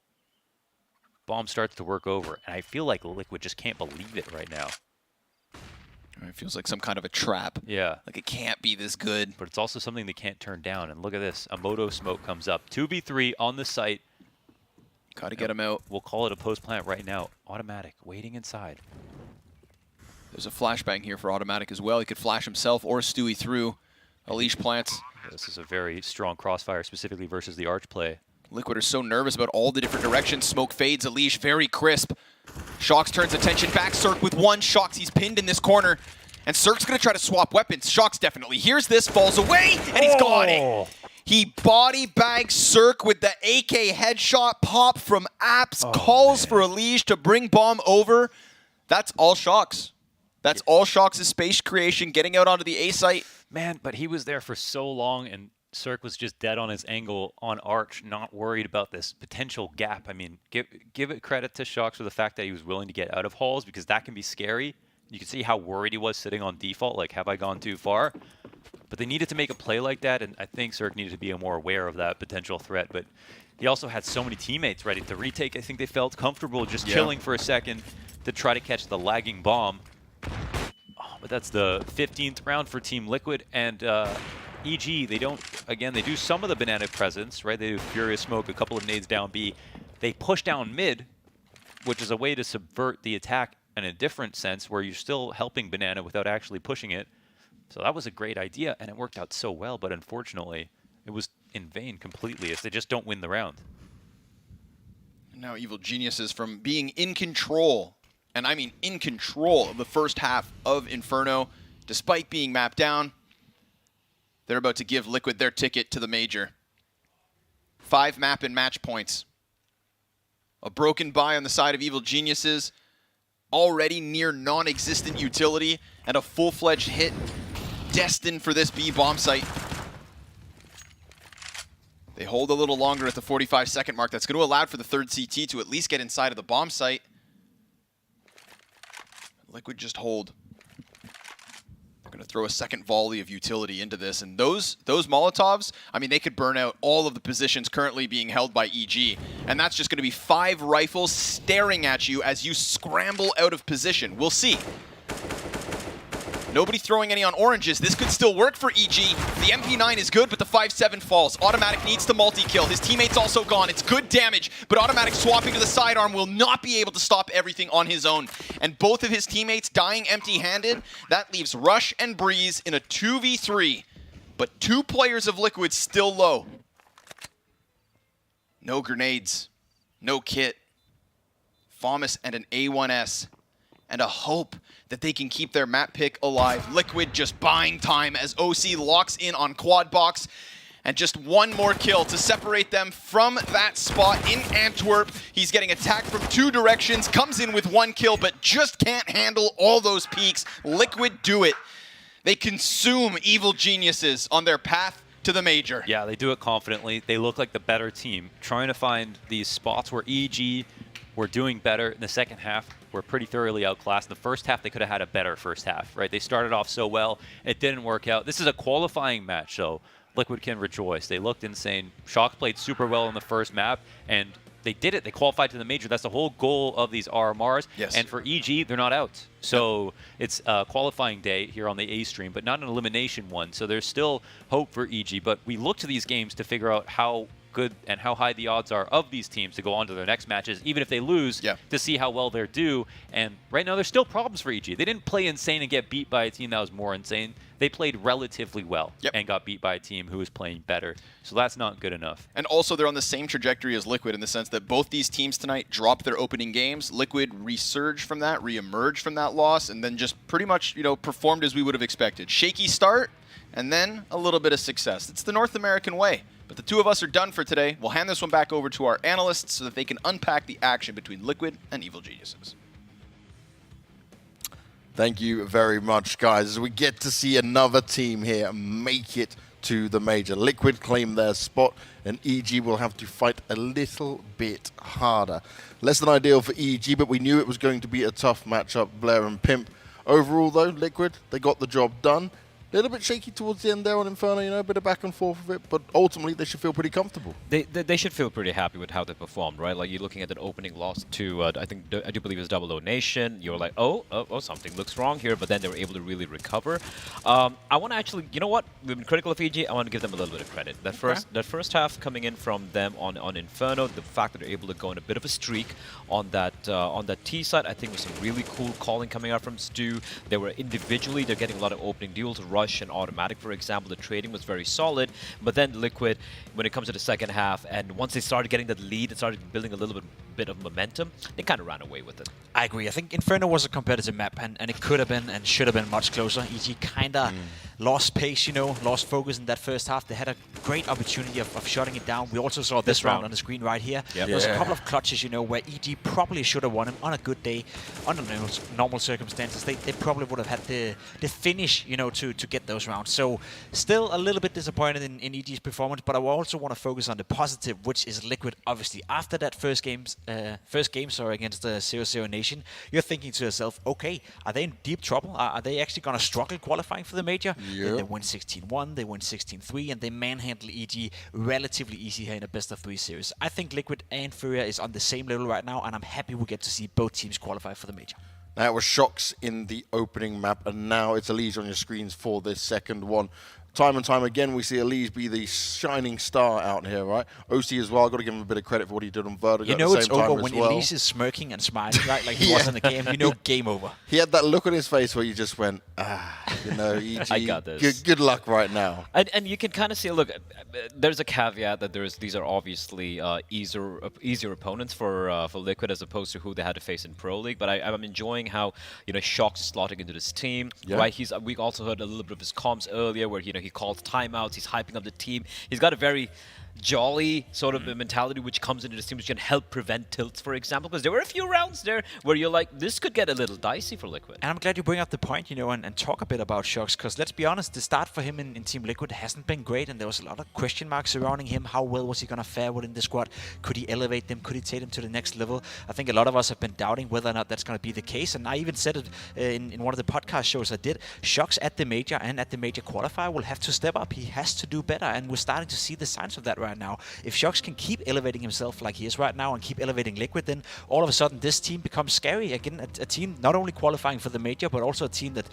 Bomb starts to work over, and I feel like Liquid just can't believe it right now.
It feels like some kind of a trap.
Yeah.
Like it can't be this good.
But it's also something they can't turn down, and look at this. A Moto smoke comes up. 2v3 on the site.
Got to get him out.
We'll call it a post plant right now. Automatic, waiting inside.
There's a flashbang here for Automatic as well. He could flash himself or Stewie through. Unleash plants.
This is a very strong crossfire, specifically versus the arch play.
Liquid are so nervous about all the different directions. Smoke fades, Unleash very crisp. Shox turns attention back. Cirque with one. Shox, he's pinned in this corner. And Cirque's going to try to swap weapons. Shox definitely hears this, falls away, and he's got it. He body bags Cirque with the AK headshot pop from Apps. Calls for Unleash to bring bomb over. That's all Shox. That's all Shox' space creation, getting out onto the A site.
Man, but he was there for so long, and Cirque was just dead on his angle on Arch, not worried about this potential gap. I mean, give it credit to Shox for the fact that he was willing to get out of halls, because that can be scary. You can see how worried he was sitting on default, like, have I gone too far? But they needed to make a play like that, and I think Cirque needed to be more aware of that potential threat. But he also had so many teammates ready to retake. I think they felt comfortable just chilling for a second to try to catch the lagging bomb. But that's the 15th round for Team Liquid, and EG, they don't, again, they do some of the banana presence, right? They do Furious Smoke, a couple of nades down B. They push down mid, which is a way to subvert the attack in a different sense, where you're still helping banana without actually pushing it. So that was a great idea, and it worked out so well, but unfortunately, it was in vain completely, as they just don't win the round.
Now Evil Geniuses, from being in control, and I mean in control of the first half of Inferno, despite being mapped down, they're about to give Liquid their ticket to the major. 5 map and match points. A broken buy on the side of Evil Geniuses, already near non-existent utility, and a full-fledged hit destined for this B bomb site. They hold a little longer at the 45-second mark. That's going to allow for the third CT to at least get inside of the bomb site. Liquid just hold. They're going to throw a second volley of utility into this, and those Molotovs, I mean, they could burn out all of the positions currently being held by EG, and that's just going to be 5 rifles staring at you as you scramble out of position. We'll see. Nobody throwing any on oranges. This could still work for EG. The MP9 is good, but the 5-7 falls. Automatic needs to multi-kill. His teammate's also gone. It's good damage, but Automatic swapping to the sidearm will not be able to stop everything on his own. And both of his teammates dying empty-handed. That leaves Rush and Breeze in a 2v3, but 2 players of Liquid still low. No grenades, no kit. FAMAS and an A1S. And a hope that they can keep their map pick alive. Liquid just buying time as OC locks in on quad box. And just one more kill to separate them from that spot in Antwerp. He's getting attacked from 2 directions, comes in with 1 kill, but just can't handle all those peaks. Liquid do it. They consume Evil Geniuses on their path to the major.
Yeah, they do it confidently. They look like the better team, trying to find these spots where EG were doing better. In the second half, were pretty thoroughly outclassed. In the first half, they could have had a better first half, right? They started off so well, it didn't work out. This is a qualifying match, so Liquid can rejoice. They looked insane. Shox played super well in the first map, and they did it. They qualified to the major. That's the whole goal of these RMRs.
Yes.
And for EG, they're not out. So it's a qualifying day here on the A stream, but not an elimination one. So there's still hope for EG. But we look to these games to figure out how good and how high the odds are of these teams to go on to their next matches, even if they lose, to see how well they're due. And right now, there's still problems for EG. They didn't play insane and get beat by a team that was more insane. They played relatively well and got beat by a team who was playing better. So that's not good enough.
And also, they're on the same trajectory as Liquid in the sense that both these teams tonight dropped their opening games. Liquid resurged from that, re-emerged from that loss, and then just pretty much, performed as we would have expected. Shaky start, and then a little bit of success. It's the North American way. But the 2 of us are done for today. We'll hand this one back over to our analysts so that they can unpack the action between Liquid and Evil Geniuses.
Thank you very much, guys. As we get to see another team here make it to the major. Liquid claim their spot, and EG will have to fight a little bit harder. Less than ideal for EG, but we knew it was going to be a tough matchup, Blair and Pimp. Overall, though, Liquid, they got the job done. A little bit shaky towards the end there on Inferno, a bit of back and forth of it, but ultimately they should feel pretty comfortable.
They should feel pretty happy with how they performed, right? Like, you're looking at an opening loss to, I do believe it's Double O Nation. You're like, oh, something looks wrong here, but then they were able to really recover. I want to actually, you know what? We've been critical of EG. I want to give them a little bit of credit. That first half coming in from them on Inferno, the fact that they're able to go on a bit of a streak on that T side, I think was some really cool calling coming out from Stu. They were individually, they're getting a lot of opening duels. rush and automatic, for example. The trading was very solid, but then Liquid, when it comes to the second half, and once they started getting the lead and started building a little bit of momentum, they kind of ran away with it.
I agree. I think Inferno was a competitive map, and it could have been and should have been much closer. EG kind of lost pace, lost focus in that first half. They had a great opportunity of shutting it down. We also saw this round on the screen right here.
Yep.
There was a couple of clutches, where EG probably should have won him on a good day, under normal circumstances. They probably would have had the finish, to get those rounds. So still a little bit disappointed in EG's performance, but I also want to focus on the positive, which is Liquid. Obviously, after that first game against the 0-0 Nation, you're thinking to yourself, okay, are they in deep trouble? Are they actually going to struggle qualifying for the major?
Yep.
Then they win 16-1, they win 16-3, and they manhandle EG relatively easy here in a best-of-3 series. I think Liquid and Furia is on the same level right now, and I'm happy we get to see both teams qualify for the major.
Now it was Shocks in the opening map, and now it's Elise on your screens for this second one. Time and time again, we see Elise be the shining star out here, right? OC as well, I've got to give him a bit of credit for what he did on Vertigo at the same
it's
time
over when
as well.
Elise is smirking and smiling, right? Like he was in the game. Game over.
He had that look on his face where you just went, EG,
I got this.
Good luck right now.
And you can kind of see, look, there's a caveat that these are obviously easier opponents for Liquid as opposed to who they had to face in Pro League. But I'm enjoying how Shocks is slotting into this team.
Yeah.
Right? We also heard a little bit of his comms earlier where he calls timeouts. He's hyping up the team. He's got a very jolly sort of a mentality which comes into this team, which can help prevent tilts, for example, because there were a few rounds there where you're like, this could get a little dicey for Liquid.
And I'm glad you bring up the point, and talk a bit about Shocks, because let's be honest, the start for him in Team Liquid hasn't been great, and there was a lot of question marks surrounding him. How well was he going to fare within the squad? Could he elevate them? Could he take them to the next level? I think a lot of us have been doubting whether or not that's going to be the case, and I even said it in one of the podcast shows I did. Shocks at the major and at the major qualifier will have to step up. He has to do better, and we're starting to see the signs of that right now. If Shocks can keep elevating himself like he is right now and keep elevating Liquid, then all of a sudden this team becomes scary. Again, a team not only qualifying for the major, but also a team that,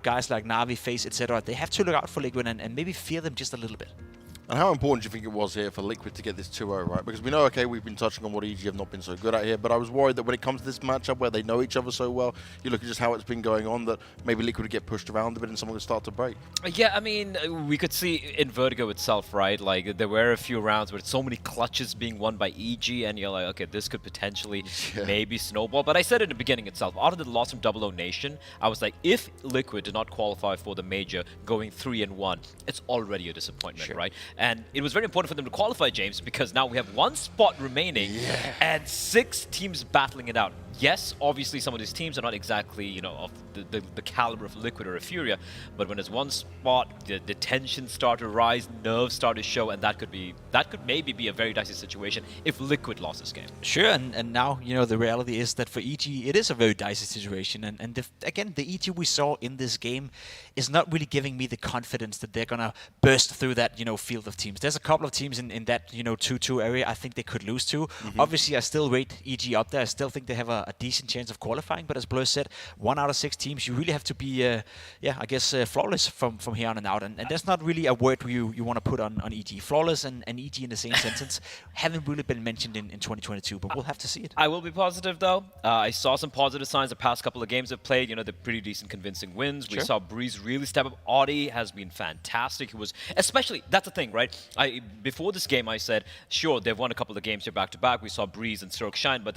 guys like Na'Vi, FaZe, etc., they have to look out for Liquid and maybe fear them just a little bit.
And how important do you think it was here for Liquid to get this 2-0, right? Because we know, okay, we've been touching on what EG have not been so good at here, but I was worried that when it comes to this matchup where they know each other so well, you look at just how it's been going on, that maybe Liquid would get pushed around a bit and someone would start to break.
Yeah, I mean, we could see in Vertigo itself, right? Like, there were a few rounds with so many clutches being won by EG, and you're like, okay, this could potentially maybe snowball. But I said in the beginning itself, after the loss from 0-0 Nation, I was like, if Liquid did not qualify for the major going 3-1, it's already a disappointment, right? And it was very important for them to qualify, James, because now we have one spot remaining and 6 teams battling it out. Yes, obviously some of these teams are not exactly, of the caliber of Liquid or a Furia, but when there's one spot, the tensions start to rise, nerves start to show, and that could maybe be a very dicey situation if Liquid lost this game.
Sure, and now, the reality is that for EG, it is a very dicey situation, and again, the EG we saw in this game is not really giving me the confidence that they're gonna burst through that, field of teams. There's a couple of teams in that, 2-2 area I think they could lose to. Obviously, I still rate EG up there. I still think they have a decent chance of qualifying, but as Blur said, 1 out of 6 teams, you really have to be, flawless from here on and out. And that's not really a word you want to put on EG. Flawless and EG in the same sentence haven't really been mentioned in 2022, but we'll have to see it.
I will be positive, though. I saw some positive signs the past couple of games they've played. They're pretty decent, convincing wins. We saw Breeze really step up. Audi has been fantastic. He was, especially, that's the thing, right? Before this game, I said, sure, they've won a couple of games here back-to-back. We saw Breeze and Stroke shine, but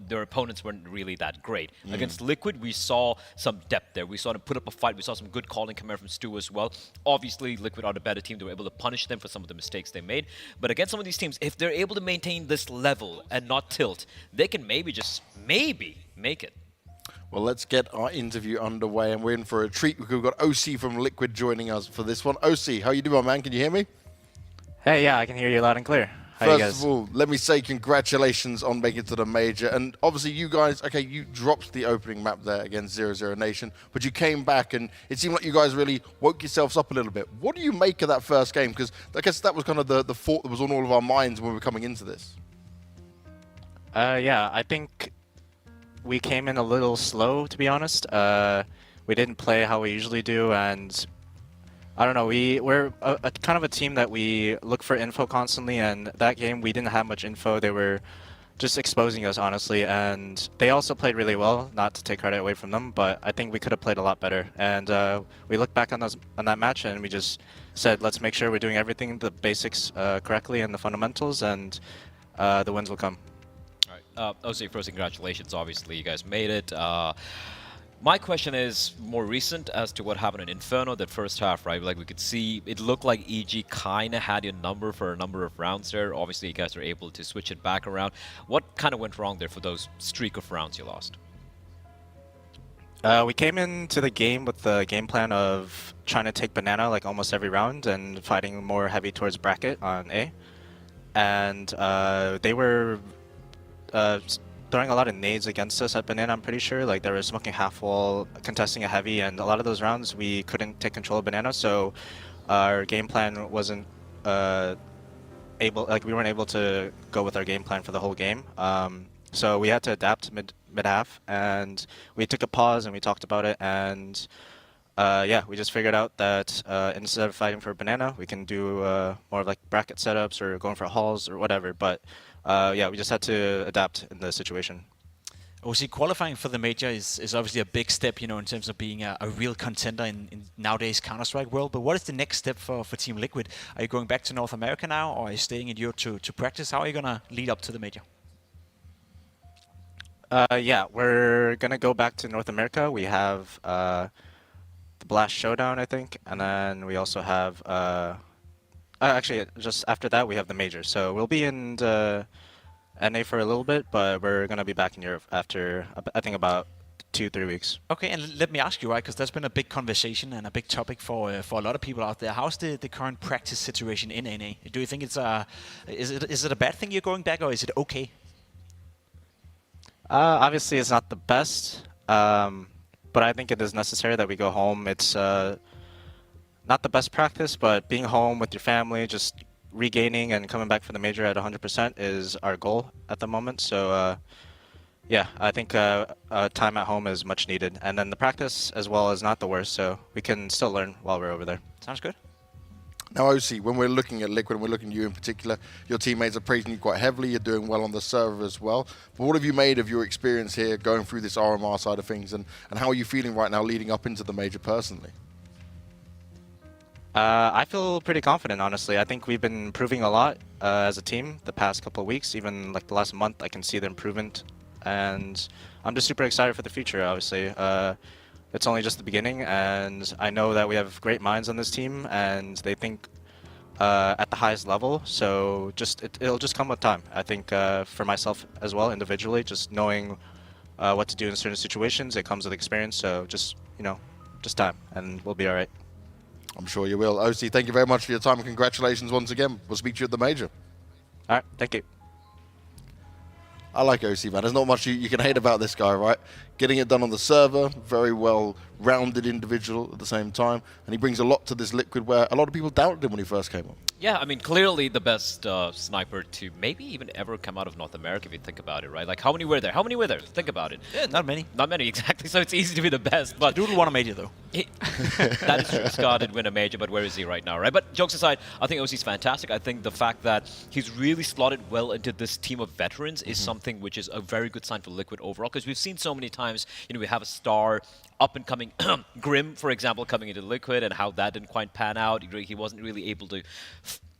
their opponents weren't really that great. Against Liquid, we saw some depth there. We saw them put up a fight. We saw some good calling coming from Stu as well. Obviously, Liquid are the better team. They were able to punish them for some of the mistakes they made. But against some of these teams, if they're able to maintain this level and not tilt, they can maybe make it.
Well, let's get our interview underway, and we're in for a treat because we've got OC from Liquid joining us for this one. OC, how you doing, man? Can you hear me?
Hey, yeah, I can hear you loud and clear.
First of all, let me say congratulations on making it to the major. And obviously you guys, okay, you dropped the opening map there against 0-0 Nation, but you came back and it seemed like you guys really woke yourselves up a little bit. What do you make of that first game? Because I guess that was kind of the thought that was on all of our minds when we were coming into this.
Yeah, I think we came in a little slow, to be honest. We didn't play how we usually do, and I don't know, we're a kind of a team that we look for info constantly, and that game we didn't have much info. They were just exposing us, honestly. And they also played really well, not to take credit away from them, but I think we could have played a lot better. And we looked back on that match, and we just said, let's make sure we're doing everything, the basics correctly and the fundamentals, and the wins will come.
All right. OC, first, congratulations. Obviously, you guys made it. My question is more recent as to what happened in Inferno that first half, right? Like we could see, it looked like EG kind of had your number for a number of rounds there. Obviously, you guys were able to switch it back around. What kind of went wrong there for those streak of rounds you lost?
We came into the game with the game plan of trying to take banana like almost every round and fighting more heavy towards bracket on A. And they were throwing a lot of nades against us at banana, I'm pretty sure. Like they were smoking half wall, contesting a heavy, and a lot of those rounds we couldn't take control of banana, so our game plan wasn't we weren't able to go with our game plan for the whole game. So we had to adapt mid half, and we took a pause and we talked about it, and yeah, we just figured out that instead of fighting for banana, we can do more of like bracket setups or going for halls or whatever. But yeah, we just had to adapt in the situation.
OC, qualifying for the major is obviously a big step, you know, in terms of being a real contender in nowadays Counter-Strike world. But what is the next step for Team Liquid? Are you going back to North America now, or are you staying in Europe to practice? How are you going to lead up to the major?
Yeah, we're going to go back to North America. We have the Blast Showdown, I think, and then we also have... actually, just after that, we have the major. So we'll be in the NA for a little bit, but we're going to be back in Europe after, I think, about 2-3 weeks.
Okay, and let me ask you, right, because there's been a big conversation and a big topic for a lot of people out there. How's the current practice situation in NA? Do you think it's is it a bad thing you're going back, or is it okay?
Obviously, it's not the best, but I think it is necessary that we go home. It's not the best practice, but being home with your family, just regaining and coming back for the major at 100% is our goal at the moment. So yeah, I think time at home is much needed. And then the practice as well is not the worst, so we can still learn while we're over there.
Sounds good.
Now, OC, when we're looking at Liquid, and we're looking at you in particular, your teammates are praising you quite heavily. You're doing well on the server as well. But what have you made of your experience here going through this RMR side of things, and how are you feeling right now leading up into the major personally?
I feel pretty confident, honestly. I think we've been improving a lot as a team the past couple of weeks. Even like the last month, I can see the improvement. And I'm just super excited for the future, obviously. It's only just the beginning, and I know that we have great minds on this team, and they think at the highest level. So just it'll just come with time. I think for myself as well, individually, just knowing what to do in certain situations, it comes with experience. So just, you know, just time, and we'll be all right.
I'm sure you will. OC, thank you very much for your time, and congratulations once again. We'll speak to you at the major.
All right, thank you.
I like OC, man. There's not much you can hate about this guy, right? Getting it done on the server, very well-rounded individual at the same time, and he brings a lot to this Liquid where a lot of people doubted him when he first came up.
Yeah, I mean, clearly the best sniper to maybe even ever come out of North America, if you think about it, right? Like, how many were there? How many were there? Think about it.
Yeah, not many.
Not many, exactly. So it's easy to be the best. But
Doodle won a major, though.
That is true. Scar did win a major, but where is he right now, right? But jokes aside, I think OC's fantastic. I think the fact that he's really slotted well into this team of veterans is something which is a very good sign for Liquid overall, because we've seen so many times, you know, we have a star up-and-coming Grim, for example, coming into Liquid, and how that didn't quite pan out. He wasn't really able to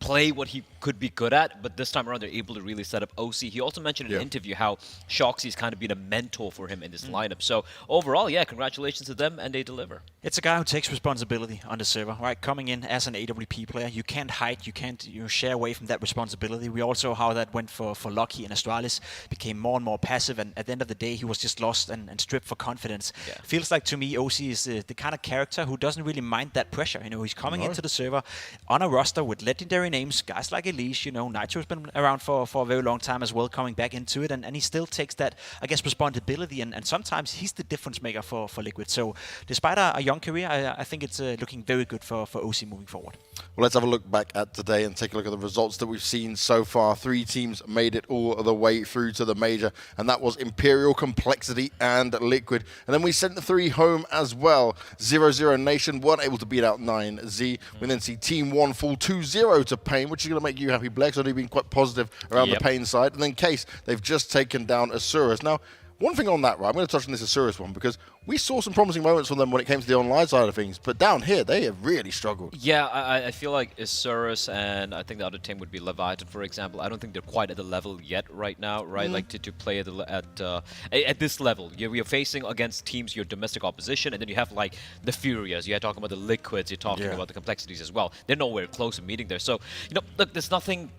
play what he could be good at, but this time around they're able to really set up OC. He also mentioned in an interview how Shoxy's kind of been a mentor for him in this lineup. So overall, yeah, congratulations to them, and they deliver.
It's a guy who takes responsibility on the server, right? Coming in as an AWP player, you can't hide, you can't share away from that responsibility. We also saw how that went for Lucky and Astralis, became more and more passive, and at the end of the day, he was just lost and stripped for confidence. Yeah. Feels like to me, OC is the kind of character who doesn't really mind that pressure. You know, he's coming into the server on a roster with legendary names, guys like Elise, you know, Nitro's been around for a very long time as well, coming back into it, and he still takes that, I guess, responsibility, and sometimes he's the difference maker for Liquid. So despite a young career, I think it's looking very good for OC moving forward.
Well, let's have a look back at today and take a look at the results that we've seen so far. 3 teams made it all the way through to the major, and that was Imperial, Complexity, and Liquid. And then we sent the 3 home as well. 0-0 Nation weren't able to beat out 9Z. We then see Team 1 fall 2-0 to Pain, which is going to make you happy, Blair, so you've been quite positive around the Pain side. And then Case, they've just taken down Asurus. Now, one thing on that, right, I'm going to touch on this Asurus one because we saw some promising moments from them when it came to the online side of things, but down here, they have really struggled.
Yeah, I feel like Asurus and I think the other team would be Leviathan, for example. I don't think they're quite at the level yet right now, right? Like to play at this level. You're facing against teams, your domestic opposition, and then you have like the Furias. You're talking about the Liquids. You're talking about the Complexities as well. They're nowhere close to meeting there. So, you know, look, there's nothing.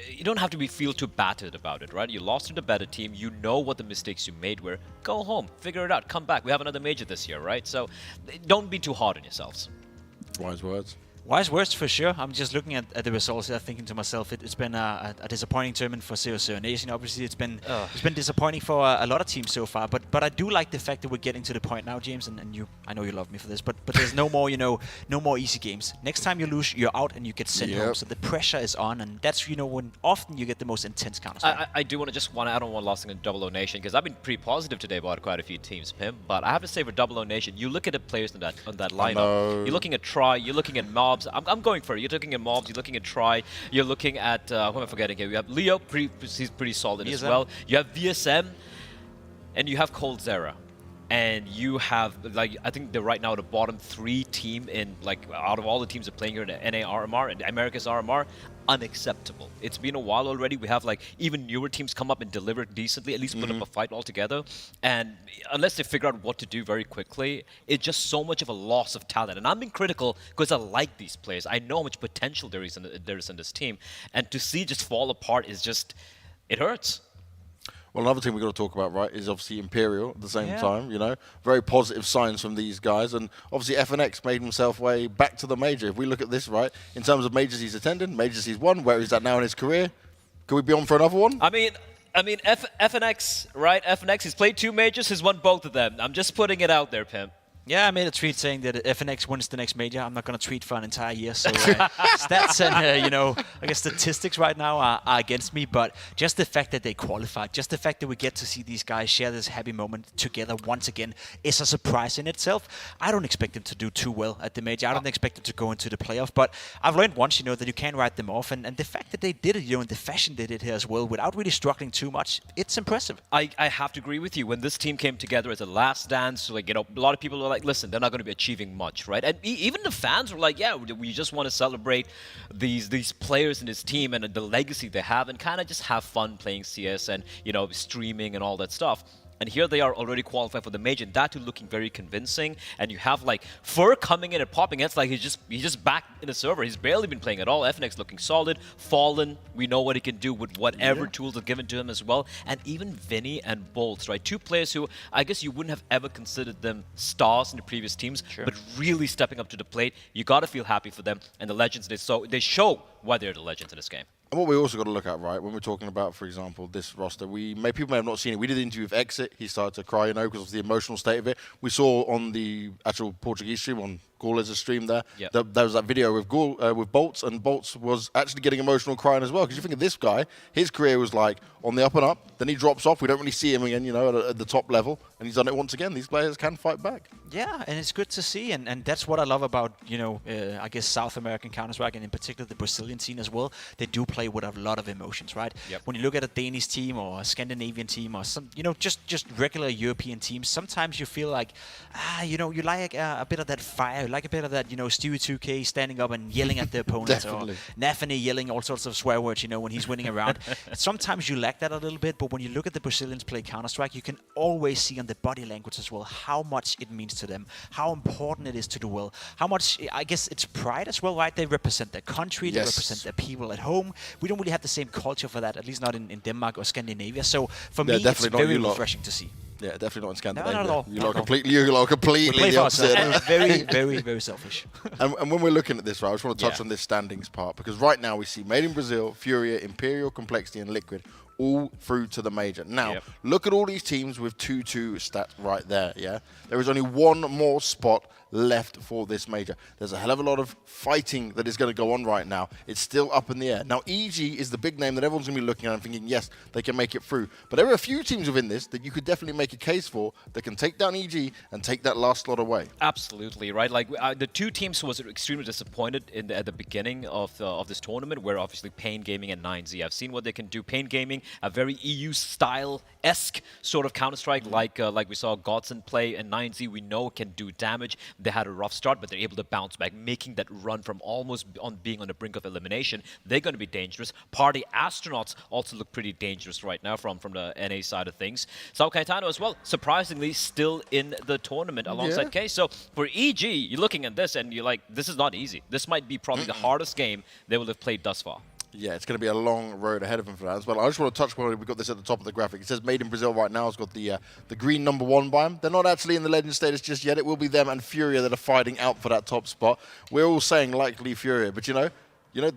You don't have to feel too battered about it, right? You lost to the better team. You know what the mistakes you made were. Go home, figure it out, come back. We have another major this year, right? So don't be too hard on yourselves.
Wise words.
Wise words for sure. I'm just looking at the results here, thinking to myself, it's been a disappointing tournament for 0-0 Nation. Obviously, it's been disappointing for a lot of teams so far. But I do like the fact that we're getting to the point now, James, and you. I know you love me for this, but there's no more, no more easy games. Next time you lose, you're out and you get sent home. So the pressure is on, and that's when often you get the most intense counters.
I do want to I don't want to lose in 0-0 Nation because I've been pretty positive today about quite a few teams, Pim. But I have to say for 0-0 Nation, you look at the players on that lineup. You're looking at Try. You're looking at Mobs. I'm going for it. You're looking at Mobs, you're looking at Try, you're looking at, who am I forgetting here? You have Leo, he's pretty solid as well. You have VSM, and you have Cold Zera. And you have, like, I think they're right now the bottom 3 team in, like, out of all the teams that are playing here in the NA RMR and the Americas RMR, unacceptable. It's been a while already. We have, like, even newer teams come up and deliver decently, at least put up a fight altogether. And unless they figure out what to do very quickly, it's just so much of a loss of talent. And I'm being critical because I like these players. I know how much potential there is in this team. And to see just fall apart is just, it hurts.
Well, another thing we've got to talk about, right, is obviously Imperial at the same time, Very positive signs from these guys. And obviously FNX made himself way back to the major. If we look at this, right, in terms of majors he's attended, majors he's won, where he's at now in his career, could we be on for another one?
I mean, FNX, right, FNX, he's played 2 majors, he's won both of them. I'm just putting it out there, Pim.
Yeah, I made a tweet saying that if FNX wins the next major, I'm not going to tweet for an entire year. So stats and, I guess statistics right now are against me. But just the fact that they qualified, just the fact that we get to see these guys share this happy moment together once again is a surprise in itself. I don't expect them to do too well at the major. I don't expect them to go into the playoff. But I've learned once, that you can write them off. And the fact that they did it, in the fashion they did here as well, without really struggling too much, it's impressive.
I have to agree with you. When this team came together as a last dance, like, a lot of people are like, listen, they're not going to be achieving much, right? And even the fans were like, yeah, we just want to celebrate these players in this team and the legacy they have and kind of just have fun playing CS and, streaming and all that stuff. And here they are already qualified for the major, and that too looking very convincing. And you have like Fur coming in and popping. It's like he's just back in the server. He's barely been playing at all. FNX looking solid. Fallen, we know what he can do with whatever tools are given to him as well. And even Vinny and Bolts, right? 2 players who I guess you wouldn't have ever considered them stars in the previous teams, but really stepping up to the plate. You got to feel happy for them. And the legends, they show why they're the legends in this game.
And what we also got to look at, right, when we're talking about, for example, this roster, people may have not seen it. We did the interview with Exit. He started to cry, because of the emotional state of it. We saw on the actual Portuguese stream, on Gaules' stream there, there was that video with Bolts, and Bolts was actually getting emotional crying as well. Because you think of this guy, his career was like on the up and up, then he drops off. We don't really see him again, at the top level. And he's done it once again. These players can fight back.
Yeah, and it's good to see. And that's what I love about, I guess South American Counter-Strike, and in particular the Brazilian scene as well. They do play with a lot of emotions, right? When you look at a Danish team or a Scandinavian team or some, just regular European teams, sometimes you feel like, you like a bit of that fire, you like a bit of that, Stewie 2K standing up and yelling at the opponents, or Nafany yelling all sorts of swear words, when he's winning around. Sometimes you lack that a little bit, but when you look at the Brazilians play Counter-Strike, you can always see on the body language as well how much it means to them, how important it is to do well, how much, I guess it's pride as well, right? They represent their country, they represent their people at home. We don't really have the same culture for that, at least not in Denmark or Scandinavia. So for me, it's very refreshing to see.
Yeah, definitely not in Scandinavia.
No, not at all.
You lot completely the opposite.
Very, very, very selfish.
And when we're looking at this, right, I just want to touch on this standings part, because right now we see Made in Brazil, Furia, Imperial, Complexity, and Liquid all through to the major. Now, look at all these teams with 2-2 stats right there, yeah? There is only one more spot left for this major. There's a hell of a lot of fighting that is going to go on right now. It's still up in the air. Now, EG is the big name that everyone's going to be looking at and thinking, yes, they can make it through. But there are a few teams within this that you could definitely make a case for that can take down EG and take that last slot away.
Absolutely, right? Like the two teams who was extremely disappointed at the beginning of this tournament were obviously Pain Gaming and 9Z. I've seen what they can do. Pain Gaming, a very EU-style-esque sort of Counter-Strike, like we saw Godson play, and 9Z we know can do damage. They had a rough start, but they're able to bounce back, making that run from almost being on the brink of elimination. They're going to be dangerous. Party Astronauts also look pretty dangerous right now from the NA side of things. Sao Caetano as well, surprisingly, still in the tournament alongside Case. So for EG, you're looking at this and you're like, this is not easy. This might be probably the hardest game they will have played thus far.
Yeah, it's going to be a long road ahead of him for that as well. I just want to touch on, we've got this at the top of the graphic. It says Made in Brazil right now. It's got the green #1 by them. They're not actually in the legend status just yet. It will be them and Furia that are fighting out for that top spot. We're all saying likely Furia, but you know,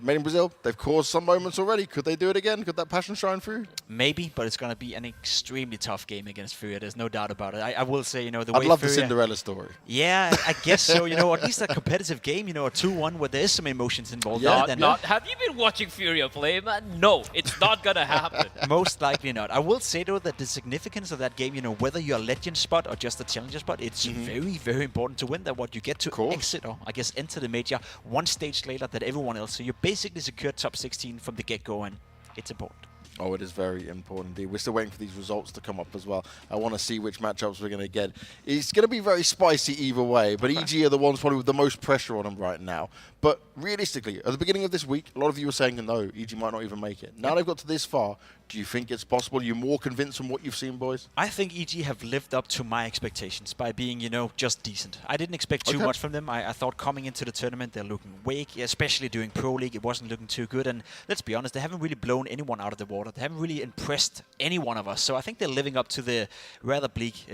Made in Brazil, they've caused some moments already. Could they do it again? Could that passion shine through?
Maybe, but it's going to be an extremely tough game against Furia. There's no doubt about it. I will say, the way
I'd love
Furia,
the Cinderella story.
Yeah, I guess so. At least a competitive game, a 2-1 where there is some emotions involved.
Have you been watching Furia play, man? No, it's not going to happen.
Most likely not. I will say, though, that the significance of that game, whether you're a legend spot or just a challenger spot, it's very, very important to win that. What you get to exit, or I guess enter the major one stage later than everyone else. So you basically secure top 16 from the get-go, and it's important.
Oh, it is very important indeed. We're still waiting for these results to come up as well. I want to see which matchups we're going to get. It's going to be very spicy either way, but EG are the ones probably with the most pressure on them right now. But realistically, at the beginning of this week, a lot of you were saying, no, EG might not even make it. Now they've got to this far. Do you think it's possible? Are you more convinced from what you've seen, boys?
I think EG have lived up to my expectations by being, just decent. I didn't expect too much from them. I thought coming into the tournament, they're looking weak, especially during Pro League. It wasn't looking too good. And let's be honest, they haven't really blown anyone out of the water. They haven't really impressed any one of us. So I think they're living up to the rather bleak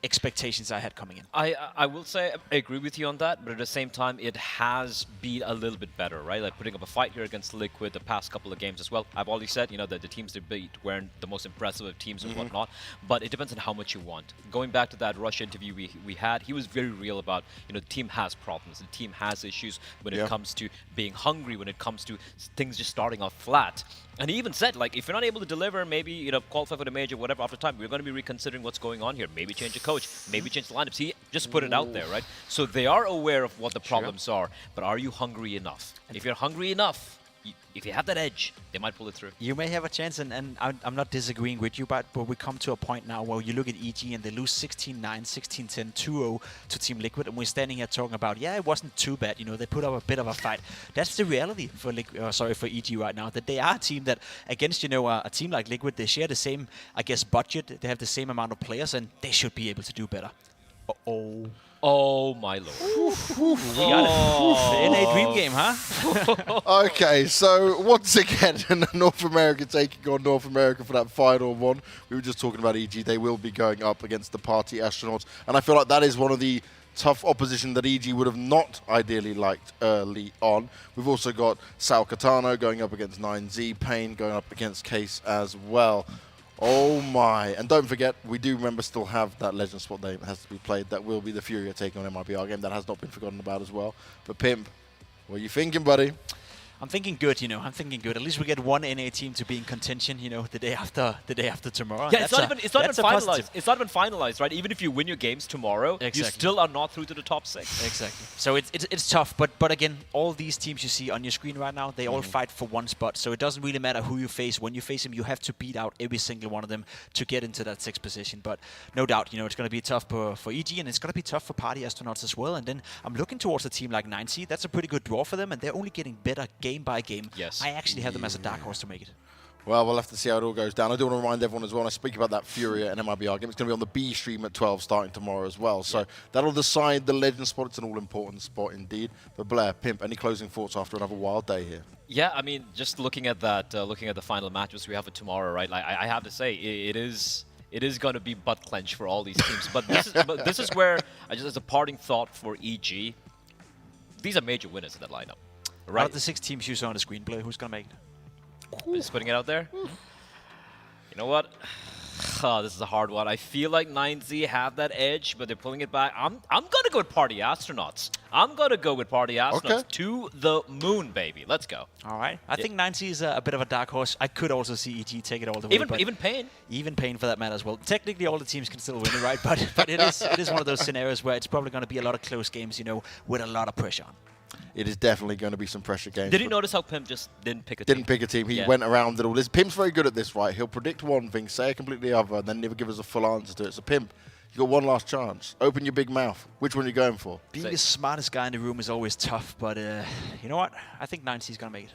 expectations I had coming in.
I will say I agree with you on that, but at the same time, it has been a little bit better, right? Like putting up a fight here against Liquid the past couple of games as well. I've already said, that the teams they beat weren't the most impressive of teams and whatnot, but it depends on how much you want. Going back to that Russia interview we had, he was very real about, the team has problems, the team has issues when it comes to being hungry, when it comes to things just starting off flat. And he even said, like, if you're not able to deliver, maybe, qualify for the major, whatever, after time, we're going to be reconsidering what's going on here. Maybe change a coach, maybe change the lineups. He just put it out there, right? So they are aware of what the problems are, but are you hungry enough? If you're hungry enough, if you have that edge, they might pull it through.
You may have a chance, and I'm not disagreeing with you, but we come to a point now where you look at EG and they lose 16-9, 16-10, 2-0 to Team Liquid, and we're standing here talking about, it wasn't too bad, they put up a bit of a fight. That's the reality for for EG right now, that they are a team that, against, a team like Liquid, they share the same, I guess, budget, they have the same amount of players, and they should be able to do better.
Oh my lord.
We got it. The NA Dream game, huh?
Okay, so once again, North America taking on North America for that final one. We were just talking about EG. They will be going up against the Party Astronauts. And I feel like that is one of the tough opposition that EG would have not ideally liked early on. We've also got Sao Caetano going up against 9Z, Pain going up against Case as well. Oh my. And don't forget, we do remember still have that legend spot that has to be played. That will be the Furia taking on MIBR game. That has not been forgotten about as well. But Pimp, what are you thinking, buddy?
I'm thinking good, I'm thinking good. At least we get one NA team to be in contention, the day after tomorrow.
Yeah, it's not even finalized. It's not even finalized, right? Even if you win your games tomorrow, you still are not through to the top 6.
Exactly. So it's tough, but again, all these teams you see on your screen right now, they all fight for one spot. So it doesn't really matter who you face. When you face them, you have to beat out every single one of them to get into that 6th position. But no doubt, it's going to be tough for EG, and it's going to be tough for Party Astronauts as well. And then I'm looking towards a team like 9C. That's a pretty good draw for them, and they're only getting better game by game.
Yes.
I actually have them as a dark horse to make it.
Well, we'll have to see how it all goes down. I do want to remind everyone as well, when I speak about that Furia and MIBR game, it's going to be on the B stream at 12 starting tomorrow as well. So that'll decide the legend spot. It's an all-important spot indeed. But Blair, Pimp, any closing thoughts after another wild day here?
Yeah, I mean, just looking at that, looking at the final matches we have for tomorrow, right? Like, I have to say, it is going to be butt clench for all these teams. But this is where, just as a parting thought for EG, these are major winners in that lineup. Right.
Out of the 6 teams you saw on the screen, Blair, who's going to make it?
Just putting it out there. You know what? This is a hard one. I feel like 9Z have that edge, but they're pulling it back. I'm gonna go with Party Astronauts. I'm gonna go with Party Astronauts to the moon, baby. Let's go.
All right. I think 9Z is a bit of a dark horse. I could also see EG take it all the way.
Even Pain.
Even Pain for that matter as well. Technically, all the teams can still win it, right? But it is one of those scenarios where it's probably going to be a lot of close games, you know, with a lot of pressure on.
It is definitely going to be some pressure games.
Did you notice how Pim just didn't pick a team?
Didn't pick a team. He went around it all. Pim's very good at this, right? He'll predict one thing, say a completely other, and then never give us a full answer to it. So Pim, you got one last chance. Open your big mouth. Which one are you going for?
Being the smartest guy in the room is always tough, but you know what? I think 9C is going to make it.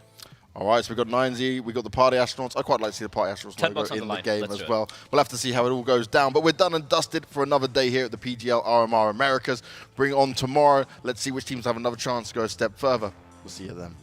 All right, so we've got 9Z, we've got the Party Astronauts. I quite like to see the Party Astronauts logo in the game as well. We'll have to see how it all goes down. But we're done and dusted for another day here at the PGL RMR Americas. Bring on tomorrow. Let's see which teams have another chance to go a step further. We'll see you then.